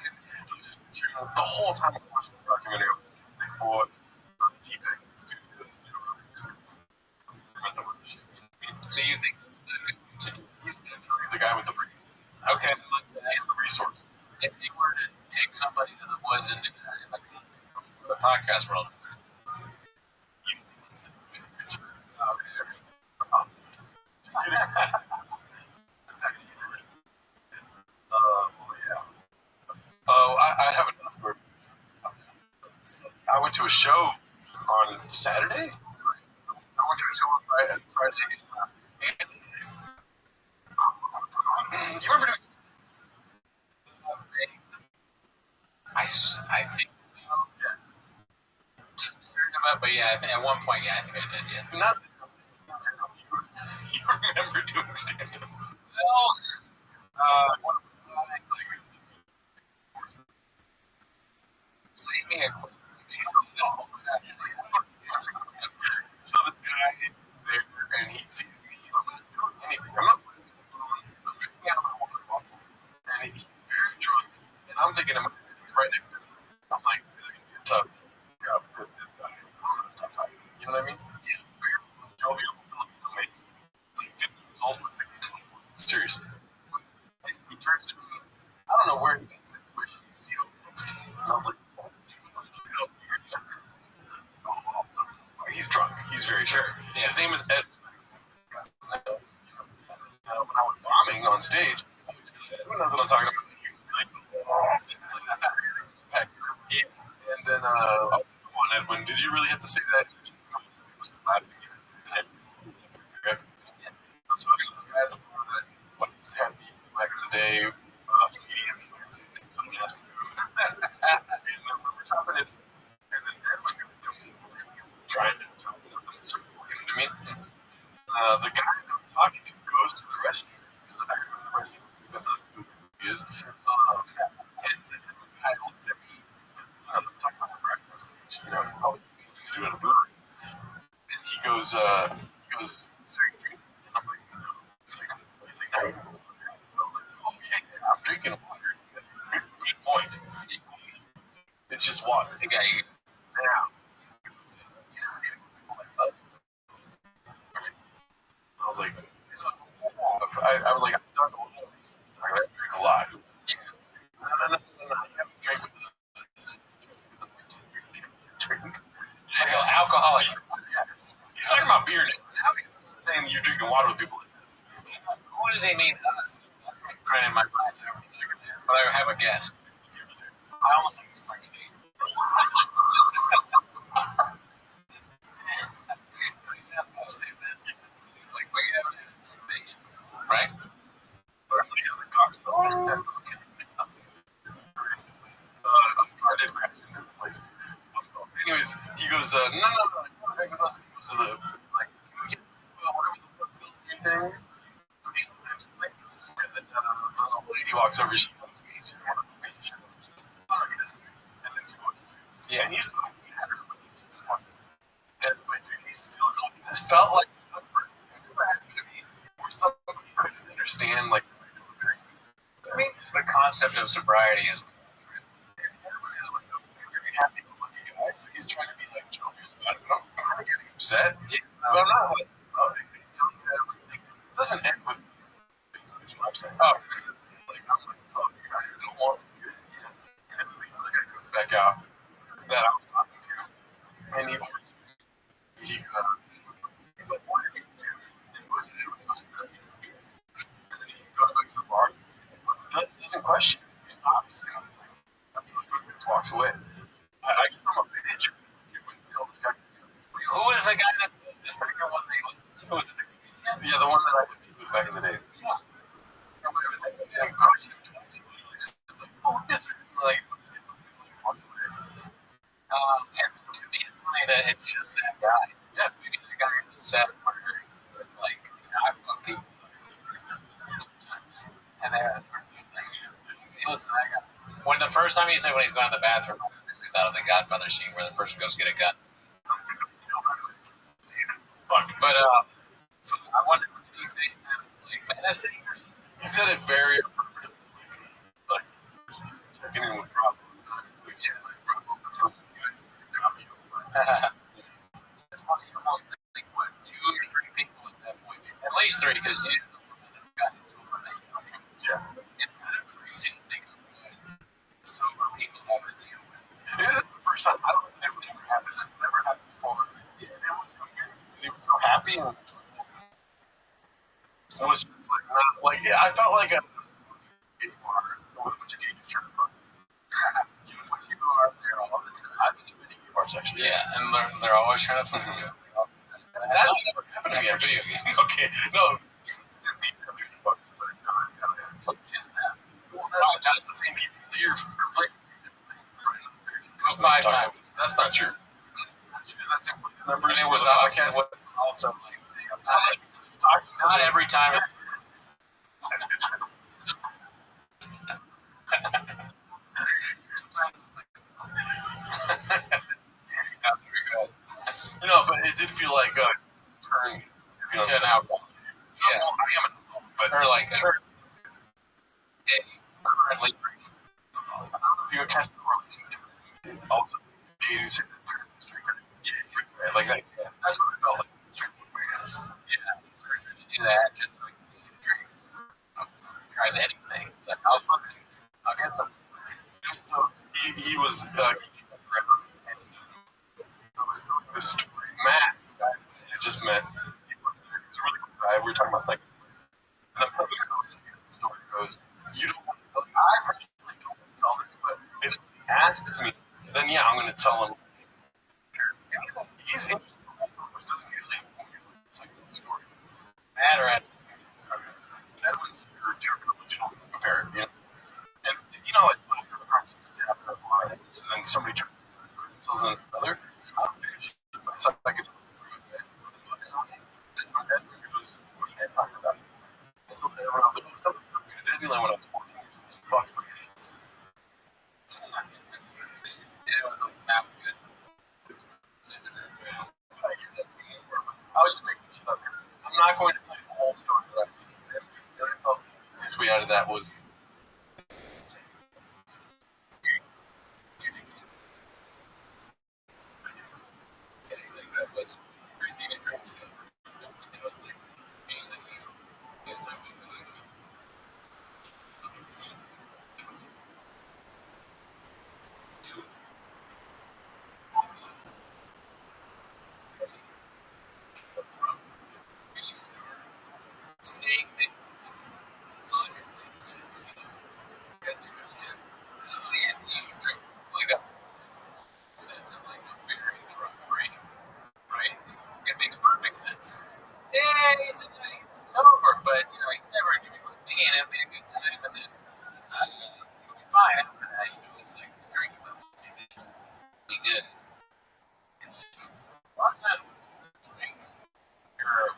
The whole time I watched this documentary, I was like, what defect this dude is to So you think he's definitely the guy with the brains. okay, look, And the resources. if you were to take somebody to the woods and do that in the podcast world, It's okay. just kidding. Yeah. Oh, I have another story. I went to a show on Saturday. I went to a show on Friday. And you remember doing? I think so. Yeah. Certain about, but yeah, at one point, yeah, I think I did. Yeah. Not. You remember doing stand-up? Well, what was that? Leave me a clue. So this guy is there and he sees me. I'm not doing anything. I'm not putting it on. I'm drinking out of my water bottle. And he's very drunk. And I'm thinking, he's right next to me. I'm like, this is going to be a tough job because this guy, I'm going to stop talking. You know what I mean? Yeah. Very jovial Filipino mate. He's like 50 years old, looks like he's 21. Seriously. And he turns to me. I don't know where he gets it, where he's, next. And I was like, he's drunk. He's very drunk. Yeah. His name is Ed. When I was bombing on stage, everyone knows what I'm talking about. He was like, yeah. And then, come on, Edwin, did you really have to say that? He was laughing. I'm talking to this guy at the bar that used to have beef back in the day. Comedian. Somebody asked me. And we're talking, and this Edwin comes in. Trying to talk it up in a circle, you know what I mean? The guy that I'm talking to goes to the restroom. He's like, I go to the restroom because of who he is. And the guy looks at me. I'm talking about some breakfast, probably these things you do at a brewery. And he goes, so you drinking? And I'm like, no. He's like, not even water. I was like, oh, yeah, I'm drinking water. Good point. It's just water. the guy. Yeah. I was like, I was like, I've done a lot of these. I drink a lot. No, you haven't drank with the Alcoholic. He's talking about beer now. He's saying you're drinking water with people like this. What does he mean? Trying in my mind. But I have a guess. I almost think it's fucking easy. He's not supposed to say that. He's like, we haven't had a base, right? But somebody hasn't talked about it. Car did crash into the place. What's called? Anyways, he goes, no, drink with us. He goes to the, like, can we get whatever the fuck pills and everything? And then a lady walks over, she comes to me, she's like, she goes, oh, no, he doesn't drink. And then she walks away. Yeah, and he's talking at her, but she just walks away. And, but dude, he's still going. This felt like something that never happened to me, where somebody couldn't understand, like, I mean, The concept of sobriety is everyone is like a very happy-go-lucky guy, so he's trying to be like jovial about it, but I'm kind of getting upset. Yeah. But I'm not like, it doesn't end with is what I'm saying. Oh, like I'm like, oh, I don't want to workout that I was talking to, and he but what did he do? It was and then he goes back to the bar. Doesn't question. He stops. After 5 minutes, walks away. I guess I'm a bitch. You wouldn't tell this guy. Who is the guy that the second one they listened to? Was it the comedian? Yeah, the one that I did with back in the day. Yeah. I crushed him twice. He literally just like, oh, yes, sir. Like, and to me, it's funny that it's just that guy. Yeah, maybe the guy who was set murder. It's like, I fuck people. And then, listen, that guy. When the first time he said when he's going to the bathroom, I obviously thought of the Godfather scene where the person goes get a gun. But I wonder, did he say like menacing or something? he said it very like checking in with Rob. Which is like Rob, guys, copy over. It's funny, almost like what, 2 or 3 people at that point. At least 3, because you got into it. Yeah. It's kind of crazy to think of what sober people have to deal with. It is the first time. I don't know if this never happened. This has never happened before. Yeah, it was convincing because he was so happy and it was just like, not, like yeah, I felt like a gay bar with a bunch of gays trying to fuck. You know, once people are there all the time. I've been to many gay bars actually. Yeah, and they're always trying to fuck you. That's never happened to me actually. Okay, no. Didn't mean I'm trying to fuck you, but fuck just that. Well, no, it's not the same people. You're completely different. 5 times. That's not true. That's not true. That's simply the numbers. And it was also like, not every time. That's very good. No, but it did feel like a turn. If you know To an what I'm alcohol. saying. Yeah. Well, I am an alcohol, but Or like a turn. currently drinking. I don't know if you catch the correlation between also gays and drinking. Yeah, like that. Yeah. That's what it felt like. Drinking is. Yeah, first to do that, just like drink. Tries anything. It's like, I'll get some. So he was geeking up forever, and I was telling this story. Matt, this guy I just met, he worked there. He was a really cool guy. We were talking about psychedelics, and I'm telling you how the story goes. You don't want to. I personally don't want to tell this, but if he asks me, then yeah, I'm going to tell him. And he's interested in also, which doesn't usually inform you like a psychedelic story. Mad or at That was your generational compare, you know. And you know, like when you're conversations happen online, and then somebody tries to themselves in another, I'm finished my psychedelic story. That's my dad goes, what are you guys talking about? And so everyone else like, oh, somebody took me to Disneyland when I was 14 years old and fucked my ass. it was like not good. I guess that's the more. I was just making shit up because I'm not going to tell you the whole story that I was to him. And I felt the easiest way out of that was. That was drinking and drinking. You know, it's like music is like we release it. Dude. When you start saying that logically makes sense, you know, that there's him. Oh yeah, you drink like a sense of like a very drunk brain, right? It makes perfect sense. Yeah, he's sober, but you know, he's never drinking with me, and it'll be a good time, and then you'll be fine after that. You know, it's like drinking with me, it's be good. And a lot of times when you drink, your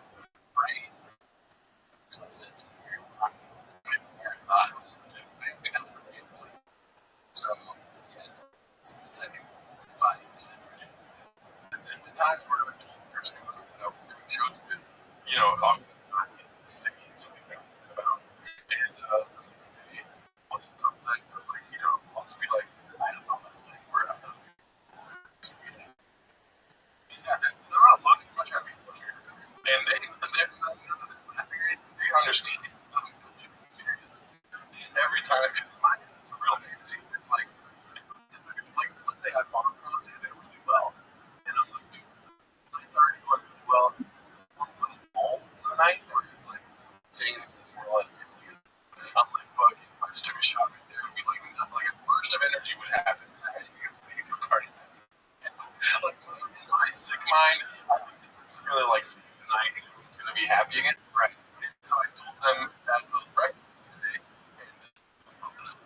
brain makes no sense when you're talking, your thoughts, it becomes really annoying. So yeah, that's I think that's 5%. There's been times where I've told the person who I was doing shows with, you know, obviously not in the city, something that I'm thinking about. And the next day, I'll just talk like, you know, I'll just be like, I had a thought last night where I'm not. Yeah, they're not lying much at me for sure. And they understand it. I'm completely serious. And every time, because in my head, it's a real fantasy. It's like, it's like a place they had bomb cross and they were really well. And I'm like, dude, it's already going really well. One home the night where it's like saying more like I'm like, fuck it. I just took a shot right there and be like, like a burst of energy would happen. You can party. Like in my sick mind, I think it's really like saying the night it's gonna be happy again. Right. And so I told them at the breakfast the next day, and this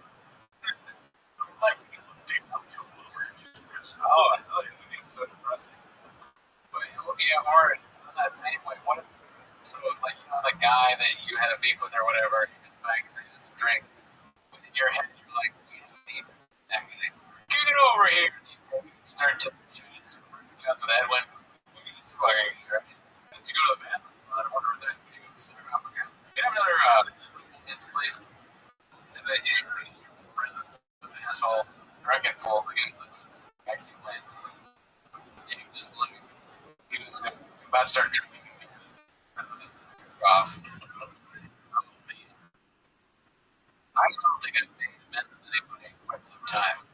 like, dude, I'll be a bummer if you just it's so depressing. But yeah, or in that same way, what if so like the guy that you had a beef with or whatever, like just drink, but in your head you're like, you need that guy. Get it over here. Start taking shots with Edwin. He's fucking here. Let's go to the bathroom. I don't wonder if that would you go to the Africa. You have another place, and then you friends with an asshole drinking full against him. I can't play it. He just like he was about to start drinking again. Off. I don't think I've been mental with anybody in quite some time.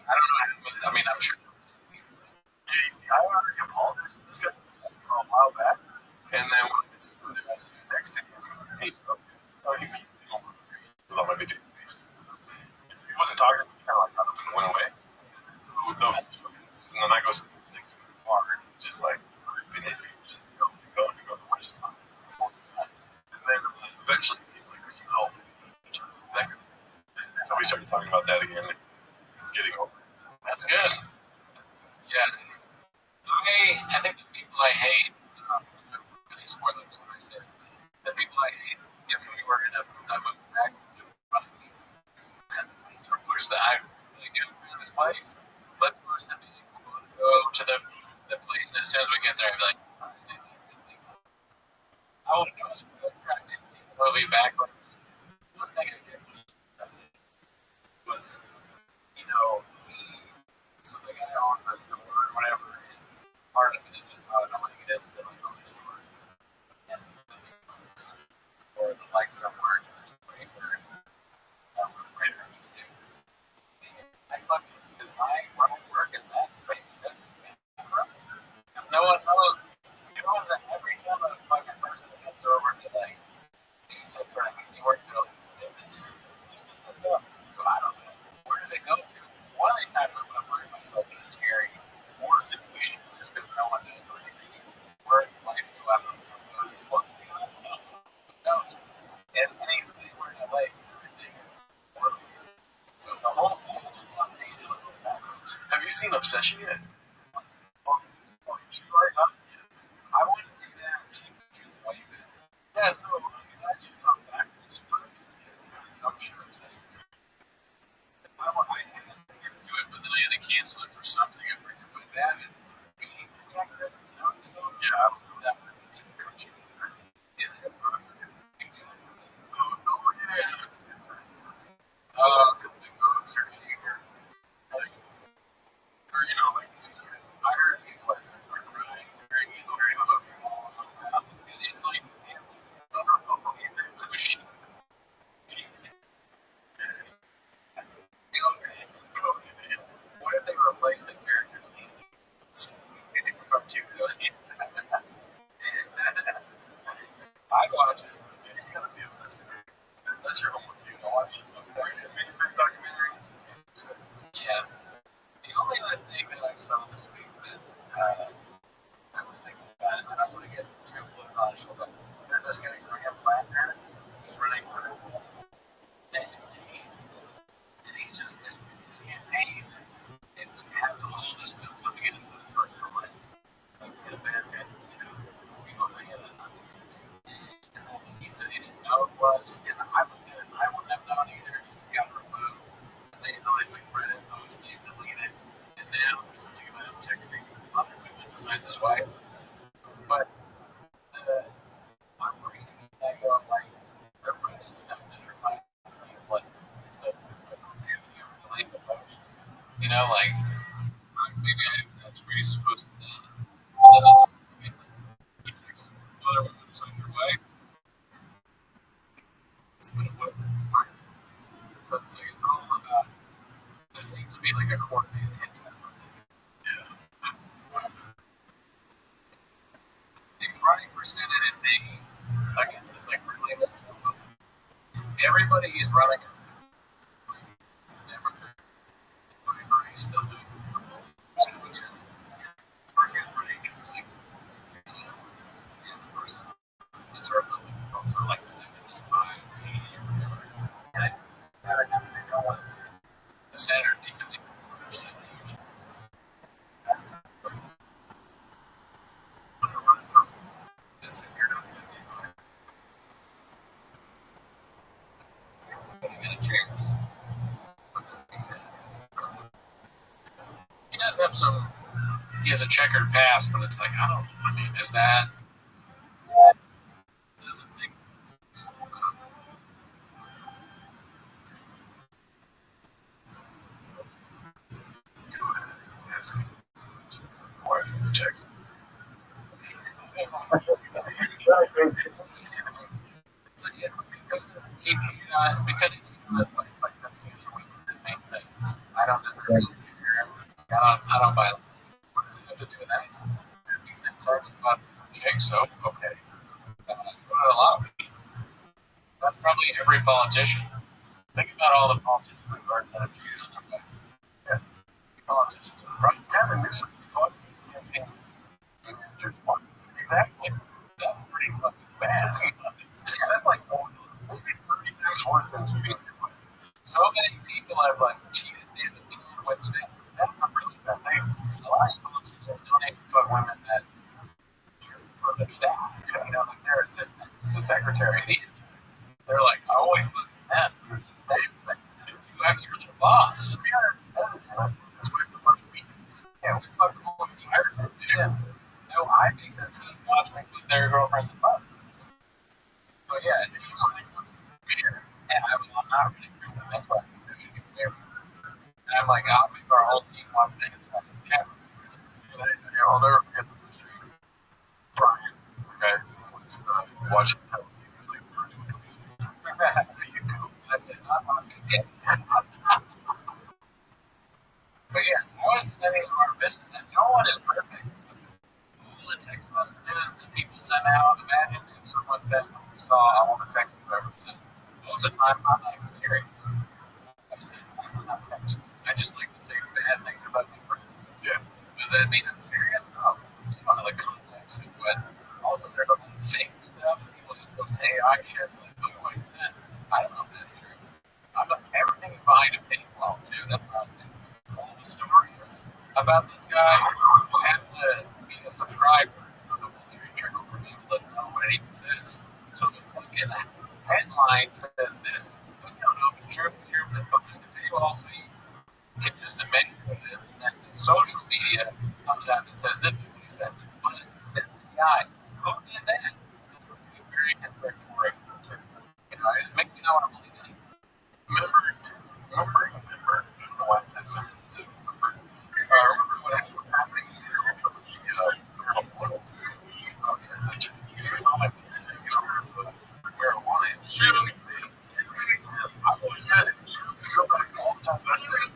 I don't know. I mean, I'm sure. I already apologized to this guy a while back, and then when it's next to him, hey, he on my video basis and stuff. He wasn't talking to me, kind of like got up and went away. So and then I go sit next to him in the bar, and it's just like, just go, we're just talking. And then eventually he's like, oh, so we started talking about that again, getting over it. That's good. Yeah. I think the people I hate, really spoilers when I said, the people I hate, if we were going to move back to and sort of push that I really do in this place, let's push the people go to the place, and as soon as we get there, I'd be like, I wouldn't know. So I didn't see the movie backwards. One thing I did was, he was the guy on the store or whatever, and part of it is just how annoying it is to like own a store. And or the lights don't work, right where I used to. I fucking, because my work is that babysitting because no one knows. You know that every time a fucking person comes over to like do some sort of handiwork, they'll do this up. But I don't know. Where does it go to? One of these times I'm going to find myself in a scary war situation just because no one knows or anything. Where its lights go out of the windows, it's supposed to be like, no one knows. And anything we're in LA, everything is horrible. So the whole Los Angeles is backwards. Have you seen Obsession yet? Yes. I want to see that. Yeah, so I just saw backwards first. I'm sure Obsession. I had to get to it, but then I had to cancel it for something. I forget what that is. Detective Johnstone? Yeah, I don't know. That was a country. Is it perfect? Oh, yeah. It's because we go searching here. Or, like, I heard he was crying during his very emotional. It's like, what if they replace the characters and it become 2 million? I'd watch it. You gotta see Obsession. That's your homework. You gotta watch Obsession documentary. Yeah. The only other thing that I saw this week that I was thinking about it, I don't want to get too political, but there's this guy, Graham Plattner. He's running for and he's just this campaign. It has all this stuff coming into his personal life. Like events and people saying that not to do. And then he said he didn't know it was, and I looked at it and I wouldn't have known either. He's got removed. And then he's always like Reddit posts, he's deleted. And now there's something about him texting other women besides his wife. But I'm reading that going like their Reddit stuff just reminds me of what stuff you relate the most. Like maybe that's where he's supposed to and then he texts other women beside their wife. But it wasn't my business. So it's like it's all about there seems to be be like a coordinated hit job. He's running for Senate in Maine against this like really everybody he's running against. He's still doing it. First he's running against this like and the person that's our for like 75, 80 or whatever. And I definitely don't want the senator because he understands run for this if you're not 75. But you get a chance. He does have some. He has a checkered past, but it's like I mean, is that? Doesn't think. So, yes, wife from Texas. So, yeah, because he cheated on his wife by texting me the main thing. I don't just agree with you. I don't buy it. What does it have to do with anything? He sent text about Jake, so okay. That's what a lot of people. That's probably every politician. Think about all the politicians we've heard that have cheated on their wife. Yeah. Politicians. Right? Gavin Newsom fucked his campaigns. Exactly. That's pretty fucking bad. That's like maybe 30 times worse than cheating on your wife. So many people have like cheated with things. That's a really bad thing. A lot of these politicians don't even fuck women that for their staff. You know, like their assistant, the secretary, they're like, oh wait, look at them. You're their boss. This wife's the first week. Yeah, we fucked the whole entire team. No, I think this team watched me fuck their girlfriends and fun. But yeah, if you want to beer, and I'm not really for that. That's why I'm doing it there. And I'm like, I'll make our whole team watch the entire camera. I'll never forget the first stream. Brian, the guy who was watching television. I said, not on the But yeah, notice is any of our business, and no one is perfect. All the text messages that people send out, imagine if someone saw all the text you've ever sent. Most of the time, I'm not even serious. I say, I'm not text. I just like to say bad things about my friends. Yeah. Does that mean I'm serious? No. You don't know the context of what. Also, there's a lot of fake stuff. People just post AI shit like, oh, what you said. I don't know if that's true. Everything's behind a paywall, too. That's not all the stories about this guy. You have to be a subscriber of the Wall Street Journal for me to know what it even says. So the fucking headline says this, but you don't know if it's true. It's true, but behind the paywall, so it just amends what it is. And then the social media comes out and says this is what he said. But that's the guy. Who did that? This would be very disparate for it. You know, it makes me not want to believe it. Remember, I don't know why I said remember. Remember what happening marijuana. I've always said it. You go back all the time I said it.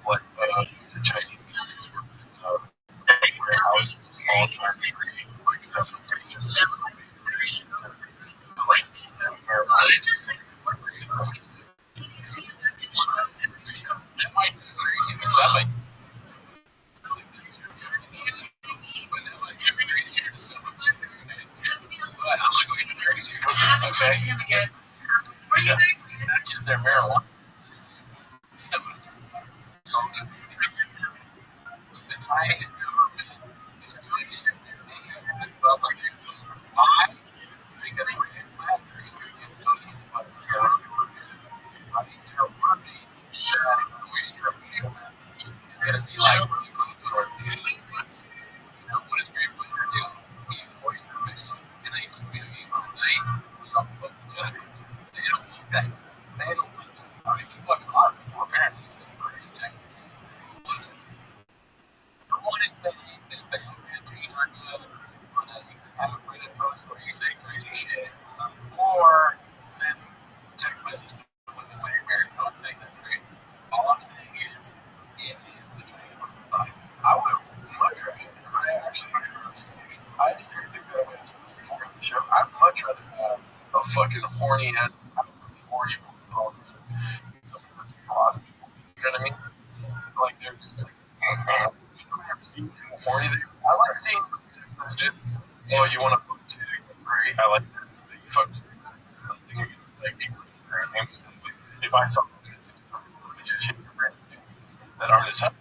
What the Chinese were warehouse, small time like several places. I like to keep them marijuana just like this. That might seem crazy to somebody. But that might seem crazy to somebody. But I'm not going to crazy. Okay? Because not just their marijuana. The Chinese government is doing shit to public. Why? Because we're in factories and sodium's like they're worried that oyster fishermen is going to be like really popular. You know what is very popular deal? Eating oyster fishes and they put video games all night. We all fuck each other. They don't want that. They don't want that. fucking horny as horny. Someone that's a lot of people. You know what I mean? Like they're just like, I've never seen someone horny. I like seeing text messages. Oh, you want to fuck chicks? That's great. I like this. That you fuck chicks. Nothing against like people. I'm just saying, like, if I saw messages from religious that aren't as happy,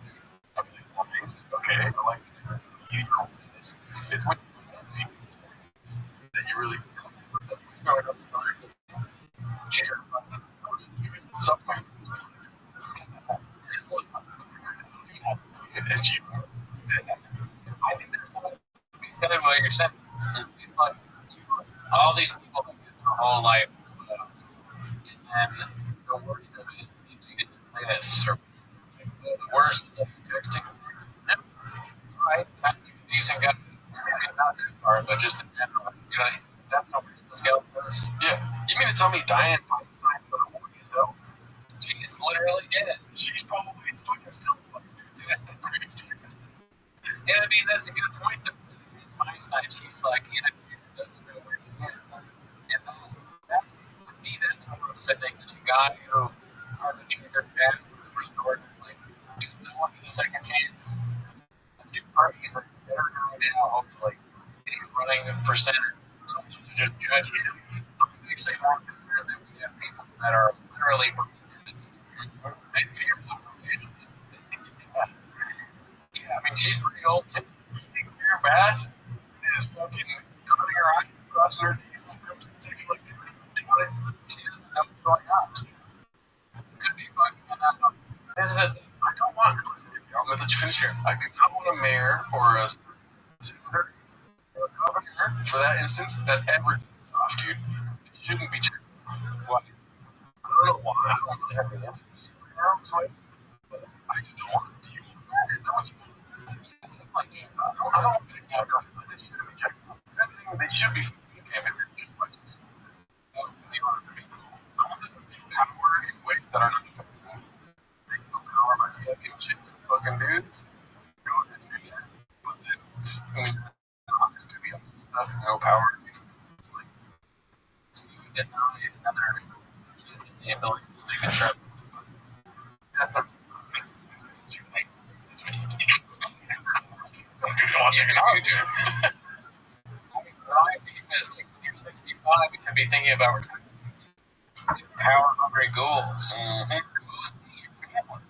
I'd be like, well, nice. Okay, I like this. You know this. It's when you can't see things that you really. Something. I think there's something to be said what you're saying. It's like all these people that get their whole life, and then the worst of it is they get this, or the worst is that he's texting. Right? Sounds like a decent guy. Maybe not that part, but just in general. You know, that's how we're supposed to go for us. Yeah. You mean to tell me Diane Feinstein's not horny as hell? She's literally dead. She's probably fucking still fucking dead. And I mean, that's a good point. Feinstein, she's like in a chair, doesn't know where she is. And that's, to me, that's more upsetting than a guy who has a checkered past who's restored. Like, gives no one a second chance. A new party, he's like a better guy now, hopefully. And he's running for senator. So I'm supposed to just judge him. I'm actually more concerned that we have people that are literally working in this. And fears of Los Angeles. Yeah, I mean, she's pretty old. You think Karen Bass is fucking dotting her eyes and crossing her T's when it comes to sexual activity? She doesn't know what's going on. It could be fucking enough. This is it. I don't want to listen to you. I'm going to let you finish here. I do not want a mayor or a senator or a governor, for that instance, that ever gets off, dude. It shouldn't be checked. Why? I don't know why. I don't really have the answers. But I just don't want it to you. Is that what you want? I don't want to get a government. They shouldn't be checked. They should be campaign questions. Because you want it to be cool. I want them to feel power in ways that are not going to they feel power by fucking chicks and fucking dudes. Go ahead and do that. But then when you're in the office, do the other stuff, no power. You know, it's like, you deny another kid the ability to signature. That's not business is your thing. That's what you do. You do. I mean, my beef is like when you're 65, you should be thinking about retirement. These power-hungry ghouls. Mm-hmm. Go see your family.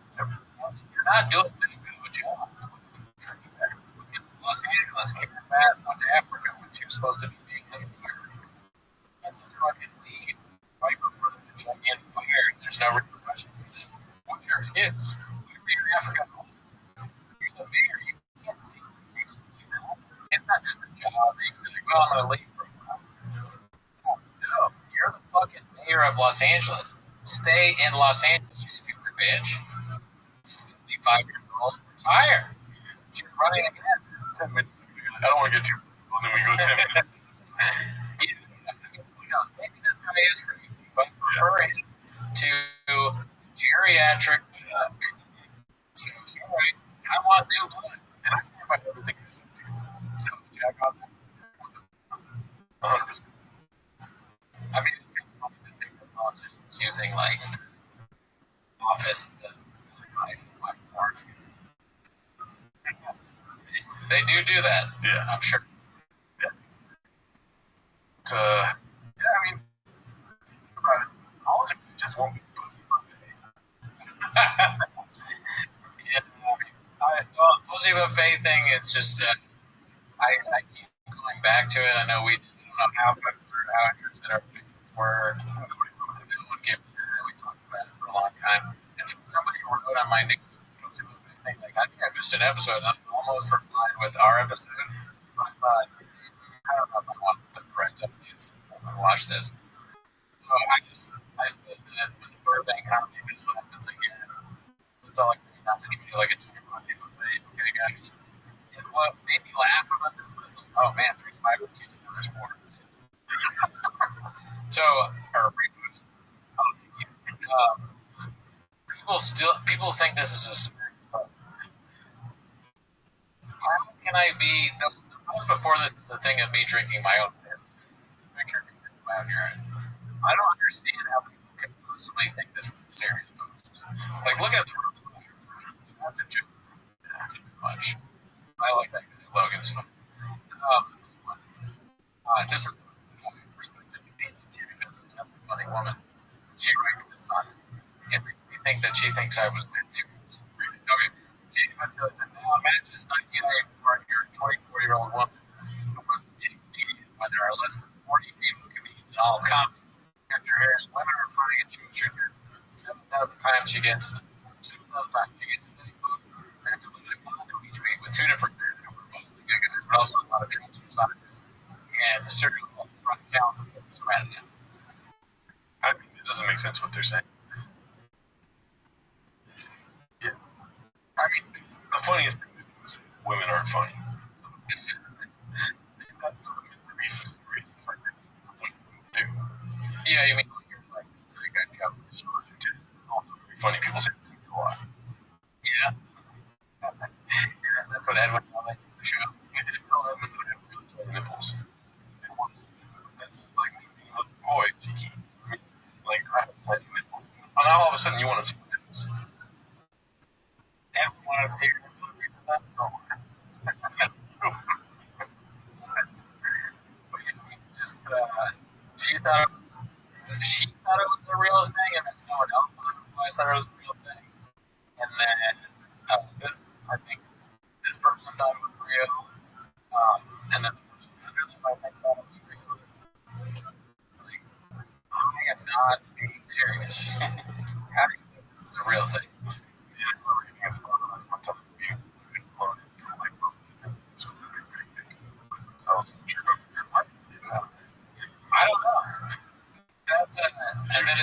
You're not doing very good of a job. In Los Angeles, Karen Bass went to Africa when she was supposed to be being here. And just fucking leave right before there's a gigantic fire. There's no repercussion for that. What's your excuse? You're in Africa. You're the mayor. You can't take vacations like that. It's not just a job. You can be like, well, I'm going to leave for a while. No, you're the fucking mayor of Los Angeles. Stay in Los Angeles, you stupid bitch. 75 years old, retire. Keep running again. 10 minutes. I don't want to get too long, then we go 10 minutes. Who knows? Maybe this guy is crazy, but prefer him to geriatric. So, sorry, I want new blood. And I stand by everything I said. Jack off. 100%. I mean, it's kind of funny to think that politicians using, like, office to fight and watch porn. They do that. Yeah. I'm sure. Yeah, I mean, politics just won't be pussy buffet. Yeah, I mean, well, pussy buffet thing, it's just, I keep going back to it. I know I don't know how interested our opinions were. No one gives a shit. We talked about it for a long time. And somebody wrote on my news pussy buffet thing, like, I think I missed an episode. I almost replied with our episode. But I thought, I don't know if I want to correct some of these when I watch this. So I said that when the Burbank comedy this happens again, it's all like not to treat it like a junior pussy buffet. Okay, guys. And what made me laugh about this was like, oh man, there's 5 kids and there's 4. So, or reboots. Oh, thank you. People think this is a serious stuff. How can I be the post before this is a thing of me drinking my own piss? It's a picture of me drinking my own urine. I don't understand how people can possibly think this is a serious post. Like, look at the replies. That's a joke. That's too much. I like that guy. Logan's funny. This is a respected comedian too, because it's a funny woman. She writes this on. It makes me think that she thinks I was dead serious. Okay. Jane Westfield said, now imagine it's 1994 and you're a 24-year-old woman who wants to be a comedian when there are less than 40 female comedians in all of comedy. After hearing women are funny and shows her tits 7,000 times she gets steady booked. They have to live in a condo each week with two different men who are mostly good guys, but also a lot of trumps or scientists. And a serial run accounts of them surrounding them. I mean, it doesn't make sense what they're saying. Yeah. I mean, the funniest thing to do is say women aren't funny. So, that's not meant to be serious. If I think it's the funniest thing to do. Yeah, you mean you're like, it's like a joke that shows your tits. Also, very funny. People say it a lot. Yeah. Yeah, that's what Edwin wanted to show. I did tell Edwin that I have really tight nipples. That's like me being a boy, cheeky. I mean, like, I have tiny nipples. And now all of a sudden you want to see my nipples. Everyone wanted to see your nipples. But yeah, just, she thought it was a real thing, and then someone else thought it was a real thing. And then, I think this person thought it was real. And then the person under them, I think, thought it was real. It's like, I am not being serious. How do you think this is a real thing? I don't know. That's and then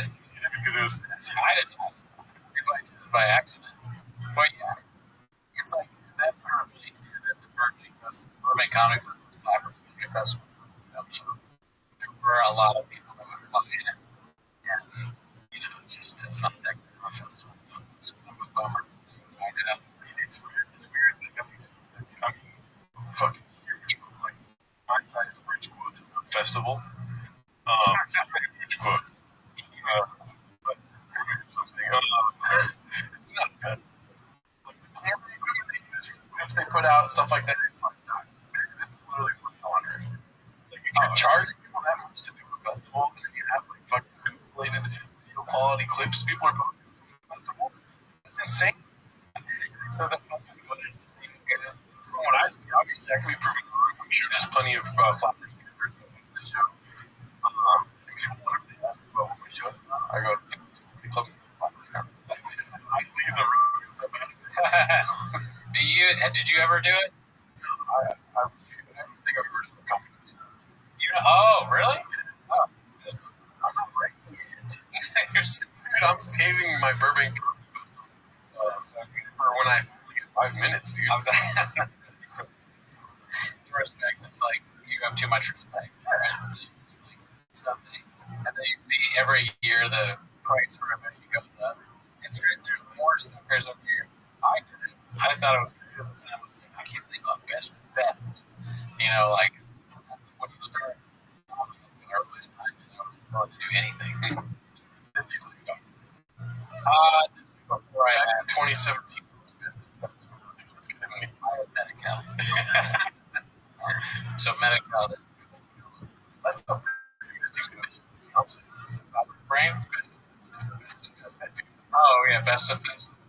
because it was. I didn't know. It by accident. But yeah, it's like that's kind of funny too that the Burbank Comedy Festival was 5% of the festival. There were a lot of people that would fly in, and it's not that good of a festival. It's kind of a bummer. Find out. It's weird. It's weird. They got these. I mean, fucking huge, like my size French quotes at a festival. Huge quotes. But it's not good. Like the camera equipment they use for the clips they put out, stuff like that. It's like, God, this is literally what you're wondering. Like if you're charging people that much to do a festival, and then you have like fucking insulated video quality clips people are putting from the festival. It's insane. So the fucking footage is even good. From what I see, obviously I can be proven wrong. I'm sure there's plenty of flappers and drifters that watch this show. Whenever they ask me about what my show is about, I go, it's a comedy club. I leave the room and stuff out of it. Did you ever do it? No, I don't think I've ever done a comedy festival. Oh, really? Oh, I'm not ready yet. Dude, I'm saving my Burbank Comedy Festival for when I finally get 5 minutes, dude. Respect. It's like you have too much respect. Right? Something. And then you see every year the price for admission goes up. There's more suckers every year. I did it. I thought it was great at the time. I was like, I can't think of best fest. Like when you start for our place behind me, I was willing to do anything. Did you do it? This is before I had 2017 was best fest. Let's get him. I had Medi-Cal. So Medi-Cal did. That's a existing condition. Brain? Best of fest. Oh, yeah, best of fest.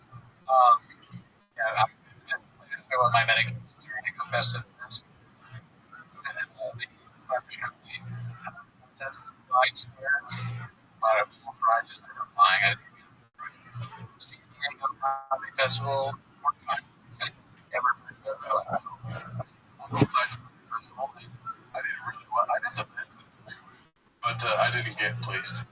Yeah, I'm just know what my medications are. I go best of fest. The 5% test, I swear. Bought a bowl of fries just for lying. I didn't even San Diego Comedy Festival, 45. Everybody I didn't really want. I did the best, but I didn't get placed.